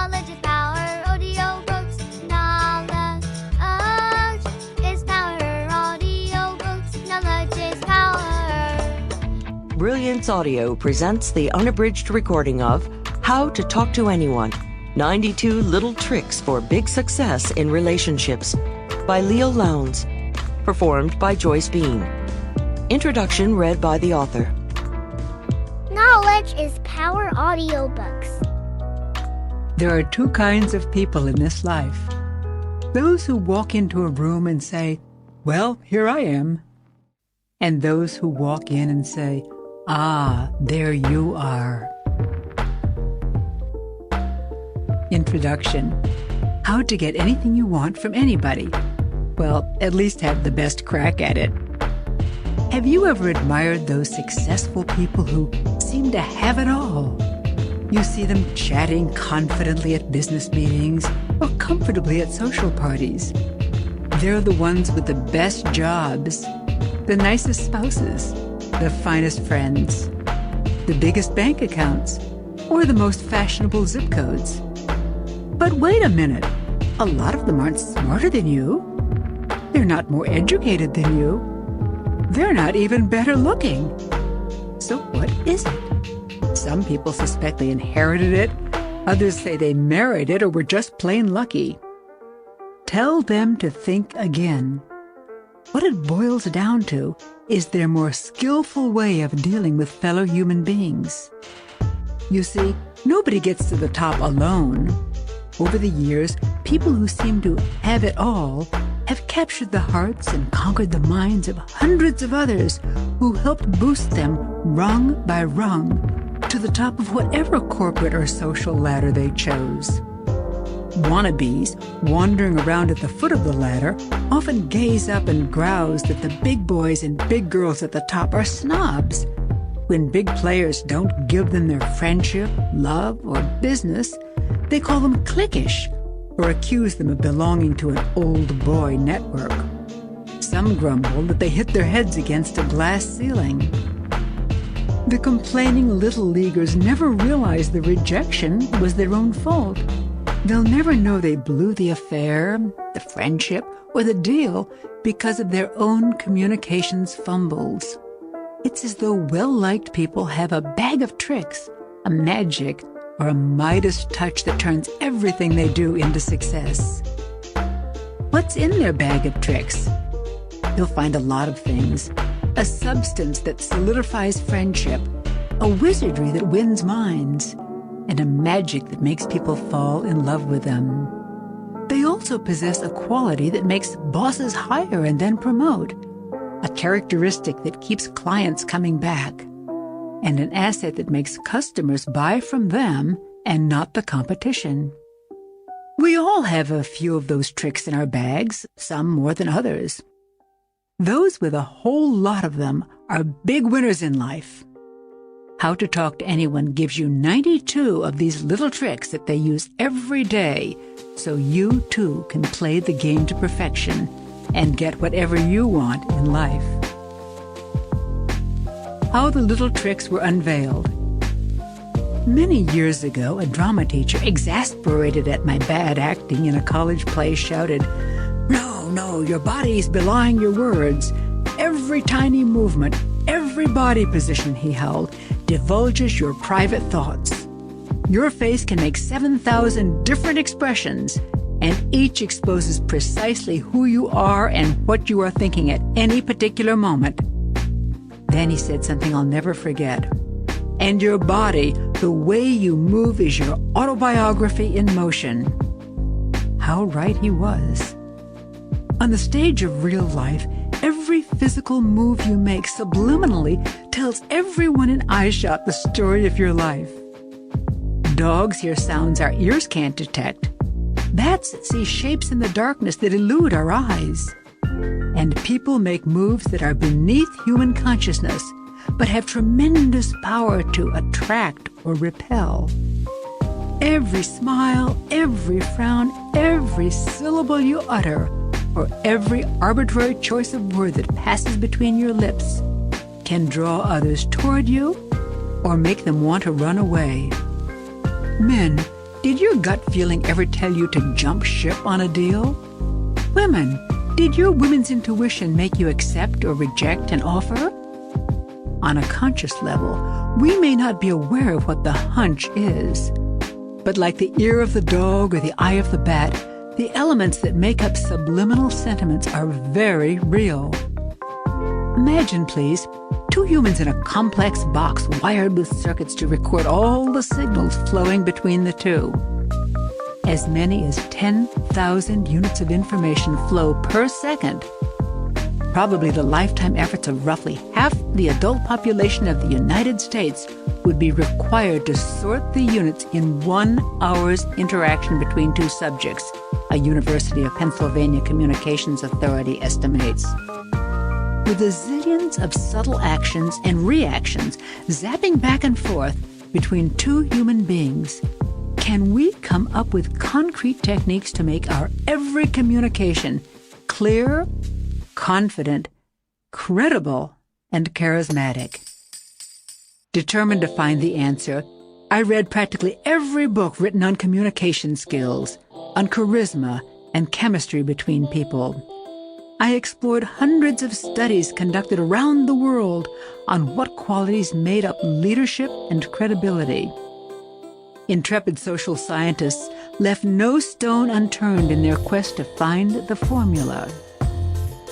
Knowledge is power. Audiobooks. Knowledge is power. Audiobooks. Knowledge is power. Brilliance Audio presents the unabridged recording of How to Talk to Anyone, 92 Little Tricks for Big Success in Relationships by Leil Lowndes. Performed by Joyce Bean. Introduction read by the author. Knowledge is power. Audiobooks. There are two kinds of people in this life. Those who walk into a room and say, "Well, here I am." And those who walk in and say, "Ah, there you are." Introduction. How to get anything you want from anybody. Well, at least have the best crack at it. Have you ever admired those successful people who seem to have it all? You see them chatting confidently at business meetings or comfortably at social parties. They're the ones with the best jobs, the nicest spouses, the finest friends, the biggest bank accounts, or the most fashionable zip codes. But wait a minute, a lot of them aren't smarter than you. They're not more educated than you. They're not even better looking. So what is it? Some people suspect they inherited it. Others say they married it or were just plain lucky. Tell them to think again. What it boils down to is their more skillful way of dealing with fellow human beings. You see, nobody gets to the top alone. Over the years, people who seem to have it all have captured the hearts and conquered the minds of hundreds of others who helped boost them rung by rung to the top of whatever corporate or social ladder they chose. Wannabes, wandering around at the foot of the ladder, often gaze up and grouse that the big boys and big girls at the top are snobs. When big players don't give them their friendship, love, or business, they call them cliquish or accuse them of belonging to an old boy network. Some grumble that they hit their heads against a glass ceiling. The complaining little leaguers never realize the rejection was their own fault. They'll never know they blew the affair, the friendship, or the deal because of their own communications fumbles. It's as though well-liked people have a bag of tricks, a magic, or a Midas touch that turns everything they do into success. What's in their bag of tricks? You'll find a lot of things. A substance that solidifies friendship, a wizardry that wins minds, and a magic that makes people fall in love with them. They also possess a quality that makes bosses hire and then promote, a characteristic that keeps clients coming back, and an asset that makes customers buy from them and not the competition. We all have a few of those tricks in our bags, some more than others. Those with a whole lot of them are big winners in life. How to Talk to Anyone gives you 92 of these little tricks that they use every day, so you too can play the game to perfection and get whatever you want in life. How the little tricks were unveiled. Many years ago, a drama teacher, exasperated at my bad acting in a college play, shouted, No, your body's belying your words. Every tiny movement, every body position," he held, "divulges your private thoughts. Your face can make 7,000 different expressions, and each exposes precisely who you are and what you are thinking at any particular moment." Then he said something I'll never forget. "And your body, the way you move, is your autobiography in motion." How right he was. On the stage of real life, every physical move you make subliminally tells everyone in eyeshot the story of your life. Dogs hear sounds our ears can't detect. Bats see shapes in the darkness that elude our eyes. And people make moves that are beneath human consciousness, but have tremendous power to attract or repel. Every smile, every frown, every syllable you utter, or every arbitrary choice of word that passes between your lips can draw others toward you or make them want to run away. Men, did your gut feeling ever tell you to jump ship on a deal? Women, did your women's intuition make you accept or reject an offer? On a conscious level, we may not be aware of what the hunch is. But like the ear of the dog or the eye of the bat, the elements that make up subliminal sentiments are very real. Imagine, please, two humans in a complex box wired with circuits to record all the signals flowing between the two. As many as 10,000 units of information flow per second. Probably the lifetime efforts of roughly half the adult population of the United States would be required to sort the units in 1 hour's interaction between two subjects, a University of Pennsylvania Communications Authority estimates. With the zillions of subtle actions and reactions zapping back and forth between two human beings, can we come up with concrete techniques to make our every communication clear, confident, credible, and charismatic? Determined to find the answer, I read practically every book written on communication skills, on charisma, and chemistry between people. I explored hundreds of studies conducted around the world on what qualities made up leadership and credibility. Intrepid social scientists left no stone unturned in their quest to find the formula.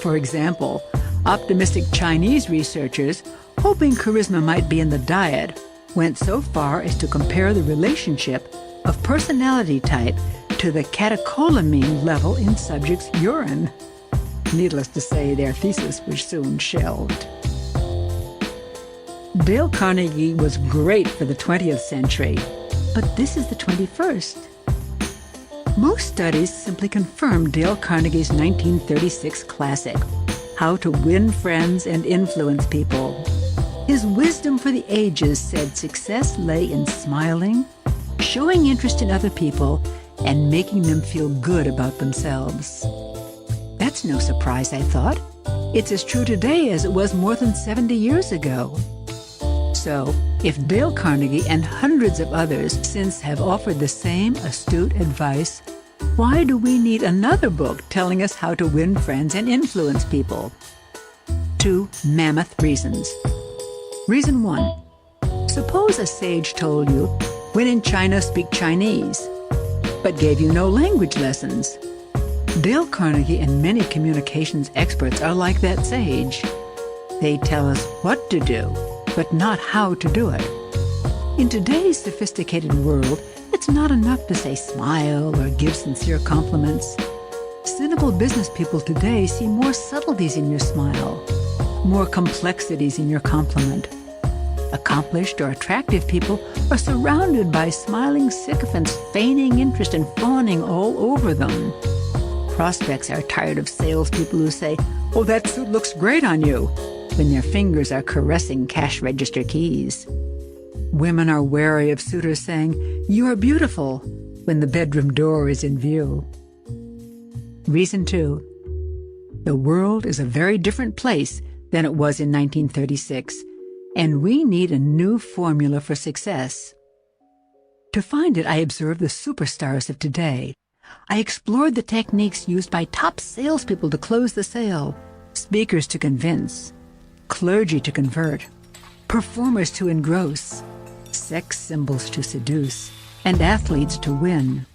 For example, optimistic Chinese researchers, hoping charisma might be in the diet, went so far as to compare the relationship of personality type to the catecholamine level in subjects' urine. Needless to say, their thesis was soon shelved. Dale Carnegie was great for the 20th century, but this is the 21st. Most studies simply confirm Dale Carnegie's 1936 classic, How to Win Friends and Influence People. His wisdom for the ages said success lay in smiling, showing interest in other people, and making them feel good about themselves. That's no surprise, I thought. It's as true today as it was more than 70 years ago. So, if Dale Carnegie and hundreds of others since have offered the same astute advice, why do we need another book telling us how to win friends and influence people? 2 mammoth reasons. Reason 1. Suppose a sage told you, when in China speak Chinese, but gave you no language lessons. Dale Carnegie and many communications experts are like that sage. They tell us what to do, but not how to do it. In today's sophisticated world, it's not enough to say smile or give sincere compliments. Cynical business people today see more subtleties in your smile, more complexities in your compliment. Accomplished or attractive people are surrounded by smiling sycophants feigning interest and fawning all over them. Prospects are tired of salespeople who say, "Oh, that suit looks great on you," when their fingers are caressing cash register keys. Women are wary of suitors saying, "You are beautiful," when the bedroom door is in view. Reason 2. The world is a very different place than it was in 1936, and we need a new formula for success. To find it, I observed the superstars of today. I explored the techniques used by top salespeople to close the sale, speakers to convince, clergy to convert, performers to engross, sex symbols to seduce, and athletes to win.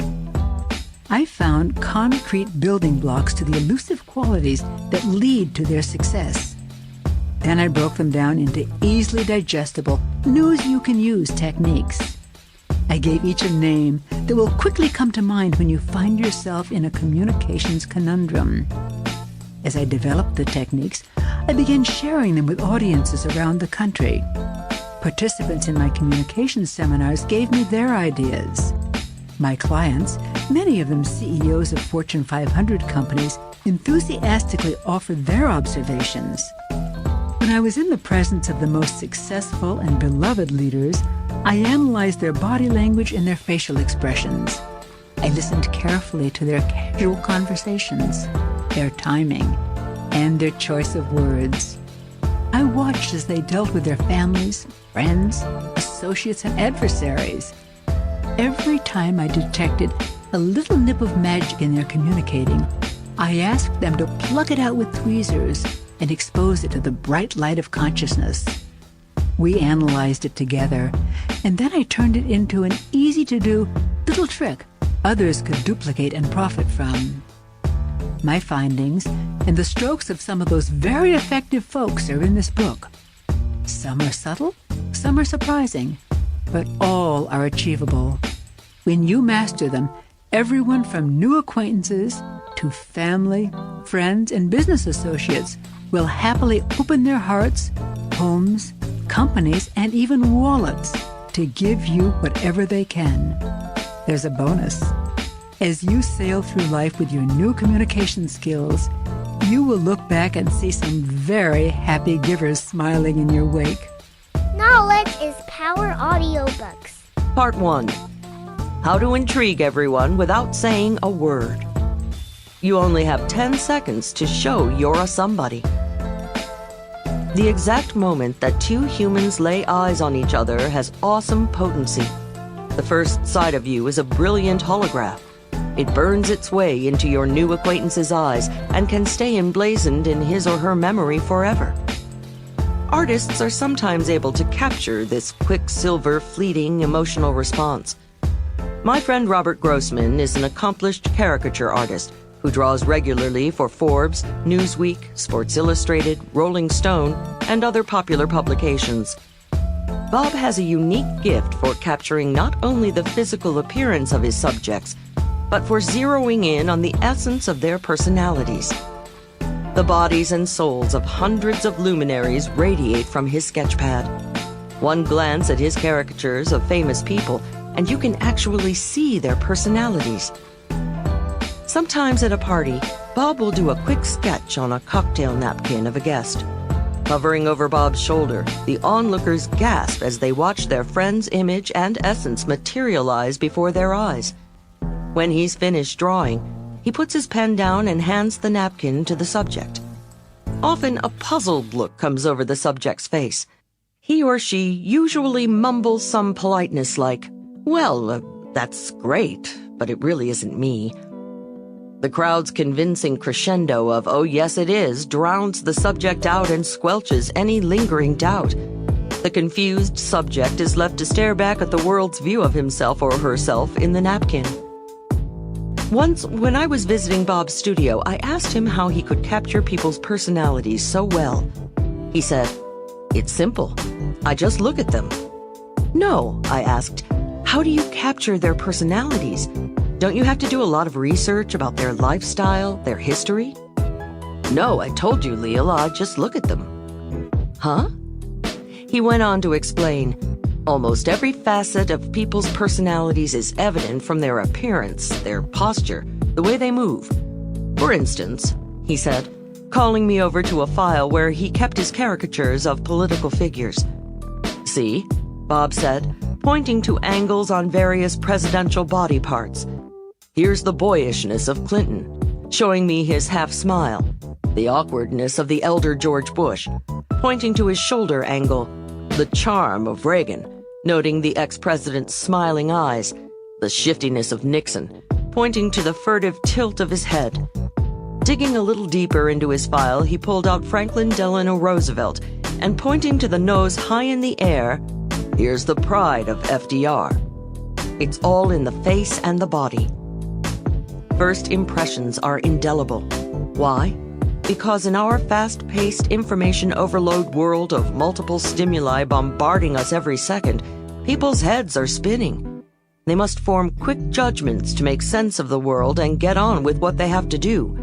I found concrete building blocks to the elusive qualities that lead to their success. Then I broke them down into easily digestible, news-you-can-use techniques. I gave each a name that will quickly come to mind when you find yourself in a communications conundrum. As I developed the techniques, I began sharing them with audiences around the country. Participants in my communications seminars gave me their ideas. My clients, many of them CEOs of Fortune 500 companies, enthusiastically offered their observations. When I was in the presence of the most successful and beloved leaders, I analyzed their body language and their facial expressions. I listened carefully to their casual conversations, their timing, and their choice of words. I watched as they dealt with their families, friends, associates, and adversaries. every time I detected a little nip of magic in their communicating, I asked them to pluck it out with tweezers and expose it to the bright light of consciousness. We analyzed it together, and then I turned it into an easy-to-do little trick others could duplicate and profit from. My findings and the strokes of some of those very effective folks are in this book. Some are subtle, some are surprising, but all are achievable. When you master them, everyone from new acquaintances to family, friends, and business associates will happily open their hearts, homes, companies, and even wallets to give you whatever they can. There's a bonus. As you sail through life with your new communication skills, you will look back and see some very happy givers smiling in your wake. Knowledge is Power Audiobooks. Part 1. How to intrigue everyone without saying a word. You only have 10 seconds to show you're a somebody. The exact moment that two humans lay eyes on each other has awesome potency. The first sight of you is a brilliant holograph. It burns its way into your new acquaintance's eyes and can stay emblazoned in his or her memory forever. Artists are sometimes able to capture this quicksilver, fleeting emotional response. My friend Robert Grossman is an accomplished caricature artist who draws regularly for Forbes, Newsweek, Sports Illustrated, Rolling Stone, and other popular publications. Bob has a unique gift for capturing not only the physical appearance of his subjects, but for zeroing in on the essence of their personalities. The bodies and souls of hundreds of luminaries radiate from his sketchpad. One glance at his caricatures of famous people, and you can actually see their personalities. Sometimes at a party, Bob will do a quick sketch on a cocktail napkin of a guest. Hovering over Bob's shoulder, the onlookers gasp as they watch their friend's image and essence materialize before their eyes. When he's finished drawing, he puts his pen down and hands the napkin to the subject. Often a puzzled look comes over the subject's face. He or she usually mumbles some politeness like, "Well, that's great, but it really isn't me." The crowd's convincing crescendo of, "Oh yes it is," drowns the subject out and squelches any lingering doubt. The confused subject is left to stare back at the world's view of himself or herself in the napkin. Once, when I was visiting Bob's studio, I asked him how he could capture people's personalities so well. He said, "It's simple. I just look at them." "No," I asked, "how do you capture their personalities? Don't you have to do a lot of research about their lifestyle, their history?" "No, I told you, Leil, I just look at them." "Huh?" He went on to explain, "Almost every facet of people's personalities is evident from their appearance, their posture, the way they move. For instance," he said, calling me over to a file where he kept his caricatures of political figures. "See," Bob said, pointing to angles on various presidential body parts. "Here's the boyishness of Clinton, showing me his half-smile, the awkwardness of the elder George Bush, pointing to his shoulder angle, the charm of Reagan, noting the ex-president's smiling eyes, the shiftiness of Nixon, pointing to the furtive tilt of his head." Digging a little deeper into his file, he pulled out Franklin Delano Roosevelt, and pointing to the nose high in the air, "Here's the pride of FDR." It's all in the face and the body. First impressions are indelible. Why? Because in our fast-paced information overload world of multiple stimuli bombarding us every second, people's heads are spinning. They must form quick judgments to make sense of the world and get on with what they have to do.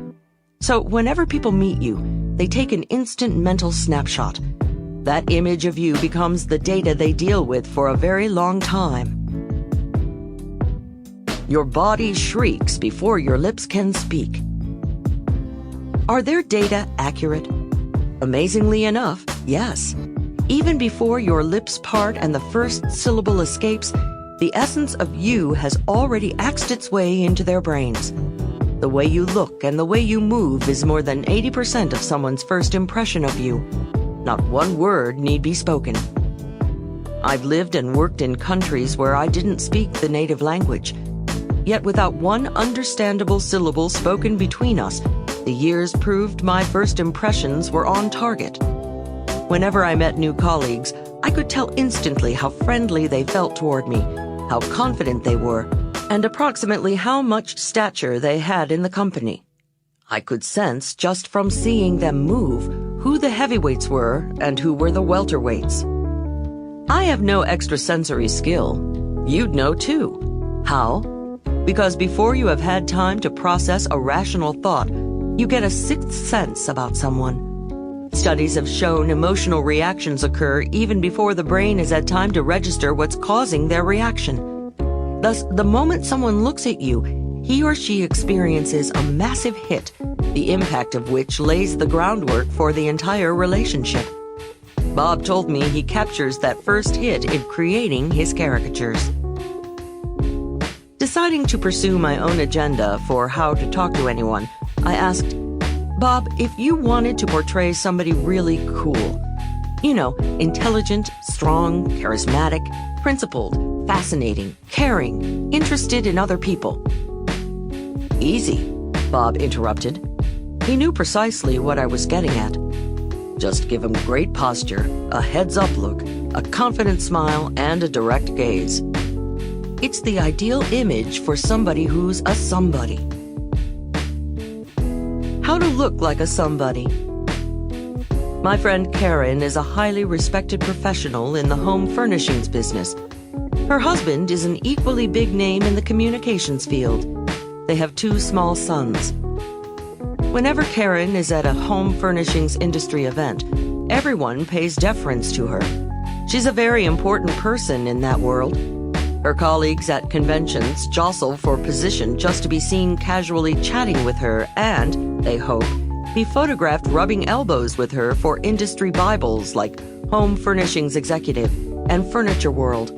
So whenever people meet you, they take an instant mental snapshot. That image of you becomes the data they deal with for a very long time. Your body shrieks before your lips can speak. Are their data accurate? Amazingly enough, yes. Even before your lips part and the first syllable escapes, the essence of you has already axed its way into their brains. The way you look and the way you move is more than 80% of someone's first impression of you. Not one word need be spoken. I've lived and worked in countries where I didn't speak the native language. Yet without one understandable syllable spoken between us, the years proved my first impressions were on target. Whenever I met new colleagues, I could tell instantly how friendly they felt toward me, how confident they were, and approximately how much stature they had in the company. I could sense, just from seeing them move, who the heavyweights were and who were the welterweights. I have no extrasensory skill. You'd know too. How? Because before you have had time to process a rational thought, you get a sixth sense about someone. Studies have shown emotional reactions occur even before the brain has had time to register what's causing their reaction. Thus, the moment someone looks at you, he or she experiences a massive hit, the impact of which lays the groundwork for the entire relationship. Bob told me he captures that first hit in creating his caricatures. Deciding to pursue my own agenda for how to talk to anyone, I asked, Bob, if you wanted to portray somebody really cool, intelligent, strong, charismatic, principled, fascinating, caring, interested in other people. Easy, Bob interrupted. He knew precisely what I was getting at. Just give him great posture, a heads-up look, a confident smile, and a direct gaze. It's the ideal image for somebody who's a somebody. How to look like a somebody. My friend Karen is a highly respected professional in the home furnishings business. Her husband is an equally big name in the communications field. They have 2 small sons. Whenever Karen is at a home furnishings industry event, everyone pays deference to her. She's a very important person in that world. Her colleagues at conventions jostle for position just to be seen casually chatting with her and, they hope, be photographed rubbing elbows with her for industry Bibles like Home Furnishings Executive and Furniture World.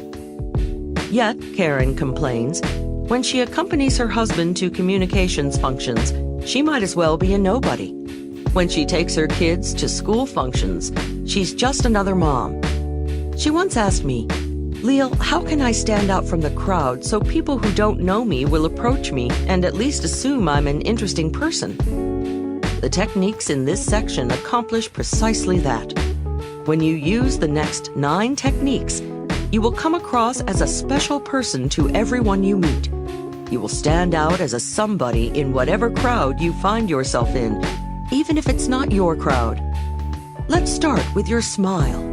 Yet, Karen complains, when she accompanies her husband to communications functions, she might as well be a nobody. When she takes her kids to school functions, she's just another mom. She once asked me, Leil, how can I stand out from the crowd so people who don't know me will approach me and at least assume I'm an interesting person? The techniques in this section accomplish precisely that. When you use the next 9 techniques, you will come across as a special person to everyone you meet. You will stand out as a somebody in whatever crowd you find yourself in, even if it's not your crowd. Let's start with your smile.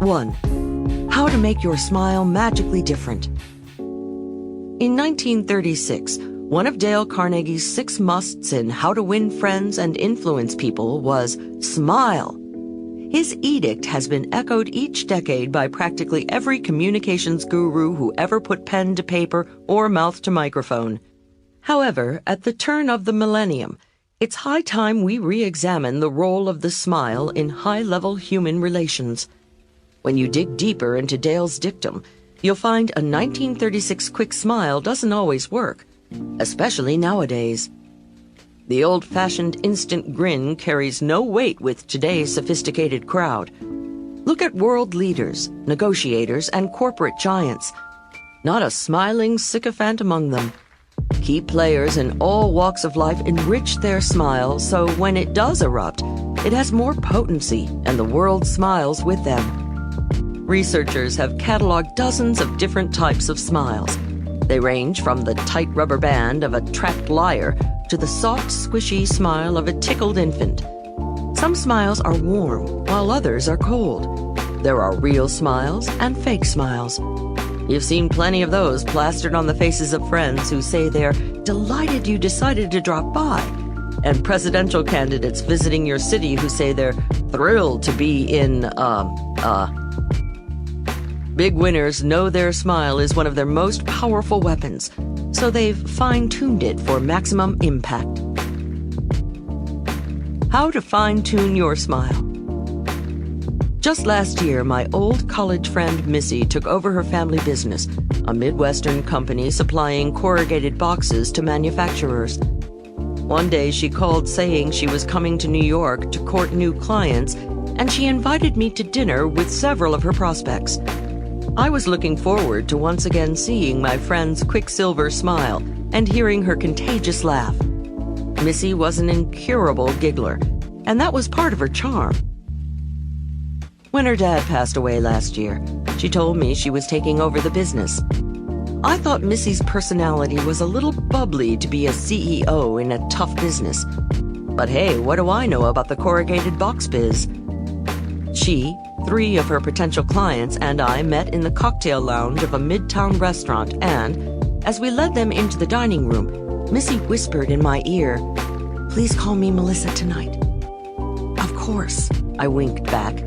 1. How to make your smile magically different. In 1936, one of Dale Carnegie's 6 musts in How to Win Friends and Influence People was smile. His edict has been echoed each decade by practically every communications guru who ever put pen to paper or mouth to microphone. However, at the turn of the millennium, it's high time we re-examine the role of the smile in high-level human relations. When you dig deeper into Dale's dictum, you'll find a 1936 quick smile doesn't always work, especially nowadays. The old-fashioned instant grin carries no weight with today's sophisticated crowd. Look at world leaders, negotiators, and corporate giants. Not a smiling sycophant among them. Key players in all walks of life enrich their smile so when it does erupt, it has more potency and the world smiles with them. Researchers have cataloged dozens of different types of smiles. They range from the tight rubber band of a trapped liar to the soft, squishy smile of a tickled infant. Some smiles are warm, while others are cold. There are real smiles and fake smiles. You've seen plenty of those plastered on the faces of friends who say they're delighted you decided to drop by, and presidential candidates visiting your city who say they're thrilled to be in, Big winners know their smile is one of their most powerful weapons, so they've fine-tuned it for maximum impact. How to fine-tune your smile. Just last year, my old college friend Missy took over her family business, a Midwestern company supplying corrugated boxes to manufacturers. One day she called saying she was coming to New York to court new clients and she invited me to dinner with several of her prospects. I was looking forward to once again seeing my friend's quicksilver smile and hearing her contagious laugh. Missy was an incurable giggler, and that was part of her charm. When her dad passed away last year, she told me she was taking over the business. I thought Missy's personality was a little bubbly to be a CEO in a tough business. But hey, what do I know about the corrugated box biz? She, 3 of her potential clients, and I met in the cocktail lounge of a midtown restaurant, and, as we led them into the dining room, Missy whispered in my ear, "Please call me Melissa tonight." "Of course," I winked back.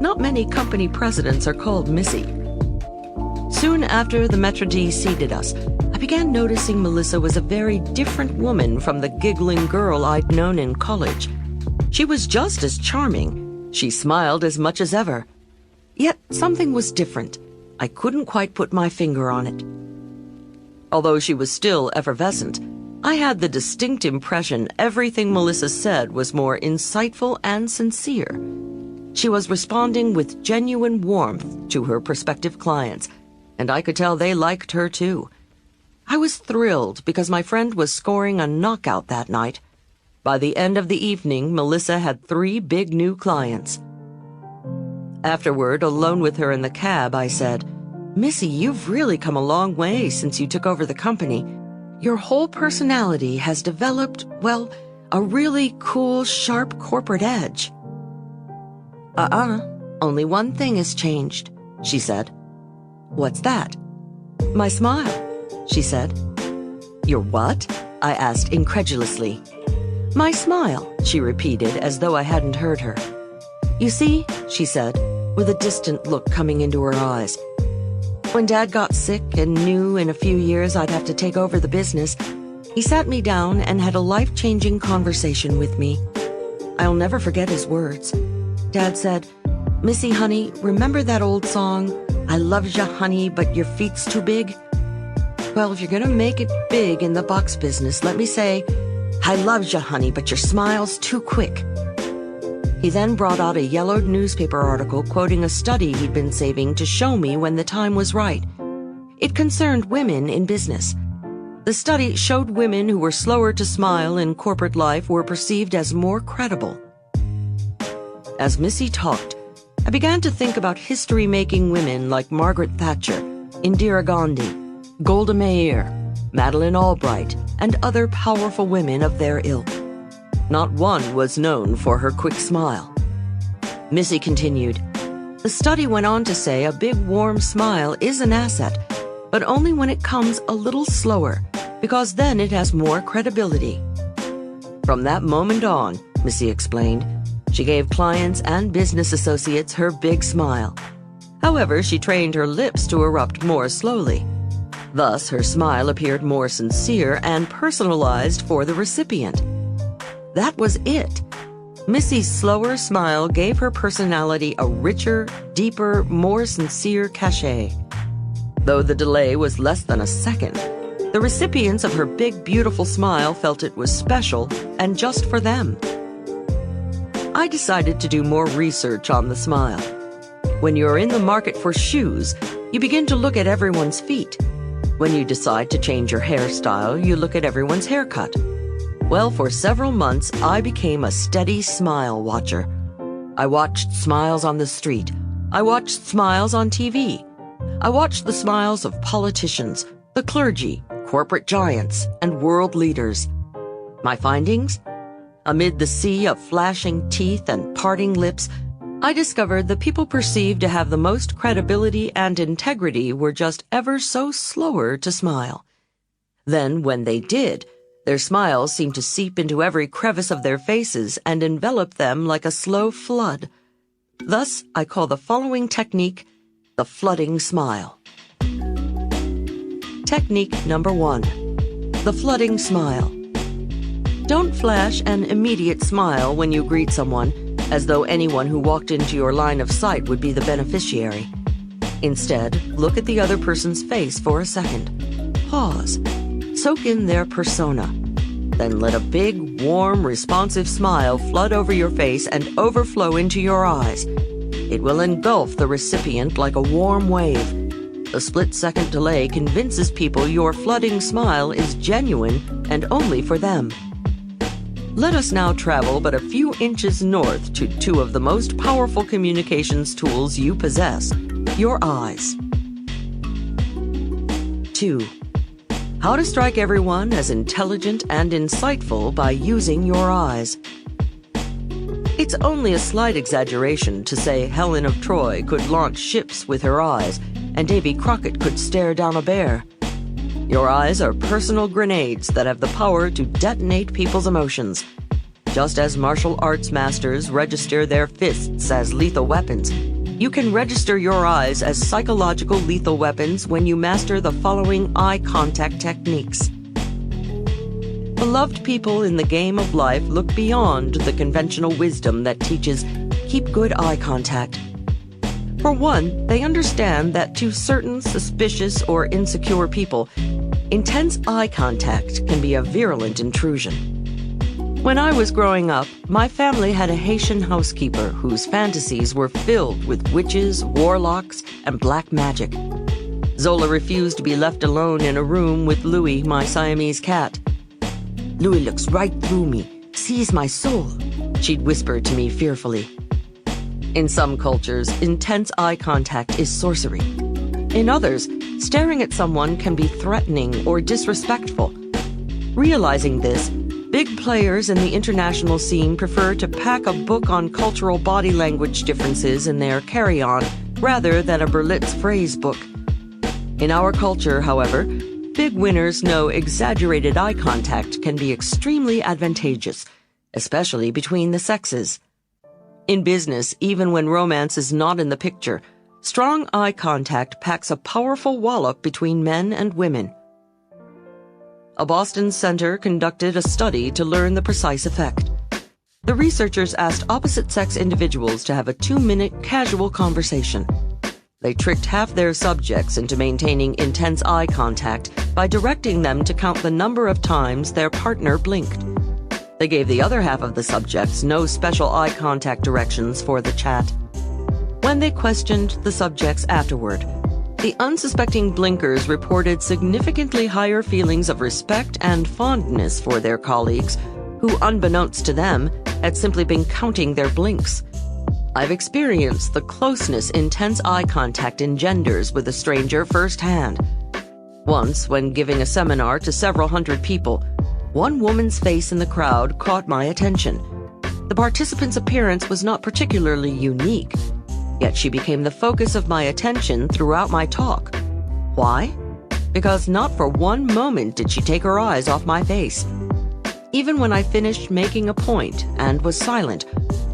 Not many company presidents are called Missy. Soon after the Metro D seated us, I began noticing Melissa was a very different woman from the giggling girl I'd known in college. She was just as charming. She smiled as much as ever. Yet something was different. I couldn't quite put my finger on it. Although she was still effervescent, I had the distinct impression everything Melissa said was more insightful and sincere. She was responding with genuine warmth to her prospective clients, and I could tell they liked her too. I was thrilled because my friend was scoring a knockout that night. By the end of the evening, Melissa had 3 big new clients. Afterward, alone with her in the cab, I said, "Missy, you've really come a long way since you took over the company. Your whole personality has developed, well, a really cool, sharp corporate edge." Only one thing has changed," she said. "What's that?" "My smile," she said. "Your what?" I asked incredulously. "My smile," she repeated as though I hadn't heard her. "You see," she said, with a distant look coming into her eyes, "when Dad got sick and knew in a few years I'd have to take over the business, he sat me down and had a life-changing conversation with me. I'll never forget his words. Dad said, 'Missy, honey, remember that old song, I loves ya, honey, but your feet's too big? Well, if you're gonna make it big in the box business, let me say, I loves ya, honey, but your smile's too quick.'" He then brought out a yellowed newspaper article quoting a study he'd been saving to show me when the time was right. It concerned women in business. The study showed women who were slower to smile in corporate life were perceived as more credible. As Missy talked, I began to think about history-making women like Margaret Thatcher, Indira Gandhi, Golda Meir, Madeleine Albright, and other powerful women of their ilk. Not one was known for her quick smile. Missy continued, "The study went on to say a big warm smile is an asset, but only when it comes a little slower, because then it has more credibility." From that moment on, Missy explained, she gave clients and business associates her big smile. However, she trained her lips to erupt more slowly. Thus, her smile appeared more sincere and personalized for the recipient. That was it. Missy's slower smile gave her personality a richer, deeper, more sincere cachet. Though the delay was less than a second, the recipients of her big, beautiful smile felt it was special and just for them. I decided to do more research on the smile. When you're in the market for shoes, you begin to look at everyone's feet. When you decide to change your hairstyle, you look at everyone's haircut. Well, for several months, I became a steady smile watcher. I watched smiles on the street. I watched smiles on TV. I watched the smiles of politicians, the clergy, corporate giants, and world leaders. My findings? Amid the sea of flashing teeth and parting lips, I discovered the people perceived to have the most credibility and integrity were just ever so slower to smile. Then, when they did, their smiles seemed to seep into every crevice of their faces and envelop them like a slow flood. Thus, I call the following technique the flooding smile. Technique number 1. The flooding smile. Don't flash an immediate smile when you greet someone, as though anyone who walked into your line of sight would be the beneficiary. Instead, look at the other person's face for a second. Pause. Soak in their persona. Then let a big, warm, responsive smile flood over your face and overflow into your eyes. It will engulf the recipient like a warm wave. The split-second delay convinces people your flooding smile is genuine and only for them. Let us now travel but a few inches north to two of the most powerful communications tools you possess, your eyes. 2. How to strike everyone as intelligent and insightful by using your eyes. It's only a slight exaggeration to say Helen of Troy could launch ships with her eyes, and Davy Crockett could stare down a bear. Your eyes are personal grenades that have the power to detonate people's emotions. Just as martial arts masters register their fists as lethal weapons, you can register your eyes as psychological lethal weapons when you master the following eye contact techniques. Beloved people in the game of life look beyond the conventional wisdom that teaches keep good eye contact. For one, they understand that to certain suspicious or insecure people, intense eye contact can be a virulent intrusion. When I was growing up, my family had a Haitian housekeeper whose fantasies were filled with witches, warlocks, and black magic. Zola refused to be left alone in a room with Louis, my Siamese cat. "Louis looks right through me, sees my soul," she'd whisper to me fearfully. In some cultures, intense eye contact is sorcery. In others, staring at someone can be threatening or disrespectful. Realizing this, big players in the international scene prefer to pack a book on cultural body language differences in their carry-on rather than a Berlitz phrase book. In our culture, however, big winners know exaggerated eye contact can be extremely advantageous, especially between the sexes. In business, even when romance is not in the picture, strong eye contact packs a powerful wallop between men and women. A Boston center conducted a study to learn the precise effect. The researchers asked opposite-sex individuals to have a 2-minute casual conversation. They tricked half their subjects into maintaining intense eye contact by directing them to count the number of times their partner blinked. They gave the other half of the subjects no special eye contact directions for the chat. When they questioned the subjects afterward, the unsuspecting blinkers reported significantly higher feelings of respect and fondness for their colleagues, who, unbeknownst to them, had simply been counting their blinks. I've experienced the closeness intense eye contact engenders with a stranger firsthand. Once, when giving a seminar to several hundred people, one woman's face in the crowd caught my attention. The participant's appearance was not particularly unique, yet she became the focus of my attention throughout my talk. Why? Because not for one moment did she take her eyes off my face. Even when I finished making a point and was silent,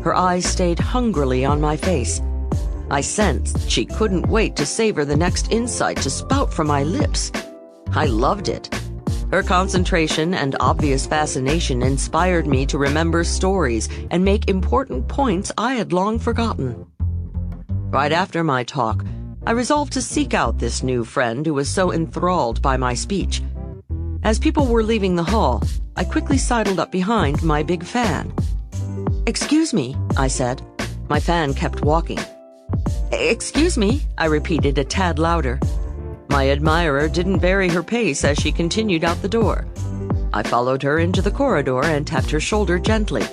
her eyes stayed hungrily on my face. I sensed she couldn't wait to savor the next insight to spout from my lips. I loved it. Her concentration and obvious fascination inspired me to remember stories and make important points I had long forgotten. Right after my talk, I resolved to seek out this new friend who was so enthralled by my speech. As people were leaving the hall, I quickly sidled up behind my big fan. "Excuse me," I said. My fan kept walking. "Excuse me," I repeated a tad louder. My admirer didn't vary her pace as she continued out the door. I followed her into the corridor and tapped her shoulder gently.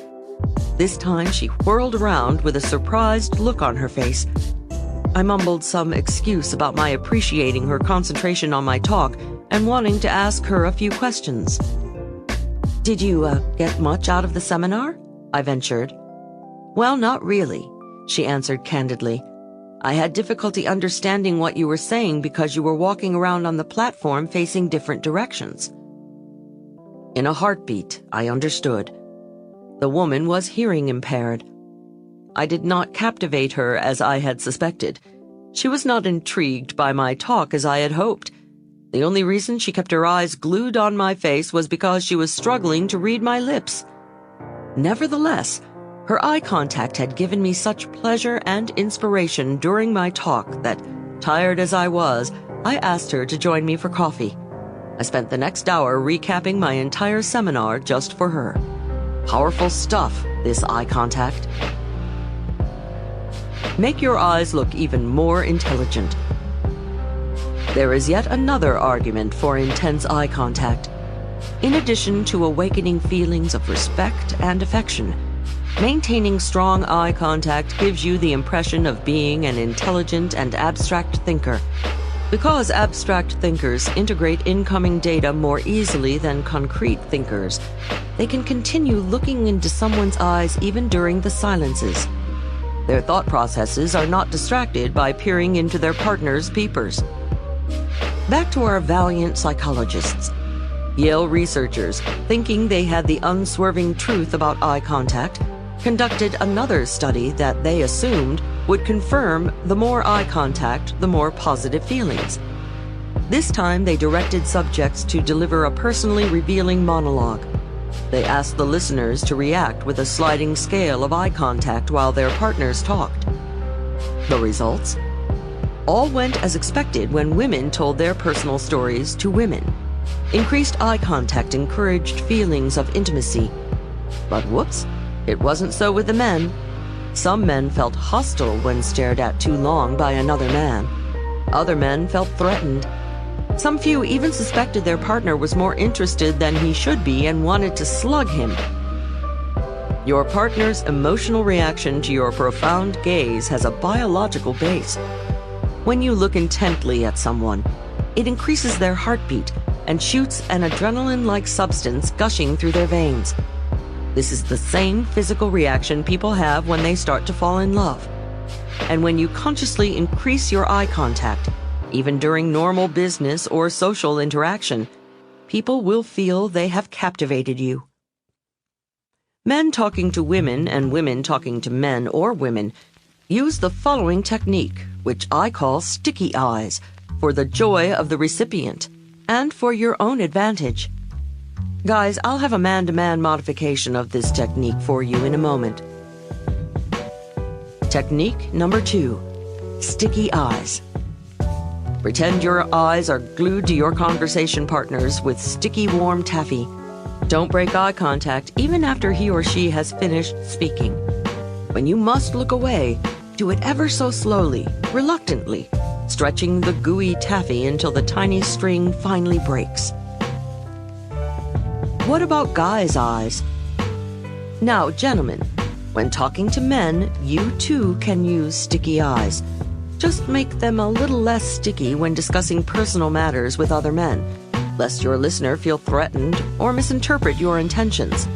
This time she whirled around with a surprised look on her face. I mumbled some excuse about my appreciating her concentration on my talk and wanting to ask her a few questions. "Did you, get much out of the seminar?" I ventured. "Well, not really," she answered candidly. "I had difficulty understanding what you were saying because you were walking around on the platform facing different directions." In a heartbeat, I understood. The woman was hearing impaired. I did not captivate her as I had suspected. She was not intrigued by my talk as I had hoped. The only reason she kept her eyes glued on my face was because she was struggling to read my lips. Nevertheless, her eye contact had given me such pleasure and inspiration during my talk that, tired as I was, I asked her to join me for coffee. I spent the next hour recapping my entire seminar just for her. Powerful stuff, this eye contact. Make your eyes look even more intelligent. There is yet another argument for intense eye contact. In addition to awakening feelings of respect and affection, maintaining strong eye contact gives you the impression of being an intelligent and abstract thinker. Because abstract thinkers integrate incoming data more easily than concrete thinkers, they can continue looking into someone's eyes even during the silences. Their thought processes are not distracted by peering into their partner's peepers. Back to our valiant psychologists. Yale researchers, thinking they had the unswerving truth about eye contact, conducted another study that they assumed would confirm the more eye contact, the more positive feelings. This time they directed subjects to deliver a personally revealing monologue. They asked the listeners to react with a sliding scale of eye contact while their partners talked. The results? All went as expected when women told their personal stories to women. Increased eye contact encouraged feelings of intimacy. But whoops, it wasn't so with the men. Some men felt hostile when stared at too long by another man. Other men felt threatened. Some few even suspected their partner was more interested than he should be and wanted to slug him. Your partner's emotional reaction to your profound gaze has a biological base. When you look intently at someone, it increases their heartbeat and shoots an adrenaline-like substance gushing through their veins. This is the same physical reaction people have when they start to fall in love. And when you consciously increase your eye contact, even during normal business or social interaction, people will feel they have captivated you. Men talking to women and women talking to men or women use the following technique, which I call sticky eyes, for the joy of the recipient and for your own advantage. Guys, I'll have a man-to-man modification of this technique for you in a moment. Technique number 2, sticky eyes. Pretend your eyes are glued to your conversation partners with sticky warm taffy. Don't break eye contact even after he or she has finished speaking. When you must look away, do it ever so slowly, reluctantly, stretching the gooey taffy until the tiny string finally breaks. What about guys' eyes? Now, gentlemen, when talking to men, you too can use sticky eyes. Just make them a little less sticky when discussing personal matters with other men, lest your listener feel threatened or misinterpret your intentions.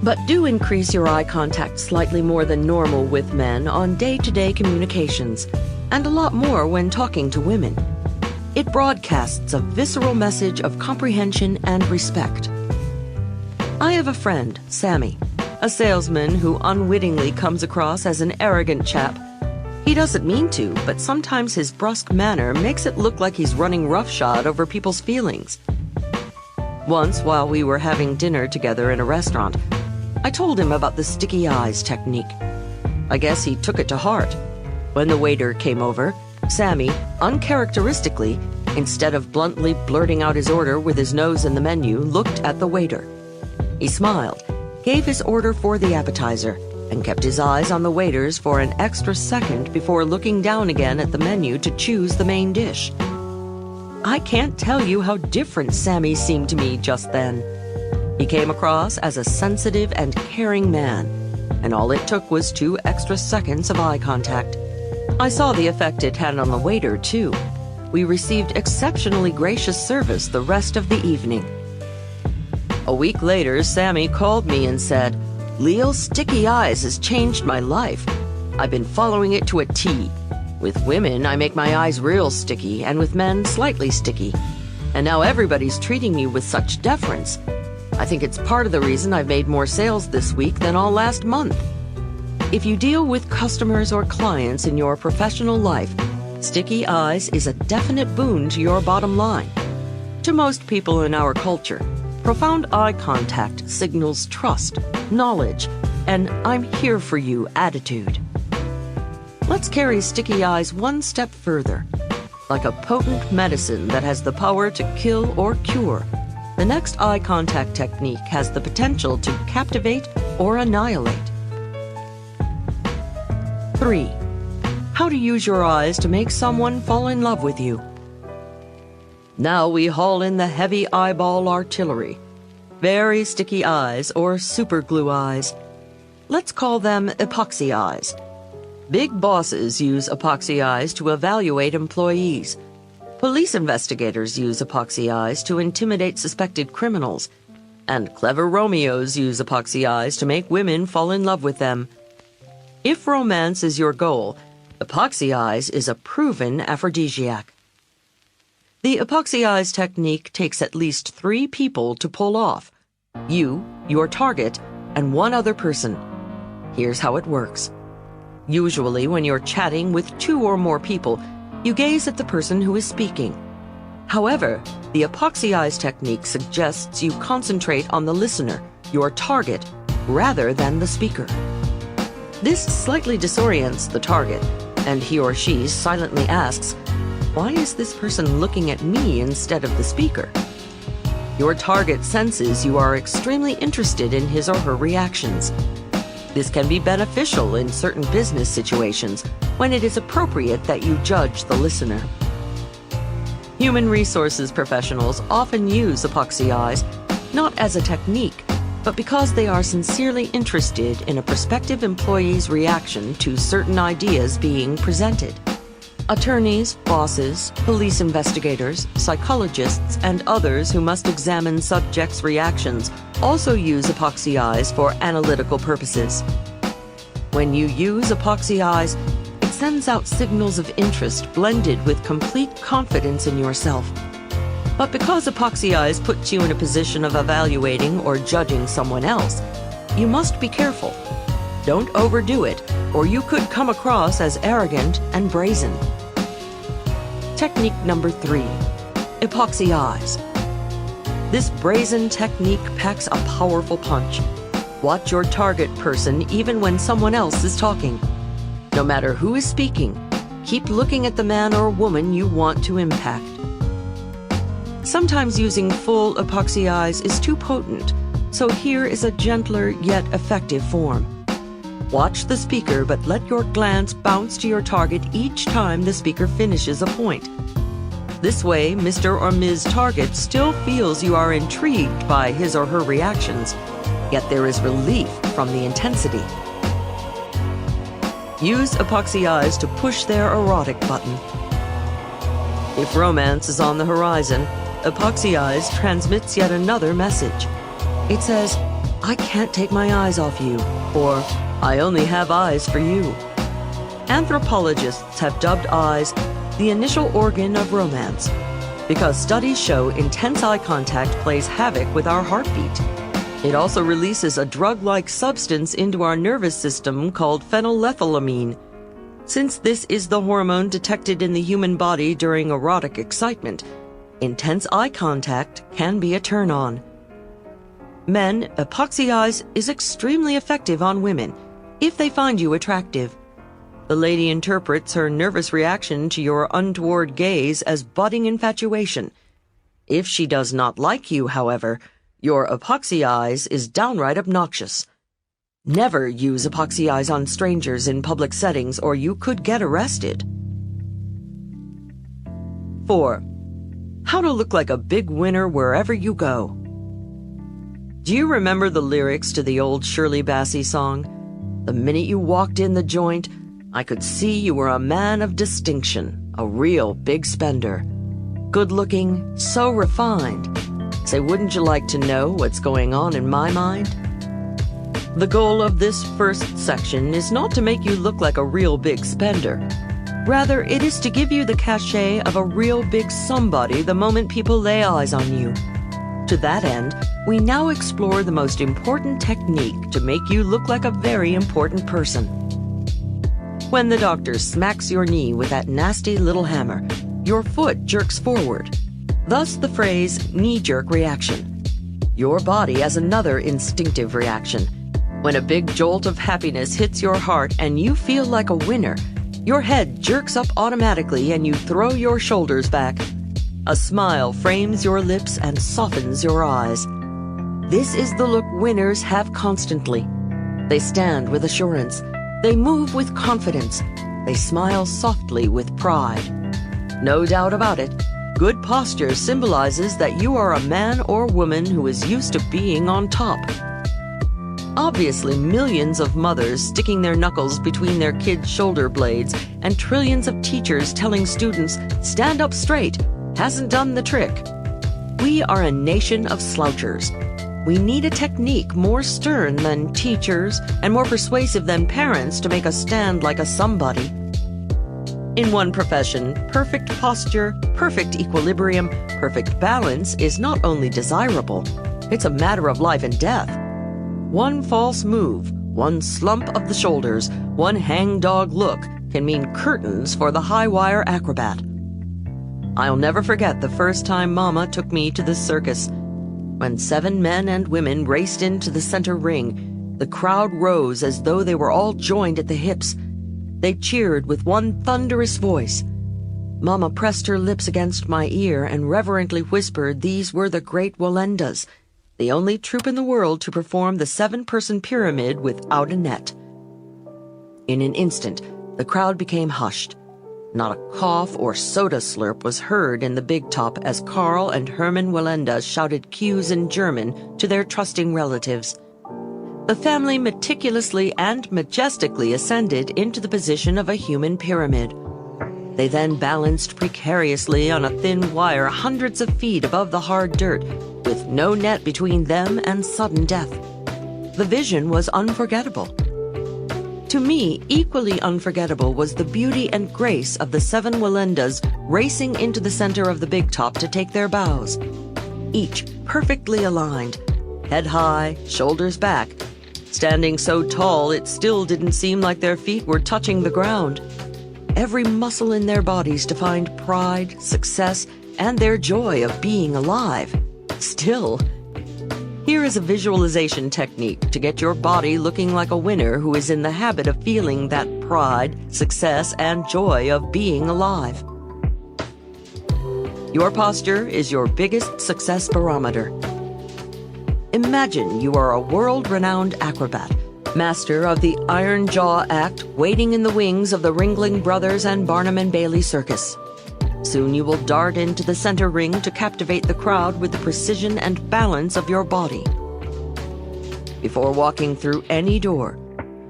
But do increase your eye contact slightly more than normal with men on day-to-day communications, and a lot more when talking to women. It broadcasts a visceral message of comprehension and respect. I have a friend, Sammy, a salesman who unwittingly comes across as an arrogant chap. He doesn't mean to, but sometimes his brusque manner makes it look like he's running roughshod over people's feelings. Once, while we were having dinner together in a restaurant, I told him about the sticky eyes technique. I guess he took it to heart. When the waiter came over, Sammy, uncharacteristically, instead of bluntly blurting out his order with his nose in the menu, looked at the waiter. He smiled, gave his order for the appetizer, and kept his eyes on the waiters for an extra second before looking down again at the menu to choose the main dish. I can't tell you how different Sammy seemed to me just then. He came across as a sensitive and caring man, and all it took was 2 extra seconds of eye contact. I saw the effect it had on the waiter, too. We received exceptionally gracious service the rest of the evening. A week later, Sammy called me and said, "Leil, sticky eyes has changed my life. I've been following it to a T. With women, I make my eyes real sticky, and with men, slightly sticky. And now everybody's treating me with such deference. I think it's part of the reason I've made more sales this week than all last month." If you deal with customers or clients in your professional life, sticky eyes is a definite boon to your bottom line. To most people in our culture, profound eye contact signals trust, knowledge, and "I'm here for you" attitude. Let's carry sticky eyes one step further. Like a potent medicine that has the power to kill or cure, the next eye contact technique has the potential to captivate or annihilate. 3. How to use your eyes to make someone fall in love with you. Now we haul in the heavy eyeball artillery. Very sticky eyes or superglue eyes. Let's call them epoxy eyes. Big bosses use epoxy eyes to evaluate employees. Police investigators use epoxy eyes to intimidate suspected criminals. And clever Romeos use epoxy eyes to make women fall in love with them. If romance is your goal, epoxy eyes is a proven aphrodisiac. The epoxy eyes technique takes at least 3 people to pull off. You, your target, and one other person. Here's how it works. Usually, when you're chatting with 2 or more people, you gaze at the person who is speaking. However, the epoxy eyes technique suggests you concentrate on the listener, your target, rather than the speaker. This slightly disorients the target, and he or she silently asks, "Why is this person looking at me instead of the speaker?" Your target senses you are extremely interested in his or her reactions. This can be beneficial in certain business situations when it is appropriate that you judge the listener. Human resources professionals often use epoxy eyes, not as a technique, but because they are sincerely interested in a prospective employee's reaction to certain ideas being presented. Attorneys, bosses, police investigators, psychologists, and others who must examine subjects' reactions also use epoxy eyes for analytical purposes. When you use epoxy eyes, it sends out signals of interest blended with complete confidence in yourself. But because epoxy eyes puts you in a position of evaluating or judging someone else, you must be careful. Don't overdo it, or you could come across as arrogant and brazen. Technique number 3, epoxy eyes. This brazen technique packs a powerful punch. Watch your target person even when someone else is talking. No matter who is speaking, keep looking at the man or woman you want to impact. Sometimes using full epoxy eyes is too potent, so here is a gentler yet effective form. Watch the speaker, but let your glance bounce to your target each time the speaker finishes a point. This way, Mr. or Ms. Target still feels you are intrigued by his or her reactions, yet there is relief from the intensity. Use epoxy eyes to push their erotic button. If romance is on the horizon, epoxy eyes transmits yet another message. It says, "I can't take my eyes off you," or "I only have eyes for you." Anthropologists have dubbed eyes the initial organ of romance, because studies show intense eye contact plays havoc with our heartbeat. It also releases a drug-like substance into our nervous system called phenylethylamine. Since this is the hormone detected in the human body during erotic excitement, intense eye contact can be a turn-on. Men, epoxy eyes is extremely effective on women if they find you attractive. The lady interprets her nervous reaction to your untoward gaze as budding infatuation. If she does not like you, however, your epoxy eyes is downright obnoxious. Never use epoxy eyes on strangers in public settings or you could get arrested. 4. How to look like a big winner wherever you go. Do you remember the lyrics to the old Shirley Bassey song? The minute you walked in the joint, I could see you were a man of distinction, a real big spender. Good-looking, so refined. Say, wouldn't you like to know what's going on in my mind? The goal of this first section is not to make you look like a real big spender. Rather, it is to give you the cachet of a real big somebody the moment people lay eyes on you. To that end, we now explore the most important technique to make you look like a very important person. When the doctor smacks your knee with that nasty little hammer, your foot jerks forward. Thus the phrase knee-jerk reaction. Your body has another instinctive reaction. When a big jolt of happiness hits your heart and you feel like a winner, Your head jerks up automatically and you throw your shoulders back. A smile frames your lips and softens your eyes. This is the look winners have constantly. They stand with assurance. They move with confidence. They smile softly with pride. No doubt about it, good posture symbolizes that you are a man or woman who is used to being on top. Obviously, millions of mothers sticking their knuckles between their kids' shoulder blades and trillions of teachers telling students, "Stand up straight," hasn't done the trick. We are a nation of slouchers. We need a technique more stern than teachers and more persuasive than parents to make us stand like a somebody. In one profession, perfect posture, perfect equilibrium, perfect balance is not only desirable, it's a matter of life and death. One false move, one slump of the shoulders, one hangdog look can mean curtains for the high-wire acrobat. I'll never forget the first time Mama took me to the circus. When 7 men and women raced into the center ring, the crowd rose as though they were all joined at the hips. They cheered with one thunderous voice. Mama pressed her lips against my ear and reverently whispered these were the great Lowndes, the only troupe in the world to perform the 7-person pyramid without a net. In an instant, the crowd became hushed. Not a cough or soda slurp was heard in the big top as Karl and Hermann Lowndes shouted cues in German to their trusting relatives. The family meticulously and majestically ascended into the position of a human pyramid. They then balanced precariously on a thin wire hundreds of feet above the hard dirt, with no net between them and sudden death. The vision was unforgettable. To me, equally unforgettable was the beauty and grace of the 7 Lowndes racing into the center of the big top to take their bows. Each perfectly aligned, head high, shoulders back, standing so tall it still didn't seem like their feet were touching the ground. Every muscle in their bodies defined pride, success, and their joy of being alive. Still. Here is a visualization technique to get your body looking like a winner who is in the habit of feeling that pride, success, and joy of being alive. Your posture is your biggest success barometer. Imagine you are a world-renowned acrobat, master of the Iron Jaw Act, waiting in the wings of the Ringling Brothers and Barnum and Bailey Circus. Soon you will dart into the center ring to captivate the crowd with the precision and balance of your body. Before walking through any door,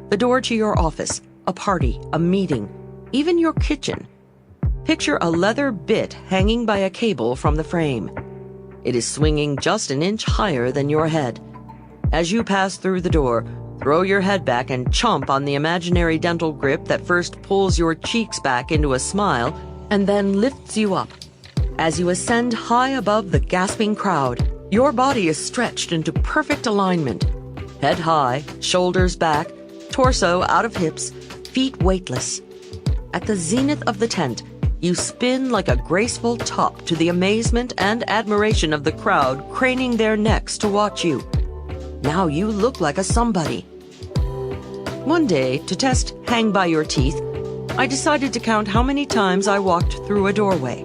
the door to your office, a party, a meeting, even your kitchen, picture a leather bit hanging by a cable from the frame. It is swinging just an inch higher than your head. As you pass through the door, throw your head back and chomp on the imaginary dental grip that first pulls your cheeks back into a smile and then lifts you up. As you ascend high above the gasping crowd, your body is stretched into perfect alignment. Head high, shoulders back, torso out of hips, feet weightless. At the zenith of the tent, you spin like a graceful top to the amazement and admiration of the crowd craning their necks to watch you. Now you look like a somebody. One day, to test hang by your teeth, I decided to count how many times I walked through a doorway.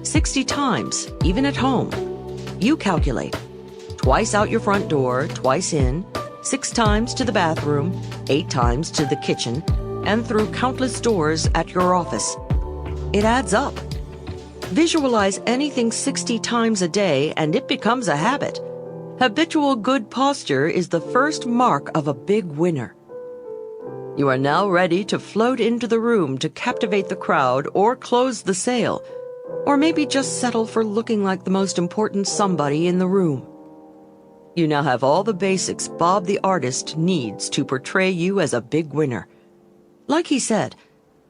60 times, even at home. You calculate. Twice out your front door, twice in, 6 times to the bathroom, 8 times to the kitchen, and through countless doors at your office. It adds up. Visualize anything 60 times a day and it becomes a habit. Habitual good posture is the first mark of a big winner. You are now ready to float into the room to captivate the crowd or close the sale, or maybe just settle for looking like the most important somebody in the room. You now have all the basics Bob the artist needs to portray you as a big winner. Like he said,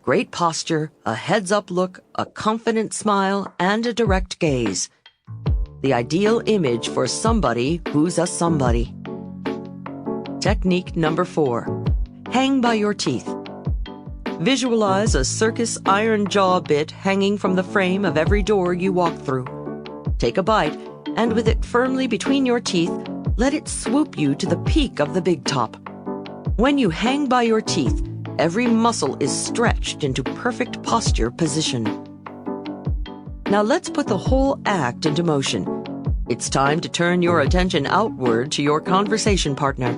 great posture, a heads-up look, a confident smile, and a direct gaze. The ideal image for somebody who's a somebody. Technique number 4. Hang by your teeth. Visualize a circus iron jaw bit hanging from the frame of every door you walk through. Take a bite, and with it firmly between your teeth, let it swoop you to the peak of the big top. When you hang by your teeth, Every muscle is stretched into perfect posture position. Now let's put the whole act into motion. It's time to turn your attention outward to your conversation partner.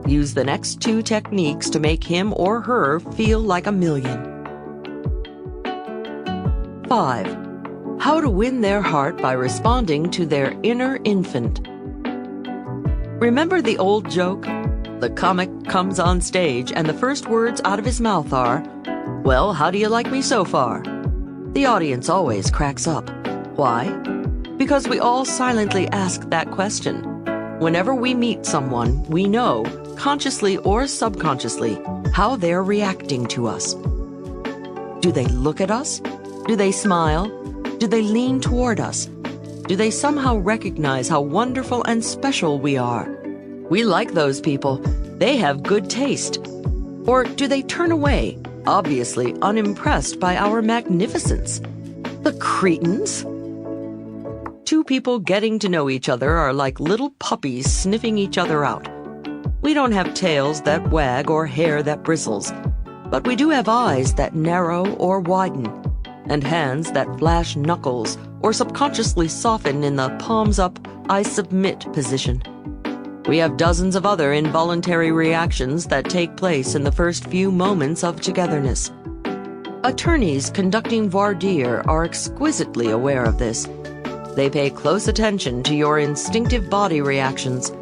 Use the next 2 techniques to make him or her feel like a million. 5. How to win their heart by responding to their inner infant. Remember the old joke? The comic comes on stage and the first words out of his mouth are, "Well, how do you like me so far?" The audience always cracks up. Why? Because we all silently ask that question. Whenever we meet someone, we know, consciously or subconsciously, how they're reacting to us. Do they look at us? Do they smile? Do they lean toward us? Do they somehow recognize how wonderful and special we are? We like those people. They have good taste. Or do they turn away, obviously unimpressed by our magnificence? The cretins! 2 people getting to know each other are like little puppies sniffing each other out. We don't have tails that wag or hair that bristles, but we do have eyes that narrow or widen, and hands that flash knuckles or subconsciously soften in the palms up, I submit position. We have dozens of other involuntary reactions that take place in the first few moments of togetherness. Attorneys conducting voir dire are exquisitely aware of this. They pay close attention to your instinctive body reactions.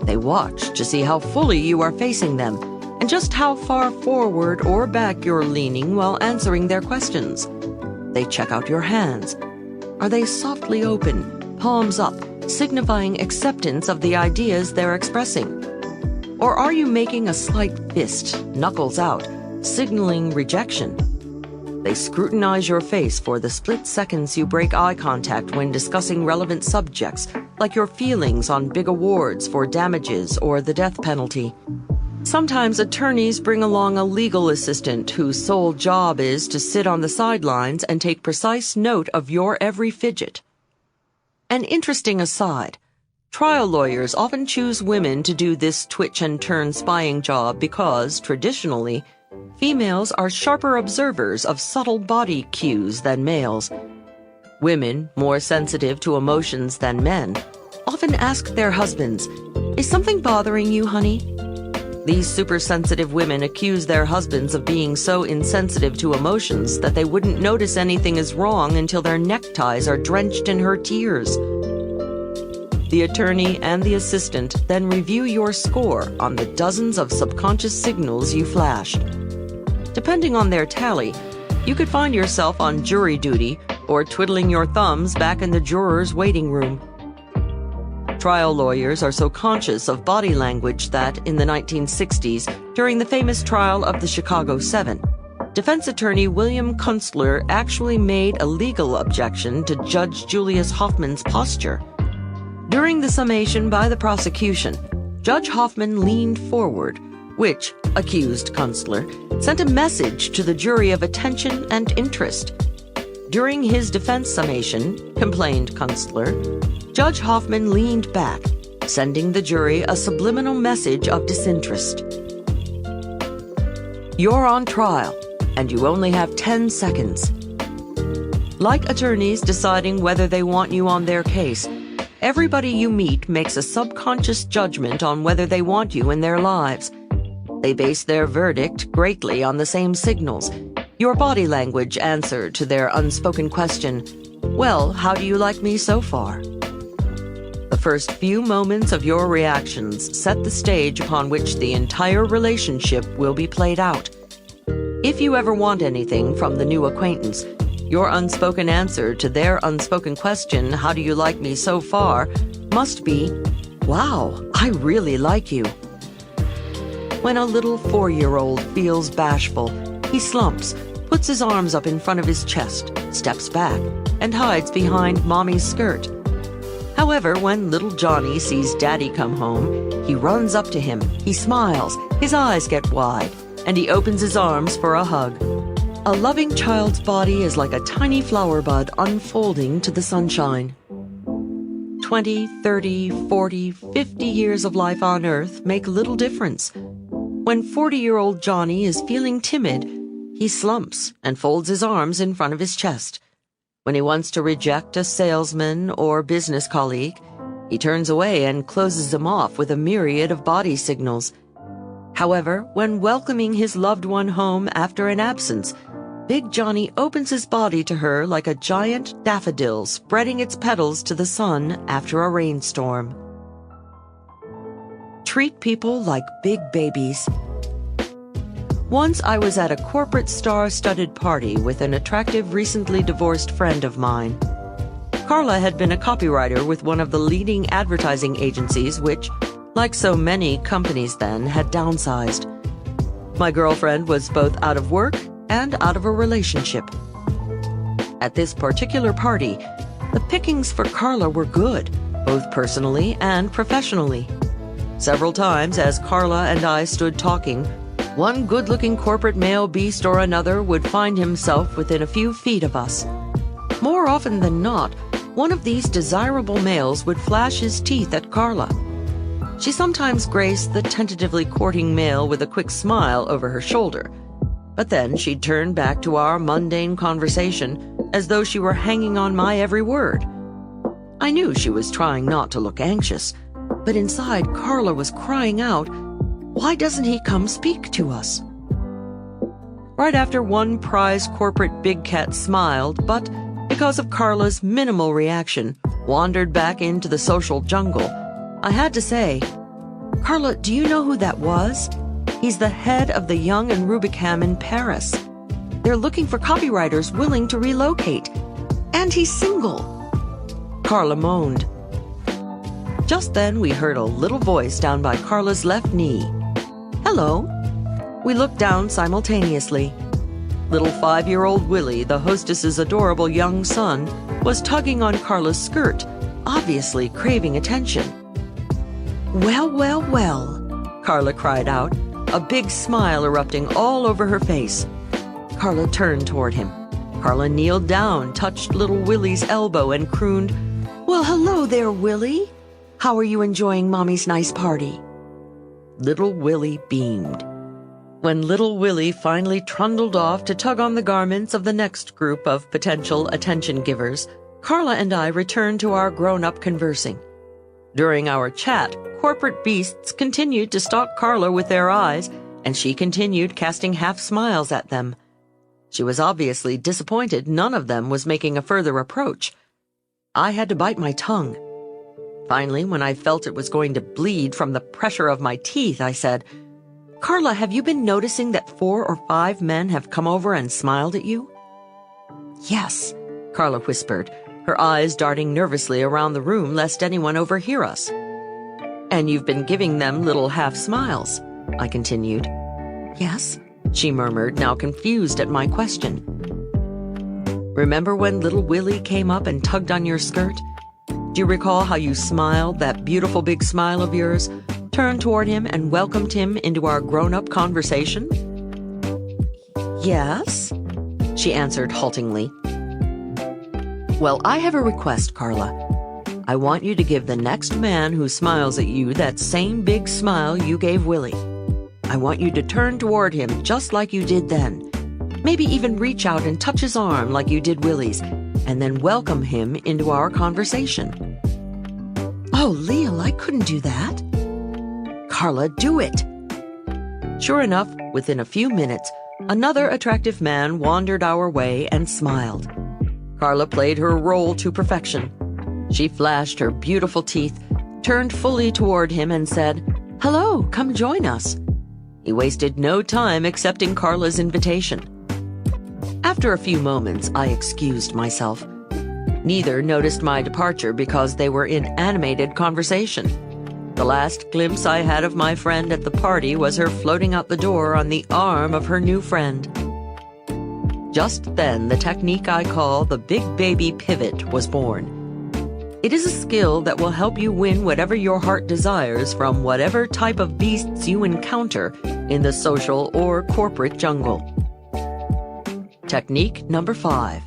They watch to see how fully you are facing them and just how far forward or back you're leaning while answering their questions. They check out your hands. Are they softly open, palms up, signifying acceptance of the ideas they're expressing? Or are you making a slight fist, knuckles out, signaling rejection? They scrutinize your face for the split seconds you break eye contact when discussing relevant subjects, like your feelings on big awards for damages or the death penalty. Sometimes attorneys bring along a legal assistant whose sole job is to sit on the sidelines and take precise note of your every fidget. An interesting aside, trial lawyers often choose women to do this twitch and turn spying job because, traditionally, females are sharper observers of subtle body cues than males. Women, more sensitive to emotions than men, often ask their husbands, "Is something bothering you, honey?" These super-sensitive women accuse their husbands of being so insensitive to emotions that they wouldn't notice anything is wrong until their neckties are drenched in her tears. The attorney and the assistant then review your score on the dozens of subconscious signals you flashed. Depending on their tally, you could find yourself on jury duty or twiddling your thumbs back in the juror's waiting room. Trial lawyers are so conscious of body language that, in the 1960s, during the famous trial of the Chicago 7, defense attorney William Kunstler actually made a legal objection to Judge Julius Hoffman's posture. During the summation by the prosecution, Judge Hoffman leaned forward, which, accused Kunstler, sent a message to the jury of attention and interest. During his defense summation, complained Kunstler, Judge Hoffman leaned back, sending the jury a subliminal message of disinterest. You're on trial, and you only have 10 seconds. Like attorneys deciding whether they want you on their case, everybody you meet makes a subconscious judgment on whether they want you in their lives. They base their verdict greatly on the same signals. Your body language answer to their unspoken question, "Well, how do you like me so far?" The first few moments of your reactions set the stage upon which the entire relationship will be played out. If you ever want anything from the new acquaintance, your unspoken answer to their unspoken question, "How do you like me so far?" must be, "Wow, I really like you." When a little 4-year-old feels bashful, he slumps, puts his arms up in front of his chest, steps back, and hides behind Mommy's skirt. However, when little Johnny sees Daddy come home, he runs up to him, he smiles, his eyes get wide, and he opens his arms for a hug. A loving child's body is like a tiny flower bud unfolding to the sunshine. 20, 30, 40, 50 years of life on Earth make little difference. When 40-year-old Johnny is feeling timid, he slumps and folds his arms in front of his chest. When he wants to reject a salesman or business colleague, he turns away and closes them off with a myriad of body signals. However, when welcoming his loved one home after an absence, Big Johnny opens his body to her like a giant daffodil spreading its petals to the sun after a rainstorm. Treat people like big babies. Once I was at a corporate star-studded party with an attractive, recently divorced friend of mine. Carla had been a copywriter with one of the leading advertising agencies which, like so many companies then, had downsized. My girlfriend was both out of work and out of a relationship. At this particular party, the pickings for Carla were good, both personally and professionally. Several times, as Carla and I stood talking, one good-looking corporate male beast or another would find himself within a few feet of us. More often than not, one of these desirable males would flash his teeth at Carla. She sometimes graced the tentatively courting male with a quick smile over her shoulder, but then she'd turn back to our mundane conversation as though she were hanging on my every word. I knew she was trying not to look anxious, but inside Carla was crying out, "Why doesn't he come speak to us?" Right after one prize corporate big cat smiled, but because of Carla's minimal reaction, wandered back into the social jungle, I had to say, "Carla, do you know who that was? He's the head of the Young and Rubicam in Paris. They're looking for copywriters willing to relocate. And he's single." Carla moaned. Just then we heard a little voice down by Carla's left knee. "Hello." We looked down simultaneously. Little 5-year-old Willie, the hostess's adorable young son, was tugging on Carla's skirt, obviously craving attention. "Well, well, well," Carla cried out, a big smile erupting all over her face. Carla turned toward him. Carla kneeled down, touched little Willie's elbow, and crooned, "Well, hello there, Willie. How are you enjoying Mommy's nice party?" Little Willie beamed. When little Willie finally trundled off to tug on the garments of the next group of potential attention givers, Carla and I returned to our grown-up conversing. During our chat, corporate beasts continued to stalk Carla with their eyes, and she continued casting half-smiles at them. She was obviously disappointed none of them was making a further approach. I had to bite my tongue. Finally, when I felt it was going to bleed from the pressure of my teeth, I said, "Carla, have you been noticing that 4 or 5 men have come over and smiled at you?" "Yes," Carla whispered, her eyes darting nervously around the room lest anyone overhear us. "And you've been giving them little half-smiles," I continued. "Yes," she murmured, now confused at my question. "Remember when little Willie came up and tugged on your skirt? Do you recall how you smiled, that beautiful big smile of yours, turned toward him and welcomed him into our grown-up conversation?" "Yes," she answered haltingly. "Well, I have a request, Carla. I want you to give the next man who smiles at you that same big smile you gave Willie. I want you to turn toward him just like you did then. Maybe even reach out and touch his arm like you did Willie's, and then welcome him into our conversation." "Oh, Leil, I couldn't do that." "Carla, do it." Sure enough, within a few minutes, another attractive man wandered our way and smiled. Carla played her role to perfection. She flashed her beautiful teeth, turned fully toward him, and said, "Hello, come join us." He wasted no time accepting Carla's invitation. After a few moments, I excused myself. Neither noticed my departure because they were in animated conversation. The last glimpse I had of my friend at the party was her floating out the door on the arm of her new friend. Just then, the technique I call the big baby pivot was born. It is a skill that will help you win whatever your heart desires from whatever type of beasts you encounter in the social or corporate jungle. Technique number 5.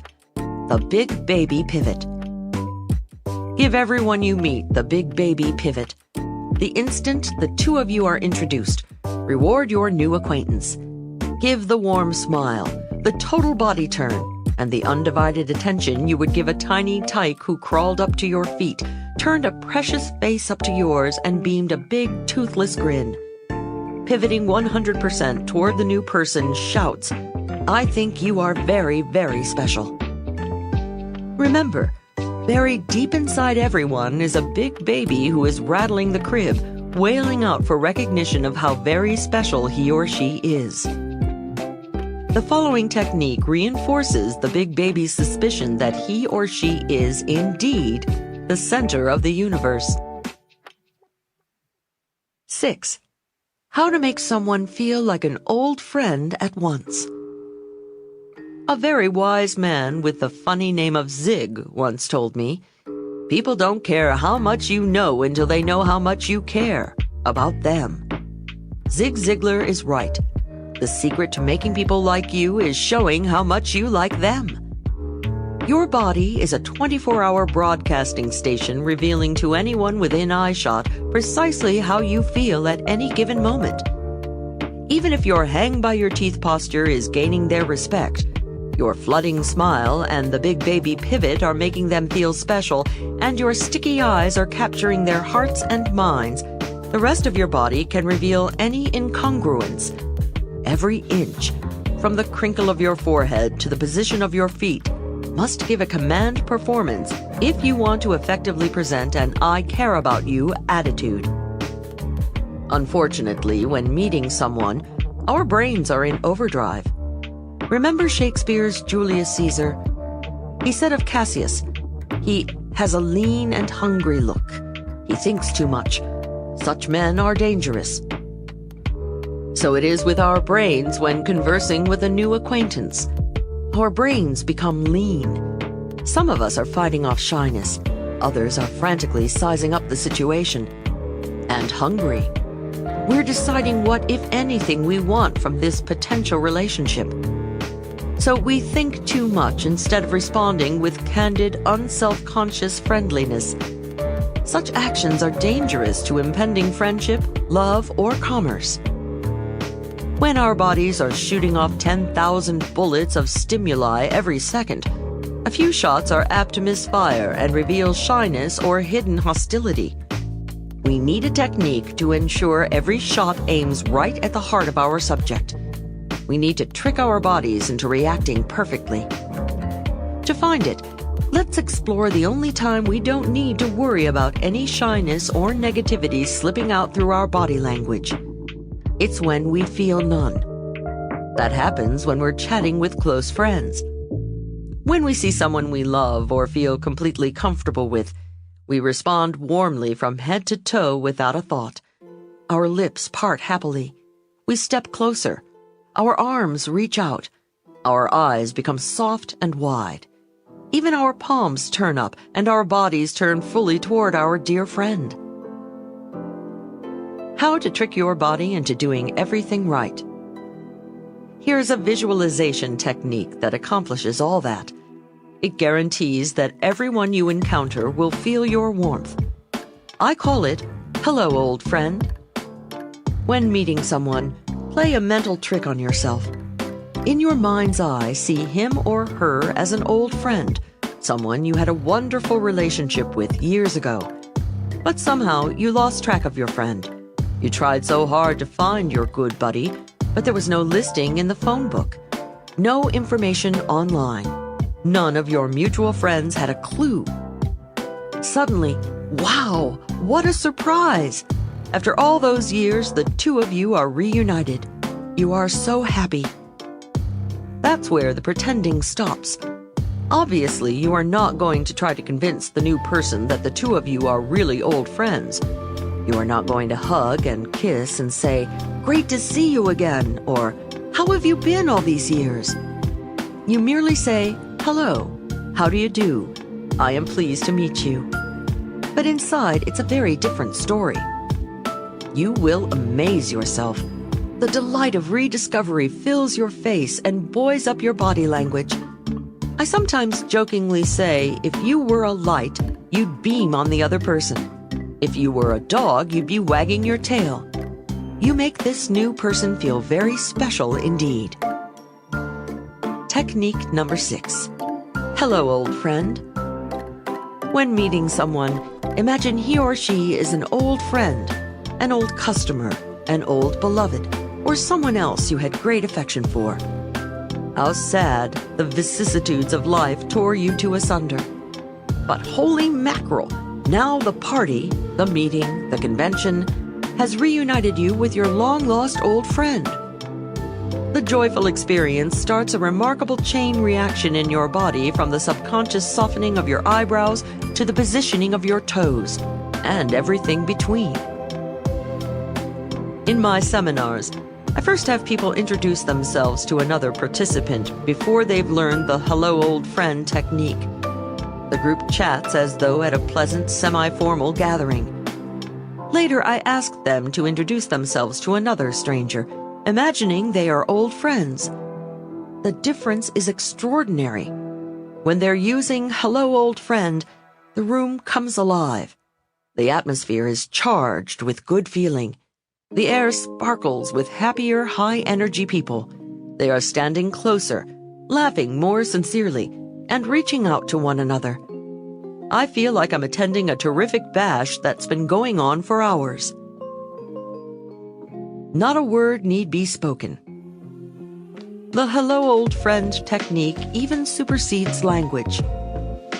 The big baby pivot. Give everyone you meet the big baby pivot. The instant the two of you are introduced, Reward your new acquaintance. Give the warm smile, the total body turn, and the undivided attention you would give a tiny tyke who crawled up to your feet, turned a precious face up to yours, and beamed a big, toothless grin. Pivoting 100% toward the new person shouts, "I think you are very, very special." Remember, buried deep inside everyone is a big baby who is rattling the crib, wailing out for recognition of how very special he or she is. The following technique reinforces the big baby's suspicion that he or she is indeed the center of the universe. 6. How to make someone feel like an old friend at once. A very wise man with the funny name of Zig once told me, "People don't care how much you know until they know how much you care about them." Zig Ziglar is right. The secret to making people like you is showing how much you like them. Your body is a 24-hour broadcasting station revealing to anyone within eyeshot precisely how you feel at any given moment. Even if your hang-by-your-teeth posture is gaining their respect, your flooding smile and the big baby pivot are making them feel special, and your sticky eyes are capturing their hearts and minds, the rest of your body can reveal any incongruence. Every inch, from the crinkle of your forehead to the position of your feet, must give a command performance if you want to effectively present an "I care about you" attitude. Unfortunately, when meeting someone, our brains are in overdrive. Remember Shakespeare's Julius Caesar? He said of Cassius, "He has a lean and hungry look. He thinks too much. Such men are dangerous." So it is with our brains when conversing with a new acquaintance. Our brains become lean. Some of us are fighting off shyness. Others are frantically sizing up the situation. And hungry. We're deciding what, if anything, we want from this potential relationship. So we think too much instead of responding with candid, unself-conscious friendliness. Such actions are dangerous to impending friendship, love, or commerce. When our bodies are shooting off 10,000 bullets of stimuli every second, a few shots are apt to misfire and reveal shyness or hidden hostility. We need a technique to ensure every shot aims right at the heart of our subject. We need to trick our bodies into reacting perfectly. To find it, let's explore the only time we don't need to worry about any shyness or negativity slipping out through our body language. It's when we feel none. That happens when we're chatting with close friends. When we see someone we love or feel completely comfortable with, we respond warmly from head to toe without a thought. Our lips part happily. We step closer. Our arms reach out. Our eyes become soft and wide. Even our palms turn up and our bodies turn fully toward our dear friend. How to trick your body into doing everything right. Here's a visualization technique that accomplishes all that. It guarantees that everyone you encounter will feel your warmth. I call it, "Hello, old friend." When meeting someone, play a mental trick on yourself. In your mind's eye, see him or her as an old friend, someone you had a wonderful relationship with years ago. But somehow you lost track of your friend. You tried so hard to find your good buddy, but there was no listing in the phone book. No information online. None of your mutual friends had a clue. Suddenly, wow, what a surprise! After all those years, the two of you are reunited. You are so happy. That's where the pretending stops. Obviously, you are not going to try to convince the new person that the two of you are really old friends. You are not going to hug and kiss and say, "Great to see you again," or "How have you been all these years?" You merely say, "Hello, how do you do? I am pleased to meet you." But inside, it's a very different story. You will amaze yourself. The delight of rediscovery fills your face and buoys up your body language. I sometimes jokingly say, if you were a light, you'd beam on the other person. If you were a dog, you'd be wagging your tail. you make this new person feel very special indeed. Technique number 6. Hello, old friend. When meeting someone, imagine he or she is an old friend, an old customer, an old beloved, or someone else you had great affection for. How sad the vicissitudes of life tore you two asunder. But holy mackerel, now the party, the meeting, the convention, has reunited you with your long-lost old friend. The joyful experience starts a remarkable chain reaction in your body, from the subconscious softening of your eyebrows to the positioning of your toes, and everything between. In my seminars, I first have people introduce themselves to another participant before they've learned the hello old friend technique. The group chats as though at a pleasant, semi-formal gathering. Later, I ask them to introduce themselves to another stranger, imagining they are old friends. The difference is extraordinary. When they're using hello old friend, the room comes alive. The atmosphere is charged with good feeling. The air sparkles with happier, high-energy people. They are standing closer, laughing more sincerely, and reaching out to one another. I feel like I'm attending a terrific bash that's been going on for hours. Not a word need be spoken. The hello old friend technique even supersedes language.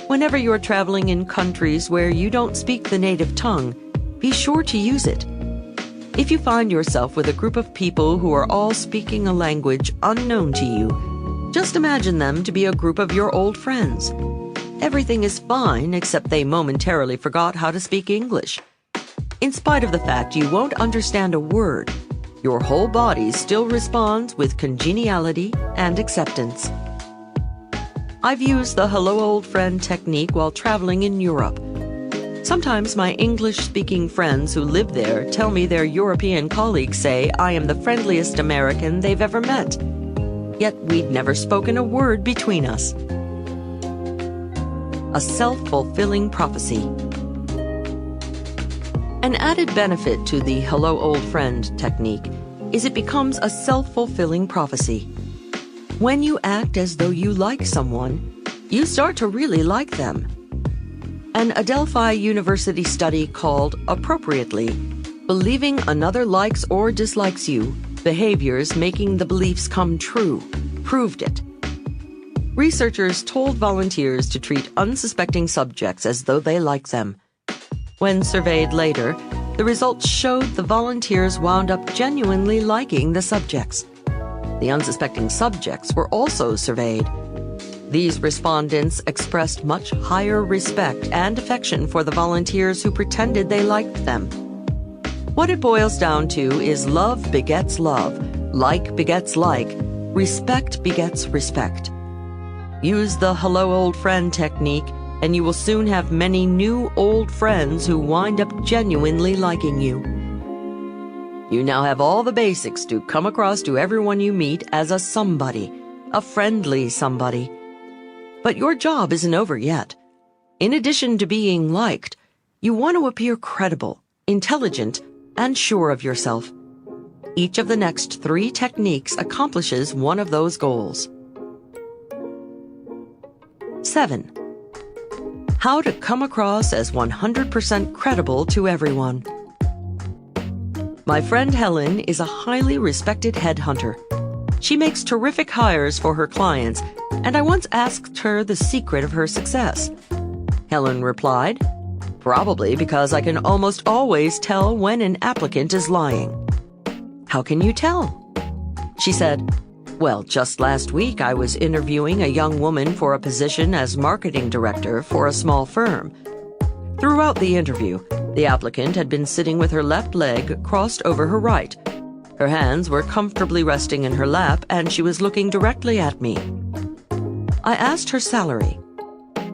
Whenever you're traveling in countries where you don't speak the native tongue, be sure to use it. If you find yourself with a group of people who are all speaking a language unknown to you, just imagine them to be a group of your old friends. Everything is fine except they momentarily forgot how to speak English. In spite of the fact you won't understand a word, your whole body still responds with congeniality and acceptance. I've used the hello old friend technique while traveling in Europe. Sometimes my English-speaking friends who live there tell me their European colleagues say I am the friendliest American they've ever met. Yet we'd never spoken a word between us. A self-fulfilling prophecy. An added benefit to the hello old friend technique is it becomes a self-fulfilling prophecy. When you act as though you like someone, you start to really like them. An Adelphi University study called Appropriately, Believing Another Likes or Dislikes You, Behaviors Making the Beliefs Come True, proved it. Researchers told volunteers to treat unsuspecting subjects as though they like them. When surveyed later, the results showed the volunteers wound up genuinely liking the subjects. The unsuspecting subjects were also surveyed. These respondents expressed much higher respect and affection for the volunteers who pretended they liked them. What it boils down to is love begets love, like begets like, respect begets respect. Use the hello old friend technique, and you will soon have many new old friends who wind up genuinely liking you. You now have all the basics to come across to everyone you meet as a somebody, a friendly somebody. But your job isn't over yet. In addition to being liked, you want to appear credible, intelligent, and sure of yourself. Each of the next 3 techniques accomplishes one of those goals. 7. How to come across as 100% credible to everyone. My friend Helen is a highly respected headhunter. She makes terrific hires for her clients, and I once asked her the secret of her success. Helen replied, "Probably because I can almost always tell when an applicant is lying." "How can you tell?" She said, "Well, just last week I was interviewing a young woman for a position as marketing director for a small firm. Throughout the interview, the applicant had been sitting with her left leg crossed over her right. Her hands were comfortably resting in her lap, and she was looking directly at me. I asked her salary.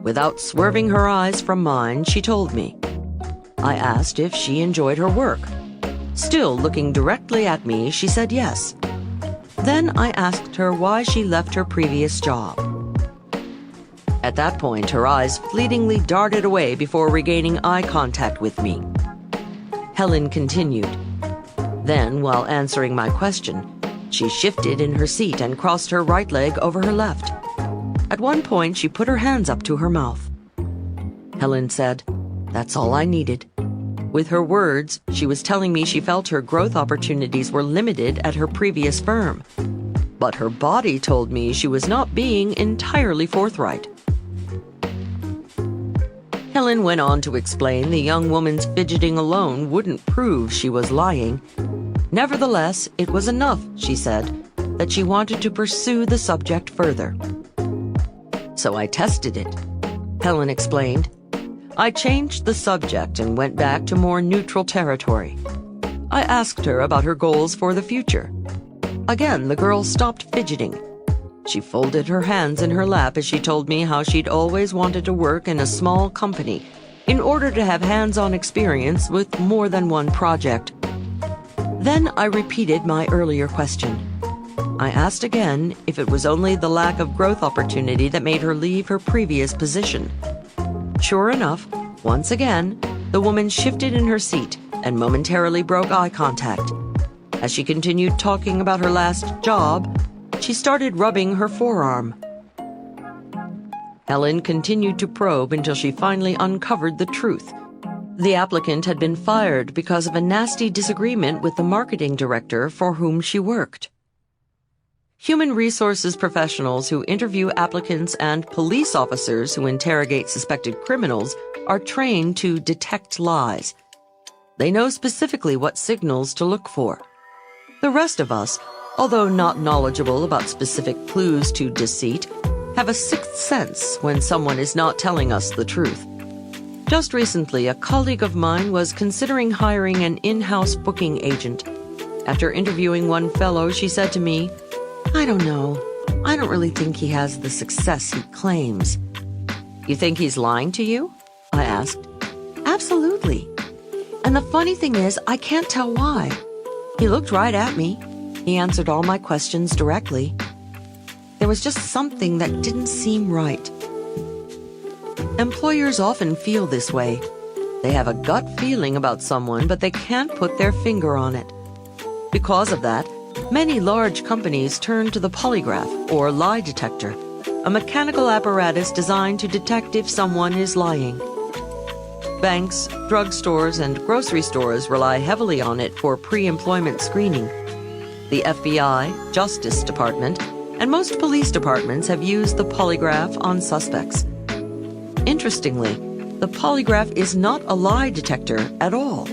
Without swerving her eyes from mine, she told me. I asked if she enjoyed her work. Still looking directly at me, she said yes. Then I asked her why she left her previous job. At that point, her eyes fleetingly darted away before regaining eye contact with me. Helen continued, Then, while answering my question, she shifted in her seat and crossed her right leg over her left. At one point, she put her hands up to her mouth. Helen said, "That's all I needed." With her words, she was telling me she felt her growth opportunities were limited at her previous firm. But her body told me she was not being entirely forthright. Helen went on to explain the young woman's fidgeting alone wouldn't prove she was lying. Nevertheless, it was enough, she said, that she wanted to pursue the subject further. So I tested it, Helen explained. I changed the subject and went back to more neutral territory. I asked her about her goals for the future. Again, the girl stopped fidgeting. She folded her hands in her lap as she told me how she'd always wanted to work in a small company in order to have hands-on experience with more than one project. Then I repeated my earlier question. I asked again if it was only the lack of growth opportunity that made her leave her previous position. Sure enough, once again, the woman shifted in her seat and momentarily broke eye contact. As she continued talking about her last job, she started rubbing her forearm. Helen continued to probe until she finally uncovered the truth. The applicant had been fired because of a nasty disagreement with the marketing director for whom she worked. Human resources professionals who interview applicants and police officers who interrogate suspected criminals are trained to detect lies. They know specifically what signals to look for. The rest of us, although not knowledgeable about specific clues to deceit, have a sixth sense when someone is not telling us the truth. Just recently, a colleague of mine was considering hiring an in-house booking agent. After interviewing one fellow, she said to me, "I don't know. I don't really think he has the success he claims." "You think he's lying to you?" I asked. "Absolutely. And the funny thing is, I can't tell why. He looked right at me. He answered all my questions directly. There was just something that didn't seem right." Employers often feel this way. They have a gut feeling about someone, but they can't put their finger on it. Because of that, many large companies turn to the polygraph, or lie detector, a mechanical apparatus designed to detect if someone is lying. Banks, drugstores, and grocery stores rely heavily on it for pre-employment screening. The FBI, Justice Department, and most police departments have used the polygraph on suspects. Interestingly, the polygraph is not a lie detector at all.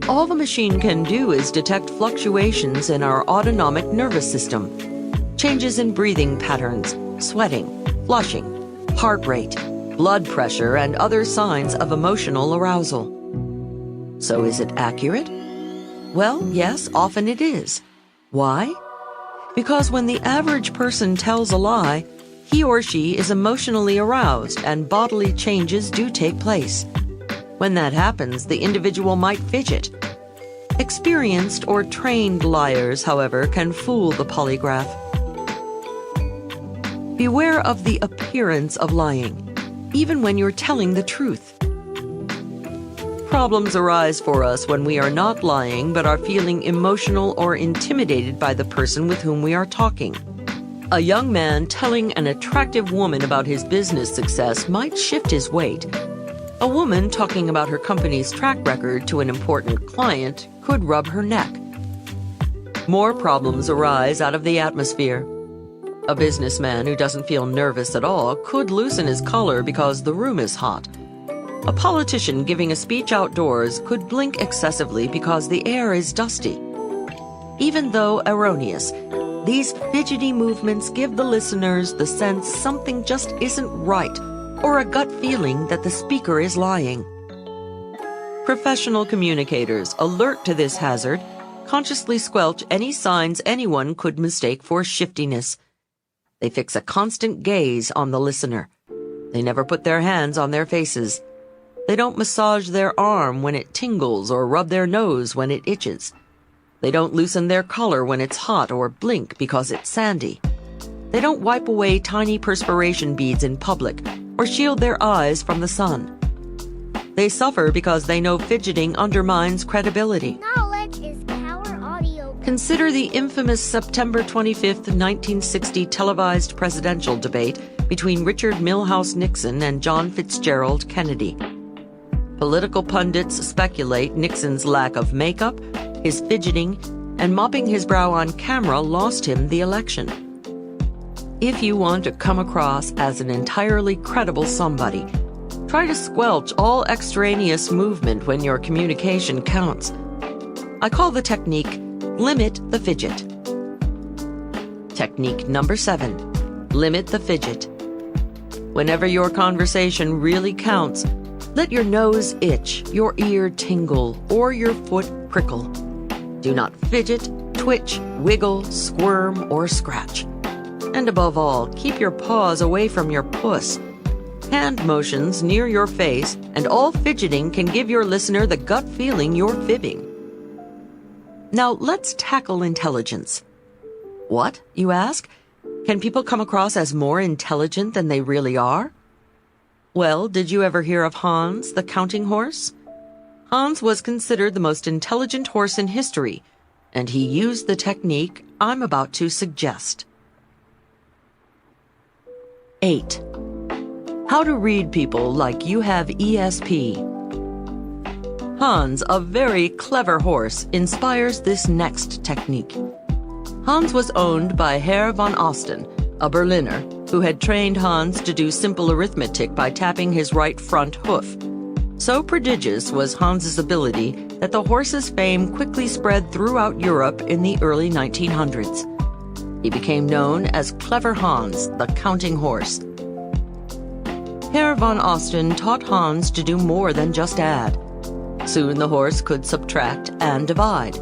All the machine can do is detect fluctuations in our autonomic nervous system, changes in breathing patterns, sweating, flushing, heart rate, blood pressure, and other signs of emotional arousal. So is it accurate? Well, yes, often it is. Why? Because when the average person tells a lie, he or she is emotionally aroused and bodily changes do take place. When that happens, the individual might fidget. Experienced or trained liars, however, can fool the polygraph. Beware of the appearance of lying, even when you're telling the truth. Problems arise for us when we are not lying but are feeling emotional or intimidated by the person with whom we are talking. A young man telling an attractive woman about his business success might shift his weight. A woman talking about her company's track record to an important client could rub her neck. More problems arise out of the atmosphere. A businessman who doesn't feel nervous at all could loosen his collar because the room is hot. A politician giving a speech outdoors could blink excessively because the air is dusty. Even though erroneous, these fidgety movements give the listeners the sense something just isn't right, or a gut feeling that the speaker is lying. Professional communicators, alert to this hazard, consciously squelch any signs anyone could mistake for shiftiness. They fix a constant gaze on the listener. They never put their hands on their faces. They don't massage their arm when it tingles or rub their nose when it itches. They don't loosen their collar when it's hot or blink because it's sandy. They don't wipe away tiny perspiration beads in public or shield their eyes from the sun. They suffer because they know fidgeting undermines credibility. Knowledge is power Consider the infamous September 25, 1960 televised presidential debate between Richard Milhous Nixon and John Fitzgerald Kennedy. Political pundits speculate Nixon's lack of makeup, his fidgeting, and mopping his brow on camera lost him the election. If you want to come across as an entirely credible somebody, try to squelch all extraneous movement when your communication counts. I call the technique limit the fidget. Technique number 7, limit the fidget. Whenever your conversation really counts, let your nose itch, your ear tingle, or your foot prickle. Do not fidget, twitch, wiggle, squirm, or scratch. And above all, keep your paws away from your puss. Hand motions near your face and all fidgeting can give your listener the gut feeling you're fibbing. Now let's tackle intelligence. What, you ask? Can people come across as more intelligent than they really are? Well, did you ever hear of Hans, the counting horse? Hans was considered the most intelligent horse in history, and he used the technique I'm about to suggest. 8. How to read people like you have ESP. Hans, a very clever horse, inspires this next technique. Hans was owned by Herr von Osten, a Berliner, who had trained Hans to do simple arithmetic by tapping his right front hoof. So prodigious was Hans's ability that the horse's fame quickly spread throughout Europe in the early 1900s. He became known as Clever Hans, the counting horse. Herr von Osten taught Hans to do more than just add. Soon the horse could subtract and divide.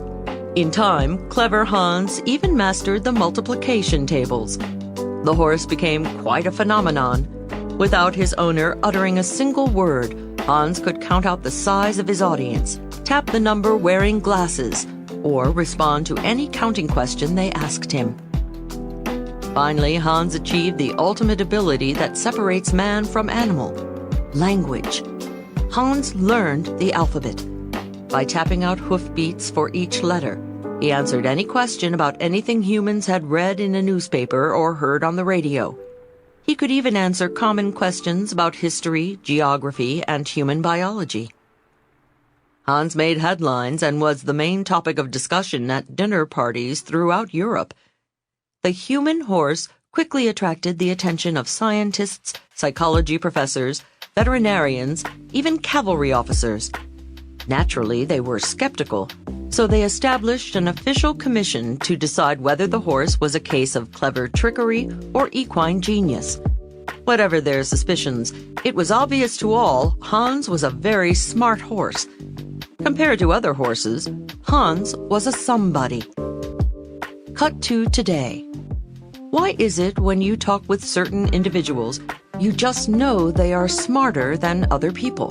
In time, Clever Hans even mastered the multiplication tables. The horse became quite a phenomenon. Without his owner uttering a single word, Hans could count out the size of his audience, tap the number wearing glasses, or respond to any counting question they asked him. Finally, Hans achieved the ultimate ability that separates man from animal: language. Hans learned the alphabet. By tapping out hoofbeats for each letter, he answered any question about anything humans had read in a newspaper or heard on the radio. He could even answer common questions about history, geography, and human biology. Hans made headlines and was the main topic of discussion at dinner parties throughout Europe. The human horse quickly attracted the attention of scientists, psychology professors, veterinarians, even cavalry officers. Naturally, they were skeptical, so they established an official commission to decide whether the horse was a case of clever trickery or equine genius. Whatever their suspicions, it was obvious to all Hans was a very smart horse. Compared to other horses, Hans was a somebody. Cut to today. Why is it when you talk with certain individuals, you just know they are smarter than other people,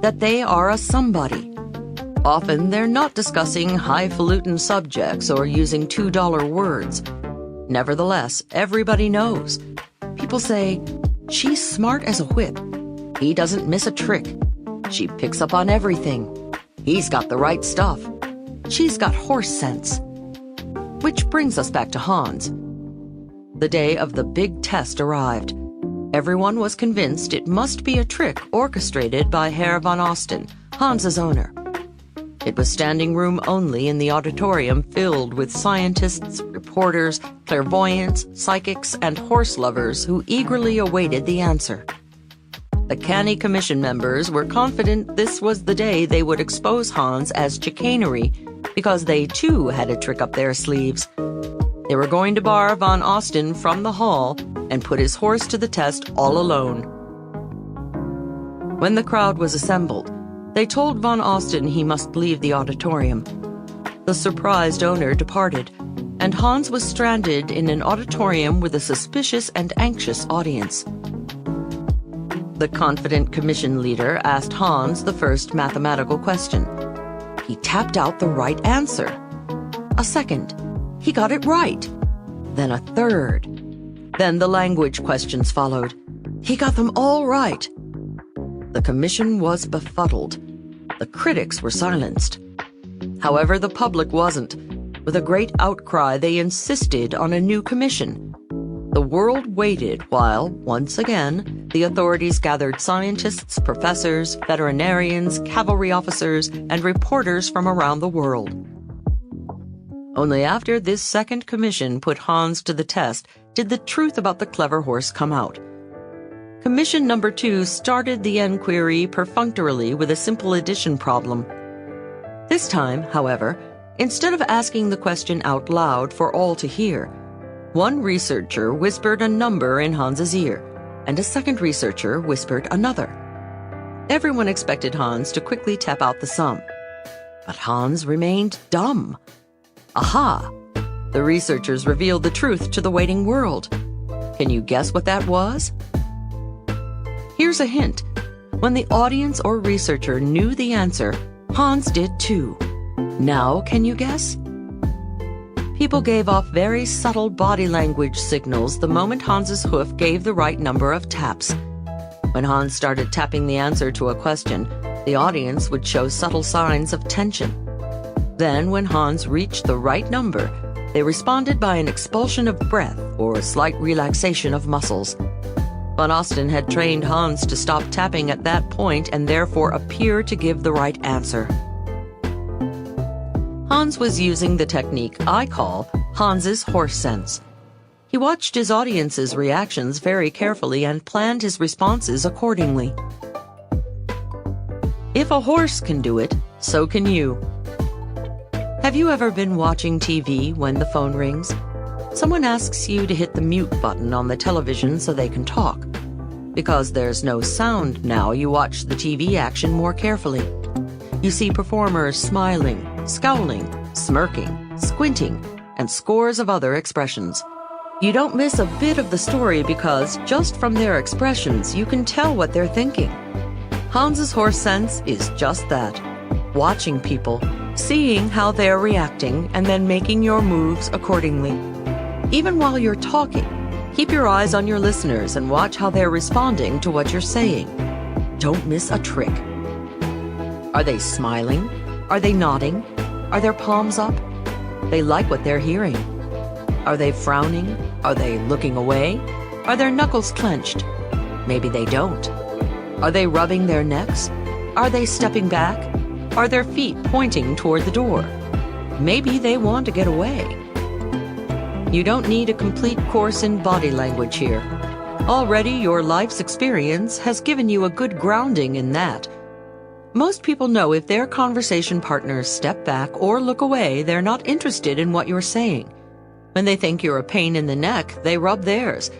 that they are a somebody? Often they're not discussing highfalutin subjects or using $2 words. Nevertheless, everybody knows. People say, she's smart as a whip. He doesn't miss a trick. She picks up on everything. He's got the right stuff. She's got horse sense. Which brings us back to Hans. The day of the big test arrived. Everyone was convinced it must be a trick orchestrated by Herr von Osten, Hans's owner. It was standing room only in the auditorium filled with scientists, reporters, clairvoyants, psychics, and horse lovers who eagerly awaited the answer. The canny commission members were confident this was the day they would expose Hans as chicanery, because they too had a trick up their sleeves. They were going to bar von Osten from the hall and put his horse to the test all alone. When the crowd was assembled, they told von Osten he must leave the auditorium. The surprised owner departed, and Hans was stranded in an auditorium with a suspicious and anxious audience. The confident commission leader asked Hans the first mathematical question. He tapped out the right answer. A second. He got it right. Then a third. Then the language questions followed. He got them all right. The commission was befuddled. The critics were silenced. However, the public wasn't. With a great outcry, they insisted on a new commission. The world waited while, once again, the authorities gathered scientists, professors, veterinarians, cavalry officers, and reporters from around the world. Only after this second commission put Hans to the test did the truth about the clever horse come out. Commission number 2 started the enquiry perfunctorily with a simple addition problem. This time, however, instead of asking the question out loud for all to hear, one researcher whispered a number in Hans's ear, and a second researcher whispered another. Everyone expected Hans to quickly tap out the sum. But Hans remained dumb. Aha! The researchers revealed the truth to the waiting world. Can you guess what that was? Here's a hint. When the audience or researcher knew the answer, Hans did too. Now, can you guess? People gave off very subtle body language signals the moment Hans's hoof gave the right number of taps. When Hans started tapping the answer to a question, the audience would show subtle signs of tension. Then, when Hans reached the right number, they responded by an expulsion of breath or a slight relaxation of muscles. Van Osten had trained Hans to stop tapping at that point and therefore appear to give the right answer. Hans was using the technique I call Hans's horse sense. He watched his audience's reactions very carefully and planned his responses accordingly. If a horse can do it, so can you. Have you ever been watching TV when the phone rings? Someone asks you to hit the mute button on the television so they can talk. Because there's no sound now, you watch the TV action more carefully. You see performers smiling, scowling, smirking, squinting, and scores of other expressions. You don't miss a bit of the story because just from their expressions you can tell what they're thinking. Hans's horse sense is just that. Watching people, seeing how they're reacting, and then making your moves accordingly. Even while you're talking, keep your eyes on your listeners and watch how they're responding to what you're saying. Don't miss a trick. Are they smiling? Are they nodding? Are their palms up? They like what they're hearing. Are they frowning? Are they looking away? Are their knuckles clenched? Maybe they don't. Are they rubbing their necks? Are they stepping back? Are their feet pointing toward the door? Maybe they want to get away. You don't need a complete course in body language here. Already your life's experience has given you a good grounding in that. Most people know if their conversation partners step back or look away, they're not interested in what you're saying. When they think you're a pain in the neck, they rub theirs.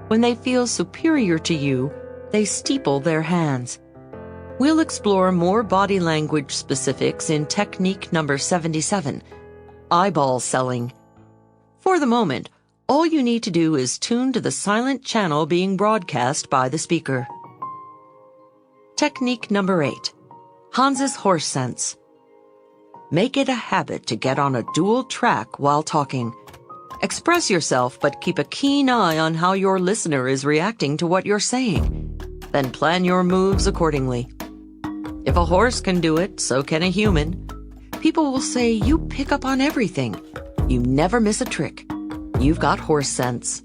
When they feel superior to you, they steeple their hands. We'll explore more body language specifics in technique number 77, eyeball selling. For the moment, all you need to do is tune to the silent channel being broadcast by the speaker. Technique number 8, Hans's horse sense. Make it a habit to get on a dual track while talking. Express yourself, but keep a keen eye on how your listener is reacting to what you're saying. Then plan your moves accordingly. If a horse can do it, so can a human. People will say you pick up on everything. You never miss a trick. You've got horse sense.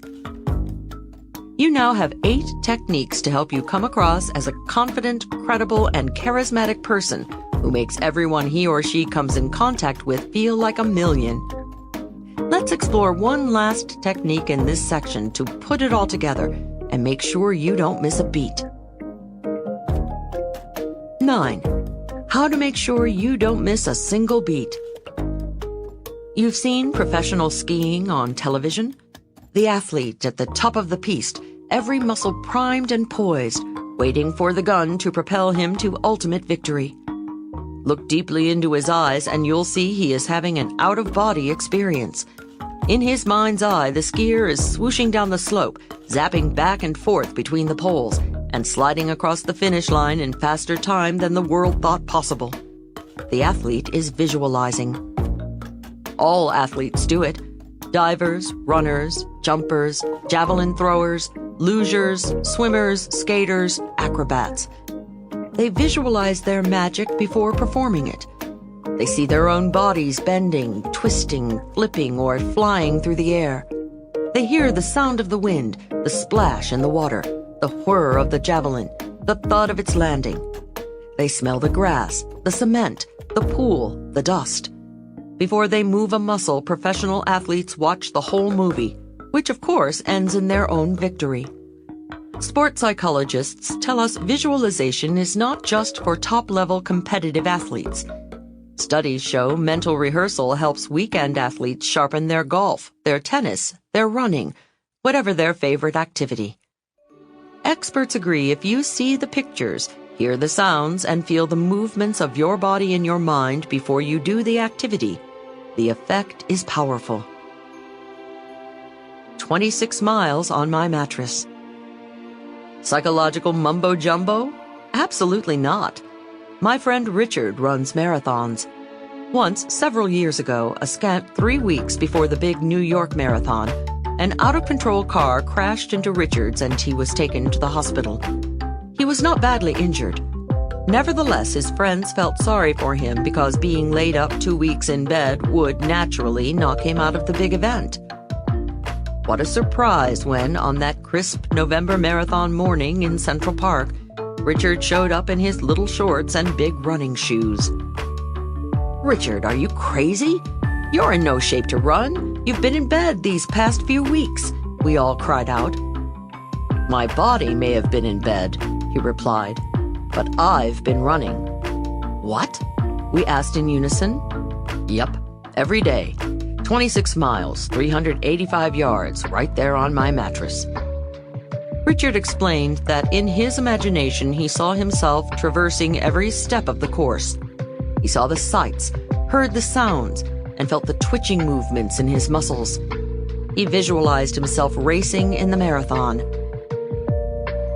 You now have 8 techniques to help you come across as a confident, credible, and charismatic person who makes everyone he or she comes in contact with feel like a million. Let's explore one last technique in this section to put it all together and make sure you don't miss a beat. 9. How to make sure you don't miss a single beat. You've seen professional skiing on television? The athlete at the top of the piste, every muscle primed and poised, waiting for the gun to propel him to ultimate victory. Look deeply into his eyes and you'll see he is having an out-of-body experience. In his mind's eye, the skier is swooshing down the slope, zapping back and forth between the poles, and sliding across the finish line in faster time than the world thought possible. The athlete is visualizing. All athletes do it. Divers, runners, jumpers, javelin throwers, lugers, swimmers, skaters, acrobats. They visualize their magic before performing it. They see their own bodies bending, twisting, flipping, or flying through the air. They hear the sound of the wind, the splash in the water, the whir of the javelin, the thud of its landing. They smell the grass, the cement, the pool, the dust. Before they move a muscle, professional athletes watch the whole movie, which of course ends in their own victory. Sports psychologists tell us visualization is not just for top-level competitive athletes. Studies show mental rehearsal helps weekend athletes sharpen their golf, their tennis, their running, whatever their favorite activity. Experts agree if you see the pictures, hear the sounds, and feel the movements of your body and your mind before you do the activity, the effect is powerful. 26 miles on my mattress. Psychological mumbo-jumbo? Absolutely not. My friend Richard runs marathons. Once, several years ago, a scant 3 weeks before the big New York marathon, an out-of-control car crashed into Richard's and he was taken to the hospital. He was not badly injured. Nevertheless, his friends felt sorry for him because being laid up 2 weeks in bed would naturally knock him out of the big event. What a surprise when, on that crisp November marathon morning in Central Park, Richard showed up in his little shorts and big running shoes. "Richard, are you crazy? You're in no shape to run. You've been in bed these past few weeks," we all cried out. "My body may have been in bed," he replied, "but I've been running." "What?" we asked in unison. "Yep, every day. 26 miles, 385 yards, right there on my mattress." Richard explained that in his imagination he saw himself traversing every step of the course. He saw the sights, heard the sounds, and felt the twitching movements in his muscles. He visualized himself racing in the marathon.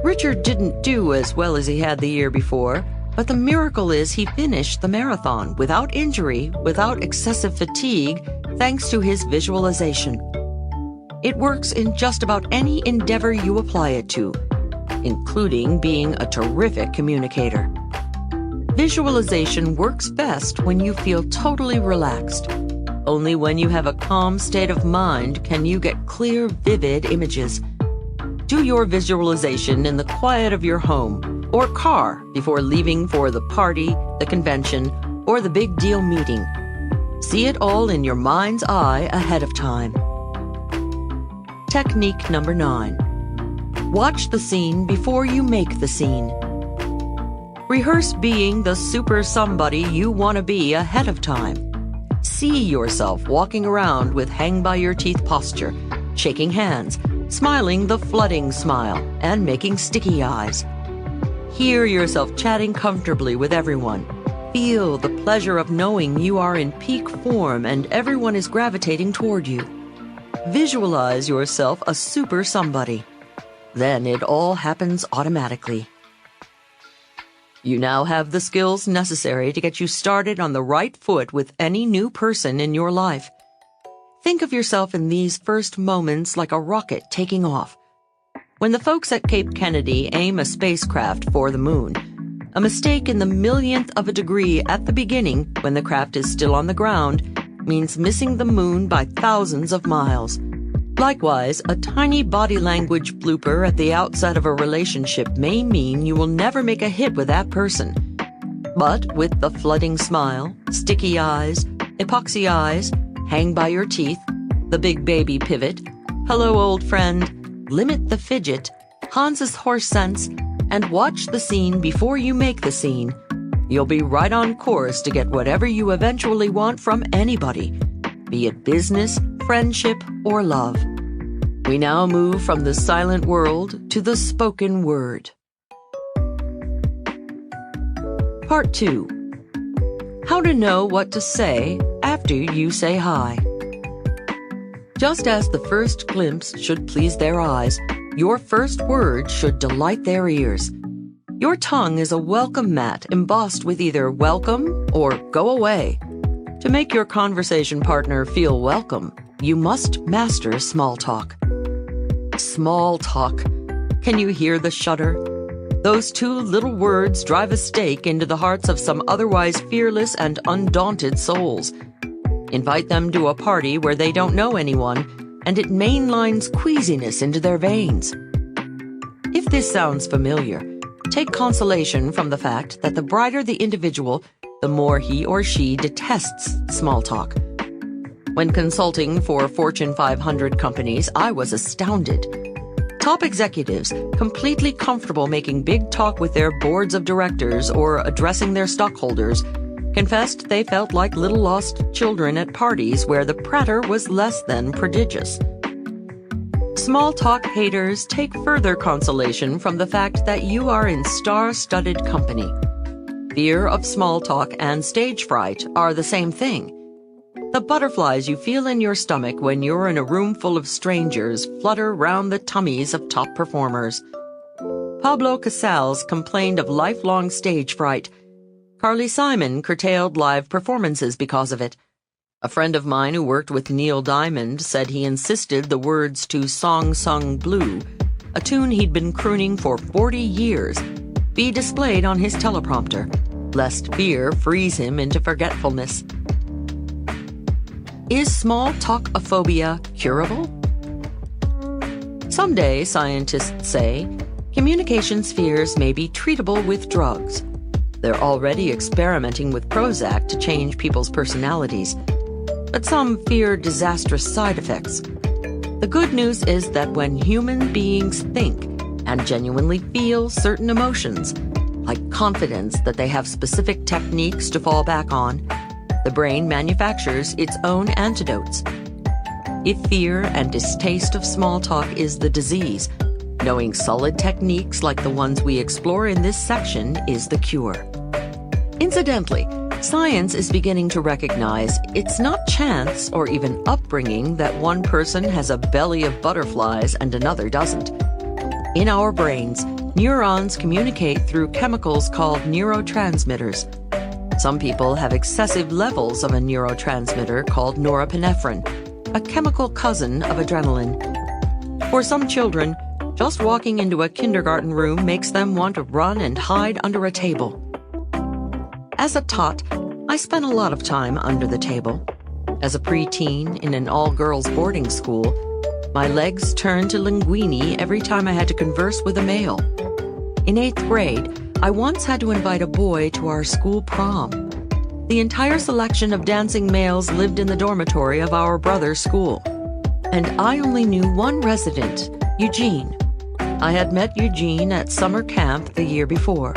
Richard didn't do as well as he had the year before, but the miracle is he finished the marathon without injury, without excessive fatigue, thanks to his visualization. It works in just about any endeavor you apply it to, including being a terrific communicator. Visualization works best when you feel totally relaxed. Only when you have a calm state of mind can you get clear, vivid images. Do your visualization in the quiet of your home or car before leaving for the party, the convention, or the big deal meeting. See it all in your mind's eye ahead of time. Technique number 9. Watch the scene before you make the scene. Rehearse being the super somebody you want to be ahead of time. See yourself walking around with hang-by-your-teeth posture, shaking hands, smiling the flooding smile, and making sticky eyes. Hear yourself chatting comfortably with everyone. Feel the pleasure of knowing you are in peak form and everyone is gravitating toward you. Visualize yourself a super somebody. Then it all happens automatically. You now have the skills necessary to get you started on the right foot with any new person in your life. Think of yourself in these first moments like a rocket taking off. When the folks at Cape Kennedy aim a spacecraft for the moon, a mistake in the millionth of a degree at the beginning, when the craft is still on the ground, means missing the moon by thousands of miles. Likewise, a tiny body language blooper at the outset of a relationship may mean you will never make a hit with that person. But with the flooding smile, sticky eyes, epoxy eyes, hang by your teeth, the big baby pivot, hello old friend, limit the fidget, Hans's horse sense, and watch the scene before you make the scene, you'll be right on course to get whatever you eventually want from anybody, be it business, friendship, or love. We now move from the silent world to the spoken word. Part 2. How to know what to say after you say hi. Just as the first glimpse should please their eyes, your first word should delight their ears. Your tongue is a welcome mat embossed with either welcome or go away. To make your conversation partner feel welcome, you must master small talk. Small talk. Can you hear the shudder? Those two little words drive a stake into the hearts of some otherwise fearless and undaunted souls. Invite them to a party where they don't know anyone, and it mainlines queasiness into their veins. If this sounds familiar, take consolation from the fact that the brighter the individual, the more he or she detests small talk. When consulting for Fortune 500 companies, I was astounded. Top executives, completely comfortable making big talk with their boards of directors or addressing their stockholders, confessed they felt like little lost children at parties where the pratter was less than prodigious. Small talk haters take further consolation from the fact that you are in star-studded company. Fear of small talk and stage fright are the same thing. The butterflies you feel in your stomach when you're in a room full of strangers flutter round the tummies of top performers. Pablo Casals complained of lifelong stage fright. Carly Simon curtailed live performances because of it. A friend of mine who worked with Neil Diamond said he insisted the words to Song Sung Blue, a tune he'd been crooning for 40 years, be displayed on his teleprompter, lest fear freeze him into forgetfulness. Is small talk-ophobia curable? Someday, scientists say, communication spheres may be treatable with drugs. They're already experimenting with Prozac to change people's personalities, but some fear disastrous side effects. The good news is that when human beings think and genuinely feel certain emotions, like confidence that they have specific techniques to fall back on, the brain manufactures its own antidotes. If fear and distaste of small talk is the disease, knowing solid techniques like the ones we explore in this section is the cure. Incidentally, science is beginning to recognize it's not chance or even upbringing that one person has a belly of butterflies and another doesn't. In our brains, neurons communicate through chemicals called neurotransmitters. Some people have excessive levels of a neurotransmitter called norepinephrine, a chemical cousin of adrenaline. For some children, just walking into a kindergarten room makes them want to run and hide under a table. As a tot, I spent a lot of time under the table. As a preteen in an all-girls boarding school, my legs turned to linguini every time I had to converse with a male. In 8th grade, I once had to invite a boy to our school prom. The entire selection of dancing males lived in the dormitory of our brother's school, and I only knew one resident, Eugene. I had met Eugene at summer camp the year before.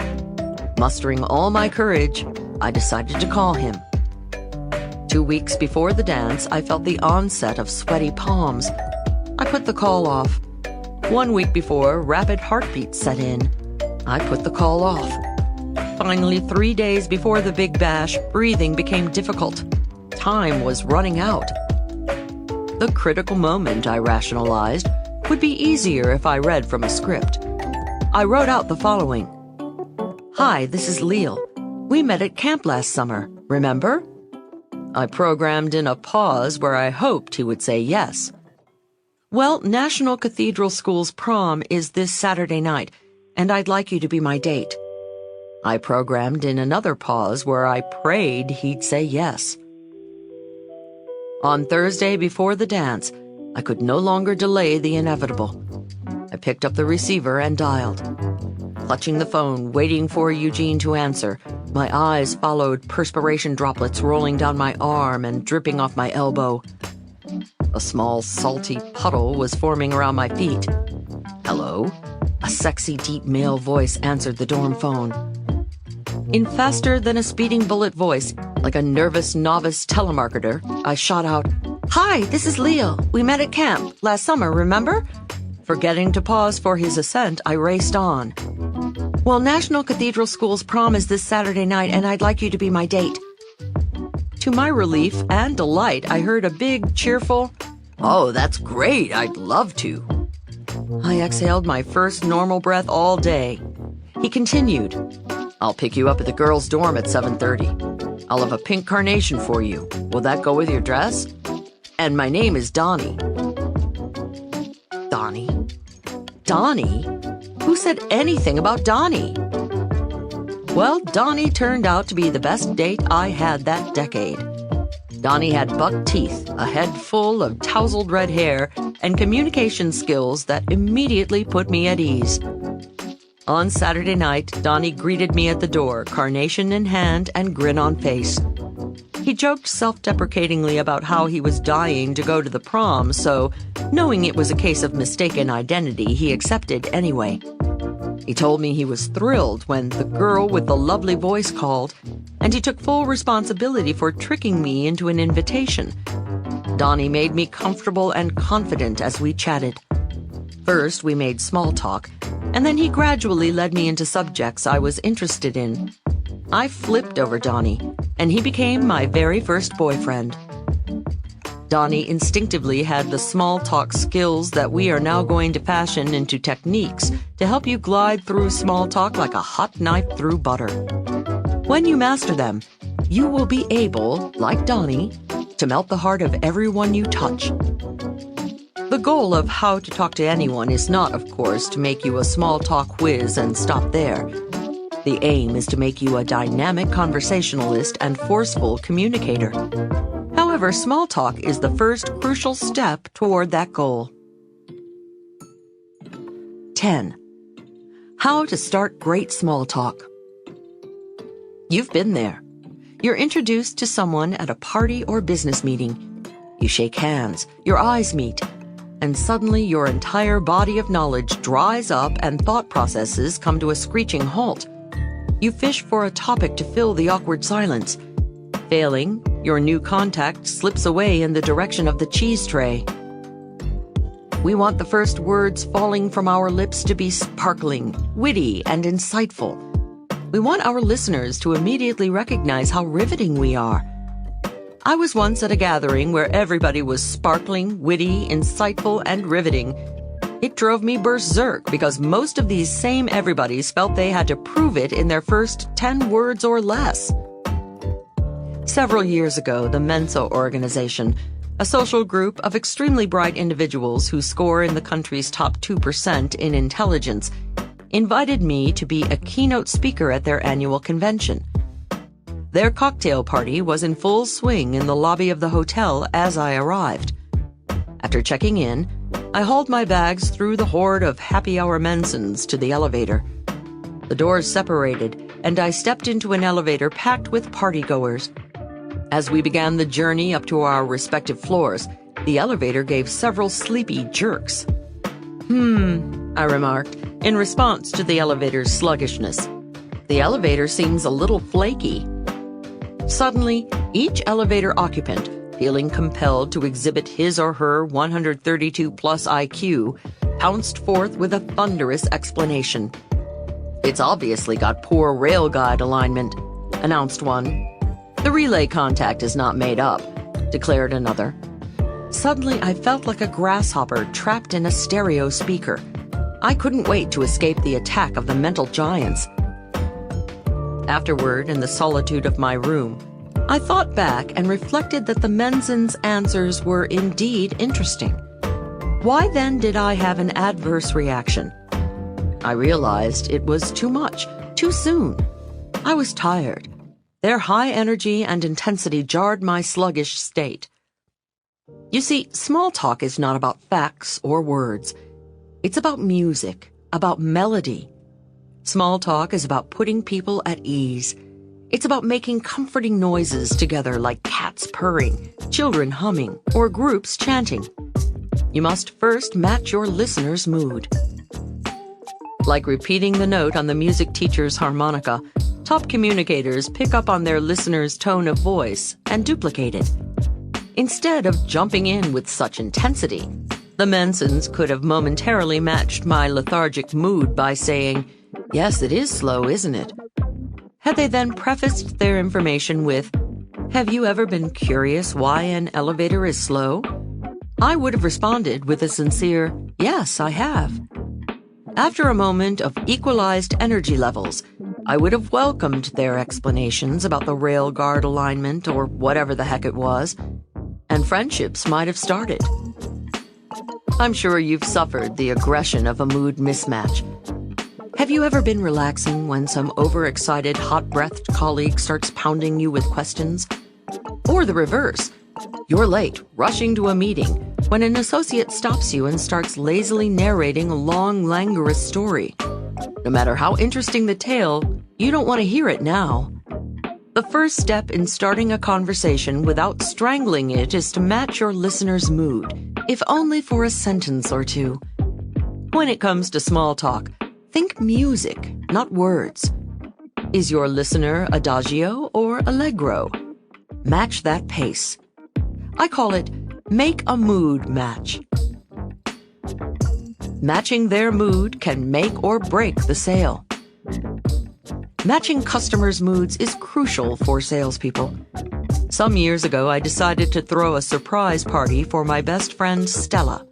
Mustering all my courage, I decided to call him. 2 weeks before the dance, I felt the onset of sweaty palms. I put the call off. 1 week before, rapid heartbeats set in. I put the call off. Finally, 3 days before the big bash, breathing became difficult. Time was running out. The critical moment, I rationalized, would be easier if I read from a script. I wrote out the following. Hi, this is Leil. We met at camp last summer, remember? I programmed in a pause where I hoped he would say yes. Well, National Cathedral School's prom is this Saturday night, and I'd like you to be my date. I programmed in another pause where I prayed he'd say yes. On Thursday before the dance, I could no longer delay the inevitable. I picked up the receiver and dialed. Clutching the phone, waiting for Eugene to answer, my eyes followed perspiration droplets rolling down my arm and dripping off my elbow. A small, salty puddle was forming around my feet. Hello? A sexy, deep male voice answered the dorm phone. In faster than a speeding bullet voice, like a nervous novice telemarketer, I shot out, Hi, this is Leil. We met at camp last summer, remember? Forgetting to pause for his assent, I raced on. Well, National Cathedral School's prom is this Saturday night, and I'd like you to be my date. To my relief and delight, I heard a big, cheerful, Oh, that's great. I'd love to. I exhaled my first normal breath all day. He continued, I'll pick you up at the girls' dorm at 7:30. I'll have a pink carnation for you. Will that go with your dress? And my name is Donnie. Donnie? Donnie? Who said anything about Donnie? Well, Donnie turned out to be the best date I had that decade. Donnie had buck teeth, a head full of tousled red hair, and communication skills that immediately put me at ease. On Saturday night, Donnie greeted me at the door, carnation in hand and grin on face. He joked self-deprecatingly about how he was dying to go to the prom, so, knowing it was a case of mistaken identity, he accepted anyway. He told me he was thrilled when the girl with the lovely voice called, and he took full responsibility for tricking me into an invitation. Donnie made me comfortable and confident as we chatted. First, we made small talk, and then he gradually led me into subjects I was interested in. I flipped over Donnie, and he became my very first boyfriend. Donnie instinctively had the small talk skills that we are now going to fashion into techniques to help you glide through small talk like a hot knife through butter. When you master them, you will be able, like Donnie, to melt the heart of everyone you touch. The goal of How to Talk to Anyone is not, of course, to make you a small talk whiz and stop there. The aim is to make you a dynamic conversationalist and forceful communicator. However, small talk is the first crucial step toward that goal. 10. How to start great small talk. You've been there. You're introduced to someone at a party or business meeting. You shake hands, your eyes meet, and suddenly your entire body of knowledge dries up and thought processes come to a screeching halt. You fish for a topic to fill the awkward silence. Failing, your new contact slips away in the direction of the cheese tray. We want the first words falling from our lips to be sparkling, witty, and insightful. We want our listeners to immediately recognize how riveting we are. I was once at a gathering where everybody was sparkling, witty, insightful, and riveting. It drove me berserk because most of these same everybodies felt they had to prove it in their first 10 words or less. Several years ago, the Mensa organization, a social group of extremely bright individuals who score in the country's top 2% in intelligence, invited me to be a keynote speaker at their annual convention. Their cocktail party was in full swing in the lobby of the hotel as I arrived. After checking in, I hauled my bags through the horde of happy-hour Mensans to the elevator. The doors separated, and I stepped into an elevator packed with partygoers. As we began the journey up to our respective floors, the elevator gave several sleepy jerks. I remarked, in response to the elevator's sluggishness. The elevator seems a little flaky. Suddenly, each elevator occupant, feeling compelled to exhibit his or her 132-plus IQ, pounced forth with a thunderous explanation. "It's obviously got poor railguide alignment," announced one. "The relay contact is not made up," declared another. Suddenly, I felt like a grasshopper trapped in a stereo speaker. I couldn't wait to escape the attack of the mental giants. Afterward, in the solitude of my room, I thought back and reflected that the Mensans' answers were indeed interesting. Why then did I have an adverse reaction? I realized it was too much, too soon. I was tired. Their high energy and intensity jarred my sluggish state. You see, small talk is not about facts or words. It's about music, about melody. Small talk is about putting people at ease. It's about making comforting noises together like cats purring, children humming, or groups chanting. You must first match your listener's mood. Like repeating the note on the music teacher's harmonica, top communicators pick up on their listener's tone of voice and duplicate it. Instead of jumping in with such intensity, the Mensans could have momentarily matched my lethargic mood by saying, "Yes, it is slow, isn't it?" Had they then prefaced their information with, "Have you ever been curious why an elevator is slow?" I would have responded with a sincere, "Yes, I have." After a moment of equalized energy levels, I would have welcomed their explanations about the rail guard alignment or whatever the heck it was, and friendships might have started. I'm sure you've suffered the aggression of a mood mismatch. Have you ever been relaxing when some overexcited, hot-breathed colleague starts pounding you with questions? Or the reverse. You're late, rushing to a meeting, when an associate stops you and starts lazily narrating a long, languorous story. No matter how interesting the tale, you don't want to hear it now. The first step in starting a conversation without strangling it is to match your listener's mood, if only for a sentence or two. When it comes to small talk, think music, not words. Is your listener adagio or allegro? Match that pace. I call it make a mood match. Matching their mood can make or break the sale. Matching customers' moods is crucial for salespeople. Some years ago, I decided to throw a surprise party for my best friend, Stella.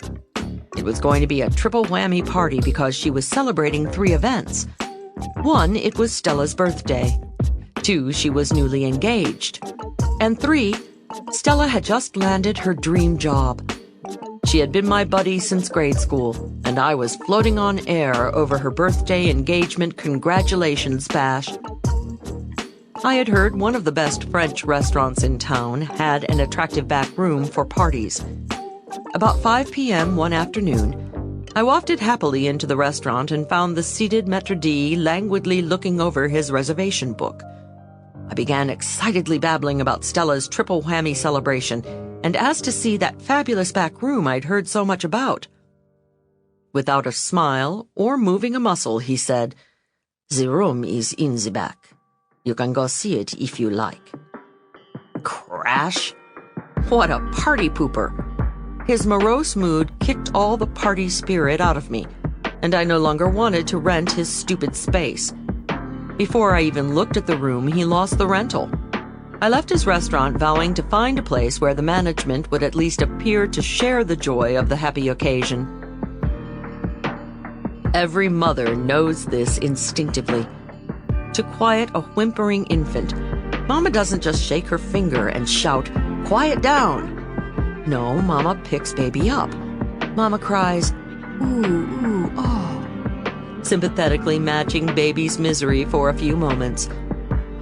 It was going to be a triple whammy party because she was celebrating 3 events. 1, it was Stella's birthday. 2, she was newly engaged. And 3, Stella had just landed her dream job. She had been my buddy since grade school, and I was floating on air over her birthday engagement congratulations bash. I had heard one of the best French restaurants in town had an attractive back room for parties. About 5 p.m. one afternoon, I wafted happily into the restaurant and found the seated maître d' languidly looking over his reservation book. I began excitedly babbling about Stella's triple whammy celebration and asked to see that fabulous back room I'd heard so much about. Without a smile or moving a muscle, he said, "The room is in the back. You can go see it if you like." Crash! What a party pooper! His morose mood kicked all the party spirit out of me, and I no longer wanted to rent his stupid space. Before I even looked at the room, he lost the rental. I left his restaurant vowing to find a place where the management would at least appear to share the joy of the happy occasion. Every mother knows this instinctively. To quiet a whimpering infant, Mama doesn't just shake her finger and shout, "Quiet down!" No, Mama picks baby up. Mama cries, "Ooh, ooh, oh," sympathetically matching baby's misery for a few moments.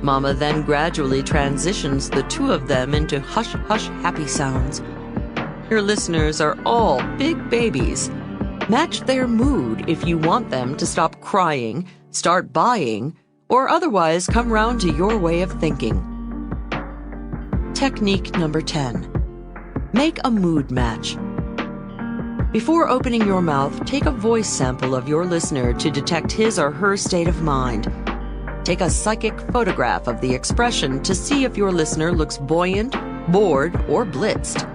Mama then gradually transitions the 2 of them into hush-hush happy sounds. Your listeners are all big babies. Match their mood if you want them to stop crying, start buying, or otherwise come round to your way of thinking. Technique number 10. Make a mood match. Before opening your mouth, take a voice sample of your listener to detect his or her state of mind. Take a psychic photograph of the expression to see if your listener looks buoyant, bored, or blitzed.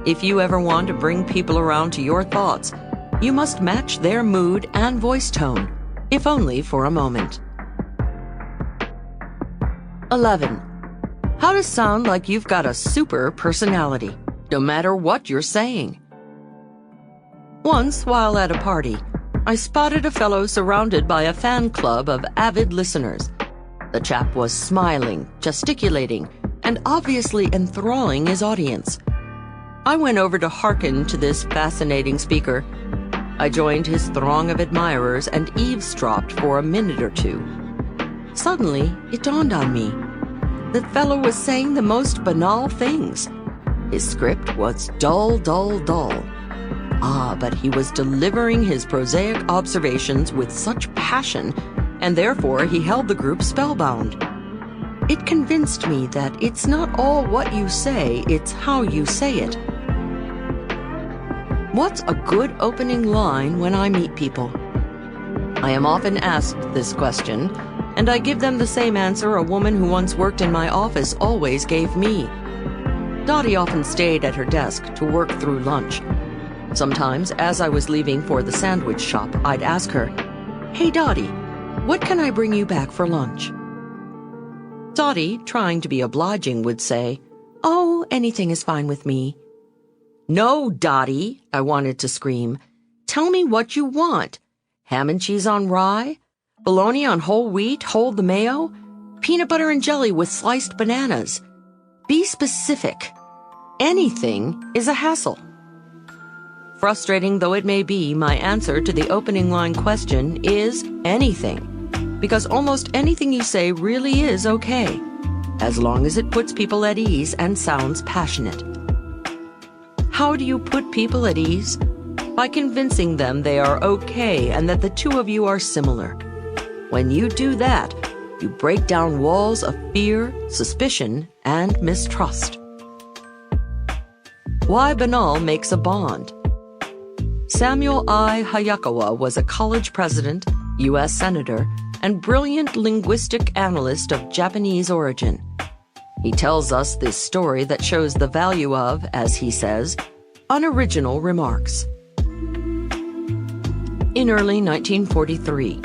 If you ever want to bring people around to your thoughts, you must match their mood and voice tone, if only for a moment. 11. How to sound like you've got a super personality, no matter what you're saying. Once, while at a party, I spotted a fellow surrounded by a fan club of avid listeners. The chap was smiling, gesticulating, and obviously enthralling his audience. I went over to hearken to this fascinating speaker. I joined his throng of admirers and eavesdropped for a minute or 2. Suddenly, it dawned on me. The fellow was saying the most banal things. His script was dull, dull, dull. But he was delivering his prosaic observations with such passion, and therefore he held the group spellbound. It convinced me that it's not all what you say, it's how you say it. What's a good opening line when I meet people? I am often asked this question, and I give them the same answer a woman who once worked in my office always gave me. Dottie often stayed at her desk to work through lunch. Sometimes, as I was leaving for the sandwich shop, I'd ask her, "Hey, Dottie, what can I bring you back for lunch?" Dottie, trying to be obliging, would say, "Oh, anything is fine with me." "No, Dottie," I wanted to scream. "Tell me what you want. Ham and cheese on rye? Bologna on whole wheat, hold the mayo? Peanut butter and jelly with sliced bananas? Be specific. Anything is a hassle." frustrating though it may be, my answer to the opening line question is anything. Because almost anything you say really is okay, as long as it puts people at ease and sounds passionate. How do you put people at ease? By convincing them they are okay and that the two of you are similar. When you do that, you break down walls of fear, suspicion, and mistrust. Why banal makes a bond. Samuel I. Hayakawa was a college president, U.S. senator, and brilliant linguistic analyst of Japanese origin. He tells us this story that shows the value of, as he says, unoriginal remarks. In early 1943,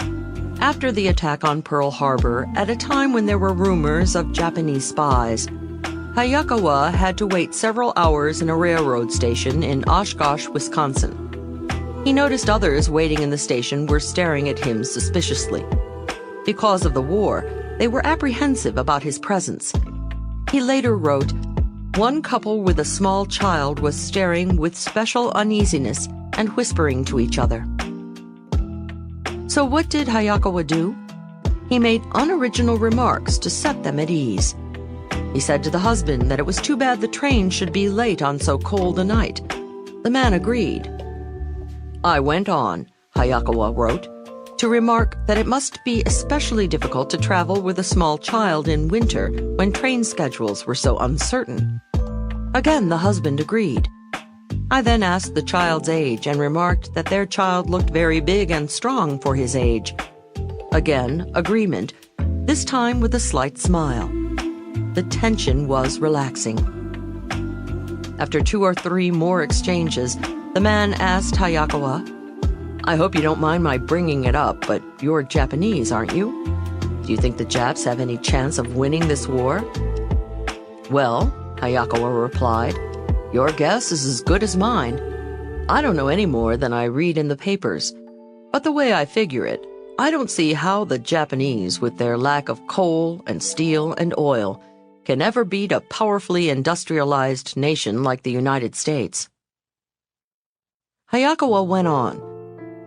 after the attack on Pearl Harbor, at a time when there were rumors of Japanese spies, Hayakawa had to wait several hours in a railroad station in Oshkosh, Wisconsin. He noticed others waiting in the station were staring at him suspiciously. Because of the war, they were apprehensive about his presence. He later wrote, "One couple with a small child was staring with special uneasiness and whispering to each other." So what did Hayakawa do? He made unoriginal remarks to set them at ease. He said to the husband that it was too bad the train should be late on so cold a night. The man agreed. "I went on," Hayakawa wrote, "to remark that it must be especially difficult to travel with a small child in winter when train schedules were so uncertain." Again, the husband agreed. I then asked the child's age and remarked that their child looked very big and strong for his age. Again, agreement, this time with a slight smile. The tension was relaxing. After 2 or 3 more exchanges, the man asked Hayakawa, "I hope you don't mind my bringing it up, but you're Japanese, aren't you? Do you think the Japs have any chance of winning this war?" "Well," Hayakawa replied, "your guess is as good as mine. I don't know any more than I read in the papers. But the way I figure it, I don't see how the Japanese, with their lack of coal and steel and oil, can ever beat a powerfully industrialized nation like the United States." Hayakawa went on,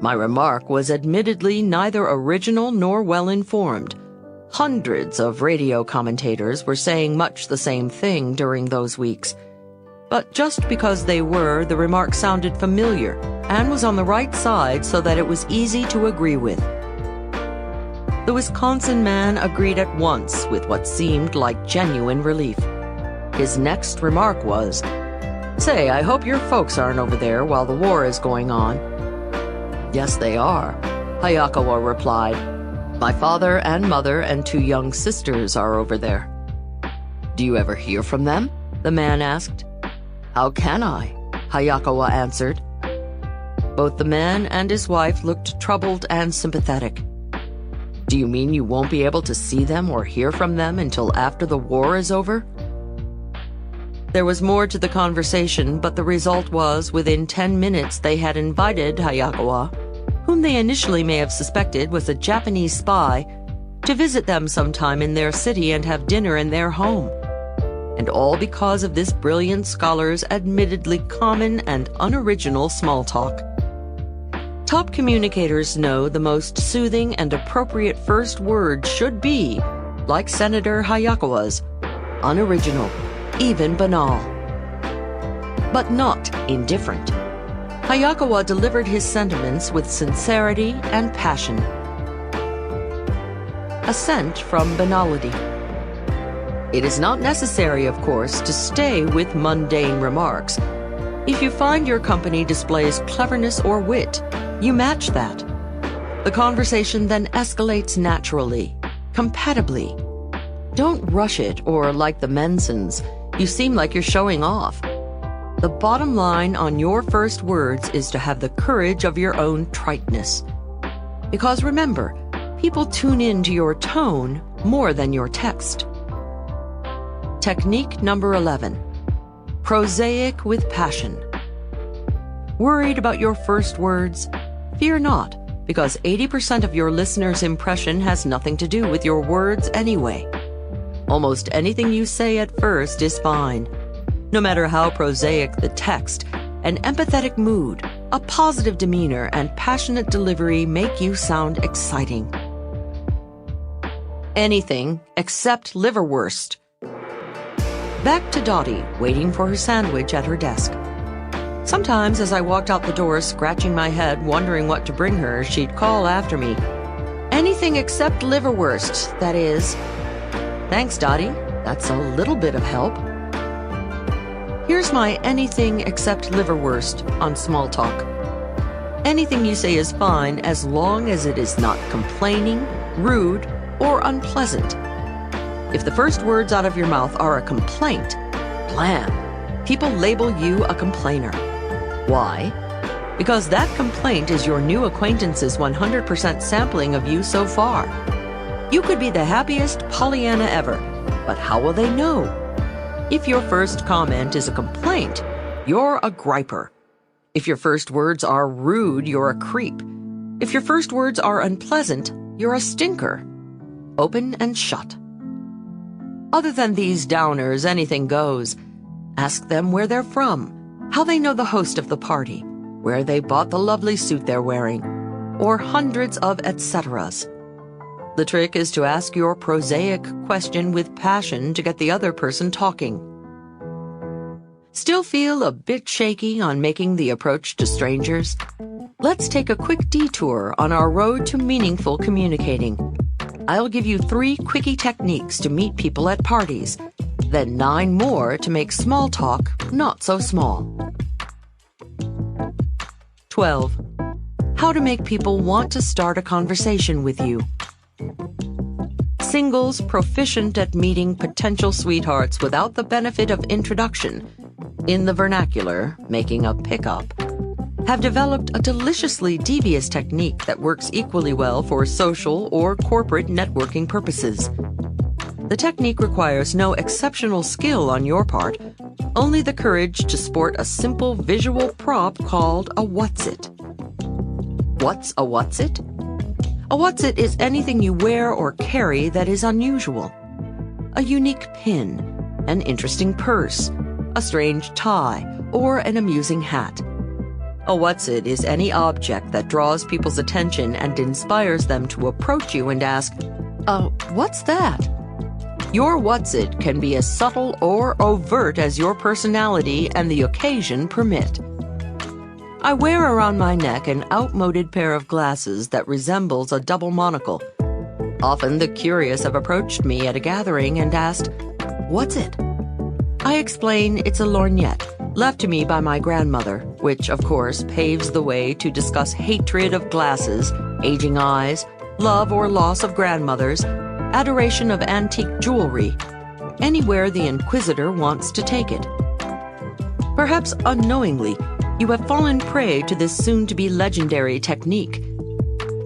"My remark was admittedly neither original nor well-informed. Hundreds of radio commentators were saying much the same thing during those weeks. But just because they were, the remark sounded familiar and was on the right side so that it was easy to agree with." The Wisconsin man agreed at once with what seemed like genuine relief. His next remark was, "Say, I hope your folks aren't over there while the war is going on." "Yes, they are," Hayakawa replied. "My father and mother and 2 young sisters are over there." "Do you ever hear from them?" the man asked. "How can I?" Hayakawa answered. Both the man and his wife looked troubled and sympathetic. "Do you mean you won't be able to see them or hear from them until after the war is over?" There was more to the conversation, but the result was within 10 minutes they had invited Hayakawa, whom they initially may have suspected was a Japanese spy, to visit them sometime in their city and have dinner in their home. And all because of this brilliant scholar's admittedly common and unoriginal small talk. Top communicators know the most soothing and appropriate first word should be, like Senator Hayakawa's, unoriginal, even banal. But not indifferent. Hayakawa delivered his sentiments with sincerity and passion. Ascent from banality. It is not necessary, of course, to stay with mundane remarks. If you find your company displays cleverness or wit, you match that. The conversation then escalates naturally, compatibly. Don't rush it, or like the Mensons, you seem like you're showing off. The bottom line on your first words is to have the courage of your own triteness. Because remember, people tune in to your tone more than your text. Technique number 11. Prosaic with passion. Worried about your first words? Fear not, because 80% of your listener's impression has nothing to do with your words anyway. Almost anything you say at first is fine. No matter how prosaic the text, an empathetic mood, A positive demeanor and passionate delivery make you sound exciting. Anything except liverwurst. Back to Dottie, waiting for her sandwich at her desk. Sometimes as I walked out the door, scratching my head, wondering what to bring her, she'd call after me. Anything except liverwurst, that is. Thanks, Dottie. That's a little bit of help. Here's my anything except liverwurst on small talk. Anything you say is fine as long as it is not complaining, rude, or unpleasant. If the first words out of your mouth are a complaint, blam, people label you a complainer. Why? Because that complaint is your new acquaintance's 100% sampling of you so far. You could be the happiest Pollyanna ever, but how will they know? If your first comment is a complaint, you're a griper. If your first words are rude, you're a creep. If your first words are unpleasant, you're a stinker. Open and shut. Other than these downers, anything goes. Ask them where they're from, how they know the host of the party, where they bought the lovely suit they're wearing, or hundreds of et ceteras. The trick is to ask your prosaic question with passion to get the other person talking. Still feel a bit shaky on making the approach to strangers? Let's take a quick detour on our road to meaningful communicating. I'll give you 3 quickie techniques to meet people at parties, then 9 more to make small talk not so small. 12. How to make people want to start a conversation with you. Singles proficient at meeting potential sweethearts without the benefit of introduction, in the vernacular, making a pickup, have developed a deliciously devious technique that works equally well for social or corporate networking purposes. The technique requires no exceptional skill on your part, only the courage to sport a simple visual prop called a what's-it. What's a what's-it? A what's-it is anything you wear or carry that is unusual. A unique pin, an interesting purse, a strange tie, or an amusing hat. A what's-it is any object that draws people's attention and inspires them to approach you and ask, what's that? Your what's-it can be as subtle or overt as your personality and the occasion permit. I wear around my neck an outmoded pair of glasses that resembles a double monocle. Often the curious have approached me at a gathering and asked, "What's it?" I explain it's a lorgnette, left to me by my grandmother, which, of course, paves the way to discuss hatred of glasses, aging eyes, love or loss of grandmothers, adoration of antique jewelry, anywhere the inquisitor wants to take it. Perhaps unknowingly, you have fallen prey to this soon-to-be legendary technique.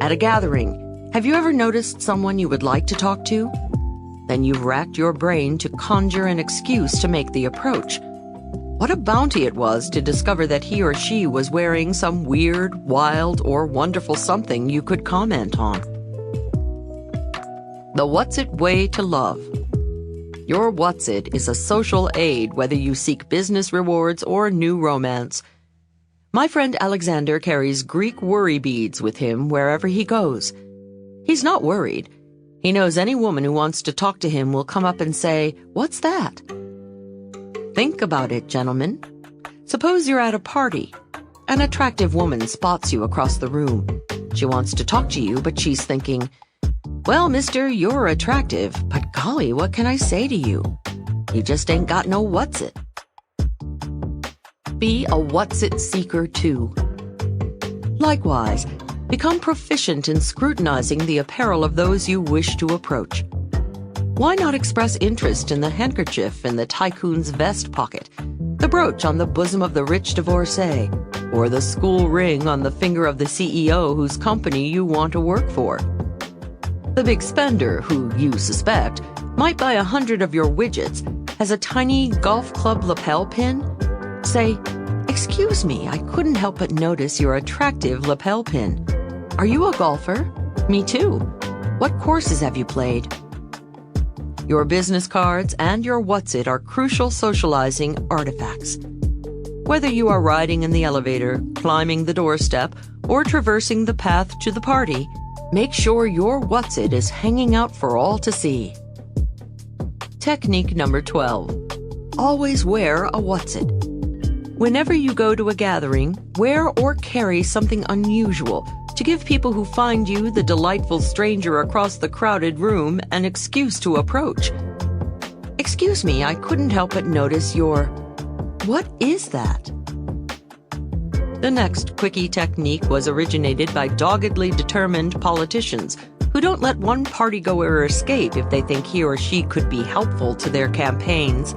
At a gathering, have you ever noticed someone you would like to talk to? Then you've racked your brain to conjure an excuse to make the approach. What a bounty it was to discover that he or she was wearing some weird, wild, or wonderful something you could comment on. The What's-It Way to Love. Your What's-It is a social aid whether you seek business rewards or new romance. My friend Alexander carries Greek worry beads with him wherever he goes. He's not worried. He knows any woman who wants to talk to him will come up and say, "What's that?" Think about it, gentlemen. Suppose you're at a party. An attractive woman spots you across the room. She wants to talk to you, but she's thinking, "Well, mister, you're attractive, but golly, what can I say to you? You just ain't got no what's-it." Be a what's-it seeker, too. Likewise, become proficient in scrutinizing the apparel of those you wish to approach. Why not express interest in the handkerchief in the tycoon's vest pocket, the brooch on the bosom of the rich divorcee, or the school ring on the finger of the CEO whose company you want to work for? The big spender, who you suspect might buy 100 of your widgets, has a tiny golf club lapel pin? Say, "Excuse me, I couldn't help but notice your attractive lapel pin. Are you a golfer?" "Me too. What courses have you played?" Your business cards and your what's-it are crucial socializing artifacts. Whether you are riding in the elevator, climbing the doorstep, or traversing the path to the party, make sure your what's-it is hanging out for all to see. Technique number 12. Always wear a what's-it. Whenever you go to a gathering, wear or carry something unusual to give people who find you the delightful stranger across the crowded room an excuse to approach. Excuse me, I couldn't help but notice your... What is that? The next quickie technique was originated by doggedly determined politicians who don't let one partygoer escape if they think he or she could be helpful to their campaigns.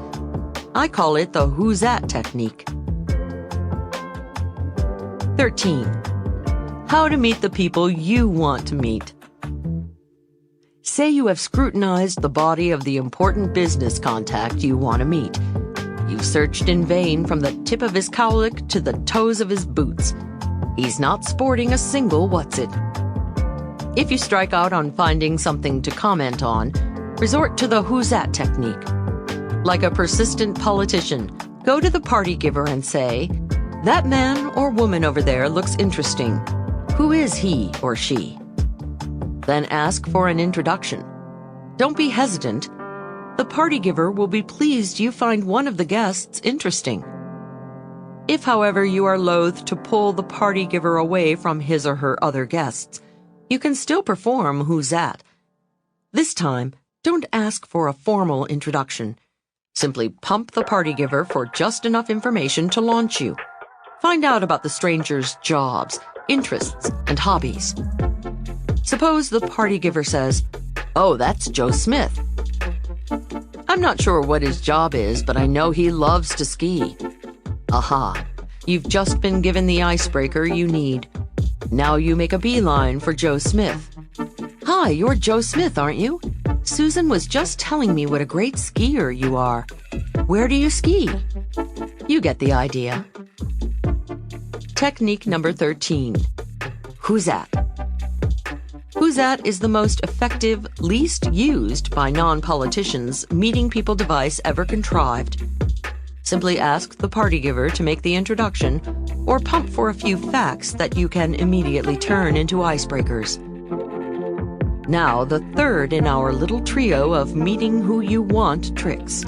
I call it the who's that technique. 13. How to meet the people you want to meet. Say you have scrutinized the body of the important business contact you want to meet. You've searched in vain from the tip of his cowlick to the toes of his boots. He's not sporting a single what's-it. If you strike out on finding something to comment on, resort to the who's that technique. Like a persistent politician, go to the party giver and say, "That man or woman over there looks interesting. Who is he or she?" Then ask for an introduction. Don't be hesitant. The party giver will be pleased you find one of the guests interesting. If, however, you are loath to pull the party giver away from his or her other guests, you can still perform who's that. This time, don't ask for a formal introduction. Simply pump the party giver for just enough information to launch you. Find out about the stranger's jobs, interests, and hobbies. Suppose the party giver says, "Oh, that's Joe Smith. I'm not sure what his job is, but I know he loves to ski." Aha! You've just been given the icebreaker you need. Now you make a beeline for Joe Smith. "Hi, you're Joe Smith, aren't you? Susan was just telling me what a great skier you are. Where do you ski?" You get the idea. Technique number 13. Who's that? Who's that is the most effective, least used by non-politicians meeting people device ever contrived. Simply ask the party giver to make the introduction or pump for a few facts that you can immediately turn into icebreakers. Now, the third in our little trio of meeting who you want tricks.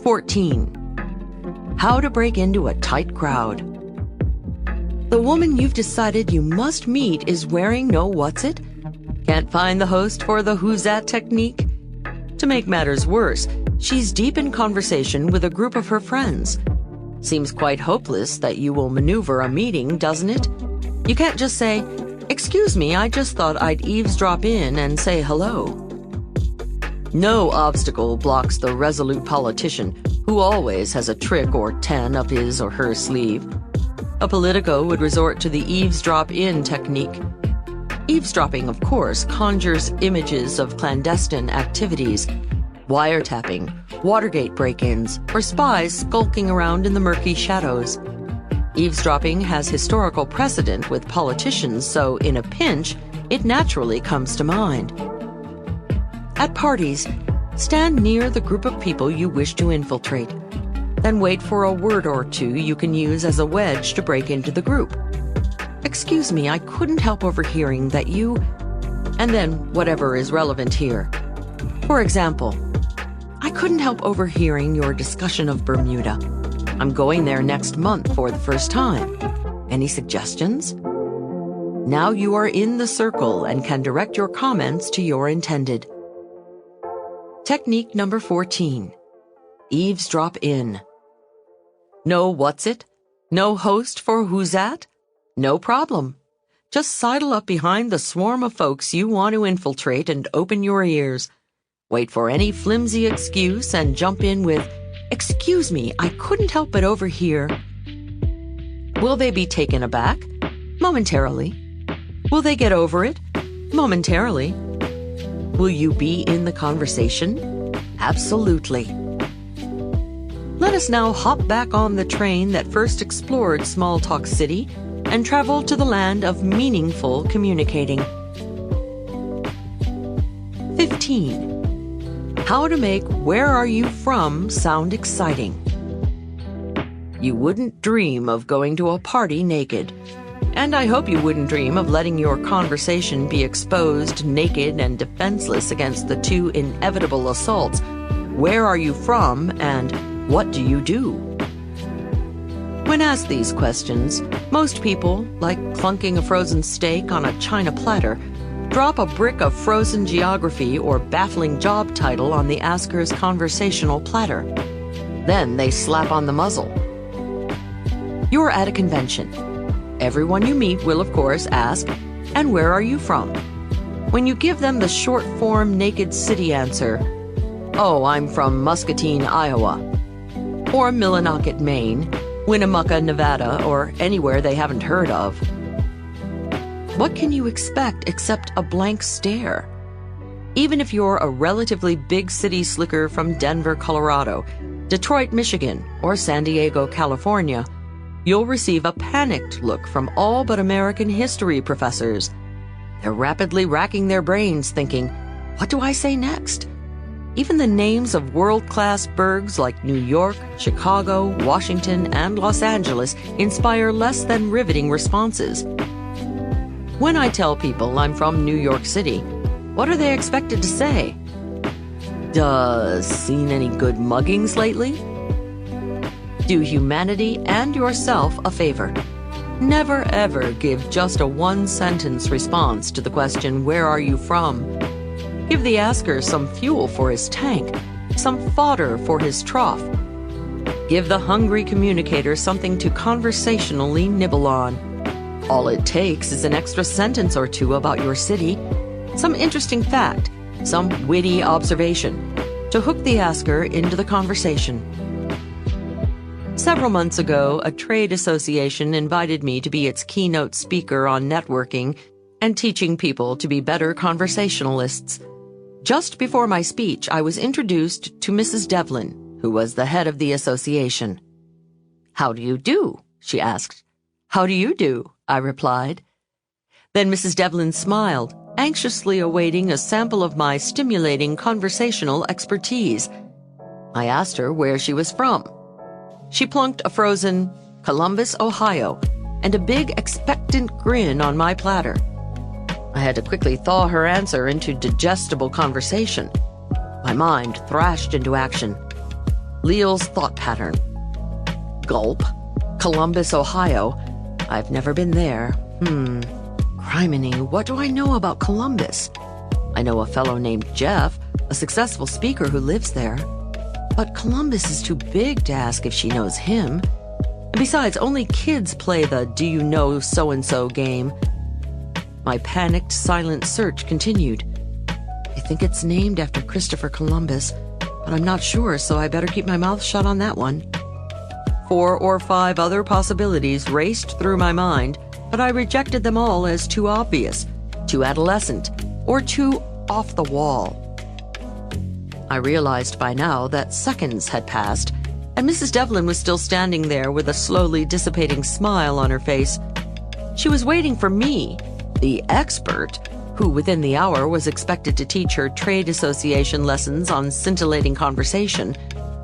14. How to break into a tight crowd. The woman you've decided you must meet is wearing no what's-it? Can't find the host for the who's that technique? To make matters worse, she's deep in conversation with a group of her friends. Seems quite hopeless that you will maneuver a meeting, doesn't it? You can't just say, "Excuse me, I just thought I'd eavesdrop in and say hello." No obstacle blocks the resolute politician, who always has a trick or 10 up his or her sleeve. A politico would resort to the eavesdrop-in technique. Eavesdropping, of course, conjures images of clandestine activities, wiretapping, Watergate break-ins, or spies skulking around in the murky shadows. Eavesdropping has historical precedent with politicians, so in a pinch, it naturally comes to mind. At parties, stand near the group of people you wish to infiltrate. Then wait for a word or two you can use as a wedge to break into the group. "Excuse me, I couldn't help overhearing that you..." and then whatever is relevant here. For example, "I couldn't help overhearing your discussion of Bermuda. I'm going there next month for the first time. Any suggestions?" Now you are in the circle and can direct your comments to your intended. Technique number 14. Eavesdrop in. No what's-it? No host for who's that? No problem. Just sidle up behind the swarm of folks you want to infiltrate and open your ears. Wait for any flimsy excuse and jump in with, "Excuse me, I couldn't help but overhear." Will they be taken aback? Momentarily. Will they get over it? Momentarily. Will you be in the conversation? Absolutely. Let us now hop back on the train that first explored Small Talk City and travel to the land of meaningful communicating. 15. How to make "Where are you from?" sound exciting. You wouldn't dream of going to a party naked. And I hope you wouldn't dream of letting your conversation be exposed naked and defenseless against the two inevitable assaults: where are you from and what do you do? When asked these questions, most people, like clunking a frozen steak on a china platter, drop a brick of frozen geography or baffling job title on the asker's conversational platter. Then they slap on the muzzle. You're at a convention. Everyone you meet will, of course, ask, "And where are you from?" When you give them the short-form naked city answer, "Oh, I'm from Muscatine, Iowa," or Millinocket, Maine, Winnemucca, Nevada, or anywhere they haven't heard of, what can you expect except a blank stare? Even if you're a relatively big city slicker from Denver, Colorado, Detroit, Michigan, or San Diego, California, you'll receive a panicked look from all but American history professors. They're rapidly racking their brains thinking, what do I say next? Even the names of world-class burgs like New York, Chicago, Washington, and Los Angeles inspire less than riveting responses. When I tell people I'm from New York City, what are they expected to say? Seen any good muggings lately? Do humanity and yourself a favor. Never ever give just a one-sentence response to the question, "Where are you from?" Give the asker some fuel for his tank, some fodder for his trough. Give the hungry communicator something to conversationally nibble on. All it takes is an extra sentence or two about your city, some interesting fact, some witty observation, to hook the asker into the conversation. Several months ago, a trade association invited me to be its keynote speaker on networking and teaching people to be better conversationalists. Just before my speech, I was introduced to Mrs. Devlin, who was the head of the association. "How do you do?" she asked. "How do you do?" I replied. Then Mrs. Devlin smiled, anxiously awaiting a sample of my stimulating conversational expertise. I asked her where she was from. She plunked a frozen Columbus, Ohio, and a big expectant grin on my platter. I had to quickly thaw her answer into digestible conversation. My mind thrashed into action. Leil's thought pattern. Gulp. Columbus, Ohio. I've never been there. Criminy, what do I know about Columbus? I know a fellow named Jeff, a successful speaker who lives there. But Columbus is too big to ask if she knows him. And besides, only kids play the "do you know so-and-so" game. My panicked, silent search continued. I think it's named after Christopher Columbus, but I'm not sure, so I better keep my mouth shut on that one. 4 or 5 other possibilities raced through my mind, but I rejected them all as too obvious, too adolescent, or too off the wall. I realized by now that seconds had passed, and Mrs. Devlin was still standing there with a slowly dissipating smile on her face. She was waiting for me, the expert, who within the hour was expected to teach her trade association lessons on scintillating conversation,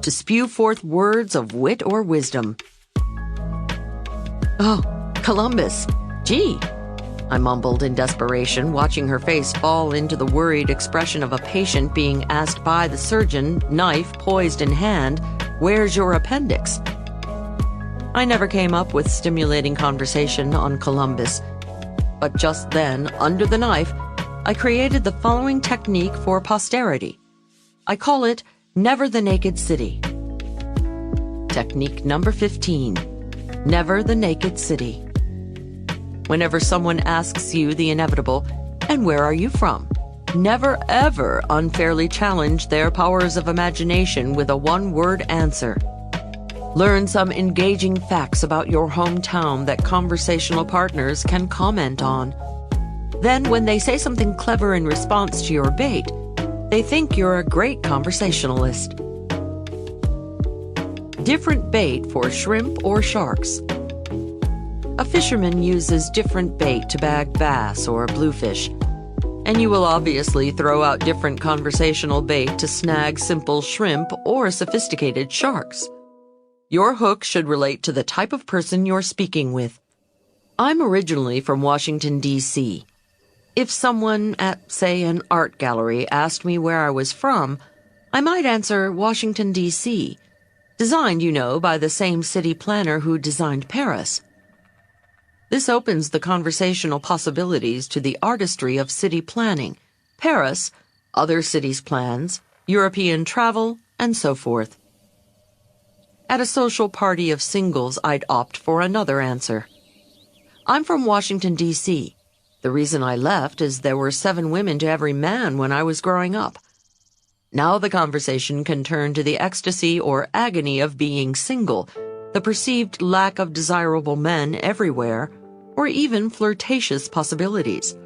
to spew forth words of wit or wisdom. "Oh, Columbus. Gee," I mumbled in desperation, watching her face fall into the worried expression of a patient being asked by the surgeon, knife poised in hand, "Where's your appendix?" I never came up with stimulating conversation on Columbus. But just then, under the knife, I created the following technique for posterity. I call it Never the Naked City. Technique number 15. Never the Naked City. Whenever someone asks you the inevitable, "And where are you from?" never ever unfairly challenge their powers of imagination with a one-word answer. Learn some engaging facts about your hometown that conversational partners can comment on. Then, when they say something clever in response to your bait, they think you're a great conversationalist. Different bait for shrimp or sharks. A fisherman uses different bait to bag bass or bluefish, and you will obviously throw out different conversational bait to snag simple shrimp or sophisticated sharks. Your hook should relate to the type of person you're speaking with. I'm originally from Washington, D.C. If someone at, say, an art gallery asked me where I was from, I might answer Washington, D.C., designed, you know, by the same city planner who designed Paris. This opens the conversational possibilities to the artistry of city planning, Paris, other cities' plans, European travel, and so forth. At a social party of singles, I'd opt for another answer. I'm from Washington, D.C. The reason I left is there were 7 women to every man when I was growing up. Now the conversation can turn to the ecstasy or agony of being single, the perceived lack of desirable men everywhere, or even flirtatious possibilities.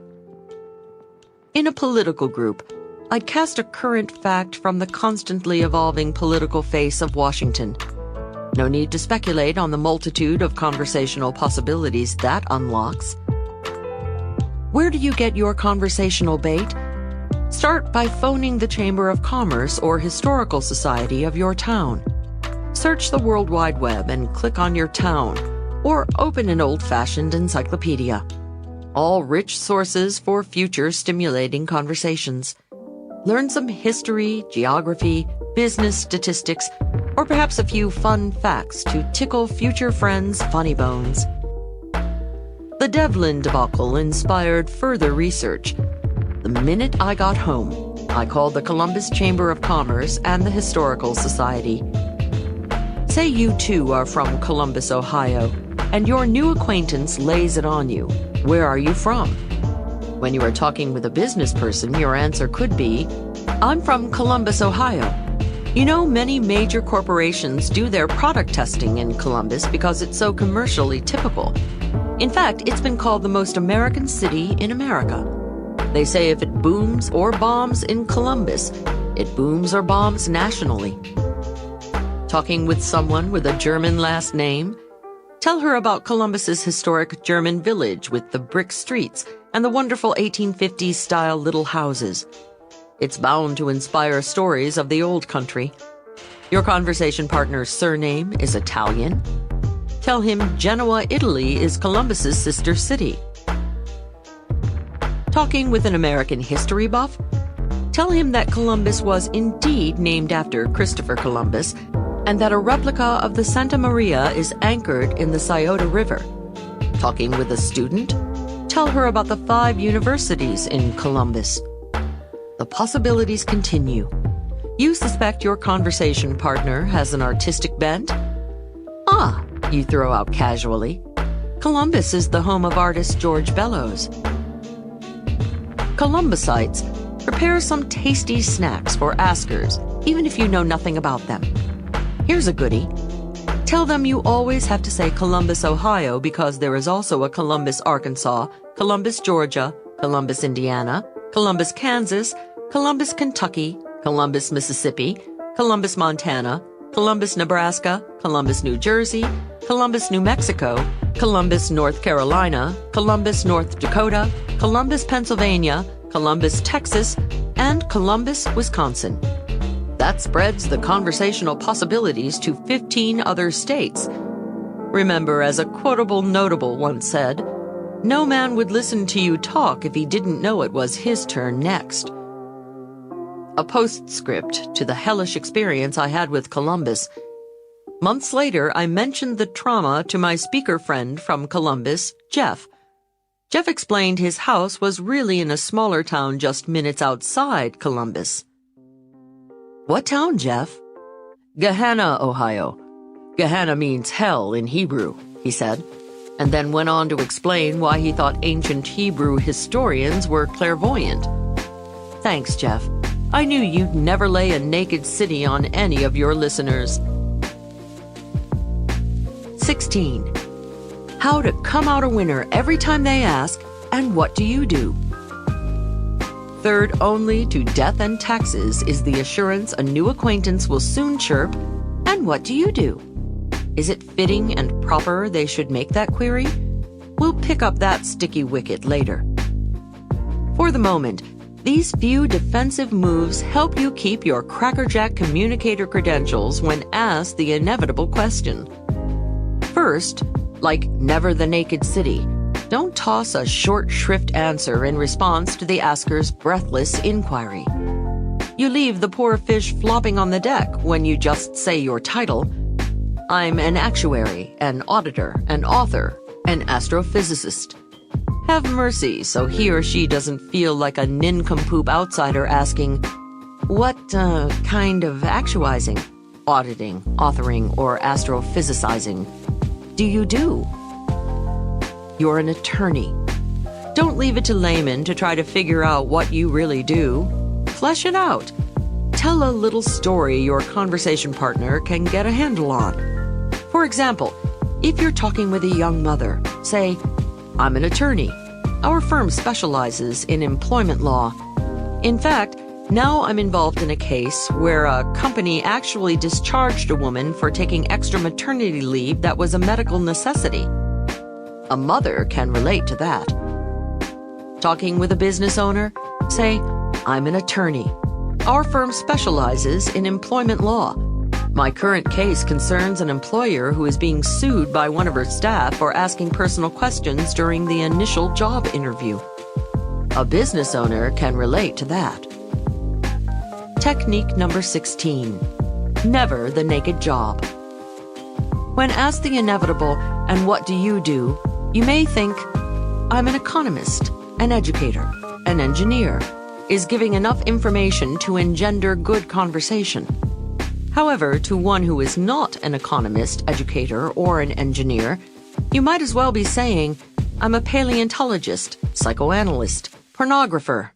In a political group, I'd cast a current fact from the constantly evolving political face of Washington. No need to speculate on the multitude of conversational possibilities that unlocks. Where do you get your conversational bait? Start by phoning the Chamber of Commerce or Historical Society of your town. Search the World Wide Web and click on your town, or open an old-fashioned encyclopedia. All rich sources for future stimulating conversations. Learn some history, geography, business statistics, or perhaps a few fun facts to tickle future friends' funny bones. The Devlin debacle inspired further research. The minute I got home, I called the Columbus Chamber of Commerce and the Historical Society. Say you too are from Columbus, Ohio, and your new acquaintance lays it on you. Where are you from? When you are talking with a business person, your answer could be, I'm from Columbus, Ohio. You know, many major corporations do their product testing in Columbus because it's so commercially typical. In fact, it's been called the most American city in America. They say if it booms or bombs in Columbus, it booms or bombs nationally. Talking with someone with a German last name? Tell her about Columbus's historic German village with the brick streets and the wonderful 1850s-style little houses. It's bound to inspire stories of the old country. Your conversation partner's surname is Italian. Tell him Genoa, Italy is Columbus's sister city. Talking with an American history buff? Tell him that Columbus was indeed named after Christopher Columbus and that a replica of the Santa Maria is anchored in the Scioto River. Talking with a student? Tell her about the 5 universities in Columbus. The possibilities continue. You suspect your conversation partner has an artistic bent? Ah, you throw out casually. Columbus is the home of artist George Bellows. Columbusites, prepare some tasty snacks for askers, even if you know nothing about them. Here's a goodie. Tell them you always have to say Columbus, Ohio, because there is also a Columbus, Arkansas, Columbus, Georgia, Columbus, Indiana, Columbus, Kansas, Columbus, Kentucky, Columbus, Mississippi, Columbus, Montana, Columbus, Nebraska, Columbus, New Jersey, Columbus, New Mexico, Columbus, North Carolina, Columbus, North Dakota, Columbus, Pennsylvania, Columbus, Texas, and Columbus, Wisconsin. That spreads the conversational possibilities to 15 other states. Remember, as a quotable notable once said, no man would listen to you talk if he didn't know it was his turn next. A postscript to the hellish experience I had with Columbus. Months later, I mentioned the trauma to my speaker friend from Columbus, Jeff. Jeff explained his house was really in a smaller town just minutes outside Columbus. What town, Jeff? Gehenna, Ohio. Gehenna means hell in Hebrew, he said, and then went on to explain why he thought ancient Hebrew historians were clairvoyant. Thanks, Jeff. I knew you'd never lay a naked city on any of your listeners. 16. How to come out a winner every time they ask, and what do you do? Third only to death and taxes is the assurance a new acquaintance will soon chirp, and what do you do? Is it fitting and proper they should make that query? We'll pick up that sticky wicket later. For the moment, These few defensive moves help you keep your crackerjack communicator credentials when asked the inevitable question. First, like Never the Naked City, don't toss a short shrift answer in response to the asker's breathless inquiry. You leave the poor fish flopping on the deck when you just say your title. I'm an actuary, an auditor, an author, an astrophysicist. Have mercy so he or she doesn't feel like a nincompoop outsider asking, what kind of actualizing, auditing, authoring, or astrophysicizing do you do? You're an attorney. Don't leave it to laymen to try to figure out what you really do. Flesh it out. Tell a little story your conversation partner can get a handle on. For example, if you're talking with a young mother, say, I'm an attorney. Our firm specializes in employment law. In fact, now I'm involved in a case where a company actually discharged a woman for taking extra maternity leave that was a medical necessity. A mother can relate to that. Talking with a business owner, say, I'm an attorney. Our firm specializes in employment law. My current case concerns an employer who is being sued by one of her staff for asking personal questions during the initial job interview. A business owner can relate to that. Technique number 16. Never the naked job. When asked the inevitable, and what do? You may think, I'm an economist, an educator, an engineer, is giving enough information to engender good conversation. However, to one who is not an economist, educator, or an engineer, you might as well be saying, I'm a paleontologist, psychoanalyst, pornographer.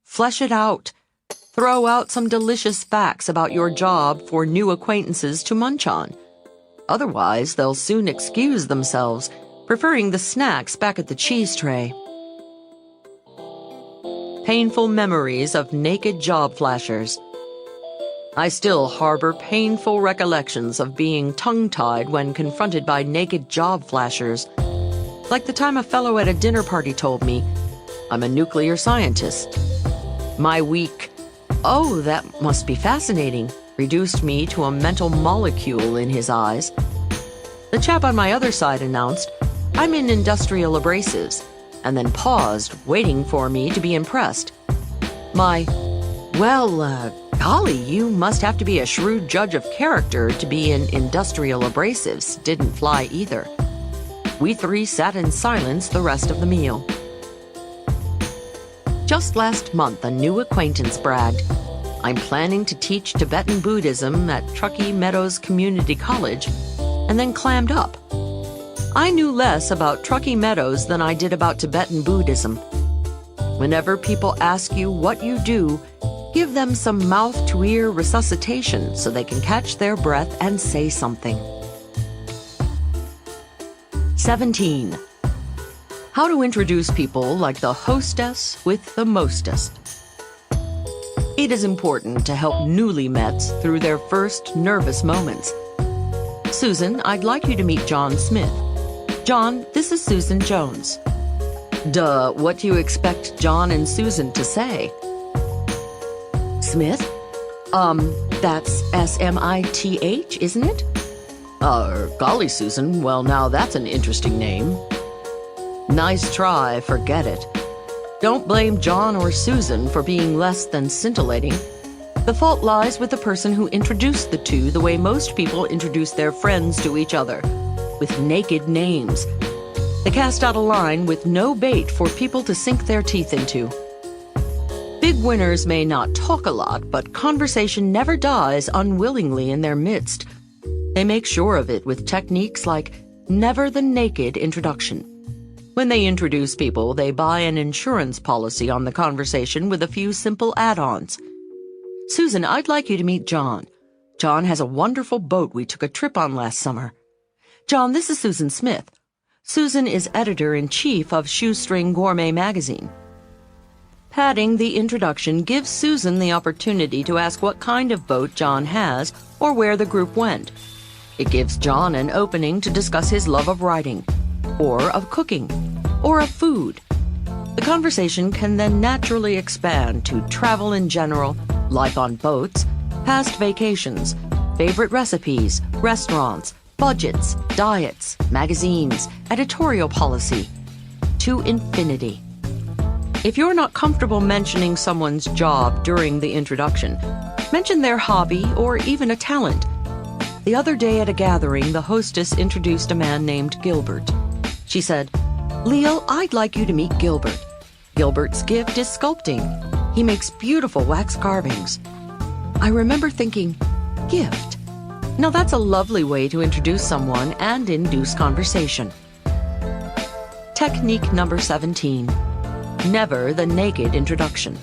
Flesh it out. Throw out some delicious facts about your job for new acquaintances to munch on. Otherwise, they'll soon excuse themselves, preferring the snacks back at the cheese tray. Painful memories of naked job flashers. I still harbor painful recollections of being tongue-tied when confronted by naked job flashers. Like the time a fellow at a dinner party told me, I'm a nuclear scientist. My weak, oh, that must be fascinating, reduced me to a mental molecule in his eyes. The chap on my other side announced, I'm in industrial abrasives, and then paused, waiting for me to be impressed. My, golly, you must have to be a shrewd judge of character to be in industrial abrasives didn't fly either. We three sat in silence the rest of the meal. Just last month, a new acquaintance bragged, I'm planning to teach Tibetan Buddhism at Truckee Meadows Community College, and then clammed up. I knew less about Truckee Meadows than I did about Tibetan Buddhism. Whenever people ask you what you do, give them some mouth-to-ear resuscitation so they can catch their breath and say something. 17. How to introduce people like the hostess with the mostest. It is important to help newly-mets through their first nervous moments. Susan, I'd like you to meet John Smith. John, this is Susan Jones. Duh, what do you expect John and Susan to say? Smith? That's S-M-I-T-H, isn't it? Golly, Susan, well now that's an interesting name. Nice try, forget it. Don't blame John or Susan for being less than scintillating. The fault lies with the person who introduced the two the way most people introduce their friends to each other, with naked names. They cast out a line with no bait for people to sink their teeth into. Big winners may not talk a lot, but conversation never dies unwillingly in their midst. They make sure of it with techniques like never the naked introduction. When they introduce people, they buy an insurance policy on the conversation with a few simple add-ons. Susan, I'd like you to meet John. John has a wonderful boat we took a trip on last summer. John, this is Susan Smith. Susan is editor-in-chief of Shoestring Gourmet magazine. Padding the introduction gives Susan the opportunity to ask what kind of boat John has or where the group went. It gives John an opening to discuss his love of writing, or of cooking, or of food. The conversation can then naturally expand to travel in general, life on boats, past vacations, favorite recipes, restaurants, budgets, diets, magazines, editorial policy, to infinity. If you're not comfortable mentioning someone's job during the introduction, mention their hobby or even a talent. The other day at a gathering, the hostess introduced a man named Gilbert. She said, "Leil, I'd like you to meet Gilbert. Gilbert's gift is sculpting. He makes beautiful wax carvings." I remember thinking, gift? Now that's a lovely way to introduce someone and induce conversation. Technique number 17. Never the naked introduction.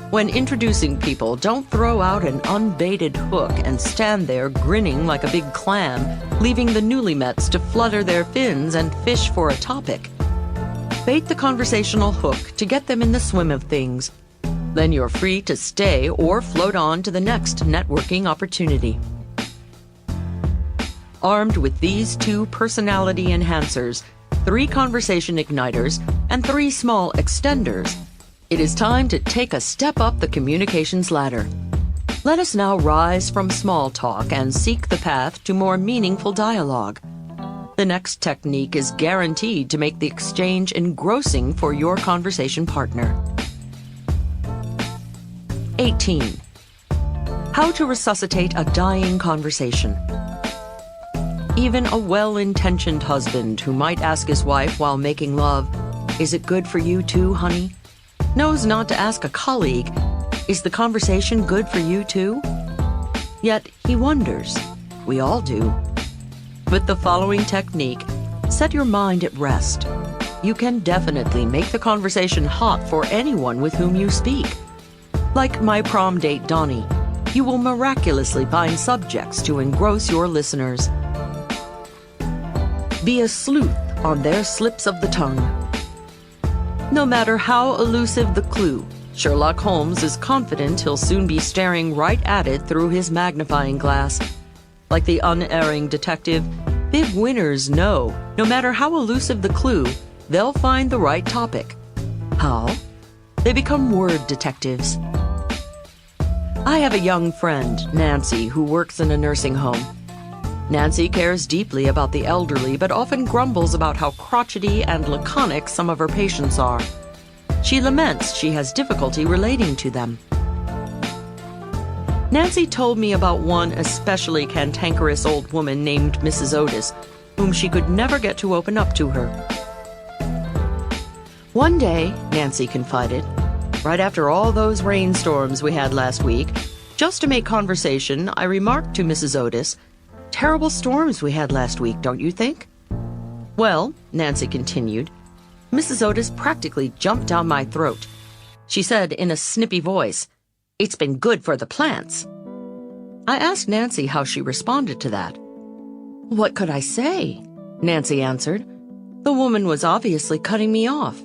When introducing people, don't throw out an unbaited hook and stand there grinning like a big clam, leaving the newlymets to flutter their fins and fish for a topic. Bait the conversational hook to get them in the swim of things. Then you're free to stay or float on to the next networking opportunity. Armed with these 2 personality enhancers, 3 conversation igniters, and 3 small extenders, it is time to take a step up the communications ladder. Let us now rise from small talk and seek the path to more meaningful dialogue. The next technique is guaranteed to make the exchange engrossing for your conversation partner. 18. How to resuscitate a dying conversation. Even a well-intentioned husband who might ask his wife while making love, "Is it good for you too, honey?" knows not to ask a colleague, "Is the conversation good for you too?" Yet he wonders. We all do. With the following technique, set your mind at rest. You can definitely make the conversation hot for anyone with whom you speak. Like my prom date Donnie, you will miraculously find subjects to engross your listeners. Be a sleuth on their slips of the tongue. No matter how elusive the clue, Sherlock Holmes is confident he'll soon be staring right at it through his magnifying glass. Like the unerring detective, big winners know, no matter how elusive the clue, they'll find the right topic. How? They become word detectives. I have a young friend, Nancy, who works in a nursing home. Nancy cares deeply about the elderly, but often grumbles about how crotchety and laconic some of her patients are. She laments she has difficulty relating to them. Nancy told me about one especially cantankerous old woman named Mrs. Otis, whom she could never get to open up to her. One day, Nancy confided, right after all those rainstorms we had last week, just to make conversation, I remarked to Mrs. Otis, "Terrible storms we had last week, don't you think?" "Well," Nancy continued, Mrs. Otis practically jumped down my throat. She said in a snippy voice, "It's been good for the plants." I asked Nancy how she responded to that. "What could I say?" Nancy answered. The woman was obviously cutting me off.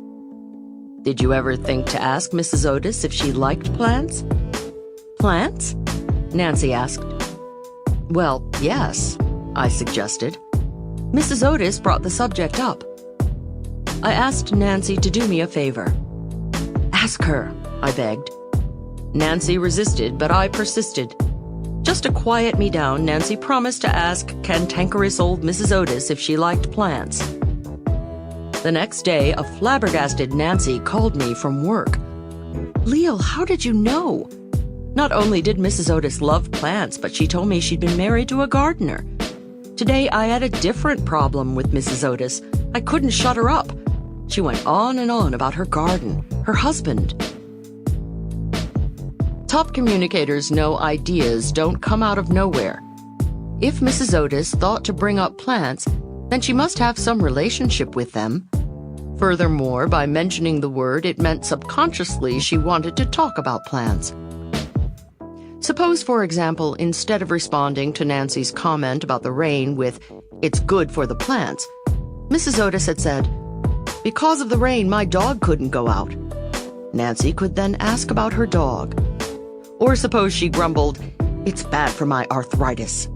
"Did you ever think to ask Mrs. Otis if she liked plants?" "Plants?" Nancy asked. "Well, yes," I suggested. Mrs. Otis brought the subject up. I asked Nancy to do me a favor. "Ask her," I begged. Nancy resisted, but I persisted. Just to quiet me down, Nancy promised to ask cantankerous old Mrs. Otis if she liked plants. The next day, a flabbergasted Nancy called me from work. "Leil, how did you know?" Not only did Mrs. Otis love plants, but she told me she'd been married to a gardener. Today, I had a different problem with Mrs. Otis. I couldn't shut her up. She went on and on about her garden, her husband. Top communicators know ideas don't come out of nowhere. If Mrs. Otis thought to bring up plants, then she must have some relationship with them. Furthermore, by mentioning the word, it meant subconsciously she wanted to talk about plants. Suppose, for example, instead of responding to Nancy's comment about the rain with, "It's good for the plants," Mrs. Otis had said, "Because of the rain, my dog couldn't go out." Nancy could then ask about her dog. Or suppose she grumbled, "It's bad for my arthritis."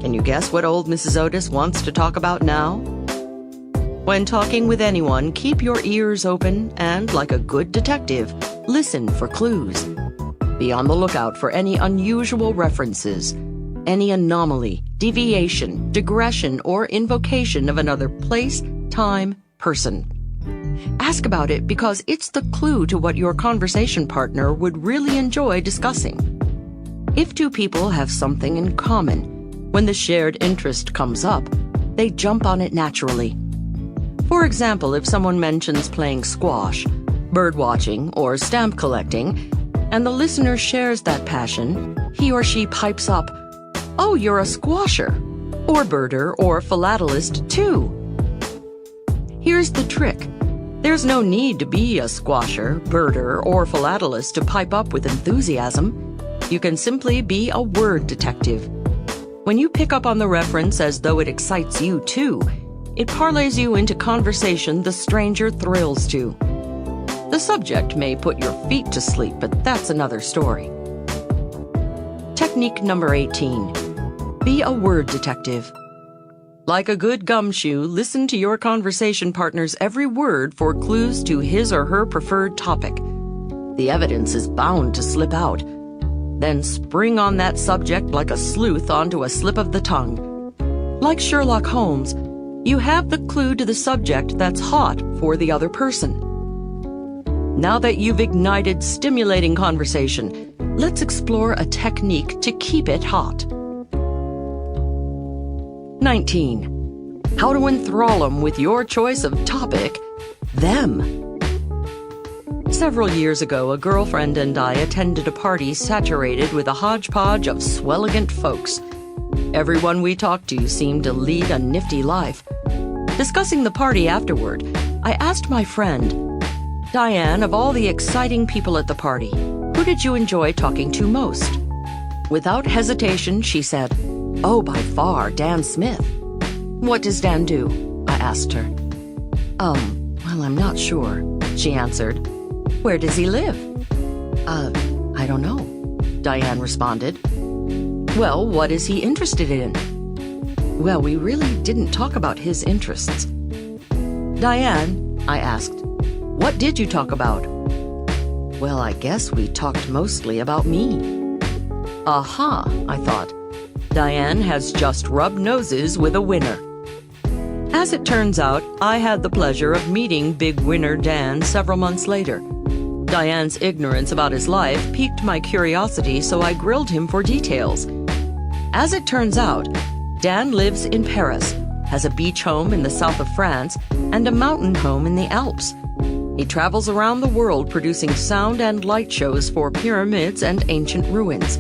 Can you guess what old Mrs. Otis wants to talk about now? When talking with anyone, keep your ears open and, like a good detective, listen for clues. Be on the lookout for any unusual references, any anomaly, deviation, digression, or invocation of another place, time, person. Ask about it because it's the clue to what your conversation partner would really enjoy discussing. If two people have something in common, when the shared interest comes up, they jump on it naturally. For example, if someone mentions playing squash, birdwatching, or stamp collecting, and the listener shares that passion, he or she pipes up, "Oh, you're a squasher, or birder, or philatelist, too." Here's the trick. There's no need to be a squasher, birder, or philatelist to pipe up with enthusiasm. You can simply be a word detective. When you pick up on the reference as though it excites you, too, it parlays you into conversation the stranger thrills to. The subject may put your feet to sleep, but that's another story. Technique number 18. Be a word detective. Like a good gumshoe, listen to your conversation partner's every word for clues to his or her preferred topic. The evidence is bound to slip out. Then spring on that subject like a sleuth onto a slip of the tongue. Like Sherlock Holmes, you have the clue to the subject that's hot for the other person. Now that you've ignited stimulating conversation, let's explore a technique to keep it hot. 19. How to enthrall them with your choice of topic, them. Several years ago, a girlfriend and I attended a party saturated with a hodgepodge of swelligant folks. Everyone we talked to seemed to lead a nifty life. Discussing the party afterward, I asked my friend, "Diane, of all the exciting people at the party, who did you enjoy talking to most?" Without hesitation, she said, "Oh, by far, Dan Smith." "What does Dan do?" I asked her. Well, I'm not sure," she answered. "Where does he live?" I don't know," Diane responded. "Well, what is he interested in?" "Well, we really didn't talk about his interests." "Diane," I asked, "what did you talk about?" "Well, I guess we talked mostly about me." Aha, I thought. Diane has just rubbed noses with a winner. As it turns out, I had the pleasure of meeting big winner Dan several months later. Diane's ignorance about his life piqued my curiosity, so I grilled him for details. As it turns out, Dan lives in Paris, has a beach home in the south of France, and a mountain home in the Alps. He travels around the world producing sound and light shows for pyramids and ancient ruins.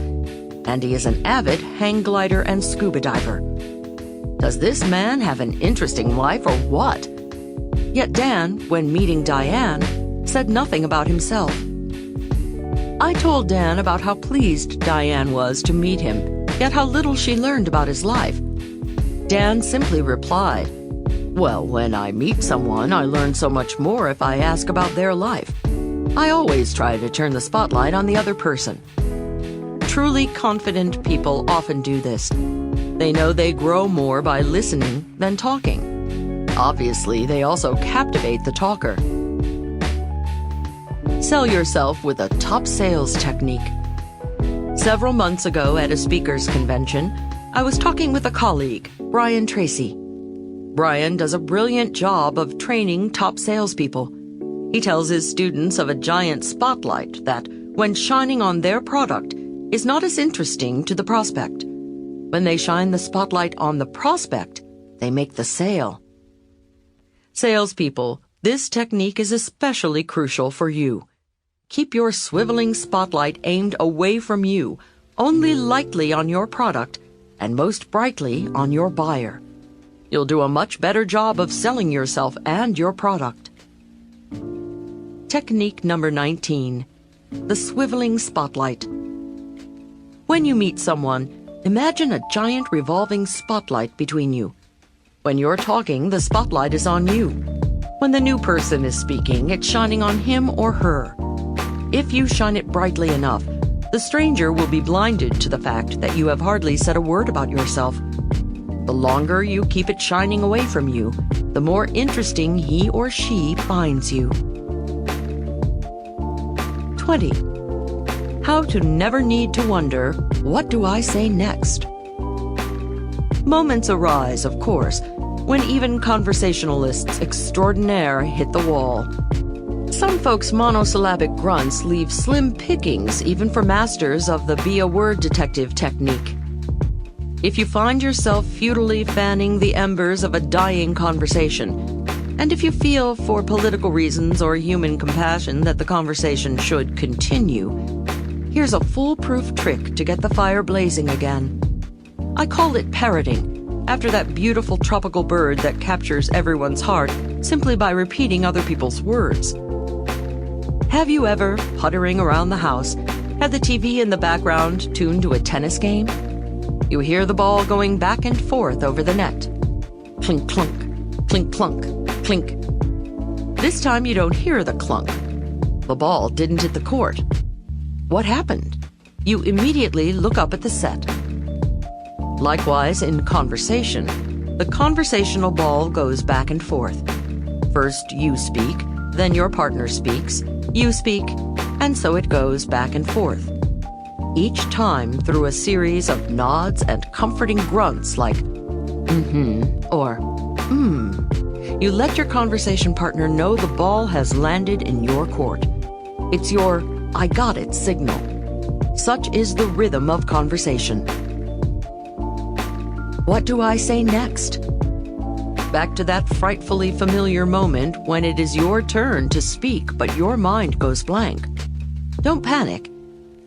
And he is an avid hang glider and scuba diver. Does this man have an interesting life or what? Yet Dan, when meeting Diane, said nothing about himself. I told Dan about how pleased Diane was to meet him, yet how little she learned about his life. Dan simply replied, "Well, when I meet someone, I learn so much more if I ask about their life. I always try to turn the spotlight on the other person." Truly confident people often do this. They know they grow more by listening than talking. Obviously, they also captivate the talker. Sell yourself with a top sales technique. Several months ago at a speakers convention, I was talking with a colleague, Brian Tracy. Brian does a brilliant job of training top salespeople. He tells his students of a giant spotlight that, when shining on their product, is not as interesting to the prospect. When they shine the spotlight on the prospect, they make the sale. Salespeople, this technique is especially crucial for you. Keep your swiveling spotlight aimed away from you, only lightly on your product, and most brightly on your buyer. You'll do a much better job of selling yourself and your product. Technique number 19. The swiveling spotlight. When you meet someone, imagine a giant revolving spotlight between you. When you're talking, the spotlight is on you. When the new person is speaking, it's shining on him or her. If you shine it brightly enough, the stranger will be blinded to the fact that you have hardly said a word about yourself. The longer you keep it shining away from you, the more interesting he or she finds you. 20. How to never need to wonder, what do I say next? Moments arise, of course, when even conversationalists extraordinaire hit the wall. Some folks' monosyllabic grunts leave slim pickings even for masters of the be-a-word detective technique. If you find yourself futilely fanning the embers of a dying conversation, and if you feel, for political reasons or human compassion, that the conversation should continue, here's a foolproof trick to get the fire blazing again. I call it parroting, after that beautiful tropical bird that captures everyone's heart simply by repeating other people's words. Have you ever, puttering around the house, had the TV in the background tuned to a tennis game? You hear the ball going back and forth over the net. Clink, clunk, clink, clunk, clink. This time you don't hear the clunk. The ball didn't hit the court. What happened? You immediately look up at the set. Likewise, in conversation, the conversational ball goes back and forth. First you speak, then your partner speaks, you speak, and so it goes back and forth. Each time through a series of nods and comforting grunts like, or, You let your conversation partner know the ball has landed in your court. It's your, I got it signal. Such is the rhythm of conversation. What do I say next? Back to that frightfully familiar moment when it is your turn to speak but your mind goes blank. Don't panic.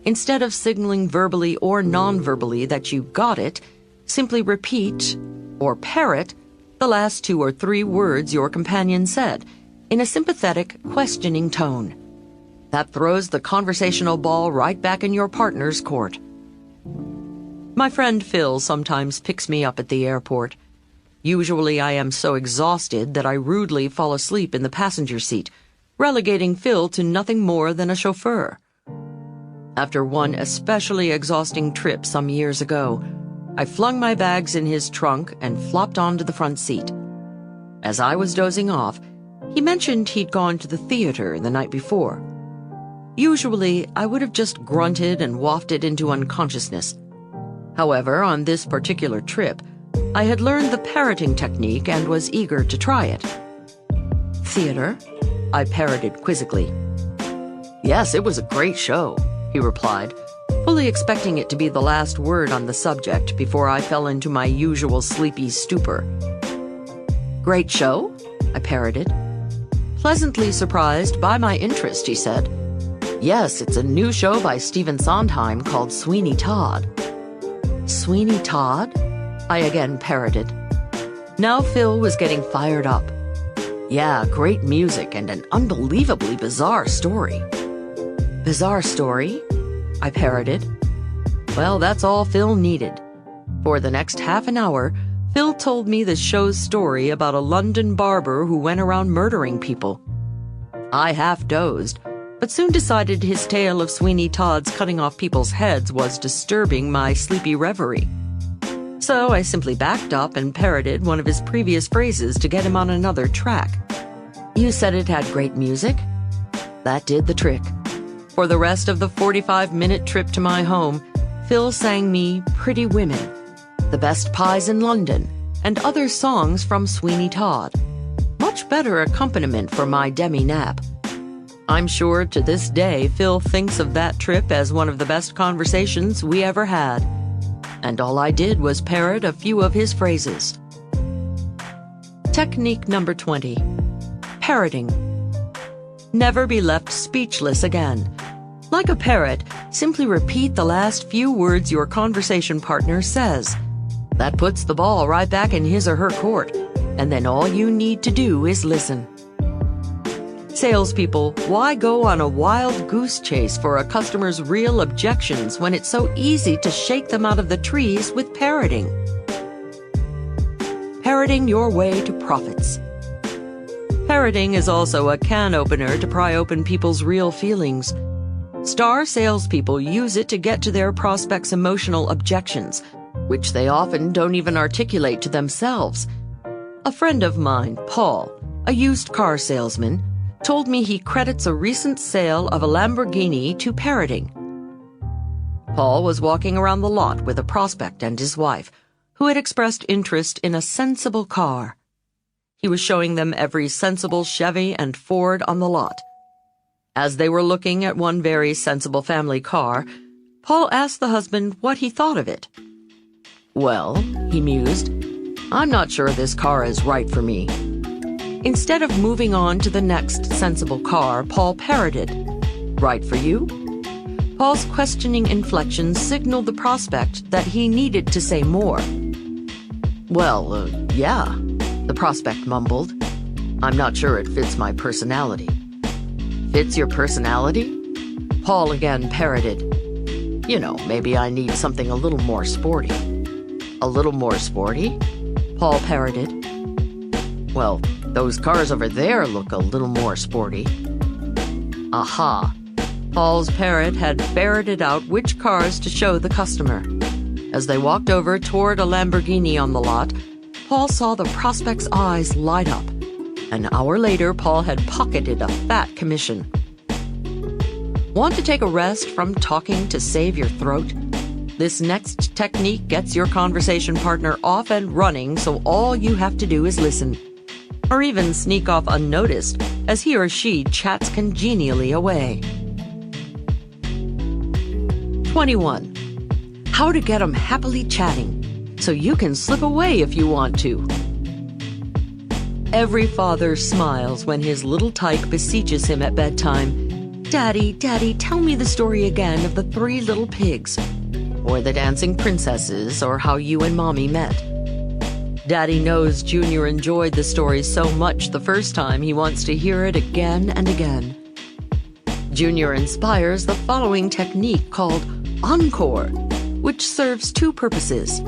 Instead of signaling verbally or non-verbally that you got it, simply repeat or parrot the last 2 or 3 words your companion said in a sympathetic, questioning tone. That throws the conversational ball right back in your partner's court. My friend Phil sometimes picks me up at the airport. Usually I am so exhausted that I rudely fall asleep in the passenger seat, relegating Phil to nothing more than a chauffeur. After one especially exhausting trip some years ago, I flung my bags in his trunk and flopped onto the front seat. As I was dozing off, he mentioned he'd gone to the theater the night before. Usually, I would have just grunted and wafted into unconsciousness. However, on this particular trip, I had learned the parroting technique and was eager to try it. "Theater?" I parroted quizzically. "Yes, it was a great show," he replied, fully expecting it to be the last word on the subject before I fell into my usual sleepy stupor. "Great show?" I parroted. Pleasantly surprised by my interest, he said, "Yes, it's a new show by Stephen Sondheim called Sweeney Todd." "Sweeney Todd?" I again parroted. Now Phil was getting fired up. "Yeah, great music and an unbelievably bizarre story." "Bizarre story?" I parroted. Well, that's all Phil needed. For the next half an hour, Phil told me the show's story about a London barber who went around murdering people. I half dozed, but soon decided his tale of Sweeney Todd's cutting off people's heads was disturbing my sleepy reverie. So I simply backed up and parroted one of his previous phrases to get him on another track. "You said it had great music?" That did the trick. For the rest of the 45-minute trip to my home, Phil sang me Pretty Women, The Best Pies in London, and other songs from Sweeney Todd. Much better accompaniment for my demi-nap. I'm sure to this day Phil thinks of that trip as one of the best conversations we ever had. And all I did was parrot a few of his phrases. Technique number 20. Parroting. Never be left speechless again. Like a parrot, simply repeat the last few words your conversation partner says. That puts the ball right back in his or her court, and then all you need to do is listen. Salespeople, why go on a wild goose chase for a customer's real objections when it's so easy to shake them out of the trees with parroting? Parroting your way to profits. Parroting is also a can opener to pry open people's real feelings. Star salespeople use it to get to their prospects' emotional objections, which they often don't even articulate to themselves. A friend of mine, Paul, a used car salesman, told me he credits a recent sale of a Lamborghini to parroting. Paul was walking around the lot with a prospect and his wife, who had expressed interest in a sensible car. He was showing them every sensible Chevy and Ford on the lot. As they were looking at one very sensible family car, Paul asked the husband what he thought of it. "Well," he mused, "I'm not sure this car is right for me." Instead of moving on to the next sensible car, Paul parroted, "Right for you?" Paul's questioning inflection signaled the prospect that he needed to say more. "Well, yeah," the prospect mumbled. "I'm not sure it fits my personality." "Fits your personality?" Paul again parroted. "You know, maybe I need something a little more sporty." "A little more sporty?" Paul parroted. "Well, those cars over there look a little more sporty." Aha! Paul's parrot had ferreted out which cars to show the customer. As they walked over toward a Lamborghini on the lot, Paul saw the prospect's eyes light up. An hour later, Paul had pocketed a fat commission. Want to take a rest from talking to save your throat? This next technique gets your conversation partner off and running, so all you have to do is listen. Or even sneak off unnoticed as he or she chats congenially away. 21. How to get 'em happily chatting, so you can slip away if you want to. Every father smiles when his little tyke beseeches him at bedtime. "Daddy, Daddy, tell me the story again of the 3 little pigs," or the dancing princesses, or how you and Mommy met. Daddy knows Junior enjoyed the story so much the first time he wants to hear it again and again. Junior inspires the following technique called Encore, which serves 2 purposes.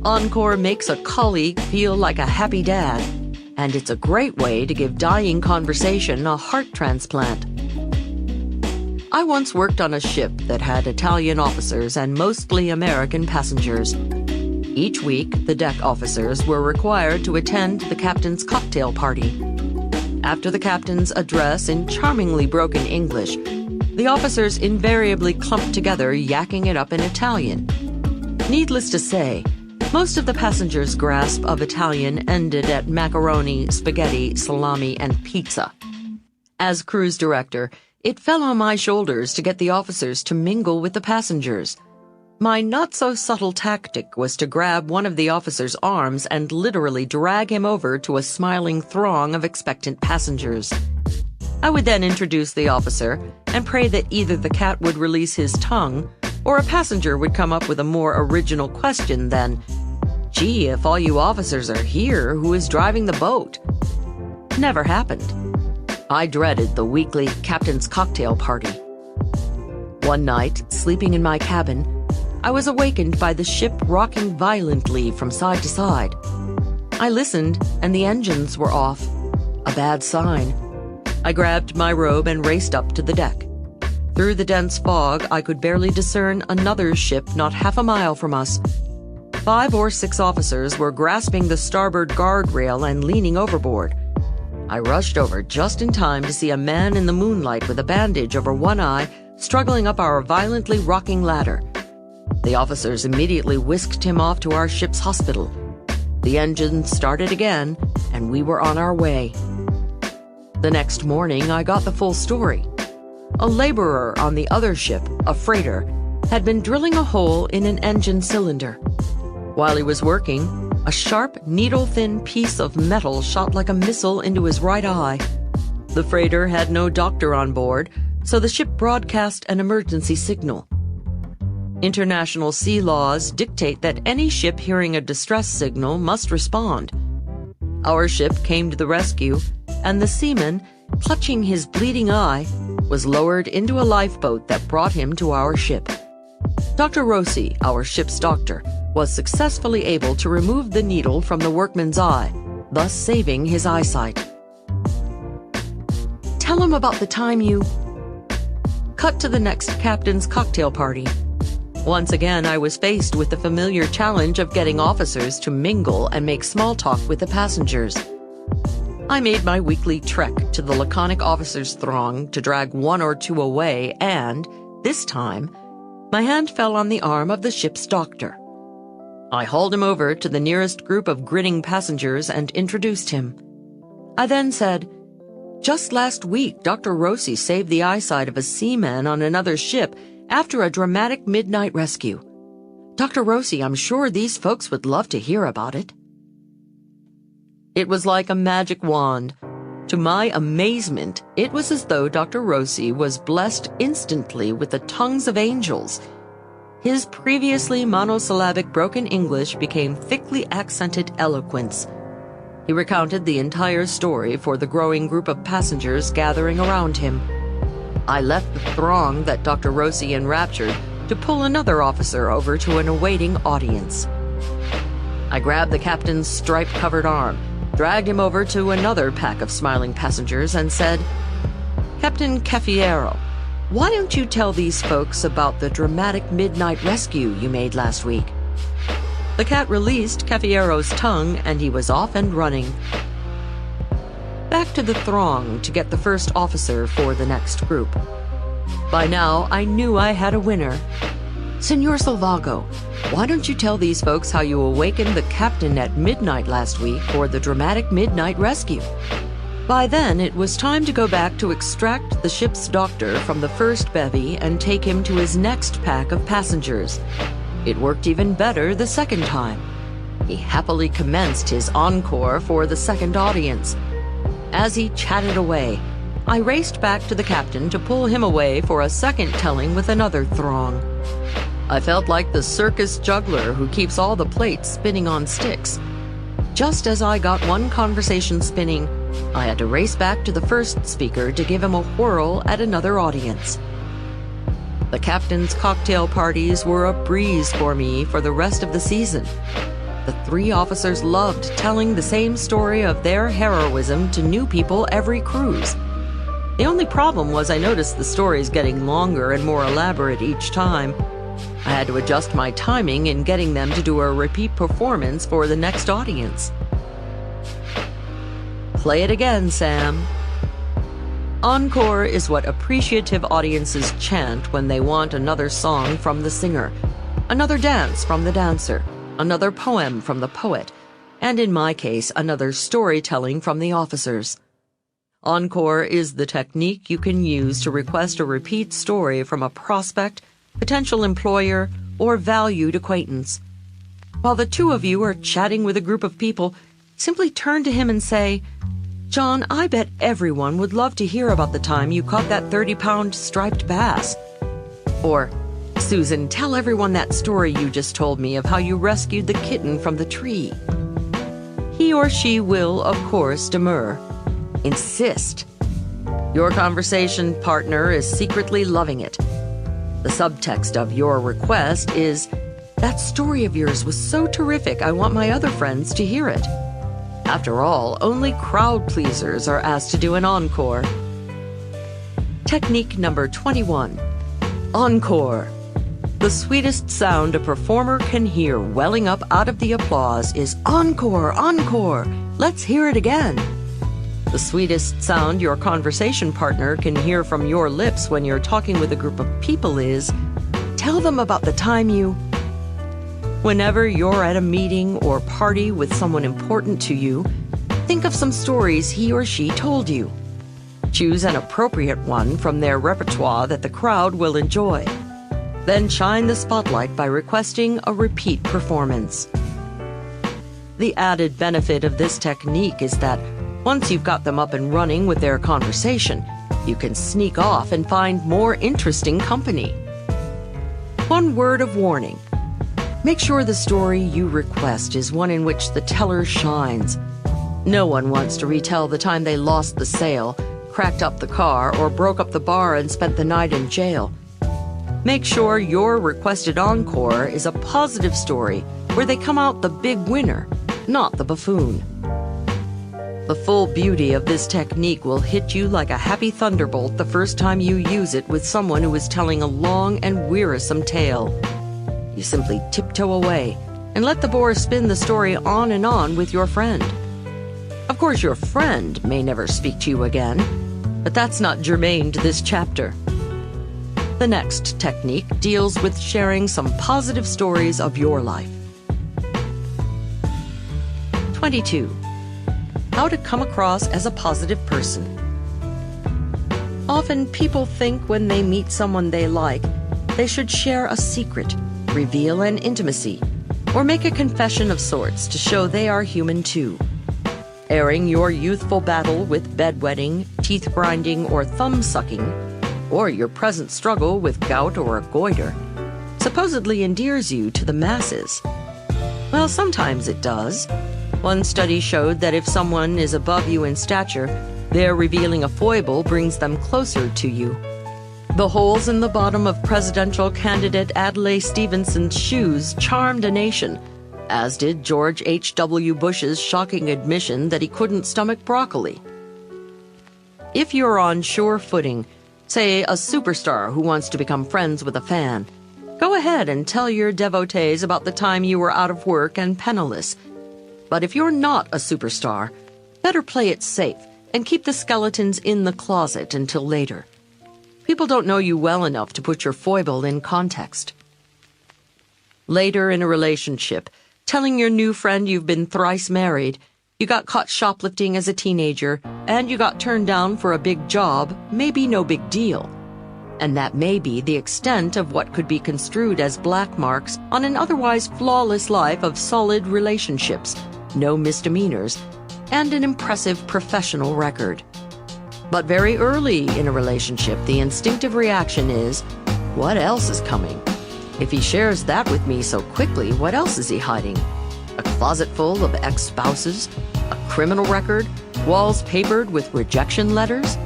Encore makes a colleague feel like a happy dad, and it's a great way to give dying conversation a heart transplant. I once worked on a ship that had Italian officers and mostly American passengers. Each week, the deck officers were required to attend the captain's cocktail party. After the captain's address in charmingly broken English, the officers invariably clumped together, yakking it up in Italian. Needless to say, most of the passengers' grasp of Italian ended at macaroni, spaghetti, salami, and pizza. As cruise director, it fell on my shoulders to get the officers to mingle with the passengers. My not-so-subtle tactic was to grab one of the officer's arms and literally drag him over to a smiling throng of expectant passengers. I would then introduce the officer and pray that either the cat would release his tongue or a passenger would come up with a more original question than, "Gee, if all you officers are here, who is driving the boat?" Never happened. I dreaded the weekly captain's cocktail party. One night, sleeping in my cabin, I was awakened by the ship rocking violently from side to side. I listened, and the engines were off. A bad sign. I grabbed my robe and raced up to the deck. Through the dense fog, I could barely discern another ship not half a mile from us. 5 or 6 officers were grasping the starboard guardrail and leaning overboard. I rushed over just in time to see a man in the moonlight with a bandage over one eye struggling up our violently rocking ladder. The officers immediately whisked him off to our ship's hospital. The engine started again, and we were on our way. The next morning, I got the full story. A laborer on the other ship, a freighter, had been drilling a hole in an engine cylinder. While he was working, a sharp, needle-thin piece of metal shot like a missile into his right eye. The freighter had no doctor on board, so the ship broadcast an emergency signal. International sea laws dictate that any ship hearing a distress signal must respond. Our ship came to the rescue, and the seaman, clutching his bleeding eye, was lowered into a lifeboat that brought him to our ship. Dr. Rossi, our ship's doctor, was successfully able to remove the needle from the workman's eye, thus saving his eyesight. Tell him about the time you... Cut to the next captain's cocktail party. Once again, I was faced with the familiar challenge of getting officers to mingle and make small talk with the passengers. I made my weekly trek to the laconic officers' throng to drag one or two away, and, this time, my hand fell on the arm of the ship's doctor. I hauled him over to the nearest group of grinning passengers and introduced him. I then said, "Just last week, Dr. Rossi saved the eyesight of a seaman on another ship after a dramatic midnight rescue. Dr. Rossi, I'm sure these folks would love to hear about it." It was like a magic wand. To my amazement, it was as though Dr. Rossi was blessed instantly with the tongues of angels. His previously monosyllabic broken English became thickly accented eloquence. He recounted the entire story for the growing group of passengers gathering around him. I left the throng that Dr. Rossi enraptured to pull another officer over to an awaiting audience. I grabbed the captain's stripe-covered arm, dragged him over to another pack of smiling passengers, and said, "Captain Caffiero, why don't you tell these folks about the dramatic midnight rescue you made last week?" The cat released Caffiero's tongue, and he was off and running. Back to the throng to get the first officer for the next group. By now, I knew I had a winner. "Senor Salvago, why don't you tell these folks how you awakened the captain at midnight last week for the dramatic midnight rescue?" By then, it was time to go back to extract the ship's doctor from the first bevy and take him to his next pack of passengers. It worked even better the second time. He happily commenced his encore for the second audience. As he chatted away, I raced back to the captain to pull him away for a second telling with another throng. I felt like the circus juggler who keeps all the plates spinning on sticks. Just as I got one conversation spinning, I had to race back to the first speaker to give him a whirl at another audience. The captain's cocktail parties were a breeze for me for the rest of the season. The three officers loved telling the same story of their heroism to new people every cruise. The only problem was I noticed the stories getting longer and more elaborate each time. I had to adjust my timing in getting them to do a repeat performance for the next audience. Play it again, Sam. Encore is what appreciative audiences chant when they want another song from the singer, another dance from the dancer, another poem from the poet, and in my case, another storytelling from the officers. Encore is the technique you can use to request a repeat story from a prospect, potential employer, or valued acquaintance. While the two of you are chatting with a group of people, simply turn to him and say, "John, I bet everyone would love to hear about the time you caught that 30-pound striped bass." Or, "Susan, tell everyone that story you just told me of how you rescued the kitten from the tree." He or she will, of course, demur. Insist. Your conversation partner is secretly loving it. The subtext of your request is, "That story of yours was so terrific, I want my other friends to hear it." After all, only crowd pleasers are asked to do an encore. Technique number 21. Encore. The sweetest sound a performer can hear welling up out of the applause is "Encore! Encore! Let's hear it again!" The sweetest sound your conversation partner can hear from your lips when you're talking with a group of people is, "Tell them about the time you..." Whenever you're at a meeting or party with someone important to you, think of some stories he or she told you. Choose an appropriate one from their repertoire that the crowd will enjoy. Then shine the spotlight by requesting a repeat performance. The added benefit of this technique is that once you've got them up and running with their conversation, you can sneak off and find more interesting company. One word of warning. Make sure the story you request is one in which the teller shines. No one wants to retell the time they lost the sale, cracked up the car, or broke up the bar and spent the night in jail. Make sure your requested encore is a positive story where they come out the big winner, not the buffoon. The full beauty of this technique will hit you like a happy thunderbolt the first time you use it with someone who is telling a long and wearisome tale. You simply tiptoe away and let the bore spin the story on and on with your friend. Of course, your friend may never speak to you again, but that's not germane to this chapter. The next technique deals with sharing some positive stories of your life. 22. How to come across as a positive person. Often people think when they meet someone they like, they should share a secret, reveal an intimacy, or make a confession of sorts to show they are human too. Airing your youthful battle with bedwetting, teeth grinding, or thumb sucking, or your present struggle with gout or a goiter, supposedly endears you to the masses. Well, sometimes it does. One study showed that if someone is above you in stature, their revealing a foible brings them closer to you. The holes in the bottom of presidential candidate Adlai Stevenson's shoes charmed a nation, as did George H.W. Bush's shocking admission that he couldn't stomach broccoli. If you're on sure footing, say a superstar who wants to become friends with a fan, go ahead and tell your devotees about the time you were out of work and penniless. But if you're not a superstar, better play it safe and keep the skeletons in the closet until later. People don't know you well enough to put your foible in context. Later in a relationship, telling your new friend you've been thrice married, you got caught shoplifting as a teenager, and you got turned down for a big job may be no big deal. And that may be the extent of what could be construed as black marks on an otherwise flawless life of solid relationships, no misdemeanors, and an impressive professional record. But very early in a relationship, the instinctive reaction is, what else is coming? If he shares that with me so quickly, what else is he hiding? A closet full of ex-spouses? A criminal record? Walls papered with rejection letters?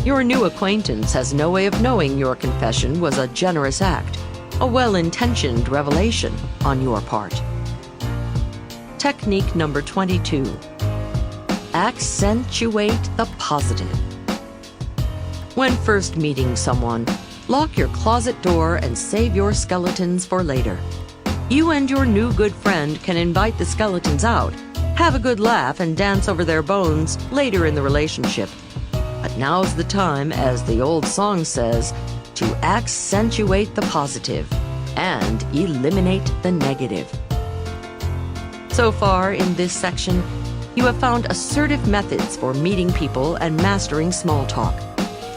Your new acquaintance has no way of knowing your confession was a generous act, a well-intentioned revelation on your part. Technique number 22. Accentuate the positive. When first meeting someone, lock your closet door and save your skeletons for later. You and your new good friend can invite the skeletons out, have a good laugh, and dance over their bones later in the relationship. But now's the time, as the old song says, to accentuate the positive and eliminate the negative. So far in this section, you have found assertive methods for meeting people and mastering small talk.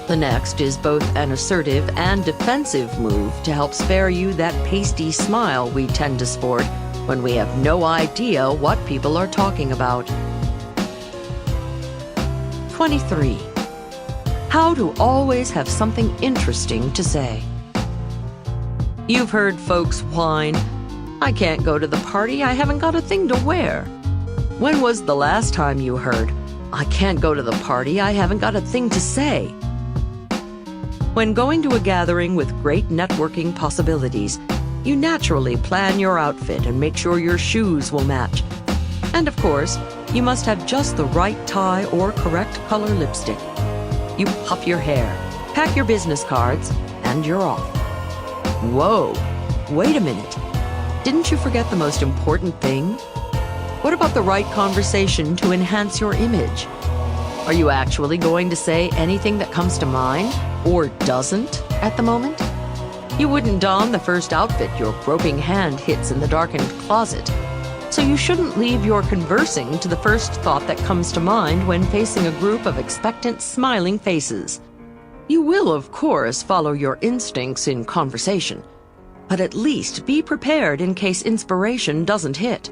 The next is both an assertive and defensive move to help spare you that pasty smile we tend to sport when we have no idea what people are talking about. 23. How to always have something interesting to say. You've heard folks whine, "I can't go to the party, I haven't got a thing to wear." When was the last time you heard, "I can't go to the party, I haven't got a thing to say"? When going to a gathering with great networking possibilities, you naturally plan your outfit and make sure your shoes will match. And of course, you must have just the right tie or correct color lipstick. You puff your hair, pack your business cards, and you're off. Whoa, wait a minute. Didn't you forget the most important thing? What about the right conversation to enhance your image? Are you actually going to say anything that comes to mind, or doesn't, at the moment? You wouldn't don the first outfit your groping hand hits in the darkened closet, so you shouldn't leave your conversing to the first thought that comes to mind when facing a group of expectant, smiling faces. You will, of course, follow your instincts in conversation, but at least be prepared in case inspiration doesn't hit.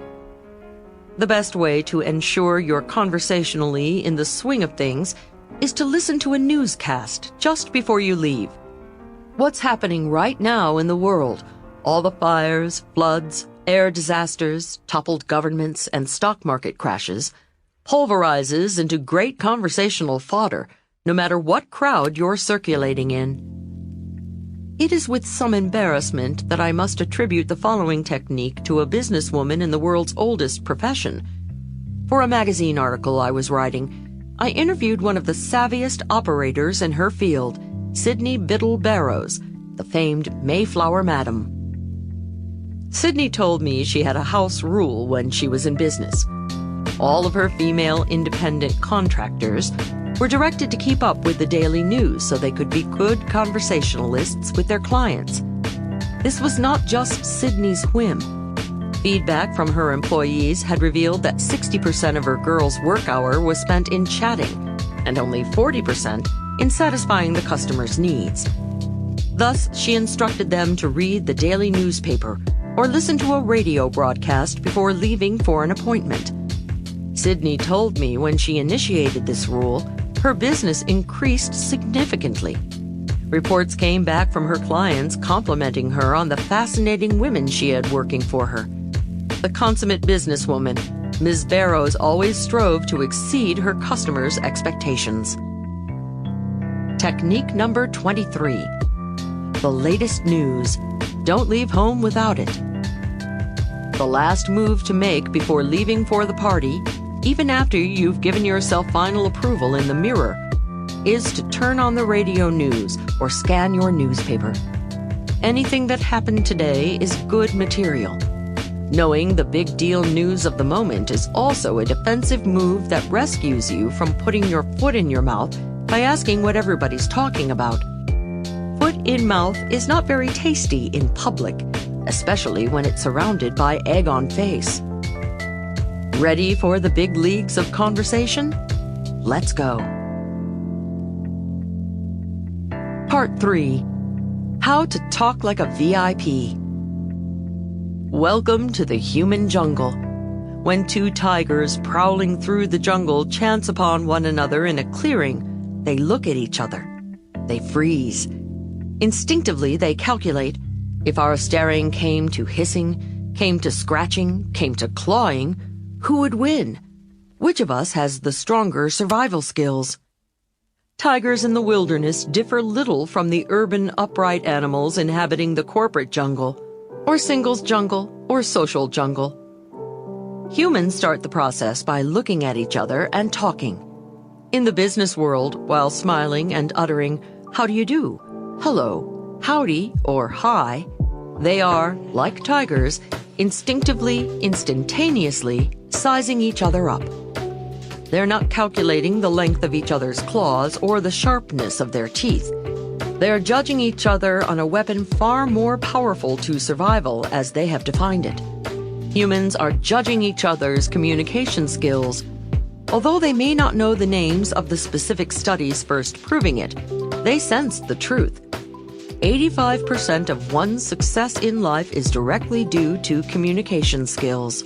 The best way to ensure you're conversationally in the swing of things is to listen to a newscast just before you leave. What's happening right now in the world, all the fires, floods, air disasters, toppled governments, and stock market crashes, pulverizes into great conversational fodder, no matter what crowd you're circulating in. It is with some embarrassment that I must attribute the following technique to a businesswoman in the world's oldest profession. For a magazine article I was writing, I interviewed one of the savviest operators in her field, Sydney Biddle Barrows, the famed Mayflower Madam. Sydney told me she had a house rule when she was in business. All of her female independent contractors were directed to keep up with the daily news so they could be good conversationalists with their clients. This was not just Sydney's whim. Feedback from her employees had revealed that 60% of her girls' work hour was spent in chatting, and only 40% in satisfying the customer's needs. Thus, she instructed them to read the daily newspaper or listen to a radio broadcast before leaving for an appointment. Sydney told me when she initiated this rule, her business increased significantly. Reports came back from her clients complimenting her on the fascinating women she had working for her. The consummate businesswoman, Ms. Barrows always strove to exceed her customers' expectations. Technique number 23. The latest news. Don't leave home without it. The last move to make before leaving for the party, even after you've given yourself final approval in the mirror, is to turn on the radio news or scan your newspaper. Anything that happened today is good material. Knowing the big deal news of the moment is also a defensive move that rescues you from putting your foot in your mouth by asking what everybody's talking about. Foot in mouth is not very tasty in public, especially when it's surrounded by egg on face. Ready for the big leagues of conversation? Let's go. Part 3. How to talk like a VIP. Welcome to the human jungle. When two tigers prowling through the jungle chance upon one another in a clearing, they look at each other. They freeze. Instinctively, they calculate, if our staring came to hissing, came to scratching, came to clawing, who would win? Which of us has the stronger survival skills? Tigers in the wilderness differ little from the urban upright animals inhabiting the corporate jungle, or singles jungle, or social jungle. Humans start the process by looking at each other and talking. In the business world, while smiling and uttering, "How do you do?" "Hello," "Howdy," or "Hi," they are, like tigers, instinctively, instantaneously sizing each other up. They're not calculating the length of each other's claws or the sharpness of their teeth. They're judging each other on a weapon far more powerful to survival as they have defined it. Humans are judging each other's communication skills. Although they may not know the names of the specific studies first proving it, they sense the truth. 85% of one's success in life is directly due to communication skills.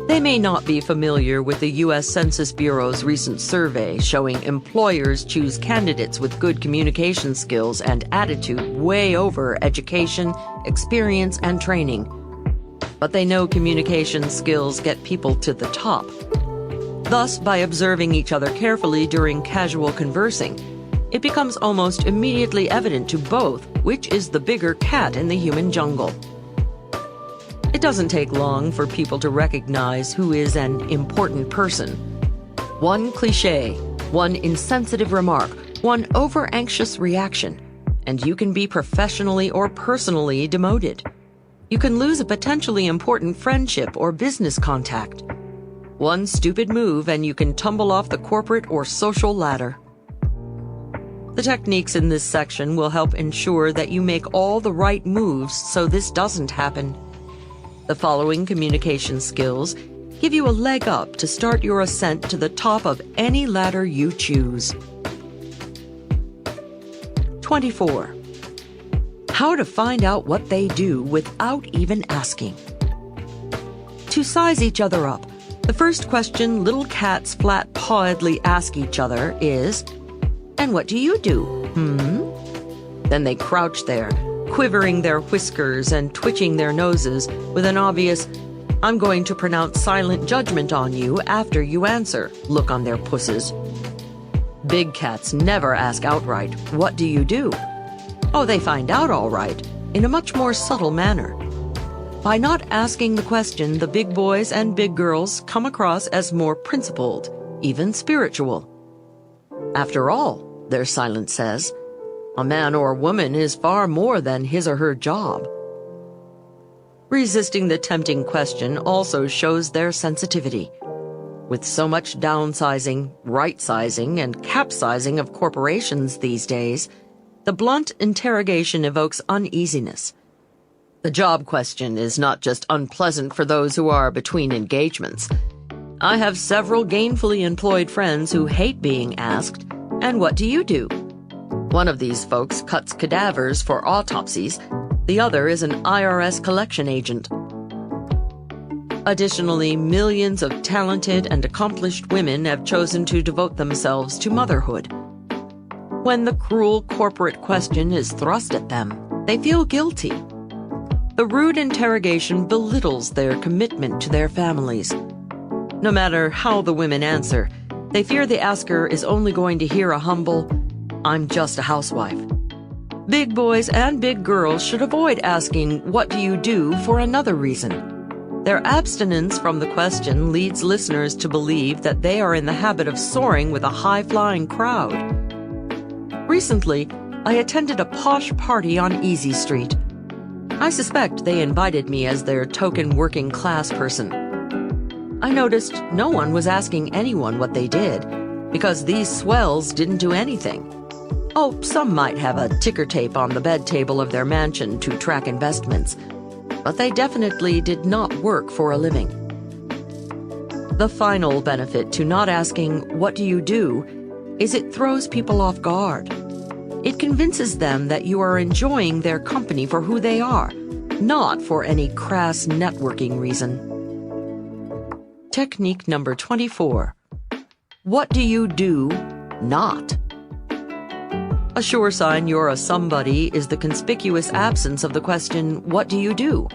They may not be familiar with the U.S. Census Bureau's recent survey showing employers choose candidates with good communication skills and attitude way over education, experience, and training. But they know communication skills get people to the top. Thus, by observing each other carefully during casual conversing, it becomes almost immediately evident to both which is the bigger cat in the human jungle. It doesn't take long for people to recognize who is an important person. One cliché, one insensitive remark, one over-anxious reaction, and you can be professionally or personally demoted. You can lose a potentially important friendship or business contact. One stupid move and you can tumble off the corporate or social ladder. The techniques in this section will help ensure that you make all the right moves so this doesn't happen. The following communication skills give you a leg up to start your ascent to the top of any ladder you choose. 24. How to find out what they do without even asking. To size each other up, the first question little cats flat-pawedly ask each other is, "And what do you do? Then they crouch there, quivering their whiskers and twitching their noses with an obvious, "I'm going to pronounce silent judgment on you after you answer" look on their pusses. Big cats never ask outright, "What do you do?" Oh, they find out all right, in a much more subtle manner. By not asking the question, the big boys and big girls come across as more principled, even spiritual. After all, their silence says, a man or woman is far more than his or her job. Resisting the tempting question also shows their sensitivity. With so much downsizing, right-sizing, and capsizing of corporations these days, the blunt interrogation evokes uneasiness. The job question is not just unpleasant for those who are between engagements. I have several gainfully employed friends who hate being asked, "And what do you do?" One of these folks cuts cadavers for autopsies. The other is an IRS collection agent. Additionally, millions of talented and accomplished women have chosen to devote themselves to motherhood. When the cruel corporate question is thrust at them, they feel guilty. The rude interrogation belittles their commitment to their families. No matter how the women answer, they fear the asker is only going to hear a humble, "I'm just a housewife." Big boys and big girls should avoid asking, "What do you do?" for another reason. Their abstinence from the question leads listeners to believe that they are in the habit of soaring with a high-flying crowd. Recently, I attended a posh party on Easy Street. I suspect they invited me as their token working-class person. I noticed no one was asking anyone what they did, because these swells didn't do anything. Oh, some might have a ticker tape on the bed table of their mansion to track investments, but they definitely did not work for a living. The final benefit to not asking, "What do you do?" is it throws people off guard. It convinces them that you are enjoying their company for who they are, not for any crass networking reason. Technique number 24. What do you do not? A sure sign you're a somebody is the conspicuous absence of the question, "What do you do?"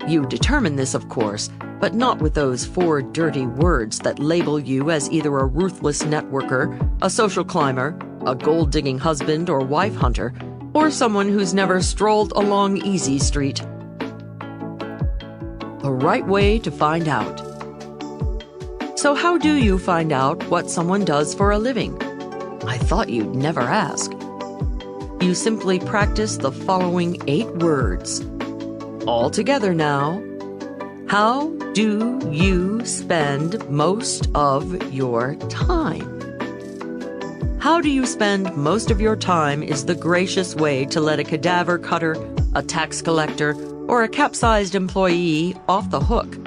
You determine this, of course, but not with those 4 dirty words that label you as either a ruthless networker, a social climber, a gold-digging husband or wife hunter, or someone who's never strolled along Easy Street. The right way to find out. So how do you find out what someone does for a living? I thought you'd never ask. You simply practice the following 8 words. All together now. How do you spend most of your time? How do you spend most of your time is the gracious way to let a cadaver cutter, a tax collector, or a capsized employee off the hook.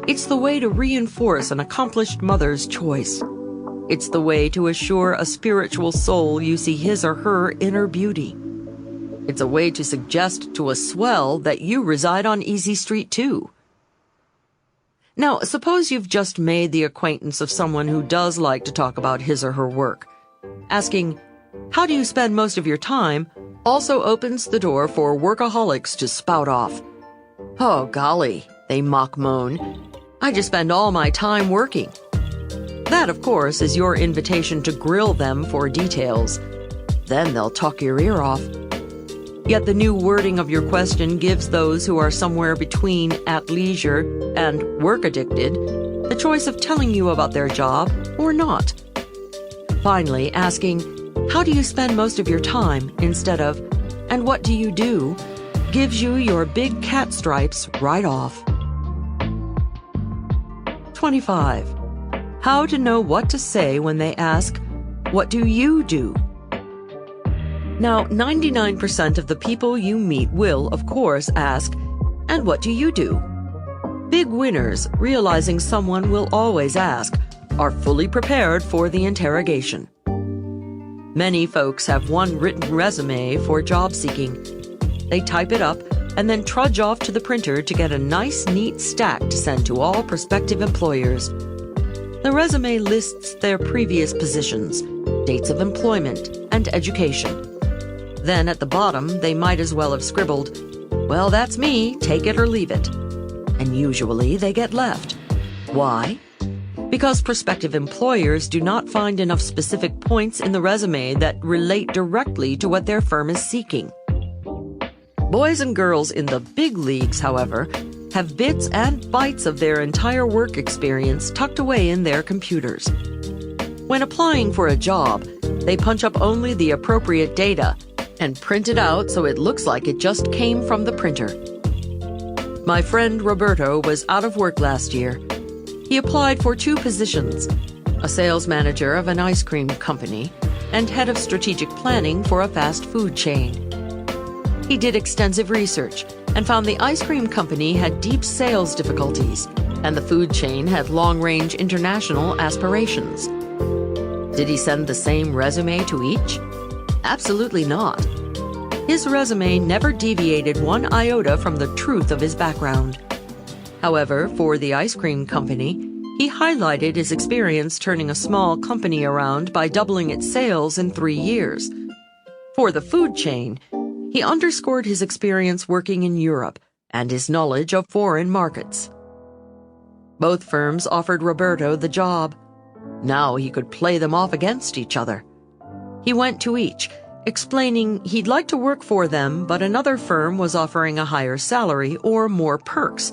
It's the way to reinforce an accomplished mother's choice. It's the way to assure a spiritual soul you see his or her inner beauty. It's a way to suggest to a swell that you reside on Easy Street too. Now, suppose you've just made the acquaintance of someone who does like to talk about his or her work. Asking, "How do you spend most of your time?" also opens the door for workaholics to spout off. "Oh, golly," they mock moan, "I just spend all my time working." That, of course, is your invitation to grill them for details. Then they'll talk your ear off. Yet the new wording of your question gives those who are somewhere between at leisure and work-addicted the choice of telling you about their job or not. Finally, asking, "How do you spend most of your time?" instead of, "And what do you do?" gives you your big cat stripes right off. 25. How to know what to say when they ask, "What do you do?" Now, 99% of the people you meet will, of course, ask, "And what do you do?" Big winners, realizing someone will always ask, are fully prepared for the interrogation. Many folks have one written resume for job seeking. They type it up and then trudge off to the printer to get a nice, neat stack to send to all prospective employers. The resume lists their previous positions, dates of employment, and education. Then at the bottom, they might as well have scribbled, "Well, that's me, take it or leave it." And usually they get left. Why? Because prospective employers do not find enough specific points in the resume that relate directly to what their firm is seeking. Boys and girls in the big leagues, however, have bits and bytes of their entire work experience tucked away in their computers. When applying for a job, they punch up only the appropriate data and print it out so it looks like it just came from the printer. My friend Roberto was out of work last year. He applied for 2 positions, a sales manager of an ice cream company and head of strategic planning for a fast food chain. He did extensive research and found the ice cream company had deep sales difficulties, and the food chain had long-range international aspirations. Did he send the same resume to each? Absolutely not. His resume never deviated 1 iota from the truth of his background. However, for the ice cream company, he highlighted his experience turning a small company around by doubling its sales in 3 years. For the food chain, he underscored his experience working in Europe and his knowledge of foreign markets. Both firms offered Roberto the job. Now he could play them off against each other. He went to each, explaining he'd like to work for them, but another firm was offering a higher salary or more perks.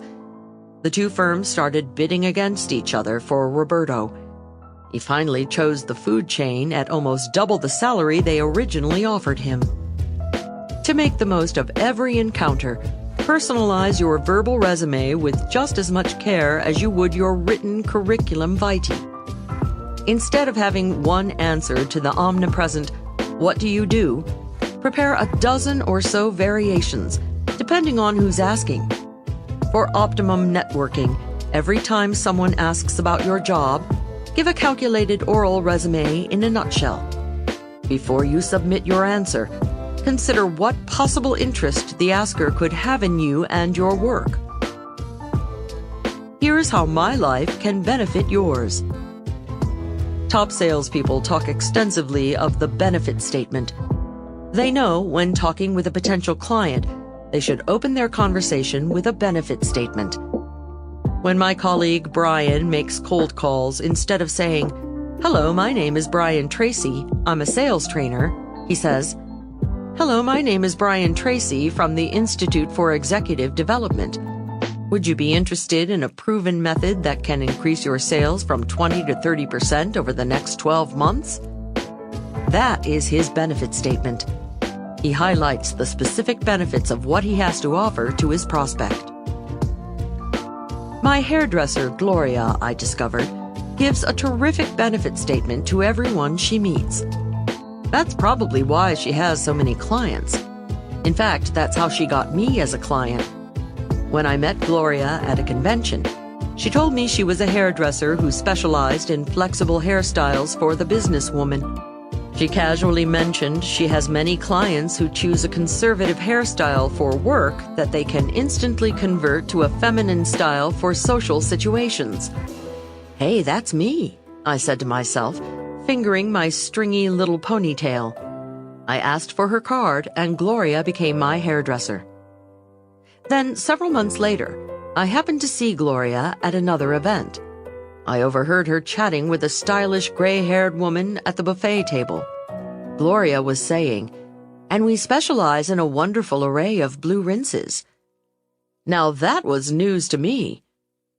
The 2 firms started bidding against each other for Roberto. He finally chose the food chain at almost double the salary they originally offered him. To make the most of every encounter, personalize your verbal resume with just as much care as you would your written curriculum vitae. Instead of having one answer to the omnipresent, "What do you do?" prepare a dozen or so variations, depending on who's asking. For optimum networking, every time someone asks about your job, give a calculated oral resume in a nutshell. Before you submit your answer, consider what possible interest the asker could have in you and your work. Here's how my life can benefit yours. Top salespeople talk extensively of the benefit statement. They know when talking with a potential client, they should open their conversation with a benefit statement. When my colleague Brian makes cold calls, instead of saying, "Hello, my name is Brian Tracy, I'm a sales trainer," he says, "Hello, my name is Brian Tracy from the Institute for Executive Development. Would you be interested in a proven method that can increase your sales from 20 to 30% over the next 12 months? That is his benefit statement. He highlights the specific benefits of what he has to offer to his prospect. My hairdresser, Gloria, I discovered, gives a terrific benefit statement to everyone she meets. That's probably why she has so many clients. In fact, that's how she got me as a client. When I met Gloria at a convention, she told me she was a hairdresser who specialized in flexible hairstyles for the businesswoman. She casually mentioned she has many clients who choose a conservative hairstyle for work that they can instantly convert to a feminine style for social situations. Hey, that's me, I said to myself, fingering my stringy little ponytail. I asked for her card, and Gloria became my hairdresser. Then, several months later, I happened to see Gloria at another event. I overheard her chatting with a stylish gray-haired woman at the buffet table. Gloria was saying, "And we specialize in a wonderful array of blue rinses." Now that was news to me.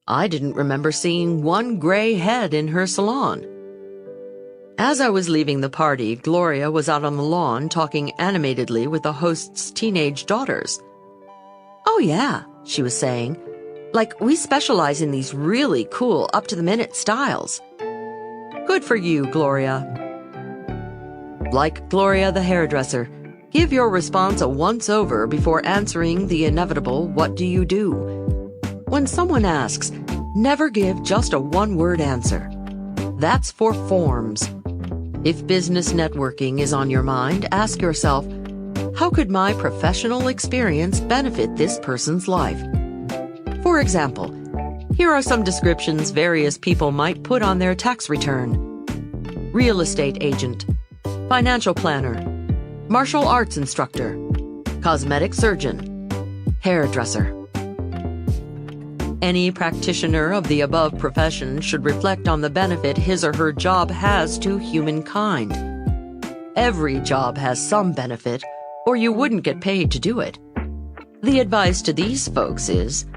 I didn't remember seeing one gray head in her salon. As I was leaving the party, Gloria was out on the lawn talking animatedly with the host's teenage daughters. "Oh yeah," she was saying, "like we specialize in these really cool, up-to-the-minute styles." Good for you, Gloria. Like Gloria the hairdresser, give your response a once-over before answering the inevitable, "What do you do?" When someone asks, never give just a one-word answer. That's for forms. If business networking is on your mind, ask yourself, how could my professional experience benefit this person's life? For example, here are some descriptions various people might put on their tax return. Real estate agent, financial planner, martial arts instructor, cosmetic surgeon, hairdresser. Any practitioner of the above profession should reflect on the benefit his or her job has to humankind. Every job has some benefit, or you wouldn't get paid to do it. The advice to these folks is,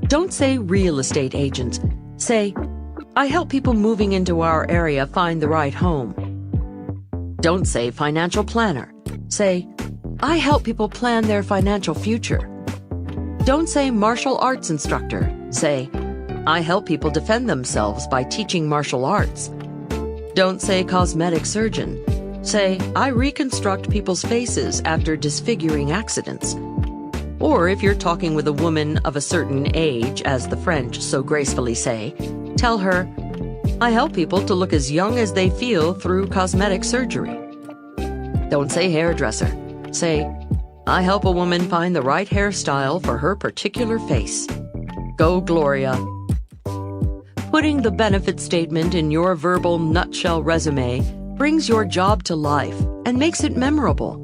don't say real estate agent. Say, I help people moving into our area find the right home. Don't say financial planner. Say, I help people plan their financial future. Don't say martial arts instructor. Say, I help people defend themselves by teaching martial arts. Don't say cosmetic surgeon. Say, I reconstruct people's faces after disfiguring accidents. Or if you're talking with a woman of a certain age, as the French so gracefully say, tell her, I help people to look as young as they feel through cosmetic surgery. Don't say hairdresser. Say, I help a woman find the right hairstyle for her particular face. Go, Gloria. Putting the benefit statement in your verbal nutshell resume brings your job to life and makes it memorable.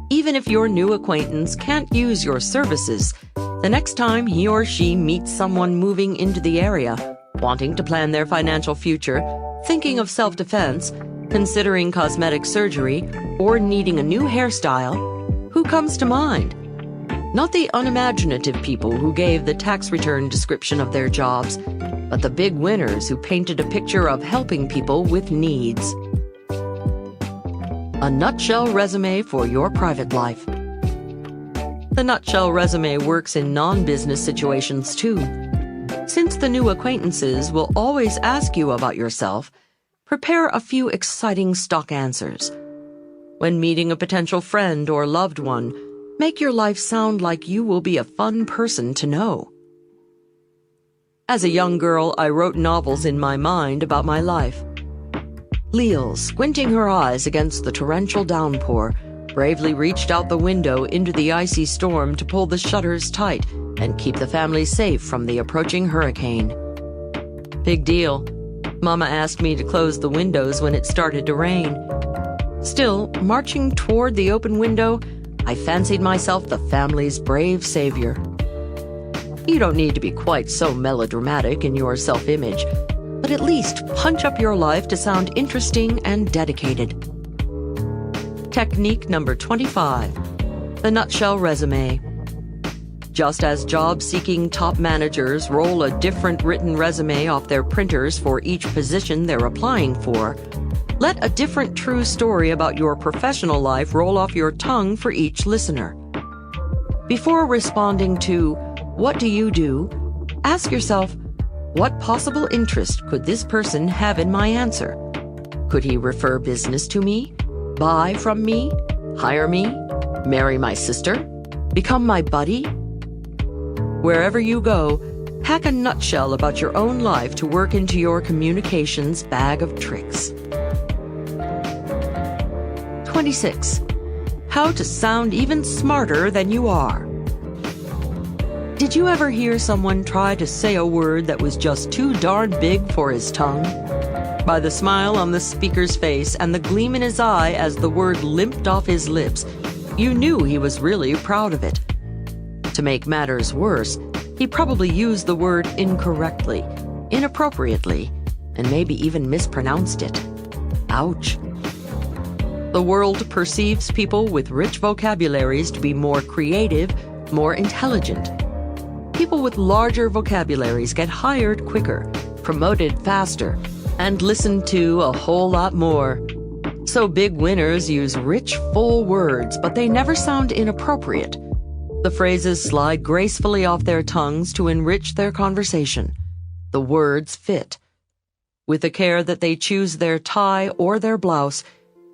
Even if your new acquaintance can't use your services, the next time he or she meets someone moving into the area, wanting to plan their financial future, thinking of self-defense, considering cosmetic surgery, or needing a new hairstyle, who comes to mind? Not the unimaginative people who gave the tax return description of their jobs, but the big winners who painted a picture of helping people with needs. A nutshell resume for your private life. The nutshell resume works in non-business situations too. Since the new acquaintances will always ask you about yourself, prepare a few exciting stock answers. When meeting a potential friend or loved one, make your life sound like you will be a fun person to know. As a young girl, I wrote novels in my mind about my life. Leil, squinting her eyes against the torrential downpour, bravely reached out the window into the icy storm to pull the shutters tight and keep the family safe from the approaching hurricane. Big deal. Mama asked me to close the windows when it started to rain. Still, marching toward the open window, I fancied myself the family's brave savior. You don't need to be quite so melodramatic in your self-image, but at least punch up your life to sound interesting and dedicated. Technique number 25. The nutshell resume. Just as job-seeking top managers roll a different written resume off their printers for each position they're applying for, let a different true story about your professional life roll off your tongue for each listener. Before responding to, "What do you do?" ask yourself, what possible interest could this person have in my answer? Could he refer business to me? Buy from me? Hire me? Marry my sister? Become my buddy? Wherever you go, pack a nutshell about your own life to work into your communications bag of tricks. 26. How to sound even smarter than you are. Did you ever hear someone try to say a word that was just too darn big for his tongue? By the smile on the speaker's face and the gleam in his eye as the word limped off his lips, you knew he was really proud of it. To make matters worse, he probably used the word incorrectly, inappropriately, and maybe even mispronounced it. Ouch. The world perceives people with rich vocabularies to be more creative, more intelligent. People with larger vocabularies get hired quicker, promoted faster, and listened to a whole lot more. So big winners use rich, full words, but they never sound inappropriate. The phrases slide gracefully off their tongues to enrich their conversation. The words fit. With the care that they choose their tie or their blouse,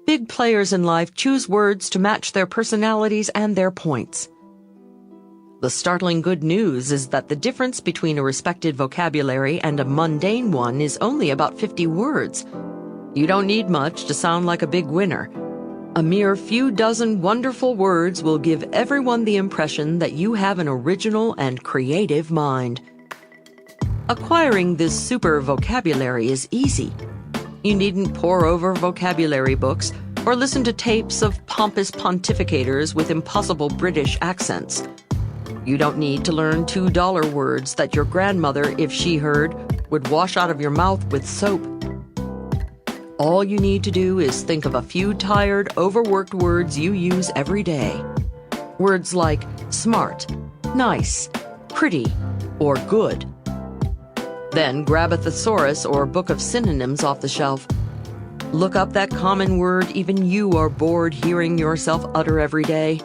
big players in life choose words to match their personalities and their points. The startling good news is that the difference between a respected vocabulary and a mundane one is only about 50 words. You don't need much to sound like a big winner. A mere few dozen wonderful words will give everyone the impression that you have an original and creative mind. Acquiring this super vocabulary is easy. You needn't pore over vocabulary books or listen to tapes of pompous pontificators with impossible British accents. You don't need to learn $2 words that your grandmother, if she heard, would wash out of your mouth with soap. All you need to do is think of a few tired, overworked words you use every day. Words like smart, nice, pretty, or good. Then grab a thesaurus or book of synonyms off the shelf. Look up that common word even you are bored hearing yourself utter every day.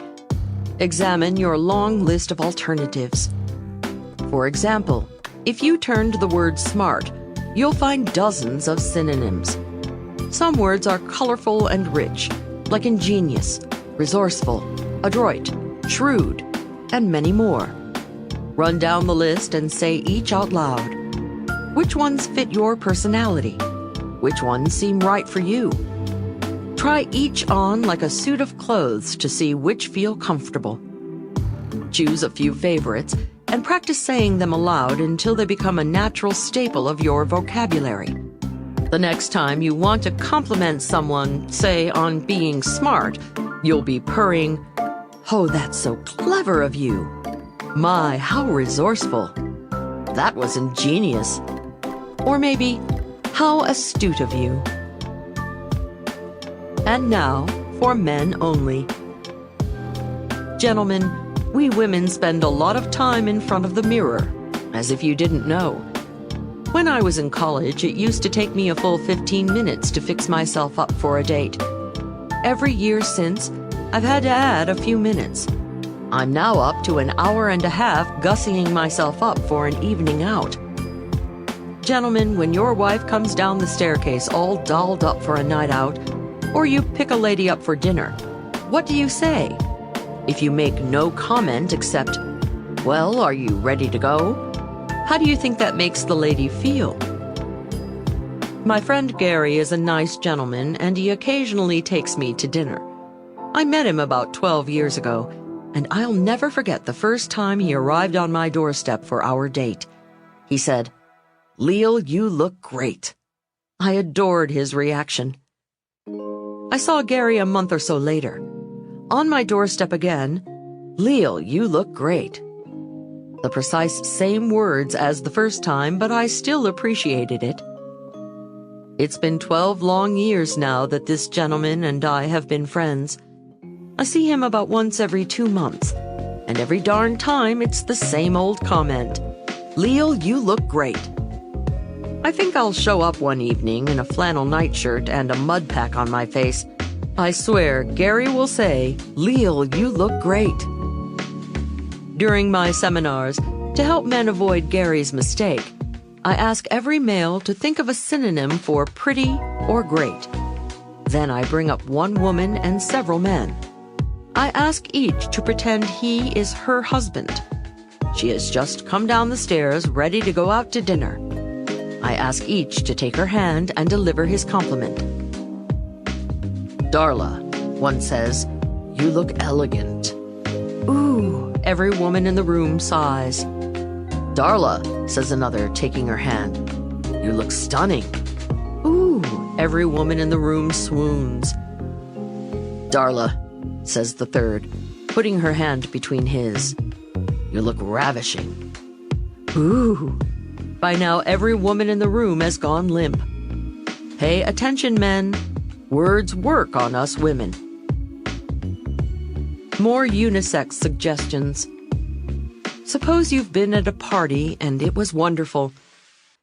Examine your long list of alternatives. For example, if you turn to the word smart, you'll find dozens of synonyms. Some words are colorful and rich, like ingenious, resourceful, adroit, shrewd, and many more. Run down the list and say each out loud. Which ones fit your personality? Which ones seem right for you? Try each on like a suit of clothes to see which feel comfortable. Choose a few favorites and practice saying them aloud until they become a natural staple of your vocabulary. The next time you want to compliment someone, say on being smart, you'll be purring, "Oh, that's so clever of you. My, how resourceful. That was ingenious." Or maybe, "How astute of you." And now, for men only. Gentlemen, we women spend a lot of time in front of the mirror, as if you didn't know. When I was in college, it used to take me a full 15 minutes to fix myself up for a date. Every year since, I've had to add a few minutes. I'm now up to an hour and a half gussying myself up for an evening out. Gentlemen, when your wife comes down the staircase all dolled up for a night out, or you pick a lady up for dinner, what do you say? If you make no comment except, "Well, are you ready to go?" how do you think that makes the lady feel? My friend Gary is a nice gentleman, and he occasionally takes me to dinner. I met him about 12 years ago, and I'll never forget the first time he arrived on my doorstep for our date. He said, "Leil, you look great." I adored his reaction. I saw Gary a month or so later. On my doorstep again, "Leil, you look great." The precise same words as the first time, but I still appreciated it. It's been 12 long years now that this gentleman and I have been friends. I see him about once every 2 months, and every darn time it's the same old comment, "Leil, you look great." I think I'll show up one evening in a flannel nightshirt and a mud pack on my face. I swear Gary will say, "Leil, you look great." During my seminars, to help men avoid Gary's mistake, I ask every male to think of a synonym for pretty or great. Then I bring up one woman and several men. I ask each to pretend he is her husband. She has just come down the stairs ready to go out to dinner. I ask each to take her hand and deliver his compliment. "Darla," one says, "you look elegant." "Ooh," every woman in the room sighs. "Darla," says another, taking her hand, "you look stunning." "Ooh," every woman in the room swoons. "Darla," says the third, putting her hand between his, "you look ravishing." "Ooh." By now, every woman in the room has gone limp. Pay attention, men. Words work on us women. More unisex suggestions. Suppose you've been at a party and it was wonderful.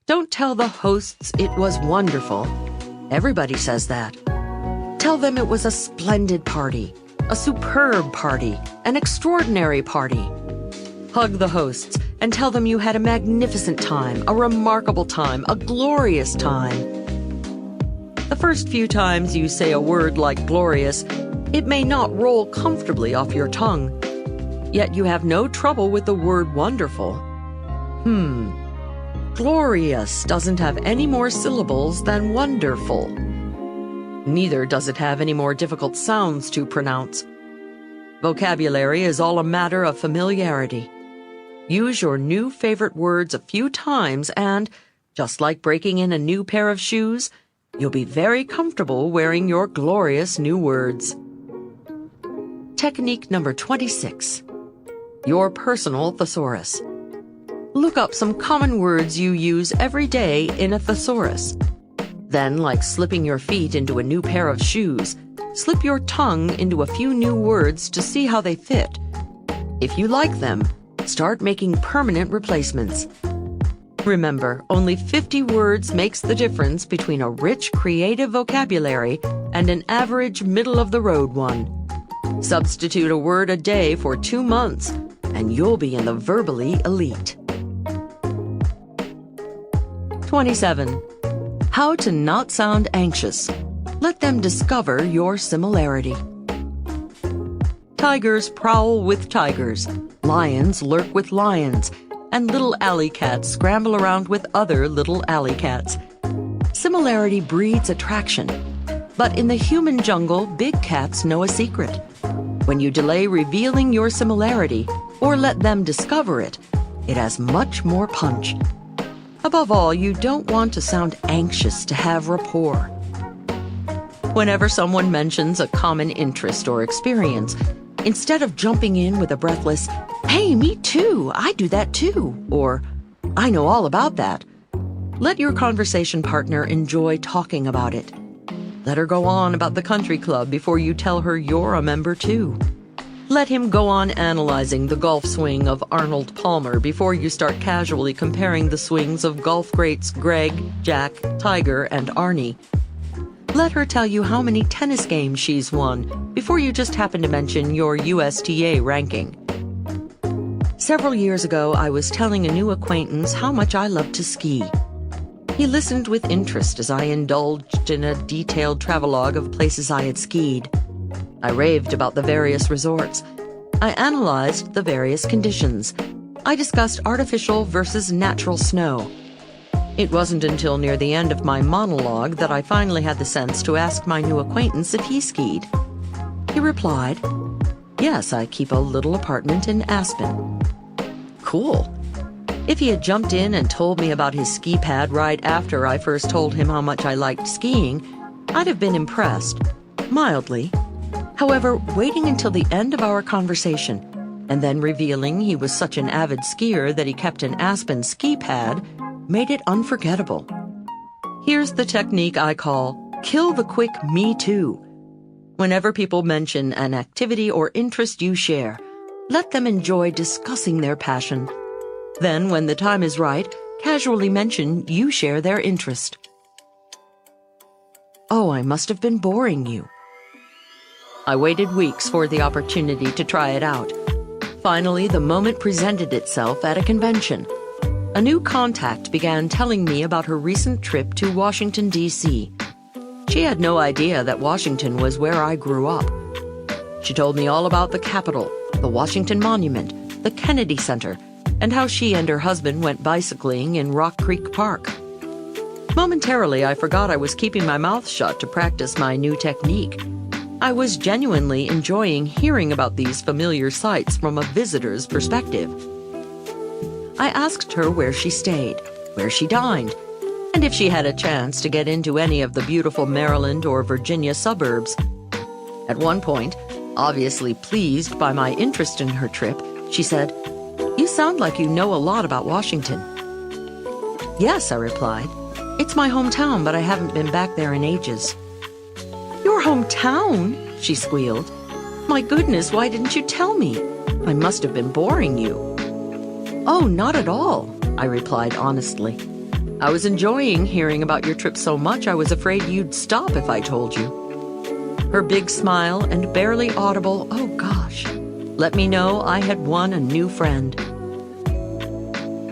Don't tell the hosts it was wonderful. Everybody says that. Tell them it was a splendid party, a superb party, an extraordinary party. Hug the hosts and tell them you had a magnificent time, a remarkable time, a glorious time. The first few times you say a word like glorious, it may not roll comfortably off your tongue. Yet you have no trouble with the word wonderful. Glorious doesn't have any more syllables than wonderful. Neither does it have any more difficult sounds to pronounce. Vocabulary is all a matter of familiarity. Use your new favorite words a few times and, just like breaking in a new pair of shoes, you'll be very comfortable wearing your glorious new words. Technique number 26. Your personal thesaurus. Look up some common words you use every day in a thesaurus. Then, like slipping your feet into a new pair of shoes, slip your tongue into a few new words to see how they fit. If you like them, start making permanent replacements. Remember, only 50 words makes the difference between a rich, creative vocabulary and an average, middle-of-the-road one. Substitute a word a day for 2 months, and you'll be in the verbally elite. 27. How to not sound anxious. Let them discover your similarity. Tigers prowl with tigers, lions lurk with lions, and little alley cats scramble around with other little alley cats. Similarity breeds attraction. But in the human jungle, big cats know a secret. When you delay revealing your similarity, or let them discover it, it has much more punch. Above all, you don't want to sound anxious to have rapport. Whenever someone mentions a common interest or experience, instead of jumping in with a breathless, "Hey, me too, I do that too," or "I know all about that," let your conversation partner enjoy talking about it. Let her go on about the country club before you tell her you're a member too. Let him go on analyzing the golf swing of Arnold Palmer before you start casually comparing the swings of golf greats Greg, Jack, Tiger, and Arnie. Let her tell you how many tennis games she's won before you just happen to mention your USTA ranking. Several years ago, I was telling a new acquaintance how much I love to ski. He listened with interest as I indulged in a detailed travelogue of places I had skied. I raved about the various resorts. I analyzed the various conditions. I discussed artificial versus natural snow. It wasn't until near the end of my monologue that I finally had the sense to ask my new acquaintance if he skied. He replied, "Yes, I keep a little apartment in Aspen." Cool. If he had jumped in and told me about his ski pad right after I first told him how much I liked skiing, I'd have been impressed, mildly. However, waiting until the end of our conversation, and then revealing he was such an avid skier that he kept an Aspen ski pad, made it unforgettable. Here's the technique I call kill the quick me too. Whenever people mention an activity or interest you share, let them enjoy discussing their passion. Then, when the time is right, casually mention you share their interest. "Oh, I must have been boring you." I waited weeks for the opportunity to try it out. Finally, the moment presented itself at a convention. A new contact began telling me about her recent trip to Washington, D.C. She had no idea that Washington was where I grew up. She told me all about the Capitol, the Washington Monument, the Kennedy Center, and how she and her husband went bicycling in Rock Creek Park. Momentarily, I forgot I was keeping my mouth shut to practice my new technique. I was genuinely enjoying hearing about these familiar sights from a visitor's perspective. I asked her where she stayed, where she dined, and if she had a chance to get into any of the beautiful Maryland or Virginia suburbs. At one point, obviously pleased by my interest in her trip, she said, "You sound like you know a lot about Washington." "Yes," I replied. "It's my hometown, but I haven't been back there in ages." "Your hometown?" she squealed. "My goodness, why didn't you tell me? I must have been boring you." "Oh, not at all," I replied honestly. "I was enjoying hearing about your trip so much I was afraid you'd stop if I told you." Her big smile and barely audible, "Oh gosh," let me know I had won a new friend.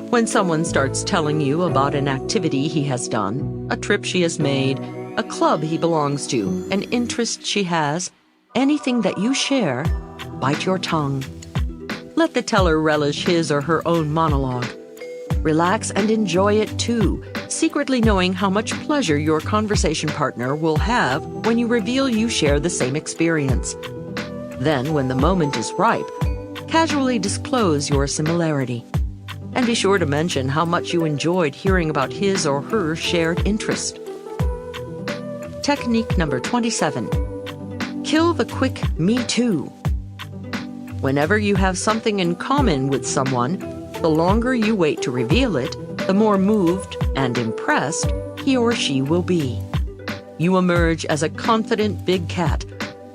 When someone starts telling you about an activity he has done, a trip she has made, a club he belongs to, an interest she has, anything that you share, bite your tongue. Let the teller relish his or her own monologue. Relax and enjoy it too, secretly knowing how much pleasure your conversation partner will have when you reveal you share the same experience. Then, when the moment is ripe, casually disclose your similarity. And be sure to mention how much you enjoyed hearing about his or her shared interest. Technique number 27. Kill the quick me too. Whenever you have something in common with someone, the longer you wait to reveal it, the more moved and impressed he or she will be. You emerge as a confident big cat,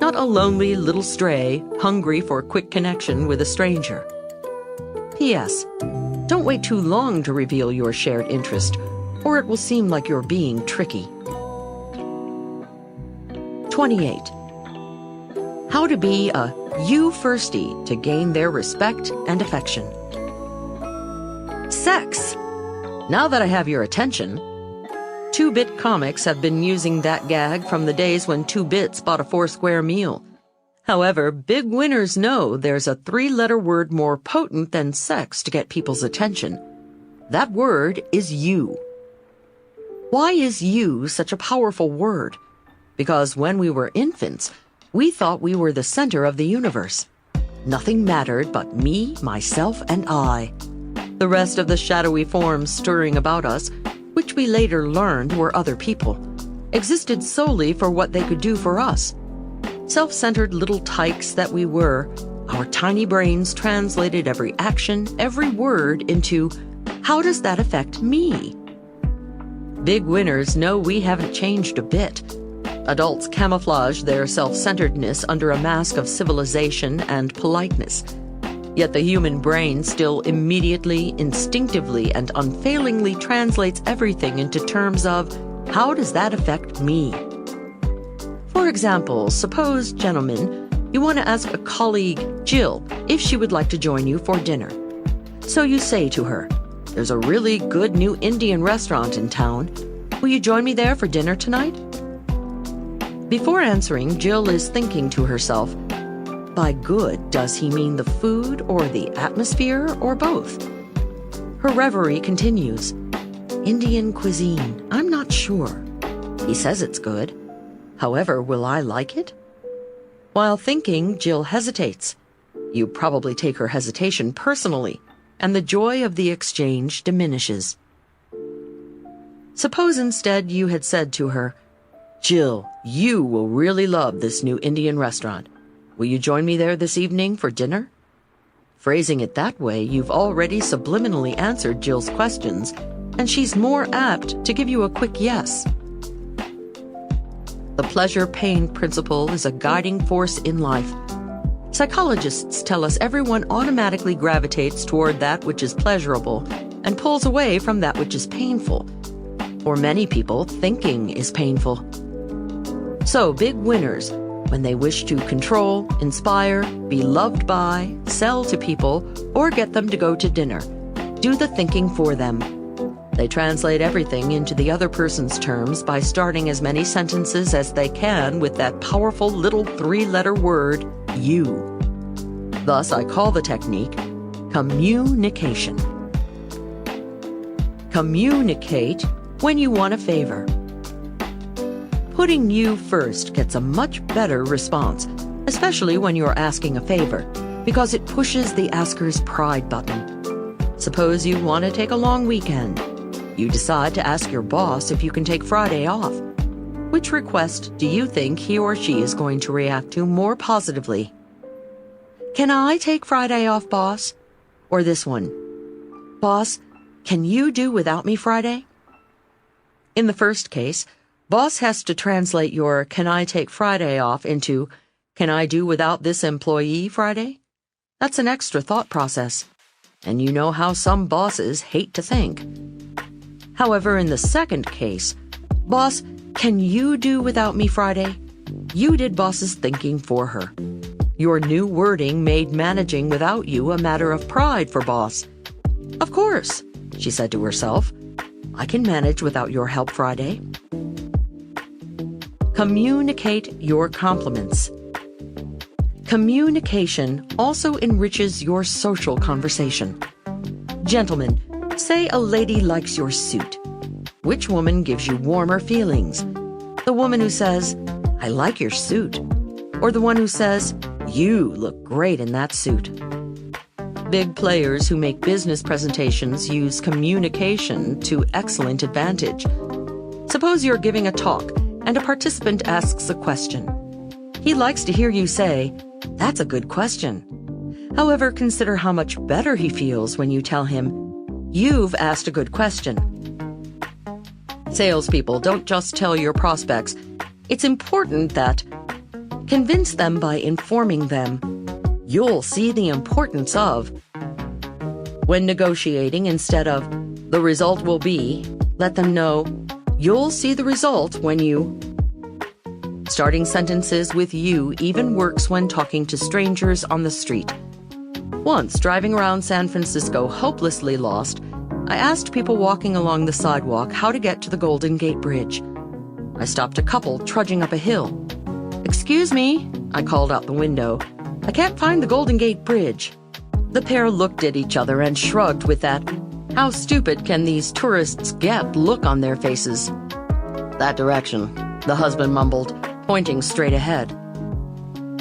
not a lonely little stray hungry for a quick connection with a stranger. P.S. Don't wait too long to reveal your shared interest, or it will seem like you're being tricky. 28. How to be a you firstie to gain their respect and affection. Sex. Now that I have your attention. 2-bit comics have been using that gag from the days when 2 bits bought a 4-square meal. However, big winners know there's a 3-letter word more potent than sex to get people's attention. That word is you. Why is you such a powerful word? Because when we were infants, we thought we were the center of the universe. Nothing mattered but me, myself, and I. The rest of the shadowy forms stirring about us, which we later learned were other people, existed solely for what they could do for us. Self-centered little tykes that we were, our tiny brains translated every action, every word into, how does that affect me? Big winners know we haven't changed a bit. Adults camouflage their self-centeredness under a mask of civilization and politeness. Yet the human brain still immediately, instinctively, and unfailingly translates everything into terms of, how does that affect me? For example, suppose, gentlemen, you want to ask a colleague, Jill, if she would like to join you for dinner. So you say to her, there's a really good new Indian restaurant in town. Will you join me there for dinner tonight? Before answering, Jill is thinking to herself, by good, does he mean the food or the atmosphere or both? Her reverie continues. Indian cuisine, I'm not sure. He says it's good. However, will I like it? While thinking, Jill hesitates. You probably take her hesitation personally, and the joy of the exchange diminishes. Suppose instead you had said to her, Jill, you will really love this new Indian restaurant. Will you join me there this evening for dinner? Phrasing it that way, you've already subliminally answered Jill's questions, and she's more apt to give you a quick yes. The pleasure-pain principle is a guiding force in life. Psychologists tell us everyone automatically gravitates toward that which is pleasurable and pulls away from that which is painful. For many people, thinking is painful. So big winners, when they wish to control, inspire, be loved by, sell to people, or get them to go to dinner, do the thinking for them. They translate everything into the other person's terms by starting as many sentences as they can with that powerful little 3-letter word, you. Thus, I call the technique communication. Communicate when you want a favor. Putting you first gets a much better response, especially when you're asking a favor, because it pushes the asker's pride button. Suppose you want to take a long weekend. You decide to ask your boss if you can take Friday off. Which request do you think he or she is going to react to more positively? Can I take Friday off, boss? Or this one? Boss, can you do without me Friday? In the first case, boss has to translate your can I take Friday off into can I do without this employee Friday? That's an extra thought process. And you know how some bosses hate to think. However, in the second case, boss, can you do without me Friday? You did boss's thinking for her. Your new wording made managing without you a matter of pride for boss. Of course, she said to herself, I can manage without your help Friday. Communicate your compliments. Communication also enriches your social conversation. Gentlemen, say a lady likes your suit. Which woman gives you warmer feelings? The woman who says, I like your suit. Or the one who says, you look great in that suit. Big players who make business presentations use communication to excellent advantage. Suppose you're giving a talk and a participant asks a question. He likes to hear you say, that's a good question. However, consider how much better he feels when you tell him, you've asked a good question. Salespeople don't just tell your prospects. It's important that convince them by informing them. You'll see the importance of. When negotiating, instead of the result will be, let them know you'll see the result when you. Starting sentences with you even works when talking to strangers on the street. Once, driving around San Francisco hopelessly lost, I asked people walking along the sidewalk how to get to the Golden Gate Bridge. I stopped a couple trudging up a hill. "Excuse me," I called out the window. "I can't find the Golden Gate Bridge." The pair looked at each other and shrugged with that "how stupid can these tourists get" look on their faces. "That direction," the husband mumbled, pointing straight ahead.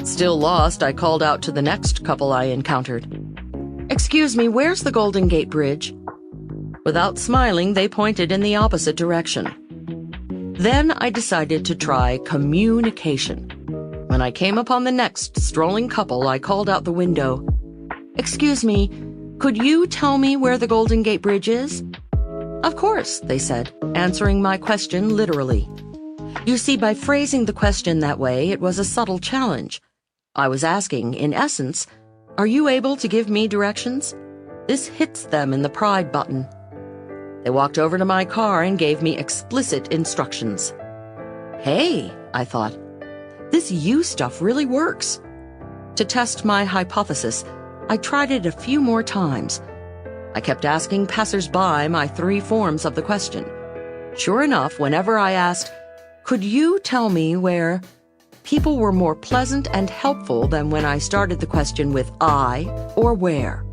Still lost, I called out to the next couple I encountered. "Excuse me, where's the Golden Gate Bridge?" Without smiling, they pointed in the opposite direction. Then I decided to try communication. When I came upon the next strolling couple, I called out the window. "Excuse me, could you tell me where the Golden Gate Bridge is?" "Of course," they said, answering my question literally. You see, by phrasing the question that way, it was a subtle challenge. I was asking, in essence, "Are you able to give me directions?" This hits them in the pride button. They walked over to my car and gave me explicit instructions. Hey, I thought, this you stuff really works. To test my hypothesis, I tried it a few more times. I kept asking passers-by my 3 forms of the question. Sure enough, whenever I asked, "Could you tell me where?" people were more pleasant and helpful than when I started the question with "I" or "where."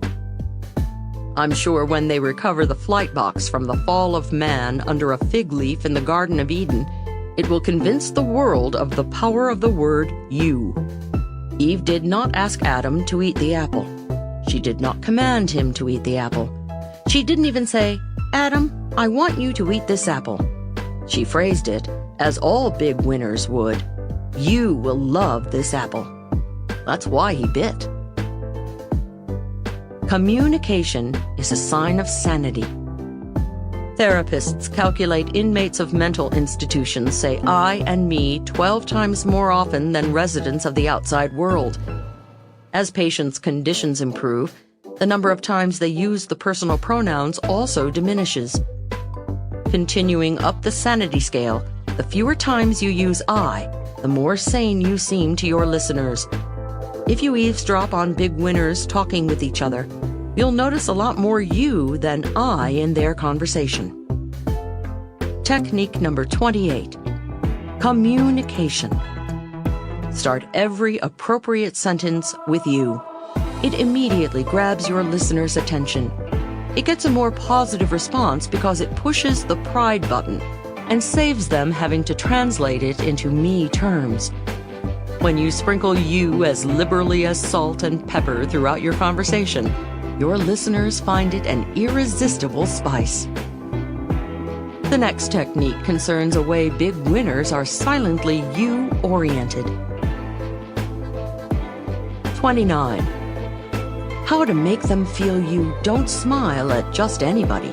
I'm sure when they recover the flight box from the fall of man under a fig leaf in the Garden of Eden, it will convince the world of the power of the word "you." Eve did not ask Adam to eat the apple. She did not command him to eat the apple. She didn't even say, "Adam, I want you to eat this apple." She phrased it, as all big winners would, "You will love this apple." That's why he bit. Communication is a sign of sanity. Therapists calculate inmates of mental institutions say "I" and "me" 12 times more often than residents of the outside world. As patients' conditions improve, the number of times they use the personal pronouns also diminishes. Continuing up the sanity scale, the fewer times you use "I", the more sane you seem to your listeners. If you eavesdrop on big winners talking with each other, you'll notice a lot more "you" than "I" in their conversation. Technique number 28. Communication. Start every appropriate sentence with "you". It immediately grabs your listener's attention. It gets a more positive response because it pushes the pride button and saves them having to translate it into "me" terms. When you sprinkle "you" as liberally as salt and pepper throughout your conversation, your listeners find it an irresistible spice. The next technique concerns a way big winners are silently "you"-oriented. 29. How to make them feel you don't smile at just anybody.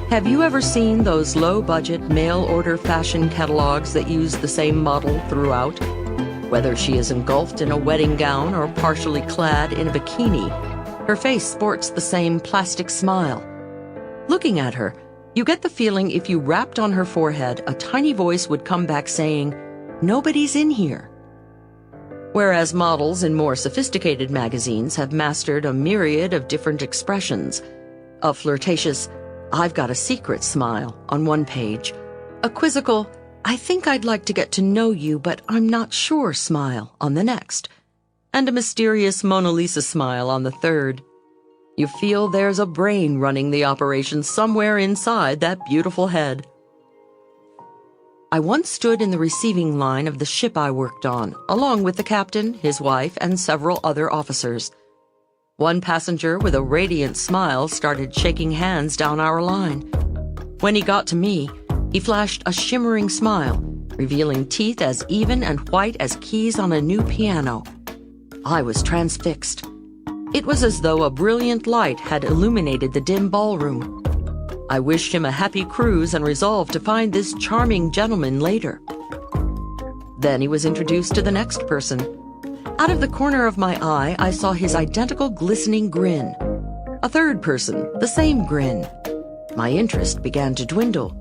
Have you ever seen those low-budget mail-order fashion catalogs that use the same model throughout? Whether she is engulfed in a wedding gown or partially clad in a bikini, her face sports the same plastic smile. Looking at her, you get the feeling if you rapped on her forehead, a tiny voice would come back saying, "Nobody's in here." Whereas models in more sophisticated magazines have mastered a myriad of different expressions. A flirtatious, "I've got a secret" smile on one page, a quizzical, "I think I'd like to get to know you, but I'm not sure" smile on the next, and a mysterious Mona Lisa smile on the third. You feel there's a brain running the operation somewhere inside that beautiful head. I once stood in the receiving line of the ship I worked on, along with the captain, his wife, and several other officers. One passenger with a radiant smile started shaking hands down our line. When he got to me, he flashed a shimmering smile, revealing teeth as even and white as keys on a new piano. I was transfixed. It was as though a brilliant light had illuminated the dim ballroom. I wished him a happy cruise and resolved to find this charming gentleman later. Then he was introduced to the next person. Out of the corner of my eye, I saw his identical glistening grin. A third person, the same grin. My interest began to dwindle.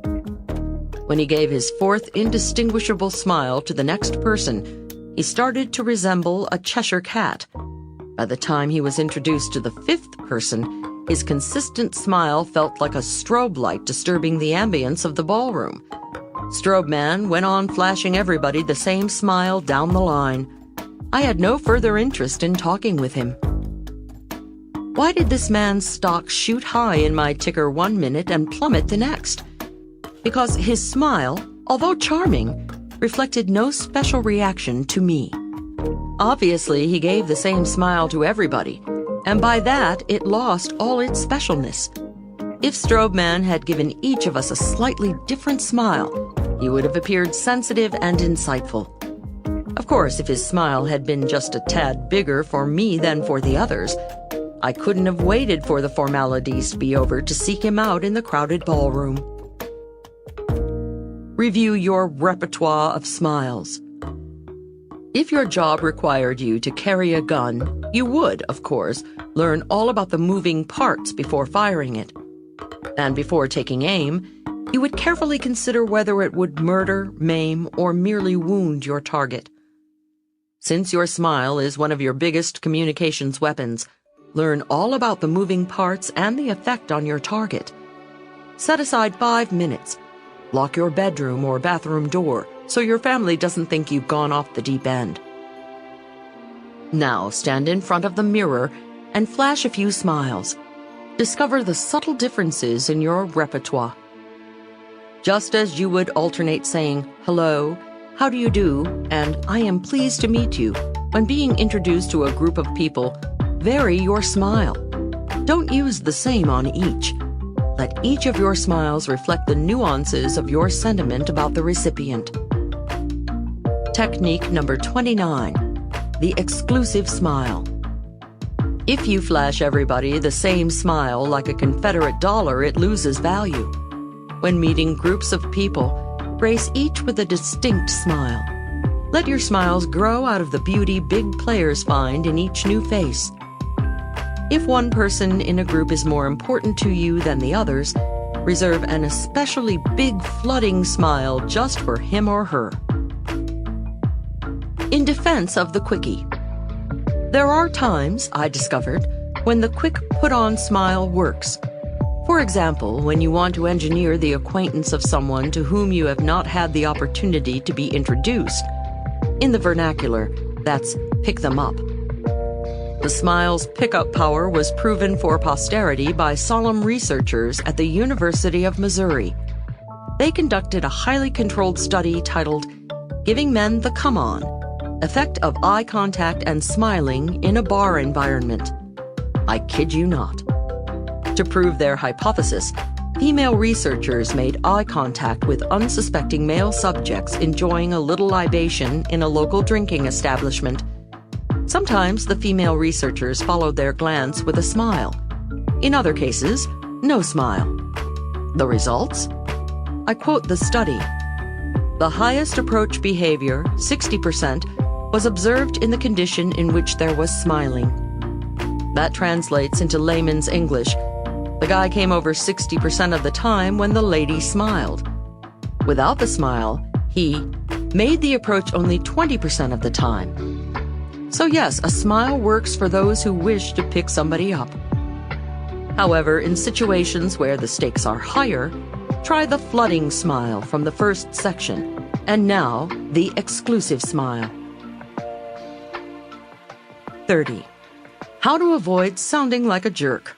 When he gave his fourth indistinguishable smile to the next person, he started to resemble a Cheshire cat. By the time he was introduced to the fifth person, his consistent smile felt like a strobe light disturbing the ambience of the ballroom. Strobe Man went on flashing everybody the same smile down the line. I had no further interest in talking with him. Why did this man's stock shoot high in my ticker 1 minute and plummet the next? Because his smile, although charming, reflected no special reaction to me. Obviously, he gave the same smile to everybody, and by that it lost all its specialness. If Strobe Man had given each of us a slightly different smile, he would have appeared sensitive and insightful. Of course, if his smile had been just a tad bigger for me than for the others, I couldn't have waited for the formalities to be over to seek him out in the crowded ballroom. Review your repertoire of smiles. If your job required you to carry a gun, you would, of course, learn all about the moving parts before firing it. And before taking aim, you would carefully consider whether it would murder, maim, or merely wound your target. Since your smile is one of your biggest communications weapons, learn all about the moving parts and the effect on your target. Set aside 5 minutes. Lock your bedroom or bathroom door so your family doesn't think you've gone off the deep end. Now stand in front of the mirror and flash a few smiles. Discover the subtle differences in your repertoire. Just as you would alternate saying hello, how do you do, and I am pleased to meet you when being introduced to a group of people, vary your smile. Don't use the same on each. Let each of your smiles reflect the nuances of your sentiment about the recipient. Technique number 29, the exclusive smile. If you flash everybody the same smile like a Confederate dollar, it loses value. When meeting groups of people, grace each with a distinct smile. Let your smiles grow out of the beauty big players find in each new face. If one person in a group is more important to you than the others, reserve an especially big flooding smile just for him or her. In defense of the quickie. There are times, I discovered, when the quick put-on smile works. For example, when you want to engineer the acquaintance of someone to whom you have not had the opportunity to be introduced. In the vernacular, that's pick them up. The smile's pickup power was proven for posterity by solemn researchers at the University of Missouri. They conducted a highly controlled study titled Giving Men the Come On: Effect of Eye Contact and Smiling in a Bar Environment. I kid you not. To prove their hypothesis, female researchers made eye contact with unsuspecting male subjects enjoying a little libation in a local drinking establishment. Sometimes the female researchers followed their glance with a smile. In other cases, no smile. The results? I quote the study. The highest approach behavior, 60%, was observed in the condition in which there was smiling. That translates into layman's English. The guy came over 60% of the time when the lady smiled. Without the smile, he made the approach only 20% of the time. So yes, a smile works for those who wish to pick somebody up. However, in situations where the stakes are higher, try the flooding smile from the first section, and now the exclusive smile. 30. How to avoid sounding like a jerk.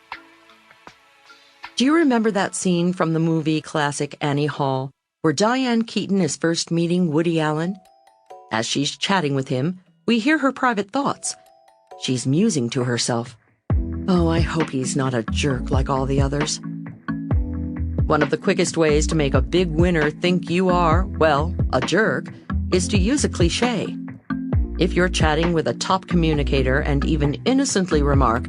Do you remember that scene from the movie classic Annie Hall, where Diane Keaton is first meeting Woody Allen? As she's chatting with him, we hear her private thoughts. She's musing to herself, "Oh, I hope he's not a jerk like all the others." One of the quickest ways to make a big winner think you are, well, a jerk, is to use a cliché. If you're chatting with a top communicator and even innocently remark,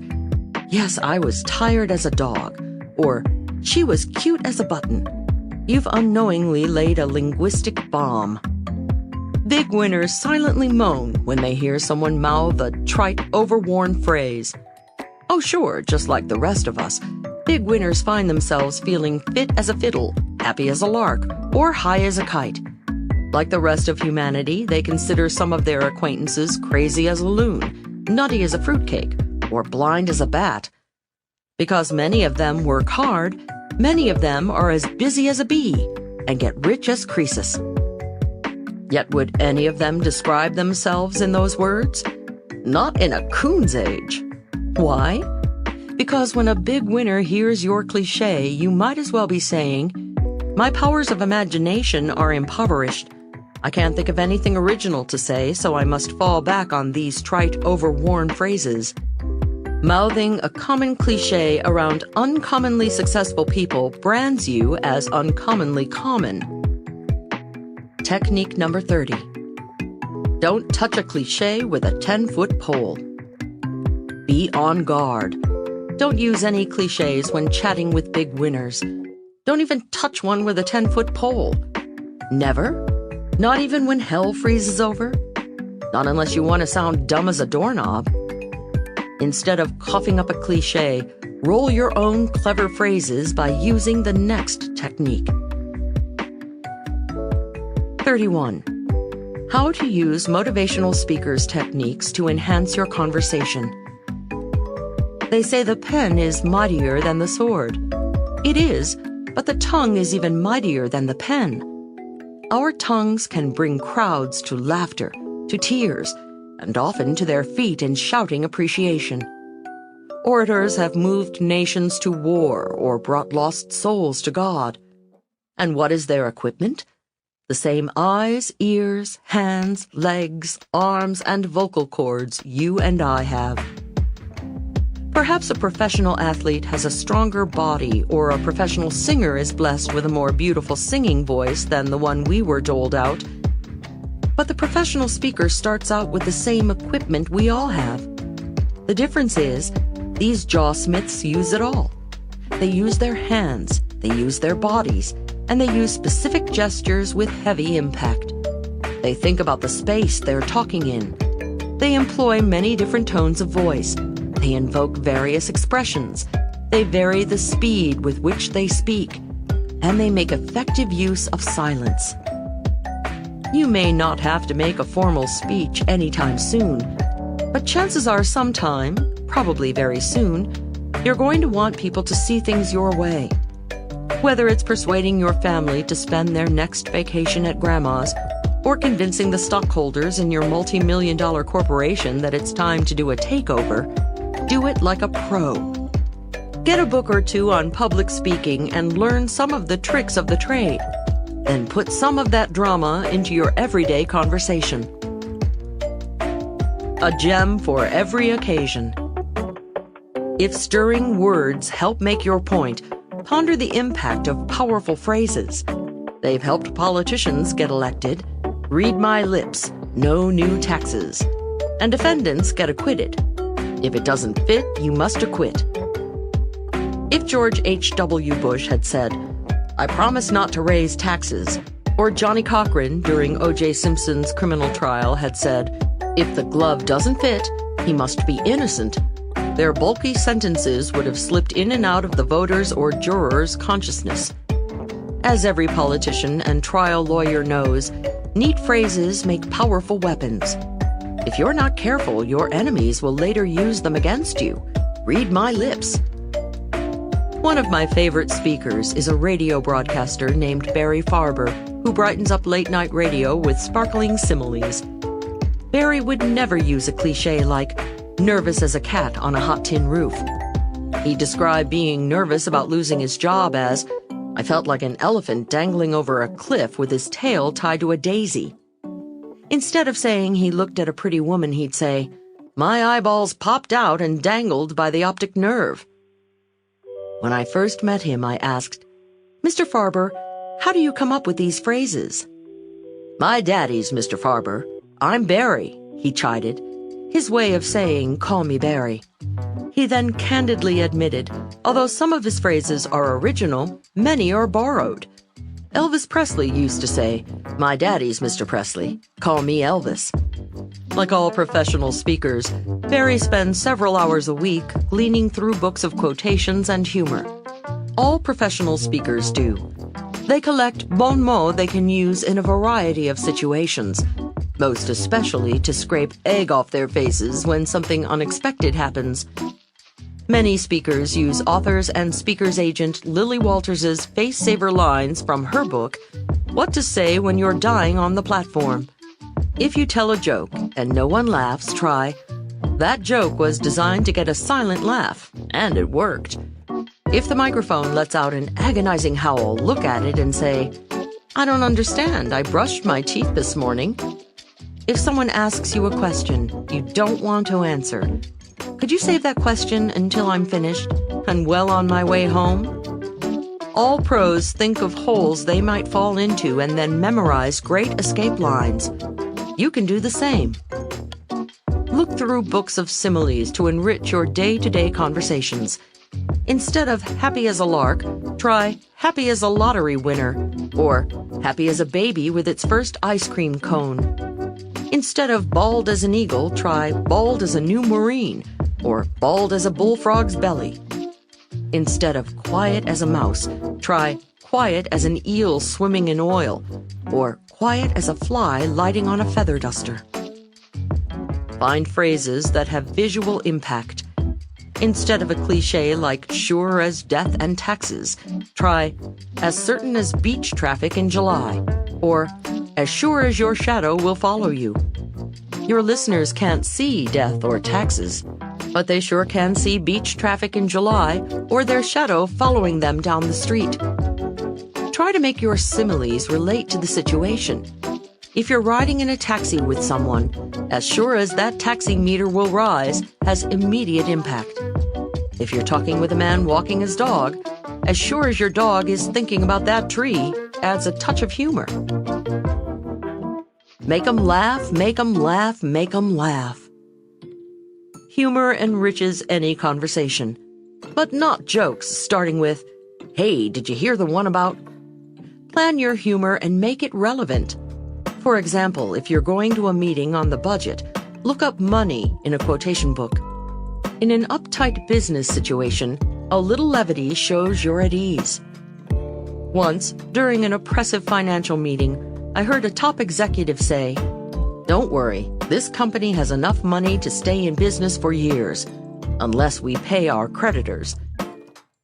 "Yes, I was tired as a dog," or "She was cute as a button," you've unknowingly laid a linguistic bomb. Big winners silently moan when they hear someone mouth a trite, overworn phrase. Oh sure, just like the rest of us, big winners find themselves feeling fit as a fiddle happy as a lark, or high as a kite. Like the rest of humanity, they consider some of their acquaintances crazy as a loon, nutty as a fruitcake, or blind as a bat. Because many of them work hard, many of them are as busy as a bee and get rich as Croesus. Yet would any of them describe themselves in those words? Not in a coon's age. Why? Because when a big winner hears your cliché, you might as well be saying, "My powers of imagination are impoverished. I can't think of anything original to say, so I must fall back on these trite, overworn phrases." Mouthing a common cliché around uncommonly successful people brands you as uncommonly common. Technique number 30. Don't touch a cliché with a 10-foot pole. Be on guard. Don't use any clichés when chatting with big winners. Don't even touch one with a 10-foot pole. Never? Not even when hell freezes over? Not unless you want to sound dumb as a doorknob. Instead of coughing up a cliché, roll your own clever phrases by using the next technique. 31. How to use motivational speakers' techniques to enhance your conversation. They say the pen is mightier than the sword. It is, but the tongue is even mightier than the pen. Our tongues can bring crowds to laughter, to tears, and often to their feet in shouting appreciation. Orators have moved nations to war or brought lost souls to God. And what is their equipment? The same eyes, ears, hands, legs, arms, and vocal cords you and I have. Perhaps a professional athlete has a stronger body, or a professional singer is blessed with a more beautiful singing voice than the one we were doled out. But the professional speaker starts out with the same equipment we all have. The difference is, these jawsmiths use it all. They use their hands, they use their bodies, and they use specific gestures with heavy impact. They think about the space they're talking in. They employ many different tones of voice. They invoke various expressions. They vary the speed with which they speak. And they make effective use of silence. You may not have to make a formal speech anytime soon, but chances are sometime, probably very soon, you're going to want people to see things your way. Whether it's persuading your family to spend their next vacation at Grandma's, or convincing the stockholders in your multi-million-dollar corporation that it's time to do a takeover, do it like a pro. Get a book or two on public speaking and learn some of the tricks of the trade. Then put some of that drama into your everyday conversation. A gem for every occasion. If stirring words help make your point, ponder the impact of powerful phrases. They've helped politicians get elected. Read my lips, no new taxes. And defendants get acquitted. If it doesn't fit, you must acquit. If George H.W. Bush had said, "I promise not to raise taxes," or Johnny Cochran during O.J. Simpson's criminal trial had said, "If the glove doesn't fit, he must be innocent," their bulky sentences would have slipped in and out of the voters' or jurors' consciousness. As every politician and trial lawyer knows, neat phrases make powerful weapons. If you're not careful, your enemies will later use them against you. Read my lips. One of my favorite speakers is a radio broadcaster named Barry Farber, who brightens up late-night radio with sparkling similes. Barry would never use a cliché like, "nervous as a cat on a hot tin roof." He described being nervous about losing his job as, "I felt like an elephant dangling over a cliff with his tail tied to a daisy." Instead of saying he looked at a pretty woman, he'd say, "My eyeballs popped out and dangled by the optic nerve." When I first met him, I asked, "Mr. Farber, how do you come up with these phrases?" "My daddy's Mr. Farber. I'm Barry," he chided, his way of saying, "Call me Barry." He then candidly admitted, although some of his phrases are original, many are borrowed. Elvis Presley used to say, "My daddy's Mr. Presley. Call me Elvis." Like all professional speakers, Barry spends several hours a week gleaning through books of quotations and humor. All professional speakers do. They collect bon mots they can use in a variety of situations, most especially to scrape egg off their faces when something unexpected happens. Many speakers use authors and speaker's agent Lily Walters's face-saver lines from her book, What to Say When You're Dying on the Platform. If you tell a joke and no one laughs, try, that joke was designed to get a silent laugh, and it worked. If the microphone lets out an agonizing howl, look at it and say, I don't understand, I brushed my teeth this morning. If someone asks you a question you don't want to answer, could you save that question until I'm finished and well on my way home? All pros think of holes they might fall into and then memorize great escape lines. You can do the same. Look through books of similes to enrich your day-to-day conversations. Instead of happy as a lark, try happy as a lottery winner, or happy as a baby with its first ice cream cone. Instead of bald as an eagle, try bald as a new Marine, or bald as a bullfrog's belly. Instead of quiet as a mouse, try quiet as an eel swimming in oil, or quiet as a fly lighting on a feather duster. Find phrases that have visual impact. Instead of a cliche like sure as death and taxes, try as certain as beach traffic in July, or as sure as your shadow will follow you. Your listeners can't see death or taxes, but they sure can see beach traffic in July or their shadow following them down the street. Try to make your similes relate to the situation. If you're riding in a taxi with someone, as sure as that taxi meter will rise has immediate impact. If you're talking with a man walking his dog, as sure as your dog is thinking about that tree adds a touch of humor. Make 'em laugh, make 'em laugh, make 'em laugh. Humor enriches any conversation, but not jokes starting with, hey, did you hear the one about? Plan your humor and make it relevant. For example, if you're going to a meeting on the budget, look up money in a quotation book. In an uptight business situation, a little levity shows you're at ease. Once, during an oppressive financial meeting, I heard a top executive say, don't worry, this company has enough money to stay in business for years, unless we pay our creditors.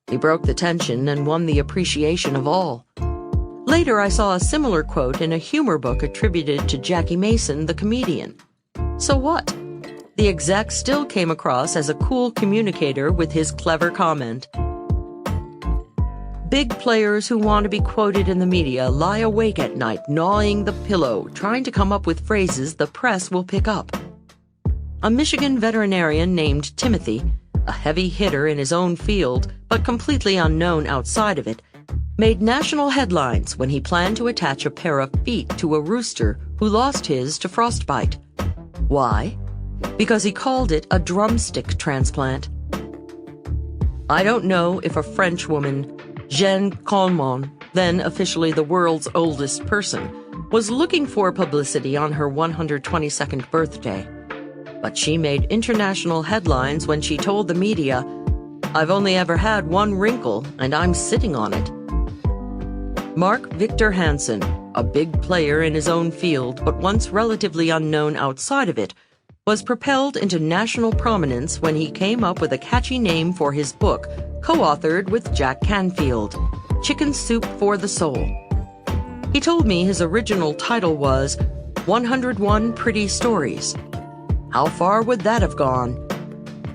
He broke the tension and won the appreciation of all. Later, I saw a similar quote in a humor book attributed to Jackie Mason, the comedian. So what? The exec still came across as a cool communicator with his clever comment. Big players who want to be quoted in the media lie awake at night gnawing the pillow, trying to come up with phrases the press will pick up. A Michigan veterinarian named Timothy, a heavy hitter in his own field but completely unknown outside of it, made national headlines when he planned to attach a pair of feet to a rooster who lost his to frostbite. Why? Because he called it a drumstick transplant. I don't know if a French woman, Jeanne Calment, then officially the world's oldest person, was looking for publicity on her 122nd birthday. But she made international headlines when she told the media, I've only ever had one wrinkle and I'm sitting on it. Mark Victor Hansen, a big player in his own field but once relatively unknown outside of it, was propelled into national prominence when he came up with a catchy name for his book, co-authored with Jack Canfield, Chicken Soup for the Soul. He told me his original title was 101 Pretty Stories. How far would that have gone?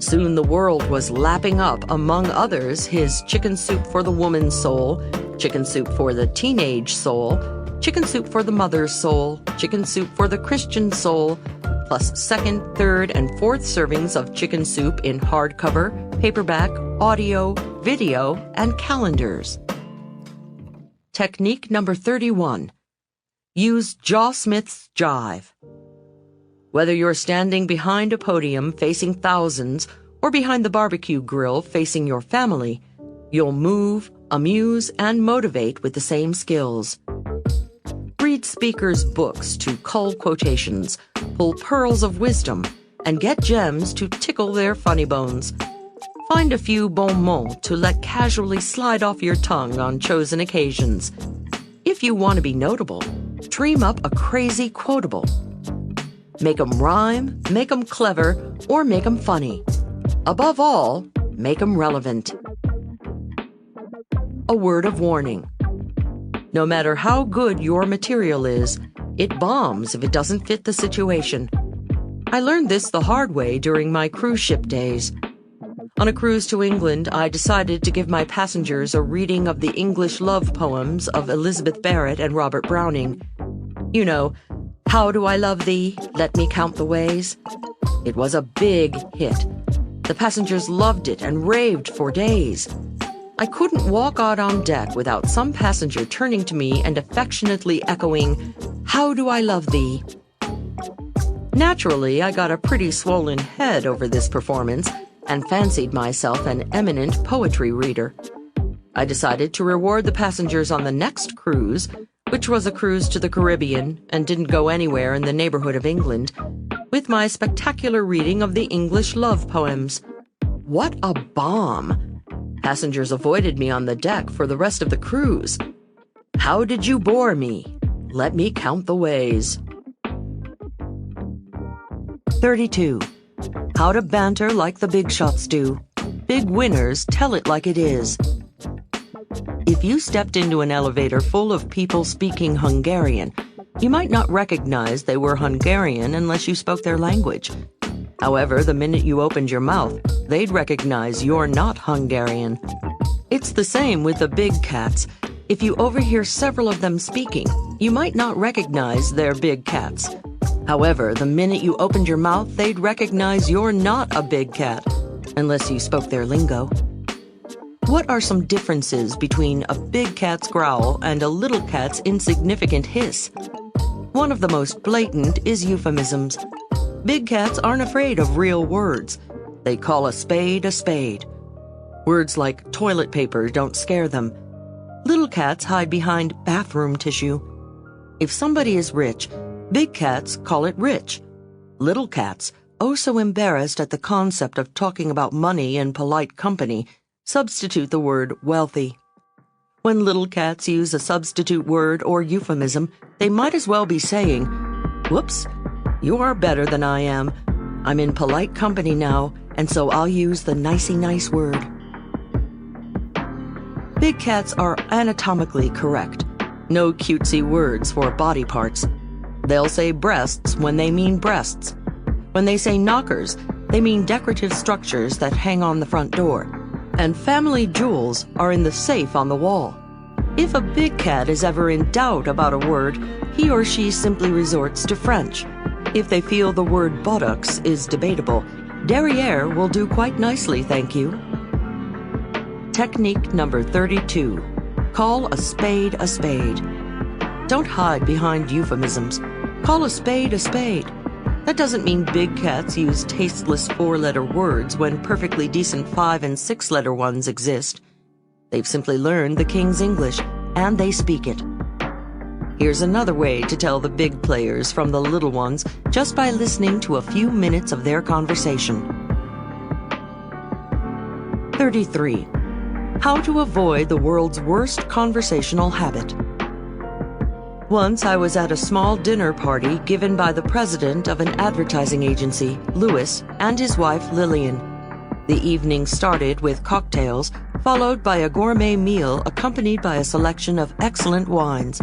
Soon the world was lapping up, among others, his Chicken Soup for the Woman's Soul, Chicken Soup for the Teenage Soul, Chicken Soup for the Mother's Soul, Chicken Soup for the Christian Soul, plus second, third, and fourth servings of chicken soup in hardcover, paperback, audio, video, and calendars. Technique number 31. Use Jaw Smith's jive. Whether you're standing behind a podium facing thousands or behind the barbecue grill facing your family, you'll move, amuse, and motivate with the same skills. Read speakers' books to cull quotations, pull pearls of wisdom, and get gems to tickle their funny bones. Find a few bon mots to let casually slide off your tongue on chosen occasions. If you want to be notable, dream up a crazy quotable. Make 'em rhyme, make 'em clever, or make 'em funny. Above all, make 'em relevant. A word of warning. No matter how good your material is, it bombs if it doesn't fit the situation. I learned this the hard way during my cruise ship days. On a cruise to England, I decided to give my passengers a reading of the English love poems of Elizabeth Barrett and Robert Browning. You know, "How do I love thee? Let me count the ways." It was a big hit. The passengers loved it and raved for days. I couldn't walk out on deck without some passenger turning to me and affectionately echoing, "How do I love thee?" Naturally, I got a pretty swollen head over this performance and fancied myself an eminent poetry reader. I decided to reward the passengers on the next cruise, which was a cruise to the Caribbean and didn't go anywhere in the neighborhood of England, with my spectacular reading of the English love poems. What a bomb! Passengers avoided me on the deck for the rest of the cruise. How did you bore me? Let me count the ways. 32. How to banter like the big shots do. Big winners tell it like it is. If you stepped into an elevator full of people speaking Hungarian, you might not recognize they were Hungarian unless you spoke their language. However, the minute you opened your mouth, they'd recognize you're not Hungarian. It's the same with the big cats. If you overhear several of them speaking, you might not recognize they're big cats. However, the minute you opened your mouth, they'd recognize you're not a big cat, unless you spoke their lingo. What are some differences between a big cat's growl and a little cat's insignificant hiss? One of the most blatant is euphemisms. Big cats aren't afraid of real words. They call a spade a spade. Words like toilet paper don't scare them. Little cats hide behind bathroom tissue. If somebody is rich, big cats call it rich. Little cats, oh so embarrassed at the concept of talking about money in polite company, substitute the word wealthy. When little cats use a substitute word or euphemism, they might as well be saying, "Whoops, you are better than I am. I'm in polite company now, and so I'll use the nicey nice word." Big cats are anatomically correct. No cutesy words for body parts. They'll say breasts when they mean breasts. When they say knockers, they mean decorative structures that hang on the front door. And family jewels are in the safe on the wall. If a big cat is ever in doubt about a word, he or she simply resorts to French. If they feel the word buttocks is debatable, derriere will do quite nicely, thank you. Technique number 32. Call a spade a spade. Don't hide behind euphemisms. Call a spade a spade. That doesn't mean big cats use tasteless 4-letter words when perfectly decent 5- and 6-letter ones exist. They've simply learned the King's English, and they speak it. Here's another way to tell the big players from the little ones just by listening to a few minutes of their conversation. 33. How to avoid the world's worst conversational habit. Once I was at a small dinner party given by the president of an advertising agency, Louis, and his wife, Lillian. The evening started with cocktails, followed by a gourmet meal accompanied by a selection of excellent wines.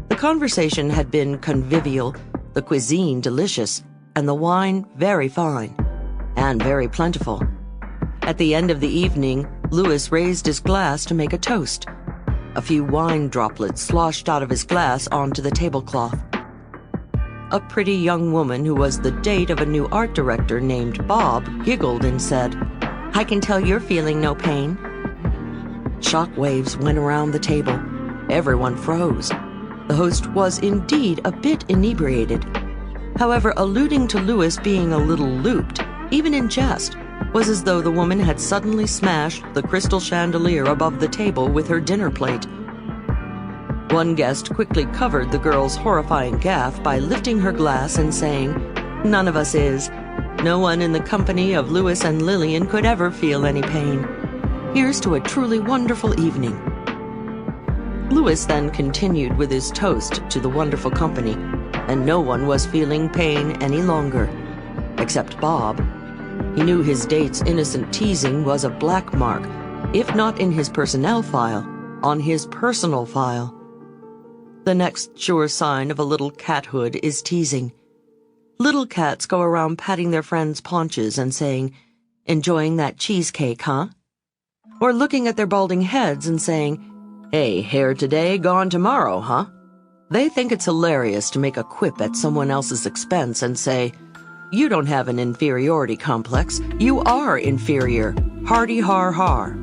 The conversation had been convivial, the cuisine delicious, and the wine very fine, and very plentiful. At the end of the evening, Louis raised his glass to make a toast. A few wine droplets sloshed out of his glass onto the tablecloth. A pretty young woman who was the date of a new art director named Bob giggled and said, "I can tell you're feeling no pain." Shockwaves went around the table. Everyone froze. The host was indeed a bit inebriated. However, alluding to Louis being a little looped, even in jest, was as though the woman had suddenly smashed the crystal chandelier above the table with her dinner plate. One guest quickly covered the girl's horrifying gaffe by lifting her glass and saying, "None of us is. No one in the company of Louis and Lillian could ever feel any pain. Here's to a truly wonderful evening." Louis then continued with his toast to the wonderful company, and no one was feeling pain any longer, except Bob. He knew his date's innocent teasing was a black mark, if not in his personnel file, on his personal file. The next sure sign of a little cathood is teasing. Little cats go around patting their friends' paunches and saying, "Enjoying that cheesecake, huh?" Or looking at their balding heads and saying, "Hey, hair today, gone tomorrow, huh?" They think it's hilarious to make a quip at someone else's expense and say, "You don't have an inferiority complex. You are inferior. Hardy har har."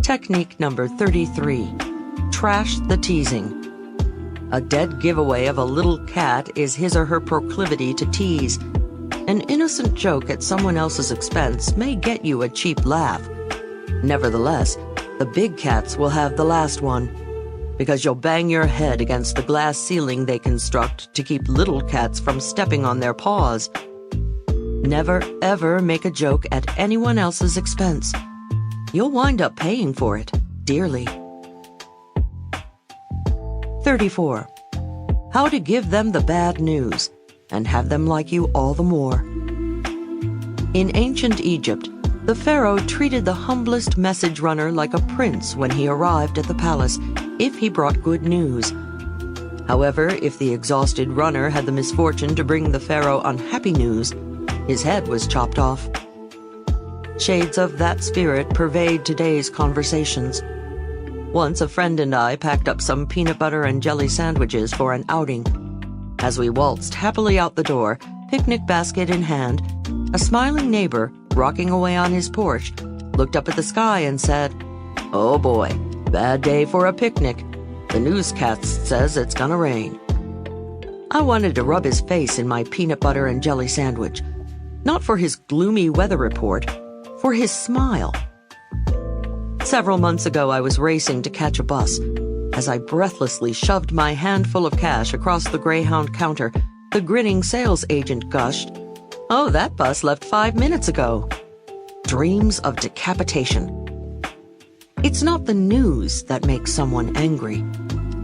Technique number 33. Trash the teasing. A dead giveaway of a little cat is his or her proclivity to tease. An innocent joke at someone else's expense may get you a cheap laugh. Nevertheless, the big cats will have the last one, because you'll bang your head against the glass ceiling they construct to keep little cats from stepping on their paws. Never, ever make a joke at anyone else's expense. You'll wind up paying for it dearly. 34. How to give them the bad news and have them like you all the more. In ancient Egypt, the pharaoh treated the humblest message runner like a prince when he arrived at the palace, if he brought good news. However, if the exhausted runner had the misfortune to bring the pharaoh unhappy news, his head was chopped off. Shades of that spirit pervade today's conversations. Once a friend and I packed up some peanut butter and jelly sandwiches for an outing. As we waltzed happily out the door, picnic basket in hand, a smiling neighbor, rocking away on his porch, looked up at the sky and said, "Oh boy, bad day for a picnic. The newscast says it's gonna rain." I wanted to rub his face in my peanut butter and jelly sandwich, not for his gloomy weather report, for his smile. Several months ago, I was racing to catch a bus. As I breathlessly shoved my handful of cash across the Greyhound counter, the grinning sales agent gushed, "Oh, that bus left 5 minutes ago." Dreams of decapitation. It's not the news that makes someone angry.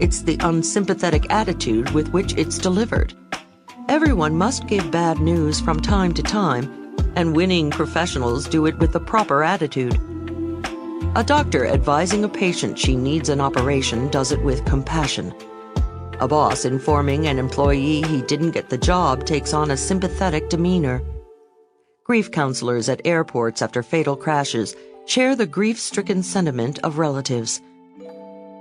It's the unsympathetic attitude with which it's delivered. Everyone must give bad news from time to time, and winning professionals do it with the proper attitude. A doctor advising a patient she needs an operation does it with compassion. A boss informing an employee he didn't get the job takes on a sympathetic demeanor. Grief counselors at airports after fatal crashes share the grief-stricken sentiment of relatives.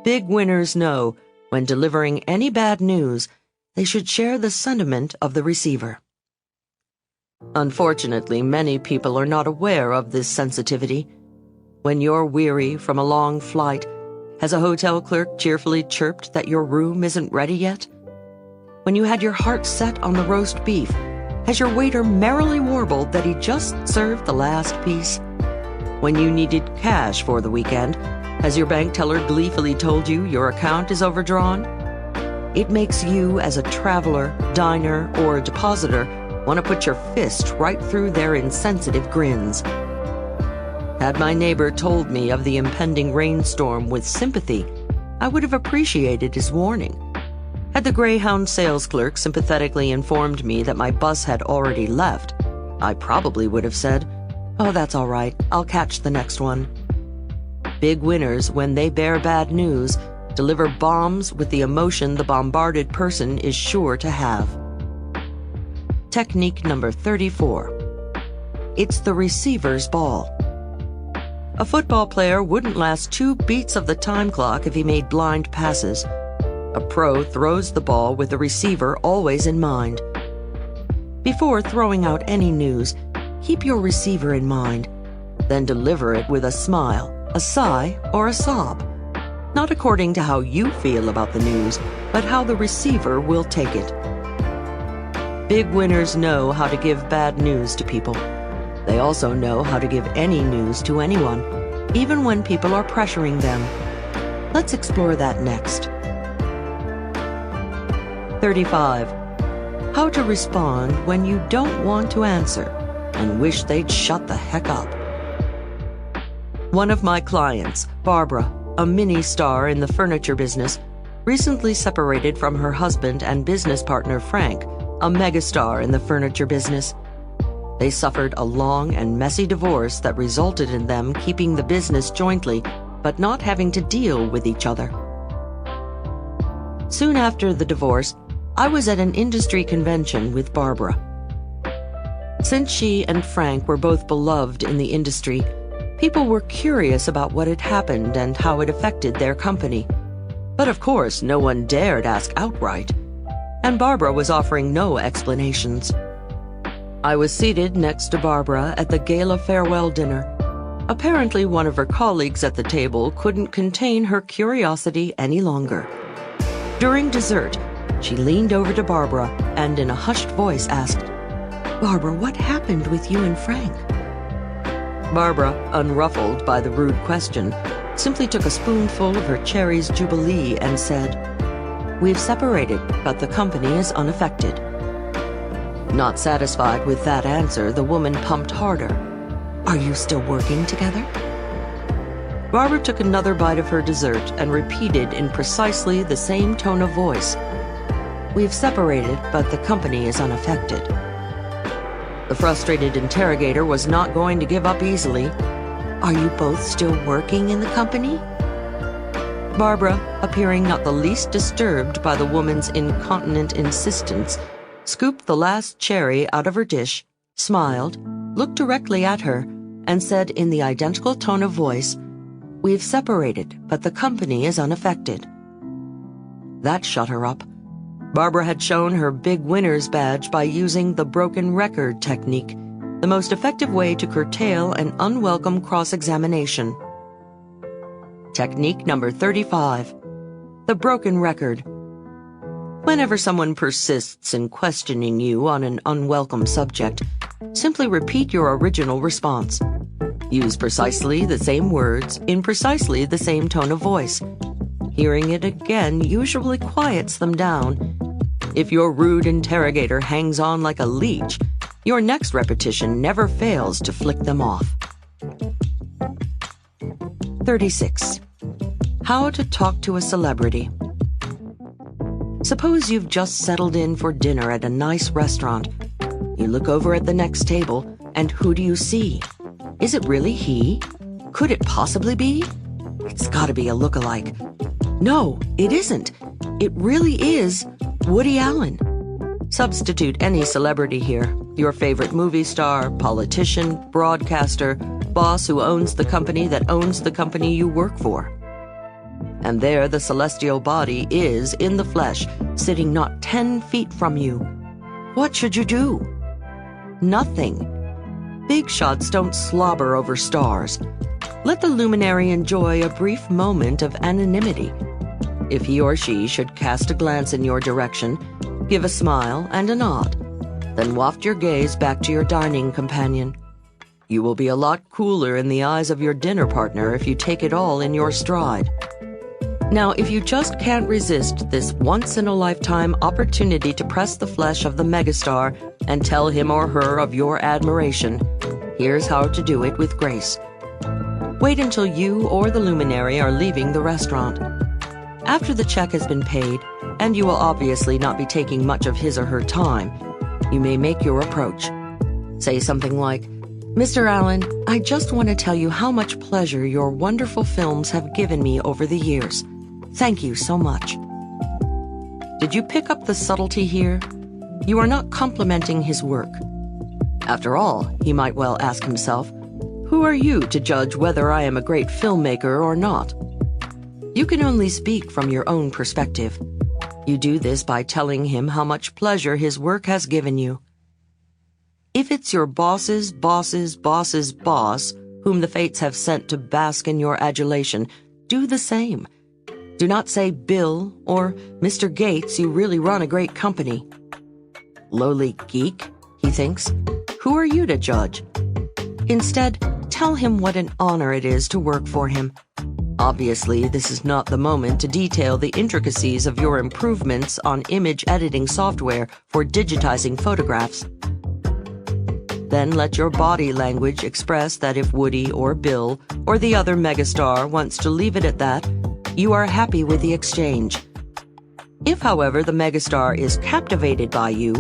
Big winners know when delivering any bad news, they should share the sentiment of the receiver. Unfortunately, many people are not aware of this sensitivity. When you're weary from a long flight, has a hotel clerk cheerfully chirped that your room isn't ready yet? When you had your heart set on the roast beef, has your waiter merrily warbled that he just served the last piece? When you needed cash for the weekend, has your bank teller gleefully told you your account is overdrawn? It makes you, as a traveler, diner, or depositor, want to put your fist right through their insensitive grins. Had my neighbor told me of the impending rainstorm with sympathy, I would have appreciated his warning. Had the Greyhound sales clerk sympathetically informed me that my bus had already left, I probably would have said, "Oh, that's all right, I'll catch the next one." Big winners, when they bear bad news, deliver bombs with the emotion the bombarded person is sure to have. Technique number 34. It's the receiver's ball. A football player wouldn't last 2 beats of the time clock if he made blind passes. A pro throws the ball with the receiver always in mind. Before throwing out any news, keep your receiver in mind. Then deliver it with a smile, a sigh, or a sob. Not according to how you feel about the news, but how the receiver will take it. Big winners know how to give bad news to people. They also know how to give any news to anyone, even when people are pressuring them. Let's explore that next. 35. How to respond when you don't want to answer and wish they'd shut the heck up. One of my clients, Barbara, a mini star in the furniture business, recently separated from her husband and business partner Frank, a megastar in the furniture business. They suffered a long and messy divorce that resulted in them keeping the business jointly, but not having to deal with each other. Soon after the divorce, I was at an industry convention with Barbara. Since she and Frank were both beloved in the industry, people were curious about what had happened and how it affected their company. But of course, no one dared ask outright, and Barbara was offering no explanations. I was seated next to Barbara at the gala farewell dinner. Apparently, one of her colleagues at the table couldn't contain her curiosity any longer. During dessert, she leaned over to Barbara and in a hushed voice asked, "Barbara, what happened with you and Frank?" Barbara, unruffled by the rude question, simply took a spoonful of her cherries Jubilee and said, "We've separated, but the company is unaffected." Not satisfied with that answer, the woman pumped harder. "Are you still working together?" Barbara took another bite of her dessert and repeated in precisely the same tone of voice, "We've separated, but the company is unaffected." The frustrated interrogator was not going to give up easily. "Are you both still working in the company?" Barbara, appearing not the least disturbed by the woman's incontinent insistence, scooped the last cherry out of her dish, smiled, looked directly at her, and said in the identical tone of voice, "We've separated, but the company is unaffected." That shut her up. Barbara had shown her big winner's badge by using the broken record technique, the most effective way to curtail an unwelcome cross-examination. Technique number 35. The broken record. Whenever someone persists in questioning you on an unwelcome subject, simply repeat your original response. Use precisely the same words in precisely the same tone of voice. Hearing it again usually quiets them down. If your rude interrogator hangs on like a leech, your next repetition never fails to flick them off. 36. How to talk to a celebrity. Suppose you've just settled in for dinner at a nice restaurant. You look over at the next table, and who do you see? Is it really he? Could it possibly be? It's gotta be a look-alike. No, it isn't. It really is Woody Allen. Substitute any celebrity here. Your favorite movie star, politician, broadcaster, boss who owns the company that owns the company you work for. And there the celestial body is, in the flesh, sitting not 10 feet from you. What should you do? Nothing. Big shots don't slobber over stars. Let the luminary enjoy a brief moment of anonymity. If he or she should cast a glance in your direction, give a smile and a nod. Then waft your gaze back to your dining companion. You will be a lot cooler in the eyes of your dinner partner if you take it all in your stride. Now, if you just can't resist this once-in-a-lifetime opportunity to press the flesh of the megastar and tell him or her of your admiration, here's how to do it with grace. Wait until you or the luminary are leaving the restaurant. After the check has been paid, and you will obviously not be taking much of his or her time, you may make your approach. Say something like, "Mr. Allen, I just want to tell you how much pleasure your wonderful films have given me over the years. Thank you so much." Did you pick up the subtlety here? You are not complimenting his work. After all, he might well ask himself, who are you to judge whether I am a great filmmaker or not? You can only speak from your own perspective. You do this by telling him how much pleasure his work has given you. If it's your boss's boss's boss's boss, whom the fates have sent to bask in your adulation, do the same. Do not say, "Bill," or "Mr. Gates, you really run a great company." Lowly geek, he thinks. Who are you to judge? Instead, tell him what an honor it is to work for him. Obviously, this is not the moment to detail the intricacies of your improvements on image editing software for digitizing photographs. Then let your body language express that if Woody or Bill or the other megastar wants to leave it at that, you are happy with the exchange. If, however, the megastar is captivated by you,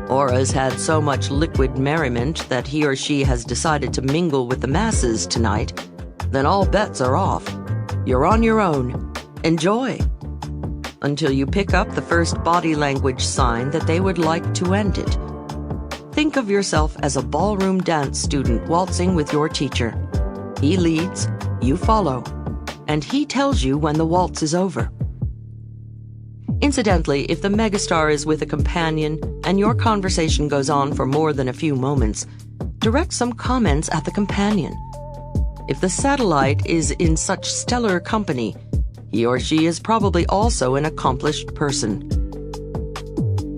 or has had so much liquid merriment that he or she has decided to mingle with the masses tonight, then all bets are off. You're on your own. Enjoy. Until you pick up the first body language sign that they would like to end it. Think of yourself as a ballroom dance student waltzing with your teacher. He leads, you follow, and he tells you when the waltz is over. Incidentally, if the megastar is with a companion and your conversation goes on for more than a few moments, direct some comments at the companion. If the satellite is in such stellar company, he or she is probably also an accomplished person.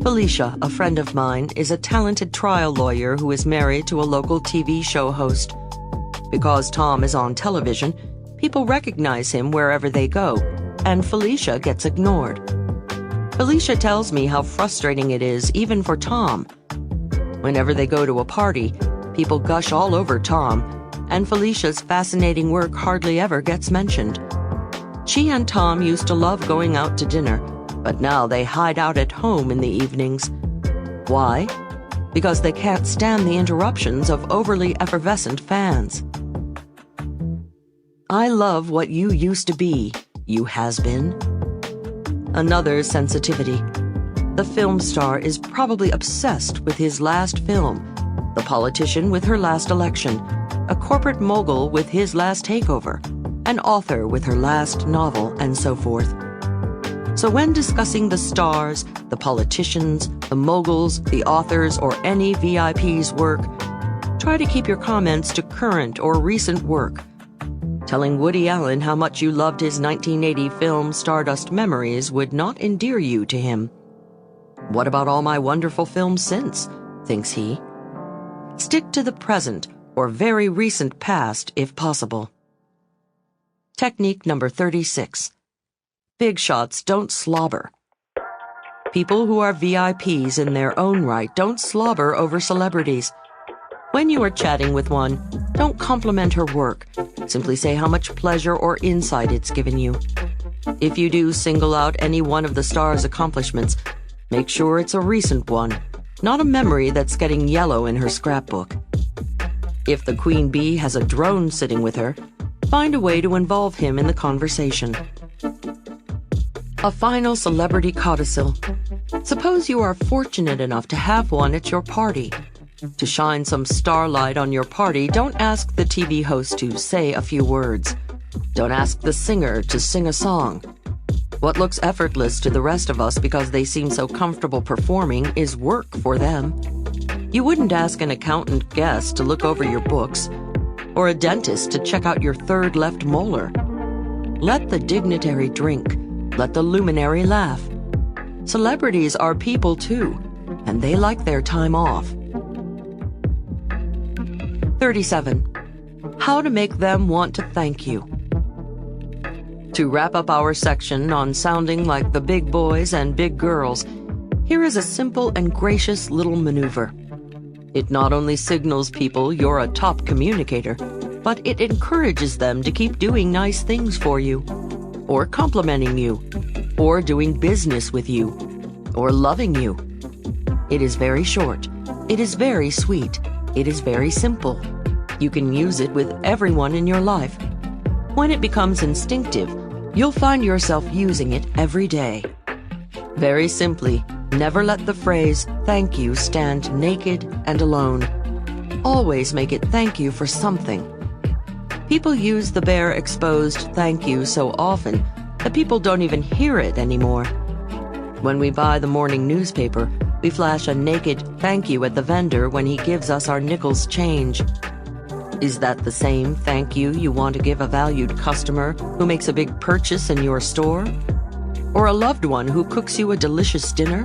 Felicia, a friend of mine, is a talented trial lawyer who is married to a local TV show host. Because Tom is on television, people recognize him wherever they go, and Felicia gets ignored. Felicia tells me how frustrating it is even for Tom. Whenever they go to a party, people gush all over Tom, and Felicia's fascinating work hardly ever gets mentioned. She and Tom used to love going out to dinner, but now they hide out at home in the evenings. Why? Because they can't stand the interruptions of overly effervescent fans. I love what you used to be, you has-been. Another sensitivity. The film star is probably obsessed with his last film, the politician with her last election, a corporate mogul with his last takeover, an author with her last novel, and so forth. So when discussing the stars, the politicians, the moguls, the authors, or any VIP's work, try to keep your comments to current or recent work. Telling Woody Allen how much you loved his 1980 film Stardust Memories would not endear you to him. What about all my wonderful films since? Thinks he. Stick to the present or very recent past if possible. Technique number 36. Big shots don't slobber. People who are VIPs in their own right don't slobber over celebrities. When you are chatting with one, don't compliment her work. Simply say how much pleasure or insight it's given you. If you do single out any one of the star's accomplishments, make sure it's a recent one, not a memory that's getting yellow in her scrapbook. If the queen bee has a drone sitting with her, find a way to involve him in the conversation. A final celebrity codicil. Suppose you are fortunate enough to have one at your party. To shine some starlight on your party, don't ask the TV host to say a few words. Don't ask the singer to sing a song. What looks effortless to the rest of us because they seem so comfortable performing is work for them. You wouldn't ask an accountant guest to look over your books, or a dentist to check out your third left molar. Let the dignitary drink. Let the luminary laugh. Celebrities are people too, and they like their time off. 37. How to make them want to thank you. To wrap up our section on sounding like the big boys and big girls, here is a simple and gracious little maneuver. It not only signals people you're a top communicator, but it encourages them to keep doing nice things for you, or complimenting you, or doing business with you, or loving you. It is very short. It is very sweet. It is very simple. You can use it with everyone in your life. When it becomes instinctive, you'll find yourself using it every day. Very simply, never let the phrase "thank you" stand naked and alone. Always make it thank you for something. People use the bare exposed thank you so often that people don't even hear it anymore. When we buy the morning newspaper, we flash a naked thank you at the vendor when he gives us our nickels change. Is that the same thank you you want to give a valued customer who makes a big purchase in your store? Or a loved one who cooks you a delicious dinner?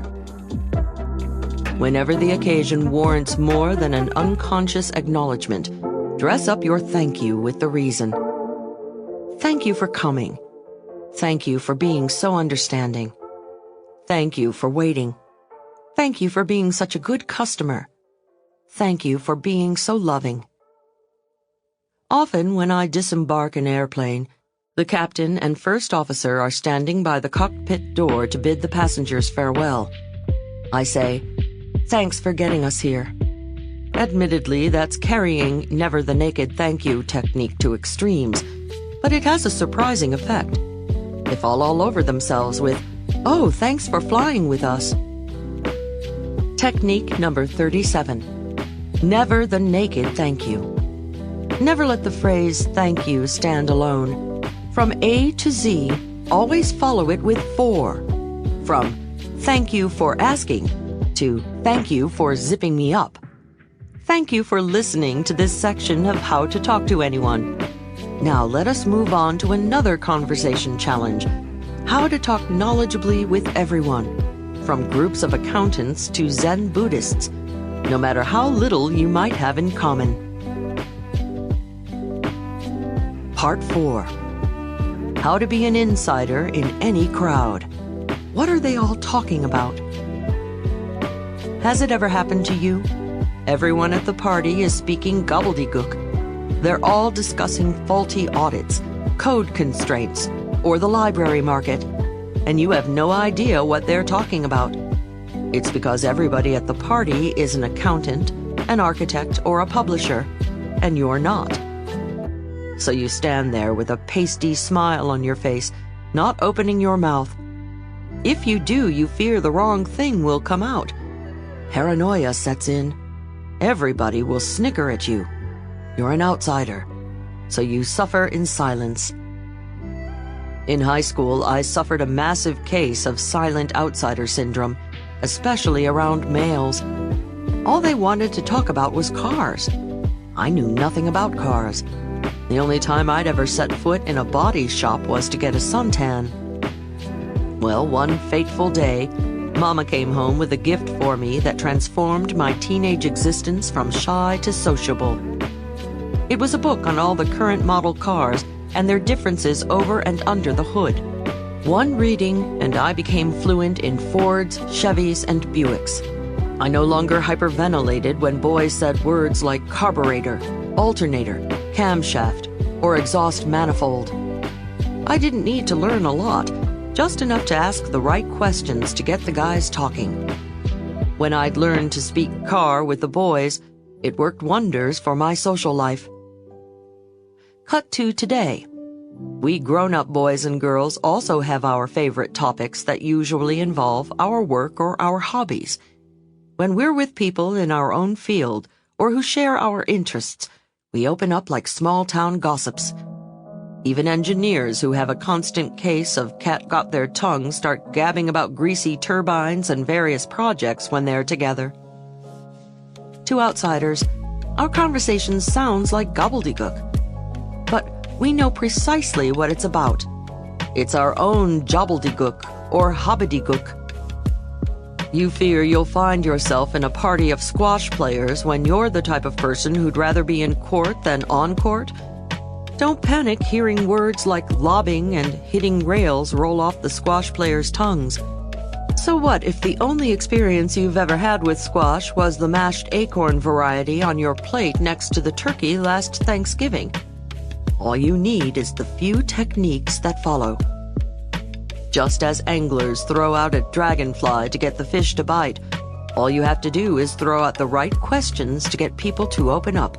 Whenever the occasion warrants more than an unconscious acknowledgement, dress up your thank you with the reason. Thank you for coming. Thank you for being so understanding. Thank you for waiting. Thank you for being such a good customer. thank you for being so loving. Often when I disembark an airplane, the captain and first officer are standing by the cockpit door to bid the passengers farewell. I say, "Thanks for getting us here." Admittedly, that's carrying never the naked thank you technique to extremes, but it has a surprising effect. They fall all over themselves with, "Oh, thanks for flying with us." Technique number 37. Never the naked thank you. Never let the phrase thank you stand alone. From A to Z, always follow it with for. From thank you for asking to thank you for zipping me up. Thank you for listening to this section of How to Talk to Anyone. Now let us move on to another conversation challenge. How to talk knowledgeably with everyone, from groups of accountants to Zen Buddhists, no matter how little you might have in common. Part 4. How to be an insider in any crowd. What are they all talking about? Has it ever happened to you? Everyone at the party is speaking gobbledygook. They're all discussing faulty audits, code constraints, or the library market, and you have no idea what they're talking about. It's because everybody at the party is an accountant, an architect, or a publisher, and you're not. So you stand there with a pasty smile on your face, not opening your mouth. If you do, you fear the wrong thing will come out. Paranoia sets in. Everybody will snicker at you. You're an outsider, so you suffer in silence. In high school, I suffered a massive case of silent outsider syndrome, especially around males. All they wanted to talk about was cars. I knew nothing about cars. The only time I'd ever set foot in a body shop was to get a suntan. Well, one fateful day, Mama came home with a gift for me that transformed my teenage existence from shy to sociable. It was a book on all the current model cars and their differences over and under the hood. One reading, and I became fluent in Fords, Chevys, and Buicks. I no longer hyperventilated when boys said words like carburetor, alternator, camshaft, or exhaust manifold. I didn't need to learn a lot, just enough to ask the right questions to get the guys talking. When I'd learned to speak car with the boys, it worked wonders for my social life. Cut to today. We grown-up boys and girls also have our favorite topics that usually involve our work or our hobbies. When we're with people in our own field or who share our interests, we open up like small-town gossips. Even engineers who have a constant case of cat-got-their-tongue start gabbing about greasy turbines and various projects when they're together. To outsiders, our conversation sounds like gobbledygook. But we know precisely what it's about. It's our own jobbledygook or hobbidygook. You fear you'll find yourself in a party of squash players when you're the type of person who'd rather be in court than on court? Don't panic hearing words like lobbing and hitting rails roll off the squash players' tongues. So what if the only experience you've ever had with squash was the mashed acorn variety on your plate next to the turkey last Thanksgiving? All you need is the few techniques that follow. Just as anglers throw out a dragonfly to get the fish to bite, all you have to do is throw out the right questions to get people to open up.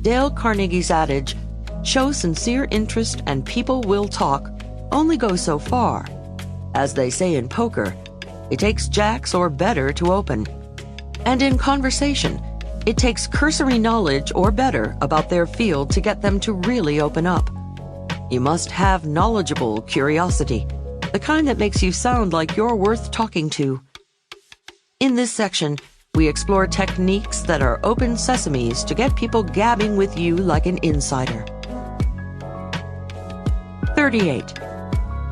Dale Carnegie's adage, "Show sincere interest and people will talk," only goes so far. As they say in poker, it takes jacks or better to open. And in conversation, it takes cursory knowledge or better about their field to get them to really open up. You must have knowledgeable curiosity, the kind that makes you sound like you're worth talking to. In this section, we explore techniques that are open sesames to get people gabbing with you like an insider. 38.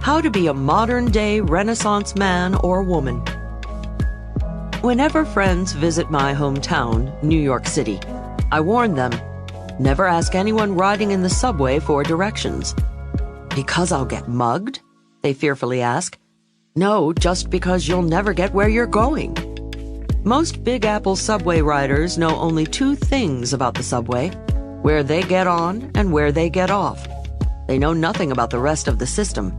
How to be a modern-day Renaissance man or woman. Whenever friends visit my hometown, New York City, I warn them, never ask anyone riding in the subway for directions. "Because I'll get mugged?" they fearfully ask. "No, just because you'll never get where you're going." Most Big Apple subway riders know only two things about the subway: where they get on and where they get off. They know nothing about the rest of the system.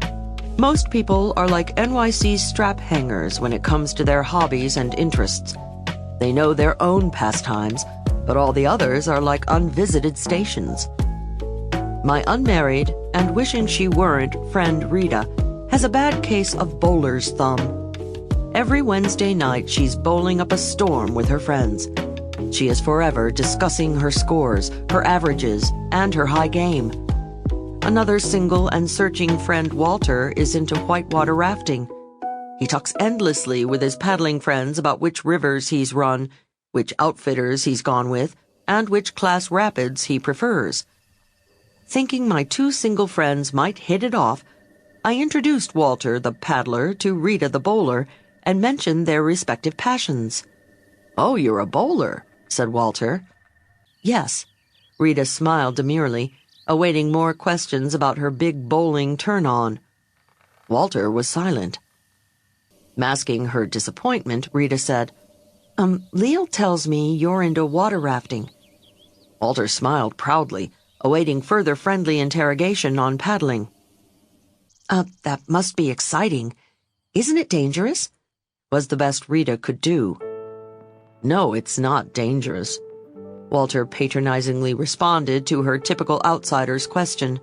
Most people are like NYC strap hangers when it comes to their hobbies and interests. They know their own pastimes, but all the others are like unvisited stations. My unmarried, and wishing she weren't, friend Rita has a bad case of bowler's thumb. Every Wednesday night she's bowling up a storm with her friends. She is forever discussing her scores, her averages, and her high game. Another single and searching friend, Walter, is into whitewater rafting. He talks endlessly with his paddling friends about which rivers he's run, which outfitters he's gone with, and which class rapids he prefers. Thinking my two single friends might hit it off, I introduced Walter, the paddler, to Rita, the bowler, and mentioned their respective passions. "Oh, you're a bowler," said Walter. "Yes." Rita smiled demurely, awaiting more questions about her big bowling turn-on. Walter was silent. Masking her disappointment, Rita said, "Leil tells me you're into water rafting." Walter smiled proudly, awaiting further friendly interrogation on paddling. That must be exciting. Isn't it dangerous?" was the best Rita could do. "No, it's not dangerous," Walter patronizingly responded to her typical outsider's question.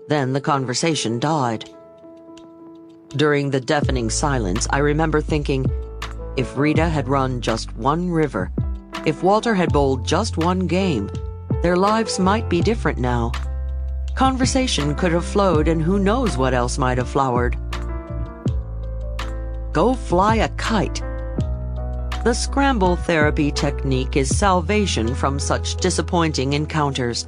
Then the conversation died. During the deafening silence, I remember thinking, if Rita had run just one river, if Walter had bowled just one game, their lives might be different now. Conversation could have flowed, and who knows what else might have flowered. Go fly a kite. The scramble therapy technique is salvation from such disappointing encounters.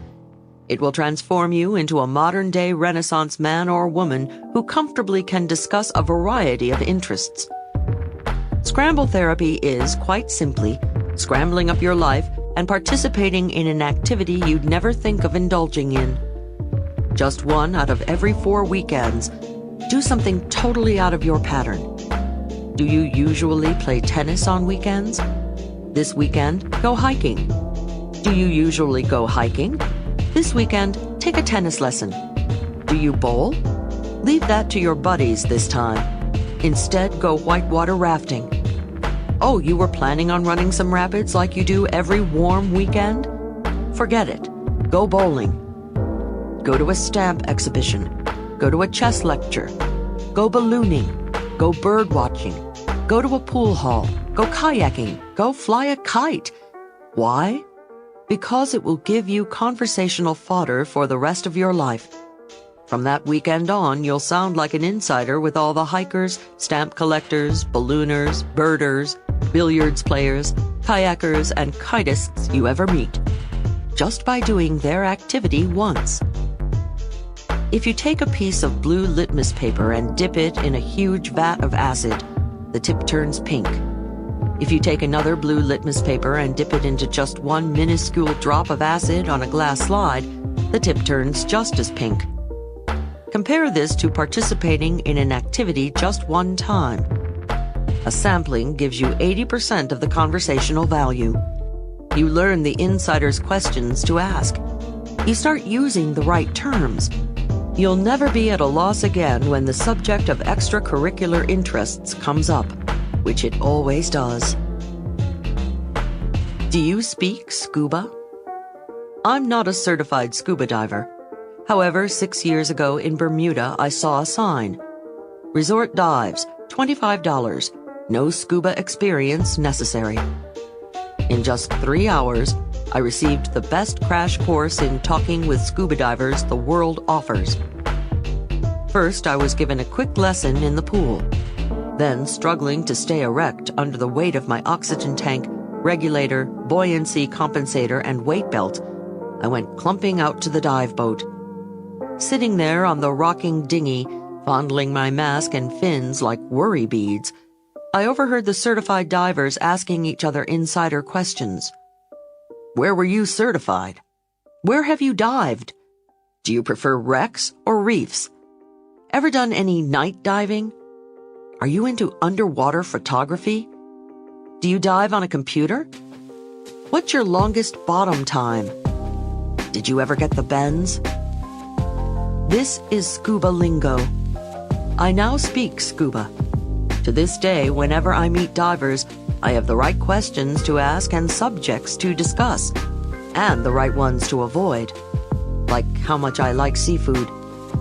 It will transform you into a modern-day Renaissance man or woman who comfortably can discuss a variety of interests. Scramble therapy is, quite simply, scrambling up your life and participating in an activity you'd never think of indulging in. Just one out of every 4 weekends, do something totally out of your pattern. Do you usually play tennis on weekends? This weekend, go hiking. Do you usually go hiking? This weekend, take a tennis lesson. Do you bowl? Leave that to your buddies this time. Instead, go whitewater rafting. Oh, you were planning on running some rapids like you do every warm weekend? Forget it. Go bowling. Go to a stamp exhibition. Go to a chess lecture. Go ballooning. Go bird watching. Go to a pool hall. Go kayaking. Go fly a kite. Why? Because it will give you conversational fodder for the rest of your life. From that weekend on, you'll sound like an insider with all the hikers, stamp collectors, ballooners, birders, billiards players, kayakers, and kitists you ever meet, just by doing their activity once. If you take a piece of blue litmus paper and dip it in a huge vat of acid, the tip turns pink. If you take another blue litmus paper and dip it into just one minuscule drop of acid on a glass slide, the tip turns just as pink. Compare this to participating in an activity just one time. A sampling gives you 80% of the conversational value. You learn the insider's questions to ask. You start using the right terms. You'll never be at a loss again when the subject of extracurricular interests comes up, which it always does. Do you speak scuba? I'm not a certified scuba diver. However, 6 years ago in Bermuda, I saw a sign. Resort dives, $25, no scuba experience necessary. In just 3 hours, I received the best crash course in talking with scuba divers the world offers. First, I was given a quick lesson in the pool. Then, struggling to stay erect under the weight of my oxygen tank, regulator, buoyancy compensator, and weight belt, I went clumping out to the dive boat. Sitting there on the rocking dinghy, fondling my mask and fins like worry beads, I overheard the certified divers asking each other insider questions. Where were you certified? Where have you dived? Do you prefer wrecks or reefs? Ever done any night diving? Are you into underwater photography? Do you dive on a computer? What's your longest bottom time? Did you ever get the bends? This is scuba lingo. I now speak scuba. To this day, whenever I meet divers, I have the right questions to ask and subjects to discuss, and the right ones to avoid. Like how much I like seafood.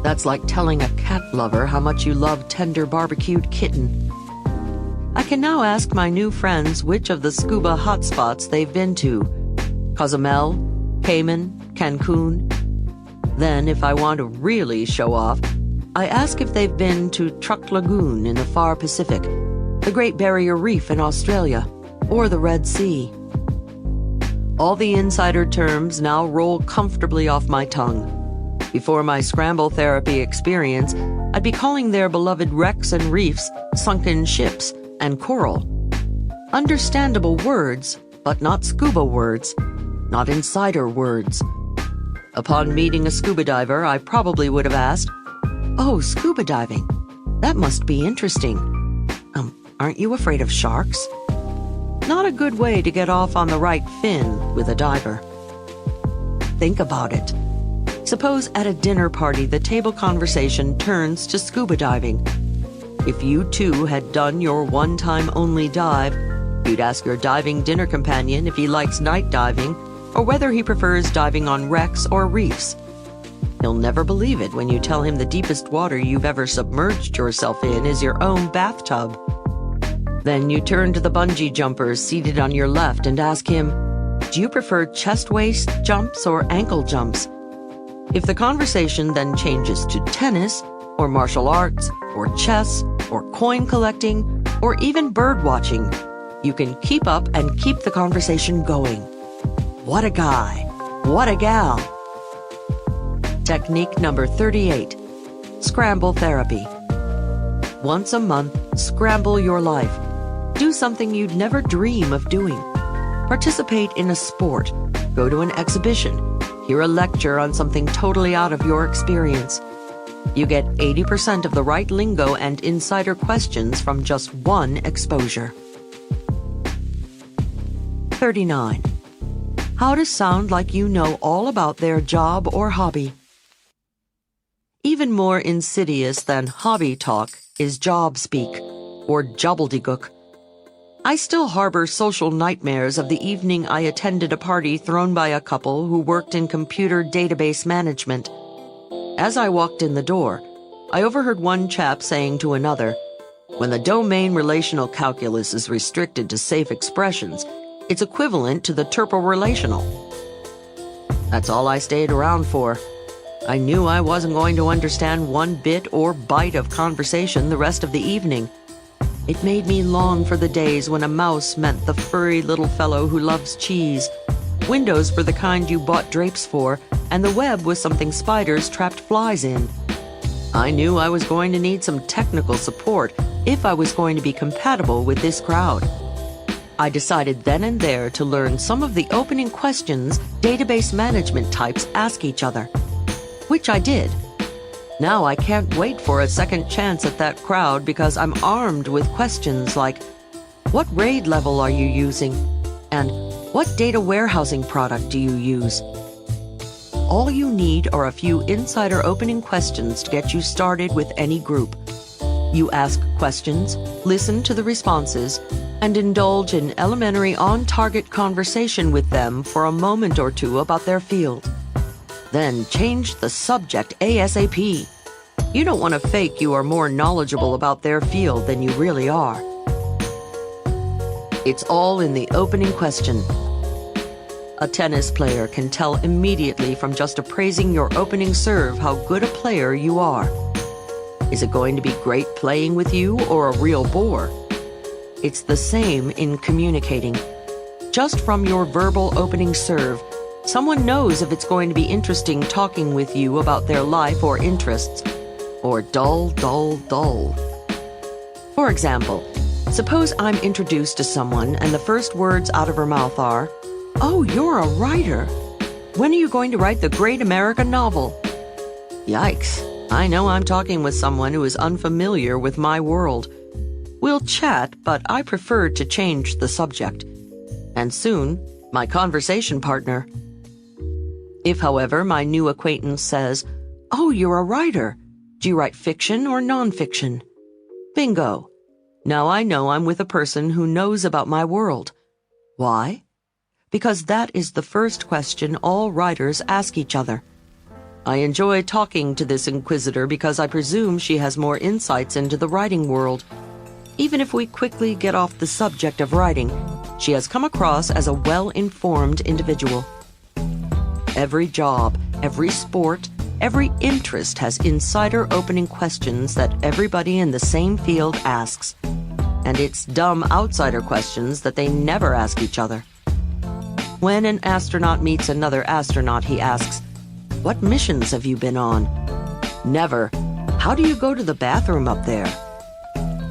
That's like telling a cat lover how much you love tender barbecued kitten. I can now ask my new friends which of the scuba hotspots they've been to. Cozumel, Cayman, Cancun. Then, if I want to really show off, I ask if they've been to Truk Lagoon in the far Pacific, the Great Barrier Reef in Australia, or the Red Sea. All the insider terms now roll comfortably off my tongue. Before my scramble therapy experience, I'd be calling their beloved wrecks and reefs sunken ships and coral. Understandable words, but not scuba words, not insider words. Upon meeting a scuba diver, I probably would have asked, "Oh, scuba diving. That must be interesting. Aren't you afraid of sharks?" Not a good way to get off on the right fin with a diver. Think about it. Suppose at a dinner party the table conversation turns to scuba diving. If you two had done your one-time only dive, you'd ask your diving dinner companion if he likes night diving or whether he prefers diving on wrecks or reefs. He'll never believe it when you tell him the deepest water you've ever submerged yourself in is your own bathtub. Then you turn to the bungee jumpers seated on your left and ask him, "Do you prefer chest-waist jumps or ankle jumps?" If the conversation then changes to tennis, or martial arts, or chess, or coin collecting, or even bird watching, you can keep up and keep the conversation going. What a guy! What a gal! Technique number 38. Scramble therapy. Once a month, scramble your life. Do something you'd never dream of doing. Participate in a sport. Go to an exhibition. Hear a lecture on something totally out of your experience. You get 80% of the right lingo and insider questions from just one exposure. 39. How to sound like you know all about their job or hobby. Even more insidious than hobby talk is job speak, or jobbledygook. I still harbor social nightmares of the evening I attended a party thrown by a couple who worked in computer database management. As I walked in the door, I overheard one chap saying to another, "When the domain relational calculus is restricted to safe expressions, it's equivalent to the interpolational." That's all I stayed around for. I knew I wasn't going to understand one bit or byte of conversation the rest of the evening. It made me long for the days when a mouse meant the furry little fellow who loves cheese, windows for the kind you bought drapes for, and the web was something spiders trapped flies in. I knew I was going to need some technical support if I was going to be compatible with this crowd. I decided then and there to learn some of the opening questions database management types ask each other, which I did. Now I can't wait for a second chance at that crowd because I'm armed with questions like, what RAID level are you using? And what data warehousing product do you use? All you need are a few insider opening questions to get you started with any group. You ask questions, listen to the responses, and indulge in elementary on-target conversation with them for a moment or two about their field. Then change the subject ASAP. You don't want to fake you are more knowledgeable about their field than you really are. It's all in the opening question. A tennis player can tell immediately from just appraising your opening serve how good a player you are. Is it going to be great playing with you or a real bore? It's the same in communicating. Just from your verbal opening serve, someone knows if it's going to be interesting talking with you about their life or interests, or dull, dull, dull. For example, suppose I'm introduced to someone and the first words out of her mouth are, "Oh, you're a writer. When are you going to write the great American novel?" Yikes, I know I'm talking with someone who is unfamiliar with my world. We'll chat, but I prefer to change the subject. And soon, my conversation partner. If, however, my new acquaintance says, "Oh, you're a writer. Do you write fiction or nonfiction?" Bingo. Now I know I'm with a person who knows about my world. Why? Because that is the first question all writers ask each other. I enjoy talking to this inquisitor because I presume she has more insights into the writing world. Even if we quickly get off the subject of writing, she has come across as a well-informed individual. Every job, every sport, every interest has insider opening questions that everybody in the same field asks. And it's dumb outsider questions that they never ask each other. When an astronaut meets another astronaut, he asks, "What missions have you been on?" Never, "How do you go to the bathroom up there?"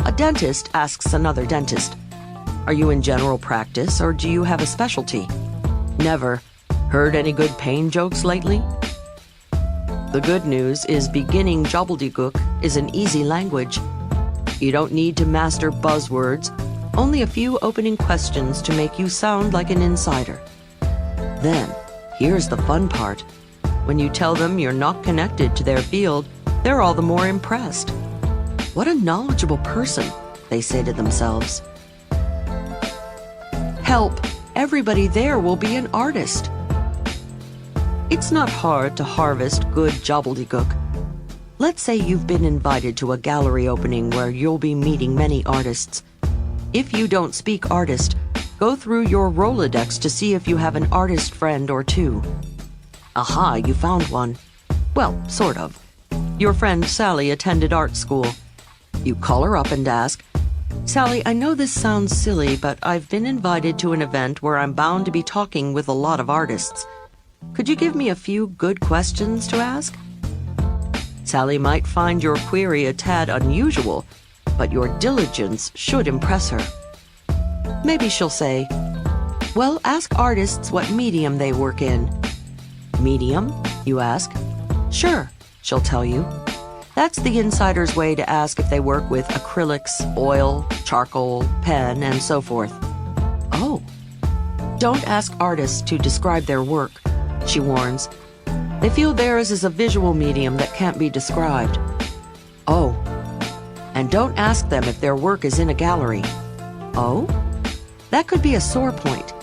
A dentist asks another dentist, "Are you in general practice or do you have a specialty?" Never, "Heard any good pain jokes lately?" The good news is beginning gobbledygook is an easy language. You don't need to master buzzwords, only a few opening questions to make you sound like an insider. Then, here's the fun part. When you tell them you're not connected to their field, they're all the more impressed. What a knowledgeable person, they say to themselves. Help! Everybody there will be an artist. It's not hard to harvest good gobbledygook. Let's say you've been invited to a gallery opening where you'll be meeting many artists. If you don't speak artist, go through your Rolodex to see if you have an artist friend or two. Aha, you found one. Well, sort of. Your friend Sally attended art school. You call her up and ask, "Sally, I know this sounds silly, but I've been invited to an event where I'm bound to be talking with a lot of artists. Could you give me a few good questions to ask?" Sally might find your query a tad unusual, but your diligence should impress her. Maybe she'll say, "Well, ask artists what medium they work in." "Medium?" you ask. "Sure," she'll tell you. That's the insider's way to ask if they work with acrylics, oil, charcoal, pen, and so forth. Oh. Don't ask artists to describe their work, she warns. They feel theirs is a visual medium that can't be described. Oh. And don't ask them if their work is in a gallery. Oh? That could be a sore point.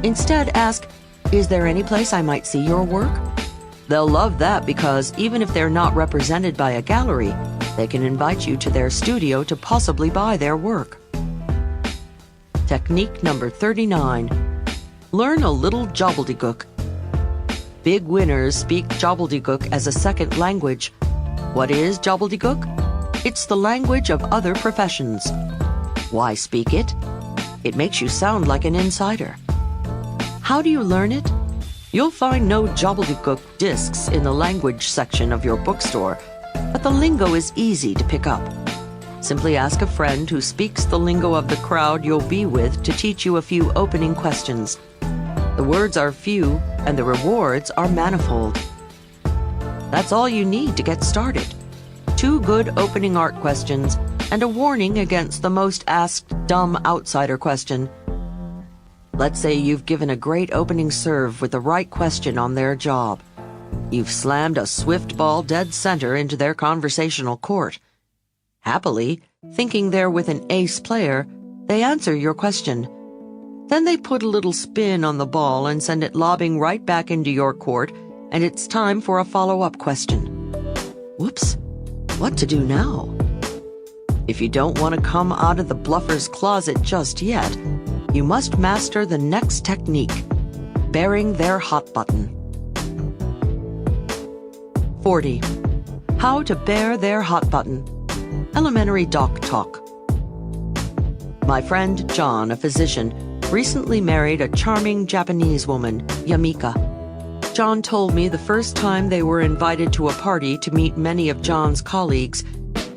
Instead, ask, "Is there any place I might see your work?" They'll love that because even if they're not represented by a gallery, they can invite you to their studio to possibly buy their work. Technique number 39. Learn a little gobbledygook. Big winners speak gobbledygook as a second language. What is gobbledygook? It's the language of other professions. Why speak it? It makes you sound like an insider. How do you learn it? You'll find no gobbledygook discs in the language section of your bookstore, but the lingo is easy to pick up. Simply ask a friend who speaks the lingo of the crowd you'll be with to teach you a few opening questions. The words are few, and the rewards are manifold. That's all you need to get started. 2 good opening art questions, and a warning against the most asked dumb outsider question. Let's say you've given a great opening serve with the right question on their job. You've slammed a swift ball dead center into their conversational court. Happily, thinking they're with an ace player, they answer your question. Then they put a little spin on the ball and send it lobbing right back into your court, and it's time for a follow-up question. Whoops, what to do now? If you don't want to come out of the bluffer's closet just yet, you must master the next technique, bearing their hot button. 40. How to bear their hot button. Elementary doc talk. My friend John, a physician, recently married a charming Japanese woman, Yamika. John told me the first time they were invited to a party to meet many of John's colleagues,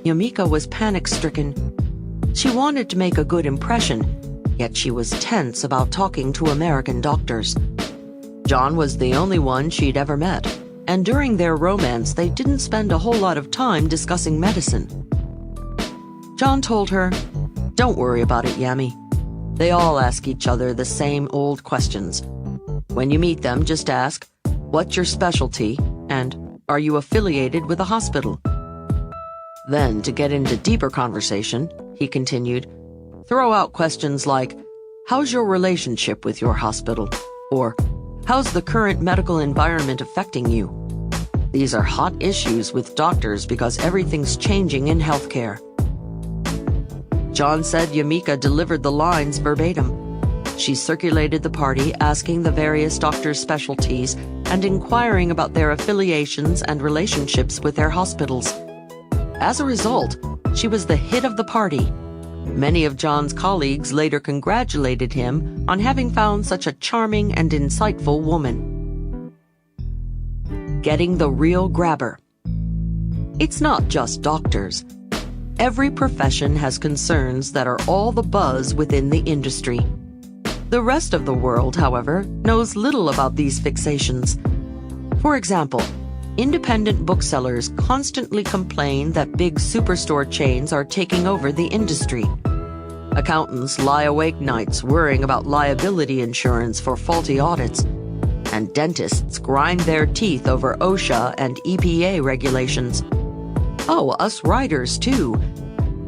Yamika was panic-stricken. She wanted to make a good impression, yet she was tense about talking to American doctors. John was the only one she'd ever met, and during their romance they didn't spend a whole lot of time discussing medicine. John told her, Don't worry about it, Yami. They all ask each other the same old questions. When you meet them, just ask, "What's your specialty?" and "Are you affiliated with a hospital?" Then, to get into deeper conversation, he continued, throw out questions like, "How's your relationship with your hospital?" or "How's the current medical environment affecting you?" These are hot issues with doctors because everything's changing in healthcare. John said Yamika delivered the lines verbatim. She circulated the party, asking the various doctors' specialties and inquiring about their affiliations and relationships with their hospitals. As a result, she was the hit of the party. Many of John's colleagues later congratulated him on having found such a charming and insightful woman. Getting the real grabber. It's not just doctors. Every profession has concerns that are all the buzz within the industry. The rest of the world, however, knows little about these fixations. For example, independent booksellers constantly complain that big superstore chains are taking over the industry. Accountants lie awake nights worrying about liability insurance for faulty audits. And dentists grind their teeth over OSHA and EPA regulations. Oh, us writers, too.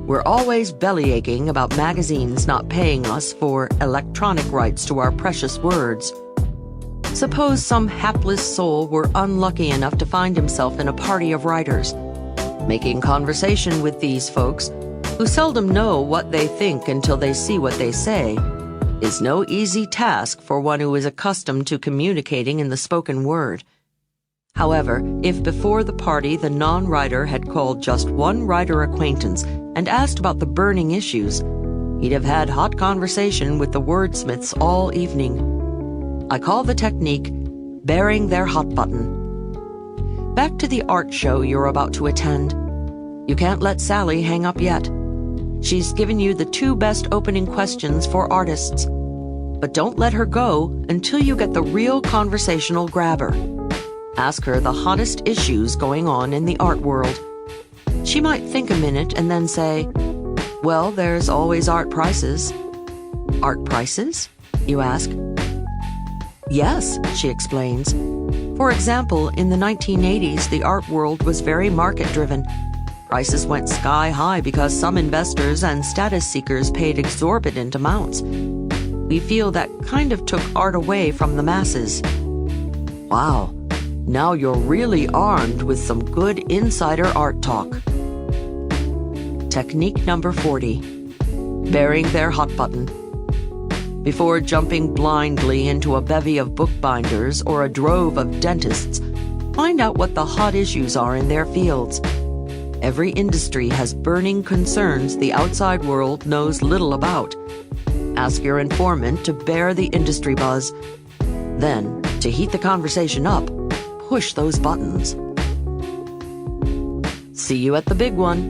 We're always bellyaching about magazines not paying us for electronic rights to our precious words. Suppose some hapless soul were unlucky enough to find himself in a party of writers. Making conversation with these folks, who seldom know what they think until they see what they say, is no easy task for one who is accustomed to communicating in the spoken word. However, if before the party the non-writer had called just one writer acquaintance and asked about the burning issues, he'd have had hot conversation with the wordsmiths all evening. I call the technique bearing their hot button. Back to the art show you're about to attend. You can't let Sally hang up yet. She's given you the 2 best opening questions for artists. But don't let her go until you get the real conversational grabber. Ask her the hottest issues going on in the art world. She might think a minute and then say, "Well, there's always art prices." "Art prices?" you ask. "Yes," she explains. For example, in the 1980s, the art world was very market-driven. Prices went sky high because some investors and status seekers paid exorbitant amounts. We feel that kind of took art away from the masses. Wow, now you're really armed with some good insider art talk. Technique number 40. Bearing their hot button. Before jumping blindly into a bevy of bookbinders or a drove of dentists, find out what the hot issues are in their fields. Every industry has burning concerns the outside world knows little about. Ask your informant to bear the industry buzz. Then, to heat the conversation up, push those buttons. See you at the big one.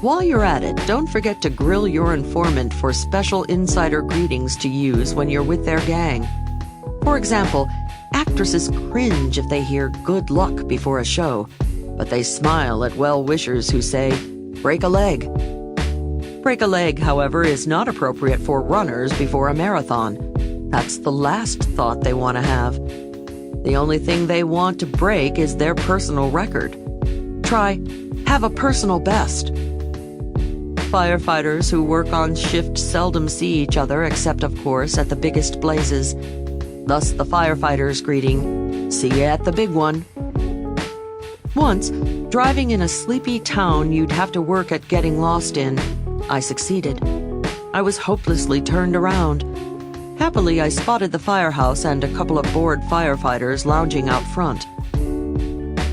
While you're at it, don't forget to grill your informant for special insider greetings to use when you're with their gang. For example, actresses cringe if they hear "good luck" before a show, but they smile at well-wishers who say, "break a leg." Break a leg, however, is not appropriate for runners before a marathon. That's the last thought they want to have. The only thing they want to break is their personal record. Try, have a personal best. Firefighters who work on shift seldom see each other except, of course, at the biggest blazes. Thus the firefighter's greeting, "See you at the big one." Once, driving in a sleepy town you'd have to work at getting lost in, I succeeded. I was hopelessly turned around. Happily, I spotted the firehouse and a couple of bored firefighters lounging out front.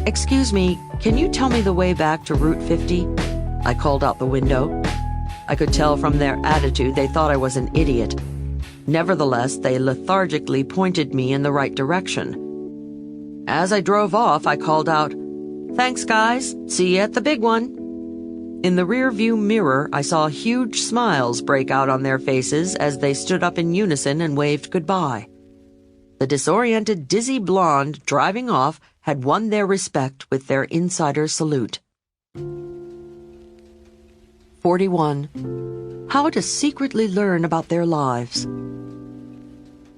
"Excuse me, can you tell me the way back to Route 50? I called out the window. I could tell from their attitude they thought I was an idiot. Nevertheless, they lethargically pointed me in the right direction. As I drove off, I called out, "Thanks, guys. See you at the big one." In the rear-view mirror, I saw huge smiles break out on their faces as they stood up in unison and waved goodbye. The disoriented, dizzy blonde driving off had won their respect with their insider salute. 41. How to secretly learn about their lives.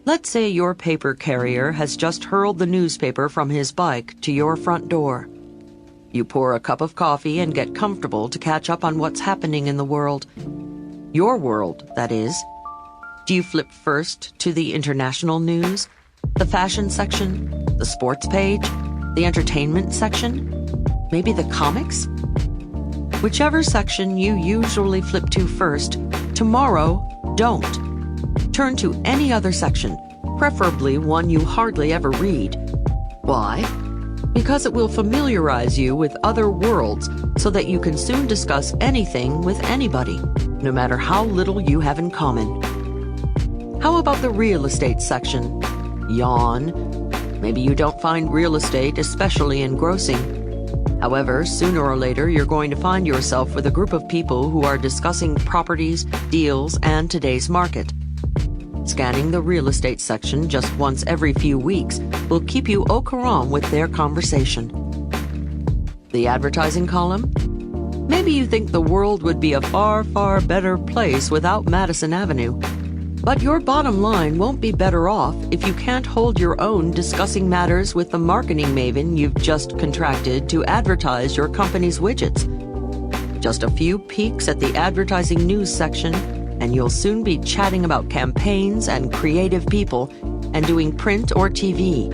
Let's say your paper carrier has just hurled the newspaper from his bike to your front door. You pour a cup of coffee and get comfortable to catch up on what's happening in the world. Your world, that is. Do you flip first to the international news, the fashion section, the sports page, the entertainment section, maybe the comics? Whichever section you usually flip to first, tomorrow, don't. Turn to any other section, preferably one you hardly ever read. Why? Because it will familiarize you with other worlds so that you can soon discuss anything with anybody, no matter how little you have in common. How about the real estate section? Yawn. Maybe you don't find real estate especially engrossing. However, sooner or later you're going to find yourself with a group of people who are discussing properties, deals, and today's market. Scanning the real estate section just once every few weeks will keep you au courant with their conversation. The advertising column? Maybe you think the world would be a far, far better place without Madison Avenue. But your bottom line won't be better off if you can't hold your own discussing matters with the marketing maven you've just contracted to advertise your company's widgets. Just a few peeks at the advertising news section, and you'll soon be chatting about campaigns and creative people and doing print or TV.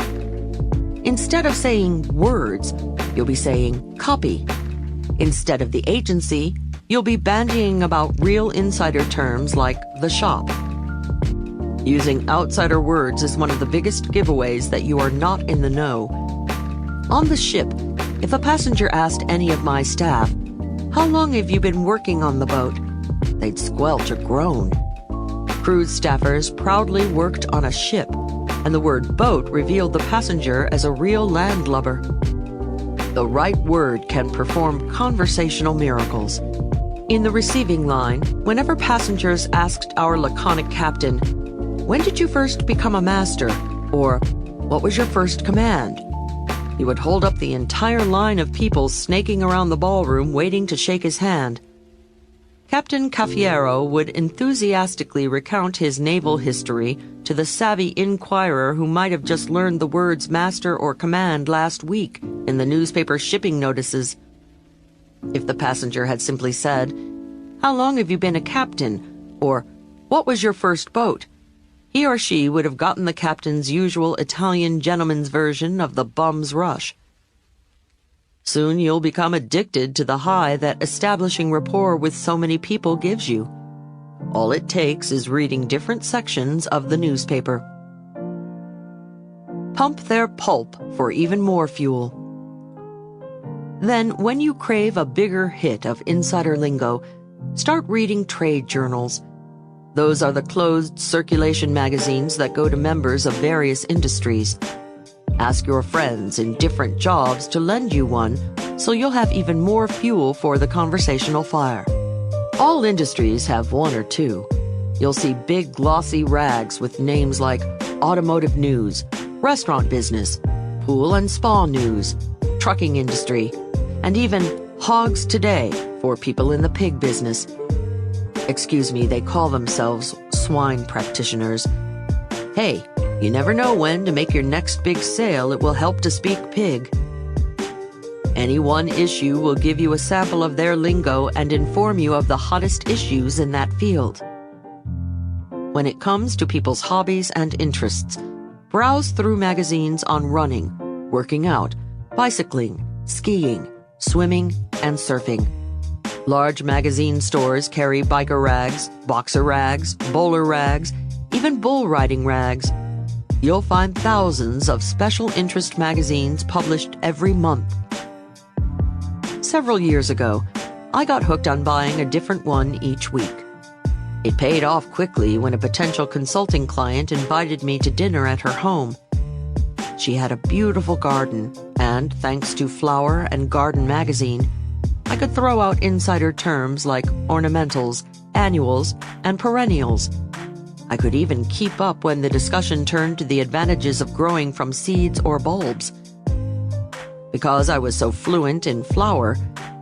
Instead of saying words, you'll be saying copy. Instead of the agency, you'll be bandying about real insider terms like the shop. Using outsider words is one of the biggest giveaways that you are not in the know. On the ship, if a passenger asked any of my staff, "How long have you been working on the boat?" they'd squelch or groan. Cruise staffers proudly worked on a ship, and the word boat revealed the passenger as a real landlubber. The right word can perform conversational miracles. In the receiving line, whenever passengers asked our laconic captain, "When did you first become a master?" or "What was your first command?" he would hold up the entire line of people snaking around the ballroom waiting to shake his hand. Captain Caffiero would enthusiastically recount his naval history to the savvy inquirer who might have just learned the words master or command last week in the newspaper shipping notices. If the passenger had simply said, "How long have you been a captain?" or "What was your first boat?" he or she would have gotten the captain's usual Italian gentleman's version of the bum's rush. Soon you'll become addicted to the high that establishing rapport with so many people gives you. All it takes is reading different sections of the newspaper. Pump their pulp for even more fuel. Then, when you crave a bigger hit of insider lingo, start reading trade journals. Those are the closed circulation magazines that go to members of various industries. Ask your friends in different jobs to lend you one, so you'll have even more fuel for the conversational fire. All industries have one or two. You'll see big glossy rags with names like automotive news, restaurant business, pool and spa news, trucking industry, and even hogs today for people in the pig business. Excuse me, they call themselves swine practitioners. Hey, you never know when to make your next big sale it will help to speak pig. Any one issue will give you a sample of their lingo and inform you of the hottest issues in that field. When it comes to people's hobbies and interests, browse through magazines on running, working out, bicycling, skiing, swimming, and surfing. Large magazine stores carry biker rags, boxer rags, bowler rags, even bull riding rags. You'll find thousands of special interest magazines published every month. Several years ago, I got hooked on buying a different one each week. It paid off quickly when a potential consulting client invited me to dinner at her home. She had a beautiful garden, and thanks to Flower and Garden magazine, I could throw out insider terms like ornamentals, annuals, and perennials. I could even keep up when the discussion turned to the advantages of growing from seeds or bulbs. Because I was so fluent in flower,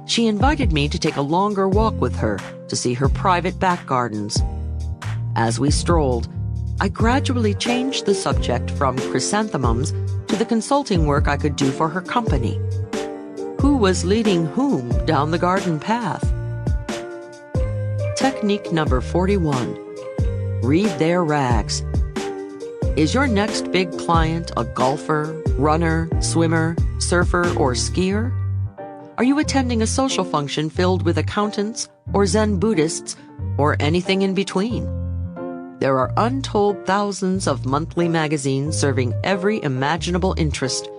She invited me to take a longer walk with her to see her private back gardens. As we strolled, I gradually changed the subject from chrysanthemums to the consulting work I could do for her company. Who was leading whom down the garden path? Technique number 41. Read their rags. Is your next big client a golfer, runner, swimmer, surfer, or skier? Are you attending a social function filled with accountants or Zen Buddhists or anything in between? There are untold thousands of monthly magazines serving every imaginable interest.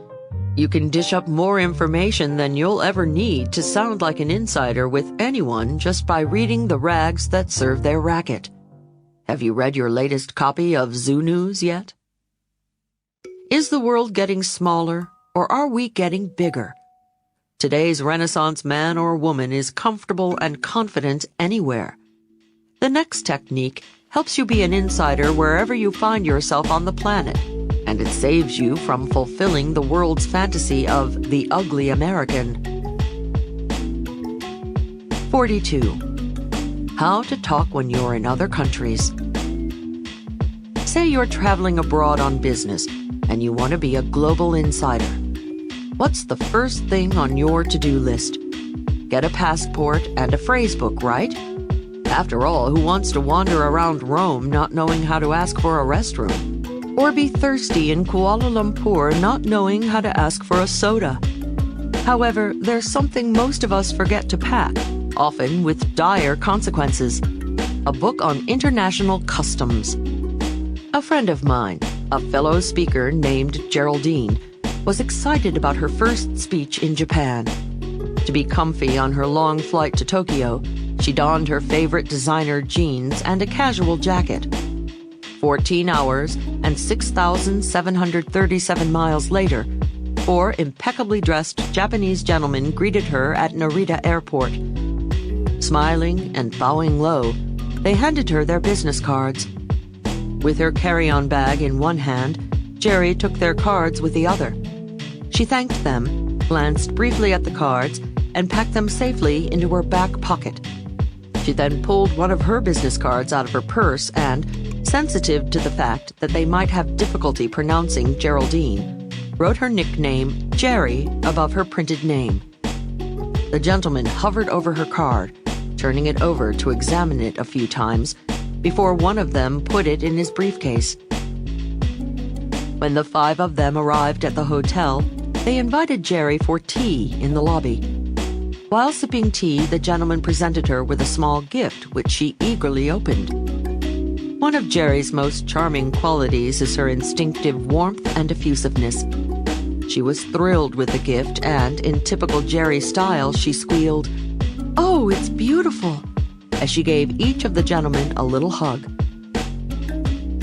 You can dish up more information than you'll ever need to sound like an insider with anyone just by reading the rags that serve their racket. Have you read your latest copy of Zoo News yet? Is the world getting smaller, or are we getting bigger? Today's Renaissance man or woman is comfortable and confident anywhere. The next technique helps you be an insider wherever you find yourself on the planet, and it saves you from fulfilling the world's fantasy of the ugly American. 42. How to talk when you're in other countries. Say you're traveling abroad on business, and you want to be a global insider. What's the first thing on your to-do list? Get a passport and a phrase book, right? After all, who wants to wander around Rome not knowing how to ask for a restroom? Or be thirsty in Kuala Lumpur not knowing how to ask for a soda? However, there's something most of us forget to pack, often with dire consequences: a book on international customs. A friend of mine, a fellow speaker named Geraldine, was excited about her first speech in Japan. To be comfy on her long flight to Tokyo, she donned her favorite designer jeans and a casual jacket. 14 hours and 6,737 miles later, 4 impeccably dressed Japanese gentlemen greeted her at Narita Airport. Smiling and bowing low, they handed her their business cards. With her carry-on bag in one hand, Jerry took their cards with the other. She thanked them, glanced briefly at the cards, and packed them safely into her back pocket. She then pulled one of her business cards out of her purse and, sensitive to the fact that they might have difficulty pronouncing Geraldine, wrote her nickname, Jerry, above her printed name. The gentleman hovered over her card, turning it over to examine it a few times, before one of them put it in his briefcase. When the 5 of them arrived at the hotel, they invited Jerry for tea in the lobby. While sipping tea, the gentleman presented her with a small gift, which she eagerly opened. One of Jerry's most charming qualities is her instinctive warmth and effusiveness. She was thrilled with the gift, and, in typical Jerry style, she squealed, "Oh, it's beautiful," as she gave each of the gentlemen a little hug.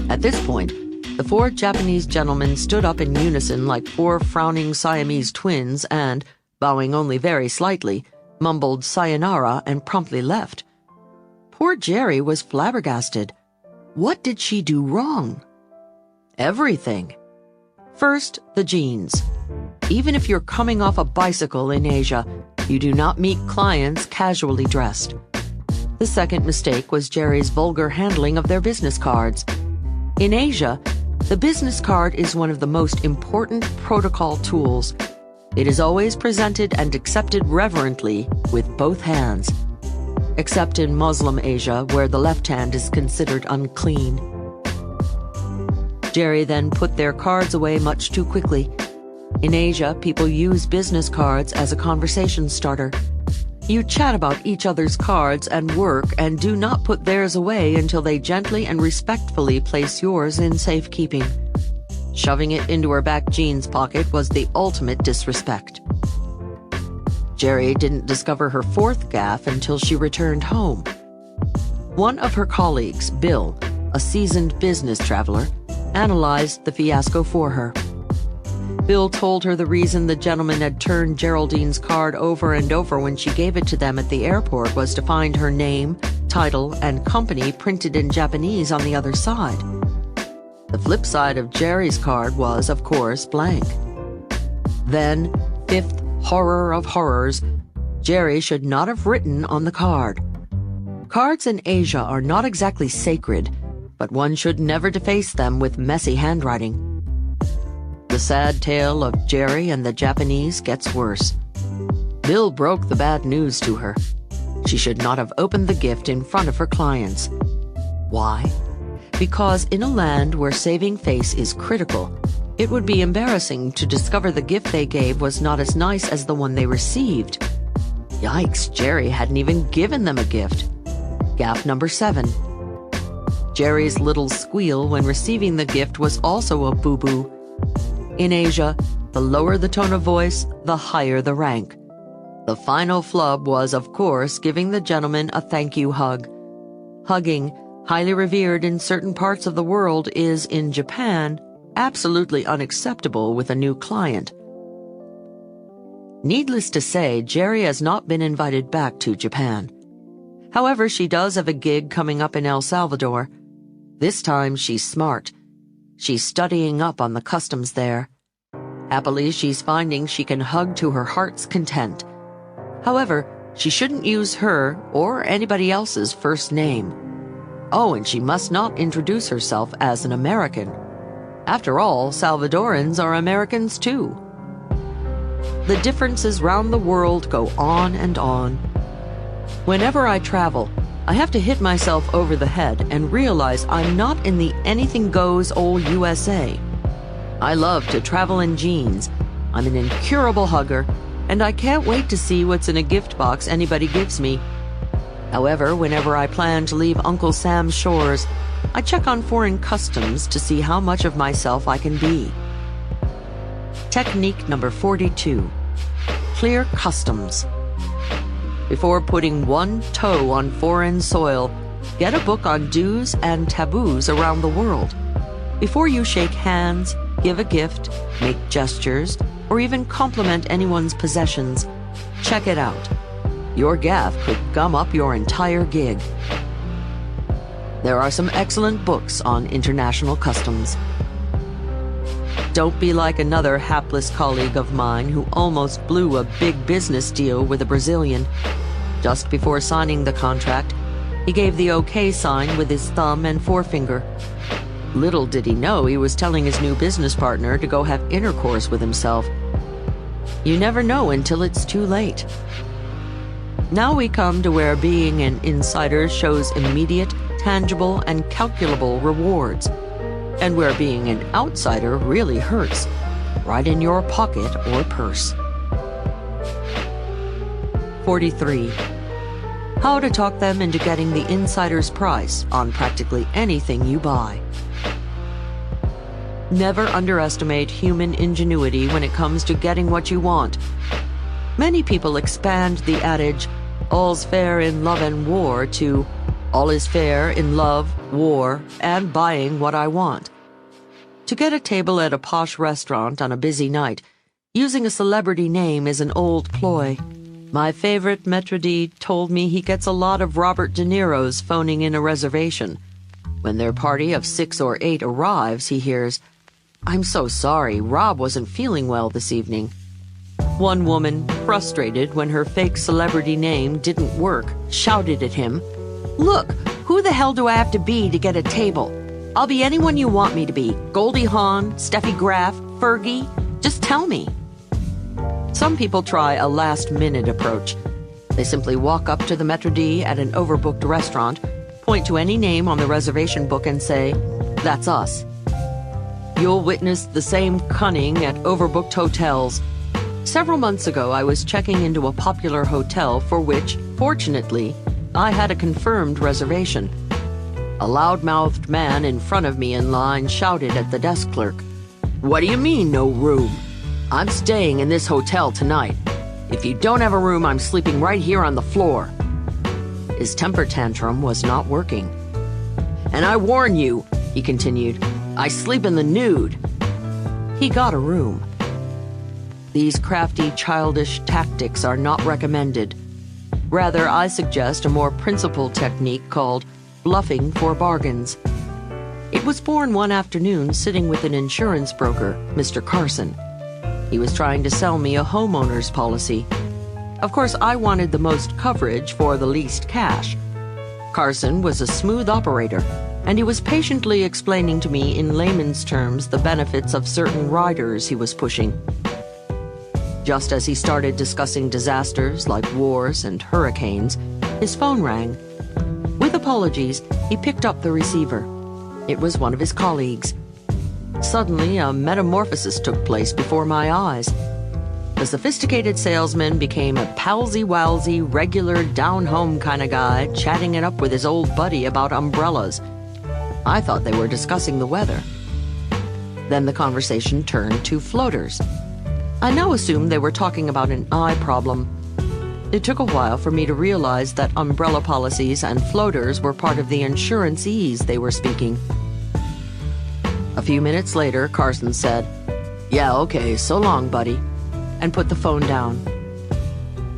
At this point, the 4 Japanese gentlemen stood up in unison like 4 frowning Siamese twins and, bowing only very slightly, mumbled sayonara and promptly left. Poor Jerry was flabbergasted. What did she do wrong? Everything. First, the jeans. Even if you're coming off a bicycle in Asia, you do not meet clients casually dressed. The second mistake was Jerry's vulgar handling of their business cards. In Asia, the business card is one of the most important protocol tools. It is always presented and accepted reverently with both hands, except in Muslim Asia, where the left hand is considered unclean. Jerry then put their cards away much too quickly. In Asia, people use business cards as a conversation starter. You chat about each other's cards and work and do not put theirs away until they gently and respectfully place yours in safekeeping. Shoving it into her back jeans pocket was the ultimate disrespect. Jerry didn't discover her 4th gaffe until she returned home. One of her colleagues, Bill, a seasoned business traveler, analyzed the fiasco for her. Bill told her the reason the gentleman had turned Geraldine's card over and over when she gave it to them at the airport was to find her name, title, and company printed in Japanese on the other side. The flip side of Jerry's card was, of course, blank. Then, 5th horror of horrors, Jerry should not have written on the card. Cards in Asia are not exactly sacred, but one should never deface them with messy handwriting. The sad tale of Jerry and the Japanese gets worse. Bill broke the bad news to her. She should not have opened the gift in front of her clients. Why? Because in a land where saving face is critical, it would be embarrassing to discover the gift they gave was not as nice as the one they received. Yikes, Jerry hadn't even given them a gift. Gap number 7. Jerry's little squeal when receiving the gift was also a boo-boo. In Asia, the lower the tone of voice, the higher the rank. The final flub was, of course, giving the gentleman a thank you hug. Hugging, highly revered in certain parts of the world, is, in Japan, absolutely unacceptable with a new client. Needless to say, Jerry has not been invited back to Japan. However, she does have a gig coming up in El Salvador. This time, she's smart. She's studying up on the customs there. Happily, she's finding she can hug to her heart's content. However, she shouldn't use her or anybody else's first name. Oh, and she must not introduce herself as an American. After all, Salvadorans are Americans too. The differences round the world go on and on. Whenever I travel, I have to hit myself over the head and realize I'm not in the anything-goes old USA. I love to travel in jeans. I'm an incurable hugger, and I can't wait to see what's in a gift box anybody gives me. However, whenever I plan to leave Uncle Sam's shores, I check on foreign customs to see how much of myself I can be. Technique number 42. Clear customs. Before putting one toe on foreign soil, get a book on do's and taboos around the world. Before you shake hands, give a gift, make gestures, or even compliment anyone's possessions, check it out. Your gaffe could gum up your entire gig. There are some excellent books on international customs. Don't be like another hapless colleague of mine who almost blew a big business deal with a Brazilian. Just before signing the contract, he gave the OK sign with his thumb and forefinger. Little did he know he was telling his new business partner to go have intercourse with himself. You never know until it's too late. Now we come to where being an insider shows immediate, tangible, and calculable rewards, and where being an outsider really hurts, right in your pocket or purse. 43. How to talk them into getting the insider's price on practically anything you buy. Never underestimate human ingenuity when it comes to getting what you want. Many people expand the adage, all's fair in love and war, to all is fair in love, war, and buying what I want. To get a table at a posh restaurant on a busy night, using a celebrity name is an old ploy. My favorite maitre d' told me he gets a lot of Robert De Niro's phoning in a reservation. When their party of 6 or 8 arrives, he hears, "I'm so sorry, Rob wasn't feeling well this evening." One woman, frustrated when her fake celebrity name didn't work, shouted at him, "Look, who the hell do I have to be to get a table? I'll be anyone you want me to be. Goldie Hawn, Steffi Graf, Fergie. Just tell me." Some people try a last-minute approach. They simply walk up to the maitre d' at an overbooked restaurant, point to any name on the reservation book and say, "That's us." You'll witness the same cunning at overbooked hotels. Several months ago, I was checking into a popular hotel for which, fortunately, I had a confirmed reservation. A loud-mouthed man in front of me in line shouted at the desk clerk, "What do you mean, no room? I'm staying in this hotel tonight. If you don't have a room, I'm sleeping right here on the floor." His temper tantrum was not working. "And I warn you," he continued, "I sleep in the nude." He got a room. These crafty, childish tactics are not recommended. Rather, I suggest a more principled technique called bluffing for bargains. It was born one afternoon sitting with an insurance broker, Mr. Carson. He was trying to sell me a homeowner's policy. Of course, I wanted the most coverage for the least cash. Carson was a smooth operator, and he was patiently explaining to me in layman's terms the benefits of certain riders he was pushing. Just as he started discussing disasters like wars and hurricanes, his phone rang. With apologies, he picked up the receiver. It was one of his colleagues. Suddenly, a metamorphosis took place before my eyes. The sophisticated salesman became a palsy-walsy, regular, down-home kind of guy, chatting it up with his old buddy about umbrellas. I thought they were discussing the weather. Then the conversation turned to floaters. I now assumed they were talking about an eye problem. It took a while for me to realize that umbrella policies and floaters were part of the insurance-ease they were speaking. A few minutes later, Carson said, "Yeah, okay, so long, buddy," and put the phone down.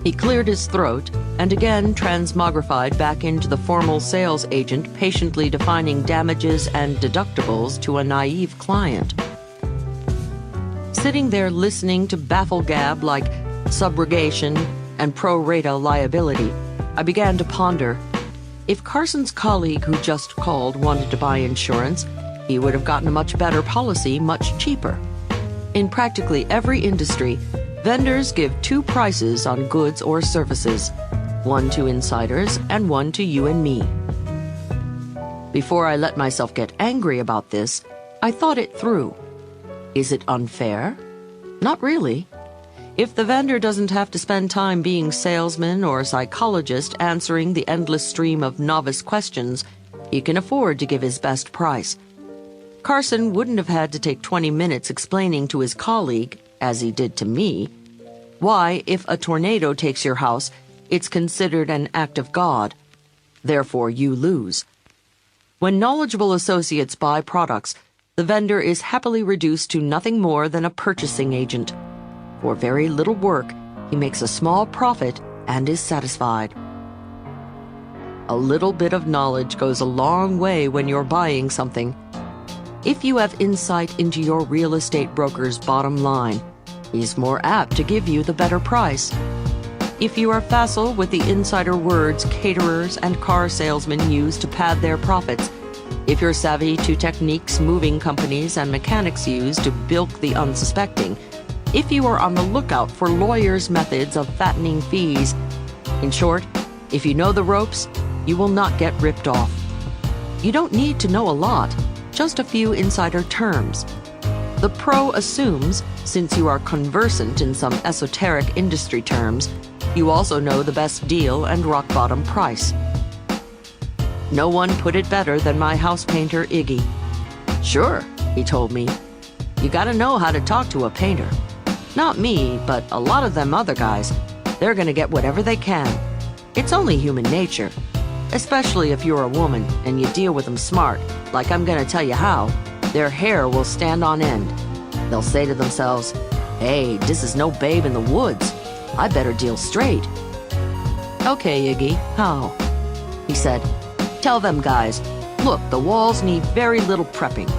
He cleared his throat and again transmogrified back into the formal sales agent patiently defining damages and deductibles to a naive client. Sitting there listening to baffle-gab like subrogation and pro rata liability, I began to ponder. If Carson's colleague who just called wanted to buy insurance, he would have gotten a much better policy much cheaper. In practically every industry, vendors give two prices on goods or services, one to insiders and one to you and me. Before I let myself get angry about this, I thought it through. Is it unfair? Not really. If the vendor doesn't have to spend time being salesman or psychologist answering the endless stream of novice questions, he can afford to give his best price. Carson wouldn't have had to take 20 minutes explaining to his colleague, as he did to me, why, if a tornado takes your house, it's considered an act of God. Therefore, you lose. When knowledgeable associates buy products, the vendor is happily reduced to nothing more than a purchasing agent. For very little work, he makes a small profit and is satisfied. A little bit of knowledge goes a long way when you're buying something. If you have insight into your real estate broker's bottom line, he's more apt to give you the better price. If you are facile with the insider words caterers and car salesmen use to pad their profits, if you're savvy to techniques moving companies and mechanics use to bilk the unsuspecting, if you are on the lookout for lawyers' methods of fattening fees, in short, if you know the ropes, you will not get ripped off. You don't need to know a lot, just a few insider terms. The pro assumes, since you are conversant in some esoteric industry terms, you also know the best deal and rock-bottom price. No one put it better than my house painter, Iggy. "Sure," he told me, "you gotta know how to talk to a painter. Not me, but a lot of them other guys. They're gonna get whatever they can. It's only human nature. Especially if you're a woman and you deal with them smart, like I'm gonna tell you how, their hair will stand on end. They'll say to themselves, 'Hey, this is no babe in the woods. I better deal straight.'" "Okay, Iggy, how?" He said, "Tell them guys, look, the walls need very little prepping.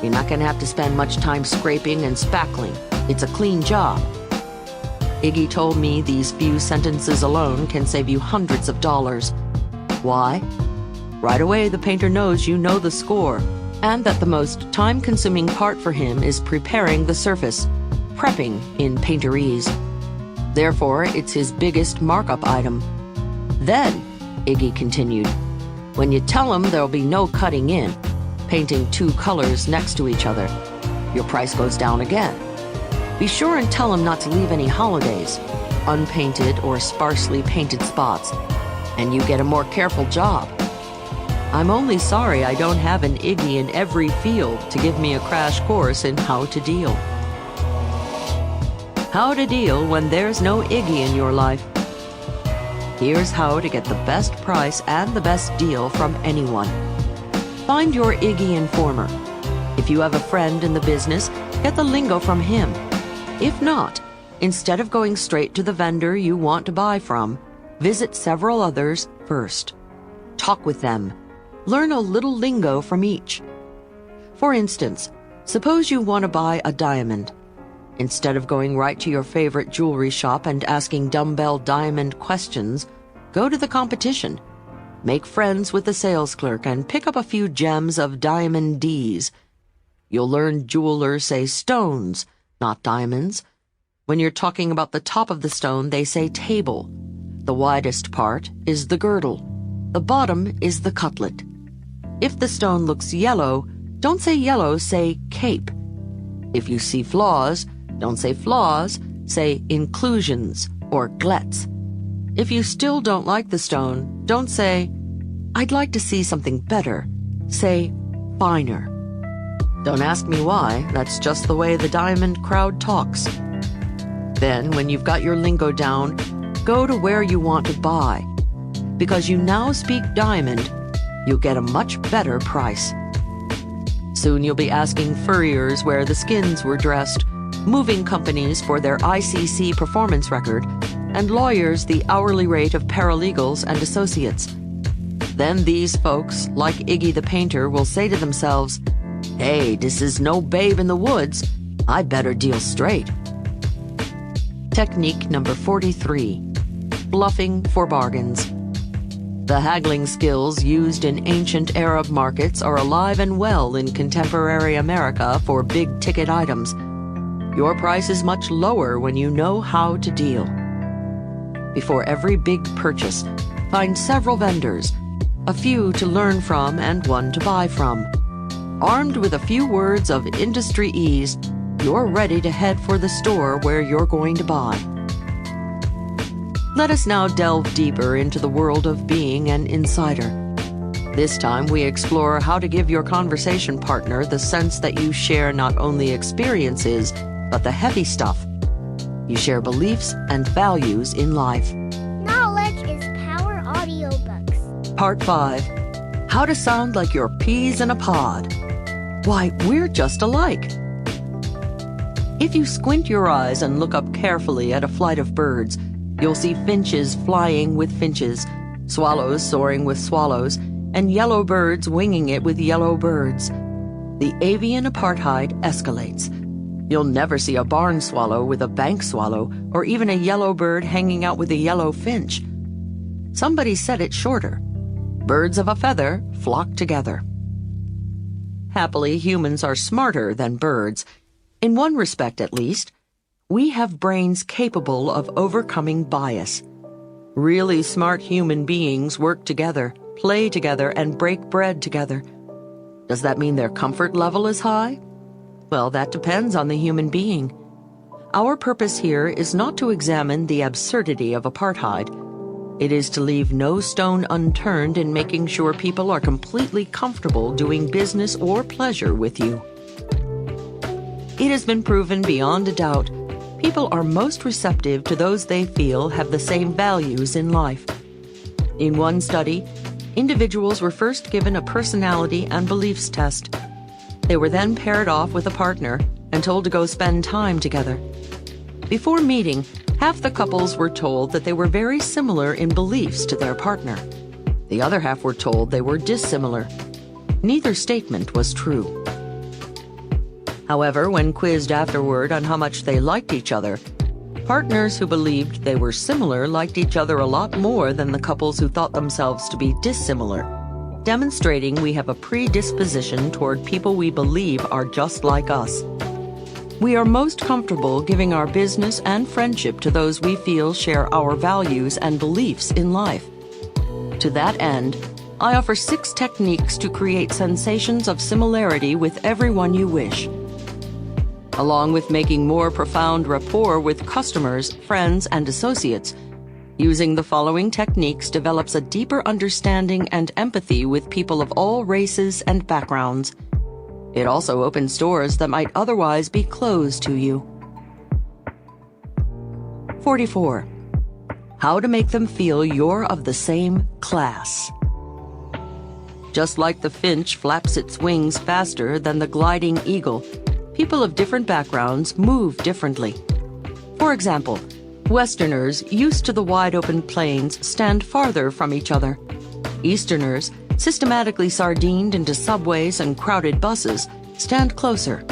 You're not gonna have to spend much time scraping and spackling. It's a clean job." Iggy told me these few sentences alone can save you hundreds of dollars. Why? Right away, the painter knows you know the score, and that the most time-consuming part for him is preparing the surface, prepping in painterese. Therefore, it's his biggest markup item. Then, Iggy continued, when you tell him there'll be no cutting in, painting two colors next to each other, your price goes down again. Be sure and tell him not to leave any holidays, unpainted or sparsely painted spots, and you get a more careful job. I'm only sorry I don't have an Iggy in every field to give me a crash course in how to deal. How to deal when there's no Iggy in your life. Here's how to get the best price and the best deal from anyone. Find your Iggy informer. If you have a friend in the business, get the lingo from him. If not, instead of going straight to the vendor you want to buy from, visit several others first. Talk with them. Learn a little lingo from each. For instance, suppose you want to buy a diamond. Instead of going right to your favorite jewelry shop and asking dumbbell diamond questions, go to the competition. Make friends with the sales clerk and pick up a few gems of diamond D's. You'll learn jewelers say stones, not diamonds. When you're talking about the top of the stone, they say table. The widest part is the girdle. The bottom is the cutlet. If the stone looks yellow, don't say yellow, say cape. If you see flaws, don't say flaws, say inclusions or glets. If you still don't like the stone, don't say, I'd like to see something better. Say, finer. Don't ask me why, that's just the way the diamond crowd talks. Then, when you've got your lingo down, go to where you want to buy. Because you now speak diamond, you'll get a much better price. Soon you'll be asking furriers where the skins were dressed, moving companies for their ICC performance record, and lawyers the hourly rate of paralegals and associates. Then these folks, like Iggy the painter, will say to themselves, hey, this is no Babe in the Woods. I better deal straight. Technique number 43. Bluffing for bargains. The haggling skills used in ancient Arab markets are alive and well in contemporary America for big-ticket items. Your price is much lower when you know how to deal. Before every big purchase, find several vendors, a few to learn from and one to buy from. Armed with a few words of industry ease, you're ready to head for the store where you're going to buy. Let us now delve deeper into the world of being an insider. This time we explore how to give your conversation partner the sense that you share not only experiences, but the heavy stuff. You share beliefs and values in life. Knowledge is Power Audiobooks. Part 5. How to sound like you're peas in a pod. Why, we're just alike. If you squint your eyes and look up carefully at a flight of birds, you'll see finches flying with finches, swallows soaring with swallows, and yellow birds winging it with yellow birds. The avian apartheid escalates. You'll never see a barn swallow with a bank swallow, or even a yellow bird hanging out with a yellow finch. Somebody said it shorter. Birds of a feather flock together. Happily, humans are smarter than birds. In one respect, at least. We have brains capable of overcoming bias. Really smart human beings work together, play together, and break bread together. Does that mean their comfort level is high? Well, that depends on the human being. Our purpose here is not to examine the absurdity of apartheid. It is to leave no stone unturned in making sure people are completely comfortable doing business or pleasure with you. It has been proven beyond a doubt, people are most receptive to those they feel have the same values in life. In one study, individuals were first given a personality and beliefs test. They were then paired off with a partner and told to go spend time together. Before meeting, half the couples were told that they were very similar in beliefs to their partner. The other half were told they were dissimilar. Neither statement was true. However, when quizzed afterward on how much they liked each other, partners who believed they were similar liked each other a lot more than the couples who thought themselves to be dissimilar, demonstrating we have a predisposition toward people we believe are just like us. We are most comfortable giving our business and friendship to those we feel share our values and beliefs in life. To that end, I offer 6 techniques to create sensations of similarity with everyone you wish. Along with making more profound rapport with customers, friends, and associates, using the following techniques develops a deeper understanding and empathy with people of all races and backgrounds. It also opens doors that might otherwise be closed to you. 44. How to make them feel you're of the same class. Just like the finch flaps its wings faster than the gliding eagle, people of different backgrounds move differently. For example, Westerners used to the wide-open plains stand farther from each other. Easterners, systematically sardined into subways and crowded buses, stand closer.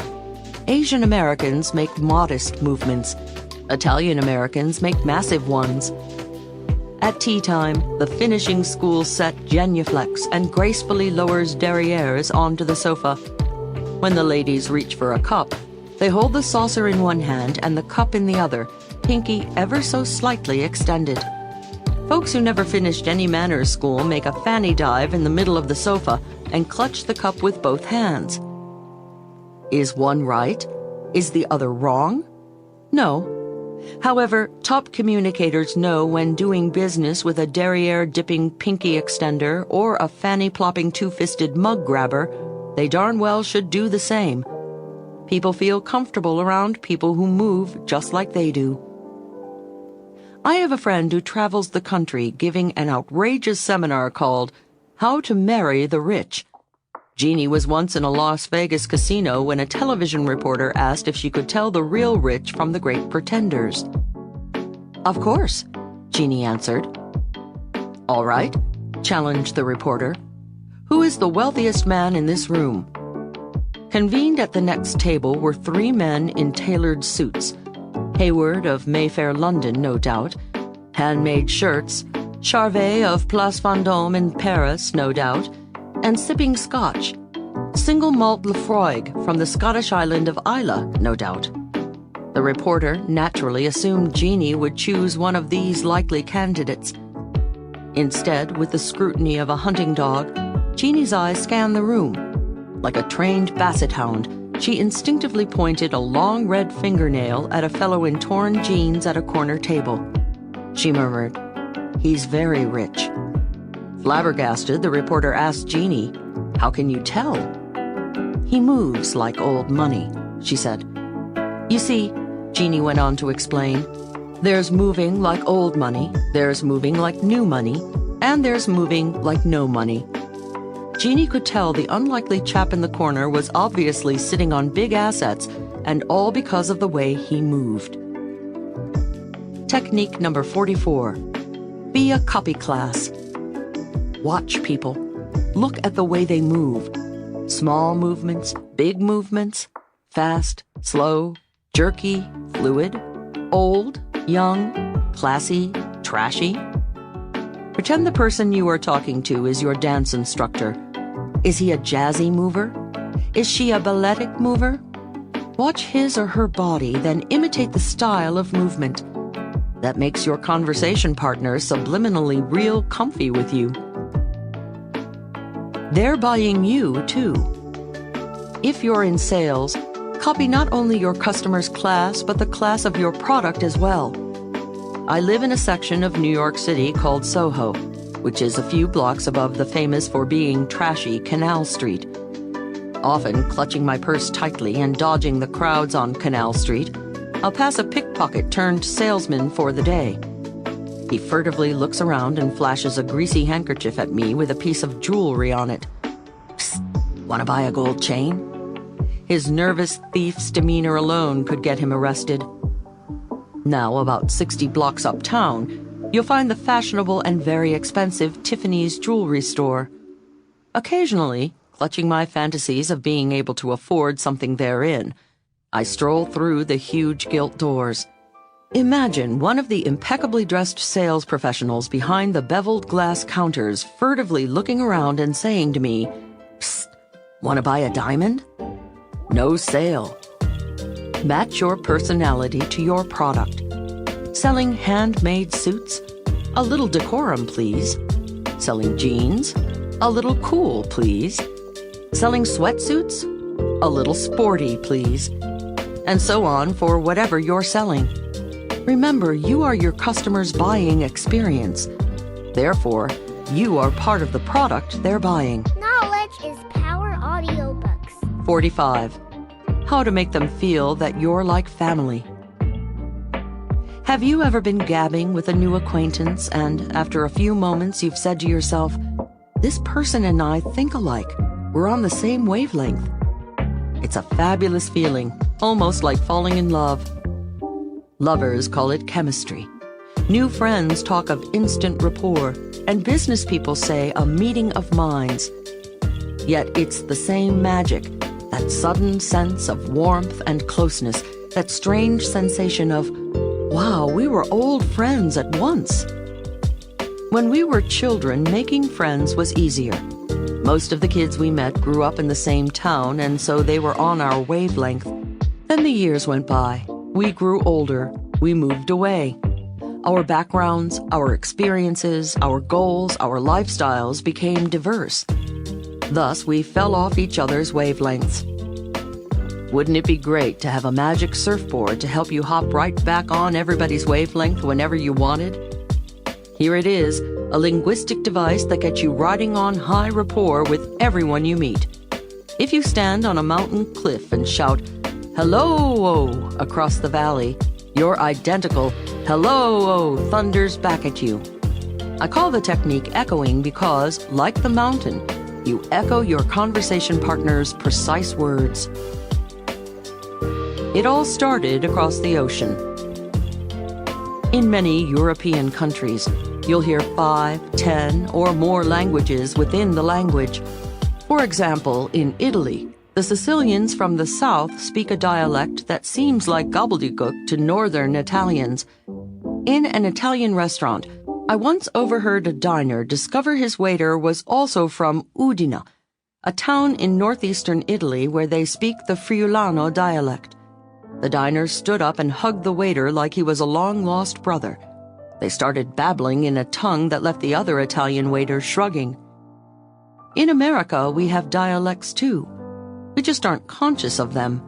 Asian Americans make modest movements. Italian Americans make massive ones. At tea time, the finishing school set genuflects and gracefully lowers derrieres onto the sofa. When the ladies reach for a cup, they hold the saucer in one hand and the cup in the other, pinky ever so slightly extended. Folks who never finished any manners school make a fanny dive in the middle of the sofa and clutch the cup with both hands. Is one right? Is the other wrong? No. However, top communicators know when doing business with a derriere-dipping pinky extender or a fanny-plopping two-fisted mug grabber, they darn well should do the same. People feel comfortable around people who move just like they do. I have a friend who travels the country giving an outrageous seminar called How to Marry the Rich. Jeannie was once in a Las Vegas casino when a television reporter asked if she could tell the real rich from the great pretenders. Of course, Jeannie answered. All right, challenged the reporter. Who is the wealthiest man in this room? Convened at the next table were 3 men in tailored suits. Hayward of Mayfair, London, no doubt. Handmade shirts. Charvet of Place Vendôme in Paris, no doubt. And sipping scotch. Single malt Lefroy from the Scottish island of Islay, no doubt. The reporter naturally assumed Jeannie would choose one of these likely candidates. Instead, with the scrutiny of a hunting dog, Jeannie's eyes scanned the room. Like a trained basset hound, she instinctively pointed a long red fingernail at a fellow in torn jeans at a corner table. She murmured, "He's very rich." Flabbergasted, the reporter asked Jeannie, "How can you tell?" "He moves like old money," she said. You see, Jeannie went on to explain, there's moving like old money, there's moving like new money, and there's moving like no money. Jeannie could tell the unlikely chap in the corner was obviously sitting on big assets, and all because of the way he moved. Technique number 44. Be a copy class. Watch people. Look at the way they move. Small movements, big movements, fast, slow, jerky, fluid, old, young, classy, trashy. Pretend the person you are talking to is your dance instructor. Is he a jazzy mover? Is she a balletic mover? Watch his or her body, then imitate the style of movement. That makes your conversation partner subliminally real comfy with you. They're buying you, too. If you're in sales, copy not only your customer's class, but the class of your product as well. I live in a section of New York City called Soho, which is a few blocks above the famous for being trashy Canal Street. Often clutching my purse tightly and dodging the crowds on Canal Street, I'll pass a pickpocket turned salesman for the day. He furtively looks around and flashes a greasy handkerchief at me with a piece of jewelry on it. Psst, wanna buy a gold chain? His nervous thief's demeanor alone could get him arrested. Now, about 60 blocks uptown, you'll find the fashionable and very expensive Tiffany's jewelry store. Occasionally, clutching my fantasies of being able to afford something therein, I stroll through the huge gilt doors. Imagine one of the impeccably dressed sales professionals behind the beveled glass counters furtively looking around and saying to me, "Psst, wanna buy a diamond?" No sale. Match your personality to your product. Selling handmade suits? A little decorum, please. Selling jeans? A little cool, please. Selling sweatsuits? A little sporty, please. And so on for whatever you're selling. Remember, you are your customer's buying experience. Therefore, you are part of the product they're buying. Knowledge is power audiobooks. 45. How to make them feel that you're like family. Have you ever been gabbing with a new acquaintance and after a few moments you've said to yourself, this person and I think alike. We're on the same wavelength. It's a fabulous feeling, almost like falling in love. Lovers call it chemistry. New friends talk of instant rapport, and business people say a meeting of minds. Yet it's the same magic, That sudden sense of warmth and closeness, that strange sensation of, wow, we were old friends at once. When we were children, making friends was easier. Most of the kids we met grew up in the same town, and so they were on our wavelength. Then the years went by. We grew older. We moved away. Our backgrounds, our experiences, our goals, our lifestyles became diverse. Thus, we fell off each other's wavelengths. Wouldn't it be great to have a magic surfboard to help you hop right back on everybody's wavelength whenever you wanted? Here it is, a linguistic device that gets you riding on high rapport with everyone you meet. If you stand on a mountain cliff and shout, "Hello!" across the valley, your identical "Hello!" thunders back at you. I call the technique echoing because, like the mountain, you echo your conversation partner's precise words. It all started across the ocean. In many European countries, you'll hear 5, 10, or more languages within the language. For example, in Italy, the Sicilians from the south speak a dialect that seems like gobbledygook to northern Italians. In an Italian restaurant, I once overheard a diner discover his waiter was also from Udine, a town in northeastern Italy where they speak the Friulano dialect. The diner stood up and hugged the waiter like he was a long-lost brother. They started babbling in a tongue that left the other Italian waiter shrugging. In America, we have dialects too. We just aren't conscious of them.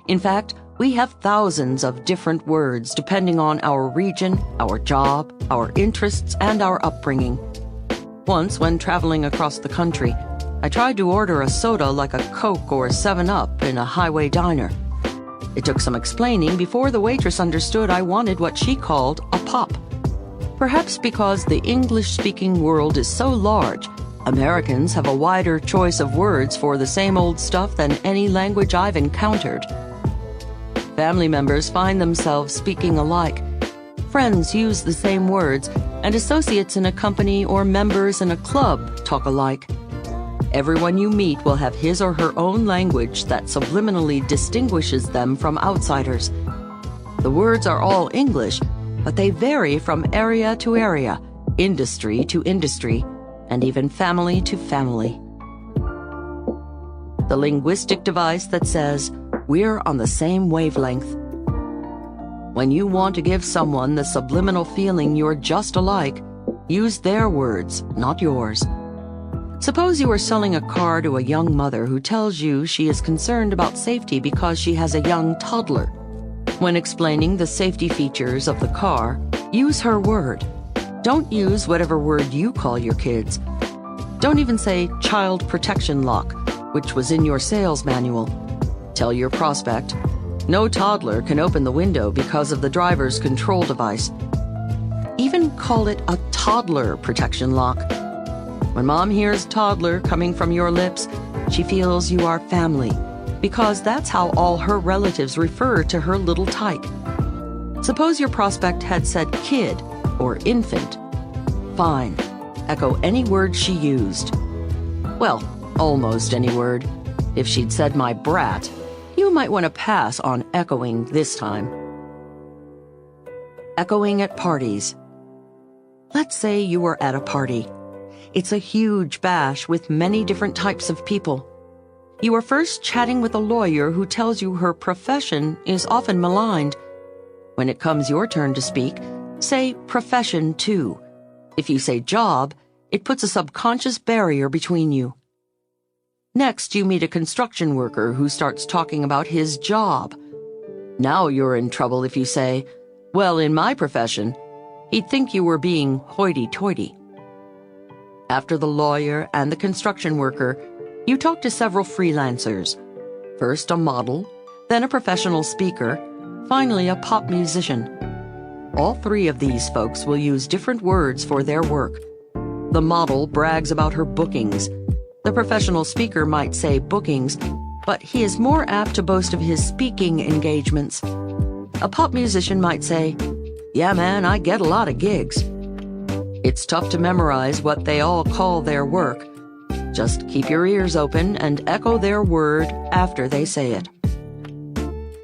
In fact, we have thousands of different words depending on our region, our job, our interests, and our upbringing. Once, when traveling across the country, I tried to order a soda like a Coke or 7-Up in a highway diner. It took some explaining before the waitress understood I wanted what she called a pop. Perhaps because the English-speaking world is so large, Americans have a wider choice of words for the same old stuff than any language I've encountered. Family members find themselves speaking alike. Friends use the same words, and associates in a company or members in a club talk alike. Everyone you meet will have his or her own language that subliminally distinguishes them from outsiders. The words are all English, but they vary from area to area, industry to industry, and even family to family. The linguistic device that says, "We're on the same wavelength." When you want to give someone the subliminal feeling you're just alike, use their words, not yours. Suppose you are selling a car to a young mother who tells you she is concerned about safety because she has a young toddler. When explaining the safety features of the car, use her word. Don't use whatever word you call your kids. Don't even say child protection lock, which was in your sales manual. Tell your prospect, no toddler can open the window because of the driver's control device. Even call it a toddler protection lock. When Mom hears toddler coming from your lips, she feels you are family, because that's how all her relatives refer to her little tyke. Suppose your prospect had said kid or infant. Fine. Echo any word she used. Well, almost any word. If she'd said my brat, you might want to pass on echoing this time. Echoing at parties. Let's say you were at a party. It's a huge bash with many different types of people. You are first chatting with a lawyer who tells you her profession is often maligned. When it comes your turn to speak, say profession too. If you say job, it puts a subconscious barrier between you. Next, you meet a construction worker who starts talking about his job. Now you're in trouble if you say, "Well, in my profession," he'd think you were being hoity-toity. After the lawyer and the construction worker, you talk to several freelancers. First a model, then a professional speaker, finally a pop musician. All three of these folks will use different words for their work. The model brags about her bookings. The professional speaker might say bookings, but he is more apt to boast of his speaking engagements. A pop musician might say, "Yeah, man, I get a lot of gigs." It's tough to memorize what they all call their work. Just keep your ears open and echo their word after they say it.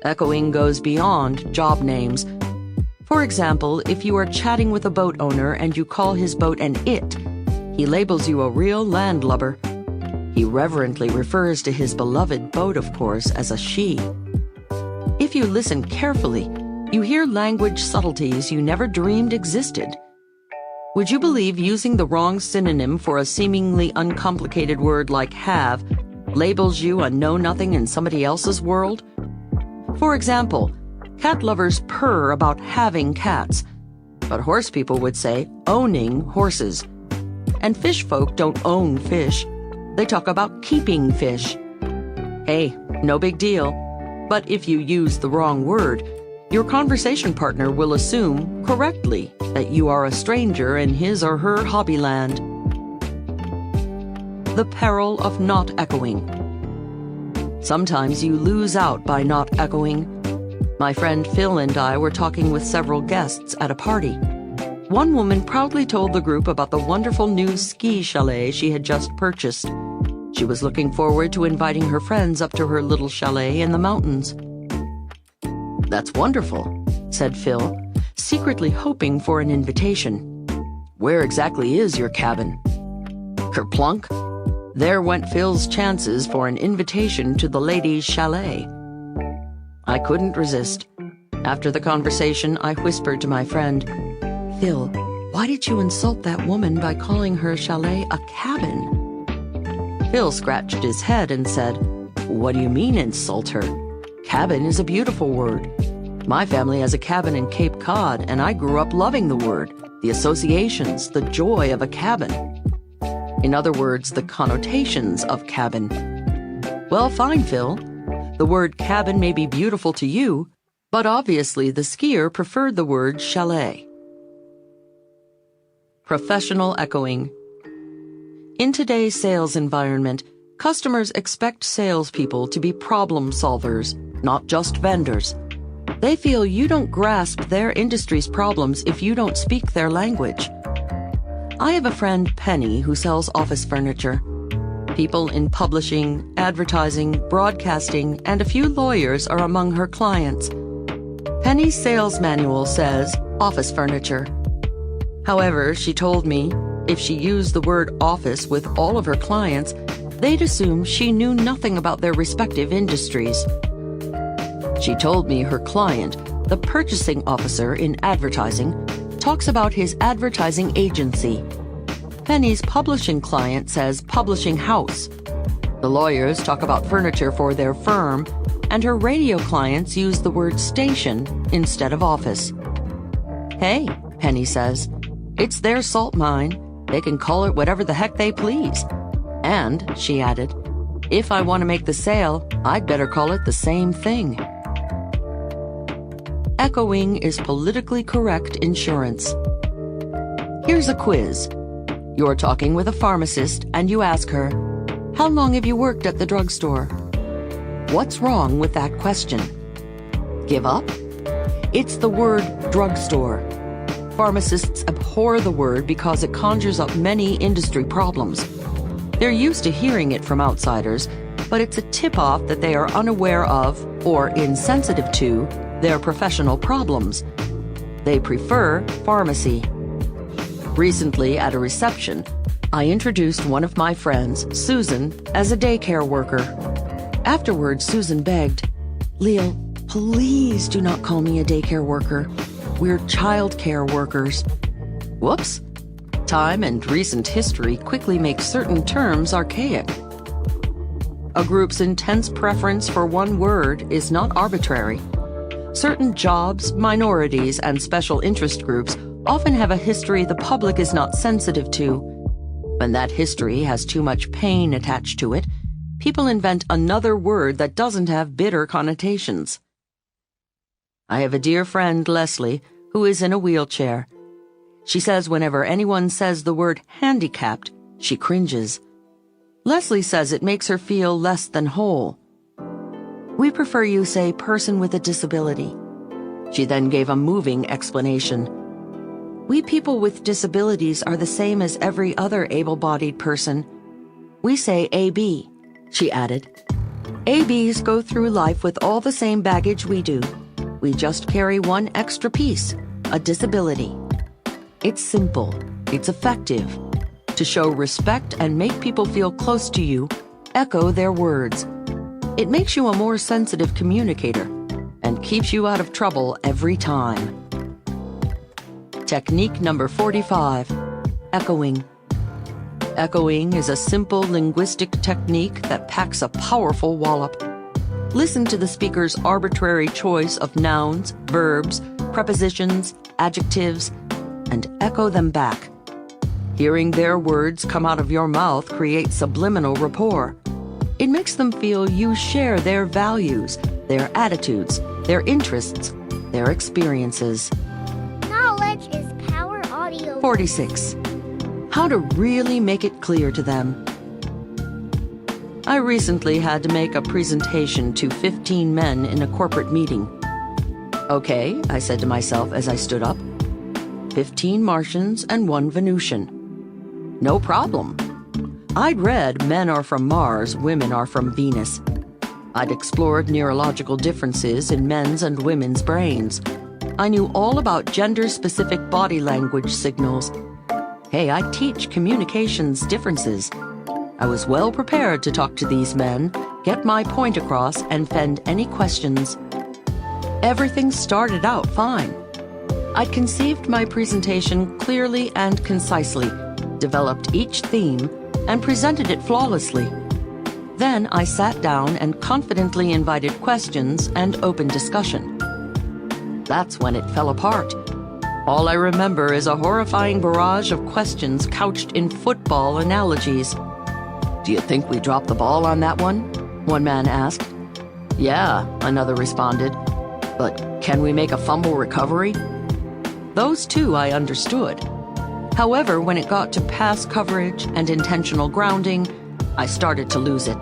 Echoing goes beyond job names. For example, if you are chatting with a boat owner and you call his boat an it, he labels you a real landlubber. He reverently refers to his beloved boat, of course, as a she. If you listen carefully, you hear language subtleties you never dreamed existed. Would you believe using the wrong synonym for a seemingly uncomplicated word like have labels you a know-nothing in somebody else's world? For example, cat lovers purr about having cats, but horse people would say owning horses. And fish folk don't own fish. They talk about keeping fish. Hey, no big deal. But if you use the wrong word, your conversation partner will assume, correctly, that you are a stranger in his or her hobbyland. The peril of not echoing. Sometimes you lose out by not echoing. My friend Phil and I were talking with several guests at a party. One woman proudly told the group about the wonderful new ski chalet she had just purchased. She was looking forward to inviting her friends up to her little chalet in the mountains. "That's wonderful," said Phil, secretly hoping for an invitation. "Where exactly is your cabin?" Kerplunk! There went Phil's chances for an invitation to the ladies' chalet. I couldn't resist. After the conversation, I whispered to my friend, "Phil, why did you insult that woman by calling her chalet a cabin?" Phil scratched his head and said, "What do you mean, insult her? Cabin is a beautiful word. My family has a cabin in Cape Cod, and I grew up loving the word, the associations, the joy of a cabin. In other words, the connotations of cabin." Well, fine, Phil. The word cabin may be beautiful to you, but obviously the skier preferred the word chalet. Professional echoing. In today's sales environment, customers expect salespeople to be problem solvers, not just vendors. They feel you don't grasp their industry's problems if you don't speak their language. I have a friend, Penny, who sells office furniture. People in publishing, advertising, broadcasting, and a few lawyers are among her clients. Penny's sales manual says office furniture. However, she told me, if she used the word office with all of her clients, they'd assume she knew nothing about their respective industries. She told me her client, the purchasing officer in advertising, talks about his advertising agency. Penny's publishing client says publishing house. The lawyers talk about furniture for their firm, and her radio clients use the word station instead of office. "Hey," Penny says, "it's their salt mine. They can call it whatever the heck they please. And," she added, "if I want to make the sale, I'd better call it the same thing." Echoing is politically correct insurance. Here's a quiz. You're talking with a pharmacist and you ask her, "How long have you worked at the drugstore?" What's wrong with that question? Give up? It's the word drugstore. Pharmacists abhor the word because it conjures up many industry problems. They're used to hearing it from outsiders, but it's a tip-off that they are unaware of, or insensitive to, their professional problems. They prefer pharmacy. Recently, at a reception, I introduced one of my friends, Susan, as a daycare worker. Afterwards, Susan begged, "Leil, please do not call me a daycare worker. We're childcare workers." Whoops! Time and recent history quickly make certain terms archaic. A group's intense preference for one word is not arbitrary. Certain jobs, minorities, and special interest groups often have a history the public is not sensitive to. When that history has too much pain attached to it, people invent another word that doesn't have bitter connotations. I have a dear friend, Leslie, who is in a wheelchair. She says whenever anyone says the word handicapped, she cringes. Leslie says it makes her feel less than whole. "We prefer you say person with a disability." She then gave a moving explanation. "We people with disabilities are the same as every other able-bodied person. We say AB, she added. ABs go through life with all the same baggage we do. We just carry one extra piece, a disability. It's simple. It's effective. To show respect and make people feel close to you, echo their words. It makes you a more sensitive communicator and keeps you out of trouble every time. Technique number 45, echoing. Echoing is a simple linguistic technique that packs a powerful wallop. Listen to the speaker's arbitrary choice of nouns, verbs, prepositions, adjectives, and echo them back. Hearing their words come out of your mouth creates subliminal rapport. It makes them feel you share their values, their attitudes, their interests, their experiences. Knowledge is power audio. 46. How to really make it clear to them. I recently had to make a presentation to 15 men in a corporate meeting. Okay, I said to myself as I stood up. 15 Martians and 1 Venusian. No problem. I'd read Men Are From Mars, Women Are From Venus. I'd explored neurological differences in men's and women's brains. I knew all about gender-specific body language signals. Hey, I teach communications differences. I was well prepared to talk to these men, get my point across, and fend any questions. Everything started out fine. I'd conceived my presentation clearly and concisely, developed each theme, and presented it flawlessly. Then I sat down and confidently invited questions and open discussion. That's when it fell apart. All I remember is a horrifying barrage of questions couched in football analogies. Do you think we dropped the ball on that one? One man asked. Yeah, another responded. But can we make a fumble recovery? Those two I understood. However, when it got to pass coverage and intentional grounding, I started to lose it.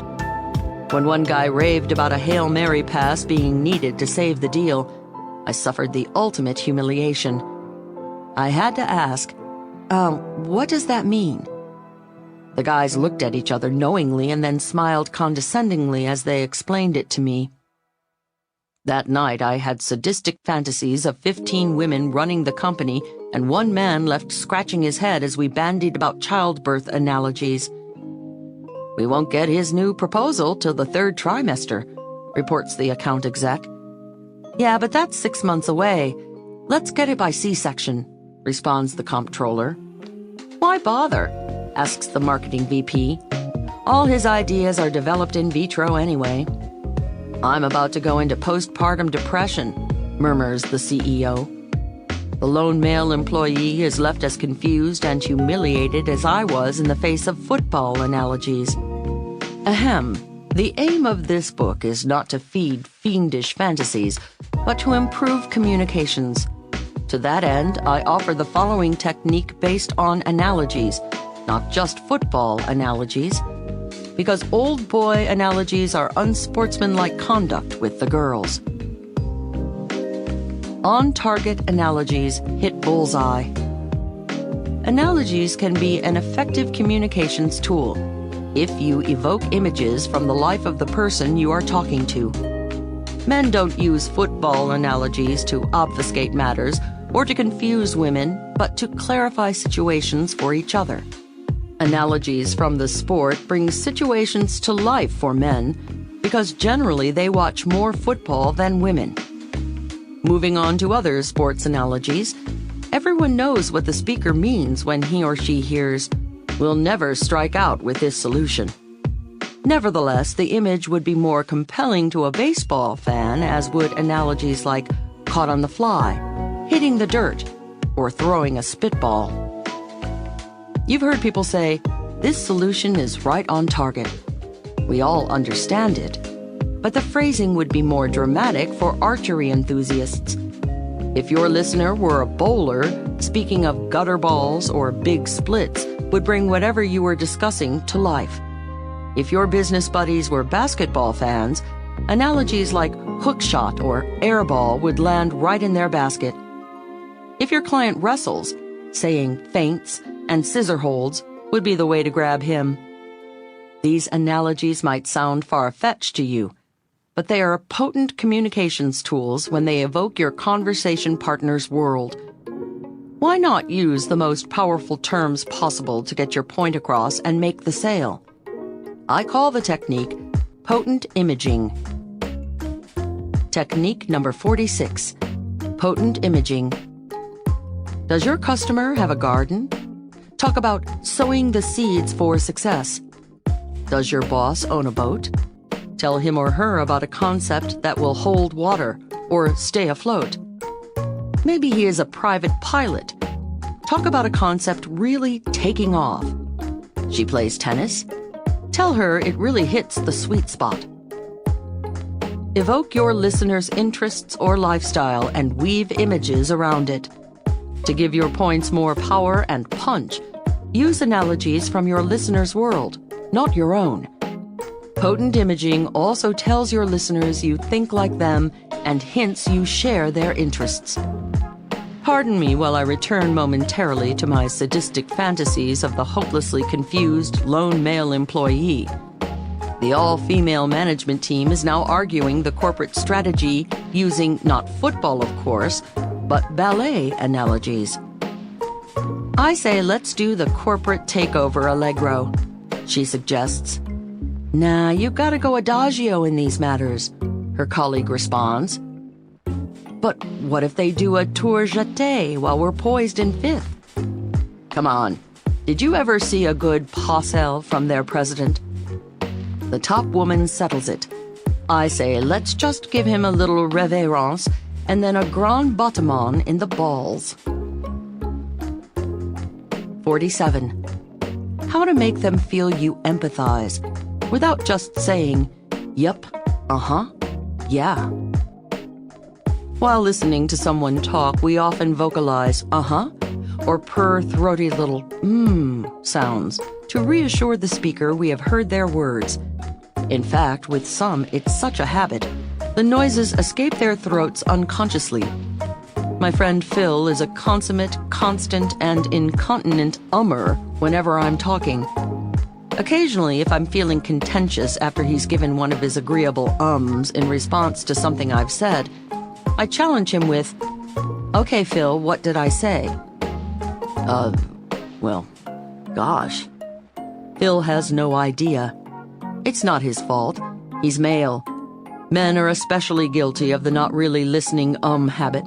When one guy raved about a Hail Mary pass being needed to save the deal, I suffered the ultimate humiliation. I had to ask, what does that mean? The guys looked at each other knowingly and then smiled condescendingly as they explained it to me. That night I had sadistic fantasies of 15 women running the company and one man left scratching his head as we bandied about childbirth analogies. We won't get his new proposal till the 3rd trimester, reports the account exec. Yeah, but that's 6 months away. Let's get it by C-section, responds the comptroller. Why bother? Asks the marketing VP. All his ideas are developed in vitro anyway. I'm about to go into postpartum depression, murmurs the CEO. The lone male employee is left as confused and humiliated as I was in the face of football analogies. Ahem. The aim of this book is not to feed fiendish fantasies, but to improve communications. To that end, I offer the following technique based on analogies, not just football analogies, because old boy analogies are unsportsmanlike conduct with the girls. On-target analogies hit bullseye. Analogies can be an effective communications tool if you evoke images from the life of the person you are talking to. Men don't use football analogies to obfuscate matters or to confuse women, but to clarify situations for each other. Analogies from the sport bring situations to life for men because generally they watch more football than women. Moving on to other sports analogies, everyone knows what the speaker means when he or she hears, "We'll never strike out with this solution." Nevertheless, the image would be more compelling to a baseball fan as would analogies like caught on the fly, hitting the dirt, or throwing a spitball. You've heard people say, "This solution is right on target." We all understand it, but the phrasing would be more dramatic for archery enthusiasts. If your listener were a bowler, speaking of gutter balls or big splits would bring whatever you were discussing to life. If your business buddies were basketball fans, analogies like hook shot or air ball would land right in their basket. If your client wrestles, saying feints and scissor holds would be the way to grab him. These analogies might sound far-fetched to you, but they are potent communications tools when they evoke your conversation partner's world. Why not use the most powerful terms possible to get your point across and make the sale? I call the technique potent imaging. Technique number 46, potent imaging. Does your customer have a garden? Talk about sowing the seeds for success. Does your boss own a boat? Tell him or her about a concept that will hold water or stay afloat. Maybe he is a private pilot. Talk about a concept really taking off. She plays tennis? Tell her it really hits the sweet spot. Evoke your listener's interests or lifestyle and weave images around it. To give your points more power and punch, use analogies from your listener's world, not your own. Potent imaging also tells your listeners you think like them and hints you share their interests. Pardon me while I return momentarily to my sadistic fantasies of the hopelessly confused lone male employee. The all-female management team is now arguing the corporate strategy using not football, of course, but ballet analogies. I say let's do the corporate takeover allegro, she suggests. Nah, you gotta go adagio in these matters, her colleague responds. But what if they do a tour jeté while we're poised in fifth? Come on, did you ever see a good pas-seul from their president? The top woman settles it. I say let's just give him a little révérence and then a grand battement in the balls. 47. How to make them feel you empathize without just saying, yep, uh-huh, yeah. While listening to someone talk, we often vocalize uh-huh or purr throaty little sounds to reassure the speaker we have heard their words. In fact, with some, it's such a habit. The noises escape their throats unconsciously. My friend Phil is a consummate, constant, and incontinent ummer whenever I'm talking. Occasionally, if I'm feeling contentious after he's given one of his agreeable ums in response to something I've said, I challenge him with, "Okay, Phil, what did I say?" Well, gosh. Phil has no idea. It's not his fault. He's male. Men are especially guilty of the not really listening habit.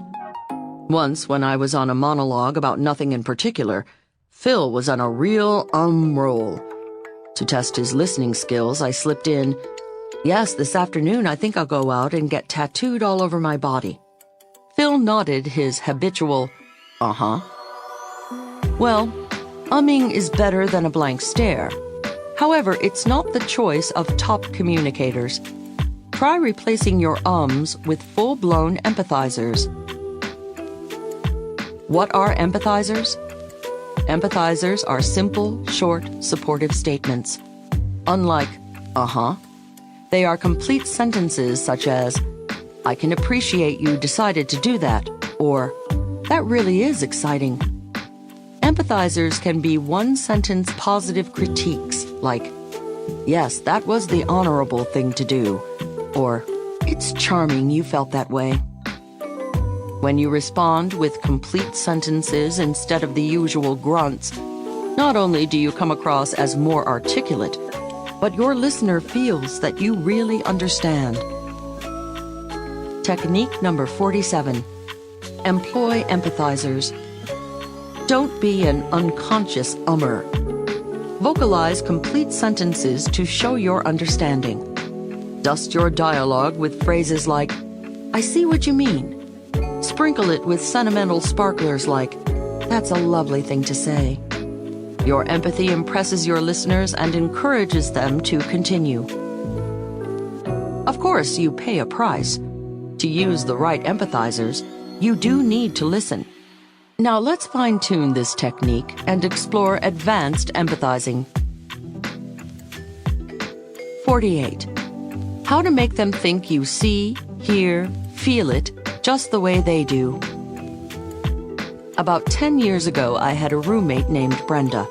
Once, when I was on a monologue about nothing in particular, Phil was on a real roll. To test his listening skills, I slipped in, "Yes, this afternoon I think I'll go out and get tattooed all over my body." Phil nodded his habitual, uh-huh. Well, umming is better than a blank stare. However, it's not the choice of top communicators. Try replacing your ums with full-blown empathizers. What are empathizers? Empathizers are simple, short, supportive statements. Unlike uh-huh, they are complete sentences such as, "I can appreciate you decided to do that," or "That really is exciting." Empathizers can be one-sentence positive critiques like, "Yes, that was the honorable thing to do," or "It's charming you felt that way." When you respond with complete sentences instead of the usual grunts, not only do you come across as more articulate, but your listener feels that you really understand. Technique number 47. Employ empathizers. Don't be an unconscious ummer. Vocalize complete sentences to show your understanding. Dust your dialogue with phrases like, "I see what you mean." Sprinkle it with sentimental sparklers like, "That's a lovely thing to say." Your empathy impresses your listeners and encourages them to continue. Of course, you pay a price. To use the right empathizers, you do need to listen. Now let's fine-tune this technique and explore advanced empathizing. 48. How to make them think you see, hear, feel it just the way they do. About 10 years ago, I had a roommate named Brenda.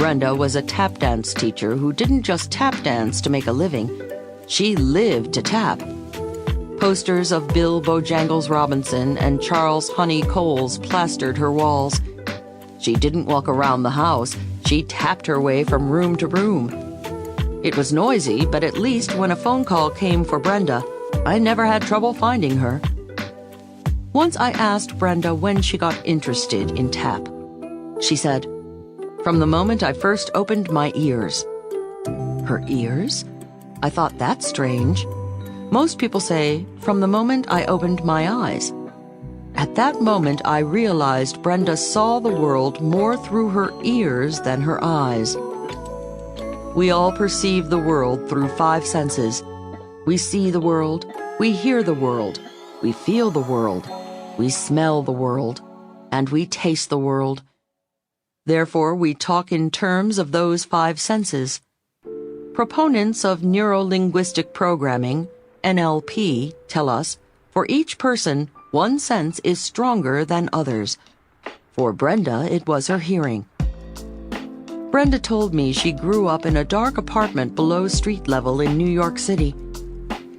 Brenda was a tap dance teacher who didn't just tap dance to make a living. She lived to tap. Posters of Bill Bojangles Robinson and Charles Honey Coles plastered her walls. She didn't walk around the house. She tapped her way from room to room. It was noisy, but at least when a phone call came for Brenda, I never had trouble finding her. Once I asked Brenda when she got interested in tap. She said, "From the moment I first opened my ears." Her ears? I thought that's strange. Most people say, "From the moment I opened my eyes." At that moment, I realized Brenda saw the world more through her ears than her eyes. We all perceive the world through 5 senses. We see the world, we hear the world, we feel the world, we smell the world, and we taste the world. Therefore, we talk in terms of those 5 senses. Proponents of neuro-linguistic programming, NLP, tell us, for each person, one sense is stronger than others. For Brenda, it was her hearing. Brenda told me she grew up in a dark apartment below street level in New York City.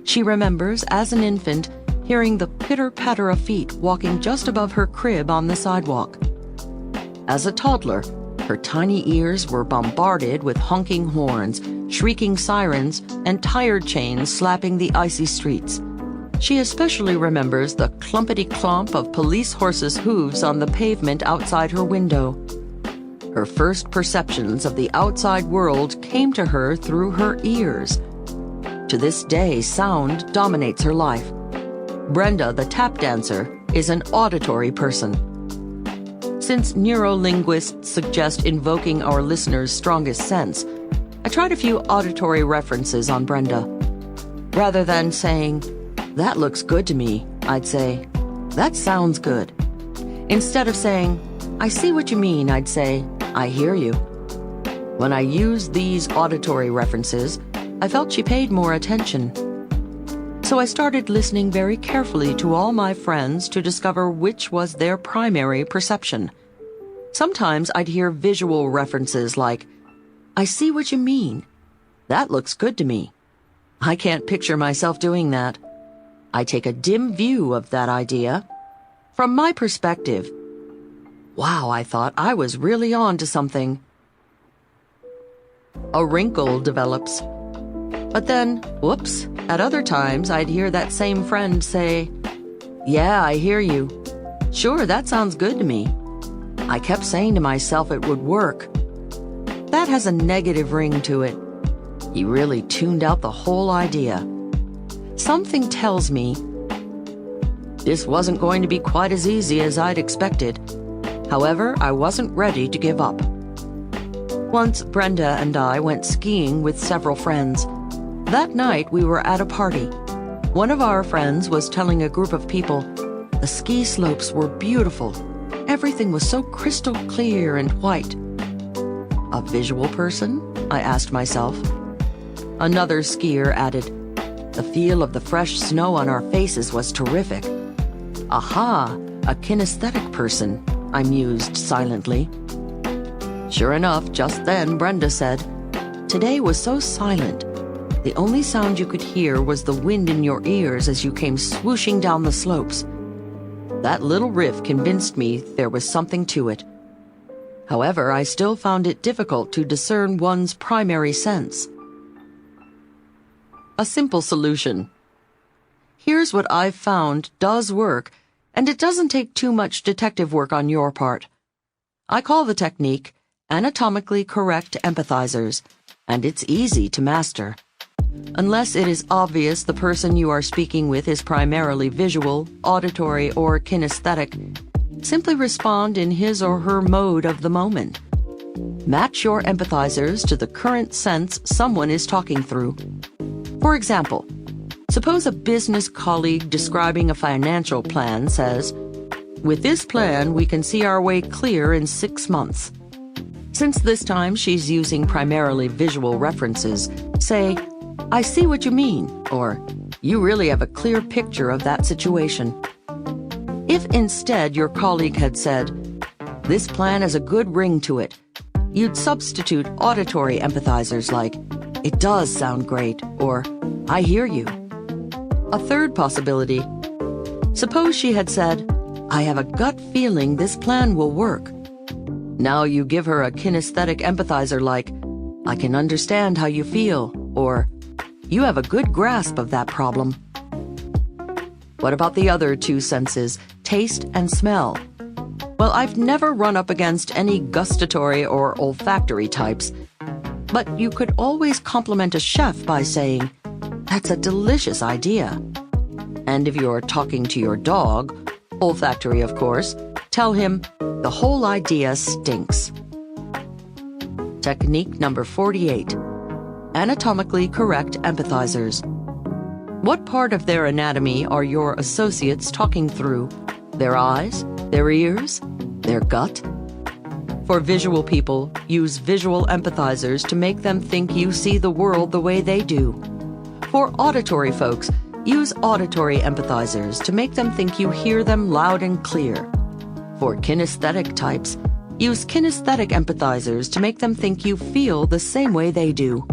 She remembers, as an infant, hearing the pitter-patter of feet walking just above her crib on the sidewalk. As a toddler, her tiny ears were bombarded with honking horns, shrieking sirens, and tire chains slapping the icy streets. She especially remembers the clumpety-clomp of police horses' hooves on the pavement outside her window. Her first perceptions of the outside world came to her through her ears. To this day, sound dominates her life. Brenda, the tap dancer, is an auditory person. Since neurolinguists suggest invoking our listeners' strongest sense, I tried a few auditory references on Brenda. Rather than saying, "That looks good to me," I'd say, "That sounds good." Instead of saying, "I see what you mean," I'd say, "I hear you." When I used these auditory references, I felt she paid more attention. So I started listening very carefully to all my friends to discover which was their primary perception. Sometimes I'd hear visual references like, "I see what you mean. That looks good to me." I can't picture myself doing that. I take a dim view of that idea. From my perspective, wow, I thought I was really on to something. A wrinkle develops. But then, whoops, at other times I'd hear that same friend say, "Yeah, I hear you. Sure, that sounds good to me." I kept saying to myself it would work. That has a negative ring to it. You really tuned out the whole idea. Something tells me this wasn't going to be quite as easy as I'd expected. However, I wasn't ready to give up. Once, Brenda and I went skiing with several friends. That night, we were at a party. One of our friends was telling a group of people, the ski slopes were beautiful. Everything was so crystal clear and white. A visual person? I asked myself. Another skier added, "The feel of the fresh snow on our faces was terrific." Aha, a kinesthetic person, I mused silently. Sure enough, just then Brenda said, "Today was so silent. The only sound you could hear was the wind in your ears as you came swooshing down the slopes." That little riff convinced me there was something to it. However, I still found it difficult to discern one's primary sense. A simple solution. Here's what I've found does work, and it doesn't take too much detective work on your part. I call the technique anatomically correct empathizers, and it's easy to master. Unless it is obvious the person you are speaking with is primarily visual, auditory, or kinesthetic, simply respond in his or her mode of the moment. Match your empathizers to the current sense someone is talking through. For example, suppose a business colleague describing a financial plan says, "With this plan, we can see our way clear in 6 months." Since this time she's using primarily visual references, say, "I see what you mean," or "You really have a clear picture of that situation." If instead your colleague had said, "This plan has a good ring to it," you'd substitute auditory empathizers like, "It does sound great," or "I hear you." A third possibility. Suppose she had said, "I have a gut feeling this plan will work." Now you give her a kinesthetic empathizer like, "I can understand how you feel," or "You have a good grasp of that problem." What about the other two senses, taste and smell? Well, I've never run up against any gustatory or olfactory types, but you could always compliment a chef by saying, "That's a delicious idea." And if you're talking to your dog, olfactory of course, tell him, "The whole idea stinks." Technique number 48. Anatomically correct empathizers. What part of their anatomy are your associates talking through? Their eyes? Their ears? Their gut? For visual people, use visual empathizers to make them think you see the world the way they do. For auditory folks, use auditory empathizers to make them think you hear them loud and clear. For kinesthetic types, use kinesthetic empathizers to make them think you feel the same way they do.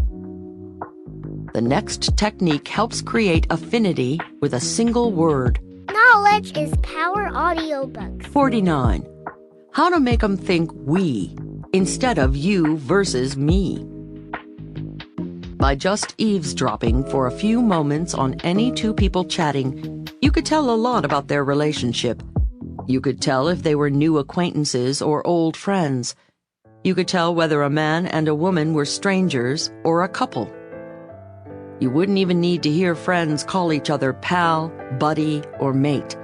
The next technique helps create affinity with a single word. Knowledge is Power Audiobooks. 49. How to make them think we instead of you versus me. By just eavesdropping for a few moments on any two people chatting, you could tell a lot about their relationship. You could tell if they were new acquaintances or old friends. You could tell whether a man and a woman were strangers or a couple. You wouldn't even need to hear friends call each other pal, buddy, or mate.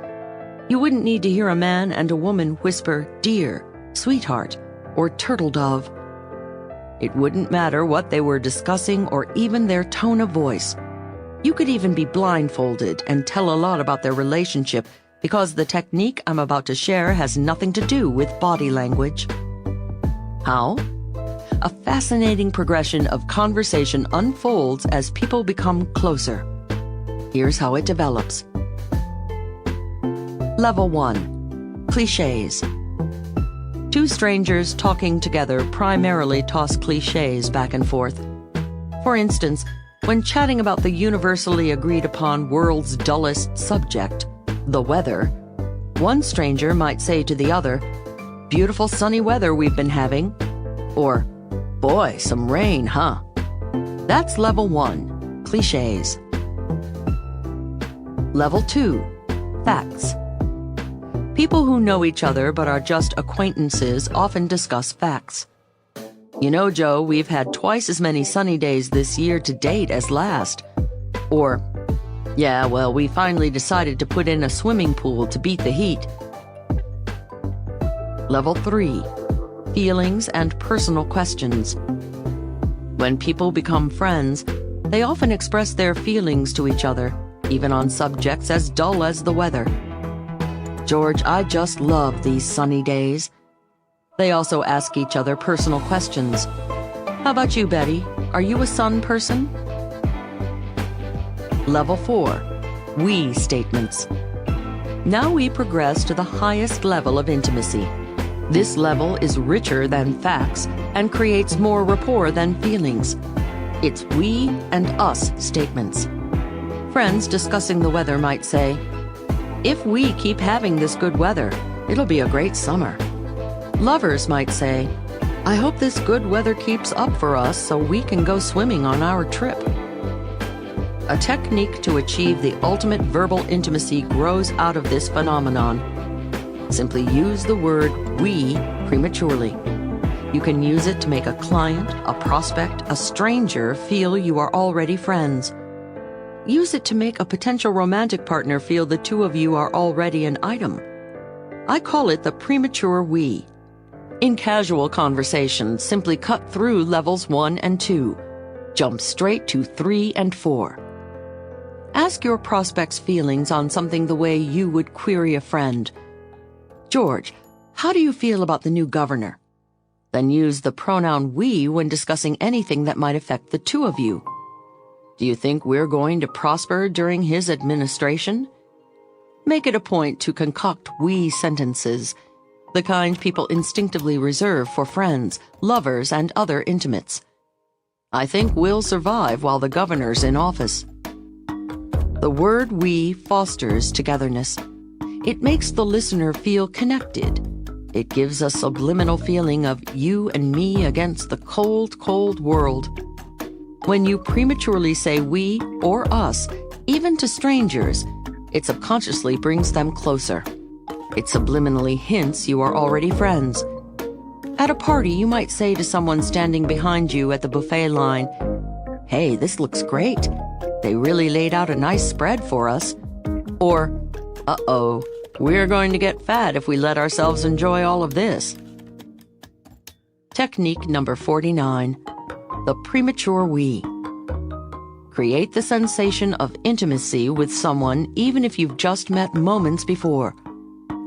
You wouldn't need to hear a man and a woman whisper dear, sweetheart, or turtle dove. It wouldn't matter what they were discussing or even their tone of voice. You could even be blindfolded and tell a lot about their relationship because the technique I'm about to share has nothing to do with body language. How? A fascinating progression of conversation unfolds as people become closer. Here's how it develops. Level 1. Clichés. Two strangers talking together primarily toss clichés back and forth. For instance, when chatting about the universally agreed upon world's dullest subject, the weather, one stranger might say to the other, "Beautiful sunny weather we've been having," or "Boy, some rain, huh?" That's level 1, clichés. Level 2, facts. People who know each other but are just acquaintances often discuss facts. "You know, Joe, we've had twice as many sunny days this year to date as last." Or, "Yeah, well, we finally decided to put in a swimming pool to beat the heat." Level 3, feelings and personal questions. When people become friends, they often express their feelings to each other, even on subjects as dull as the weather. "George, I just love these sunny days." They also ask each other personal questions. "How about you, Betty? Are you a sun person?" Level 4, we statements. Now we progress to the highest level of intimacy. This level is richer than facts and creates more rapport than feelings. It's we and us statements. Friends discussing the weather might say, "If we keep having this good weather, it'll be a great summer." Lovers might say, "I hope this good weather keeps up for us so we can go swimming on our trip." A technique to achieve the ultimate verbal intimacy grows out of this phenomenon. Simply use the word we prematurely. You can use it to make a client, a prospect, a stranger feel you are already friends. Use it to make a potential romantic partner feel the two of you are already an item. I call it the premature we. In casual conversation, simply cut through levels 1 and 2. Jump straight to 3 and 4. Ask your prospect's feelings on something the way you would query a friend. "George, how do you feel about the new governor?" Then use the pronoun we when discussing anything that might affect the two of you. "Do you think we're going to prosper during his administration?" Make it a point to concoct we sentences. the kind people instinctively reserve for friends, lovers, and other intimates. I think we'll survive while the governor's in office. The word "we" fosters togetherness. It makes the listener feel connected. It gives a subliminal feeling of you and me against the cold, cold world. When you prematurely say "we" or "us," even to strangers, it subconsciously brings them closer. It subliminally hints you are already friends. At a party, you might say to someone standing behind you at the buffet line, "Hey, this looks great. They really laid out a nice spread for us." Or, "Uh-oh, we're going to get fat if we let ourselves enjoy all of this." Technique number 49. The premature "we." Create the sensation of intimacy with someone even if you've just met moments before.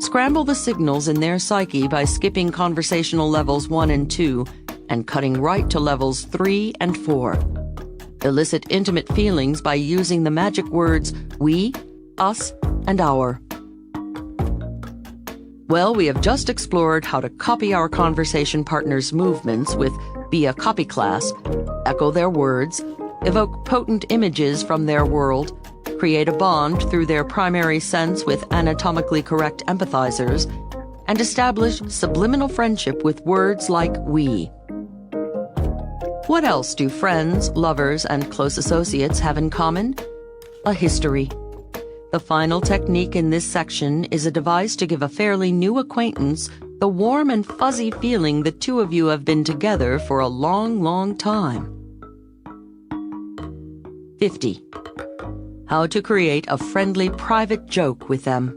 Scramble the signals in their psyche by skipping conversational levels 1 and 2 and cutting right to levels 3 and 4. Elicit intimate feelings by using the magic words "we," "us," and "our." Well, we have just explored how to copy our conversation partner's movements with Be a Copy Class, echo their words, evoke potent images from their world, create a bond through their primary sense with anatomically correct empathizers, and establish subliminal friendship with words like "we." What else do friends, lovers, and close associates have in common? A history. The final technique in this section is a device to give a fairly new acquaintance the warm and fuzzy feeling the two of you have been together for a long, long time. 50. How to create a friendly private joke with them.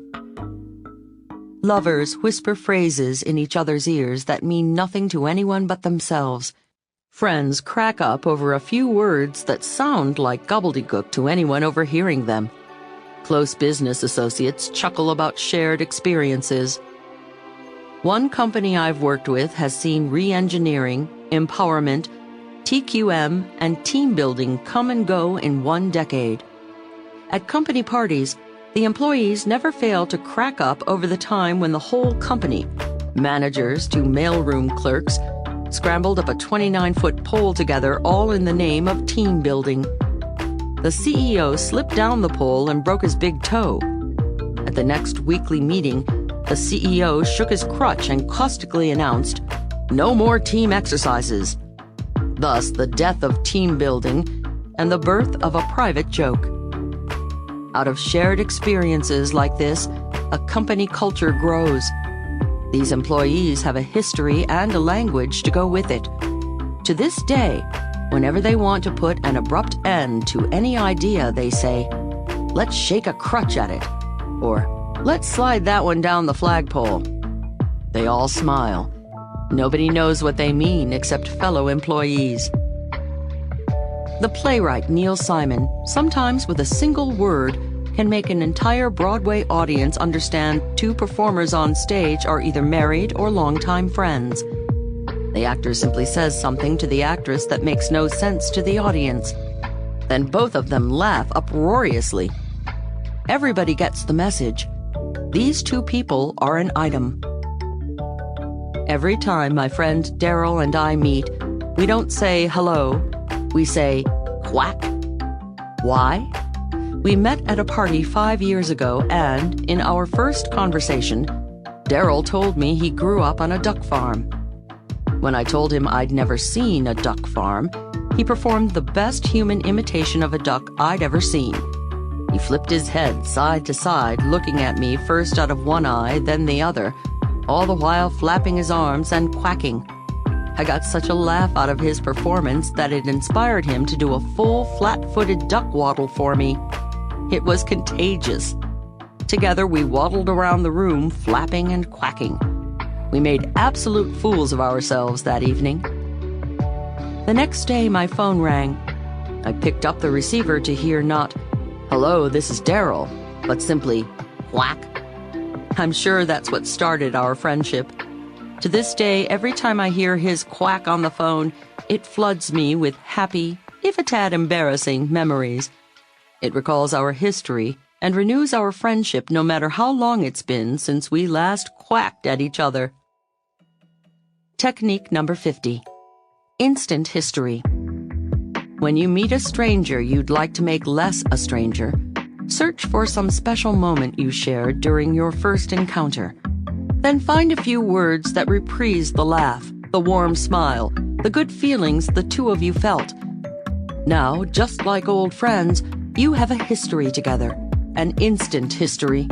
Lovers whisper phrases in each other's ears that mean nothing to anyone but themselves. Friends crack up over a few words that sound like gobbledygook to anyone overhearing them. Close business associates chuckle about shared experiences. One company I've worked with has seen re-engineering, empowerment, TQM, and team building come and go in one decade. At company parties, the employees never fail to crack up over the time when the whole company, managers to mailroom clerks, scrambled up a 29-foot pole together, all in the name of team building. The CEO slipped down the pole and broke his big toe. At the next weekly meeting, the CEO shook his crutch and caustically announced, "No more team exercises." Thus, the death of team building and the birth of a private joke. Out of shared experiences like this, a company culture grows. These employees have a history and a language to go with it. To this day, whenever they want to put an abrupt end to any idea, they say, "Let's shake a crutch at it," or "Let's slide that one down the flagpole." They all smile. Nobody knows what they mean except fellow employees. The playwright Neil Simon, sometimes with a single word, can make an entire Broadway audience understand two performers on stage are either married or longtime friends. The actor simply says something to the actress that makes no sense to the audience. Then both of them laugh uproariously. Everybody gets the message. These two people are an item. Every time my friend Daryl and I meet, we don't say hello. We say quack. Why? We met at a party 5 years ago, and in our first conversation, Daryl told me he grew up on a duck farm. When I told him I'd never seen a duck farm, he performed the best human imitation of a duck I'd ever seen. He flipped his head side to side, looking at me first out of one eye, then the other, all the while flapping his arms and quacking. I got such a laugh out of his performance that it inspired him to do a full flat-footed duck waddle for me. It was contagious. Together we waddled around the room, flapping and quacking. We made absolute fools of ourselves that evening. The next day my phone rang. I picked up the receiver to hear not, "Hello, this is Daryl," but simply, "Quack." I'm sure that's what started our friendship. To this day, every time I hear his quack on the phone, it floods me with happy, if a tad embarrassing, memories. It recalls our history and renews our friendship no matter how long it's been since we last quacked at each other. Technique number 50. Instant history. When you meet a stranger you'd like to make less a stranger, search for some special moment you shared during your first encounter. Then find a few words that reprise the laugh, the warm smile, the good feelings the two of you felt. Now, just like old friends, you have a history together, an instant history.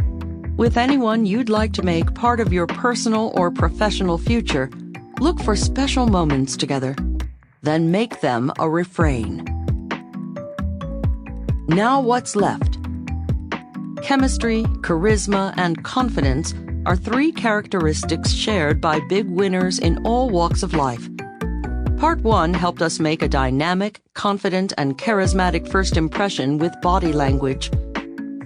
With anyone you'd like to make part of your personal or professional future, look for special moments together. Then make them a refrain. Now what's left? Chemistry, charisma, and confidence are three characteristics shared by big winners in all walks of life. Part 1 helped us make a dynamic, confident, and charismatic first impression with body language.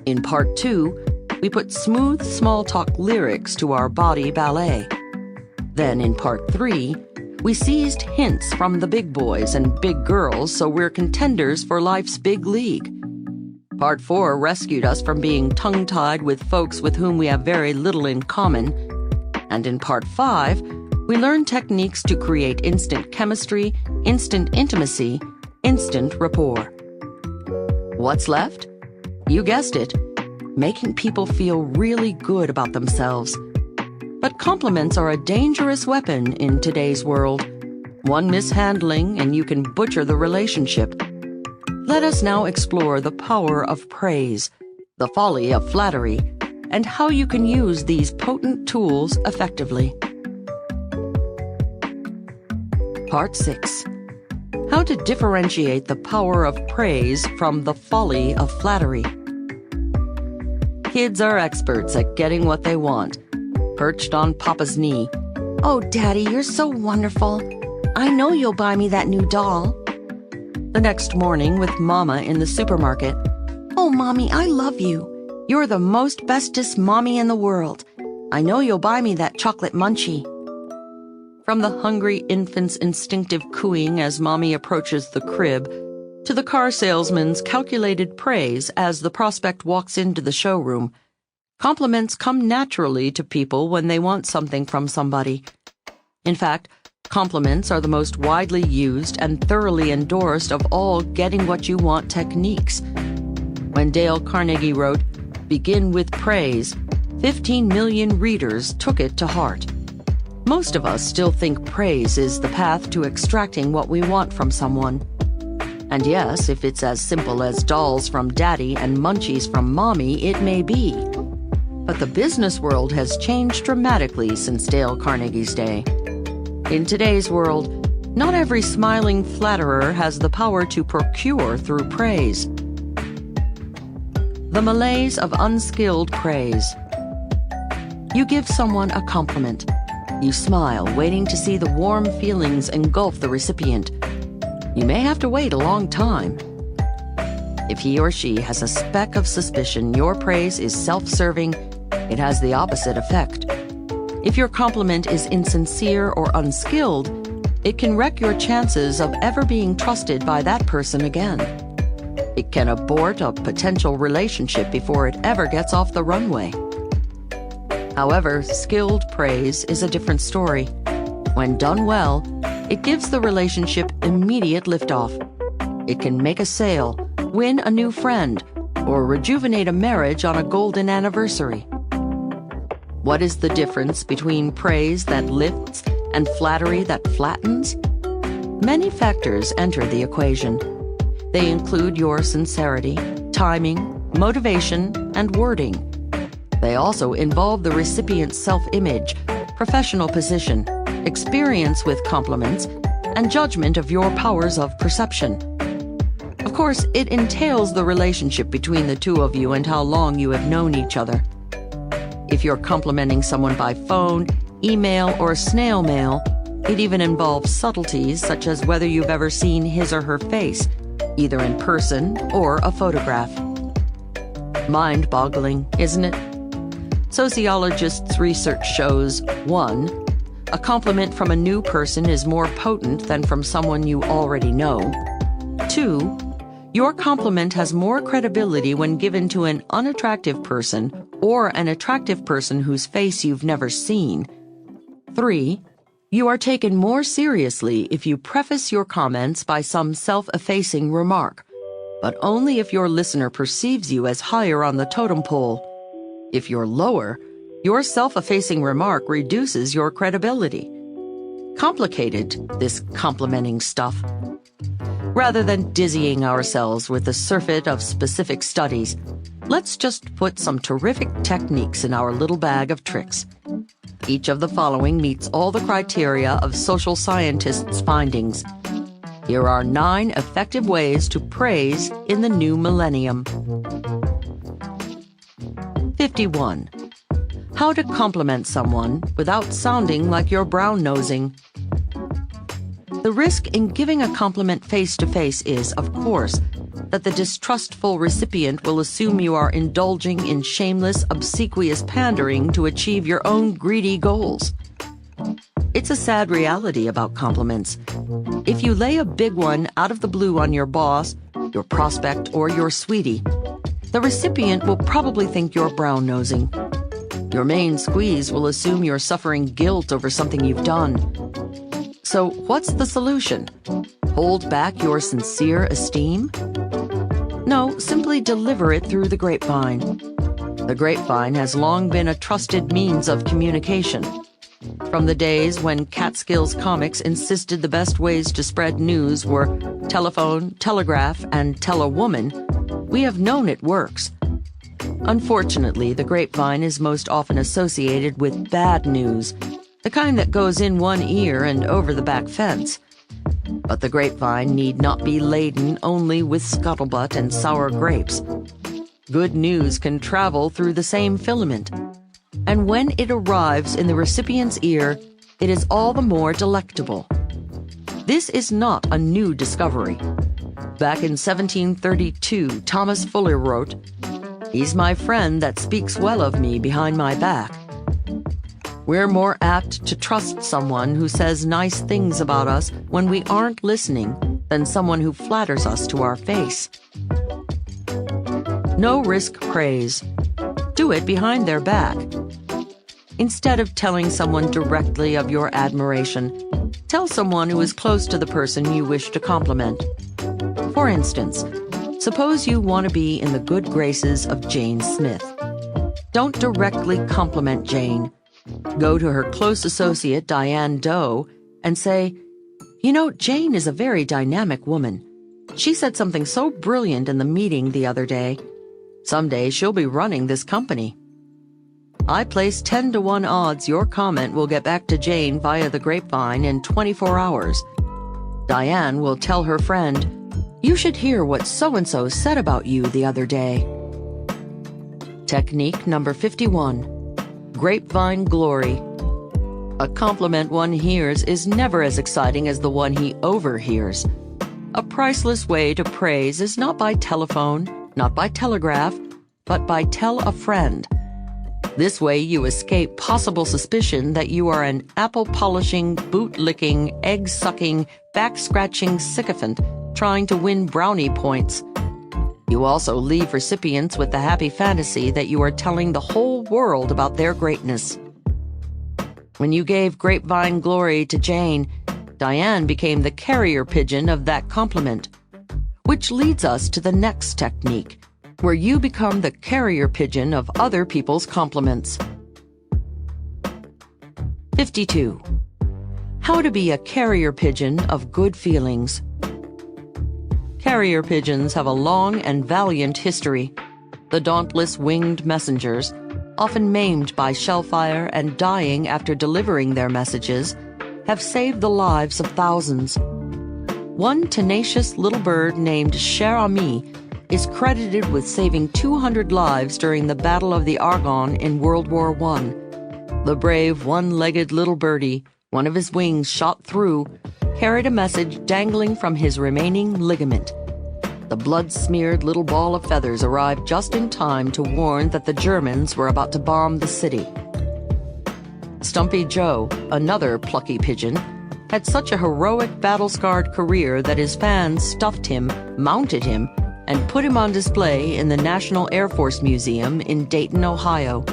In Part 2, we put smooth small-talk lyrics to our body ballet. Then in Part 3, we seized hints from the big boys and big girls so we're contenders for life's big league. Part 4 rescued us from being tongue-tied with folks with whom we have very little in common. And in Part 5, we learned techniques to create instant chemistry, instant intimacy, instant rapport. What's left? You guessed it, making people feel really good about themselves. But compliments are a dangerous weapon in today's world. One mishandling and you can butcher the relationship. Let us now explore the power of praise, the folly of flattery, and how you can use these potent tools effectively. Part 6. How to differentiate the power of praise from the folly of flattery. Kids are experts at getting what they want. Perched on Papa's knee. Oh, Daddy, you're so wonderful. I know you'll buy me that new doll. The next morning with Mama in the supermarket. Oh, Mommy, I love you. You're the most bestest mommy in the world. I know you'll buy me that chocolate munchie. From the hungry infant's instinctive cooing as Mommy approaches the crib, to the car salesman's calculated praise as the prospect walks into the showroom, compliments come naturally to people when they want something from somebody. In fact, compliments are the most widely used and thoroughly endorsed of all getting what you want techniques. When Dale Carnegie wrote, "Begin with praise," 15 million readers took it to heart. Most of us still think praise is the path to extracting what we want from someone. And yes, if it's as simple as dolls from Daddy and munchies from Mommy, it may be. But the business world has changed dramatically since Dale Carnegie's day. In today's world, not every smiling flatterer has the power to procure through praise. The malaise of unskilled praise. You give someone a compliment. You smile, waiting to see the warm feelings engulf the recipient. You may have to wait a long time. If he or she has a speck of suspicion your praise is self-serving, it has the opposite effect. If your compliment is insincere or unskilled, it can wreck your chances of ever being trusted by that person again. It can abort a potential relationship before it ever gets off the runway. However, skilled praise is a different story. When done well, it gives the relationship immediate liftoff. It can make a sale, win a new friend, or rejuvenate a marriage on a golden anniversary. What is the difference between praise that lifts and flattery that flattens? Many factors enter the equation. They include your sincerity, timing, motivation, and wording. They also involve the recipient's self-image, professional position, experience with compliments, and judgment of your powers of perception. Of course, it entails the relationship between the two of you and how long you have known each other. If you're complimenting someone by phone, email, or snail mail, it even involves subtleties such as whether you've ever seen his or her face, either in person or a photograph. Mind-boggling, isn't it? Sociologists' research shows 1. A compliment from a new person is more potent than from someone you already know. 2. Your compliment has more credibility when given to an unattractive person or an attractive person whose face you've never seen. 3. You are taken more seriously if you preface your comments by some self-effacing remark, but only if your listener perceives you as higher on the totem pole. If you're lower, your self-effacing remark reduces your credibility. Complicated, this complimenting stuff. Rather than dizzying ourselves with the surfeit of specific studies, let's just put some terrific techniques in our little bag of tricks. Each of the following meets all the criteria of social scientists' findings. Here are 9 effective ways to praise in the new millennium. 51. How to compliment someone without sounding like you're brown-nosing. The risk in giving a compliment face-to-face is, of course, that the distrustful recipient will assume you are indulging in shameless, obsequious pandering to achieve your own greedy goals. It's a sad reality about compliments. If you lay a big one out of the blue on your boss, your prospect, or your sweetie, the recipient will probably think you're brown-nosing. Your main squeeze will assume you're suffering guilt over something you've done. So what's the solution? Hold back your sincere esteem? No, simply deliver it through the grapevine. The grapevine has long been a trusted means of communication. From the days when Catskills comics insisted the best ways to spread news were telephone, telegraph, and tell a woman, we have known it works. Unfortunately, the grapevine is most often associated with bad news, the kind that goes in one ear and over the back fence. But the grapevine need not be laden only with scuttlebutt and sour grapes. Good news can travel through the same filament. And when it arrives in the recipient's ear, it is all the more delectable. This is not a new discovery. Back in 1732, Thomas Fuller wrote, "He's my friend that speaks well of me behind my back." We're more apt to trust someone who says nice things about us when we aren't listening than someone who flatters us to our face. No risk praise. Do it behind their back. Instead of telling someone directly of your admiration, tell someone who is close to the person you wish to compliment. For instance, suppose you want to be in the good graces of Jane Smith. Don't directly compliment Jane. Go to her close associate, Diane Doe, and say, "You know, Jane is a very dynamic woman. She said something so brilliant in the meeting the other day. Someday she'll be running this company. I place 10 to 1 odds your comment will get back to Jane via the grapevine in 24 hours. Diane will tell her friend, 'You should hear what so-and-so said about you the other day.'" Technique number 51. Grapevine glory. A compliment one hears is never as exciting as the one he overhears. A priceless way to praise is not by telephone, not by telegraph, but by tell a friend. This way you escape possible suspicion that you are an apple-polishing, boot-licking, egg-sucking, back-scratching sycophant trying to win brownie points. You also leave recipients with the happy fantasy that you are telling the whole world about their greatness. When you gave grapevine glory to Jane, Diane became the carrier pigeon of that compliment. Which leads us to the next technique, where you become the carrier pigeon of other people's compliments. 52. How to be a carrier pigeon of good feelings. Carrier pigeons have a long and valiant history. The dauntless winged messengers, often maimed by shellfire and dying after delivering their messages, have saved the lives of thousands. One tenacious little bird named Cher Ami is credited with saving 200 lives during the Battle of the Argonne in World War I. The brave one-legged little birdie, one of his wings shot through, carried a message dangling from his remaining ligament. The blood-smeared little ball of feathers arrived just in time to warn that the Germans were about to bomb the city. Stumpy Joe, another plucky pigeon, had such a heroic battle-scarred career that his fans stuffed him, mounted him, and put him on display in the National Air Force Museum in Dayton, Ohio.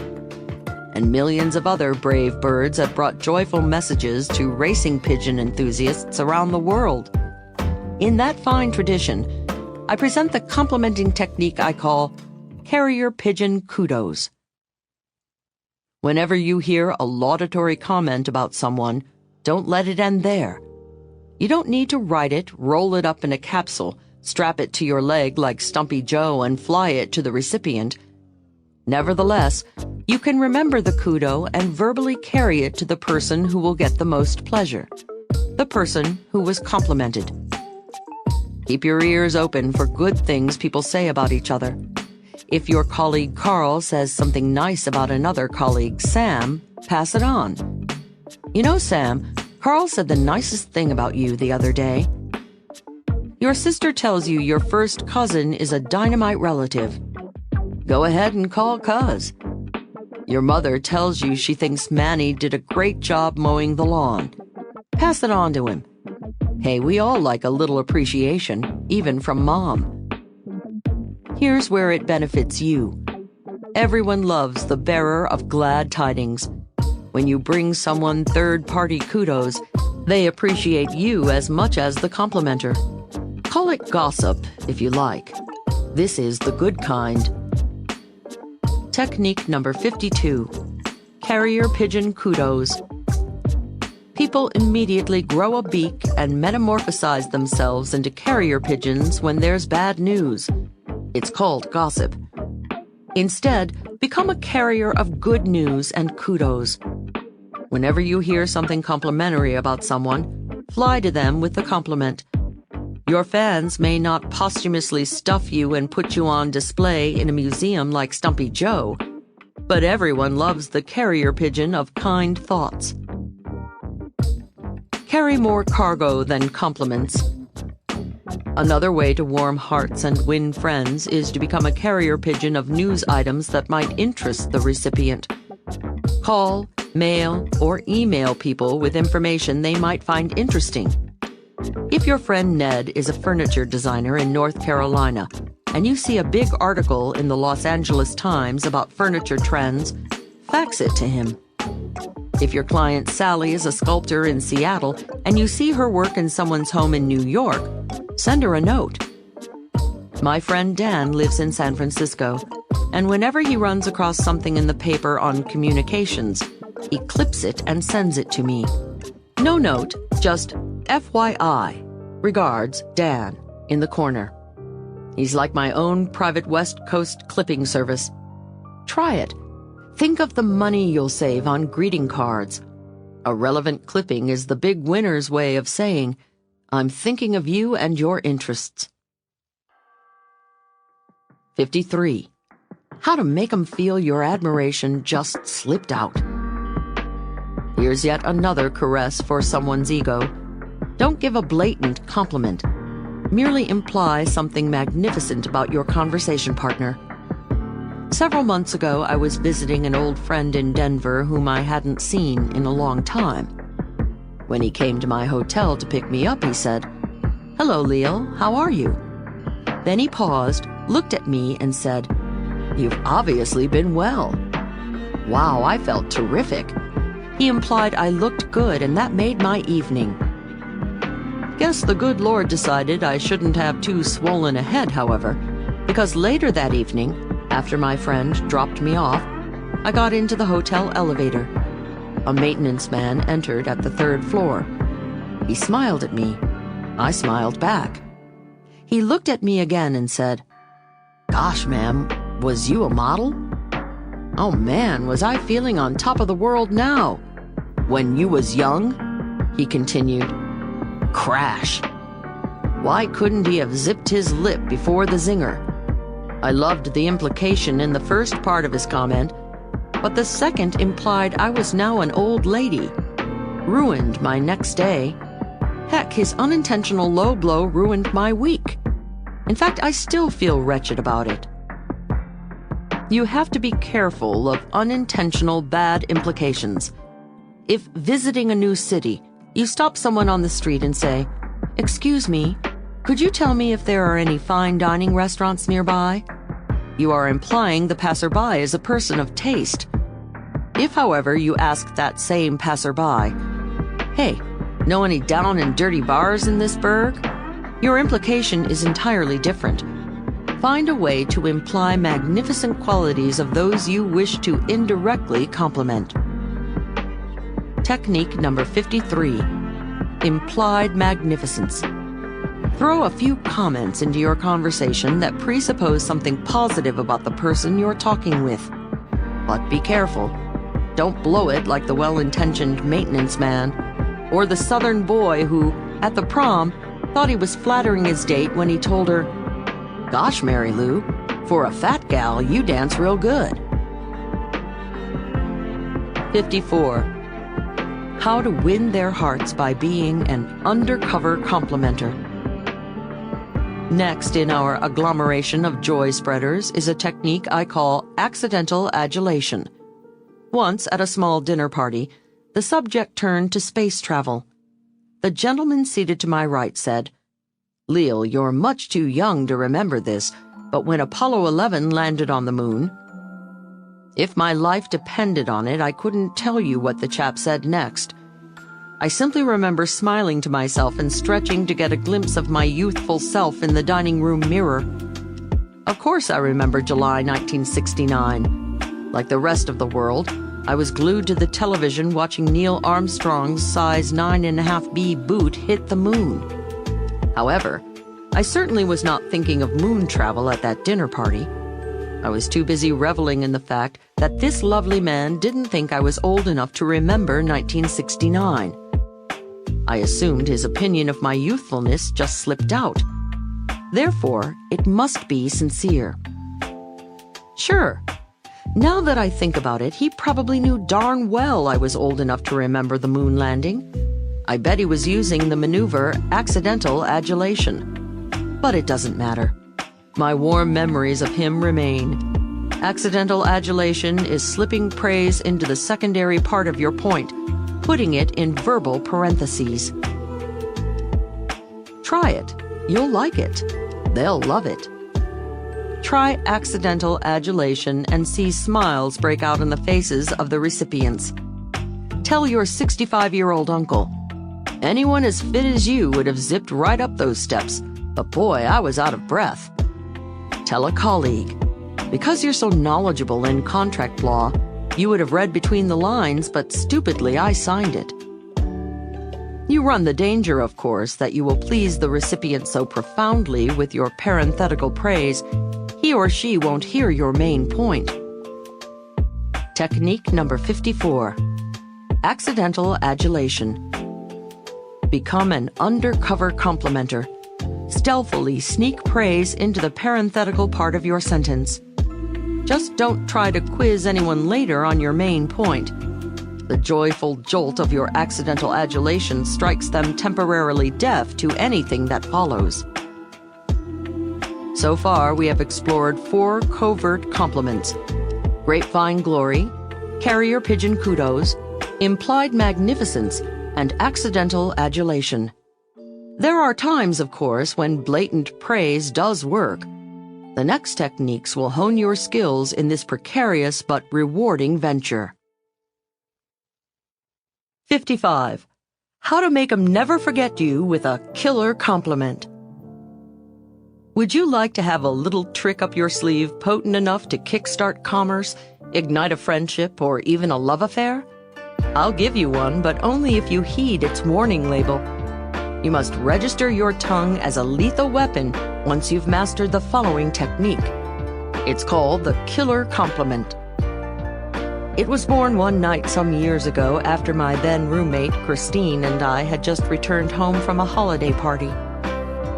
and millions of other brave birds have brought joyful messages to racing pigeon enthusiasts around the world. In that fine tradition, I present the complimenting technique I call carrier pigeon kudos. Whenever you hear a laudatory comment about someone, don't let it end there. You don't need to write it, roll it up in a capsule, strap it to your leg like Stumpy Joe, and fly it to the recipient. Nevertheless, you can remember the kudo and verbally carry it to the person who will get the most pleasure, the person who was complimented. Keep your ears open for good things people say about each other. If your colleague Carl says something nice about another colleague, Sam, pass it on. You know, Sam, Carl said the nicest thing about you the other day. Your sister tells you your first cousin is a dynamite relative. Go ahead and call Cuz. Your mother tells you she thinks Manny did a great job mowing the lawn. Pass it on to him. Hey, we all like a little appreciation, even from Mom. Here's where it benefits you. Everyone loves the bearer of glad tidings. When you bring someone third-party kudos, they appreciate you as much as the complimenter. Call it gossip, if you like. This is the good kind. Technique number 52. Carrier pigeon kudos. People immediately grow a beak and metamorphosize themselves into carrier pigeons when there's bad news. It's called gossip. Instead, become a carrier of good news and kudos. Whenever you hear something complimentary about someone, fly to them with the compliment. Your fans may not posthumously stuff you and put you on display in a museum like Stumpy Joe, but everyone loves the carrier pigeon of kind thoughts. Carry more cargo than compliments. Another way to warm hearts and win friends is to become a carrier pigeon of news items that might interest the recipient. Call, mail, or email people with information they might find interesting. If your friend Ned is a furniture designer in North Carolina, and you see a big article in the Los Angeles Times about furniture trends, fax it to him. If your client Sally is a sculptor in Seattle, and you see her work in someone's home in New York, send her a note. My friend Dan lives in San Francisco, and whenever he runs across something in the paper on communications, he clips it and sends it to me. No note, just FYI. Regards, Dan, in the corner. He's like my own private West Coast clipping service. Try it. Think of the money you'll save on greeting cards. A relevant clipping is the big winner's way of saying, I'm thinking of you and your interests. 53. How to make 'em feel your admiration just slipped out. Here's yet another caress for someone's ego. Don't give a blatant compliment. Merely imply something magnificent about your conversation partner. Several months ago, I was visiting an old friend in Denver whom I hadn't seen in a long time. When he came to my hotel to pick me up, he said, "Hello, Leil, how are you?" Then he paused, looked at me, and said, "You've obviously been well." Wow, I felt terrific. He implied I looked good, and that made my evening. Guess the good Lord decided I shouldn't have too swollen a head, however, because later that evening, after my friend dropped me off, I got into the hotel elevator. A maintenance man entered at the 3rd floor. He smiled at me. I smiled back. He looked at me again and said, "Gosh, ma'am, was you a model?" Oh man, was I feeling on top of the world now. "When you was young?" he continued. Crash. Why couldn't he have zipped his lip before the zinger? I loved the implication in the first part of his comment, but the second implied I was now an old lady. Ruined my next day. Heck, his unintentional low blow ruined my week. In fact, I still feel wretched about it. You have to be careful of unintentional bad implications. If visiting a new city, you stop someone on the street and say, "Excuse me, could you tell me if there are any fine dining restaurants nearby?" You are implying the passerby is a person of taste. If, however, you ask that same passerby, "Hey, know any down and dirty bars in this burg?" your implication is entirely different. Find a way to imply magnificent qualities of those you wish to indirectly compliment. Technique number 53. Implied magnificence. Throw a few comments into your conversation that presuppose something positive about the person you're talking with. But be careful. Don't blow it like the well-intentioned maintenance man, or the southern boy who, at the prom, thought he was flattering his date when he told her, "Gosh, Mary Lou, for a fat gal, you dance real good." 54. How to win their hearts by being an undercover complimenter. Next in our agglomeration of joy spreaders is a technique I call accidental adulation. Once, at a small dinner party, the subject turned to space travel. The gentleman seated to my right said, "Leil, you're much too young to remember this, but when Apollo 11 landed on the moon..." If my life depended on it, I couldn't tell you what the chap said next. I simply remember smiling to myself and stretching to get a glimpse of my youthful self in the dining room mirror. Of course I remember July 1969. Like the rest of the world, I was glued to the television watching Neil Armstrong's size 9.5B boot hit the moon. However, I certainly was not thinking of moon travel at that dinner party. I was too busy reveling in the fact that this lovely man didn't think I was old enough to remember 1969. I assumed his opinion of my youthfulness just slipped out. Therefore, it must be sincere. Sure, now that I think about it, he probably knew darn well I was old enough to remember the moon landing. I bet he was using the maneuver accidental adulation. But it doesn't matter. My warm memories of him remain. Accidental adulation is slipping praise into the secondary part of your point, putting it in verbal parentheses. Try it. You'll like it. They'll love it. Try accidental adulation and see smiles break out on the faces of the recipients. Tell your 65-year-old uncle, "Anyone as fit as you would have zipped right up those steps, but boy, I was out of breath." Tell a colleague, "Because you're so knowledgeable in contract law, you would have read between the lines, but stupidly I signed it." You run the danger, of course, that you will please the recipient so profoundly with your parenthetical praise, he or she won't hear your main point. Technique number 54. Accidental adulation. Become an undercover complimenter. Stealthily sneak praise into the parenthetical part of your sentence. Just don't try to quiz anyone later on your main point. The joyful jolt of your accidental adulation strikes them temporarily deaf to anything that follows. So far, we have explored 4 covert compliments: grapevine glory, carrier pigeon kudos, implied magnificence, and accidental adulation. There are times, of course, when blatant praise does work. The next techniques will hone your skills in this precarious but rewarding venture. 55. How to make 'em never forget you with a killer compliment. Would you like to have a little trick up your sleeve potent enough to kickstart commerce, ignite a friendship, or even a love affair? I'll give you one, but only if you heed its warning label. You must register your tongue as a lethal weapon once you've mastered the following technique. It's called the killer compliment. It was born one night some years ago after my then roommate, Christine, and I had just returned home from a holiday party.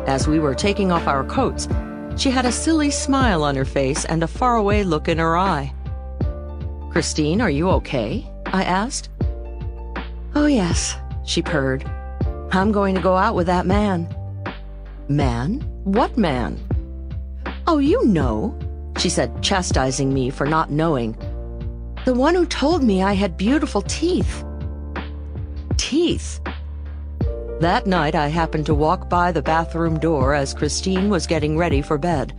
As we were taking off our coats, she had a silly smile on her face and a faraway look in her eye. "Christine, are you okay?" I asked. "Oh, yes," she purred. "I'm going to go out with that man." "Man? What man?" "Oh, you know," she said, chastising me for not knowing. "The one who told me I had beautiful teeth." Teeth? That night I happened to walk by the bathroom door as Christine was getting ready for bed.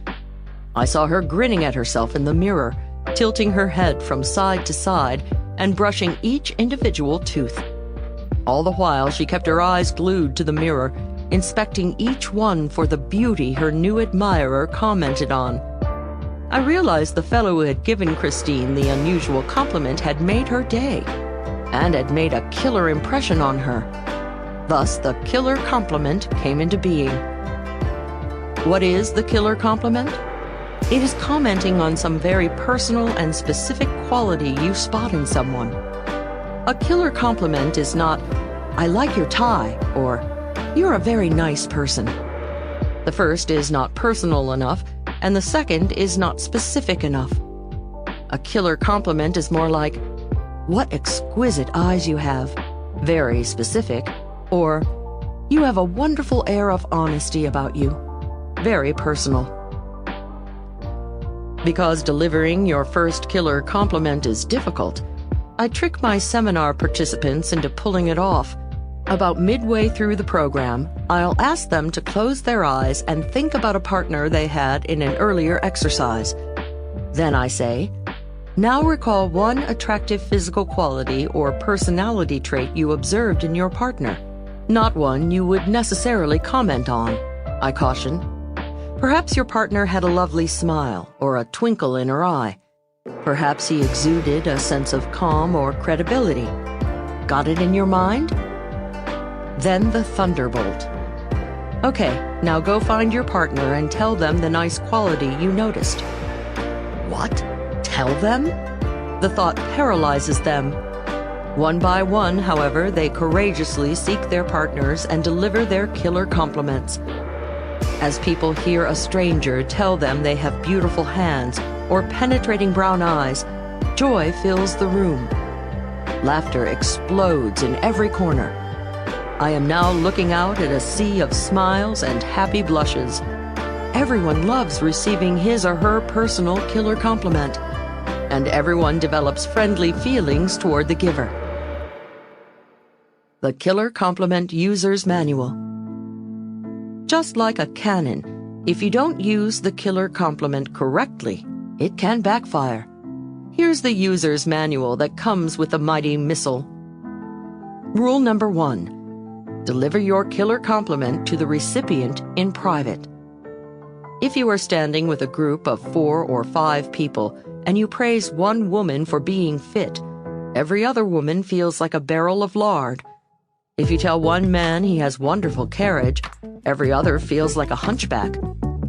I saw her grinning at herself in the mirror, tilting her head from side to side, and brushing each individual tooth. All the while, she kept her eyes glued to the mirror, inspecting each one for the beauty her new admirer commented on. I realized the fellow who had given Christine the unusual compliment had made her day, and had made a killer impression on her. Thus, the killer compliment came into being. What is the killer compliment? It is commenting on some very personal and specific quality you spot in someone. A killer compliment is not, "I like your tie," or "You're a very nice person." The first is not personal enough, and the second is not specific enough. A killer compliment is more like, "What exquisite eyes you have," very specific, or "You have a wonderful air of honesty about you," very personal. Because delivering your first killer compliment is difficult, I trick my seminar participants into pulling it off. About midway through the program, I'll ask them to close their eyes and think about a partner they had in an earlier exercise. Then I say, "Now recall one attractive physical quality or personality trait you observed in your partner, not one you would necessarily comment on," I caution. Perhaps your partner had a lovely smile or a twinkle in her eye. Perhaps he exuded a sense of calm or credibility. Got it in your mind? Then the thunderbolt. Okay, now go find your partner and tell them the nice quality you noticed. What? Tell them? The thought paralyzes them. One by one, however, they courageously seek their partners and deliver their killer compliments. As people hear a stranger tell them they have beautiful hands or penetrating brown eyes, joy fills the room. Laughter explodes in every corner. I am now looking out at a sea of smiles and happy blushes. Everyone loves receiving his or her personal killer compliment, and everyone develops friendly feelings toward the giver. The Killer Compliment User's Manual. Just like a cannon, if you don't use the killer compliment correctly, it can backfire. Here's the user's manual that comes with the mighty missile. Rule number 1. Deliver your killer compliment to the recipient in private. If you are standing with a group of 4 or 5 people and you praise one woman for being fit, every other woman feels like a barrel of lard. If you tell one man he has wonderful carriage, every other feels like a hunchback.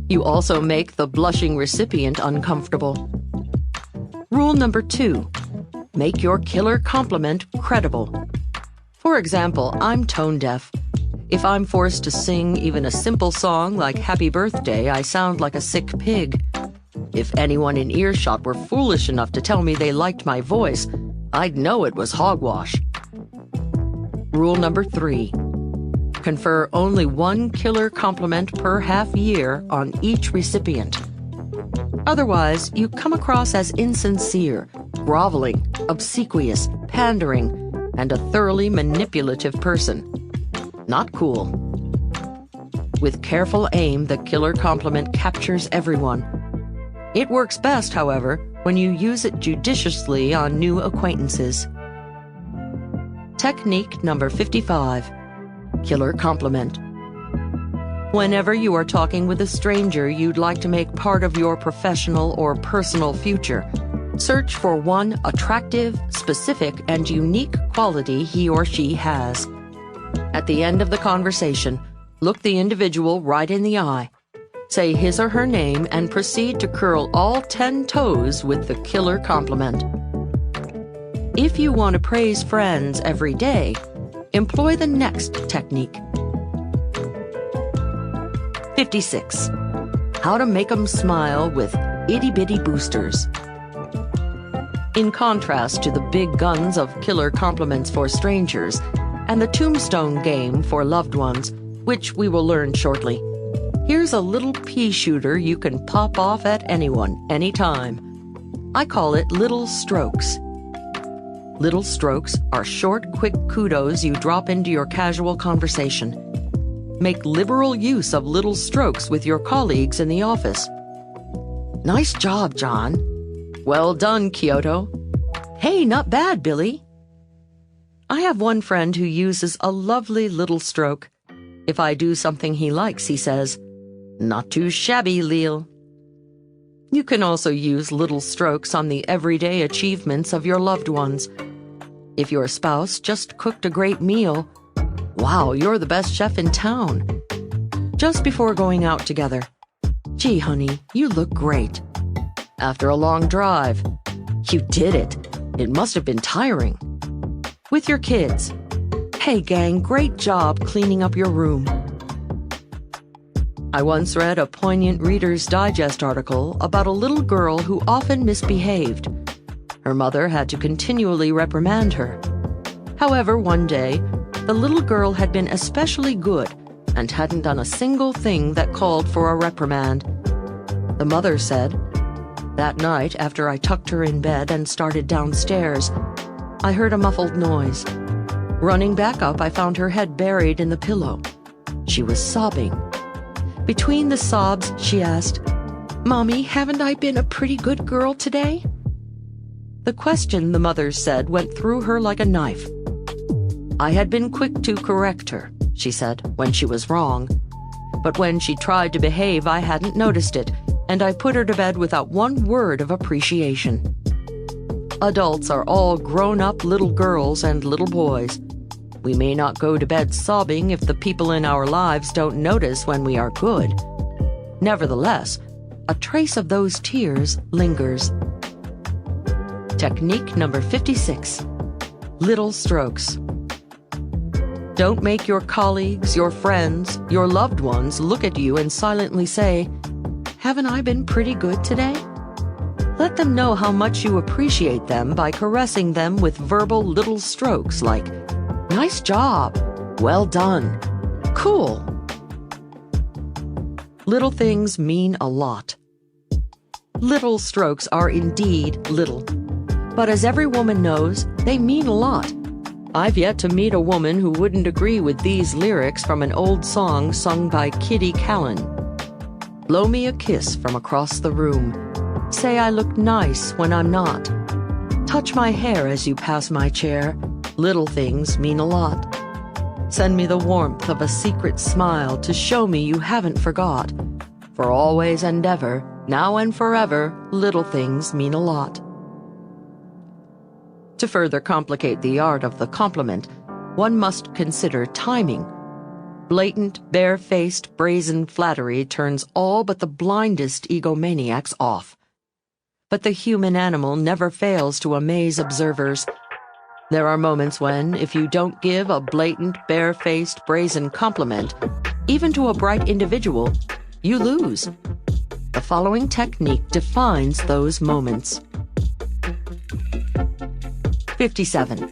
You also make the blushing recipient uncomfortable. Rule number 2. Make your killer compliment credible. For example, I'm tone deaf. If I'm forced to sing even a simple song like Happy Birthday, I sound like a sick pig. If anyone in earshot were foolish enough to tell me they liked my voice, I'd know it was hogwash. Rule number 3. Confer only one killer compliment per half year on each recipient. Otherwise, you come across as insincere, groveling, obsequious, pandering, and a thoroughly manipulative person. Not cool. With careful aim, the killer compliment captures everyone. It works best, however, when you use it judiciously on new acquaintances. Technique number 55. Killer compliment. Whenever you are talking with a stranger you'd like to make part of your professional or personal future, search for one attractive, specific, and unique quality he or she has. At the end of the conversation, look the individual right in the eye. Say his or her name and proceed to curl all 10 toes with the killer compliment. If you want to praise friends every day, employ the next technique. 56. How to make 'em smile with itty-bitty boosters. In contrast to the big guns of killer compliments for strangers and the tombstone game for loved ones, which we will learn shortly, here's a little pea shooter you can pop off at anyone, anytime. I call it little strokes. Little strokes are short, quick kudos you drop into your casual conversation. Make liberal use of little strokes with your colleagues in the office. Nice job, John. Well done, Kyoto. "Hey, not bad, Billy." I have one friend who uses a lovely little stroke. If I do something he likes, he says, "Not too shabby, Leil." You can also use little strokes on the everyday achievements of your loved ones. If your spouse just cooked a great meal, "Wow, you're the best chef in town." Just before going out together, "Gee, honey, you look great." After a long drive, "You did it. It must have been tiring." With your kids, "Hey, gang, great job cleaning up your room." I once read a poignant Reader's Digest article about a little girl who often misbehaved. Her mother had to continually reprimand her. However, one day, the little girl had been especially good and hadn't done a single thing that called for a reprimand. The mother said, "That night, after I tucked her in bed and started downstairs, I heard a muffled noise. Running back up, I found her head buried in the pillow. She was sobbing. Between the sobs, she asked, 'Mommy, haven't I been a pretty good girl today?' The question, the mother said, went through her like a knife. I had been quick to correct her, she said, when she was wrong. But when she tried to behave, I hadn't noticed it, and I put her to bed without one word of appreciation." Adults are all grown-up little girls and little boys. We may not go to bed sobbing if the people in our lives don't notice when we are good. Nevertheless, a trace of those tears lingers. Technique number 56. Little strokes. Don't make your colleagues, your friends, your loved ones look at you and silently say, "Haven't I been pretty good today?" Let them know how much you appreciate them by caressing them with verbal little strokes like, "Nice job," "Well done," "Cool." Little things mean a lot. Little strokes are indeed little. But as every woman knows, they mean a lot. I've yet to meet a woman who wouldn't agree with these lyrics from an old song sung by Kitty Callan. Blow me a kiss from across the room. Say I look nice when I'm not. Touch my hair as you pass my chair. Little things mean a lot. Send me the warmth of a secret smile to show me you haven't forgot. For always and ever, now and forever, little things mean a lot. To further complicate the art of the compliment, one must consider timing. Blatant, bare-faced, brazen flattery turns all but the blindest egomaniacs off. But the human animal never fails to amaze observers. There are moments when, if you don't give a blatant, bare-faced, brazen compliment, even to a bright individual, you lose. The following technique defines those moments. 57.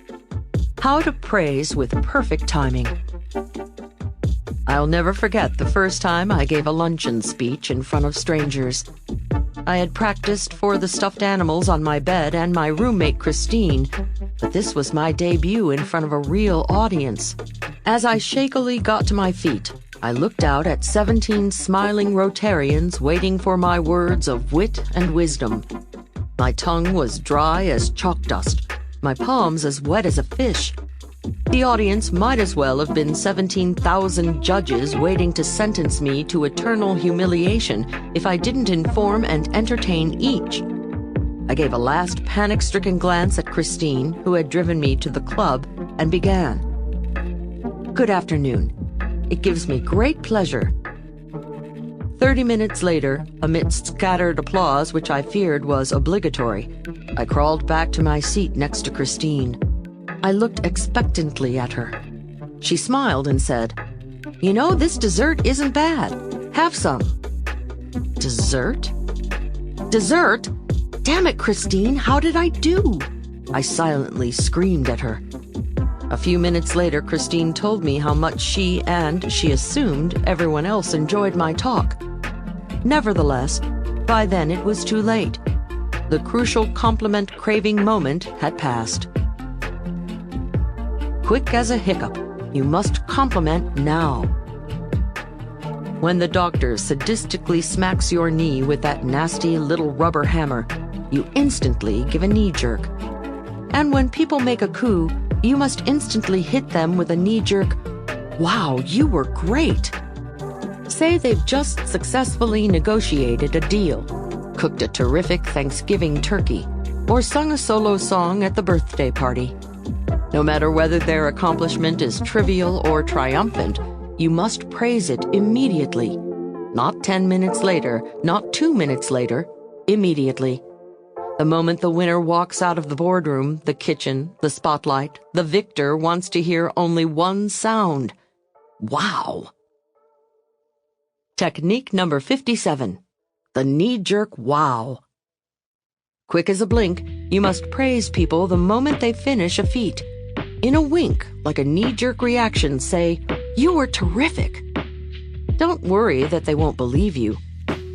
How to praise with perfect timing. I'll never forget the first time I gave a luncheon speech in front of strangers. I had practiced for the stuffed animals on my bed and my roommate Christine, but this was my debut in front of a real audience. As I shakily got to my feet, I looked out at 17 smiling Rotarians waiting for my words of wit and wisdom. My tongue was dry as chalk dust, my palms as wet as a fish. The audience might as well have been 17,000 judges waiting to sentence me to eternal humiliation if I didn't inform and entertain each. I gave a last panic-stricken glance at Christine, who had driven me to the club, and began. "Good afternoon. It gives me great pleasure." 30 minutes later, amidst scattered applause which I feared was obligatory, I crawled back to my seat next to Christine. I looked expectantly at her. She smiled and said, "You know, this dessert isn't bad. Have some." Dessert? Dessert? Damn it, Christine, how did I do? I silently screamed at her. A few minutes later, Christine told me how much she assumed everyone else enjoyed my talk. Nevertheless, by then it was too late. The crucial compliment-craving moment had passed. Quick as a hiccup, you must compliment now. When the doctor sadistically smacks your knee with that nasty little rubber hammer, you instantly give a knee jerk. And when people make a coup, you must instantly hit them with a knee-jerk, "Wow, you were great." Say they've just successfully negotiated a deal, cooked a terrific Thanksgiving turkey, or sung a solo song at the birthday party. No matter whether their accomplishment is trivial or triumphant, you must praise it immediately. Not 10 minutes later, not 2 minutes later, immediately. The moment the winner walks out of the boardroom, the kitchen, the spotlight, the victor wants to hear only one sound. Wow! Technique number 57. The knee-jerk wow. Quick as a blink, you must praise people the moment they finish a feat. In a wink, like a knee-jerk reaction, say, "You were terrific." Don't worry that they won't believe you.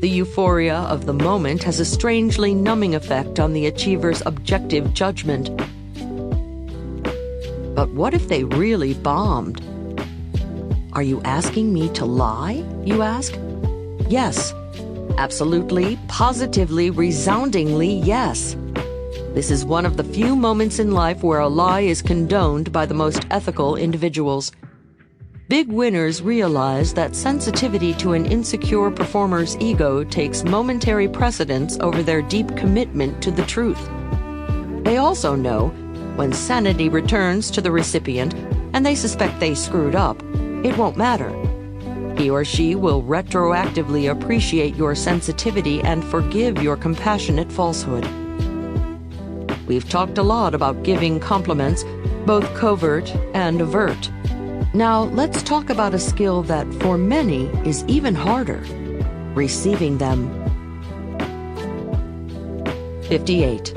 The euphoria of the moment has a strangely numbing effect on the achiever's objective judgment. But what if they really bombed? Are you asking me to lie, you ask? Yes. Absolutely, positively, resoundingly yes. This is one of the few moments in life where a lie is condoned by the most ethical individuals. Big winners realize that sensitivity to an insecure performer's ego takes momentary precedence over their deep commitment to the truth. They also know when sanity returns to the recipient and they suspect they screwed up, it won't matter. He or she will retroactively appreciate your sensitivity and forgive your compassionate falsehood. We've talked a lot about giving compliments, both covert and overt. Now, let's talk about a skill that, for many, is even harder: receiving them. 58.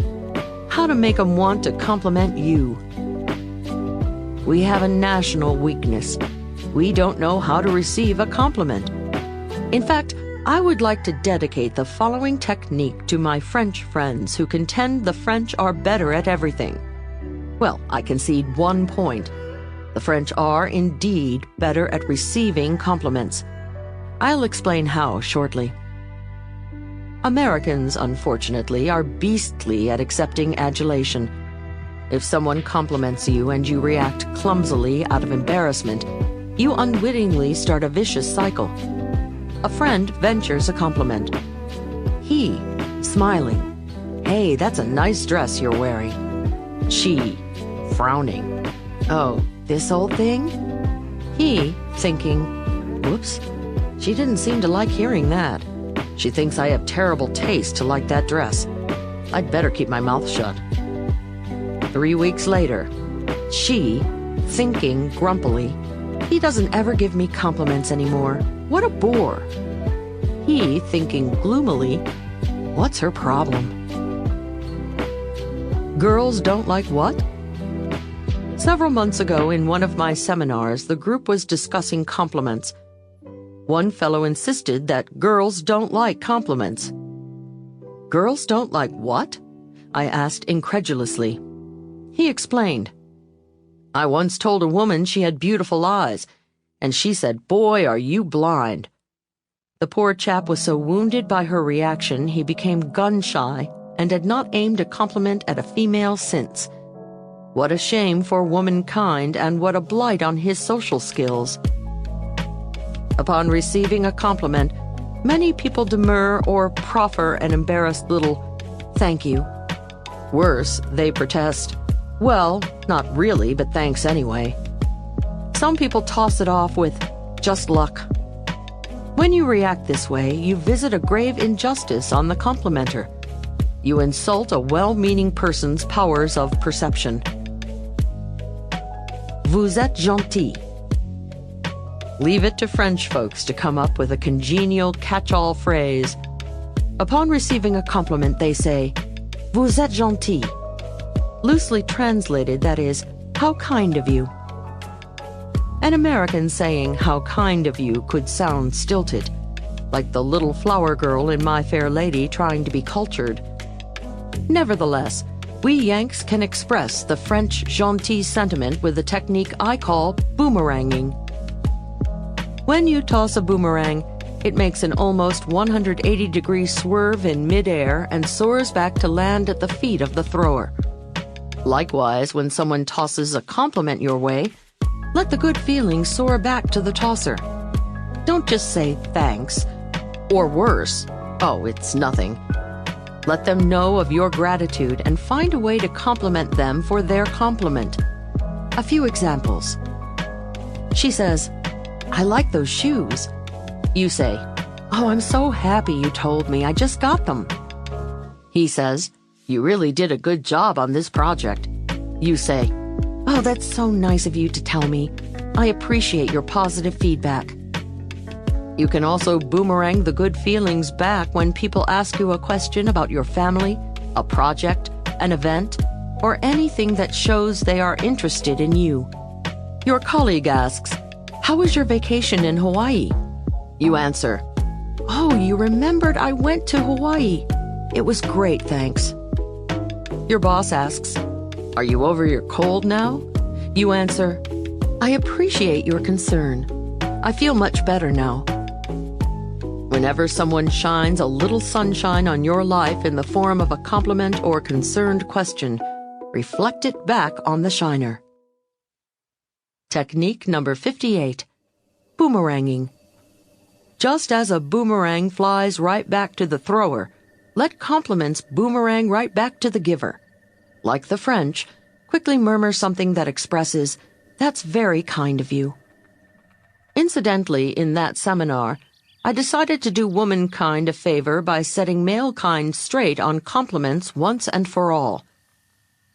How to make them want to compliment you. We have a national weakness. We don't know how to receive a compliment. In fact, I would like to dedicate the following technique to my French friends who contend the French are better at everything. Well, I concede one point. The French are, indeed, better at receiving compliments. I'll explain how shortly. Americans, unfortunately, are beastly at accepting adulation. If someone compliments you and you react clumsily out of embarrassment, you unwittingly start a vicious cycle. A friend ventures a compliment. He, smiling, "Hey, that's a nice dress you're wearing." She, frowning, "Oh, this old thing?" He, thinking, "Whoops, she didn't seem to like hearing that. She thinks I have terrible taste to like that dress. I'd better keep my mouth shut." 3 weeks later, she, thinking grumpily, "He doesn't ever give me compliments anymore. What a bore." He, thinking gloomily, "What's her problem?" Girls don't like what? Several months ago in one of my seminars, the group was discussing compliments. One fellow insisted that girls don't like compliments. "Girls don't like what?" I asked incredulously. He explained. "I once told a woman she had beautiful eyes, and she said, 'Boy, are you blind.' The poor chap was so wounded by her reaction he became gun-shy and had not aimed a compliment at a female since. What a shame for womankind, and what a blight on his social skills." Upon receiving a compliment, many people demur or proffer an embarrassed little "thank you." Worse, they protest, "Well, not really, but thanks anyway." Some people toss it off with "just luck." When you react this way, you visit a grave injustice on the complimenter. You insult a well-meaning person's powers of perception. Vous êtes gentil. Leave it to French folks to come up with a congenial catch-all phrase. Upon receiving a compliment, they say, "Vous êtes gentil." Loosely translated, that is, "How kind of you." An American saying "how kind of you" could sound stilted, like the little flower girl in My Fair Lady trying to be cultured. Nevertheless, we Yanks can express the French gentil sentiment with a technique I call boomeranging. When you toss a boomerang, it makes an almost 180-degree swerve in midair and soars back to land at the feet of the thrower. Likewise, when someone tosses a compliment your way, let the good feeling soar back to the tosser. Don't just say thanks, or worse, oh, it's nothing. Let them know of your gratitude and find a way to compliment them for their compliment. A few examples. She says, "I like those shoes." You say, "Oh, I'm so happy you told me. I just got them." He says, "You really did a good job on this project." You say, "Oh, that's so nice of you to tell me. I appreciate your positive feedback." You can also boomerang the good feelings back when people ask you a question about your family, a project, an event, or anything that shows they are interested in you. Your colleague asks, "How was your vacation in Hawaii?" You answer, "Oh, you remembered I went to Hawaii. It was great, thanks." Your boss asks, "Are you over your cold now?" You answer, "I appreciate your concern. I feel much better now." Whenever someone shines a little sunshine on your life in the form of a compliment or concerned question, reflect it back on the shiner. Technique number 58. Boomeranging. Just as a boomerang flies right back to the thrower, let compliments boomerang right back to the giver. Like the French, quickly murmur something that expresses, "That's very kind of you." Incidentally, in that seminar, I decided to do womankind a favor by setting malekind straight on compliments once and for all.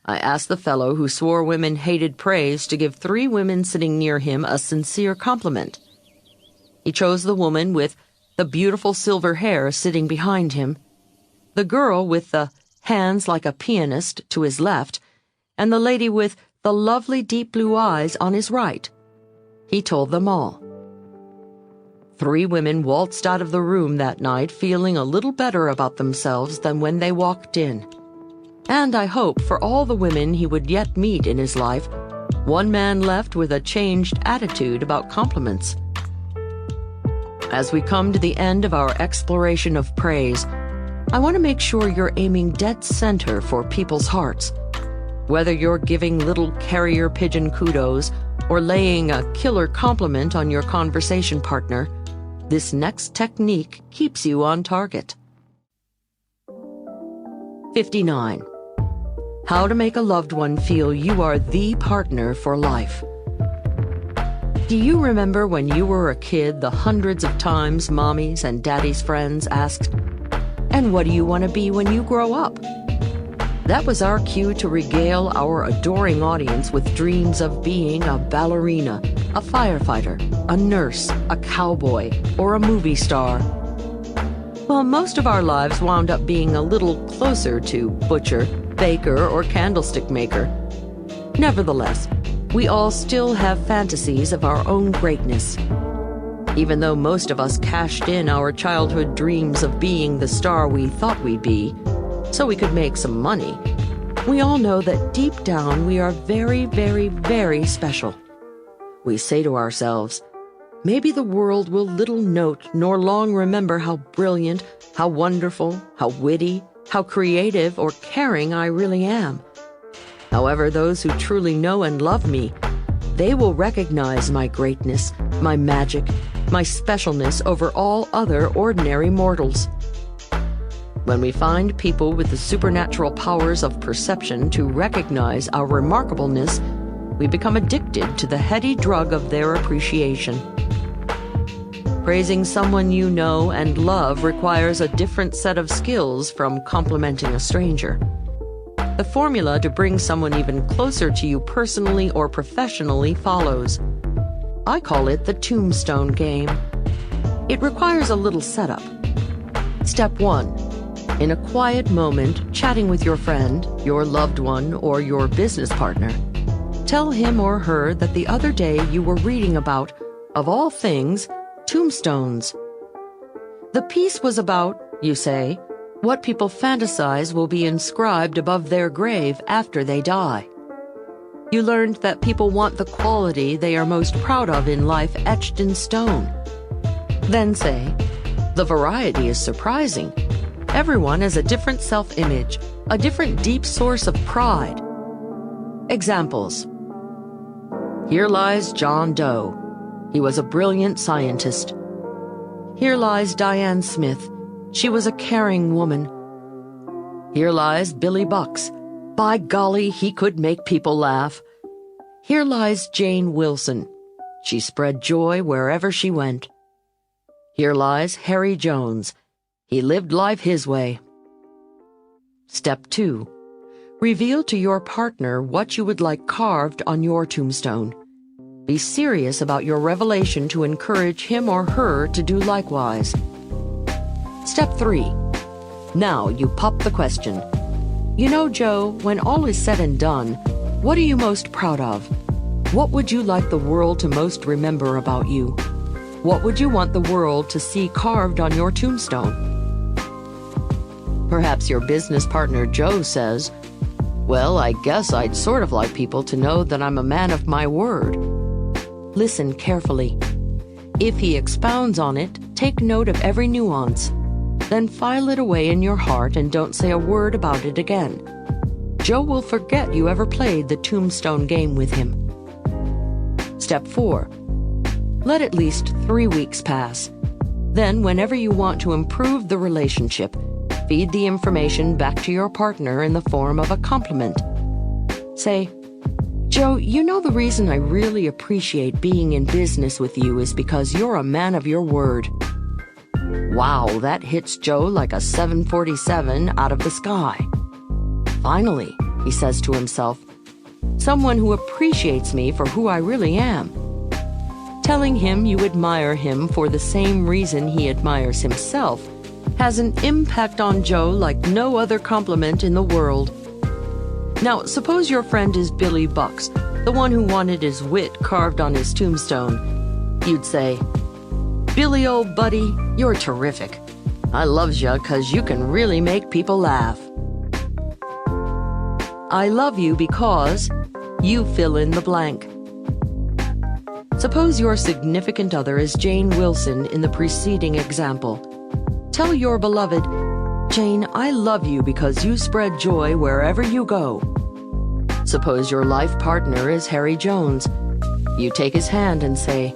I asked the fellow who swore women hated praise to give 3 women sitting near him a sincere compliment. He chose the woman with the beautiful silver hair sitting behind him, the girl with the hands like a pianist to his left, and the lady with the lovely deep blue eyes on his right. He told them all. 3 women waltzed out of the room that night feeling a little better about themselves than when they walked in. And I hope for all the women he would yet meet in his life, 1 man left with a changed attitude about compliments. As we come to the end of our exploration of praise, I want to make sure you're aiming dead center for people's hearts. Whether you're giving little carrier pigeon kudos or laying a killer compliment on your conversation partner, this next technique keeps you on target. 59. How to make a loved one feel you are the partner for life. Do you remember when you were a kid the hundreds of times mommies and daddy's friends asked, "And what do you want to be when you grow up?" That was our cue to regale our adoring audience with dreams of being a ballerina, a firefighter, a nurse, a cowboy, or a movie star. Well, most of our lives wound up being a little closer to butcher, baker, or candlestick maker. Nevertheless, we all still have fantasies of our own greatness. Even though most of us cashed in our childhood dreams of being the star we thought we'd be, so we could make some money, we all know that deep down we are very, very, very special. We say to ourselves, maybe the world will little note nor long remember how brilliant, how wonderful, how witty, how creative or caring I really am. However, those who truly know and love me, they will recognize my greatness, my magic, my specialness over all other ordinary mortals. When we find people with the supernatural powers of perception to recognize our remarkableness, we become addicted to the heady drug of their appreciation. Praising someone you know and love requires a different set of skills from complimenting a stranger. The formula to bring someone even closer to you personally or professionally follows. I call it the tombstone game. It requires a little setup. Step 1. In a quiet moment, chatting with your friend, your loved one, or your business partner, tell him or her that the other day you were reading about, of all things, tombstones. The piece was about, you say, what people fantasize will be inscribed above their grave after they die. You learned that people want the quality they are most proud of in life etched in stone. Then say, the variety is surprising. Everyone has a different self-image, a different deep source of pride. Examples. Here lies John Doe. He was a brilliant scientist. Here lies Diane Smith. She was a caring woman. Here lies Billy Bucks. By golly, he could make people laugh. Here lies Jane Wilson. She spread joy wherever she went. Here lies Harry Jones. He lived life his way. Step 2. Reveal to your partner what you would like carved on your tombstone. Be serious about your revelation to encourage him or her to do likewise. Step 3. Now you pop the question. You know, Joe, when all is said and done, what are you most proud of? What would you like the world to most remember about you? What would you want the world to see carved on your tombstone? Perhaps your business partner Joe says, "Well, I guess I'd sort of like people to know that I'm a man of my word." Listen carefully. If he expounds on it, take note of every nuance. Then file it away in your heart and don't say a word about it again. Joe will forget you ever played the tombstone game with him. Step 4. Let at least 3 weeks pass. Then, whenever you want to improve the relationship, feed the information back to your partner in the form of a compliment. Say, "Joe, you know the reason I really appreciate being in business with you is because you're a man of your word." Wow, that hits Joe like a 747 out of the sky. Finally, he says to himself, someone who appreciates me for who I really am. Telling him you admire him for the same reason he admires himself has an impact on Joe like no other compliment in the world. Now, suppose your friend is Billy Bucks, the one who wanted his wit carved on his tombstone. You'd say, "Billy, old buddy, you're terrific. I loves ya 'cause you can really make people laugh." I love you because you fill in the blank. Suppose your significant other is Jane Wilson in the preceding example. Tell your beloved, "Jane, I love you because you spread joy wherever you go." Suppose your life partner is Harry Jones. You take his hand and say,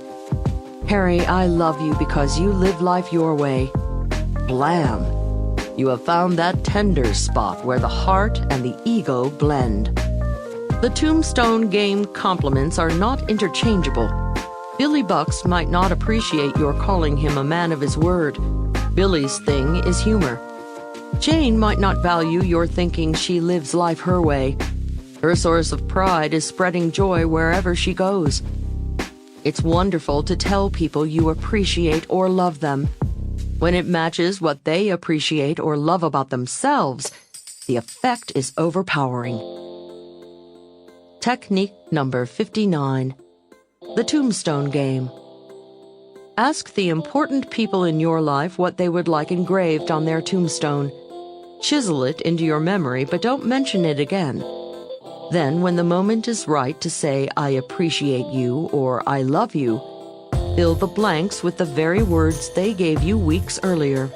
"Harry, I love you because you live life your way." Blam! You have found that tender spot where the heart and the ego blend. The tombstone game compliments are not interchangeable. Billy Bucks might not appreciate your calling him a man of his word. Billy's thing is humor. Jane might not value your thinking she lives life her way. Her source of pride is spreading joy wherever she goes. It's wonderful to tell people you appreciate or love them. When it matches what they appreciate or love about themselves, the effect is overpowering. Technique number 59. The Tombstone Game. Ask the important people in your life what they would like engraved on their tombstone. Chisel it into your memory, but don't mention it again. Then, when the moment is right to say, "I appreciate you" or "I love you," fill the blanks with the very words they gave you weeks earlier.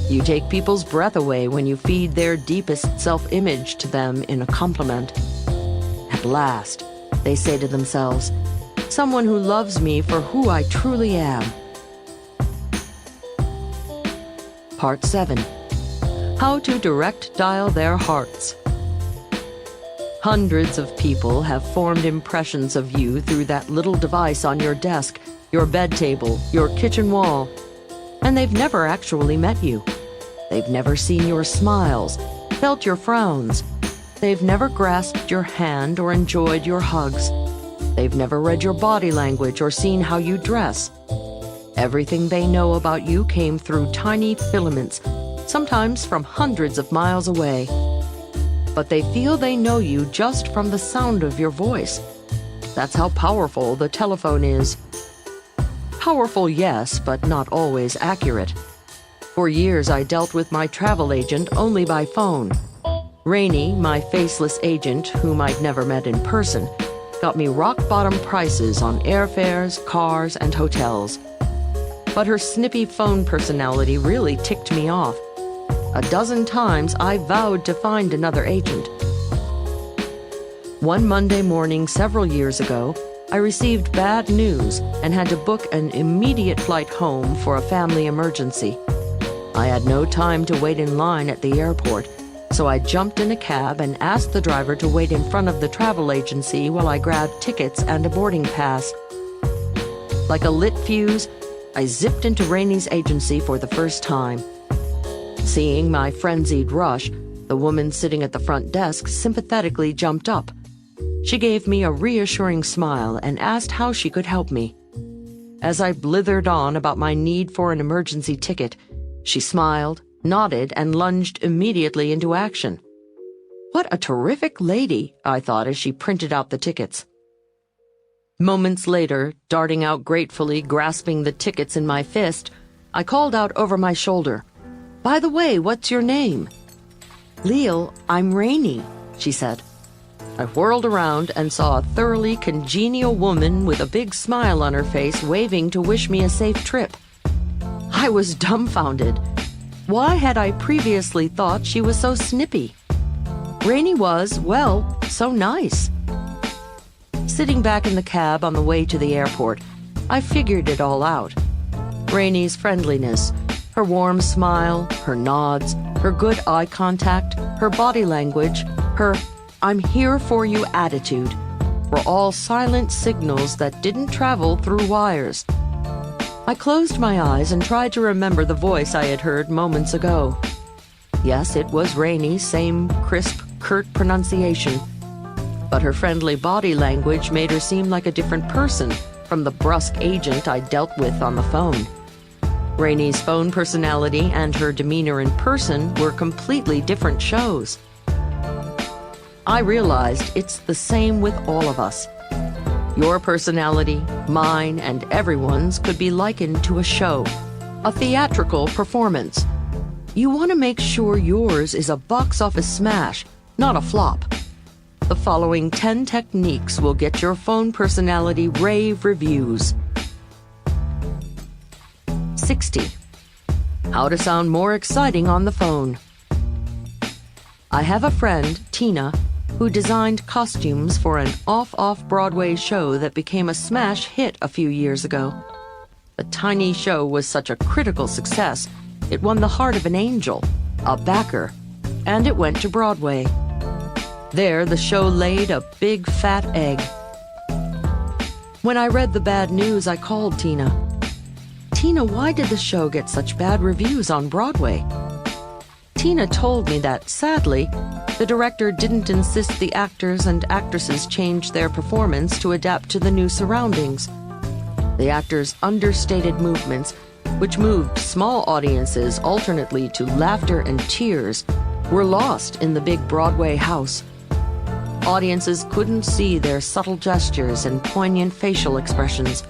You take people's breath away when you feed their deepest self-image to them in a compliment. At last, they say to themselves, "Someone who loves me for who I truly am." Part 7. How to direct dial their hearts. Hundreds of people have formed impressions of you through that little device on your desk, your bed table, your kitchen wall, and they've never actually met you. They've never seen your smiles, felt your frowns. They've never grasped your hand or enjoyed your hugs. They've never read your body language or seen how you dress. Everything they know about you came through tiny filaments, sometimes from hundreds of miles away. But they feel they know you just from the sound of your voice. That's how powerful the telephone is. Powerful, yes, but not always accurate. For years I dealt with my travel agent only by phone. Rainey, my faceless agent, whom I'd never met in person, got me rock-bottom prices on airfares, cars, and hotels. But her snippy phone personality really ticked me off. A dozen times I vowed to find another agent. One Monday morning several years ago, I received bad news and had to book an immediate flight home for a family emergency. I had no time to wait in line at the airport, so I jumped in a cab and asked the driver to wait in front of the travel agency while I grabbed tickets and a boarding pass. Like a lit fuse, I zipped into Rainey's agency for the first time. Seeing my frenzied rush, the woman sitting at the front desk sympathetically jumped up. She gave me a reassuring smile and asked how she could help me. As I blithered on about my need for an emergency ticket, she smiled, nodded, and lunged immediately into action. What a terrific lady, I thought as she printed out the tickets. Moments later, darting out gratefully, grasping the tickets in my fist, I called out over my shoulder, "By the way, what's your name?" "Leil, I'm Rainey," she said. I whirled around and saw a thoroughly congenial woman with a big smile on her face waving to wish me a safe trip. I was dumbfounded. Why had I previously thought she was so snippy? Rainey was, well, so nice. Sitting back in the cab on the way to the airport, I figured it all out. Rainey's friendliness, her warm smile, her nods, her good eye contact, her body language, her "I'm here for you" attitude were all silent signals that didn't travel through wires. I closed my eyes and tried to remember the voice I had heard moments ago. Yes, it was Rainey's same crisp, curt pronunciation, but her friendly body language made her seem like a different person from the brusque agent I dealt with on the phone. Rainey's phone personality and her demeanor in person were completely different shows. I realized it's the same with all of us. Your personality, mine, and everyone's could be likened to a show, a theatrical performance. You want to make sure yours is a box office smash, not a flop. The following 10 techniques will get your phone personality rave reviews. 60. How to sound more exciting on the phone. I have a friend, Tina, who designed costumes for an off-Broadway show that became a smash hit a few years ago. The tiny show was such a critical success, it won the heart of an angel, a backer, and it went to Broadway. There, the show laid a big fat egg. When I read the bad news, I called Tina. "Tina, why did the show get such bad reviews on Broadway?" Tina told me that, sadly, the director didn't insist the actors and actresses change their performance to adapt to the new surroundings. The actors' understated movements, which moved small audiences alternately to laughter and tears, were lost in the big Broadway house. Audiences couldn't see their subtle gestures and poignant facial expressions.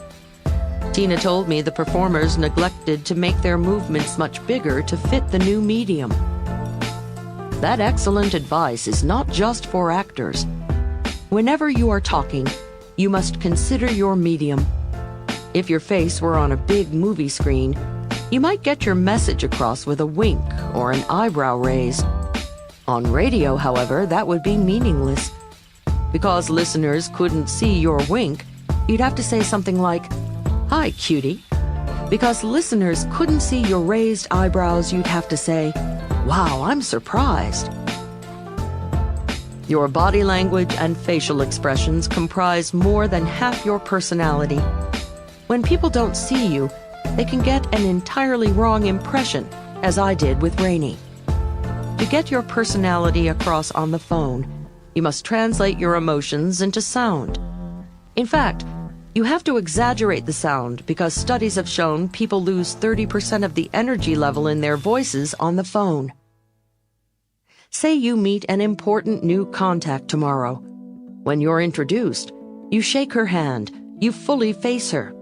Tina told me the performers neglected to make their movements much bigger to fit the new medium. That excellent advice is not just for actors. Whenever you are talking, you must consider your medium. If your face were on a big movie screen, you might get your message across with a wink or an eyebrow raise. On radio, however, that would be meaningless. Because listeners couldn't see your wink, you'd have to say something like, "Hi, cutie." Because listeners couldn't see your raised eyebrows, you'd have to say, "Wow, I'm surprised." Your body language and facial expressions comprise more than half your personality. When people don't see you, they can get an entirely wrong impression, as I did with Rainey. To get your personality across on the phone, you must translate your emotions into sound. In fact, you have to exaggerate the sound because studies have shown people lose 30% of the energy level in their voices on the phone. Say you meet an important new contact tomorrow. When you're introduced, you shake her hand, you fully face her.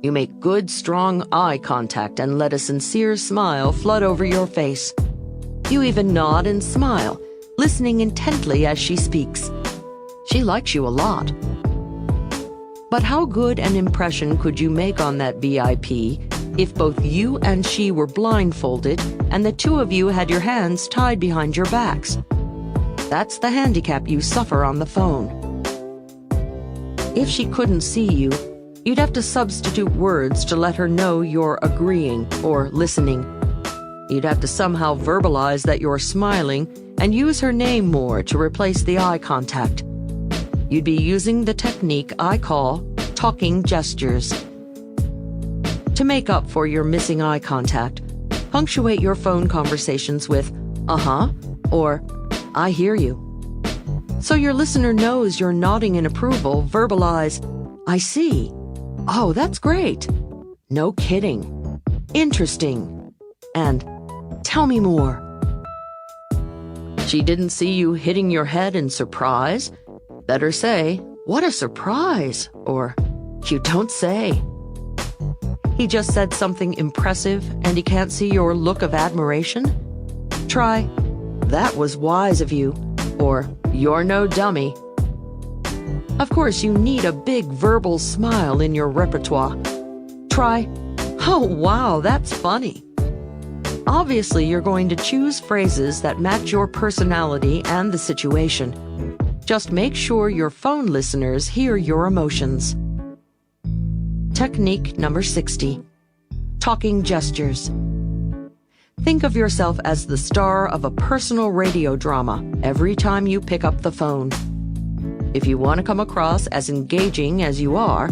You make good, strong eye contact and let a sincere smile flood over your face. You even nod and smile, listening intently as she speaks. She likes you a lot. But how good an impression could you make on that VIP if both you and she were blindfolded and the two of you had your hands tied behind your backs? That's the handicap you suffer on the phone. If she couldn't see you, you'd have to substitute words to let her know you're agreeing or listening. You'd have to somehow verbalize that you're smiling and use her name more to replace the eye contact. You'd be using the technique I call talking gestures. To make up for your missing eye contact, punctuate your phone conversations with "uh-huh" or "I hear you." So your listener knows you're nodding in approval, verbalize "I see," "Oh, that's great," "No kidding," "Interesting," and "Tell me more." She didn't see you hitting your head in surprise? Better say, "What a surprise," or "You don't say." He just said something impressive and he can't see your look of admiration? Try, "That was wise of you," or "You're no dummy." Of course, you need a big verbal smile in your repertoire. Try, "Oh, wow, that's funny." Obviously, you're going to choose phrases that match your personality and the situation. Just make sure your phone listeners hear your emotions. Technique number 60. Talking gestures. Think of yourself as the star of a personal radio drama every time you pick up the phone. If you want to come across as engaging as you are,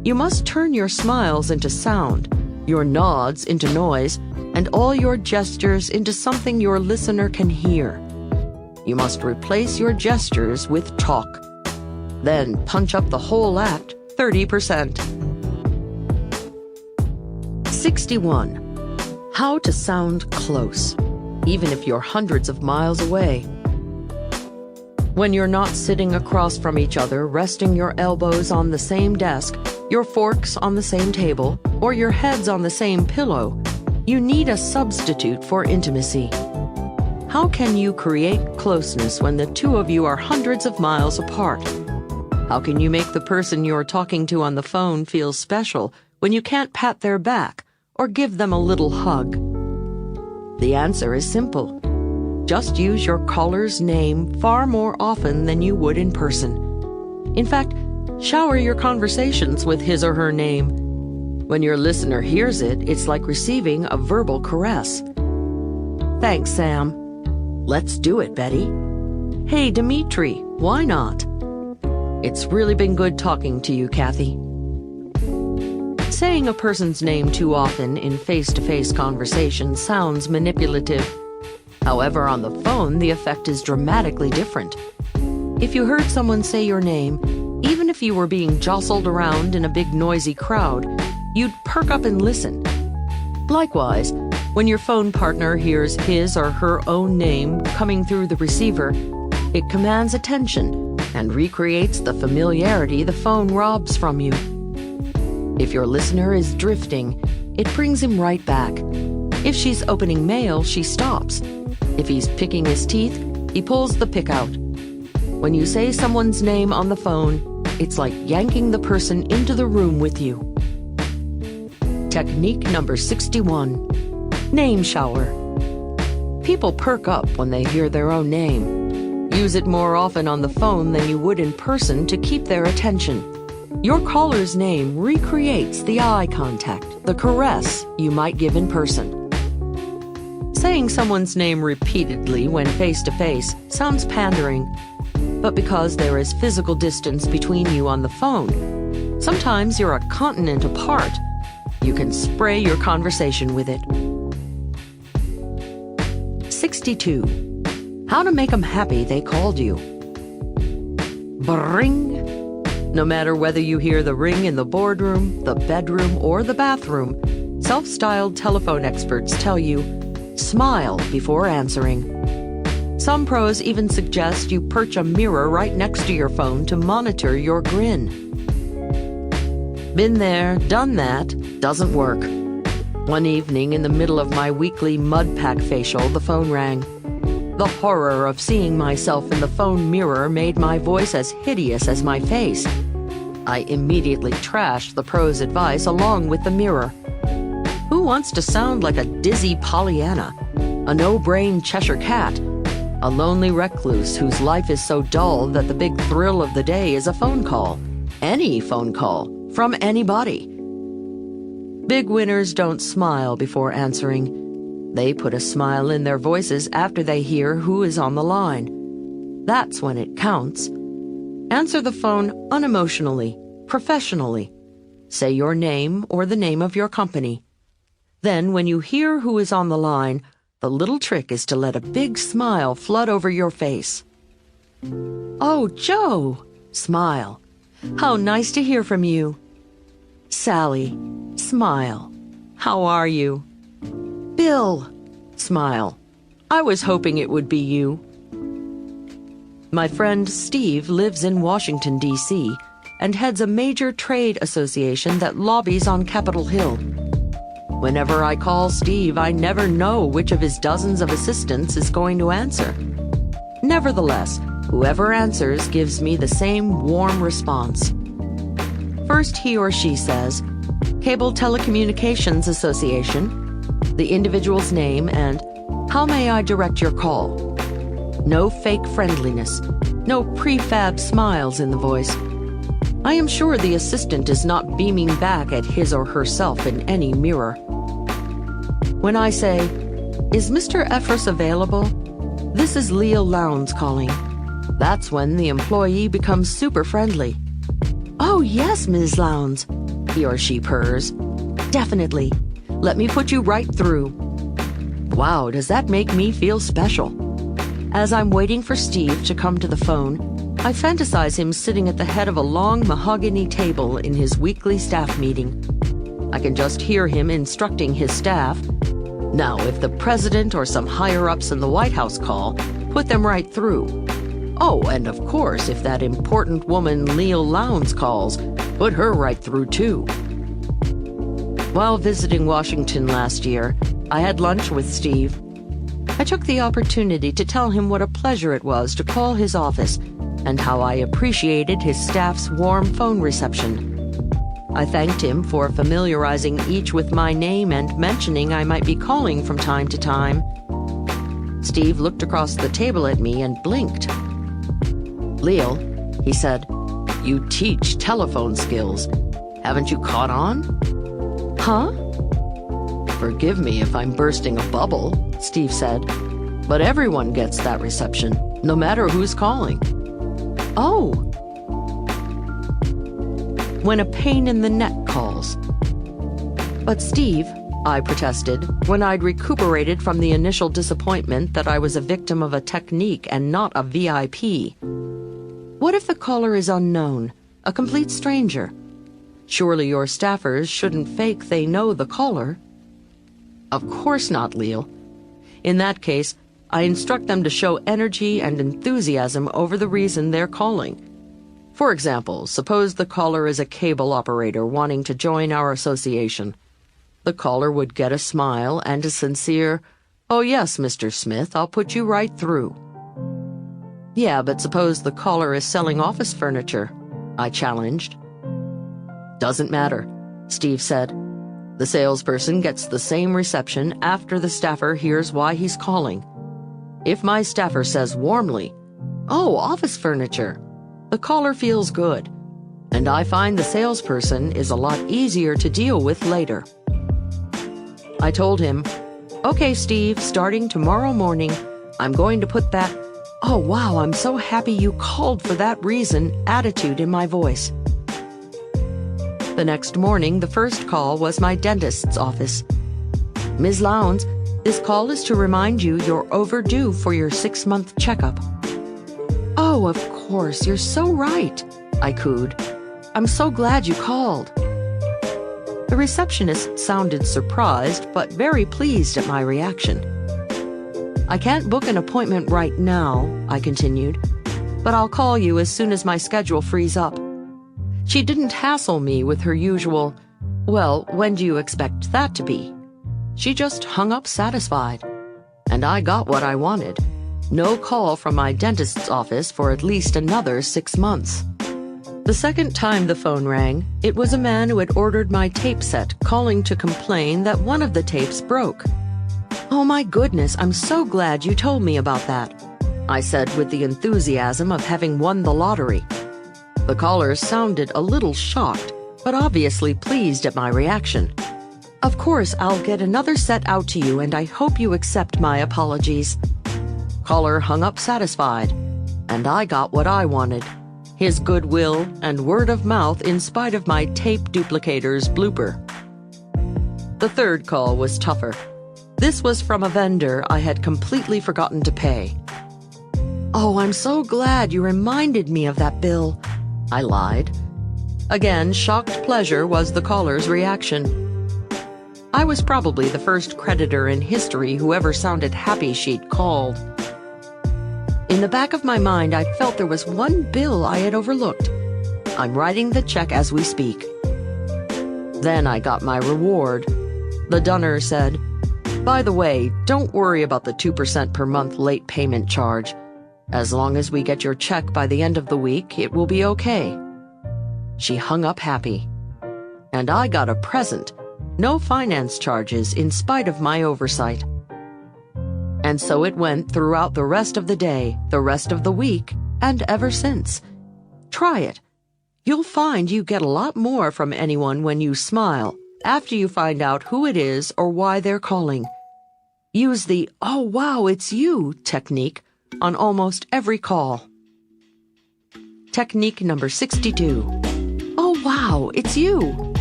you must turn your smiles into sound, your nods into noise, and all your gestures into something your listener can hear. You must replace your gestures with talk. Then punch up the whole act 30%. 61. How to sound close, even if you're hundreds of miles away. When you're not sitting across from each other, resting your elbows on the same desk, your forks on the same table, or your heads on the same pillow, you need a substitute for intimacy. How can you create closeness when the two of you are hundreds of miles apart? How can you make the person you're talking to on the phone feel special when you can't pat their back or give them a little hug? The answer is simple. Just use your caller's name far more often than you would in person. In fact, shower your conversations with his or her name. When your listener hears it, it's like receiving a verbal caress. "Thanks, Sam." "Let's do it, Betty." "Hey, Dimitri, why not?" "It's really been good talking to you, Kathy." Saying a person's name too often in face-to-face conversation sounds manipulative. However, on the phone, the effect is dramatically different. If you heard someone say your name, even if you were being jostled around in a big noisy crowd, you'd perk up and listen. Likewise, when your phone partner hears his or her own name coming through the receiver, it commands attention and recreates the familiarity the phone robs from you. If your listener is drifting, it brings him right back. If she's opening mail, she stops. If he's picking his teeth, he pulls the pick out. When you say someone's name on the phone, it's like yanking the person into the room with you. Technique number 61. Name shower. People perk up when they hear their own name. Use it more often on the phone than you would in person to keep their attention. Your caller's name recreates the eye contact, the caress you might give in person. Saying someone's name repeatedly when face-to-face sounds pandering, but because there is physical distance between you on the phone, sometimes you're a continent apart, you can spray your conversation with it. 62. How to make them happy they called you. Bring. No matter whether you hear the ring in the boardroom, the bedroom, or the bathroom, self-styled telephone experts tell you, smile before answering. Some pros even suggest you perch a mirror right next to your phone to monitor your grin. Been there, done that, doesn't work. One evening in the middle of my weekly mud pack facial, the phone rang. The horror of seeing myself in the phone mirror made my voice as hideous as my face. I immediately trashed the pro's advice along with the mirror. Who wants to sound like a dizzy Pollyanna, a no-brain Cheshire cat, a lonely recluse whose life is so dull that the big thrill of the day is a phone call? Any phone call, from anybody. Big winners don't smile before answering. They put a smile in their voices after they hear who is on the line. That's when it counts. Answer the phone unemotionally, professionally. Say your name or the name of your company. Then, when you hear who is on the line, the little trick is to let a big smile flood over your face. "Oh, Joe!" Smile. "How nice to hear from you." "Sally." Smile. "How are you?" "Bill." Smile. "I was hoping it would be you." My friend Steve lives in Washington, D.C., and heads a major trade association that lobbies on Capitol Hill. Whenever I call Steve, I never know which of his dozens of assistants is going to answer. Nevertheless, whoever answers gives me the same warm response. First, he or she says, "Cable Telecommunications Association," the individual's name, and "How may I direct your call?" No fake friendliness, no prefab smiles in the voice. I am sure the assistant is not beaming back at his or herself in any mirror. When I say, "Is Mr. Efros available? This is Leil Lowndes calling," that's when the employee becomes super friendly. "Oh, yes, Ms. Lowndes," he or she purrs. "Definitely. Let me put you right through." Wow, does that make me feel special? As I'm waiting for Steve to come to the phone, I fantasize him sitting at the head of a long mahogany table in his weekly staff meeting. I can just hear him instructing his staff. "Now, if the president or some higher-ups in the White House call, put them right through. Oh, and of course, if that important woman Leil Lowndes calls, put her right through too." While visiting Washington last year, I had lunch with Steve. I took the opportunity to tell him what a pleasure it was to call his office and how I appreciated his staff's warm phone reception. I thanked him for familiarizing each with my name and mentioning I might be calling from time to time. Steve looked across the table at me and blinked. "Leil," he said, "you teach telephone skills. Haven't you caught on?" "Huh?" "Forgive me if I'm bursting a bubble," Steve said, "but everyone gets that reception, no matter who's calling." "Oh." "When a pain in the neck calls." "But Steve," I protested, when I'd recuperated from the initial disappointment that I was a victim of a technique and not a VIP. "What if the caller is unknown, a complete stranger? Surely your staffers shouldn't fake they know the caller." "Of course not, Leil. In that case, I instruct them to show energy and enthusiasm over the reason they're calling. For example, suppose the caller is a cable operator wanting to join our association. The caller would get a smile and a sincere, "Oh yes, Mr. Smith, I'll put you right through." "Yeah, but suppose the caller is selling office furniture," I challenged. "Doesn't matter," Steve said. "The salesperson gets the same reception after the staffer hears why he's calling. If my staffer says warmly, 'Oh, office furniture,' the caller feels good, and I find the salesperson is a lot easier to deal with later." I told him, "Okay, Steve, starting tomorrow morning, I'm going to put that, 'Oh wow, I'm so happy you called for that reason' attitude in my voice." The next morning, the first call was my dentist's office. "Ms. Lowndes, this call is to remind you you're overdue for your 6-month checkup." "Oh, of course, you're so right," I cooed. "I'm so glad you called." The receptionist sounded surprised, but very pleased at my reaction. "I can't book an appointment right now," I continued, "but I'll call you as soon as my schedule frees up." She didn't hassle me with her usual, "Well, when do you expect that to be?" She just hung up satisfied. And I got what I wanted. No call from my dentist's office for at least another 6 months. The second time the phone rang, it was a man who had ordered my tape set calling to complain that one of the tapes broke. "Oh my goodness, I'm so glad you told me about that," I said with the enthusiasm of having won the lottery. The callers sounded a little shocked, but obviously pleased at my reaction. "Of course, I'll get another set out to you, and I hope you accept my apologies." Caller hung up satisfied, and I got what I wanted: his goodwill and word of mouth in spite of my tape duplicator's blooper. The third call was tougher. This was from a vendor I had completely forgotten to pay. "Oh, I'm so glad you reminded me of that bill," I lied. Again, shocked pleasure was the caller's reaction. I was probably the first creditor in history who ever sounded happy she'd called. In the back of my mind, I felt there was one bill I had overlooked. I'm writing the check as we speak. Then I got my reward. The dunner said, "By the way, don't worry about the 2% per month late payment charge. As long as we get your check by the end of the week, it will be okay." She hung up happy. And I got a present. No finance charges in spite of my oversight. And so it went throughout the rest of the day, the rest of the week, and ever since. Try it. You'll find you get a lot more from anyone when you smile, after you find out who it is or why they're calling. Use the "Oh wow, it's you" technique on almost every call. Technique number 62. "Oh wow, it's you."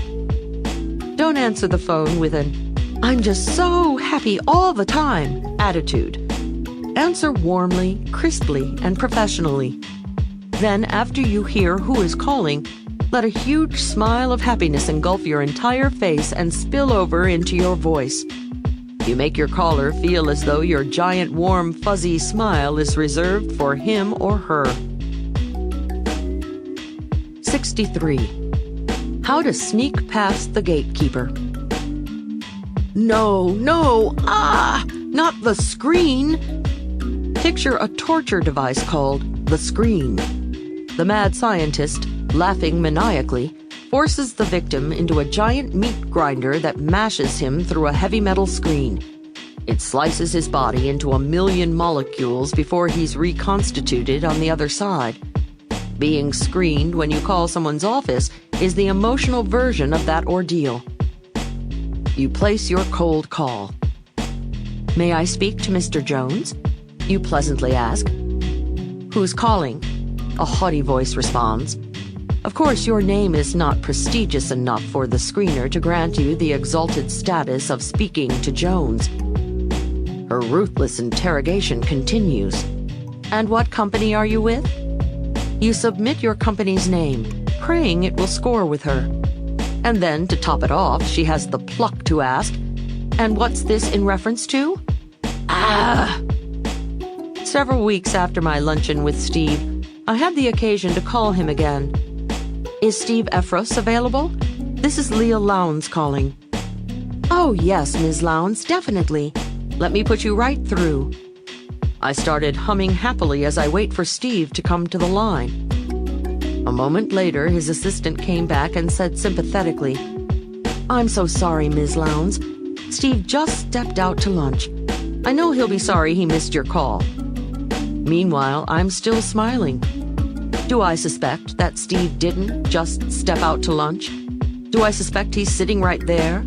Don't answer the phone with an "I'm just so happy all the time" attitude. Answer warmly, crisply, and professionally. Then, after you hear who is calling, let a huge smile of happiness engulf your entire face and spill over into your voice. You make your caller feel as though your giant, warm, fuzzy smile is reserved for him or her. 63. How to sneak past the gatekeeper. No, not the screen. Picture a torture device called the screen. The mad scientist, laughing maniacally, forces the victim into a giant meat grinder that mashes him through a heavy metal screen. It slices his body into 1,000,000 molecules before he's reconstituted on the other side. Being screened when you call someone's office is the emotional version of that ordeal. You place your cold call. "May I speak to Mr. Jones?" you pleasantly ask. "Who's calling?" a haughty voice responds. Of course, your name is not prestigious enough for the screener to grant you the exalted status of speaking to Jones. Her ruthless interrogation continues. "And what company are you with?" You submit your company's name, praying it will score with her. And then, to top it off, she has the pluck to ask, "And what's this in reference to?" Several weeks after my luncheon with Steve, I had the occasion to call him again. "Is Steve Efros available? This is Leil Lowndes calling." "Oh, yes, Ms. Lowndes, definitely. Let me put you right through." I started humming happily as I wait for Steve to come to the line. A moment later, his assistant came back and said sympathetically, "I'm so sorry, Ms. Lowndes. Steve just stepped out to lunch. I know he'll be sorry he missed your call." Meanwhile, I'm still smiling. Do I suspect that Steve didn't just step out to lunch? Do I suspect he's sitting right there?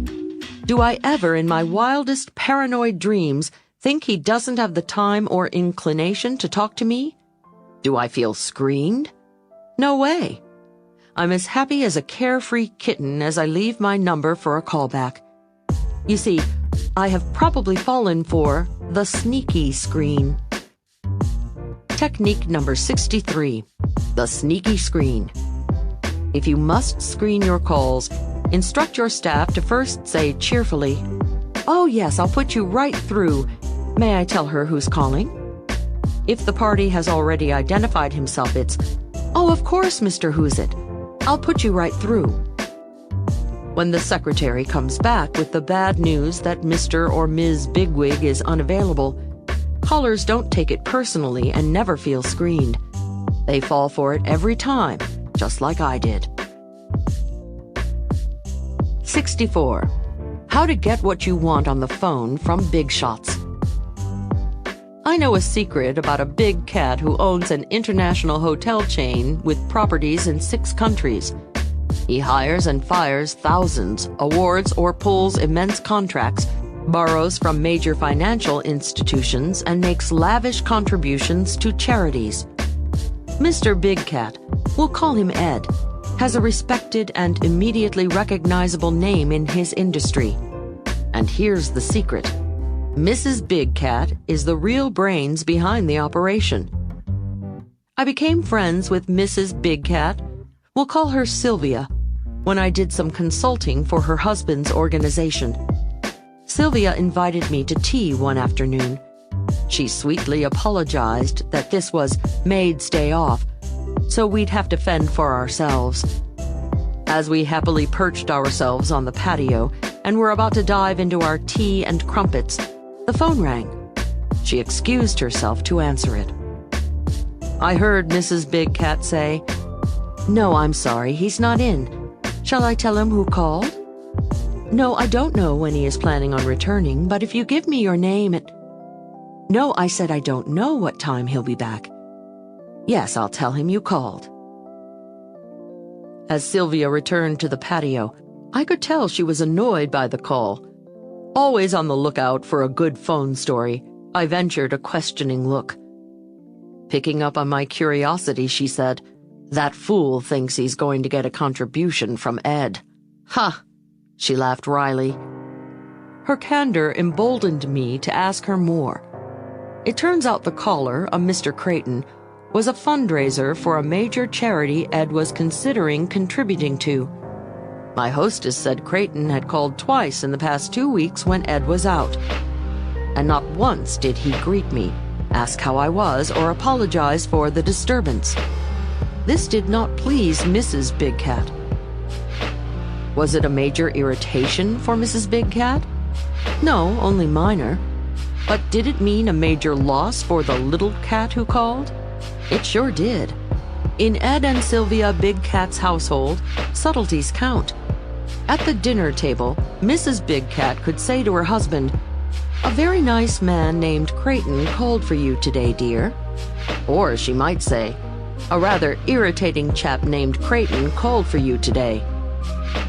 Do I ever, in my wildest paranoid dreams, think he doesn't have the time or inclination to talk to me? Do I feel screened? No way. I'm as happy as a carefree kitten as I leave my number for a callback. You see, I have probably fallen for the sneaky screen. Technique number 63. The sneaky screen. If you must screen your calls, instruct your staff to first say cheerfully, "Oh yes, I'll put you right through. May I tell her who's calling?" If the party has already identified himself, it's, "Oh, of course, Mr. Who's-It. I'll put you right through." When the secretary comes back with the bad news that Mr. or Ms. Bigwig is unavailable, callers don't take it personally and never feel screened. They fall for it every time, just like I did. 64. How to get what you want on the phone from big shots. I know a secret about a big cat who owns an international hotel chain with properties in 6 countries. He hires and fires thousands, awards or pulls immense contracts, borrows from major financial institutions, and makes lavish contributions to charities. Mr. Big Cat, we'll call him Ed, has a respected and immediately recognizable name in his industry. And here's the secret. Mrs. Big Cat is the real brains behind the operation. I became friends with Mrs. Big Cat, we'll call her Sylvia, when I did some consulting for her husband's organization. Sylvia invited me to tea one afternoon. She sweetly apologized that this was maid's day off, so we'd have to fend for ourselves. As we happily perched ourselves on the patio and were about to dive into our tea and crumpets, the phone rang. She excused herself to answer it. I heard Mrs. Big Cat say, "No, I'm sorry, he's not in. Shall I tell him who called?" "No, I don't know when he is planning on returning, but if you give me your name and—" "No, I said I don't know what time he'll be back." "Yes, I'll tell him you called." As Sylvia returned to the patio, I could tell she was annoyed by the call. Always on the lookout for a good phone story, I ventured a questioning look. Picking up on my curiosity, she said, "That fool thinks he's going to get a contribution from Ed." "Ha!" She laughed wryly. Her candor emboldened me to ask her more. It turns out the caller, a Mr. Creighton, was a fundraiser for a major charity Ed was considering contributing to. My hostess said Creighton had called twice in the past 2 weeks when Ed was out. And not once did he greet me, ask how I was, or apologize for the disturbance. This did not please Mrs. Big Cat. Was it a major irritation for Mrs. Big Cat? No, only minor. But did it mean a major loss for the little cat who called? It sure did. In Ed and Sylvia Big Cat's household, subtleties count. At the dinner table, Mrs. Big Cat could say to her husband, "A very nice man named Creighton called for you today, dear." Or she might say, "A rather irritating chap named Creighton called for you today."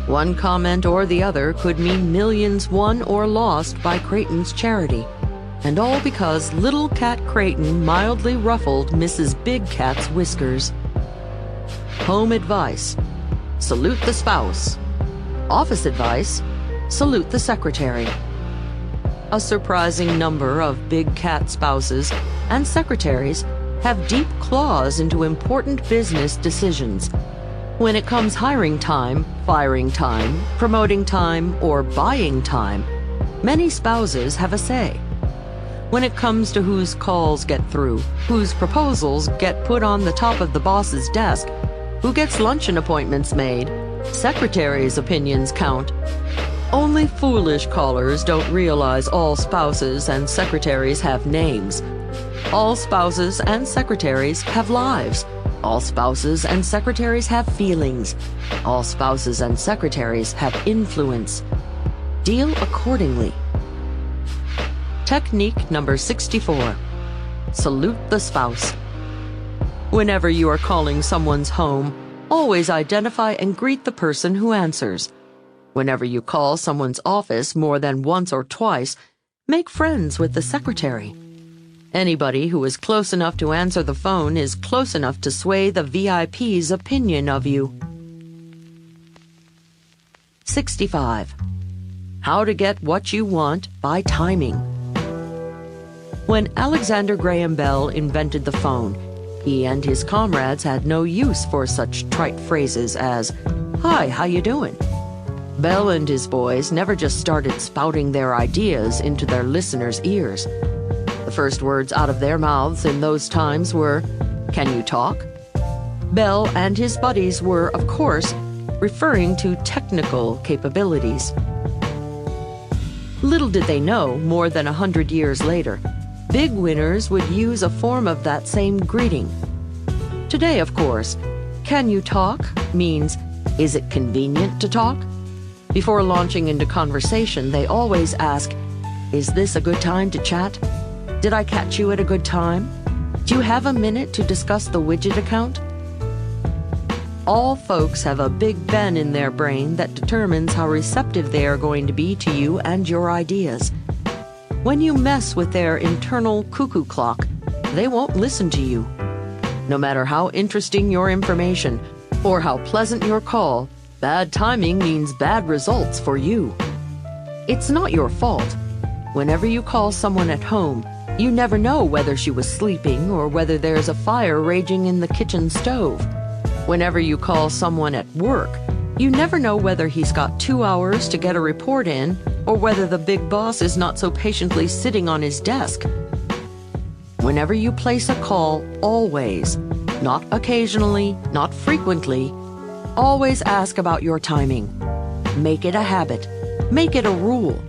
One comment or the other could mean millions won or lost by Creighton's charity. And all because little Cat Creighton mildly ruffled Mrs. Big Cat's whiskers. Home advice: salute the spouse. Office advice: salute the secretary. A surprising number of Big Cat spouses and secretaries have deep claws into important business decisions. When it comes hiring time, firing time, promoting time, or buying time, many spouses have a say. When it comes to whose calls get through, whose proposals get put on the top of the boss's desk, who gets luncheon appointments made, secretaries' opinions count. Only foolish callers don't realize all spouses and secretaries have names. All spouses and secretaries have lives. All spouses and secretaries have feelings. All spouses and secretaries have influence. Deal accordingly. Technique number 64. Salute the spouse. Whenever you are calling someone's home, always identify and greet the person who answers. Whenever you call someone's office more than once or twice, make friends with the secretary. Anybody who is close enough to answer the phone is close enough to sway the VIP's opinion of you. 65. How to get what you want by timing. When Alexander Graham Bell invented the phone, he and his comrades had no use for such trite phrases as, "Hi, how you doing?" Bell and his boys never just started spouting their ideas into their listeners' ears. The first words out of their mouths in those times were, "Can you talk?" Bell and his buddies were, of course, referring to technical capabilities. Little did they know, more than 100 years later, big winners would use a form of that same greeting. Today, of course, "Can you talk?" means, "Is it convenient to talk?" Before launching into conversation, they always ask, "Is this a good time to chat?" Did I catch you at a good time? Do you have a minute to discuss the widget account? All folks have a Big Ben in their brain that determines how receptive they are going to be to you and your ideas. When you mess with their internal cuckoo clock, they won't listen to you. No matter how interesting your information or how pleasant your call, bad timing means bad results for you. It's not your fault. Whenever you call someone at home, you never know whether she was sleeping or whether there's a fire raging in the kitchen stove. Whenever you call someone at work, you never know whether he's got 2 hours to get a report in or whether the big boss is not so patiently sitting on his desk. Whenever you place a call, always, not occasionally, not frequently, always ask about your timing. Make it a habit. Make it a rule.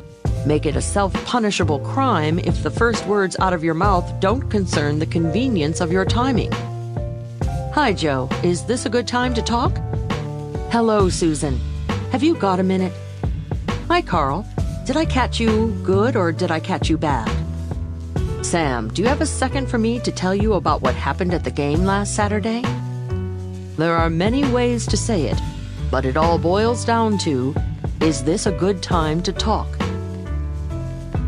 Make it a self-punishable crime if the first words out of your mouth don't concern the convenience of your timing. Hi, Joe. Is this a good time to talk? Hello, Susan. Have you got a minute? Hi, Carl. Did I catch you good or did I catch you bad? Sam, do you have a second for me to tell you about what happened at the game last Saturday? There are many ways to say it, but it all boils down to, is this a good time to talk?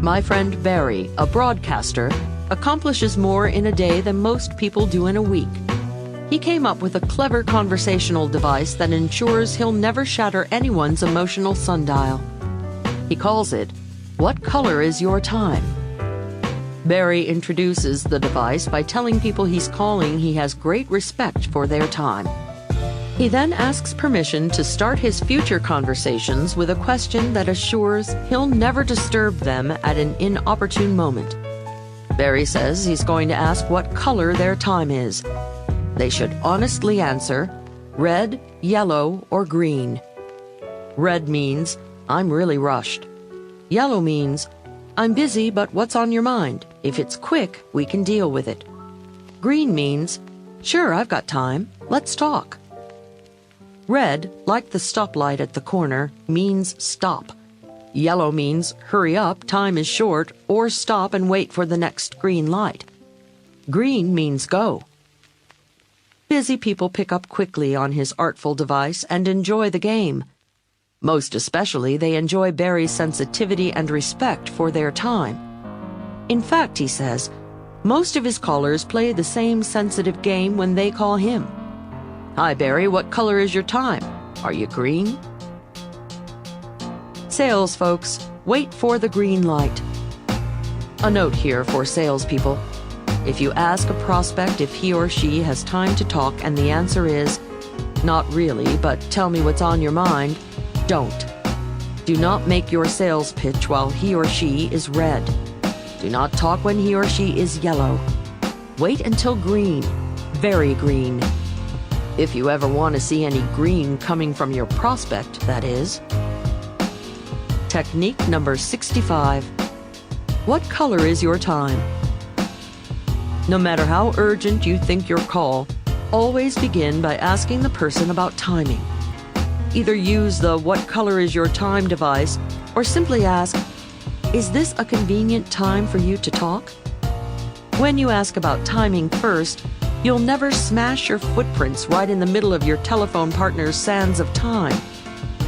My friend Barry, a broadcaster, accomplishes more in a day than most people do in a week. He came up with a clever conversational device that ensures he'll never shatter anyone's emotional sundial. He calls it, "What color is your time?" Barry introduces the device by telling people he's calling he has great respect for their time. He then asks permission to start his future conversations with a question that assures he'll never disturb them at an inopportune moment. Barry says he's going to ask what color their time is. They should honestly answer red, yellow, or green. Red means, I'm really rushed. Yellow means, I'm busy, but what's on your mind? If it's quick, we can deal with it. Green means, sure, I've got time. Let's talk. Red, like the stoplight at the corner, means stop. Yellow means hurry up, time is short, or stop and wait for the next green light. Green means go. Busy people pick up quickly on his artful device and enjoy the game. Most especially, they enjoy Barry's sensitivity and respect for their time. In fact, he says, most of his callers play the same sensitive game when they call him. Hi, Barry, what color is your time? Are you green? Sales folks, wait for the green light. A note here for salespeople. If you ask a prospect if he or she has time to talk and the answer is, not really, but tell me what's on your mind, don't. Do not make your sales pitch while he or she is red. Do not talk when he or she is yellow. Wait until green, very green. If you ever want to see any green coming from your prospect, that is. Technique number 65. What color is your time? No matter how urgent you think your call, always begin by asking the person about timing. Either use the "What color is your time" device, or simply ask, is this a convenient time for you to talk? When you ask about timing first, you'll never smash your footprints right in the middle of your telephone partner's sands of time.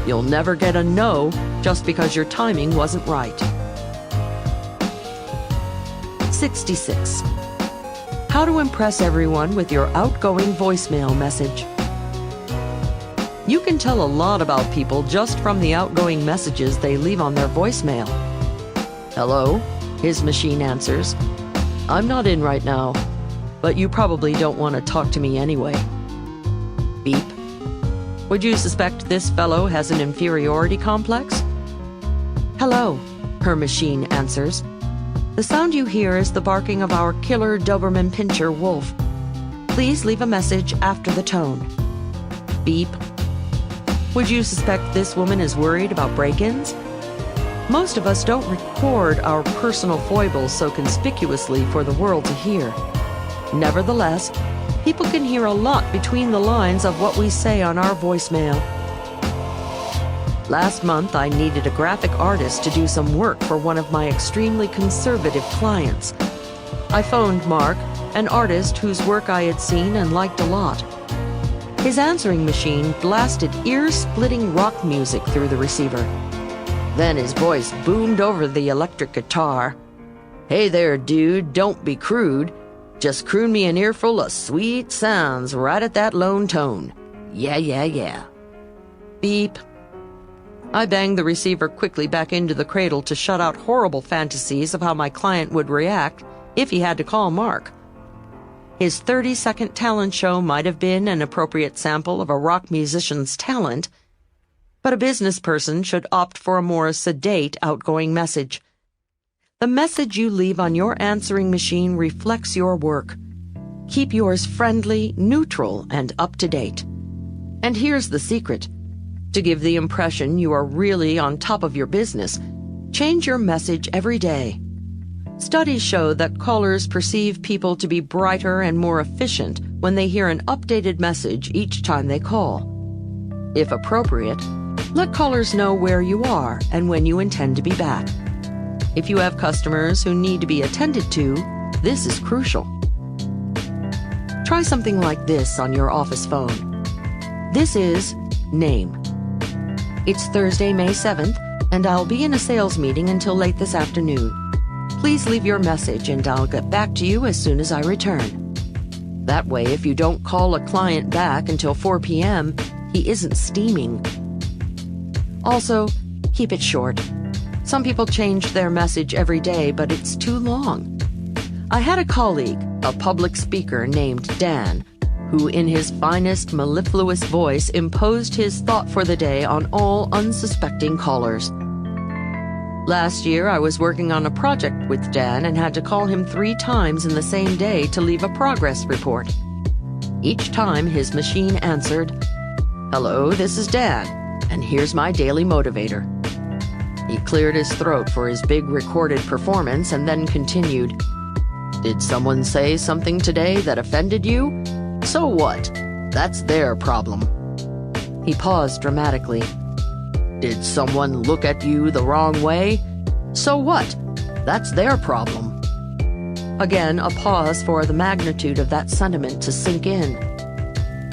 You'll never get a no just because your timing wasn't right. 66. How to impress everyone with your outgoing voicemail message. You can tell a lot about people just from the outgoing messages they leave on their voicemail. Hello, his machine answers. I'm not in right now, but you probably don't want to talk to me anyway. Beep. Would you suspect this fellow has an inferiority complex? Hello, her machine answers. The sound you hear is the barking of our killer Doberman Pinscher wolf. Please leave a message after the tone. Beep. Would you suspect this woman is worried about break-ins? Most of us don't record our personal foibles so conspicuously for the world to hear. Nevertheless, people can hear a lot between the lines of what we say on our voicemail. Last month, I needed a graphic artist to do some work for one of my extremely conservative clients. I phoned Mark, an artist whose work I had seen and liked a lot. His answering machine blasted ear-splitting rock music through the receiver. Then his voice boomed over the electric guitar. "Hey there, dude, don't be crude. Just croon me an earful of sweet sounds right at that lone tone. Yeah, yeah, yeah." Beep. I banged the receiver quickly back into the cradle to shut out horrible fantasies of how my client would react if he had to call Mark. His 30-second talent show might have been an appropriate sample of a rock musician's talent, but a business person should opt for a more sedate, outgoing message. The message you leave on your answering machine reflects your work. Keep yours friendly, neutral, and up-to-date. And here's the secret. To give the impression you are really on top of your business, change your message every day. Studies show that callers perceive people to be brighter and more efficient when they hear an updated message each time they call. If appropriate, let callers know where you are and when you intend to be back. If you have customers who need to be attended to, this is crucial. Try something like this on your office phone. This is name. It's Thursday, May 7th, and I'll be in a sales meeting until late this afternoon. Please leave your message and I'll get back to you as soon as I return. That way, if you don't call a client back until 4 p.m., he isn't steaming. Also, keep it short. Some people change their message every day, but it's too long. I had a colleague, a public speaker named Dan, who in his finest mellifluous voice imposed his thought for the day on all unsuspecting callers. Last year, I was working on a project with Dan and had to call him 3 times in the same day to leave a progress report. Each time, his machine answered, "Hello, this is Dan, and here's my daily motivator." He cleared his throat for his big recorded performance and then continued, "Did someone say something today that offended you? So what? That's their problem." He paused dramatically. "Did someone look at you the wrong way? So what? That's their problem." Again, a pause for the magnitude of that sentiment to sink in.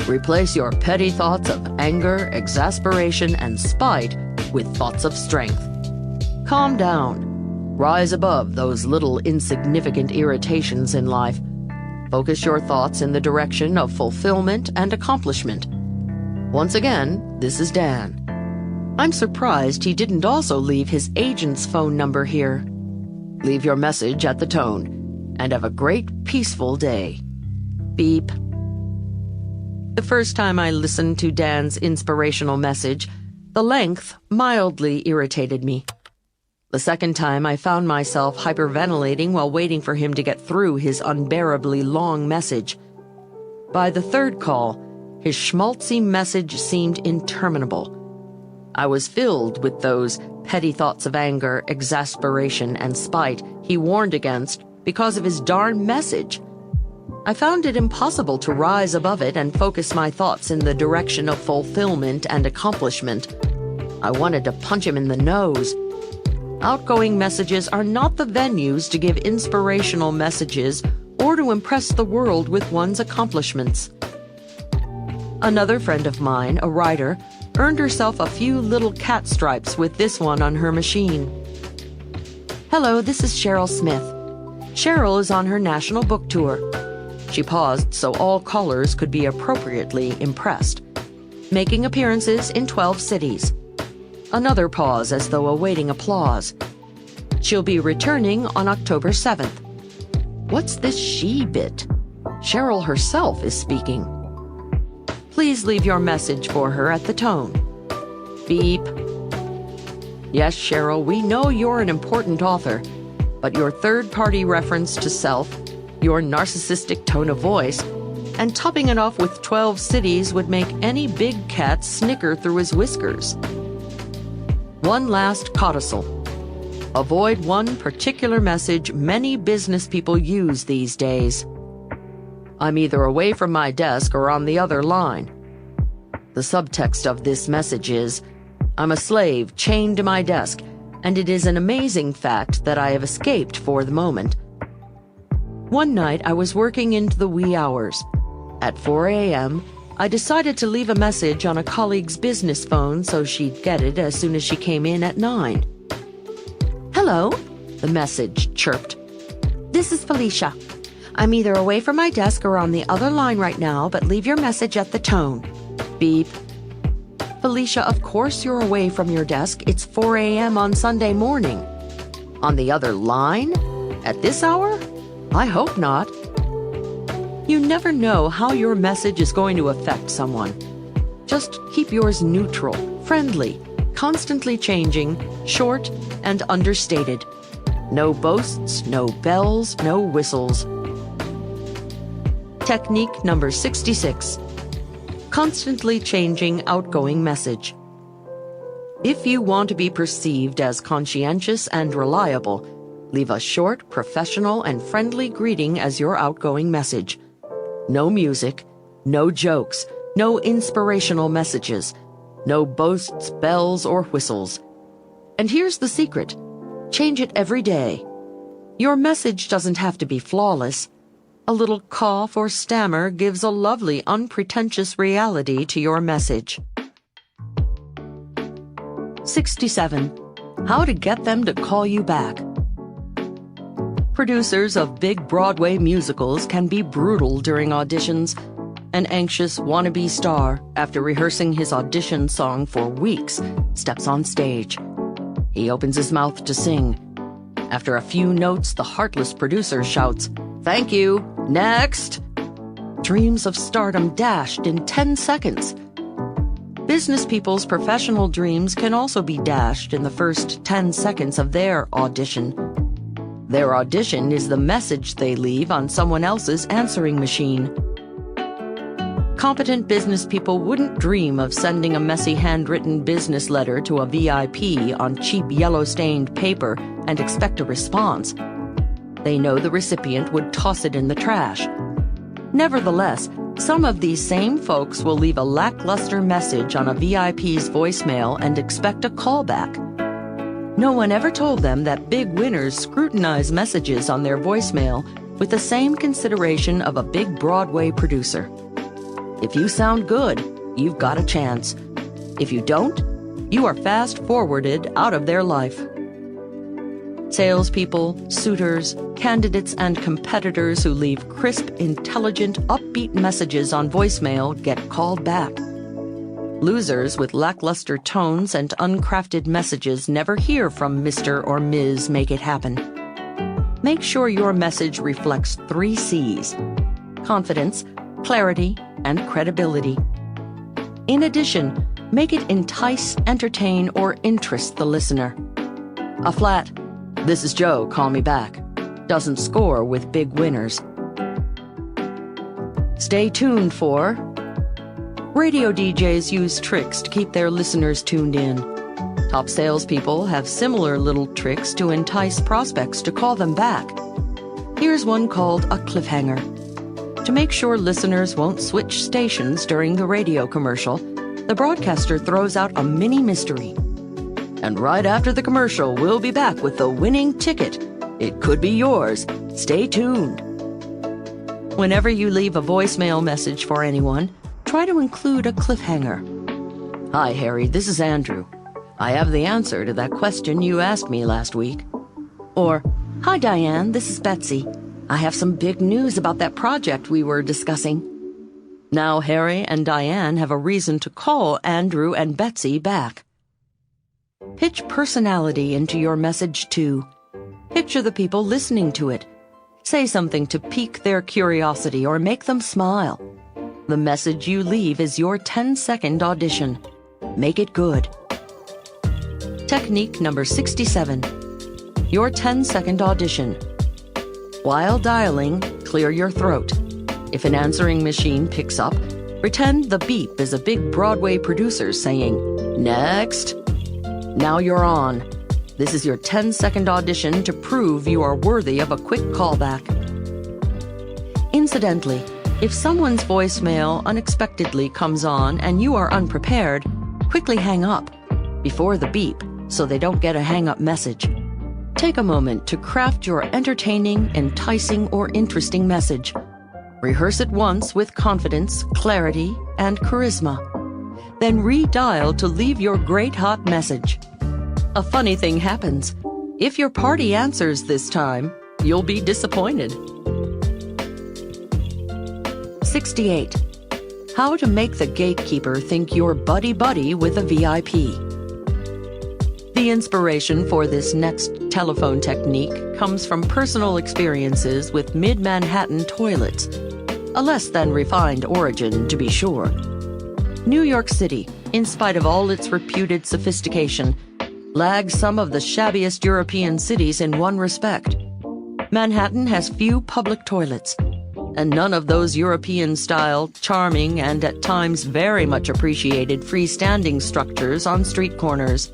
Replace your petty thoughts of anger, exasperation, and spite with thoughts of strength. Calm down. Rise above those little insignificant irritations in life. Focus your thoughts in the direction of fulfillment and accomplishment. Once again, this is Dan. I'm surprised he didn't also leave his agent's phone number here. Leave your message at the tone, and have a great, peaceful day. Beep. The first time I listened to Dan's inspirational message, the length mildly irritated me. The second time, I found myself hyperventilating while waiting for him to get through his unbearably long message. By the third call, his schmaltzy message seemed interminable. I was filled with those petty thoughts of anger, exasperation, and spite he warned against because of his darn message. I found it impossible to rise above it and focus my thoughts in the direction of fulfillment and accomplishment. I wanted to punch him in the nose. Outgoing messages are not the venues to give inspirational messages or to impress the world with one's accomplishments. Another friend of mine, a writer, earned herself a few little cat stripes with this one on her machine. "Hello, this is Cheryl Smith. Cheryl is on her national book tour." She paused so all callers could be appropriately impressed. "Making appearances in 12 cities." Another pause as though awaiting applause. "She'll be returning on October 7th. What's this she bit? Cheryl herself is speaking. Please leave your message for her at the tone. Beep. Yes, Cheryl, we know you're an important author, but your third-party reference to self, your narcissistic tone of voice, and topping it off with 12 cities would make any big cat snicker through his whiskers. One last codicil. Avoid one particular message many business people use these days. I'm either away from my desk or on the other line. The subtext of this message is, I'm a slave chained to my desk, and it is an amazing fact that I have escaped for the moment. One night I was working into the wee hours. At 4 a.m., I decided to leave a message on a colleague's business phone so she'd get it as soon as she came in at 9. Hello, The message chirped. this is Felicia. I'm either away from my desk or on the other line right now, but leave your message at the tone. Beep. Felicia, of course you're away from your desk. It's 4 a.m. on Sunday morning. On the other line? At this hour? I hope not. You never know how your message is going to affect someone. Just keep yours neutral, friendly, constantly changing, short, and understated. No boasts, no bells, no whistles. Technique number 66. Constantly changing outgoing message. If you want to be perceived as conscientious and reliable, leave a short, professional, and friendly greeting as your outgoing message. No music, no jokes, no inspirational messages, no boasts, bells, or whistles. And here's the secret. Change it every day. Your message doesn't have to be flawless. A little cough or stammer gives a lovely, unpretentious reality to your message. 67. How to get them to call you back. Producers of big Broadway musicals can be brutal during auditions. An anxious wannabe star, after rehearsing his audition song for weeks, steps on stage. He opens his mouth to sing. After a few notes, the heartless producer shouts, "Thank you, next!" Dreams of stardom dashed in 10 seconds. Business people's professional dreams can also be dashed in the first 10 seconds of their audition. Their audition is the message they leave on someone else's answering machine. Competent business people wouldn't dream of sending a messy handwritten business letter to a VIP on cheap yellow-stained paper and expect a response. They know the recipient would toss it in the trash. Nevertheless, some of these same folks will leave a lackluster message on a VIP's voicemail and expect a callback. No one ever told them that big winners scrutinize messages on their voicemail with the same consideration of a big Broadway producer. If you sound good, you've got a chance. If you don't, you are fast-forwarded out of their life. Salespeople, suitors, candidates, and competitors who leave crisp, intelligent, upbeat messages on voicemail get called back. Losers with lackluster tones and uncrafted messages never hear from Mr. or Ms. Make It Happen. Make sure your message reflects 3 C's: confidence, clarity, and credibility. In addition, make it entice, entertain, or interest the listener. A flat, "This is Joe, call me back," doesn't score with big winners. Stay tuned for... Radio DJs use tricks to keep their listeners tuned in. Top salespeople have similar little tricks to entice prospects to call them back. Here's one called a cliffhanger. To make sure listeners won't switch stations during the radio commercial, the broadcaster throws out a mini mystery. And right after the commercial, we'll be back with the winning ticket. It could be yours. Stay tuned. Whenever you leave a voicemail message for anyone, try to include a cliffhanger. "Hi, Harry, this is Andrew. I have the answer to that question you asked me last week." Or, "Hi, Diane, this is Betsy. I have some big news about that project we were discussing." Now Harry and Diane have a reason to call Andrew and Betsy back. Pitch personality into your message, too. Picture the people listening to it. Say something to pique their curiosity or make them smile. The message you leave is your 10-second audition. Make it good. Technique number 67. Your 10-second audition. While dialing, clear your throat. If an answering machine picks up, pretend the beep is a big Broadway producer saying, "Next." Now you're on. This is your 10-second audition to prove you are worthy of a quick callback. Incidentally, if someone's voicemail unexpectedly comes on and you are unprepared, quickly hang up before the beep so they don't get a hang-up message. Take a moment to craft your entertaining, enticing, or interesting message. Rehearse it once with confidence, clarity, and charisma. Then redial to leave your great hot message. A funny thing happens. If your party answers this time, you'll be disappointed. 68. How to make the gatekeeper think you're buddy-buddy with a VIP. The inspiration for this next telephone technique comes from personal experiences with mid-Manhattan toilets. A less than refined origin, to be sure. New York City, in spite of all its reputed sophistication, lags some of the shabbiest European cities in one respect. Manhattan has few public toilets, and none of those European-style, charming, and at times very much appreciated freestanding structures on street corners.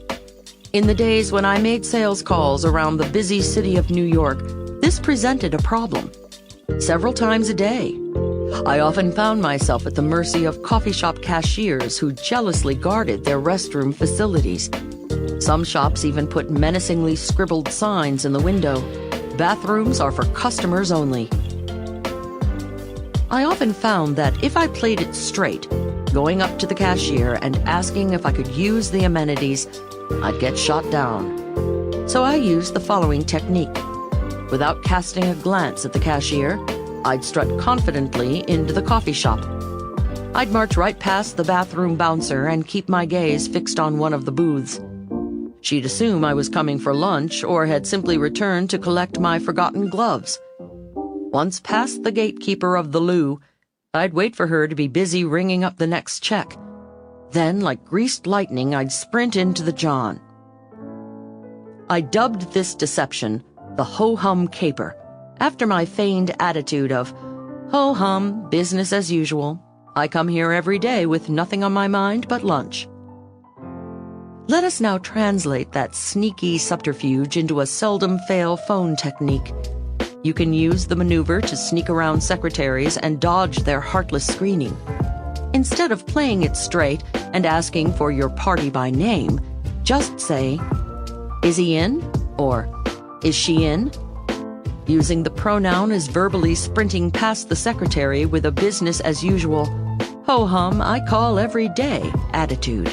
In the days when I made sales calls around the busy city of New York, this presented a problem. Several times a day, I often found myself at the mercy of coffee shop cashiers who jealously guarded their restroom facilities. Some shops even put menacingly scribbled signs in the window. Bathrooms are for customers only. I often found that if I played it straight, going up to the cashier and asking if I could use the amenities, I'd get shot down. So I used the following technique. Without casting a glance at the cashier, I'd strut confidently into the coffee shop. I'd march right past the bathroom bouncer and keep my gaze fixed on one of the booths. She'd assume I was coming for lunch or had simply returned to collect my forgotten gloves. Once past the gatekeeper of the loo, I'd wait for her to be busy ringing up the next check. Then, like greased lightning, I'd sprint into the John. I dubbed this deception the ho-hum caper, after my feigned attitude of, ho-hum, business as usual. I come here every day with nothing on my mind but lunch. Let us now translate that sneaky subterfuge into a seldom-fail phone technique. You can use the maneuver to sneak around secretaries and dodge their heartless screening. Instead of playing it straight and asking for your party by name, just say, "Is he in?" or "Is she in?" Using the pronoun as verbally sprinting past the secretary with a business-as-usual, ho-hum, I call every day attitude.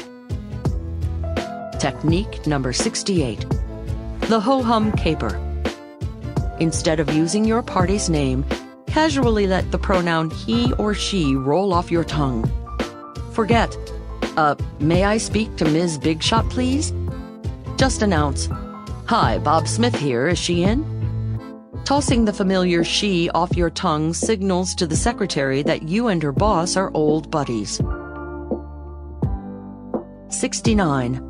Technique number 68. The ho-hum caper. Instead of using your party's name, casually let the pronoun he or she roll off your tongue. Forget, may I speak to Ms. Bigshot, please? Just announce, "Hi, Bob Smith here, is she in?" Tossing the familiar she off your tongue signals to the secretary that you and her boss are old buddies. 69.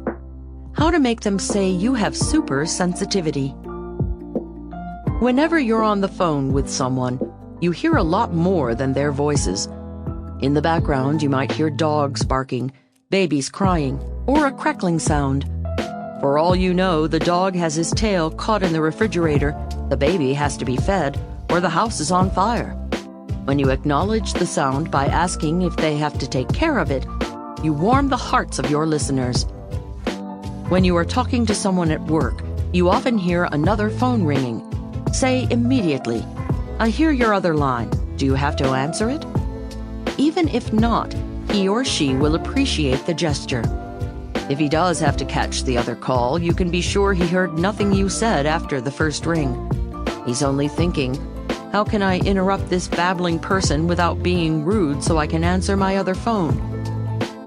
How to make them say you have super sensitivity. Whenever you're on the phone with someone, you hear a lot more than their voices. In the background, you might hear dogs barking, babies crying, or a crackling sound. For all you know, the dog has his tail caught in the refrigerator, the baby has to be fed, or the house is on fire. When you acknowledge the sound by asking if they have to take care of it, you warm the hearts of your listeners. When you are talking to someone at work, you often hear another phone ringing. Say immediately, "I hear your other line. Do you have to answer it?" Even if not, he or she will appreciate the gesture. If he does have to catch the other call, you can be sure he heard nothing you said after the first ring. He's only thinking, how can I interrupt this babbling person without being rude so I can answer my other phone?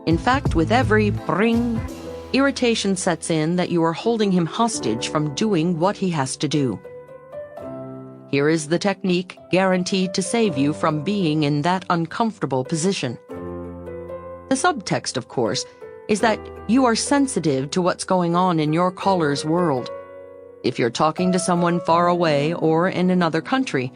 In fact, with every ring, irritation sets in that you are holding him hostage from doing what he has to do. Here is the technique guaranteed to save you from being in that uncomfortable position. The subtext, of course, is that you are sensitive to what's going on in your caller's world. If you're talking to someone far away or in another country,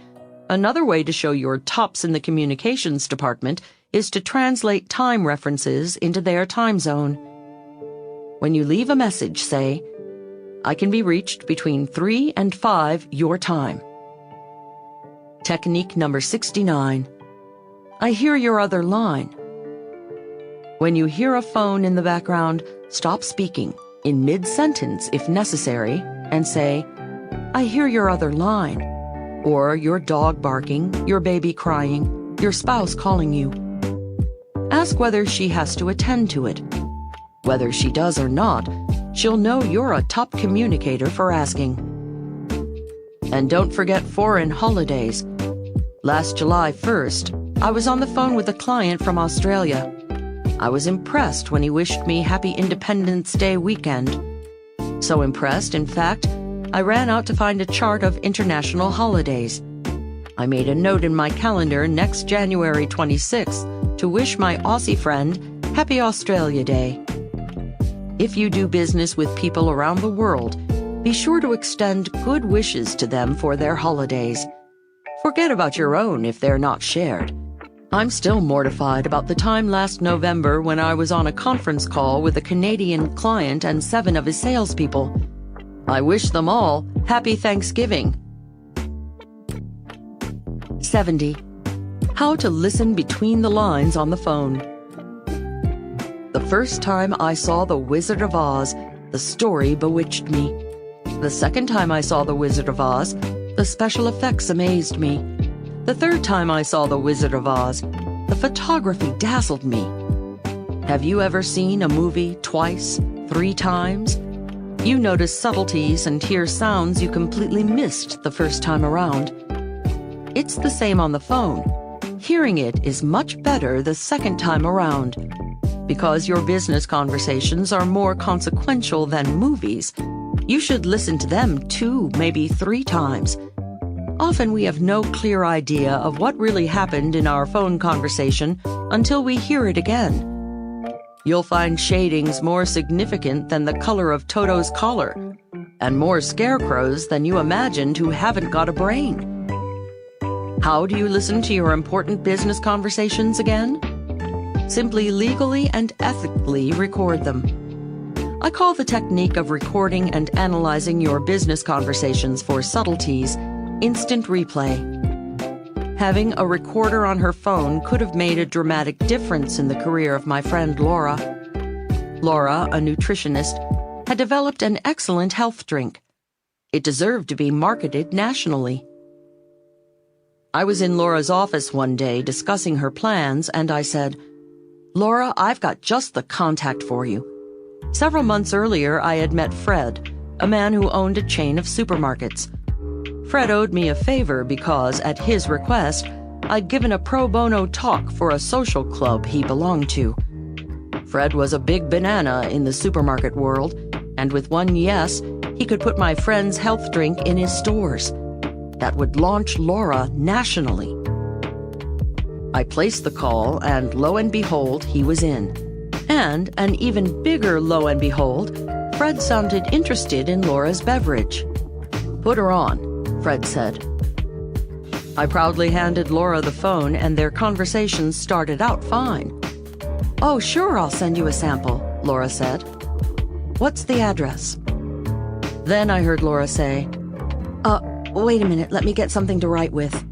another way to show you're tops in the communications department is to translate time references into their time zone. When you leave a message, say, "I can be reached between 3 and 5 your time." Technique number 69. I hear your other line. When you hear a phone in the background, stop speaking, in mid-sentence if necessary, and say, I hear your other line. Or your dog barking, your baby crying, your spouse calling you. Ask whether she has to attend to it. Whether she does or not, she'll know you're a top communicator for asking. And don't forget foreign holidays. Last July 1st, I was on the phone with a client from Australia. I was impressed when he wished me Happy Independence Day weekend. So impressed, in fact, I ran out to find a chart of international holidays. I made a note in my calendar next January 26th to wish my Aussie friend Happy Australia Day. If you do business with people around the world, be sure to extend good wishes to them for their holidays. Forget about your own if they're not shared. I'm still mortified about the time last November when I was on a conference call with a Canadian client and 7 of his salespeople. I wish them all Happy Thanksgiving. 70. How to listen between the lines on the phone. The first time I saw The Wizard of Oz, the story bewitched me. The second time I saw The Wizard of Oz, the special effects amazed me. The third time I saw The Wizard of Oz, the photography dazzled me. Have you ever seen a movie twice, 3 times? You notice subtleties and hear sounds you completely missed the first time around. It's the same on the phone. Hearing it is much better the second time around. Because your business conversations are more consequential than movies, you should listen to them 2, maybe 3 times. Often we have no clear idea of what really happened in our phone conversation until we hear it again. You'll find shadings more significant than the color of Toto's collar, and more scarecrows than you imagined who haven't got a brain. How do you listen to your important business conversations again? Simply legally and ethically record them. I call the technique of recording and analyzing your business conversations for subtleties instant replay. Having a recorder on her phone could have made a dramatic difference in the career of my friend Laura. Laura, a nutritionist, had developed an excellent health drink. It deserved to be marketed nationally. I was in Laura's office one day discussing her plans, and I said, "Laura, I've got just the contact for you." Several months earlier, I had met Fred, a man who owned a chain of supermarkets. Fred owed me a favor because, at his request, I'd given a pro bono talk for a social club he belonged to. Fred was a big banana in the supermarket world, and with one yes, he could put my friend's health drink in his stores. That would launch Laura nationally. I placed the call, and lo and behold, he was in. And, an even bigger lo and behold, Fred sounded interested in Laura's beverage. "Put her on," Fred said. I proudly handed Laura the phone, and their conversation started out fine. "Oh, sure, I'll send you a sample," Laura said. "What's the address?" Then I heard Laura say, wait a minute, let me get something to write with."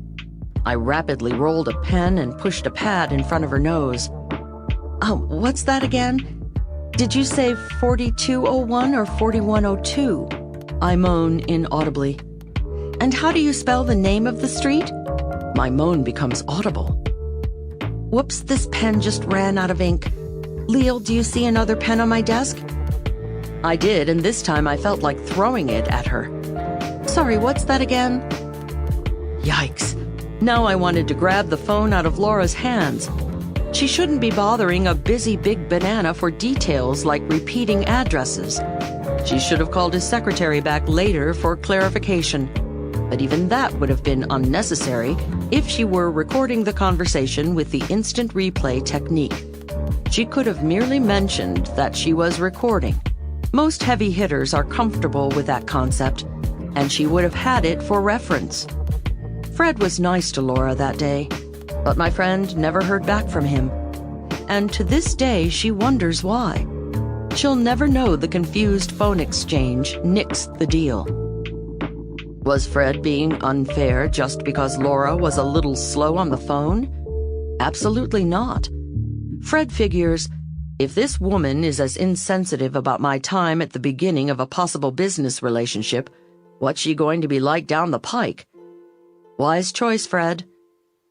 I rapidly rolled a pen and pushed a pad in front of her nose. What's that again? Did you say 4201 or 4102? I moan inaudibly. And how do you spell the name of the street? My moan becomes audible. Whoops, this pen just ran out of ink. Leil, do you see another pen on my desk? I did, and this time I felt like throwing it at her. Sorry, what's that again? Yikes. Now I wanted to grab the phone out of Laura's hands. She shouldn't be bothering a busy big banana for details like repeating addresses. She should have called his secretary back later for clarification. But even that would have been unnecessary if she were recording the conversation with the instant replay technique. She could have merely mentioned that she was recording. Most heavy hitters are comfortable with that concept, and she would have had it for reference. Fred was nice to Laura that day, but my friend never heard back from him. And to this day, she wonders why. She'll never know the confused phone exchange nixed the deal. Was Fred being unfair just because Laura was a little slow on the phone? Absolutely not. Fred figures, if this woman is as insensitive about my time at the beginning of a possible business relationship, What's she going to be like down the pike? Wise choice, Fred.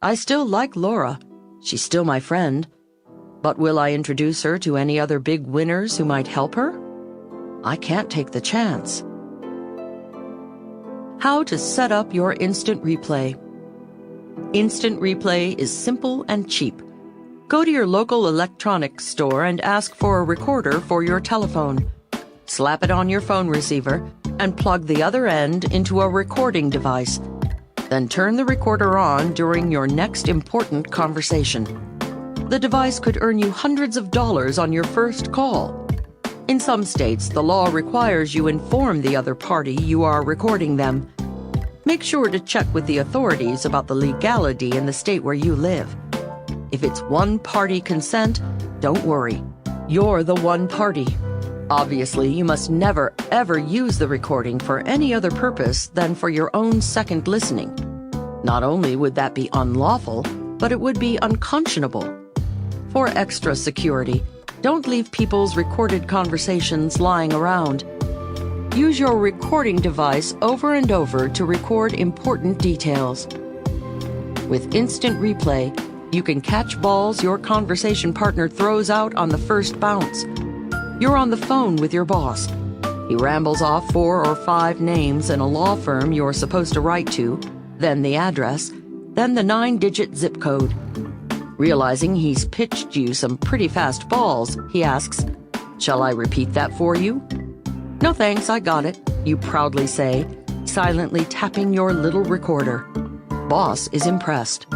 I still like Laura. She's still my friend. But will I introduce her to any other big winners who might help her? I can't take the chance. How to set up your instant replay. Instant replay is simple and cheap. Go to your local electronics store and ask for a recorder for your telephone. Slap it on your phone receiver and plug the other end into a recording device. Then turn the recorder on during your next important conversation. The device could earn you hundreds of dollars on your first call. In some states, the law requires you inform the other party you are recording them. Make sure to check with the authorities about the legality in the state where you live. If it's one-party consent, don't worry. You're the one party. Obviously, you must never, ever use the recording for any other purpose than for your own second listening. Not only would that be unlawful, but it would be unconscionable. For extra security, don't leave people's recorded conversations lying around. Use your recording device over and over to record important details. With instant replay, you can catch balls your conversation partner throws out on the first bounce. You're on the phone with your boss. He rambles off 4 or 5 names in a law firm you're supposed to write to, then the address, then the 9-digit zip code. Realizing he's pitched you some pretty fast balls, he asks, "Shall I repeat that for you?" "No thanks, I got it," you proudly say, silently tapping your little recorder. Boss is impressed.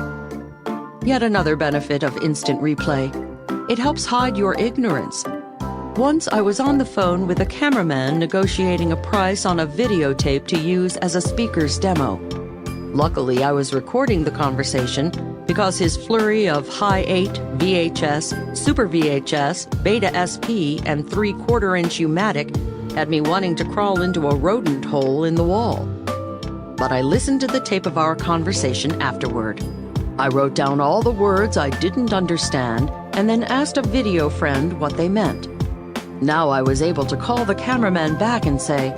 Yet another benefit of instant replay. It helps hide your ignorance. Once I was on the phone with a cameraman negotiating a price on a videotape to use as a speaker's demo. Luckily, I was recording the conversation because his flurry of high 8, VHS, Super VHS, Beta SP, and 3/4-inch U-matic had me wanting to crawl into a rodent hole in the wall. But I listened to the tape of our conversation afterward. I wrote down all the words I didn't understand and then asked a video friend what they meant. Now I was able to call the cameraman back and say,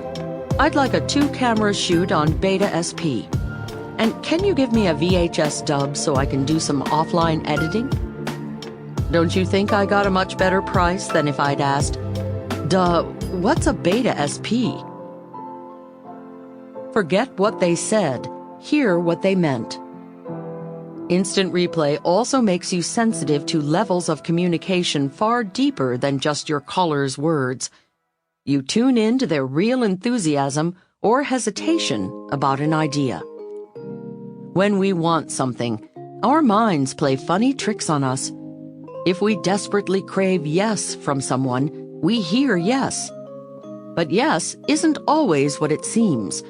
"I'd like a 2-camera shoot on Beta SP. And can you give me a VHS dub so I can do some offline editing?" Don't you think I got a much better price than if I'd asked, "What's a Beta SP?" Forget what they said. Hear what they meant. Instant replay also makes you sensitive to levels of communication far deeper than just your caller's words. You tune in to their real enthusiasm or hesitation about an idea. When we want something, our minds play funny tricks on us. If we desperately crave yes from someone, we hear yes. But yes isn't always what it seems.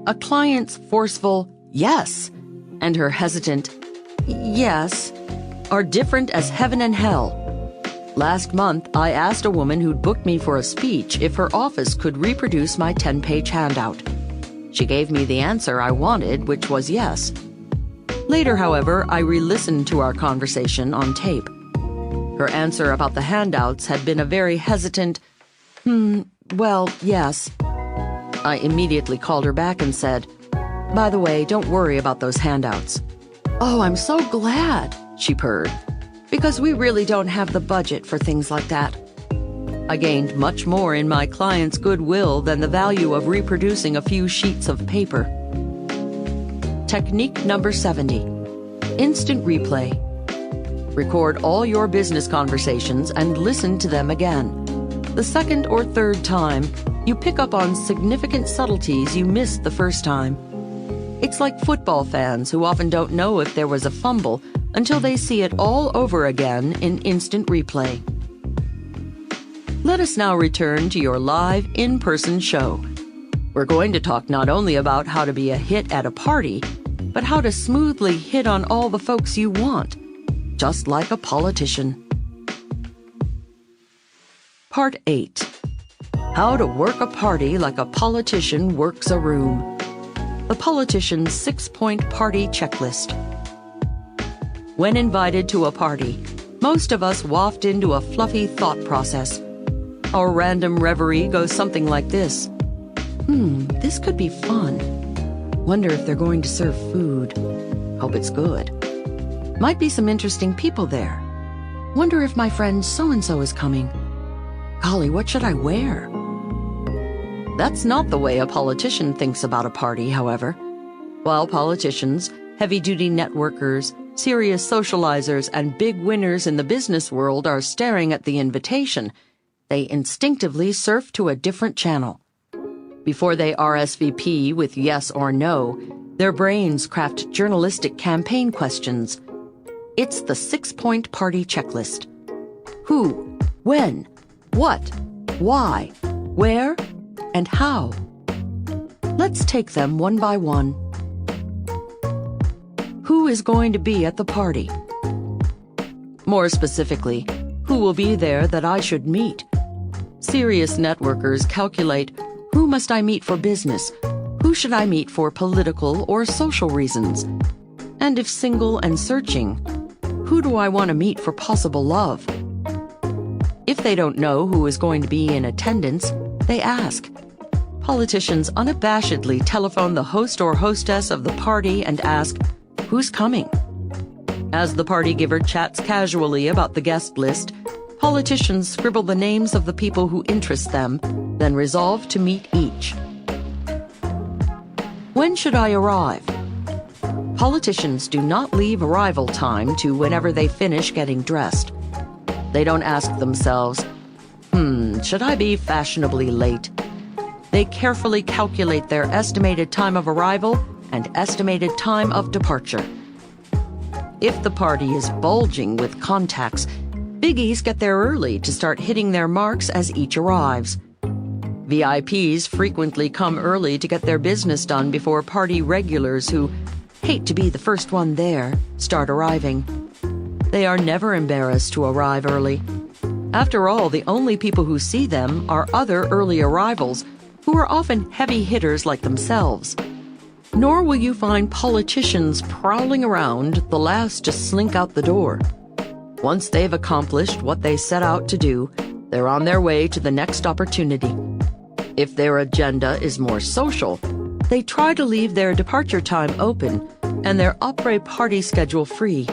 A client's forceful yes and her hesitant yes are different as heaven and hell. Last month, I asked a woman who'd booked me for a speech if her office could reproduce my 10-page handout. She gave me the answer I wanted, which was yes. Later, however, I re-listened to our conversation on tape. Her answer about the handouts had been a very hesitant, well, yes. I immediately called her back and said, "By the way, don't worry about those handouts." "Oh, I'm so glad," she purred, "because we really don't have the budget for things like that." I gained much more in my client's goodwill than the value of reproducing a few sheets of paper. Technique number 70. Instant replay. Record all your business conversations and listen to them again. The second or third time, you pick up on significant subtleties you missed the first time. It's like football fans who often don't know if there was a fumble until they see it all over again in instant replay. Let us now return to your live, in-person show. We're going to talk not only about how to be a hit at a party, but how to smoothly hit on all the folks you want, just like a politician. Part 8. How to work a party like a politician works a room. The politician's 6-point party checklist. When invited to a party, most of us waft into a fluffy thought process. Our random reverie goes something like this. This could be fun. Wonder if they're going to serve food. Hope it's good. Might be some interesting people there. Wonder if my friend so-and-so is coming. Golly, what should I wear? That's not the way a politician thinks about a party, however. While politicians, heavy-duty networkers, serious socializers, and big winners in the business world are staring at the invitation, they instinctively surf to a different channel. Before they RSVP with yes or no, their brains craft journalistic campaign questions. It's the 6-point party checklist. Who, when, what, why, where, and how. Let's take them one by one. Who is going to be at the party? More specifically, who will be there that I should meet? Serious networkers calculate, who must I meet for business? Who should I meet for political or social reasons? And if single and searching, who do I want to meet for possible love? If they don't know who is going to be in attendance, they ask. Politicians unabashedly telephone the host or hostess of the party and ask, who's coming? As the party giver chats casually about the guest list, politicians scribble the names of the people who interest them, then resolve to meet each. When should I arrive? Politicians do not leave arrival time to whenever they finish getting dressed. They don't ask themselves, should I be fashionably late? They carefully calculate their estimated time of arrival and estimated time of departure. If the party is bulging with contacts, biggies get there early to start hitting their marks as each arrives. VIPs frequently come early to get their business done before party regulars who hate to be the first one there start arriving. They are never embarrassed to arrive early. After all, the only people who see them are other early arrivals who are often heavy hitters like themselves. Nor will you find politicians prowling around the last to slink out the door. Once they've accomplished what they set out to do, they're on their way to the next opportunity. If their agenda is more social, they try to leave their departure time open and their après-party schedule free.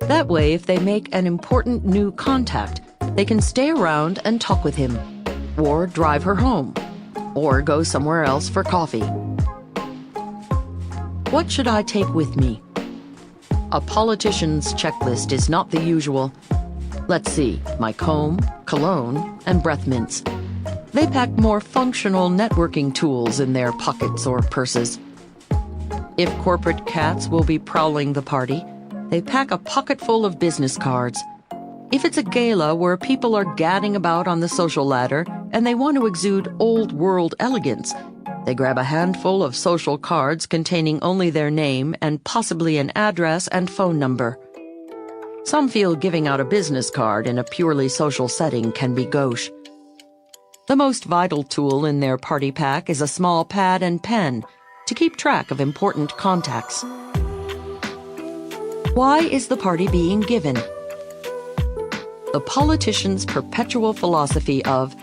That way, if they make an important new contact, they can stay around and talk with him, or drive her home, or go somewhere else for coffee. What should I take with me? A politician's checklist is not the usual. Let's see, my comb, cologne, and breath mints. They pack more functional networking tools in their pockets or purses. If corporate cats will be prowling the party, they pack a pocket full of business cards. If it's a gala where people are gadding about on the social ladder and they want to exude old-world elegance, they grab a handful of social cards containing only their name and possibly an address and phone number. Some feel giving out a business card in a purely social setting can be gauche. The most vital tool in their party pack is a small pad and pen to keep track of important contacts. Why is the party being given? The politician's perpetual philosophy of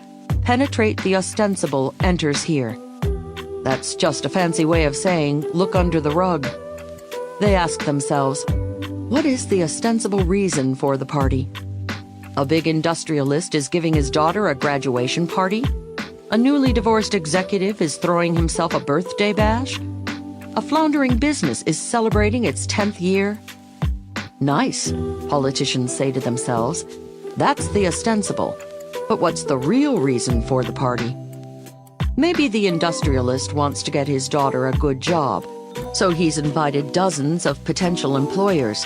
penetrate the ostensible enters here. That's just a fancy way of saying, look under the rug. They ask themselves, what is the ostensible reason for the party? A big industrialist is giving his daughter a graduation party? A newly divorced executive is throwing himself a birthday bash? A floundering business is celebrating its 10th year? Nice, politicians say to themselves. That's the ostensible. But what's the real reason for the party? Maybe the industrialist wants to get his daughter a good job, so he's invited dozens of potential employers.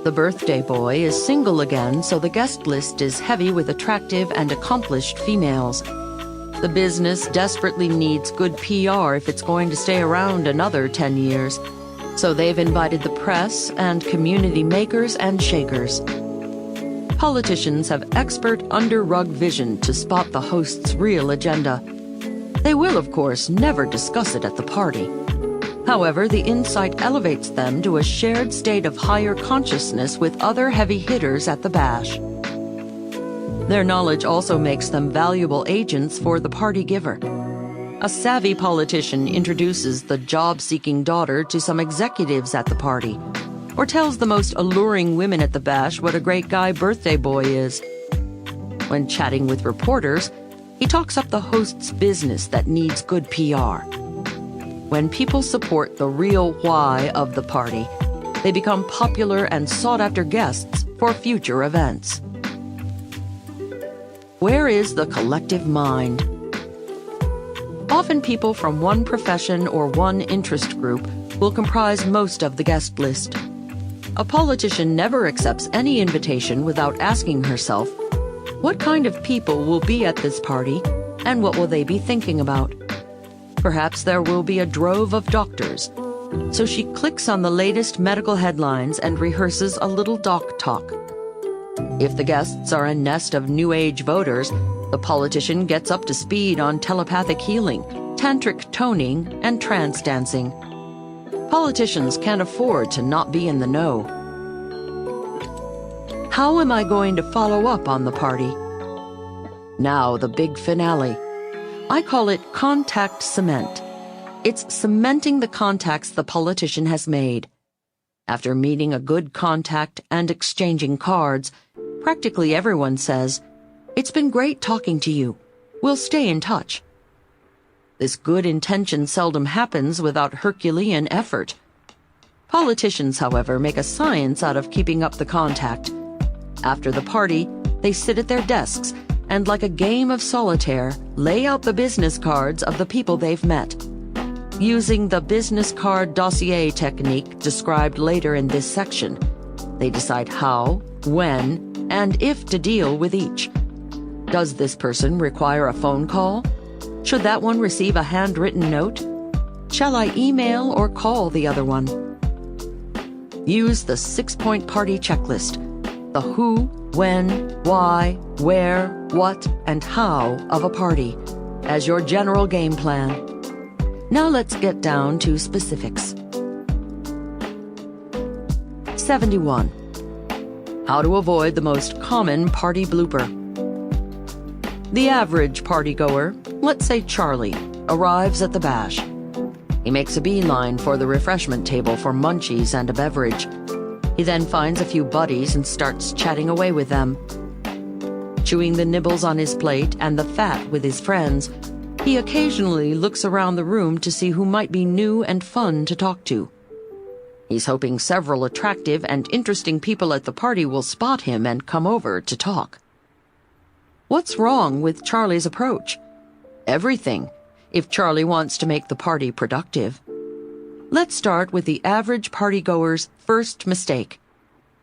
The birthday boy is single again, so the guest list is heavy with attractive and accomplished females. The business desperately needs good PR if it's going to stay around another 10 years, so they've invited the press and community makers and shakers. Politicians have expert under-rug vision to spot the host's real agenda. They will, of course, never discuss it at the party. However, the insight elevates them to a shared state of higher consciousness with other heavy hitters at the bash. Their knowledge also makes them valuable agents for the party giver. A savvy politician introduces the job-seeking daughter to some executives at the party, or tells the most alluring women at the bash what a great guy birthday boy is. When chatting with reporters, he talks up the host's business that needs good PR. When people support the real why of the party, they become popular and sought-after guests for future events. Where is the collective mind? Often people from one profession or one interest group will comprise most of the guest list. A politician never accepts any invitation without asking herself, what kind of people will be at this party, and what will they be thinking about? Perhaps there will be a drove of doctors, so she clicks on the latest medical headlines and rehearses a little doc talk. If the guests are a nest of New Age voters, the politician gets up to speed on telepathic healing, tantric toning, and trance dancing. Politicians can't afford to not be in the know. How am I going to follow up on the party? Now the big finale. I call it contact cement. It's cementing the contacts the politician has made. After meeting a good contact and exchanging cards, practically everyone says, "It's been great talking to you. We'll stay in touch." This good intention seldom happens without Herculean effort. Politicians, however, make a science out of keeping up the contact. After the party, they sit at their desks and, like a game of solitaire, lay out the business cards of the people they've met. Using the business card dossier technique described later in this section, they decide how, when, and if to deal with each. Does this person require a phone call? Should that one receive a handwritten note? Shall I email or call the other one? Use the 6-point party checklist, the who, when, why, where, what, and how of a party, as your general game plan. Now let's get down to specifics. 71. How to avoid the most common party blooper. The average partygoer, let's say Charlie, arrives at the bash. He makes a beeline for the refreshment table for munchies and a beverage. He then finds a few buddies and starts chatting away with them. Chewing the nibbles on his plate and the fat with his friends, he occasionally looks around the room to see who might be new and fun to talk to. He's hoping several attractive and interesting people at the party will spot him and come over to talk. What's wrong with Charlie's approach? Everything, if Charlie wants to make the party productive. Let's start with the average partygoer's first mistake,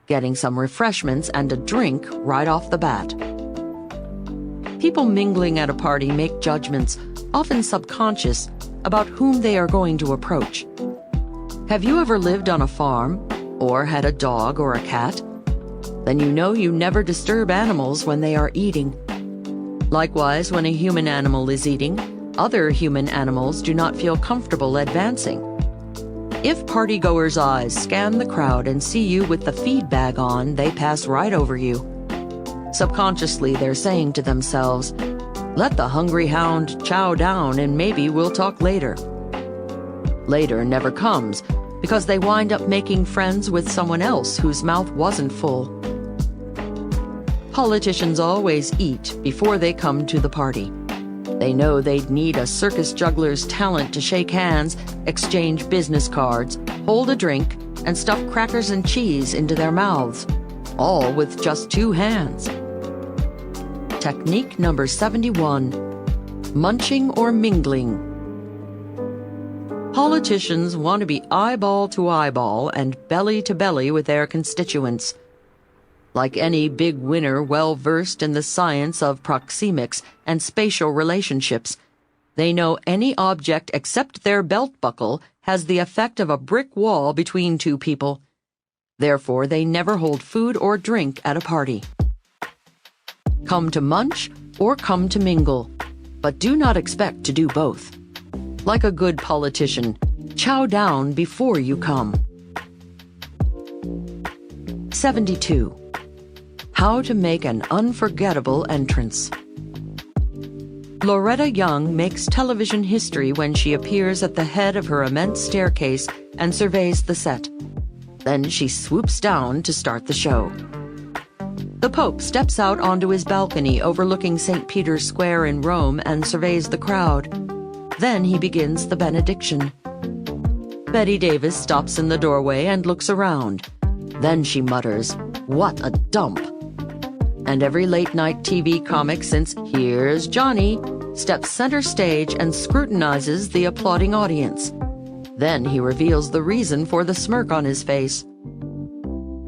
getting some refreshments and a drink right off the bat. People mingling at a party make judgments, often subconscious, about whom they are going to approach. Have you ever lived on a farm, or had a dog or a cat? Then you know you never disturb animals when they are eating. Likewise, when a human animal is eating, other human animals do not feel comfortable advancing. If partygoers' eyes scan the crowd and see you with the feed bag on, they pass right over you. Subconsciously, they're saying to themselves, "Let the hungry hound chow down and maybe we'll talk later." Later never comes, because they wind up making friends with someone else whose mouth wasn't full. Politicians always eat before they come to the party. They know they'd need a circus juggler's talent to shake hands, exchange business cards, hold a drink, and stuff crackers and cheese into their mouths, all with just 2 hands. Technique number 71. Munching or mingling. Politicians want to be eyeball to eyeball and belly to belly with their constituents. Like any big winner well-versed in the science of proxemics and spatial relationships, they know any object except their belt buckle has the effect of a brick wall between two people. Therefore, they never hold food or drink at a party. Come to munch or come to mingle, but do not expect to do both. Like a good politician, chow down before you come. 72. How to make an unforgettable entrance. Loretta Young makes television history when she appears at the head of her immense staircase and surveys the set. Then she swoops down to start the show. The Pope steps out onto his balcony overlooking St. Peter's Square in Rome and surveys the crowd. Then he begins the benediction. Betty Davis stops in the doorway and looks around. Then she mutters, "What a dump!" And every late-night TV comic since Here's Johnny steps center stage and scrutinizes the applauding audience. Then he reveals the reason for the smirk on his face.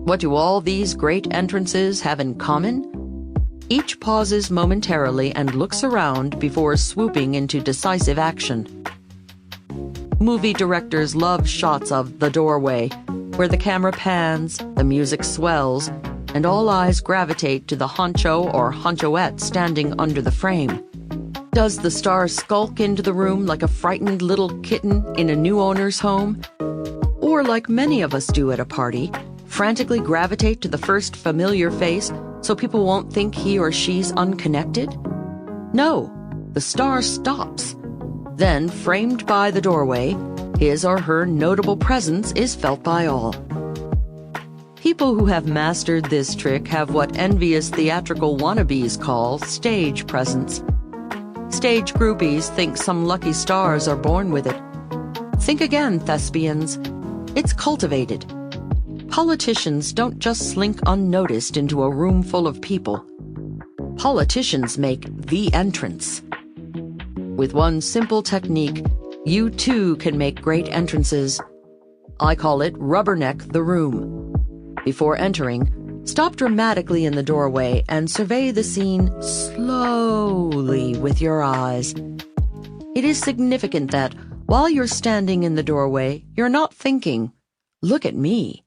What do all these great entrances have in common? Each pauses momentarily and looks around before swooping into decisive action. Movie directors love shots of the doorway, where the camera pans, the music swells, and all eyes gravitate to the honcho or honchoette standing under the frame. Does the star skulk into the room like a frightened little kitten in a new owner's home? Or, like many of us do at a party, frantically gravitate to the first familiar face so people won't think he or she's unconnected? No, the star stops. Then, framed by the doorway, his or her notable presence is felt by all. People who have mastered this trick have what envious theatrical wannabes call stage presence. Stage groupies think some lucky stars are born with it. Think again, thespians. It's cultivated. Politicians don't just slink unnoticed into a room full of people. Politicians make the entrance. With one simple technique, you too can make great entrances. I call it rubberneck the room. Before entering, stop dramatically in the doorway and survey the scene slowly with your eyes. It is significant that, while you're standing in the doorway, you're not thinking, "Look at me."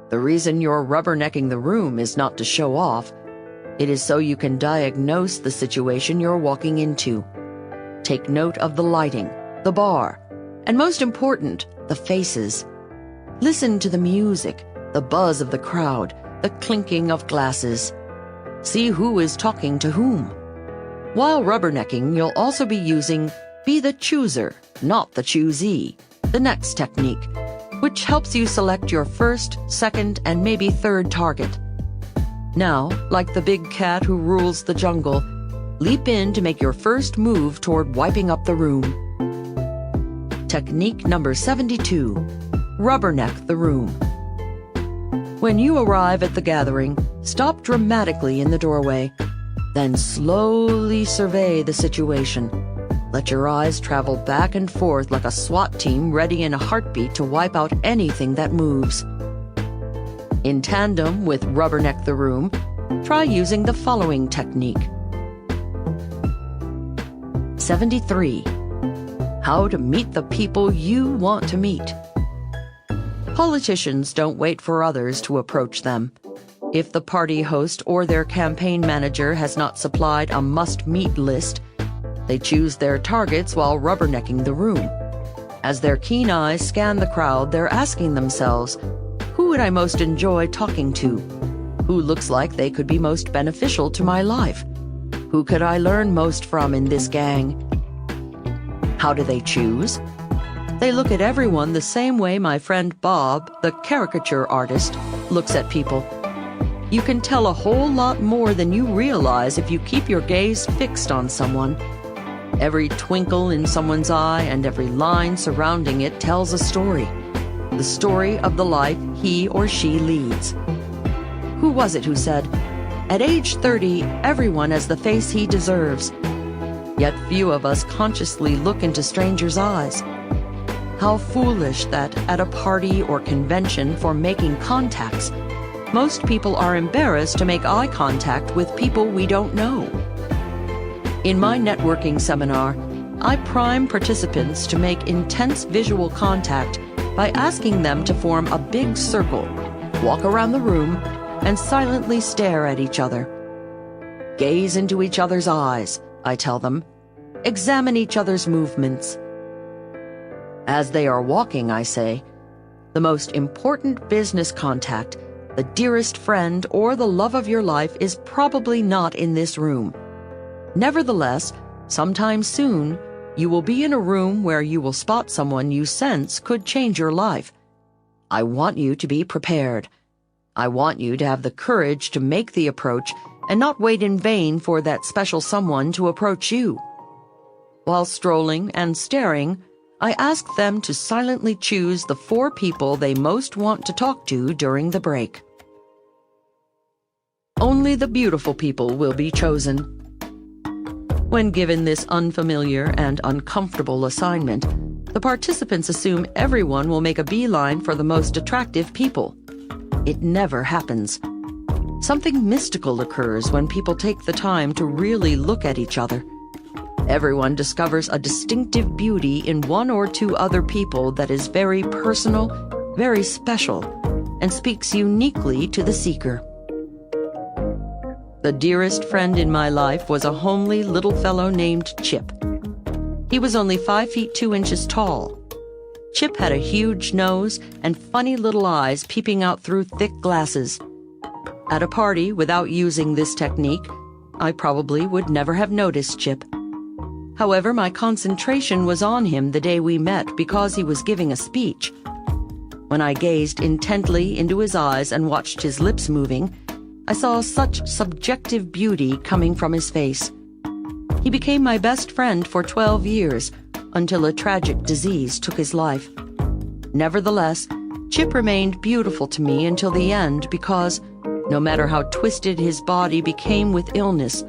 The reason you're rubbernecking the room is not to show off. It is so you can diagnose the situation you're walking into. Take note of the lighting, the bar, and most important, the faces. Listen to the music, the buzz of the crowd, the clinking of glasses. See who is talking to whom. While rubbernecking, you'll also be using Be the Chooser, Not the Choosee, the next technique, which helps you select your first, second, and maybe third target. Now, like the big cat who rules the jungle, leap in to make your first move toward wiping up the room. Technique number 72. Rubberneck the room. When you arrive at the gathering, stop dramatically in the doorway. Then slowly survey the situation. Let your eyes travel back and forth like a SWAT team ready in a heartbeat to wipe out anything that moves. In tandem with rubberneck the room, try using the following technique. 73. How to meet the people you want to meet. Politicians don't wait for others to approach them. If the party host or their campaign manager has not supplied a must-meet list, they choose their targets while rubbernecking the room. As their keen eyes scan the crowd, they're asking themselves, who would I most enjoy talking to? Who looks like they could be most beneficial to my life? Who could I learn most from in this gang? How do they choose? They look at everyone the same way my friend Bob, the caricature artist, looks at people. You can tell a whole lot more than you realize if you keep your gaze fixed on someone. Every twinkle in someone's eye and every line surrounding it tells a story. The story of the life he or she leads. Who was it who said, "At age 30, everyone has the face he deserves"? Yet few of us consciously look into strangers' eyes. How foolish that at a party or convention for making contacts, most people are embarrassed to make eye contact with people we don't know. In my networking seminar, I prime participants to make intense visual contact by asking them to form a big circle, walk around the room, and silently stare at each other. Gaze into each other's eyes, I tell them. Examine each other's movements. As they are walking, I say, the most important business contact, the dearest friend, or the love of your life is probably not in this room. Nevertheless, Sometime soon, you will be in a room where you will spot someone you sense could change your life. I want you to be prepared. I want you to have the courage to make the approach and not wait in vain for that special someone to approach you. While strolling and staring, I ask them to silently choose the 4 people they most want to talk to during the break. Only the beautiful people will be chosen. When given this unfamiliar and uncomfortable assignment, the participants assume everyone will make a beeline for the most attractive people. It never happens. Something mystical occurs when people take the time to really look at each other. Everyone discovers a distinctive beauty in 1 or 2 other people that is very personal, very special, and speaks uniquely to the seeker. The dearest friend in my life was a homely little fellow named Chip. He was only 5 feet 2 inches tall. Chip had a huge nose and funny little eyes peeping out through thick glasses. At a party, without using this technique, I probably would never have noticed Chip. However, my concentration was on him the day we met because he was giving a speech. When I gazed intently into his eyes and watched his lips moving, I saw such subjective beauty coming from his face. He became my best friend for 12 years, until a tragic disease took his life. Nevertheless, Chip remained beautiful to me until the end because, no matter how twisted his body became with illness,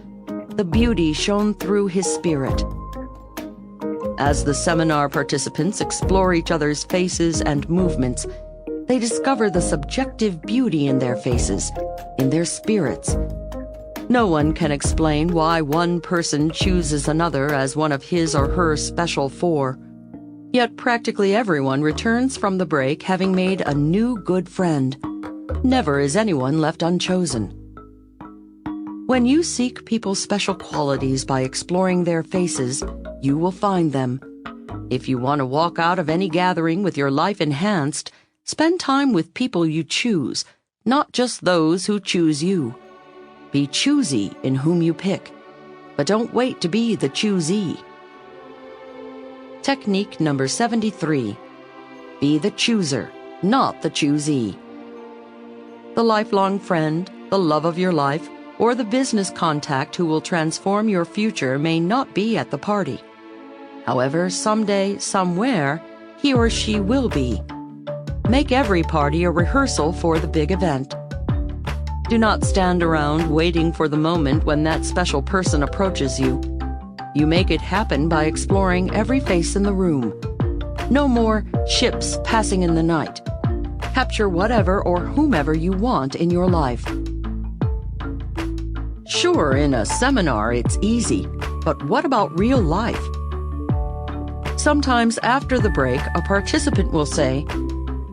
the beauty shone through his spirit. As the seminar participants explore each other's faces and movements, they discover the subjective beauty in their faces, in their spirits. No one can explain why one person chooses another as one of his or her special 4. Yet practically everyone returns from the break having made a new good friend. Never is anyone left unchosen. When you seek people's special qualities by exploring their faces, you will find them. If you want to walk out of any gathering with your life enhanced, spend time with people you choose, not just those who choose you. Be choosy in whom you pick, but don't wait to be the choosee. Technique number 73. Be the chooser, not the choosee. The lifelong friend, the love of your life, or the business contact who will transform your future may not be at the party. However, someday, somewhere, he or she will be. Make every party a rehearsal for the big event. Do not stand around waiting for the moment when that special person approaches you. You make it happen by exploring every face in the room. No more ships passing in the night. Capture whatever or whomever you want in your life. Sure, in a seminar it's easy, but what about real life? Sometimes after the break, a participant will say,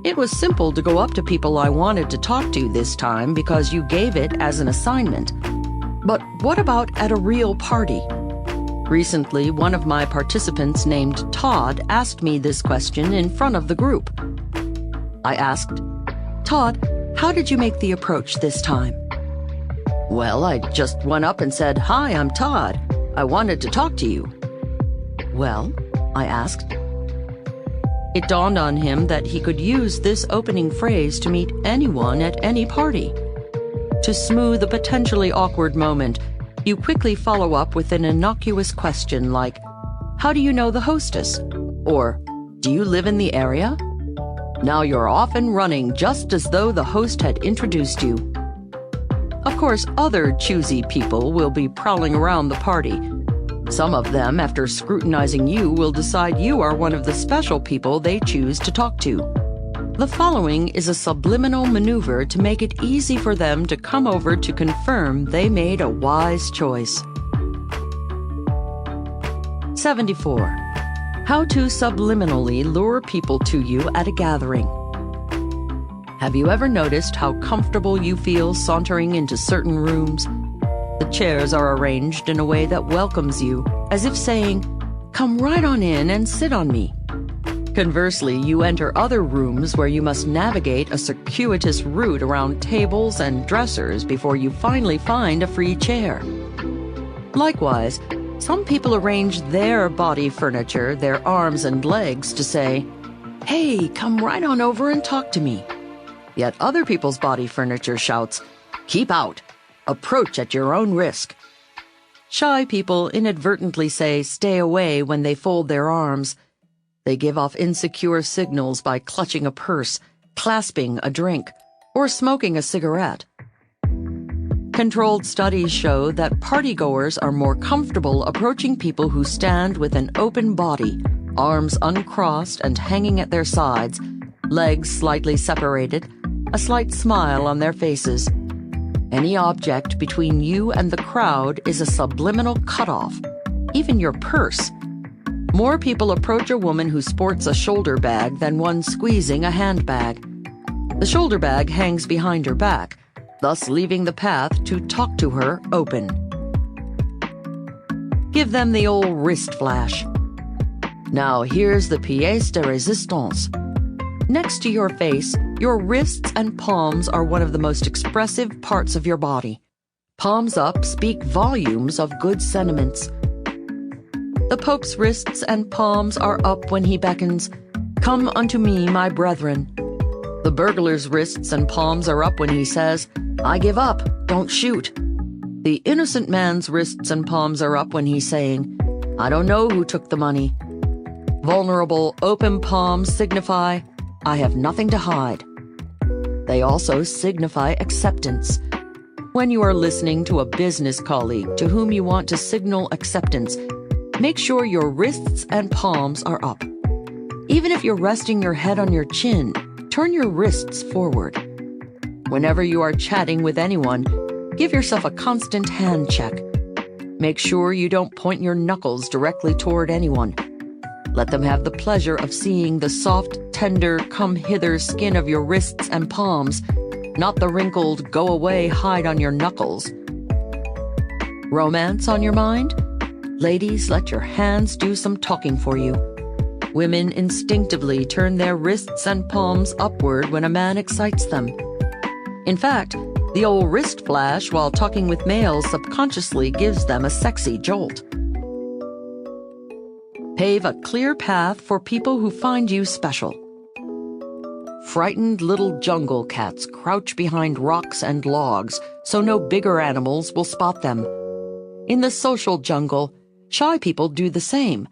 "It was simple to go up to people I wanted to talk to this time because you gave it as an assignment. But what about at a real party?" Recently, one of my participants named Todd asked me this question in front of the group. I asked, "Todd, how did you make the approach this time?" "Well, I just went up and said, 'Hi, I'm Todd. I wanted to talk to you.'" "Well?" I asked. It dawned on him that he could use this opening phrase to meet anyone at any party. To smooth a potentially awkward moment, you quickly follow up with an innocuous question like, "How do you know the hostess?" Or, "Do you live in the area?" Now you're off and running just as though the host had introduced you. Of course, other choosy people will be prowling around the party. Some of them, after scrutinizing you, will decide you are one of the special people they choose to talk to. The following is a subliminal maneuver to make it easy for them to come over to confirm they made a wise choice. 74. How to subliminally lure people to you at a gathering. Have you ever noticed how comfortable you feel sauntering into certain rooms? The chairs are arranged in a way that welcomes you, as if saying, "Come right on in and sit on me." Conversely, you enter other rooms where you must navigate a circuitous route around tables and dressers before you finally find a free chair. Likewise, Some people arrange their body furniture, their arms and legs, to say, "Hey, come right on over and talk to me." Yet other people's body furniture shouts, "Keep out. Approach at your own risk." Shy people inadvertently say "stay away" when they fold their arms. They give off insecure signals by clutching a purse, clasping a drink, or smoking a cigarette. Controlled studies show that partygoers are more comfortable approaching people who stand with an open body, arms uncrossed and hanging at their sides, legs slightly separated, a slight smile on their faces. Any object between you and the crowd is a subliminal cutoff, even your purse. More people approach a woman who sports a shoulder bag than one squeezing a handbag. The shoulder bag hangs behind her back, thus leaving the path to talk to her open. Give them the old wrist flash. Now here's the pièce de résistance. Next to your face, your wrists and palms are one of the most expressive parts of your body. Palms up speak volumes of good sentiments. The Pope's wrists and palms are up when he beckons, "Come unto me, my brethren." The burglar's wrists and palms are up when he says, "I give up, don't shoot." The innocent man's wrists and palms are up when he's saying, "I don't know who took the money." Vulnerable, open palms signify, "I have nothing to hide." They also signify acceptance. When you are listening to a business colleague to whom you want to signal acceptance, make sure your wrists and palms are up. Even if you're resting your head on your chin, turn your wrists forward. Whenever you are chatting with anyone, give yourself a constant hand check. Make sure you don't point your knuckles directly toward anyone. Let them have the pleasure of seeing the soft, tender, come-hither skin of your wrists and palms, not the wrinkled, go-away hide on your knuckles. Romance on your mind? Ladies, let your hands do some talking for you. Women instinctively turn their wrists and palms upward when a man excites them. In fact, the old wrist flash while talking with males subconsciously gives them a sexy jolt. Pave a clear path for people who find you special. Frightened little jungle cats crouch behind rocks and logs so no bigger animals will spot them. In the social jungle, shy people do the same.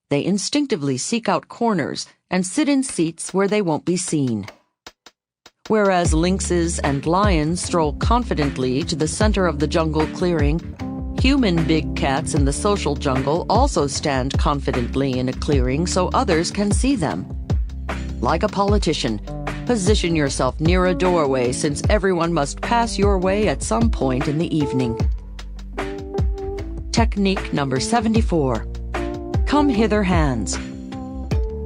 They instinctively seek out corners and sit in seats where they won't be seen. Whereas lynxes and lions stroll confidently to the center of the jungle clearing, human big cats in the social jungle also stand confidently in a clearing so others can see them. Like a politician, position yourself near a doorway since everyone must pass your way at some point in the evening. Technique number 74. Come hither hands.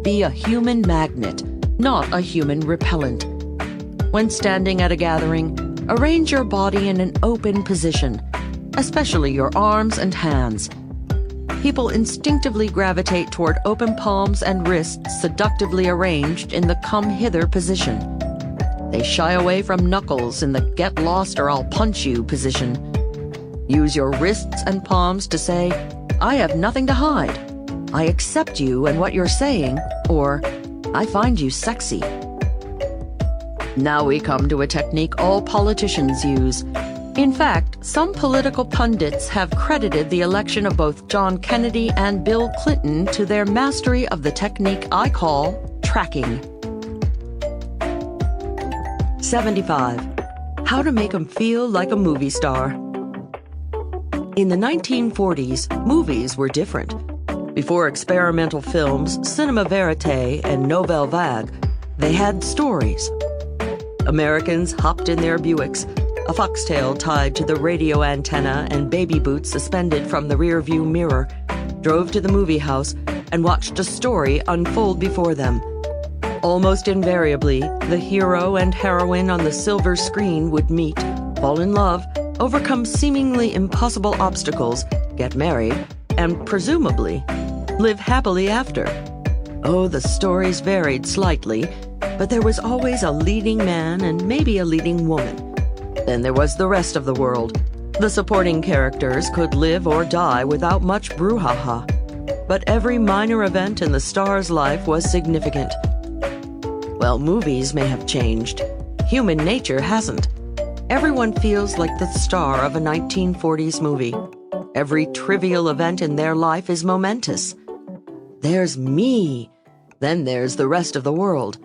Be a human magnet, not a human repellent. When standing at a gathering, arrange your body in an open position, especially your arms and hands. People instinctively gravitate toward open palms and wrists seductively arranged in the come hither position. They shy away from knuckles in the get lost or I'll punch you position. Use your wrists and palms to say, "I have nothing to hide. I accept you and what you're saying," or "I find you sexy." Now we come to a technique all politicians use. In fact, some political pundits have credited the election of both John Kennedy and Bill Clinton to their mastery of the technique I call tracking. 75. How to make 'em feel like a movie star. In the 1940s, movies were different. Before experimental films, cinema verite, and nouvelle vague, they had stories. Americans hopped in their Buicks, a foxtail tied to the radio antenna and baby boots suspended from the rearview mirror, drove to the movie house and watched a story unfold before them. Almost invariably, the hero and heroine on the silver screen would meet, fall in love, overcome seemingly impossible obstacles, get married, and presumably live happily after. Oh, the stories varied slightly, but there was always a leading man and maybe a leading woman. Then there was the rest of the world. The supporting characters could live or die without much brouhaha, but every minor event in the star's life was significant. Well, movies may have changed. Human nature hasn't. Everyone feels like the star of a 1940s movie. Every trivial event in their life is momentous. There's me. Then there's the rest of the world.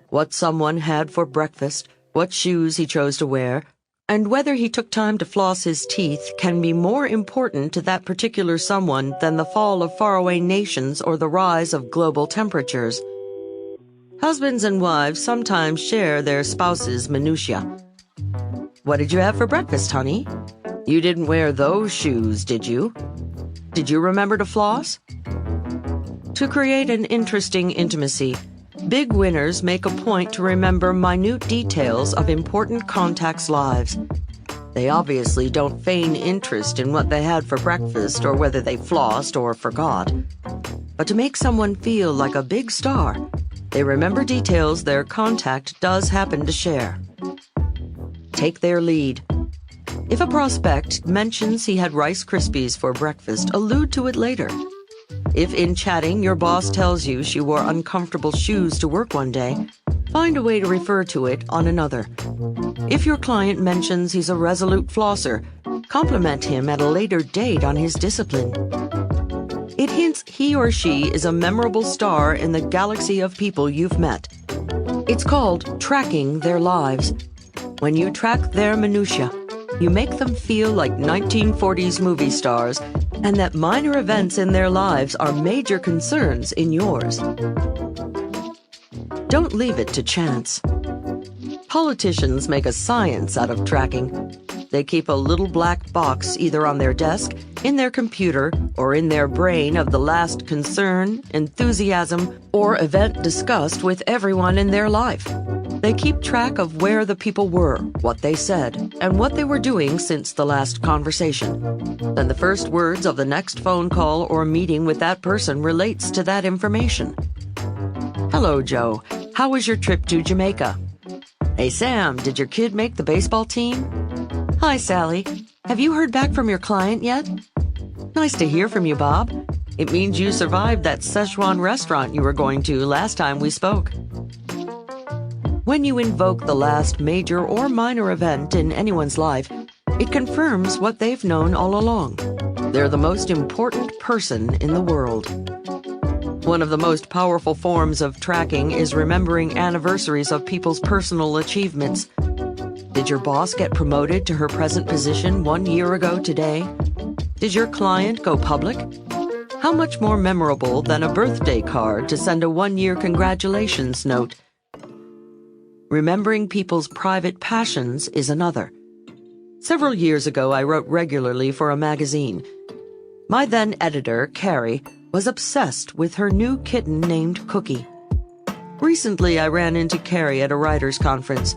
What someone had for breakfast, what shoes he chose to wear, and whether he took time to floss his teeth can be more important to that particular someone than the fall of faraway nations or the rise of global temperatures. Husbands and wives sometimes share their spouse's minutiae. What did you have for breakfast, honey? You didn't wear those shoes, did you? Did you remember to floss? To create an interesting intimacy, big winners make a point to remember minute details of important contacts' lives. They obviously don't feign interest in what they had for breakfast or whether they flossed or forgot. But to make someone feel like a big star, they remember details their contact does happen to share. Take their lead. If a prospect mentions he had Rice Krispies for breakfast, allude to it later. If in chatting your boss tells you she wore uncomfortable shoes to work one day, find a way to refer to it on another. If your client mentions he's a resolute flosser, compliment him at a later date on his discipline. It hints he or she is a memorable star in the galaxy of people you've met. It's called tracking their lives. When you track their minutiae, you make them feel like 1940s movie stars and that minor events in their lives are major concerns in yours. Don't leave it to chance. Politicians make a science out of tracking. They keep a little black box either on their desk, in their computer, or in their brain of the last concern, enthusiasm, or event discussed with everyone in their life. They keep track of where the people were, what they said, and what they were doing since the last conversation. Then the first words of the next phone call or meeting with that person relates to that information. Hello, Joe. How was your trip to Jamaica? Hey, Sam, did your kid make the baseball team? Hi, Sally. Have you heard back from your client yet? Nice to hear from you, Bob. It means you survived that Szechuan restaurant you were going to last time we spoke. When you invoke the last major or minor event in anyone's life, it confirms what they've known all along. They're the most important person in the world. One of the most powerful forms of tracking is remembering anniversaries of people's personal achievements. Did your boss get promoted to her present position 1 year ago today? Did your client go public? How much more memorable than a birthday card to send a 1-year congratulations note? Remembering people's private passions is another. Several years ago, I wrote regularly for a magazine. My then editor, Carrie, was obsessed with her new kitten named Cookie. Recently, I ran into Carrie at a writers' conference.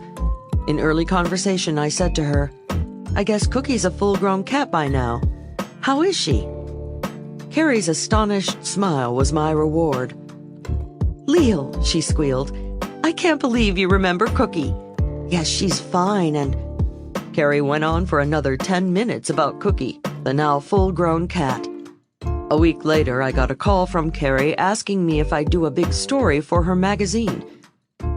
In early conversation, I said to her, I guess Cookie's a full-grown cat by now. How is she? Carrie's astonished smile was my reward. Leil, she squealed, I can't believe you remember Cookie. Yes, she's fine, and... Carrie went on for another 10 minutes about Cookie, the now full-grown cat. A week later, I got a call from Carrie asking me if I'd do a big story for her magazine.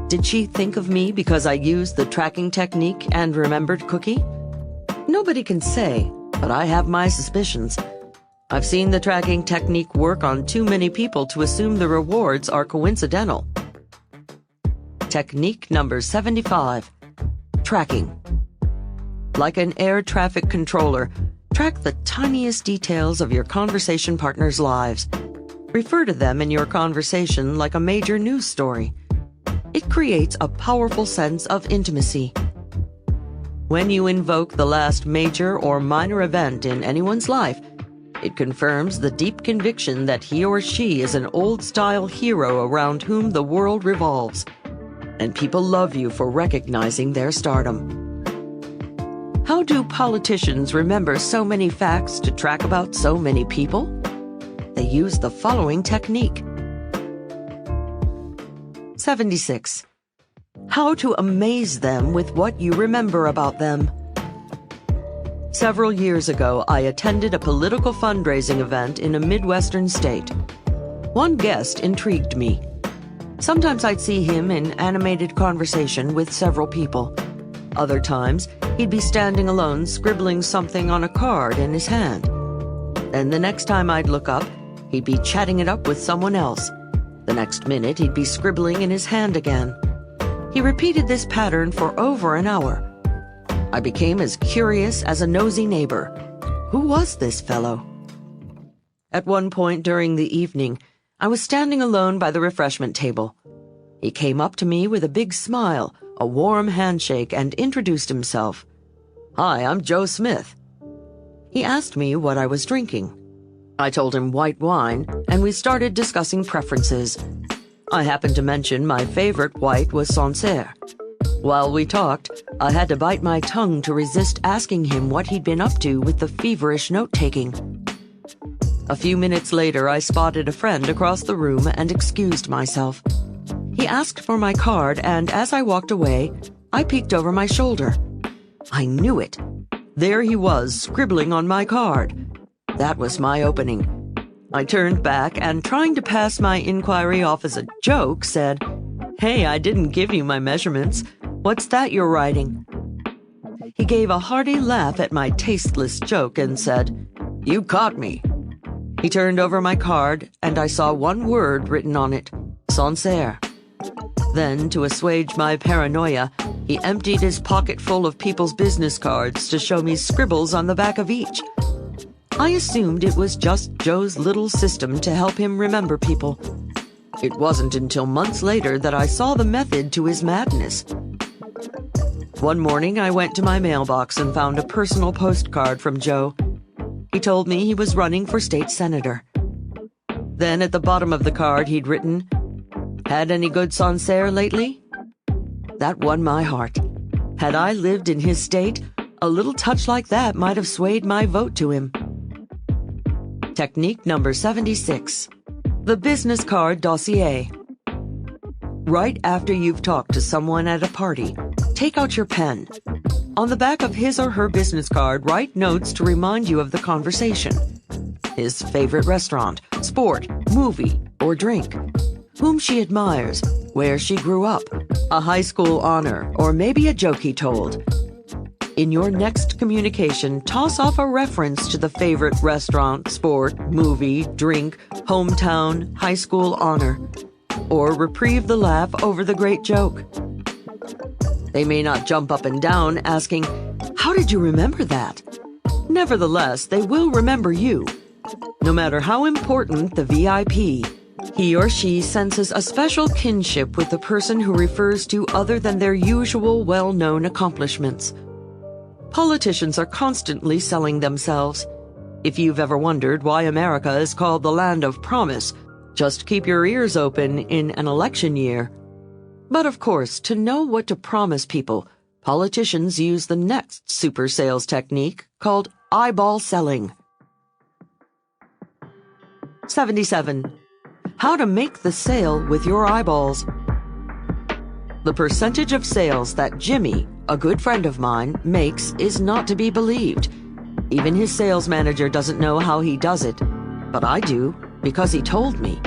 Did she think of me because I used the tracking technique and remembered Cookie? Nobody can say, but I have my suspicions. I've seen the tracking technique work on too many people to assume the rewards are coincidental. Technique number 75. Tracking. Like an air traffic controller, track the tiniest details of your conversation partner's lives. Refer to them in your conversation like a major news story. It creates a powerful sense of intimacy. When you invoke the last major or minor event in anyone's life, it confirms the deep conviction that he or she is an old-style hero around whom the world revolves. And people love you for recognizing their stardom. How do politicians remember so many facts to track about so many people? They use the following technique. 76. How to amaze them with what you remember about them. Several years ago, I attended a political fundraising event in a Midwestern state. One guest intrigued me. Sometimes I'd see him in animated conversation with several people. Other times, he'd be standing alone scribbling something on a card in his hand. Then the next time I'd look up, he'd be chatting it up with someone else. The next minute, he'd be scribbling in his hand again. He repeated this pattern for over an hour. I became as curious as a nosy neighbor. Who was this fellow? At one point during the evening, I was standing alone by the refreshment table. He came up to me with a big smile, a warm handshake, and introduced himself. "Hi, I'm Joe Smith." He asked me what I was drinking. I told him white wine, and we started discussing preferences. I happened to mention my favorite white was Sancerre. While we talked, I had to bite my tongue to resist asking him what he'd been up to with the feverish note-taking. A few minutes later, I spotted a friend across the room and excused myself. He asked for my card, and as I walked away, I peeked over my shoulder. I knew it. There he was, scribbling on my card. That was my opening. I turned back and, trying to pass my inquiry off as a joke, said, "Hey, I didn't give you my measurements. What's that you're writing?" He gave a hearty laugh at my tasteless joke and said, "You caught me." He turned over my card, and I saw one word written on it, Sancerre. Then, to assuage my paranoia, he emptied his pocket full of people's business cards to show me scribbles on the back of each. I assumed it was just Joe's little system to help him remember people. It wasn't until months later that I saw the method to his madness. One morning, I went to my mailbox and found a personal postcard from Joe. He told me he was running for state senator. Then at the bottom of the card, he'd written, "Had any good Sancerre lately?" That won my heart. Had I lived in his state, a little touch like that might have swayed my vote to him. Technique number 76. The business card dossier. Right after you've talked to someone at a party, take out your pen. On the back of his or her business card, write notes to remind you of the conversation. His favorite restaurant, sport, movie, or drink. Whom she admires, where she grew up, a high school honor, or maybe a joke he told. In your next communication, toss off a reference to the favorite restaurant, sport, movie, drink, hometown, high school honor, or reprieve the laugh over the great joke. They may not jump up and down asking, "How did you remember that?" Nevertheless, they will remember you. No matter how important the VIP, he or she senses a special kinship with the person who refers to other than their usual well-known accomplishments. Politicians are constantly selling themselves. If you've ever wondered why America is called the land of promise, just keep your ears open in an election year. But of course, to know what to promise people, politicians use the next super sales technique called eyeball selling. 77. How to make the sale with your eyeballs. The percentage of sales that Jimmy, a good friend of mine, makes is not to be believed. Even his sales manager doesn't know how he does it, but I do, because he told me.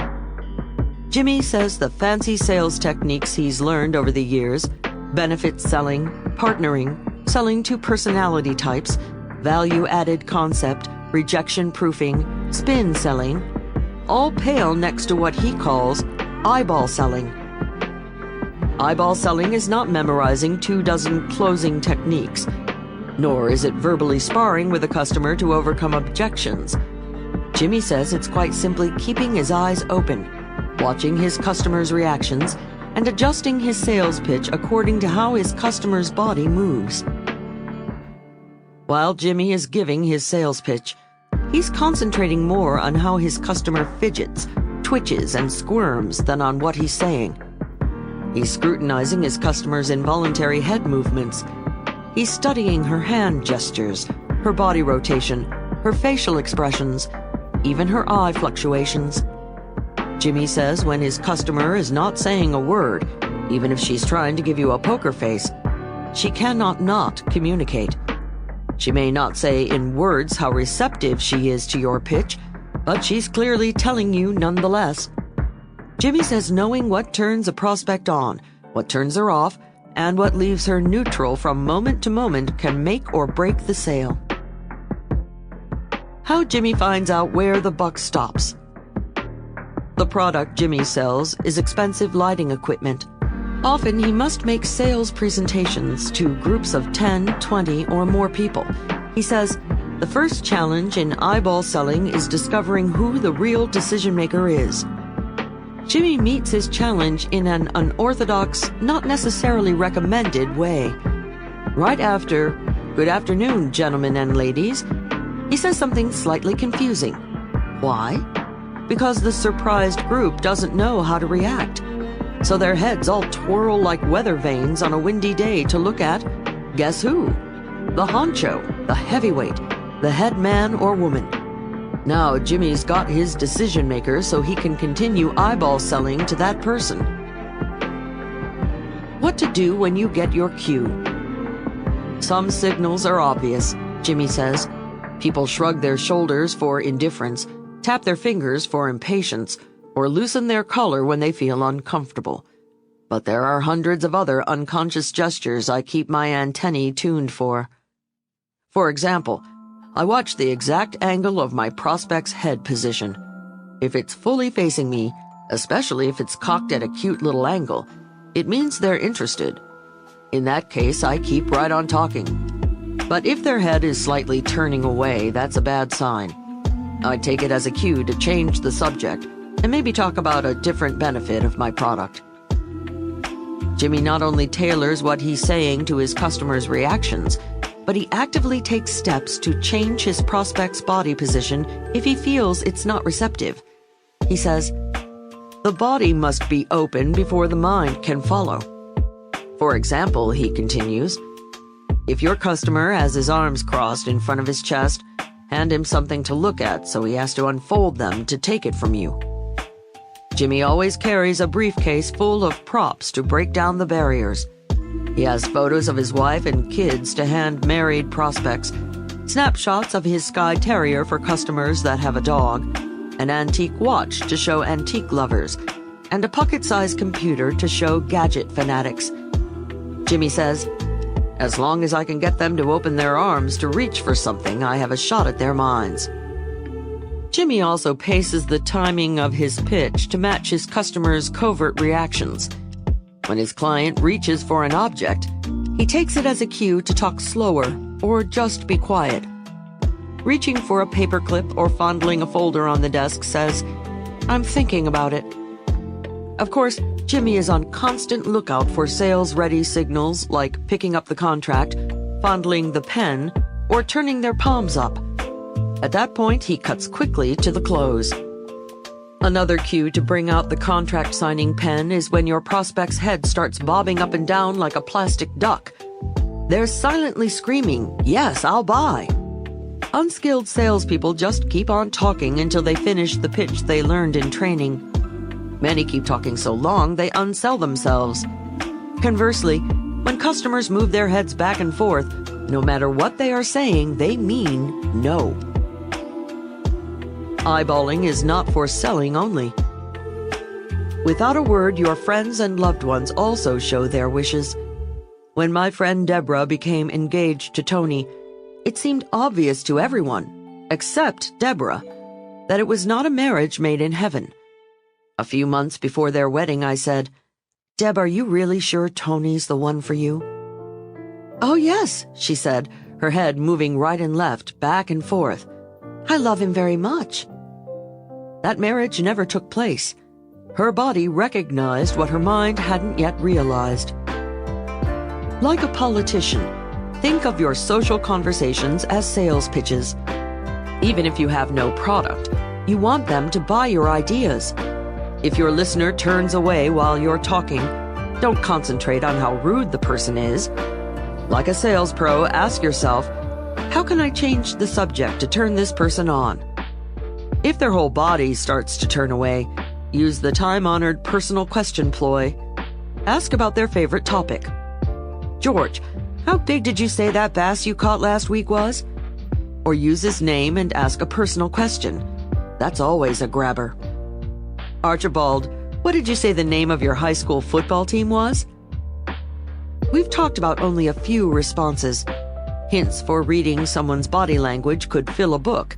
Jimmy says the fancy sales techniques he's learned over the years, benefit selling, partnering, selling to personality types, value-added concept, rejection proofing, spin selling, all pale next to what he calls eyeball selling. Eyeball selling is not memorizing 24 closing techniques, nor is it verbally sparring with a customer to overcome objections. Jimmy says it's quite simply keeping his eyes open, watching his customers' reactions, and adjusting his sales pitch according to how his customer's body moves. While Jimmy is giving his sales pitch, he's concentrating more on how his customer fidgets, twitches, and squirms than on what he's saying. He's scrutinizing his customer's involuntary head movements. He's studying her hand gestures, her body rotation, her facial expressions, even her eye fluctuations. Jimmy says when his customer is not saying a word, even if she's trying to give you a poker face, she cannot not communicate. She may not say in words how receptive she is to your pitch, but she's clearly telling you nonetheless. Jimmy says knowing what turns a prospect on, what turns her off, and what leaves her neutral from moment to moment can make or break the sale. How Jimmy finds out where the buck stops. The product Jimmy sells is expensive lighting equipment. Often he must make sales presentations to groups of 10, 20, or more people. He says, the first challenge in eyeball selling is discovering who the real decision maker is. Jimmy meets his challenge in an unorthodox, not necessarily recommended way. Right after, "Good afternoon, gentlemen and ladies," he says something slightly confusing. Why? Because the surprised group doesn't know how to react. So their heads all twirl like weather vanes on a windy day to look at, guess who? The honcho, the heavyweight, the head man or woman. Now Jimmy's got his decision maker so he can continue eyeball selling to that person. What to do when you get your cue. Some signals are obvious, Jimmy says. People shrug their shoulders for indifference, tap their fingers for impatience, or loosen their collar when they feel uncomfortable. But there are hundreds of other unconscious gestures I keep my antennae tuned for. For example, I watch the exact angle of my prospect's head position. If it's fully facing me, especially if it's cocked at a cute little angle, it means they're interested. In that case, I keep right on talking. But if their head is slightly turning away, that's a bad sign. I take it as a cue to change the subject and maybe talk about a different benefit of my product. Jimmy not only tailors what he's saying to his customers' reactions, but he actively takes steps to change his prospect's body position if he feels it's not receptive. He says, the body must be open before the mind can follow. For example, he continues, if your customer has his arms crossed in front of his chest, hand him something to look at so he has to unfold them to take it from you. Jimmy always carries a briefcase full of props to break down the barriers. He has photos of his wife and kids to hand married prospects, snapshots of his Skye Terrier for customers that have a dog, an antique watch to show antique lovers, and a pocket-sized computer to show gadget fanatics. Jimmy says, as long as I can get them to open their arms to reach for something, I have a shot at their minds. Jimmy also paces the timing of his pitch to match his customers' covert reactions. When his client reaches for an object, he takes it as a cue to talk slower or just be quiet. Reaching for a paperclip or fondling a folder on the desk says, I'm thinking about it. Of course, Jimmy is on constant lookout for sales-ready signals like picking up the contract, fondling the pen, or turning their palms up. At that point, he cuts quickly to the close. Another cue to bring out the contract signing pen is when your prospect's head starts bobbing up and down like a plastic duck. They're silently screaming, yes, I'll buy. Unskilled salespeople just keep on talking until they finish the pitch they learned in training. Many keep talking so long they unsell themselves. Conversely, when customers move their heads back and forth, no matter what they are saying, they mean no. Eyeballing is not for selling only. Without a word, your friends and loved ones also show their wishes. When my friend Deborah became engaged to Tony, it seemed obvious to everyone, except Deborah, that it was not a marriage made in heaven. A few months before their wedding, I said, Deb, are you really sure Tony's the one for you? Oh, yes, she said, her head moving right and left, back and forth. I love him very much. That marriage never took place. Her body recognized what her mind hadn't yet realized. Like a politician, think of your social conversations as sales pitches. Even if you have no product, you want them to buy your ideas. If your listener turns away while you're talking, don't concentrate on how rude the person is. Like a sales pro, ask yourself, how can I change the subject to turn this person on? If their whole body starts to turn away, use the time-honored personal question ploy. Ask about their favorite topic. George, How big did you say that bass you caught last week was? Or use his name and ask a personal question. That's always a grabber. Archibald, what did you say the name of your high school football team was? We've talked about only a few responses. Hints for reading someone's body language could fill a book.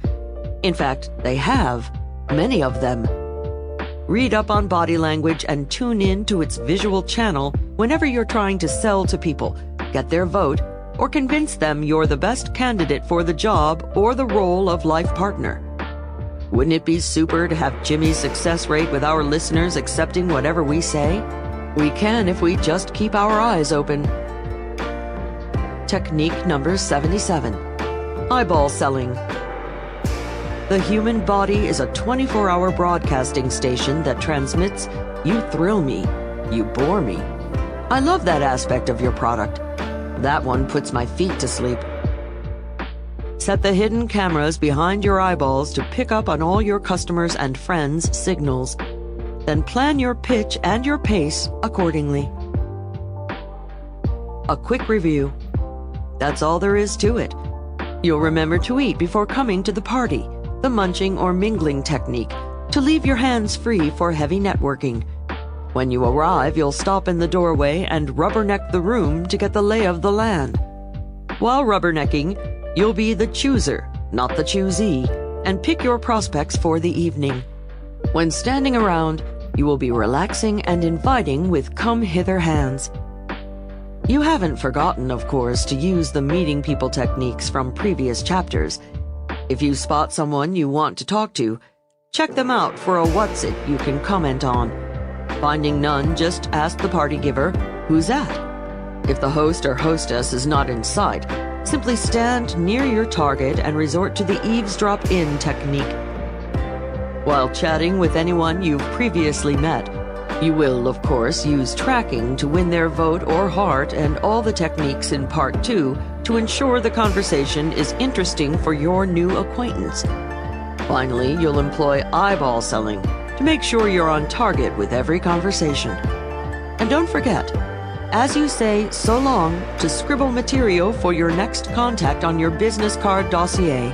In fact, they have, many of them. Read up on body language and tune in to its visual channel whenever you're trying to sell to people, get their vote, or convince them you're the best candidate for the job or the role of life partner. Wouldn't it be super to have Jimmy's success rate with our listeners accepting whatever we say? We can if we just keep our eyes open. Technique number 77. Eyeball selling. The human body is a 24-hour broadcasting station that transmits, "You thrill me, you bore me." I love that aspect of your product. That one puts my feet to sleep. Set the hidden cameras behind your eyeballs to pick up on all your customers' and friends' signals. Then plan your pitch and your pace accordingly. A quick review. That's all there is to it. You'll remember to eat before coming to the party, the munching or mingling technique, to leave your hands free for heavy networking. When you arrive, you'll stop in the doorway and rubberneck the room to get the lay of the land. While rubbernecking, you'll be the chooser, not the choosee, and pick your prospects for the evening. When standing around, you will be relaxing and inviting with come-hither hands. You haven't forgotten, of course, to use the meeting people techniques from previous chapters. If you spot someone you want to talk to, check them out for a what's it you can comment on. Finding none, just ask the party giver, "Who's that?" If the host or hostess is not in sight, simply stand near your target and resort to the eavesdrop-in technique. While chatting with anyone you've previously met, you will, of course, use tracking to win their vote or heart and all the techniques in Part 2 to ensure the conversation is interesting for your new acquaintance. Finally, you'll employ eyeball selling to make sure you're on target with every conversation. And don't forget, as you say so long, to scribble material for your next contact on your business card dossier.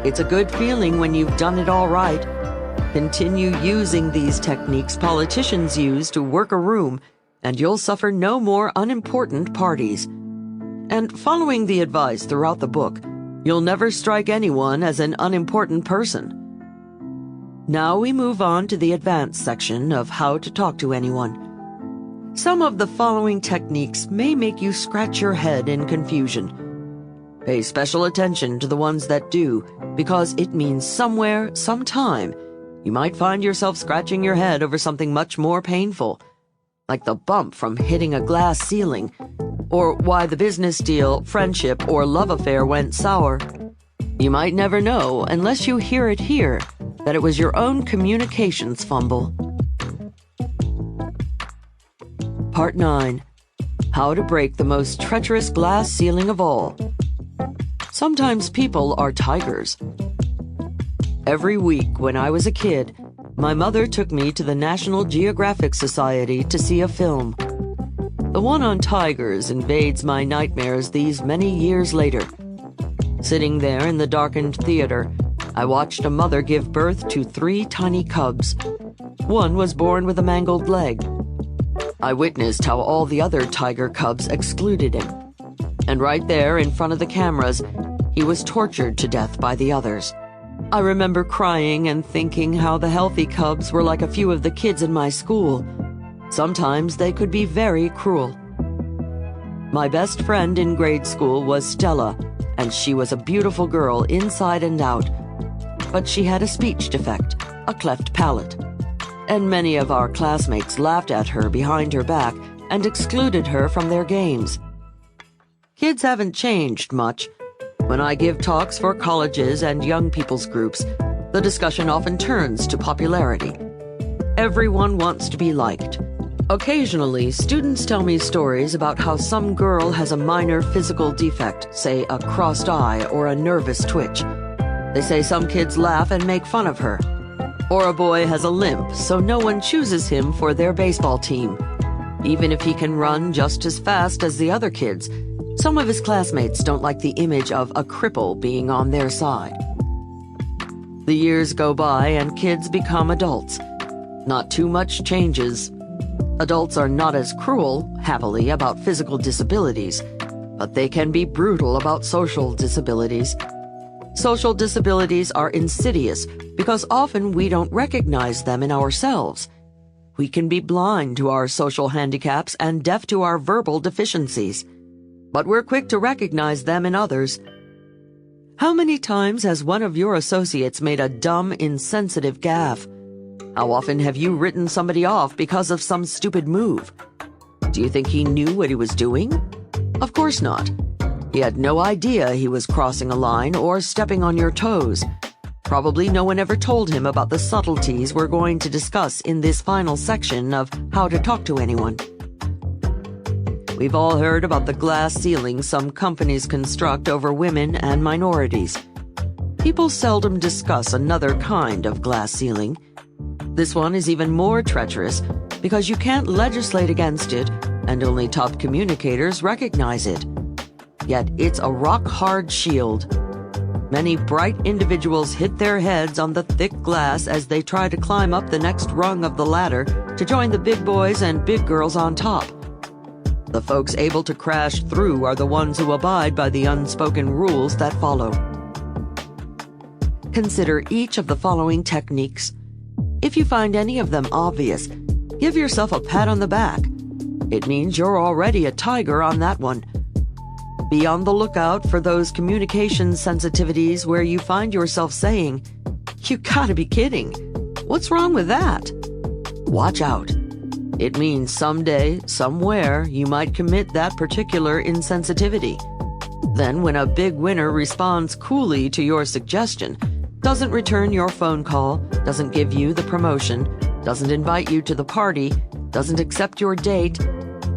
It's a good feeling when you've done it all right. Continue using these techniques politicians use to work a room, and you'll suffer no more unimportant parties. And following the advice throughout the book, you'll never strike anyone as an unimportant person. Now we move on to the advanced section of how to talk to anyone. Some of the following techniques may make you scratch your head in confusion. Pay special attention to the ones that do, because it means somewhere, sometime, you might find yourself scratching your head over something much more painful, like the bump from hitting a glass ceiling, or why the business deal, friendship, or love affair went sour. You might never know, unless you hear it here, that it was your own communications fumble. Part 9. How to break the most treacherous glass ceiling of all. Sometimes people are tigers. Every week when I was a kid, my mother took me to the National Geographic Society to see a film. The one on tigers invades my nightmares these many years later. Sitting there in the darkened theater, I watched a mother give birth to 3 tiny cubs. One was born with a mangled leg. I witnessed how all the other tiger cubs excluded him. And right there in front of the cameras, he was tortured to death by the others. I remember crying and thinking how the healthy cubs were like a few of the kids in my school. Sometimes they could be very cruel. My best friend in grade school was Stella, and she was a beautiful girl inside and out. But she had a speech defect, a cleft palate. And many of our classmates laughed at her behind her back and excluded her from their games. Kids haven't changed much. When I give talks for colleges and young people's groups, the discussion often turns to popularity. Everyone wants to be liked. Occasionally, students tell me stories about how some girl has a minor physical defect, say a crossed eye or a nervous twitch. They say some kids laugh and make fun of her. Or a boy has a limp, so no one chooses him for their baseball team. Even if he can run just as fast as the other kids, some of his classmates don't like the image of a cripple being on their side. The years go by and kids become adults. Not too much changes. Adults are not as cruel, happily, about physical disabilities, but they can be brutal about social disabilities. Social disabilities are insidious because often we don't recognize them in ourselves. We can be blind to our social handicaps and deaf to our verbal deficiencies, but we're quick to recognize them in others. How many times has one of your associates made a dumb, insensitive gaffe? How often have you written somebody off because of some stupid move? Do you think he knew what he was doing? Of course not. He had no idea he was crossing a line or stepping on your toes. Probably no one ever told him about the subtleties we're going to discuss in this final section of How to Talk to Anyone. We've all heard about the glass ceiling some companies construct over women and minorities. People seldom discuss another kind of glass ceiling. This one is even more treacherous because you can't legislate against it, and only top communicators recognize it. Yet it's a rock-hard shield. Many bright individuals hit their heads on the thick glass as they try to climb up the next rung of the ladder to join the big boys and big girls on top. The folks able to crash through are the ones who abide by the unspoken rules that follow. Consider each of the following techniques. If you find any of them obvious, give yourself a pat on the back. It means you're already a tiger on that one. Be on the lookout for those communication sensitivities where you find yourself saying, "You gotta be kidding. What's wrong with that?" Watch out. It means someday, somewhere, you might commit that particular insensitivity. Then when a big winner responds coolly to your suggestion, doesn't return your phone call, doesn't give you the promotion, doesn't invite you to the party, doesn't accept your date,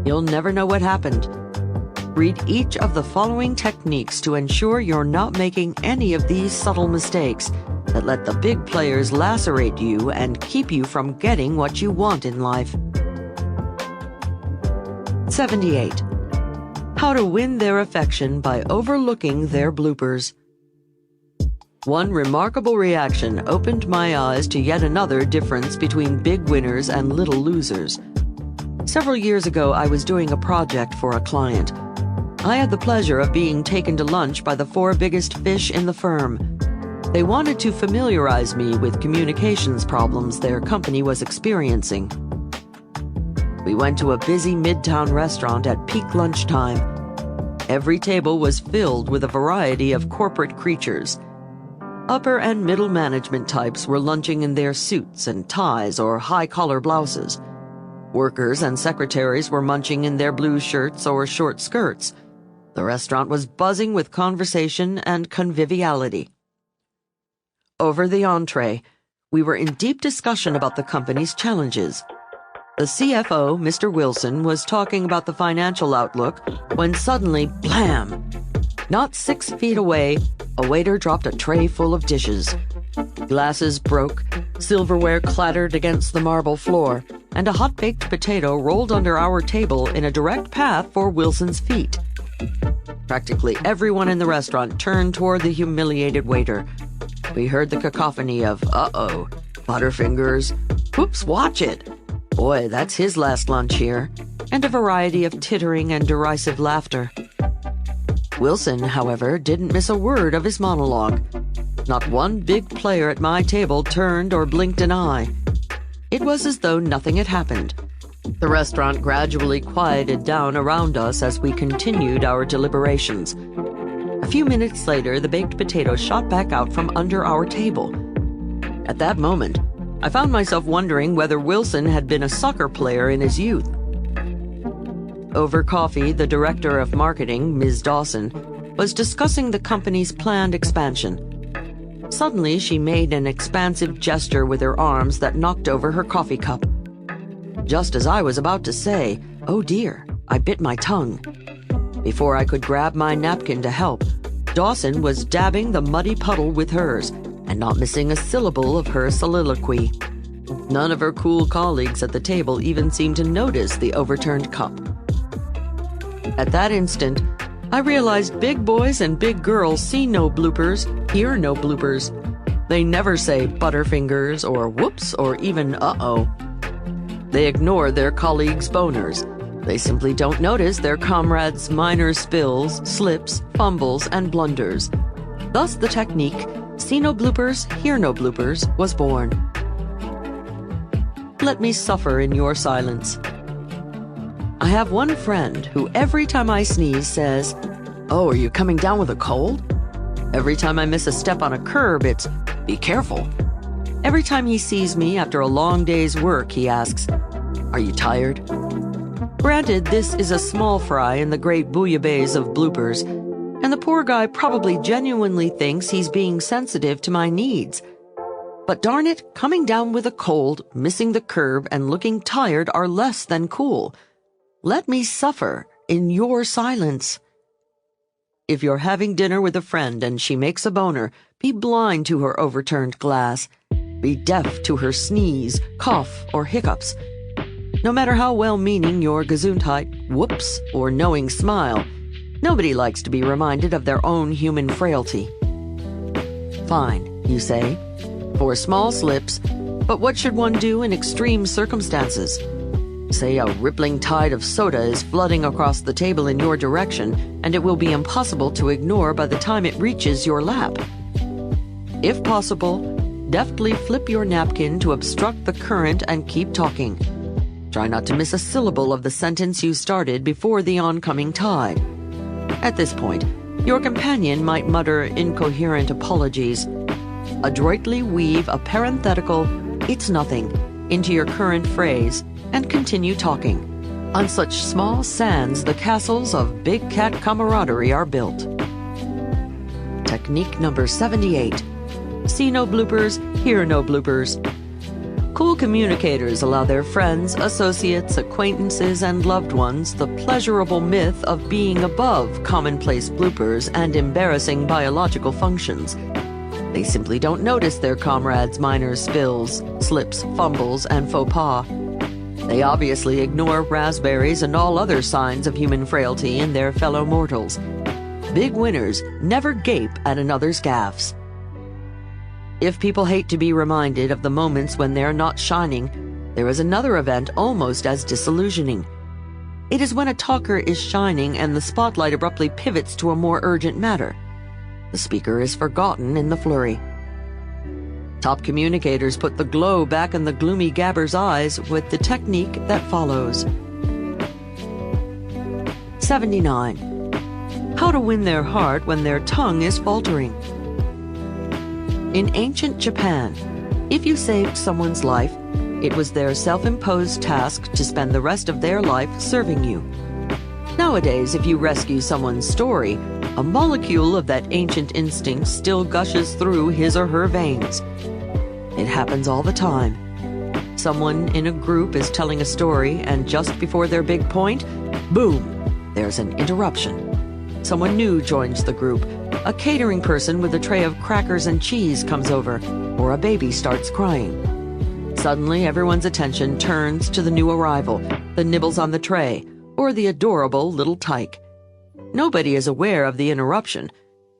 you'll never know what happened. Read each of the following techniques to ensure you're not making any of these subtle mistakes that let the big players lacerate you and keep you from getting what you want in life. 78. How to win their affection by overlooking their bloopers. One remarkable reaction opened my eyes to yet another difference between big winners and little losers. Several years ago, I was doing a project for a client. I had the pleasure of being taken to lunch by the 4 biggest fish in the firm. They wanted to familiarize me with communications problems their company was experiencing. We went to a busy midtown restaurant at peak lunchtime. Every table was filled with a variety of corporate creatures. Upper and middle management types were lunching in their suits and ties or high-collar blouses. Workers and secretaries were munching in their blue shirts or short skirts. The restaurant was buzzing with conversation and conviviality. Over the entree, we were in deep discussion about the company's challenges. The CFO, Mr. Wilson, was talking about the financial outlook when suddenly, blam! Not 6 feet away, a waiter dropped a tray full of dishes. Glasses broke, silverware clattered against the marble floor, and a hot-baked potato rolled under our table in a direct path for Wilson's feet. Practically everyone in the restaurant turned toward the humiliated waiter. We heard the cacophony of, "Uh-oh," "Butterfingers," "Whoops, watch it," "Boy, that's his last lunch here," and a variety of tittering and derisive laughter. Wilson, however, didn't miss a word of his monologue. Not one big player at my table turned or blinked an eye. It was as though nothing had happened. The restaurant gradually quieted down around us as we continued our deliberations. A few minutes later, the baked potato shot back out from under our table. At that moment, I found myself wondering whether Wilson had been a soccer player in his youth. Over coffee, the director of marketing, Ms. Dawson, was discussing the company's planned expansion. Suddenly, she made an expansive gesture with her arms that knocked over her coffee cup. Just as I was about to say, "Oh dear," I bit my tongue. Before I could grab my napkin to help, Dawson was dabbing the muddy puddle with hers and not missing a syllable of her soliloquy. None of her cool colleagues at the table even seemed to notice the overturned cup. At that instant, I realized big boys and big girls see no bloopers, hear no bloopers. They never say butterfingers or whoops or even uh-oh. They ignore their colleagues' boners. They simply don't notice their comrades' minor spills, slips, fumbles, and blunders. Thus the technique, see no bloopers, hear no bloopers, was born. Let me suffer in your silence. I have one friend who every time I sneeze says, "Oh, are you coming down with a cold?" Every time I miss a step on a curb, it's, "Be careful." Every time he sees me after a long day's work, he asks, "Are you tired?" Granted, this is a small fry in the great bouillabaisse of bloopers, and the poor guy probably genuinely thinks he's being sensitive to my needs. But darn it, coming down with a cold, missing the curb, and looking tired are less than cool. Let me suffer in your silence. If you're having dinner with a friend and she makes a boner, be blind to her overturned glass. Be deaf to her sneeze, cough, or hiccups. No matter how well-meaning your Gesundheit, whoops, or knowing smile, nobody likes to be reminded of their own human frailty. Fine, you say, for small slips, but what should one do in extreme circumstances? Say a rippling tide of soda is flooding across the table in your direction, and it will be impossible to ignore by the time it reaches your lap. If possible, deftly flip your napkin to obstruct the current and keep talking. Try not to miss a syllable of the sentence you started before the oncoming tide. At this point, your companion might mutter incoherent apologies. Adroitly weave a parenthetical, "It's nothing," into your current phrase, and continue talking. On such small sands, the castles of big cat camaraderie are built. Technique number 78. See no bloopers, hear no bloopers. Cool communicators allow their friends, associates, acquaintances, and loved ones the pleasurable myth of being above commonplace bloopers and embarrassing biological functions. They simply don't notice their comrades' minor spills, slips, fumbles, and faux pas. They obviously ignore raspberries and all other signs of human frailty in their fellow mortals. Big winners never gape at another's gaffes. If people hate to be reminded of the moments when they're not shining, there is another event almost as disillusioning. It is when a talker is shining and the spotlight abruptly pivots to a more urgent matter. The speaker is forgotten in the flurry. Top communicators put the glow back in the gloomy gabber's eyes with the technique that follows. 79. How to win their heart when their tongue is faltering. In ancient Japan, if you saved someone's life, it was their self-imposed task to spend the rest of their life serving you. Nowadays, if you rescue someone's story, a molecule of that ancient instinct still gushes through his or her veins. It happens all the time. Someone in a group is telling a story, and just before their big point, boom, there's an interruption. Someone new joins the group. A catering person with a tray of crackers and cheese comes over, or a baby starts crying. Suddenly, everyone's attention turns to the new arrival, the nibbles on the tray, or the adorable little tyke. Nobody is aware of the interruption,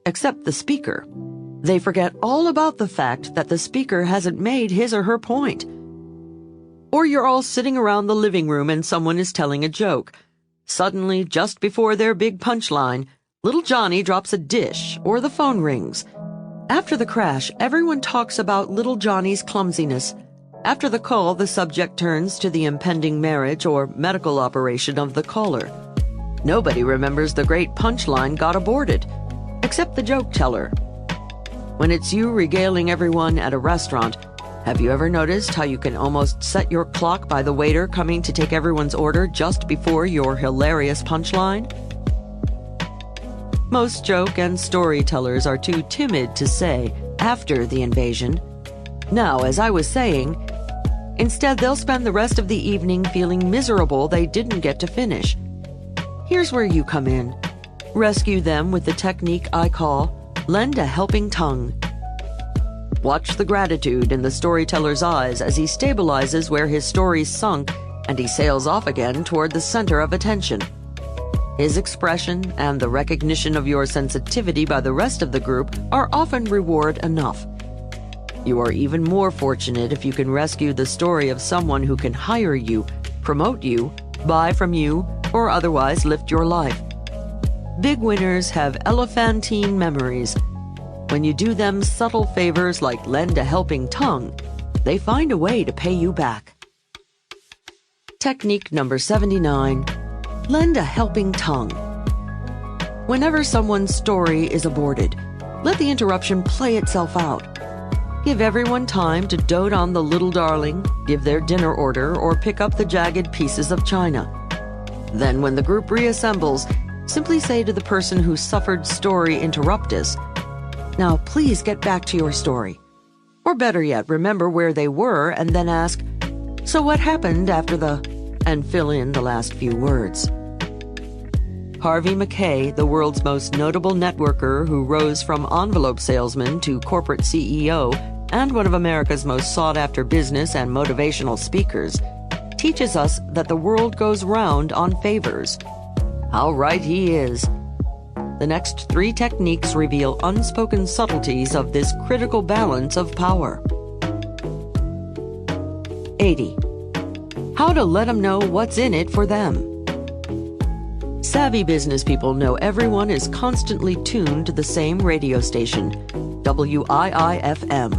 except the speaker. They forget all about the fact that the speaker hasn't made his or her point. Or you're all sitting around the living room and someone is telling a joke. Suddenly, just before their big punchline, little Johnny drops a dish or the phone rings. After the crash, everyone talks about little Johnny's clumsiness. After the call, the subject turns to the impending marriage or medical operation of the caller. Nobody remembers the great punchline got aborted, except the joke teller. When it's you regaling everyone at a restaurant, have you ever noticed how you can almost set your clock by the waiter coming to take everyone's order just before your hilarious punchline? Most joke and storytellers are too timid to say, after the invasion. Now, as I was saying, instead they'll spend the rest of the evening feeling miserable they didn't get to finish. Here's where you come in. Rescue them with the technique I call lend a helping tongue. Watch the gratitude in the storyteller's eyes as he stabilizes where his story's sunk and he sails off again toward the center of attention. His expression and the recognition of your sensitivity by the rest of the group are often reward enough. You are even more fortunate if you can rescue the story of someone who can hire you, promote you, buy from you, or otherwise lift your life. Big winners have elephantine memories. When you do them subtle favors like lend a helping tongue, they find a way to pay you back. Technique number 79. Lend a helping tongue. Whenever someone's story is aborted, let the interruption play itself out. Give everyone time to dote on the little darling, give their dinner order, or pick up the jagged pieces of china. Then when the group reassembles, simply say to the person who suffered story interruptus, "Now please get back to your story." Or better yet, remember where they were and then ask, "So what happened after the..." and fill in the last few words. Harvey Mackay, the world's most notable networker who rose from envelope salesman to corporate CEO and one of America's most sought-after business and motivational speakers, teaches us that the world goes round on favors. How right he is. The next 3 techniques reveal unspoken subtleties of this critical balance of power. 80. How to let them know what's in it for them. Savvy business people know everyone is constantly tuned to the same radio station, WIIFM.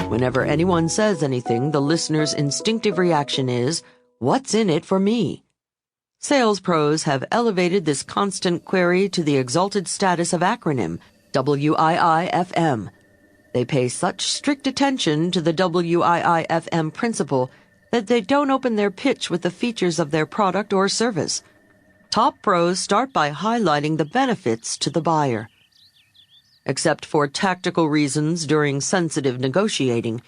Whenever anyone says anything, the listener's instinctive reaction is, "What's in it for me?" Sales pros have elevated this constant query to the exalted status of acronym, WIIFM. They pay such strict attention to the WIIFM principle that they don't open their pitch with the features of their product or service. Top pros start by highlighting the benefits to the buyer. Except for tactical reasons during sensitive negotiating,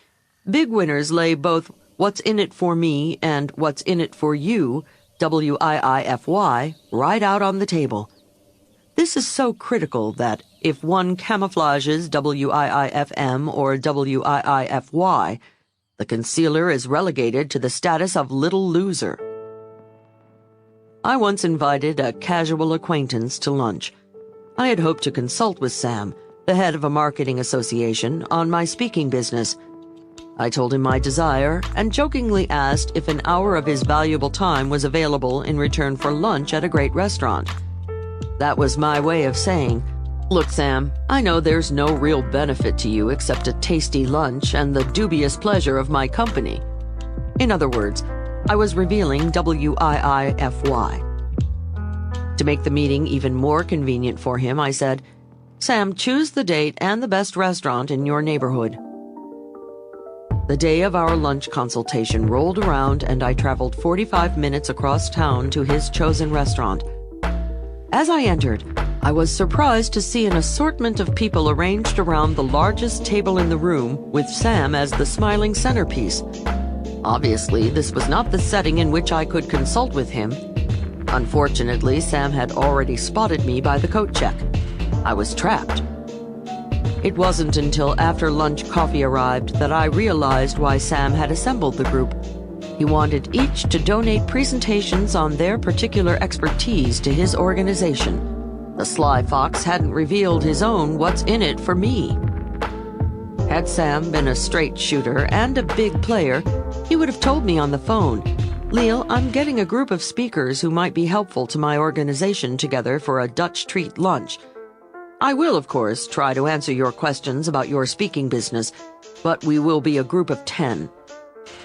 big winners lay both "what's in it for me" and "what's in it for you," WIIFY, right out on the table. This is so critical that if one camouflages WIIFM or WIIFY, the concealer is relegated to the status of little loser. I once invited a casual acquaintance to lunch. I had hoped to consult with Sam, the head of a marketing association, on my speaking business. I told him my desire and jokingly asked if an hour of his valuable time was available in return for lunch at a great restaurant. That was my way of saying, "Look, Sam, I know there's no real benefit to you except a tasty lunch and the dubious pleasure of my company." In other words, I was revealing WIIFY. To make the meeting even more convenient for him, I said, "Sam, choose the date and the best restaurant in your neighborhood." The day of our lunch consultation rolled around and I traveled 45 minutes across town to his chosen restaurant. As I entered, I was surprised to see an assortment of people arranged around the largest table in the room with Sam as the smiling centerpiece. Obviously, this was not the setting in which I could consult with him. Unfortunately, Sam had already spotted me by the coat check. I was trapped. It wasn't until after lunch coffee arrived that I realized why Sam had assembled the group. He wanted each to donate presentations on their particular expertise to his organization. The sly fox hadn't revealed his own "what's in it for me." Had Sam been a straight shooter and a big player, he would have told me on the phone, "Leil, I'm getting a group of speakers who might be helpful to my organization together for a Dutch treat lunch. I will, of course, try to answer your questions about your speaking business, but we will be a group of 10.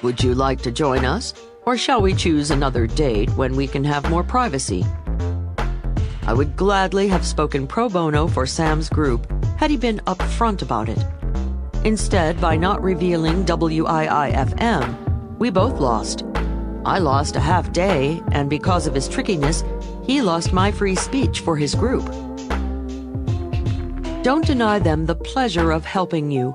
Would you like to join us, or shall we choose another date when we can have more privacy?" I would gladly have spoken pro bono for Sam's group had he been upfront about it. Instead, by not revealing WIIFM, we both lost. I lost a half day, and because of his trickiness, he lost my free speech for his group. Don't deny them the pleasure of helping you.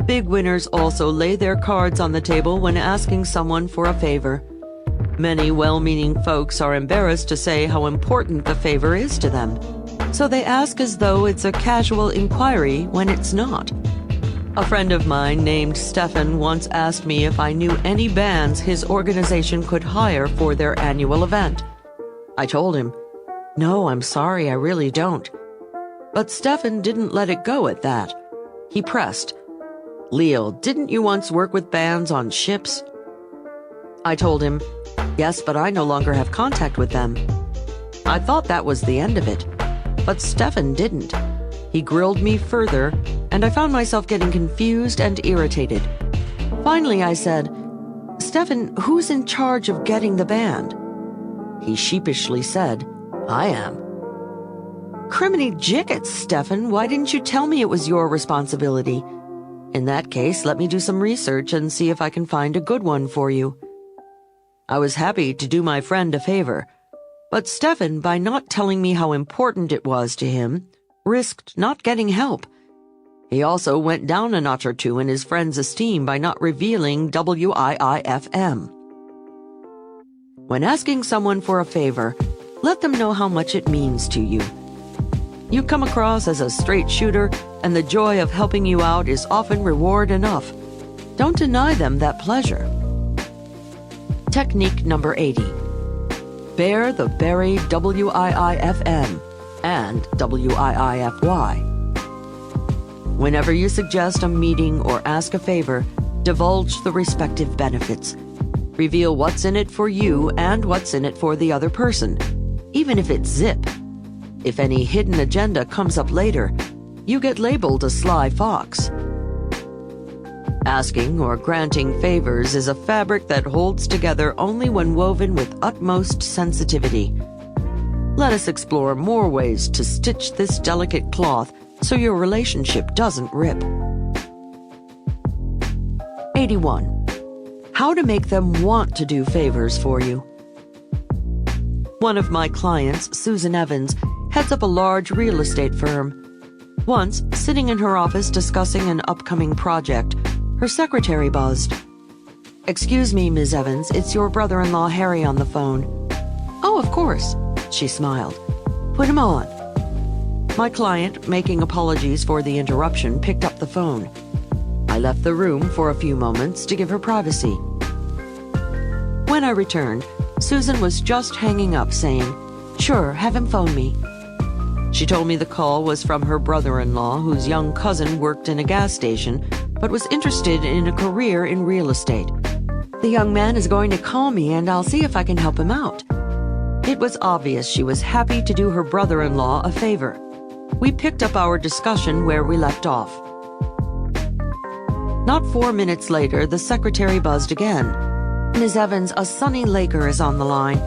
Big winners also lay their cards on the table when asking someone for a favor. Many well-meaning folks are embarrassed to say how important the favor is to them, so they ask as though it's a casual inquiry when it's not. A friend of mine named Stefan once asked me if I knew any bands his organization could hire for their annual event. I told him, "No, I'm sorry, I really don't." But Stefan didn't let it go at that. He pressed, "Leil, didn't you once work with bands on ships?" I told him, "Yes, but I no longer have contact with them." I thought that was the end of it, but Stefan didn't. He grilled me further, and I found myself getting confused and irritated. Finally, I said, "Stefan, who's in charge of getting the band?" He sheepishly said, "I am." "Criminy jickets, Stefan, why didn't you tell me it was your responsibility? In that case, let me do some research and see if I can find a good one for you." I was happy to do my friend a favor, but Stefan, by not telling me how important it was to him, risked not getting help. He also went down a notch or two in his friend's esteem by not revealing WIIFM. When asking someone for a favor, let them know how much it means to you. You come across as a straight shooter, and the joy of helping you out is often reward enough. Don't deny them that pleasure. Technique number 80. Bear the buried WIIFM and WIIFY. Whenever you suggest a meeting or ask a favor, divulge the respective benefits. Reveal what's in it for you and what's in it for the other person, even if it's zip. If any hidden agenda comes up later, you get labeled a sly fox. Asking or granting favors is a fabric that holds together only when woven with utmost sensitivity. Let us explore more ways to stitch this delicate cloth so your relationship doesn't rip. 81. How to make them want to do favors for you. One of my clients, Susan Evans, heads up a large real estate firm. Once, sitting in her office discussing an upcoming project, her secretary buzzed. "Excuse me, Ms. Evans, it's your brother-in-law Harry on the phone." "Oh, of course," she smiled. "Put him on." My client, making apologies for the interruption, picked up the phone. I left the room for a few moments to give her privacy. When I returned, Susan was just hanging up, saying, "Sure, have him phone me." She told me the call was from her brother-in-law, whose young cousin worked in a gas station, but was interested in a career in real estate. "The young man is going to call me, and I'll see if I can help him out." It was obvious she was happy to do her brother-in-law a favor. We picked up our discussion where we left off. Not 4 minutes later, the secretary buzzed again. "Ms. Evans, a Sonny Laker is on the line.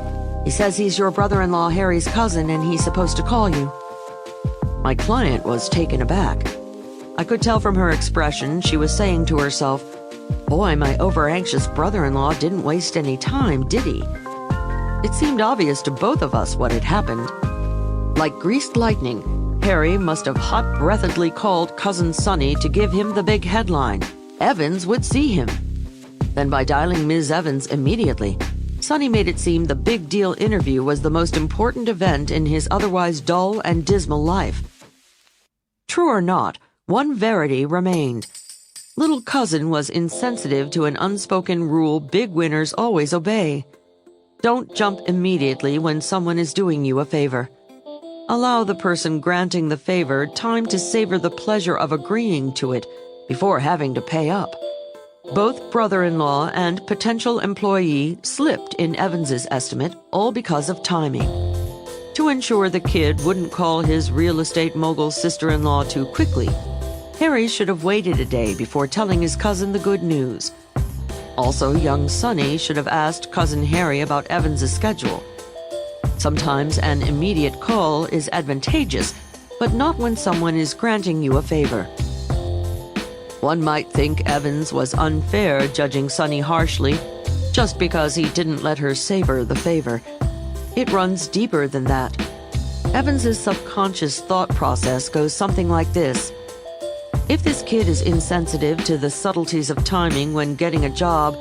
He says he's your brother-in-law Harry's cousin and he's supposed to call you." My client was taken aback. I could tell from her expression she was saying to herself, "Boy, my over-anxious brother-in-law didn't waste any time, did he?" It seemed obvious to both of us what had happened. Like greased lightning, Harry must have hot-breathedly called Cousin Sonny to give him the big headline. Evans would see him. Then by dialing Ms. Evans immediately, Sonny made it seem the big deal interview was the most important event in his otherwise dull and dismal life. True or not, one verity remained. Little Cousin was insensitive to an unspoken rule big winners always obey. Don't jump immediately when someone is doing you a favor. Allow the person granting the favor time to savor the pleasure of agreeing to it before having to pay up. Both brother-in-law and potential employee slipped in Evans's estimate, all because of timing. To ensure the kid wouldn't call his real estate mogul sister-in-law too quickly, Harry should have waited a day before telling his cousin the good news. Also, young Sonny should have asked Cousin Harry about Evans's schedule. Sometimes an immediate call is advantageous, but not when someone is granting you a favor. One might think Evans was unfair judging Sonny harshly just because he didn't let her savor the favor. It runs deeper than that. Evans's subconscious thought process goes something like this. If this kid is insensitive to the subtleties of timing when getting a job,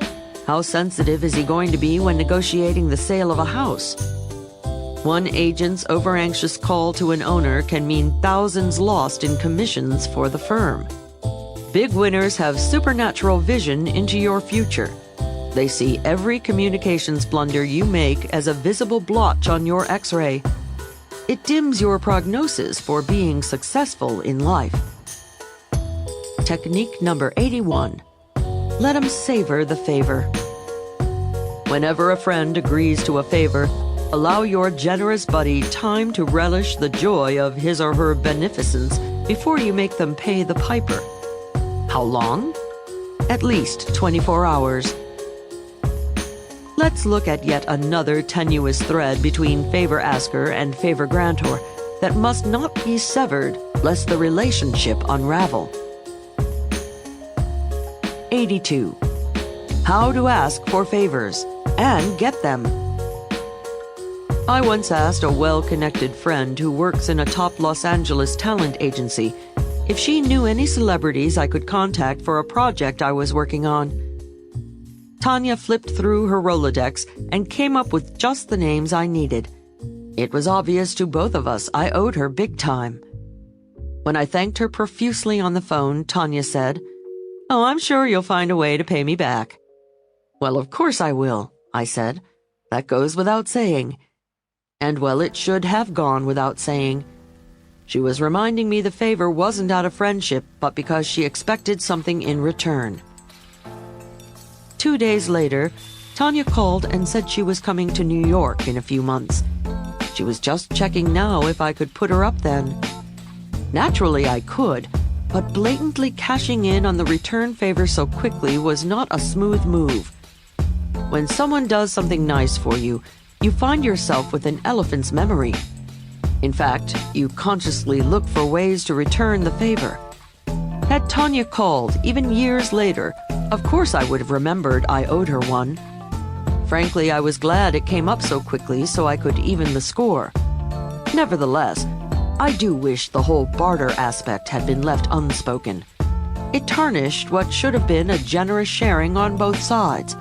how sensitive is he going to be when negotiating the sale of a house? One agent's overanxious call to an owner can mean thousands lost in commissions for the firm. Big winners have supernatural vision into your future. They see every communications blunder you make as a visible blotch on your X-ray. It dims your prognosis for being successful in life. Technique number 81. Let 'em savor the favor. Whenever a friend agrees to a favor, allow your generous buddy time to relish the joy of his or her beneficence before you make them pay the piper. How long? At least 24 hours. Let's look at yet another tenuous thread between favor asker and favor grantor that must not be severed lest the relationship unravel. 82. How to ask for favors and get them. I once asked a well-connected friend who works in a top Los Angeles talent agency if she knew any celebrities I could contact for a project I was working on. Tanya flipped through her Rolodex and came up with just the names I needed. It was obvious to both of us I owed her big time. When I thanked her profusely on the phone, Tanya said, "Oh, I'm sure you'll find a way to pay me back." "Well, of course I will," I said. "That goes without saying." And well, it should have gone without saying. She was reminding me the favor wasn't out of friendship, but because she expected something in return. 2 days later, Tanya called and said she was coming to New York in a few months. She was just checking now if I could put her up then. Naturally, I could, but blatantly cashing in on the return favor so quickly was not a smooth move. When someone does something nice for you, you find yourself with an elephant's memory. In fact, you consciously look for ways to return the favor. Had Tanya called, even years later, of course I would have remembered I owed her one. Frankly, I was glad it came up so quickly so I could even the score. Nevertheless, I do wish the whole barter aspect had been left unspoken. It tarnished what should have been a generous sharing on both sides.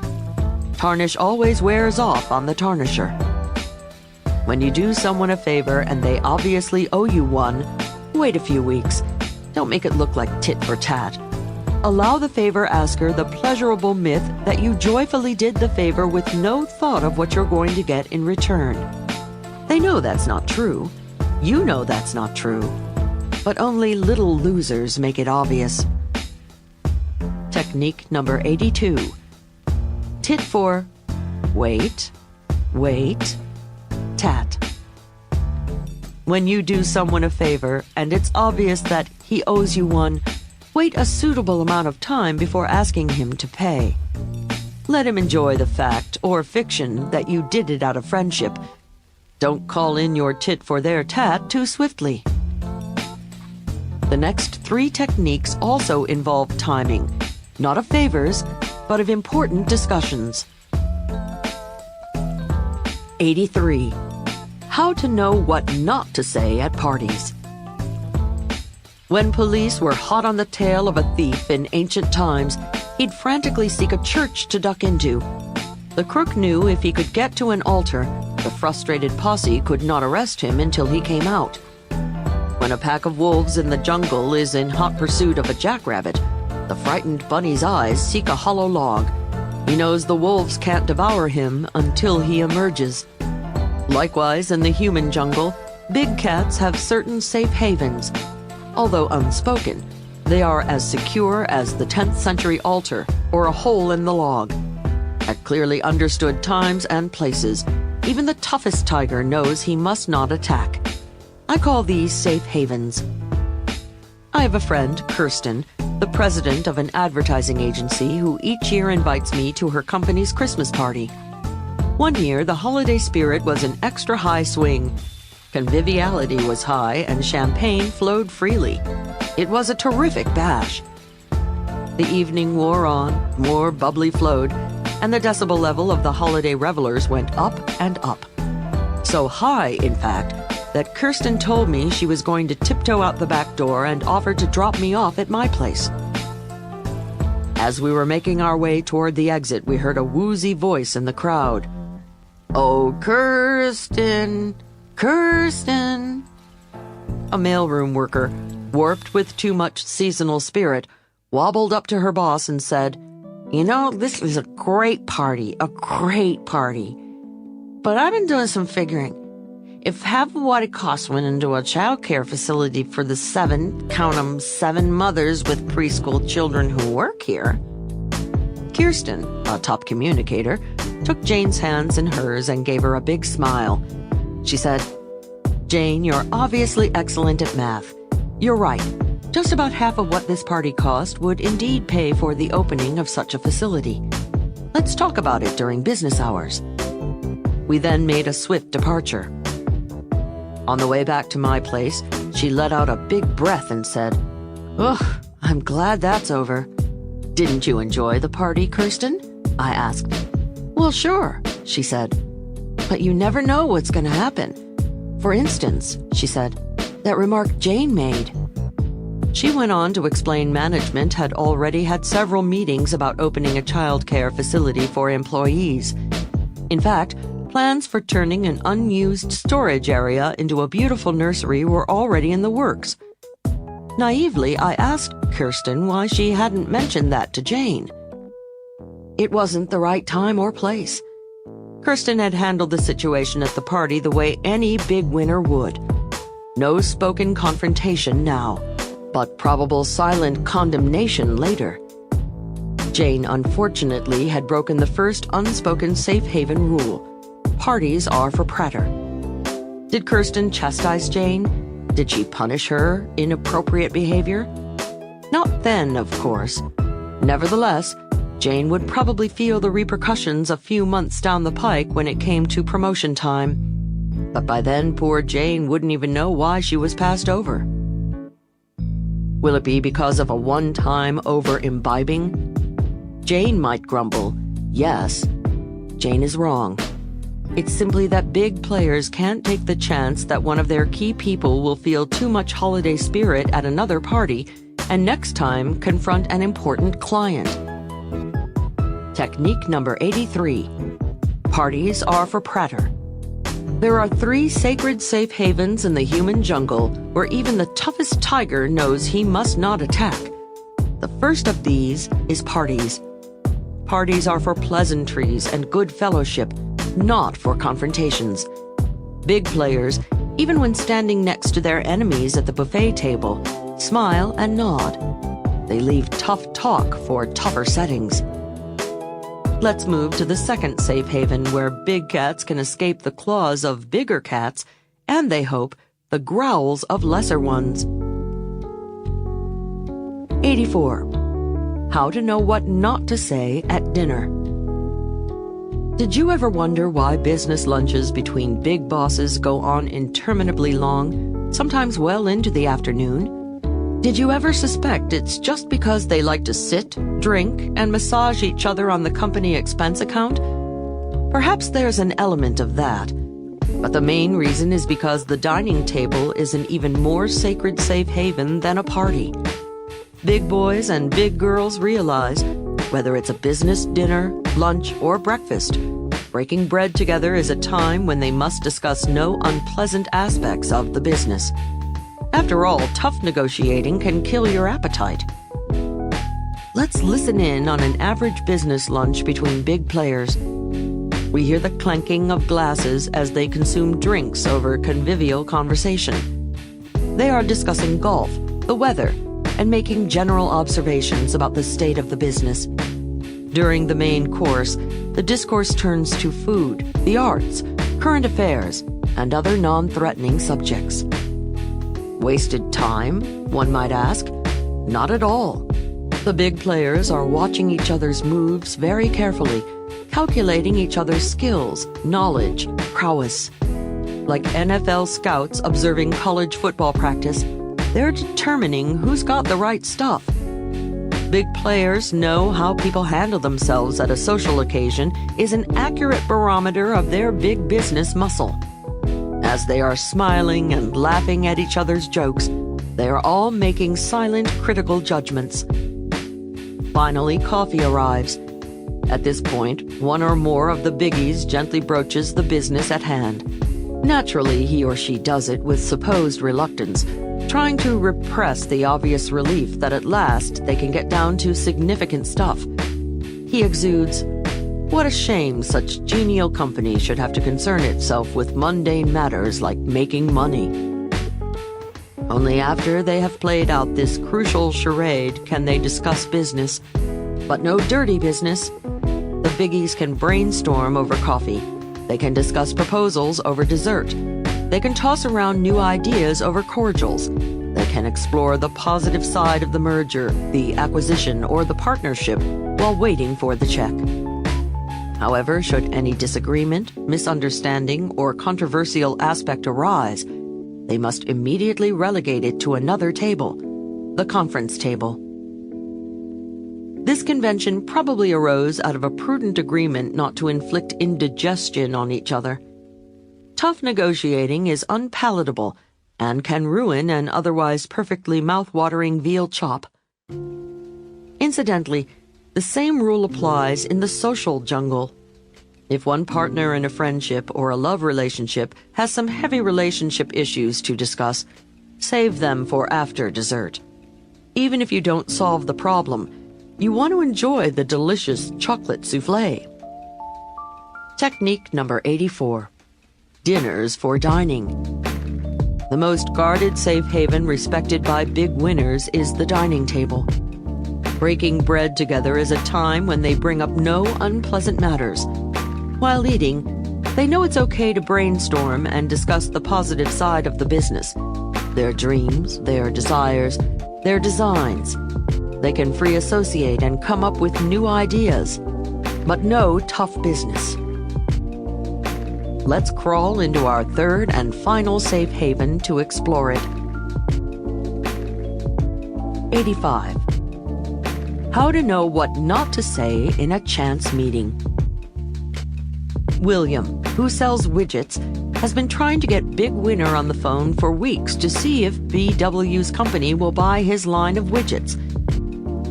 Tarnish always wears off on the tarnisher. When you do someone a favor and they obviously owe you one, wait a few weeks. Don't make it look like tit for tat. Allow the favor asker the pleasurable myth that you joyfully did the favor with no thought of what you're going to get in return. They know that's not true. You know that's not true. But only little losers make it obvious. Technique number 82. Tit for wait, wait, tat. When you do someone a favor and it's obvious that he owes you one, wait a suitable amount of time before asking him to pay. Let him enjoy the fact or fiction that you did it out of friendship. Don't call in your tit for their tat too swiftly. The next 3 techniques also involve timing, not of favors, but of important discussions. 83. How to know what not to say at parties. When police were hot on the tail of a thief in ancient times, he'd frantically seek a church to duck into. The crook knew if he could get to an altar, the frustrated posse could not arrest him until he came out. When a pack of wolves in the jungle is in hot pursuit of a jackrabbit, the frightened bunny's eyes seek a hollow log. He knows the wolves can't devour him until he emerges. Likewise, in the human jungle, big cats have certain safe havens. Although unspoken, they are as secure as the 10th century altar or a hole in the log. At clearly understood times and places, even the toughest tiger knows he must not attack. I call these safe havens. I have a friend, Kirsten, the president of an advertising agency who each year invites me to her company's Christmas party. One year, the holiday spirit was in extra high swing. Conviviality was high and champagne flowed freely. It was a terrific bash. The evening wore on, more bubbly flowed, and the decibel level of the holiday revelers went up and up. So high, in fact, that Kirsten told me she was going to tiptoe out the back door and offered to drop me off at my place. As we were making our way toward the exit, we heard a woozy voice in the crowd. "Oh, Kirsten, Kirsten." A mailroom worker, warped with too much seasonal spirit, wobbled up to her boss and said, "You know, this is a great party. But I've been doing some figuring. If half of what it costs went into a child care facility for the count 'em, seven mothers with preschool children who work here." Kirsten, a top communicator, took Jane's hands in hers and gave her a big smile. She said, "Jane, you're obviously excellent at math. You're right. Just about half of what this party cost would indeed pay for the opening of such a facility. Let's talk about it during business hours." We then made a swift departure. On the way back to my place, she let out a big breath and said, "Ugh, I'm glad that's over." "Didn't you enjoy the party, Kirsten?" I asked. "Well, sure," she said. "But you never know what's going to happen. For instance," she said, "that remark Jane made." She went on to explain management had already had several meetings about opening a child care facility for employees. In fact, plans for turning an unused storage area into a beautiful nursery were already in the works. Naively, I asked Kirsten why she hadn't mentioned that to Jane. It wasn't the right time or place. Kirsten had handled the situation at the party the way any big winner would. No spoken confrontation now, but probable silent condemnation later. Jane, unfortunately, had broken the first unspoken safe haven rule. Parties are for Prater. Did Kirsten chastise Jane? Did she punish her inappropriate behavior? Not then, of course. Nevertheless, Jane would probably feel the repercussions a few months down the pike when it came to promotion time. But by then, poor Jane wouldn't even know why she was passed over. Will it be because of a one-time over-imbibing? Jane might grumble, yes. Jane is wrong. It's simply that big players can't take the chance that one of their key people will feel too much holiday spirit at another party and next time confront an important client. Technique number 83. Parties are for Prater. There are 3 sacred safe havens in the human jungle where even the toughest tiger knows he must not attack. The first of these is parties. Parties are for pleasantries and good fellowship, not for confrontations. Big players, even when standing next to their enemies at the buffet table, smile and nod. They leave tough talk for tougher settings. Let's move to the second safe haven where big cats can escape the claws of bigger cats and, they hope, the growls of lesser ones. 84. How to know what not to say at dinner. Did you ever wonder why business lunches between big bosses go on interminably long, sometimes well into the afternoon? Did you ever suspect it's just because they like to sit, drink, and massage each other on the company expense account? Perhaps there's an element of that. But the main reason is because the dining table is an even more sacred safe haven than a party. Big boys and big girls realize, whether it's a business dinner, lunch, or breakfast, breaking bread together is a time when they must discuss no unpleasant aspects of the business. After all, tough negotiating can kill your appetite. Let's listen in on an average business lunch between big players. We hear the clanking of glasses as they consume drinks over convivial conversation. They are discussing golf, the weather, and making general observations about the state of the business. During the main course, the discourse turns to food, the arts, current affairs, and other non-threatening subjects. Wasted time, one might ask? Not at all. The big players are watching each other's moves very carefully, calculating each other's skills, knowledge, prowess. Like NFL scouts observing college football practice, they're determining who's got the right stuff. Big players know how people handle themselves at a social occasion is an accurate barometer of their big business muscle. As they are smiling and laughing at each other's jokes, they are all making silent, critical judgments. Finally, coffee arrives. At this point, one or more of the biggies gently broaches the business at hand. Naturally, he or she does it with supposed reluctance, trying to repress the obvious relief that at last they can get down to significant stuff. He exudes, "What a shame such genial company should have to concern itself with mundane matters like making money." Only after they have played out this crucial charade can they discuss business. But no dirty business. The biggies can brainstorm over coffee. They can discuss proposals over dessert. They can toss around new ideas over cordials. They can explore the positive side of the merger, the acquisition, or the partnership while waiting for the check. However, should any disagreement, misunderstanding, or controversial aspect arise, they must immediately relegate it to another table, the conference table. This convention probably arose out of a prudent agreement not to inflict indigestion on each other. Tough negotiating is unpalatable and can ruin an otherwise perfectly mouth-watering veal chop. Incidentally, the same rule applies in the social jungle. If one partner in a friendship or a love relationship has some heavy relationship issues to discuss, save them for after dessert. Even if you don't solve the problem, you want to enjoy the delicious chocolate soufflé. Technique number 84. Dinners for dining. The most guarded safe haven respected by big winners is the dining table. Breaking bread together is a time when they bring up no unpleasant matters. While eating, they know it's okay to brainstorm and discuss the positive side of the business, their dreams, their desires, their designs. They can free associate and come up with new ideas, but no tough business. Let's crawl into our third and final safe haven to explore it. 85. How to know what not to say in a chance meeting. William, who sells widgets, has been trying to get Big Winner on the phone for weeks to see if BW's company will buy his line of widgets.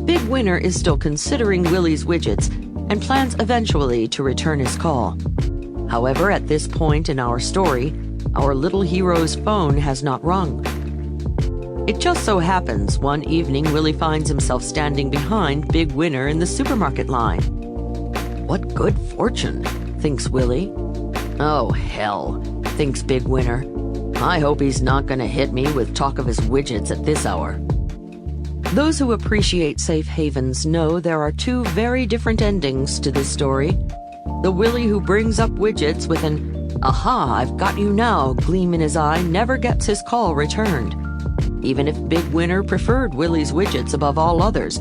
Big Winner is still considering Willie's widgets and plans eventually to return his call. However, at this point in our story, our little hero's phone has not rung. It just so happens one evening Willie finds himself standing behind Big Winner in the supermarket line. What good fortune, thinks Willie. Oh, hell, thinks Big Winner. I hope he's not going to hit me with talk of his widgets at this hour. Those who appreciate safe havens know there are two very different endings to this story. The Willie who brings up widgets with an "aha, I've got you now" gleam in his eye never gets his call returned. Even if Big Winner preferred Willie's widgets above all others,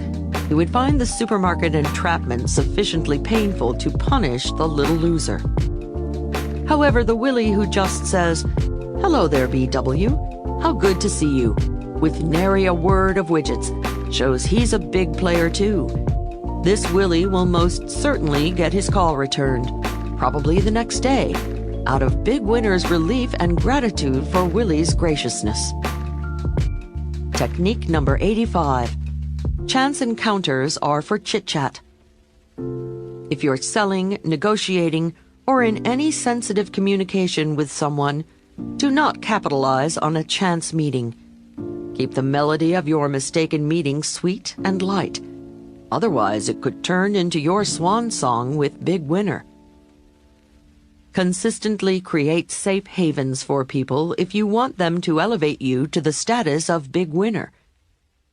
he would find the supermarket entrapment sufficiently painful to punish the little loser. However, the Willie who just says, "Hello there, BW. How good to see you," with nary a word of widgets, shows he's a big player too. This Willie will most certainly get his call returned, probably the next day, out of Big Winner's relief and gratitude for Willie's graciousness. Technique number 85. Chance encounters are for chit-chat. If you're selling, negotiating, or in any sensitive communication with someone, do not capitalize on a chance meeting. Keep the melody of your mistaken meeting sweet and light. Otherwise, it could turn into your swan song with Big Winner. Consistently create safe havens for people if you want them to elevate you to the status of Big Winner.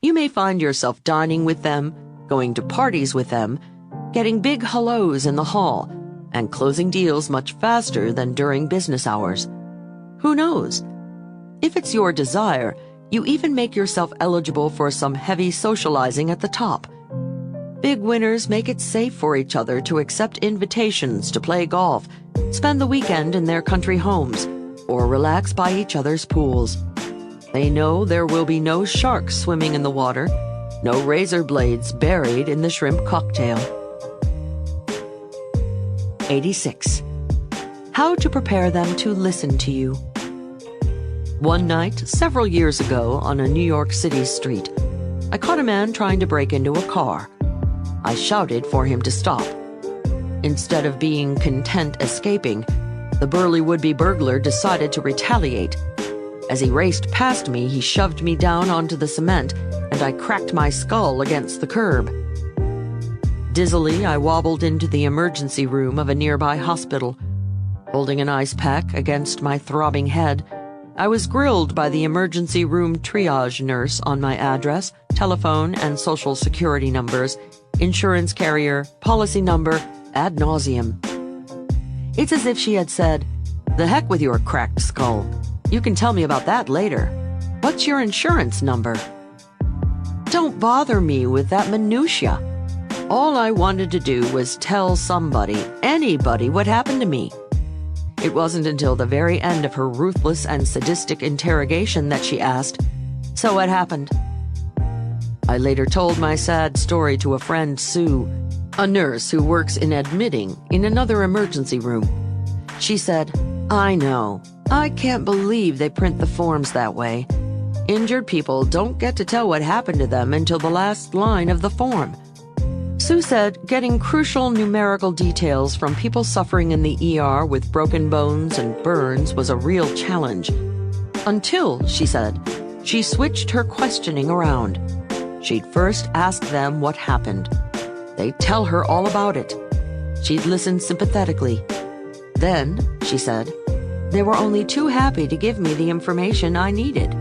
You may find yourself dining with them, going to parties with them, getting big hellos in the hall, and closing deals much faster than during business hours. Who knows? If it's your desire, you even make yourself eligible for some heavy socializing at the top. Big winners make it safe for each other to accept invitations to play golf, spend the weekend in their country homes, or relax by each other's pools. They know there will be no sharks swimming in the water, no razor blades buried in the shrimp cocktail. 86. How to prepare them to listen to you. One night, several years ago, on a New York City street, I caught a man trying to break into a car. I shouted for him to stop. Instead of being content escaping, The burly would-be burglar decided to retaliate. As he raced past me, he shoved me down onto the cement, and I cracked my skull against the curb. Dizzily, I wobbled into the emergency room of a nearby hospital. Holding an ice pack against my throbbing head, I was grilled by the emergency room triage nurse on my address, telephone, and social security numbers, insurance carrier, policy number, ad nauseum. It's as if she had said, "The heck with your cracked skull. You can tell me about that later. What's your insurance number?" Don't bother me with that minutia. All I wanted to do was tell somebody, anybody, what happened to me. It wasn't until the very end of her ruthless and sadistic interrogation that she asked, "So what happened?" I later told my sad story to a friend, Sue, a nurse who works in admitting in another emergency room. She said, "I know. I can't believe they print the forms that way. Injured people don't get to tell what happened to them until the last line of the form." Sue said getting crucial numerical details from people suffering in the ER with broken bones and burns was a real challenge. Until, she said, she switched her questioning around. She'd first ask them what happened. They'd tell her all about it. She'd listen sympathetically. Then, she said, they were only too happy to give me the information I needed.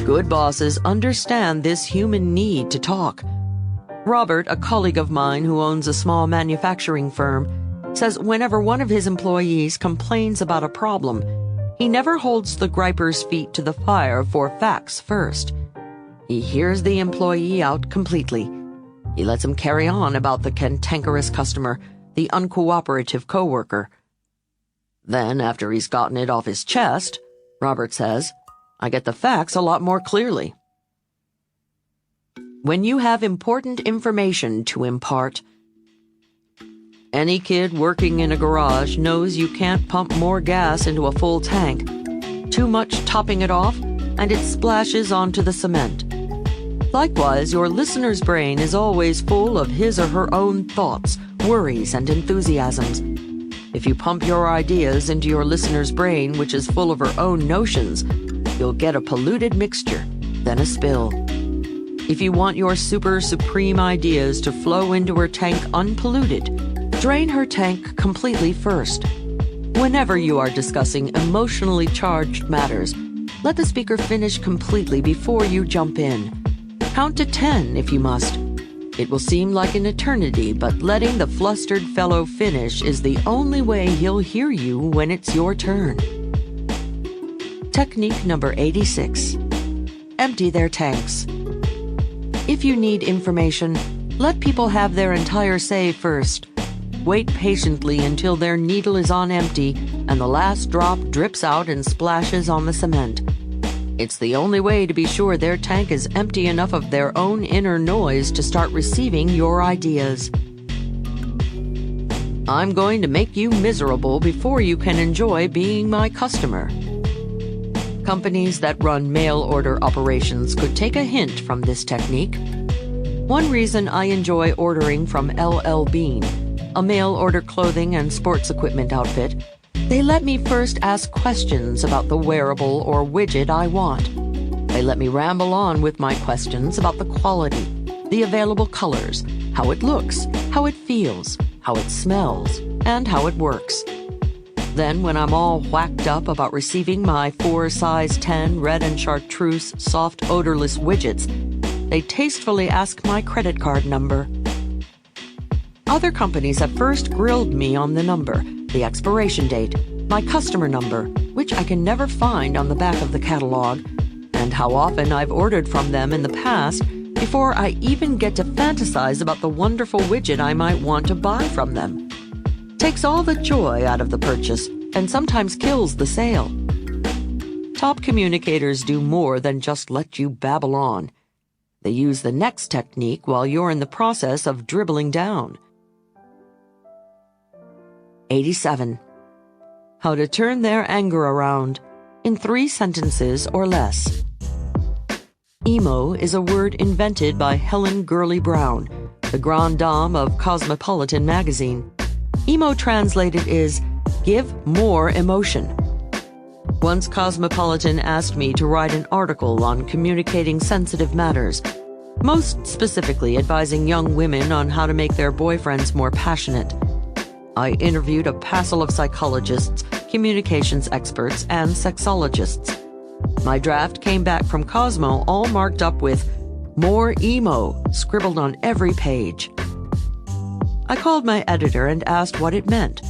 Good bosses understand this human need to talk. Robert, a colleague of mine who owns a small manufacturing firm, says whenever one of his employees complains about a problem, he never holds the griper's feet to the fire for facts first. He hears the employee out completely. He lets him carry on about the cantankerous customer, the uncooperative coworker. Then, after he's gotten it off his chest, Robert says, I get the facts a lot more clearly. When you have important information to impart, any kid working in a garage knows you can't pump more gas into a full tank. Too much topping it off, and it splashes onto the cement. Likewise, your listener's brain is always full of his or her own thoughts, worries, and enthusiasms. If you pump your ideas into your listener's brain, which is full of her own notions, you'll get a polluted mixture, then a spill. If you want your supreme ideas to flow into her tank unpolluted, drain her tank completely first. Whenever you are discussing emotionally charged matters, let the speaker finish completely before you jump in. Count to 10 if you must. It will seem like an eternity, but letting the flustered fellow finish is the only way he'll hear you when it's your turn. Technique number 86. Empty their tanks. If you need information, let people have their entire say first. Wait patiently until their needle is on empty and the last drop drips out and splashes on the cement. It's the only way to be sure their tank is empty enough of their own inner noise to start receiving your ideas. I'm going to make you miserable before you can enjoy being my customer. Companies that run mail order operations could take a hint from this technique. One reason I enjoy ordering from LL Bean, a mail order clothing and sports equipment outfit, they let me first ask questions about the wearable or widget I want. They let me ramble on with my questions about the quality, the available colors, how it looks, how it feels, how it smells, and how it works. Then, when I'm all whacked up about receiving my 4 size 10 red and chartreuse soft odorless widgets, they tastefully ask my credit card number. Other companies have first grilled me on the number, the expiration date, my customer number, which I can never find on the back of the catalog, and how often I've ordered from them in the past before I even get to fantasize about the wonderful widget I might want to buy from them. Takes all the joy out of the purchase and sometimes kills the sale. Top communicators do more than just let you babble on. They use the next technique while you're in the process of dribbling down. 87. How to turn their anger around in 3 sentences or less. Emo is a word invented by Helen Gurley Brown, the grande dame of Cosmopolitan magazine. Emo translated is Give more emotion. Once Cosmopolitan asked me to write an article on communicating sensitive matters, most specifically advising young women on how to make their boyfriends more passionate. I interviewed a passel of psychologists, communications experts, and sexologists. My draft came back from Cosmo all marked up with "more emo" scribbled on every page. I called my editor and asked what it meant.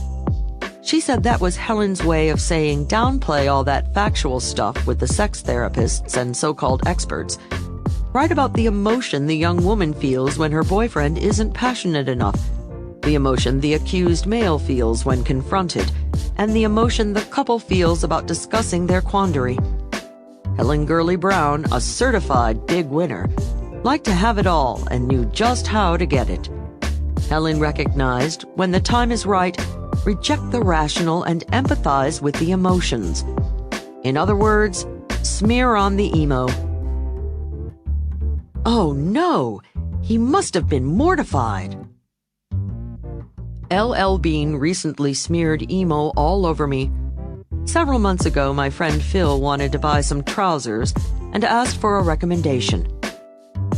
She said that was Helen's way of saying downplay all that factual stuff with the sex therapists and so-called experts. Write about the emotion the young woman feels when her boyfriend isn't passionate enough, the emotion the accused male feels when confronted, and the emotion the couple feels about discussing their quandary. Helen Gurley Brown, a certified big winner, liked to have it all and knew just how to get it. Helen recognized, when the time is right, reject the rational and empathize with the emotions. In other words, smear on the emo. Oh no! He must have been mortified. LL Bean recently smeared emo all over me. Several months ago, my friend Phil wanted to buy some trousers and asked for a recommendation.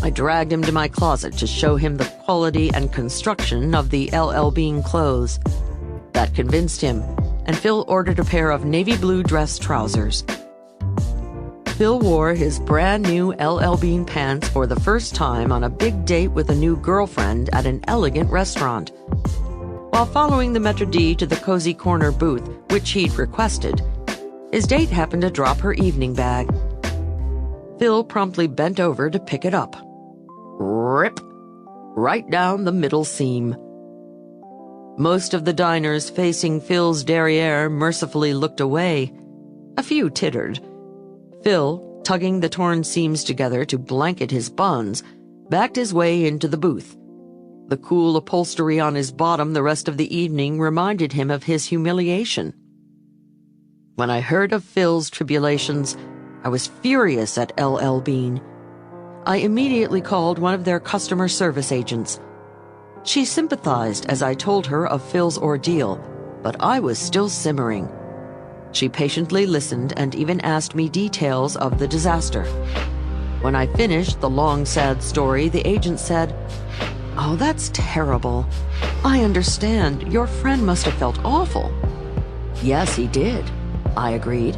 I dragged him to my closet to show him the quality and construction of the LL Bean clothes. That convinced him, and Phil ordered a pair of navy blue dress trousers. Phil wore his brand new LL Bean pants for the first time on a big date with a new girlfriend at an elegant restaurant. While following the Metro D to the Cozy Corner booth, which he'd requested, his date happened to drop her evening bag. Phil promptly bent over to pick it up. Rip! Right down the middle seam. Most of the diners facing Phil's derriere mercifully looked away. A few tittered. Phil, tugging the torn seams together to blanket his buns, backed his way into the booth. The cool upholstery on his bottom the rest of the evening reminded him of his humiliation. When I heard of Phil's tribulations, I was furious at LL Bean. I immediately called one of their customer service agents. She sympathized as I told her of Phil's ordeal, but I was still simmering. She patiently listened and even asked me details of the disaster. When I finished the long, sad story, the agent said, "Oh, that's terrible. I understand. Your friend must have felt awful." "Yes, he did," I agreed.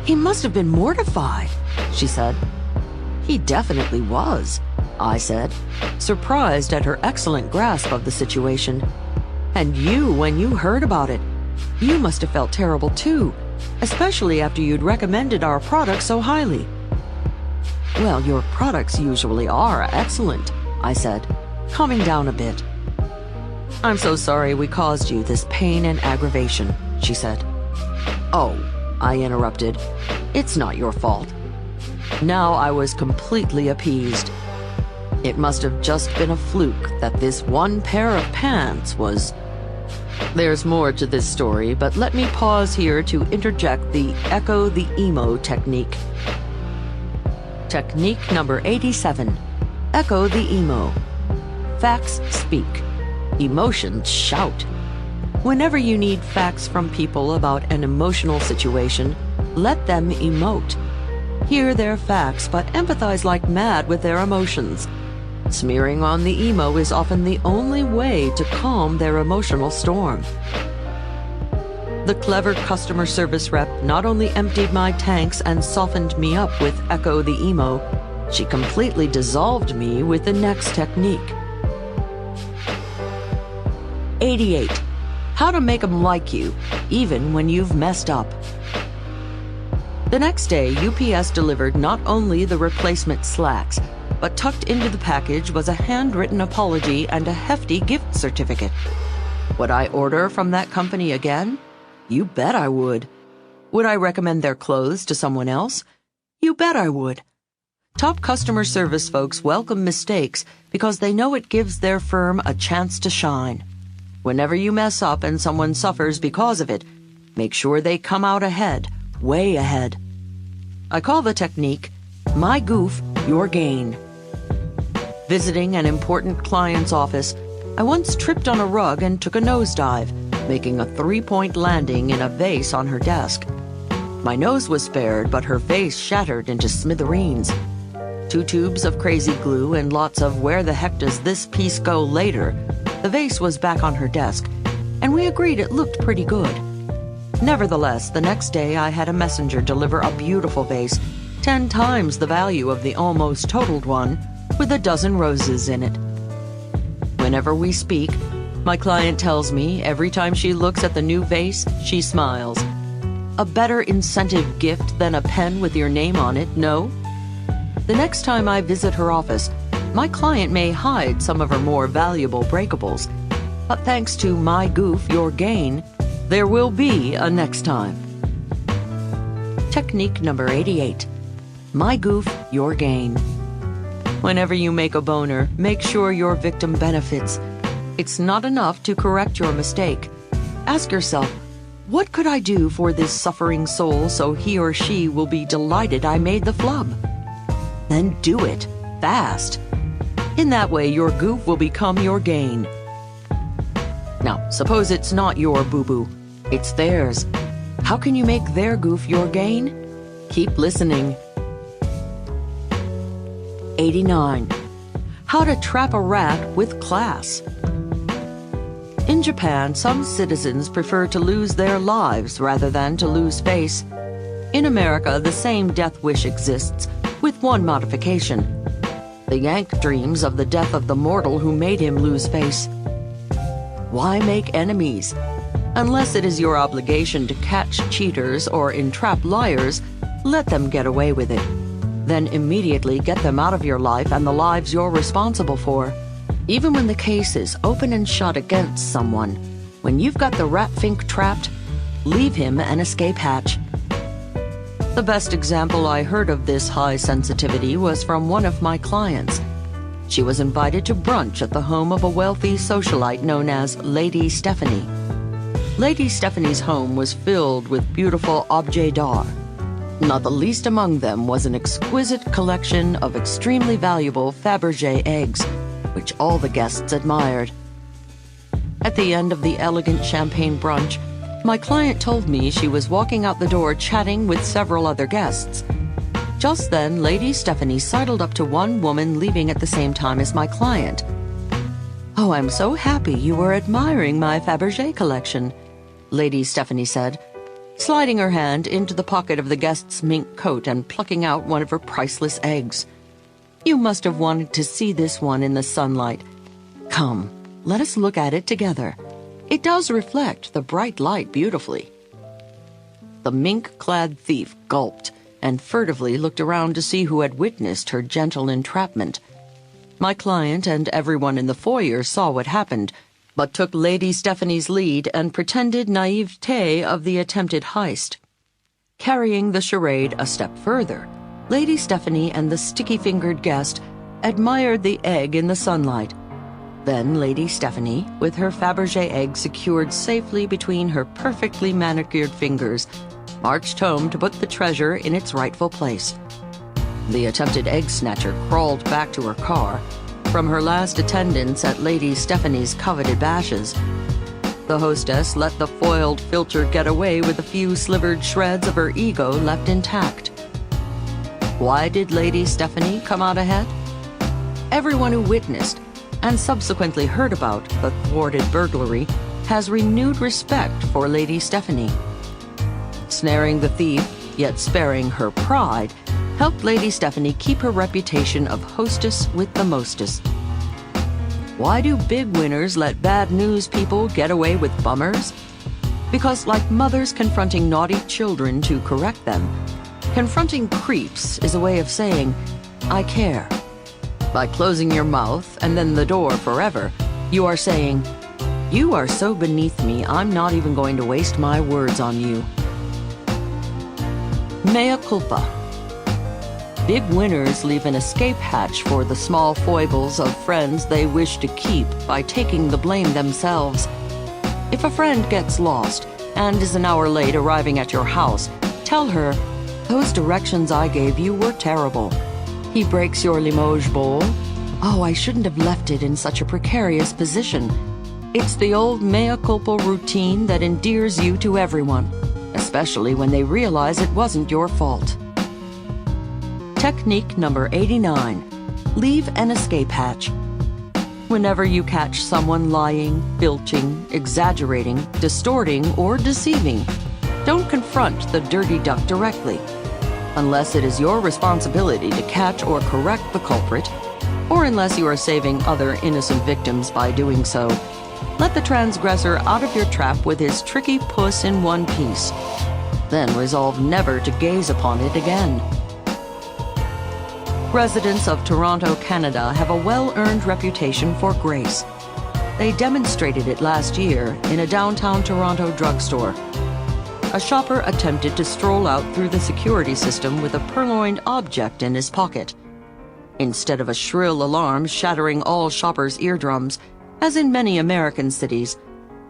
"He must have been mortified," she said. "He definitely was," I said, surprised at her excellent grasp of the situation. "And you, when you heard about it, you must have felt terrible too, especially after you'd recommended our product so highly." "Well, your products usually are excellent," I said, calming down a bit. "I'm so sorry we caused you this pain and aggravation," she said. "Oh," I interrupted, "it's not your fault." Now I was completely appeased. It must have just been a fluke that this one pair of pants was... There's more to this story, but let me pause here to interject the Echo the Emo technique. Technique number 87. Echo the emo. Facts speak. Emotions shout. Whenever you need facts from people about an emotional situation, let them emote. Hear their facts, but empathize like mad with their emotions. Smearing on the emo is often the only way to calm their emotional storm. The clever customer service rep not only emptied my tanks and softened me up with Echo the Emo, she completely dissolved me with the next technique. 88. How to make them like you, even when you've messed up. The next day, UPS delivered not only the replacement slacks, but tucked into the package was a handwritten apology and a hefty gift certificate. Would I order from that company again? You bet I would. Would I recommend their clothes to someone else? You bet I would. Top customer service folks welcome mistakes because they know it gives their firm a chance to shine. Whenever you mess up and someone suffers because of it, make sure they come out ahead, way ahead. I call the technique, my goof, your gain. Visiting an important client's office, I once tripped on a rug and took a nosedive, making a three-point landing in a vase on her desk. My nose was spared, but her face shattered into smithereens. 2 tubes of crazy glue and lots of "where the heck does this piece go" later, the vase was back on her desk, and we agreed it looked pretty good. Nevertheless, the next day I had a messenger deliver a beautiful vase, 10 times the value of the almost totaled one, with a dozen roses in it. Whenever we speak, my client tells me every time she looks at the new vase, she smiles. A better incentive gift than a pen with your name on it, no? The next time I visit her office, my client may hide some of her more valuable breakables, but thanks to my goof, your gain, there will be a next time. Technique number 88. My goof, your gain. Whenever you make a boner, make sure your victim benefits. It's not enough to correct your mistake. Ask yourself, what could I do for this suffering soul so he or she will be delighted I made the flub? Then do it, fast. In that way, your goof will become your gain. Now, suppose it's not your boo-boo, it's theirs. How can you make their goof your gain? Keep listening. 89. How to trap a rat with class. In Japan, some citizens prefer to lose their lives rather than to lose face. In America, the same death wish exists, with one modification. The Yank dreams of the death of the mortal who made him lose face. Why make enemies? Unless it is your obligation to catch cheaters or entrap liars, let them get away with it. Then immediately get them out of your life and the lives you're responsible for. Even when the case is open and shut against someone, when you've got the rat-fink trapped, leave him an escape hatch. The best example I heard of this high sensitivity was from one of my clients. She was invited to brunch at the home of a wealthy socialite known as Lady Stephanie. Lady Stephanie's home was filled with beautiful objets d'art. Not the least among them was an exquisite collection of extremely valuable Fabergé eggs, which all the guests admired. At the end of the elegant champagne brunch, my client told me she was walking out the door chatting with several other guests. Just then, Lady Stephanie sidled up to one woman leaving at the same time as my client. "Oh, I'm so happy you were admiring my Fabergé collection," Lady Stephanie said, sliding her hand into the pocket of the guest's mink coat and plucking out one of her priceless eggs. "You must have wanted to see this one in the sunlight. Come, let us look at it together. It does reflect the bright light beautifully." The mink-clad thief gulped and furtively looked around to see who had witnessed her gentle entrapment. My client and everyone in the foyer saw what happened, but took Lady Stephanie's lead and pretended naivete of the attempted heist. Carrying the charade a step further, Lady Stephanie and the sticky-fingered guest admired the egg in the sunlight. Then Lady Stephanie, with her Fabergé egg secured safely between her perfectly manicured fingers, marched home to put the treasure in its rightful place. The attempted egg snatcher crawled back to her car from her last attendance at Lady Stephanie's coveted bashes. The hostess let the foiled filcher get away with a few slivered shreds of her ego left intact. Why did Lady Stephanie come out ahead? Everyone who witnessed and subsequently heard about the thwarted burglary has renewed respect for Lady Stephanie. Snaring the thief, yet sparing her pride, helped Lady Stephanie keep her reputation of hostess with the mostest. Why do big winners let bad news people get away with bummers? Because like mothers confronting naughty children to correct them, confronting creeps is a way of saying, "I care." By closing your mouth and then the door forever, you are saying, "You are so beneath me, I'm not even going to waste my words on you." Mea culpa. Big winners leave an escape hatch for the small foibles of friends they wish to keep by taking the blame themselves. If a friend gets lost and is an hour late arriving at your house, tell her, "Those directions I gave you were terrible." He breaks your Limoges bowl. "Oh, I shouldn't have left it in such a precarious position." It's the old mea culpa routine that endears you to everyone, especially when they realize it wasn't your fault. Technique number 89. Leave an escape hatch. Whenever you catch someone lying, filching, exaggerating, distorting, or deceiving, don't confront the dirty duck directly, unless it is your responsibility to catch or correct the culprit, or unless you are saving other innocent victims by doing so. Let the transgressor out of your trap with his tricky puss in one piece. Then resolve never to gaze upon it again. Residents of Toronto, Canada have a well-earned reputation for grace. They demonstrated it last year in a downtown Toronto drugstore. A shopper attempted to stroll out through the security system with a purloined object in his pocket. Instead of a shrill alarm shattering all shoppers' eardrums, as in many American cities,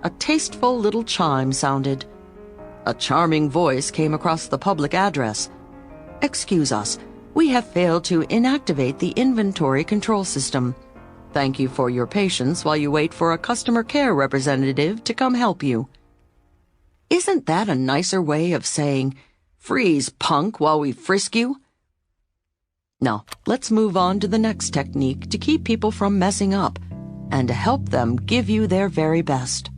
a tasteful little chime sounded. A charming voice came across the public address. "Excuse us, we have failed to inactivate the inventory control system. Thank you for your patience while you wait for a customer care representative to come help you." Isn't that a nicer way of saying, "Freeze, punk, while we frisk you"? Now, let's move on to the next technique to keep people from messing up and to help them give you their very best.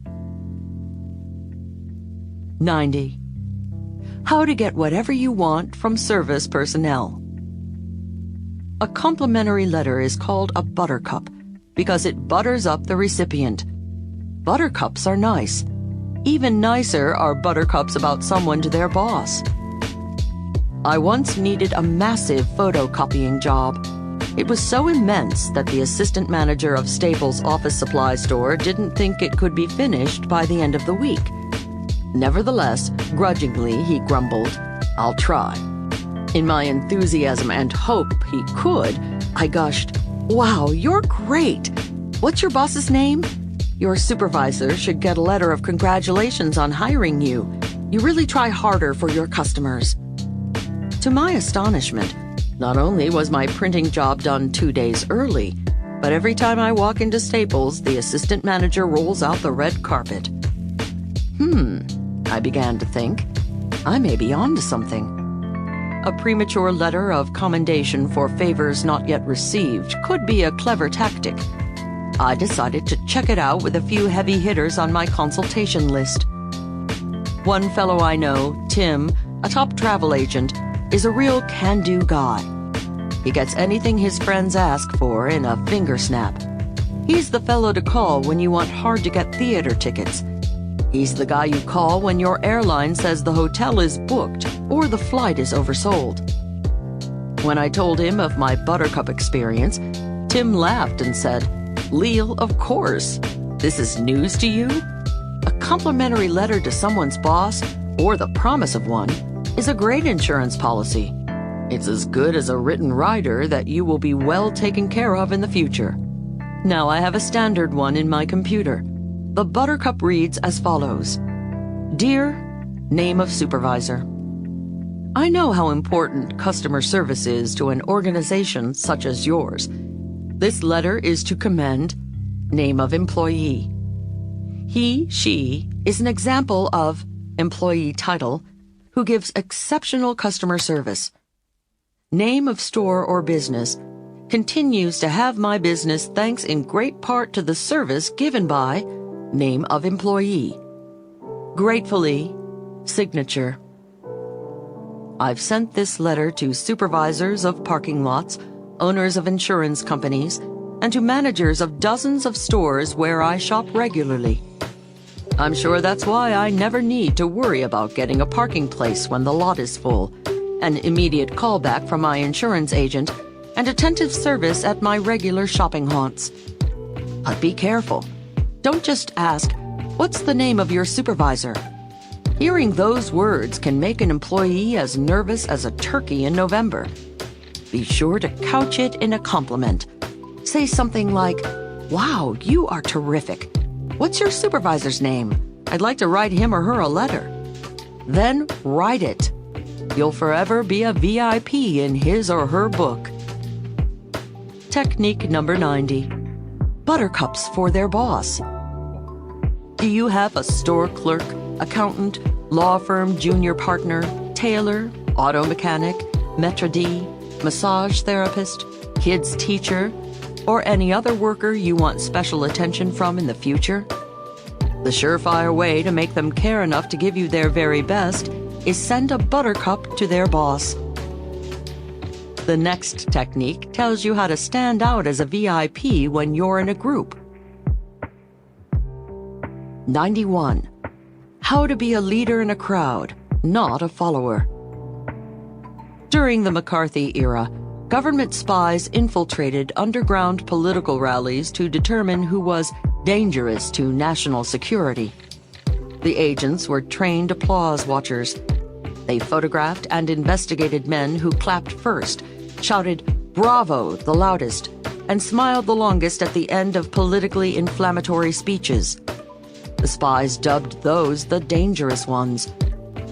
90. How to get whatever you want from service personnel. A complimentary letter is called a buttercup because it butters up the recipient. Buttercups are nice. Even nicer are buttercups about someone to their boss. I once needed a massive photocopying job. It was so immense that the assistant manager of Staples' office supply store didn't think it could be finished by the end of the week. Nevertheless, grudgingly, he grumbled, "I'll try." In my enthusiasm and hope he could, I gushed, "Wow, you're great! What's your boss's name? Your supervisor should get a letter of congratulations on hiring you. You really try harder for your customers." To my astonishment, not only was my printing job done 2 days early, but every time I walk into Staples, the assistant manager rolls out the red carpet. I began to think, I may be onto something. A premature letter of commendation for favors not yet received could be a clever tactic. I decided to check it out with a few heavy hitters on my consultation list. One fellow I know, Tim, a top travel agent, is a real can-do guy. He gets anything his friends ask for in a finger snap. He's the fellow to call when you want hard-to-get theater tickets. He's the guy you call when your airline says the hotel is booked or the flight is oversold. When I told him of my buttercup experience, Tim laughed and said, "Leil, of course. This is news to you? A complimentary letter to someone's boss, or the promise of one, is a great insurance policy. It's as good as a written rider that you will be well taken care of in the future." Now I have a standard one in my computer. The buttercup reads as follows. Dear, name of supervisor. I know how important customer service is to an organization such as yours. This letter is to commend name of employee. He, she is an example of employee title who gives exceptional customer service. Name of store or business continues to have my business thanks in great part to the service given by name of employee. Gratefully, signature. I've sent this letter to supervisors of parking lots, owners of insurance companies, and to managers of dozens of stores where I shop regularly. I'm sure that's why I never need to worry about getting a parking place when the lot is full, an immediate callback from my insurance agent, and attentive service at my regular shopping haunts. But be careful. Don't just ask, "What's the name of your supervisor?" Hearing those words can make an employee as nervous as a turkey in November. Be sure to couch it in a compliment. Say something like, "Wow, you are terrific. What's your supervisor's name? I'd like to write him or her a letter." Then write it. You'll forever be a VIP in his or her book. Technique number 90. Buttercups for their boss. Do you have a store clerk, accountant, law firm junior partner, tailor, auto mechanic, maitre d', massage therapist, kids teacher, or any other worker you want special attention from in the future? The surefire way to make them care enough to give you their very best is send a buttercup to their boss. The next technique tells you how to stand out as a VIP when you're in a group. 91. How to be a leader in a crowd, not a follower. During the McCarthy era, government spies infiltrated underground political rallies to determine who was dangerous to national security. The agents were trained applause watchers. They photographed and investigated men who clapped first, shouted "Bravo" the loudest, and smiled the longest at the end of politically inflammatory speeches. The spies dubbed those the dangerous ones.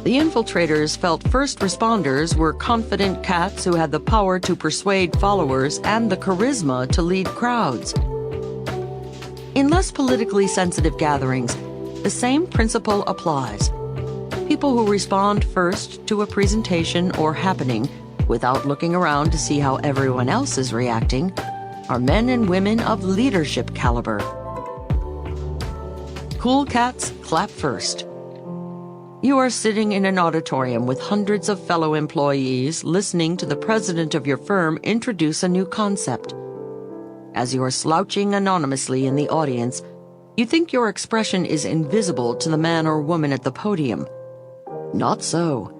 The infiltrators felt first responders were confident cats who had the power to persuade followers and the charisma to lead crowds. In less politically sensitive gatherings, the same principle applies. People who respond first to a presentation or happening without looking around to see how everyone else is reacting are men and women of leadership caliber. Cool cats clap first. You are sitting in an auditorium with hundreds of fellow employees listening to the president of your firm introduce a new concept. As you are slouching anonymously in the audience, you think your expression is invisible to the man or woman at the podium. Not so.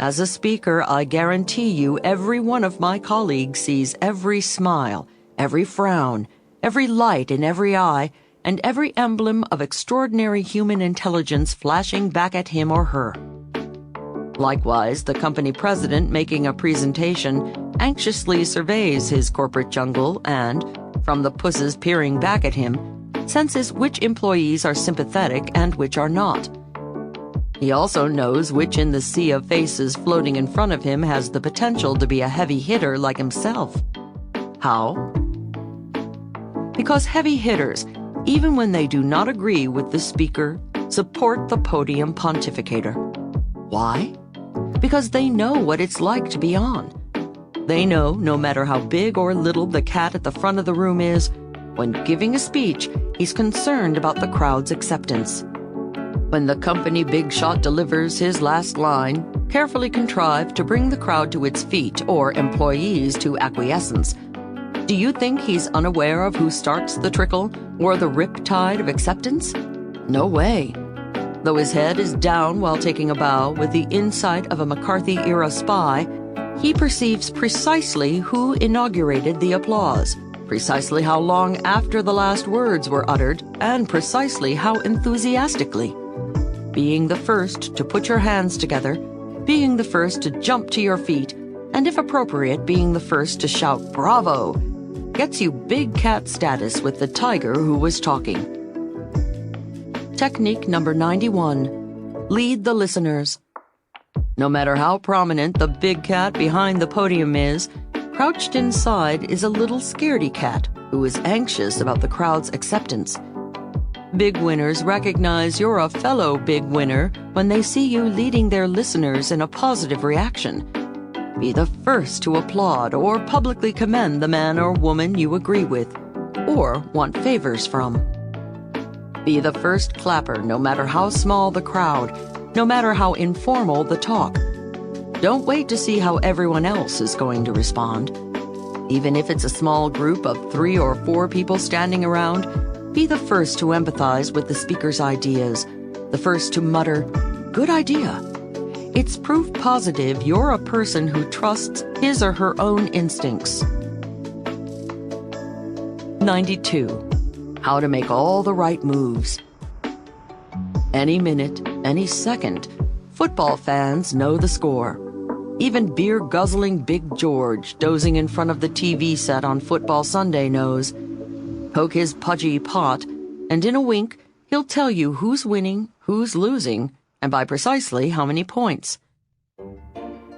As a speaker, I guarantee you every one of my colleagues sees every smile, every frown, every light in every eye, and every emblem of extraordinary human intelligence flashing back at him or her. Likewise, the company president making a presentation anxiously surveys his corporate jungle and, from the pusses peering back at him, senses which employees are sympathetic and which are not. He also knows which in the sea of faces floating in front of him has the potential to be a heavy hitter like himself. How? Because heavy hitters, even when they do not agree with the speaker, support the podium pontificator. Why? Because they know what it's like to be on. They know, no matter how big or little the cat at the front of the room is, when giving a speech, he's concerned about the crowd's acceptance. When the company big shot delivers his last line, carefully contrived to bring the crowd to its feet or employees to acquiescence, do you think he's unaware of who starts the trickle or the rip-tide of acceptance? No way. Though his head is down while taking a bow with the insight of a McCarthy-era spy, he perceives precisely who inaugurated the applause, precisely how long after the last words were uttered, and precisely how enthusiastically. Being the first to put your hands together, being the first to jump to your feet, and if appropriate, being the first to shout "Bravo," gets you big cat status with the tiger who was talking. Technique number 91. Lead the listeners. No matter how prominent the big cat behind the podium is, crouched inside is a little scaredy cat who is anxious about the crowd's acceptance. Big winners recognize you're a fellow big winner when they see you leading their listeners in a positive reaction. Be the first to applaud or publicly commend the man or woman you agree with or want favors from. Be the first clapper no matter how small the crowd, no matter how informal the talk. Don't wait to see how everyone else is going to respond. Even if it's a small group of 3 or 4 people standing around, be the first to empathize with the speaker's ideas, the first to mutter, "Good idea." It's proof positive you're a person who trusts his or her own instincts. 92. How to make all the right moves. Any minute, any second, football fans know the score. Even beer-guzzling Big George, dozing in front of the TV set on Football Sunday, knows. Poke his pudgy pot, and in a wink, he'll tell you who's winning, who's losing, and by precisely how many points.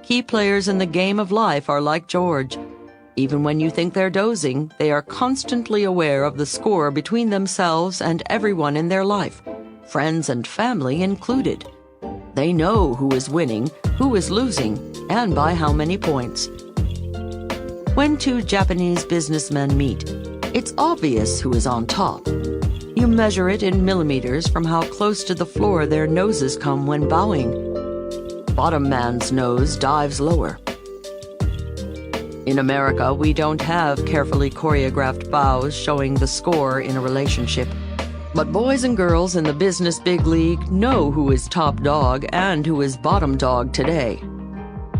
Key players in the game of life are like George. Even when you think they're dozing, they are constantly aware of the score between themselves and everyone in their life, friends and family included. They know who is winning, who is losing, and by how many points. When two Japanese businessmen meet, it's obvious who is on top. You measure it in millimeters from how close to the floor their noses come when bowing. Bottom man's nose dives lower. In America, we don't have carefully choreographed bows showing the score in a relationship. But boys and girls in the business big league know who is top dog and who is bottom dog today.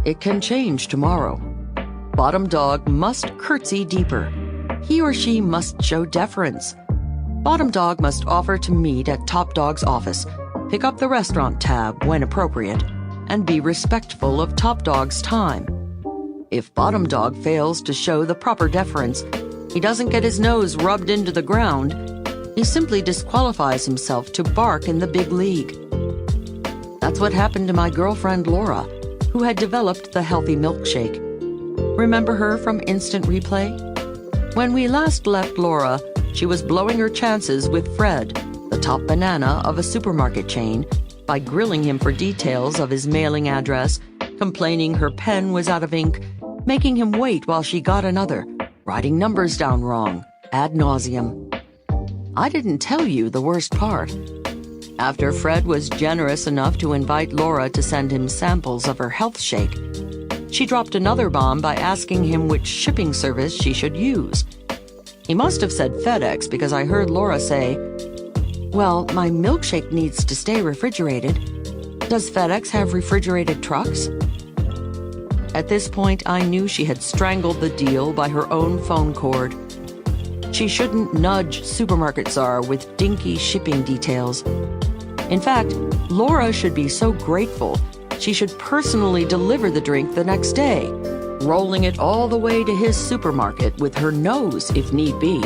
It can change tomorrow. Bottom dog must curtsy deeper. He or she must show deference. Bottom dog must offer to meet at top dog's office, pick up the restaurant tab when appropriate, and be respectful of top dog's time. If bottom dog fails to show the proper deference, he doesn't get his nose rubbed into the ground, he simply disqualifies himself to bark in the big league. That's what happened to my girlfriend Laura, who had developed the healthy milkshake. Remember her from Instant Replay? When we last left Laura, she was blowing her chances with Fred, the top banana of a supermarket chain, by grilling him for details of his mailing address, complaining her pen was out of ink, making him wait while she got another, writing numbers down wrong, ad nauseum. I didn't tell you the worst part. After Fred was generous enough to invite Laura to send him samples of her health shake, she dropped another bomb by asking him which shipping service she should use. He must have said FedEx because I heard Laura say, "Well, my milkshake needs to stay refrigerated. Does FedEx have refrigerated trucks?" At this point, I knew she had strangled the deal by her own phone cord. She shouldn't nudge supermarket czar with dinky shipping details. In fact, Laura should be so grateful she should personally deliver the drink the next day, rolling it all the way to his supermarket with her nose if need be.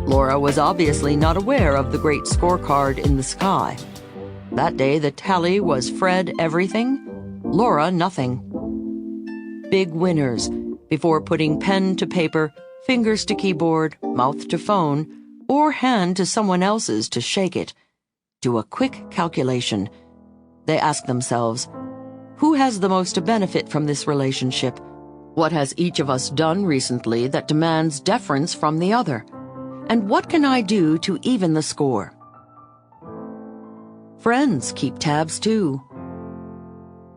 Laura was obviously not aware of the great scorecard in the sky. That day the tally was Fred everything, Laura nothing. Big winners before putting pen to paper, fingers to keyboard, mouth to phone, or hand to someone else's to shake it. Do a quick calculation. They ask themselves, who has the most to benefit from this relationship? What has each of us done recently that demands deference from the other? And what can I do to even the score? Friends keep tabs too.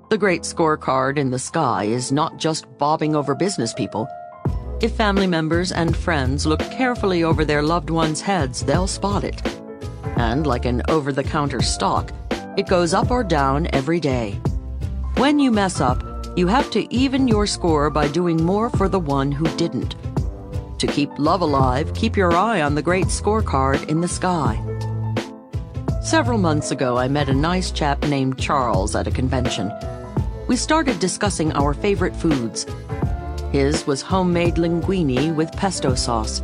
The great scorecard in the sky is not just bobbing over business people. If family members and friends look carefully over their loved ones' heads, they'll spot it. And like an over-the-counter stock, it goes up or down every day. When you mess up, you have to even your score by doing more for the one who didn't. To keep love alive, keep your eye on the great scorecard in the sky. Several months ago, I met a nice chap named Charles at a convention. We started discussing our favorite foods. His was homemade linguine with pesto sauce.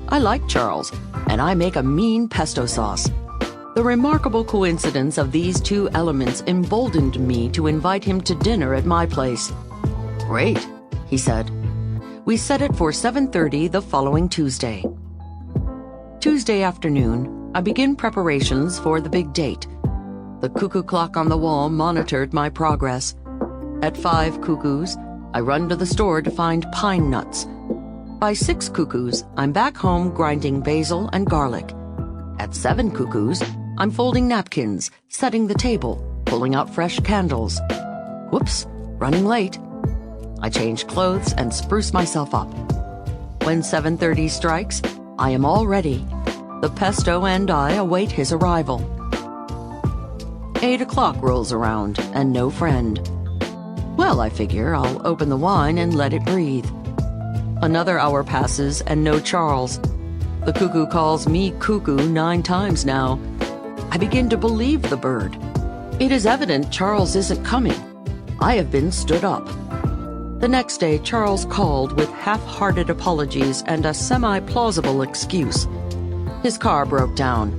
I like Charles, and I make a mean pesto sauce. The remarkable coincidence of these two elements emboldened me to invite him to dinner at my place. "Great," he said. We set it for 7:30 the following Tuesday. Tuesday afternoon, I begin preparations for the big date. The cuckoo clock on the wall monitored my progress. At 5 cuckoos, I run to the store to find pine nuts. By 6 cuckoos, I'm back home grinding basil and garlic. At 7 cuckoos, I'm folding napkins, setting the table, pulling out fresh candles. Whoops, running late. I change clothes and spruce myself up. When 7:30 strikes, I am all ready. The pesto and I await his arrival. 8 o'clock rolls around, and no friend. Well, I figure I'll open the wine and let it breathe. Another hour passes and no Charles. The cuckoo calls me cuckoo 9 times now. I begin to believe the bird. It is evident Charles isn't coming. I have been stood up. The next day, Charles called with half-hearted apologies and a semi-plausible excuse. His car broke down.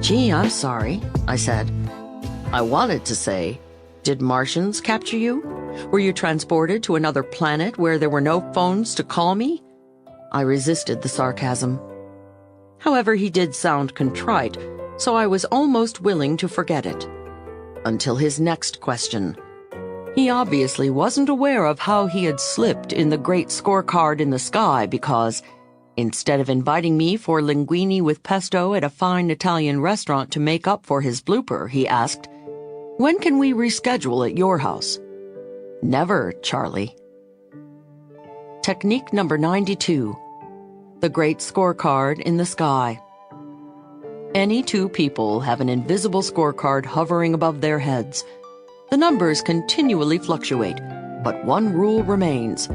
"Gee, I'm sorry," I said. I wanted to say, "Did Martians capture you? Were you transported to another planet where there were no phones to call me?" I resisted the sarcasm. However, he did sound contrite, so I was almost willing to forget it. Until his next question. He obviously wasn't aware of how he had slipped in the great scorecard in the sky because, instead of inviting me for linguine with pesto at a fine Italian restaurant to make up for his blooper, he asked, "When can we reschedule at your house?" "Never, Charlie." Technique number 92. The great scorecard in the sky. Any two people have an invisible scorecard hovering above their heads. The numbers continually fluctuate, but one rule remains.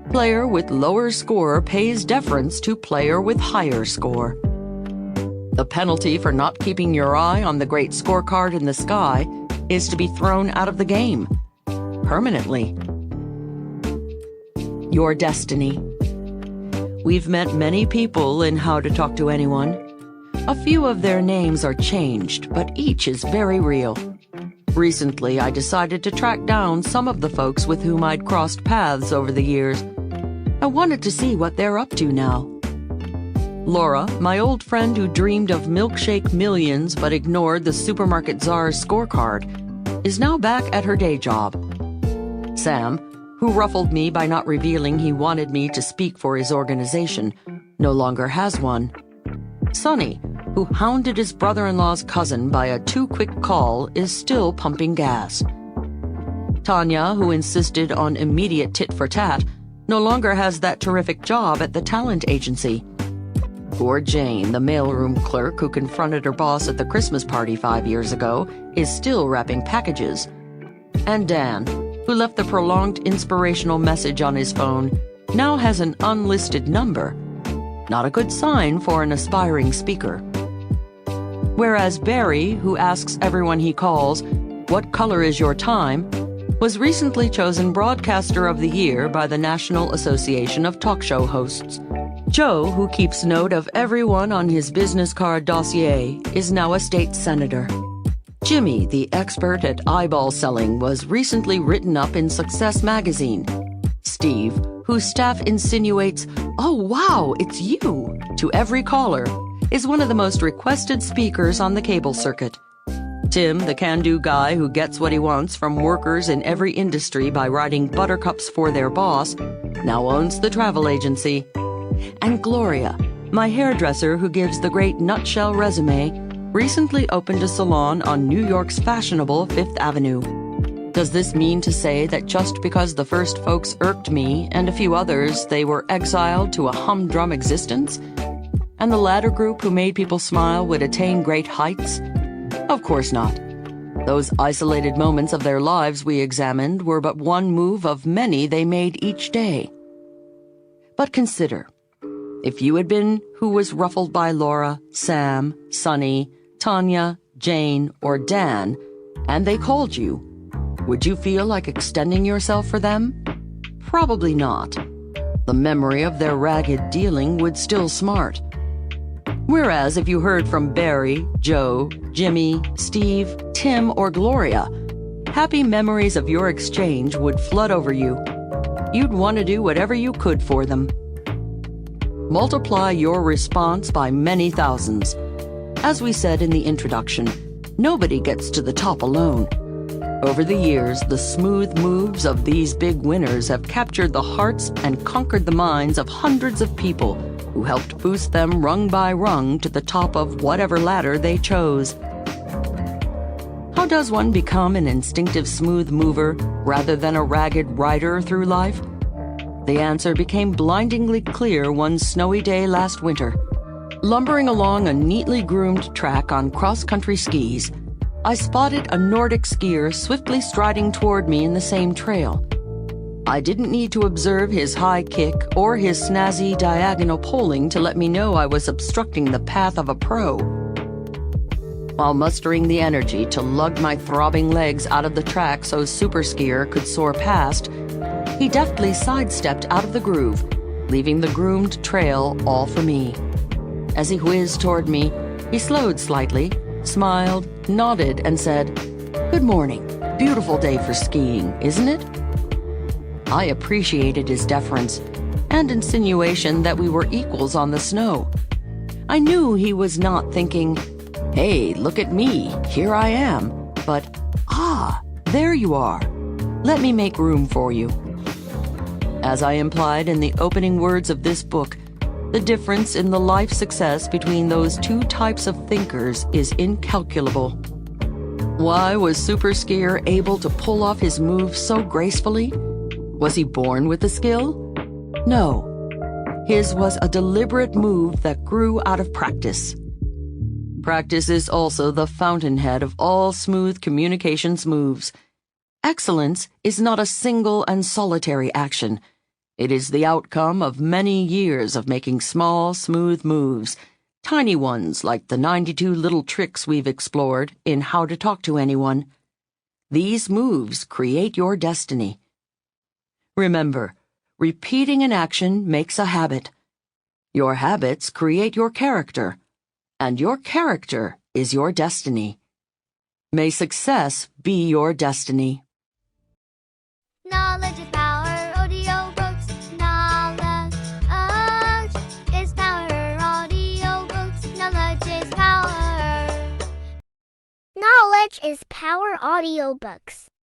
Player with lower score pays deference to player with higher score. The penalty for not keeping your eye on the great scorecard in the sky is to be thrown out of the game. Permanently. Your destiny. We've met many people in How to Talk to Anyone. A few of their names are changed, but each is very real. Recently, I decided to track down some of the folks with whom I'd crossed paths over the years. I wanted to see what they're up to now. Laura, my old friend who dreamed of milkshake millions but ignored the supermarket czar's scorecard, is now back at her day job. Sam, who ruffled me by not revealing he wanted me to speak for his organization, no longer has one. Sonny, who hounded his brother-in-law's cousin by a too-quick call, is still pumping gas. Tanya, who insisted on immediate tit-for-tat, no longer has that terrific job at the talent agency. Poor Jane, the mailroom clerk who confronted her boss at the Christmas party 5 years ago, is still wrapping packages. And Dan, who left the prolonged inspirational message on his phone, now has an unlisted number. Not a good sign for an aspiring speaker. Whereas Barry, who asks everyone he calls, "What color is your time?" was recently chosen Broadcaster of the Year by the National Association of Talk Show Hosts. Joe, who keeps note of everyone on his business card dossier, is now a state senator. Jimmy, the expert at eyeball selling, was recently written up in Success magazine. Steve, whose staff insinuates, "Oh wow, it's you," to every caller, is one of the most requested speakers on the cable circuit. Tim, the can-do guy who gets what he wants from workers in every industry by writing buttercups for their boss, now owns the travel agency. And Gloria, my hairdresser who gives the great nutshell resume, recently opened a salon on New York's fashionable Fifth Avenue. Does this mean to say that just because the first folks irked me and a few others, they were exiled to a humdrum existence? And the latter group who made people smile would attain great heights? Of course not. Those isolated moments of their lives we examined were but one move of many they made each day. But consider, if you had been who was ruffled by Laura, Sam, Sonny, Tanya, Jane, or Dan, and they called you, would you feel like extending yourself for them? Probably not. The memory of their ragged dealing would still smart. Whereas if you heard from Barry, Joe, Jimmy, Steve, Tim, or Gloria, happy memories of your exchange would flood over you. You'd want to do whatever you could for them. Multiply your response by many thousands. As we said in the introduction, nobody gets to the top alone. Over the years, the smooth moves of these big winners have captured the hearts and conquered the minds of hundreds of people who helped boost them rung by rung to the top of whatever ladder they chose. How does one become an instinctive smooth mover rather than a ragged rider through life? The answer became blindingly clear one snowy day last winter. Lumbering along a neatly groomed track on cross-country skis, I spotted a Nordic skier swiftly striding toward me in the same trail. I didn't need to observe his high kick or his snazzy diagonal poling to let me know I was obstructing the path of a pro. While mustering the energy to lug my throbbing legs out of the track so super skier could soar past, he deftly sidestepped out of the groove, leaving the groomed trail all for me. As he whizzed toward me, he slowed slightly, smiled, nodded, and said, "Good morning. Beautiful day for skiing, isn't it?" I appreciated his deference and insinuation that we were equals on the snow. I knew he was not thinking, Hey, look at me, here I am. But, there you are. Let me make room for you. As I implied in the opening words of this book, the difference in the life success between those two types of thinkers is incalculable. Why was Super Skier able to pull off his move so gracefully? Was he born with the skill? No. His was a deliberate move that grew out of practice. Practice is also the fountainhead of all smooth communications moves. Excellence is not a single and solitary action. It is the outcome of many years of making small, smooth moves, tiny ones like the 92 little tricks we've explored in How to Talk to Anyone. These moves create your destiny. Remember, repeating an action makes a habit. Your habits create your character, and your character is your destiny. May success be your destiny. Knowledge is power, audiobooks. Knowledge is power, audiobooks. Knowledge is power. Knowledge is power, audiobooks.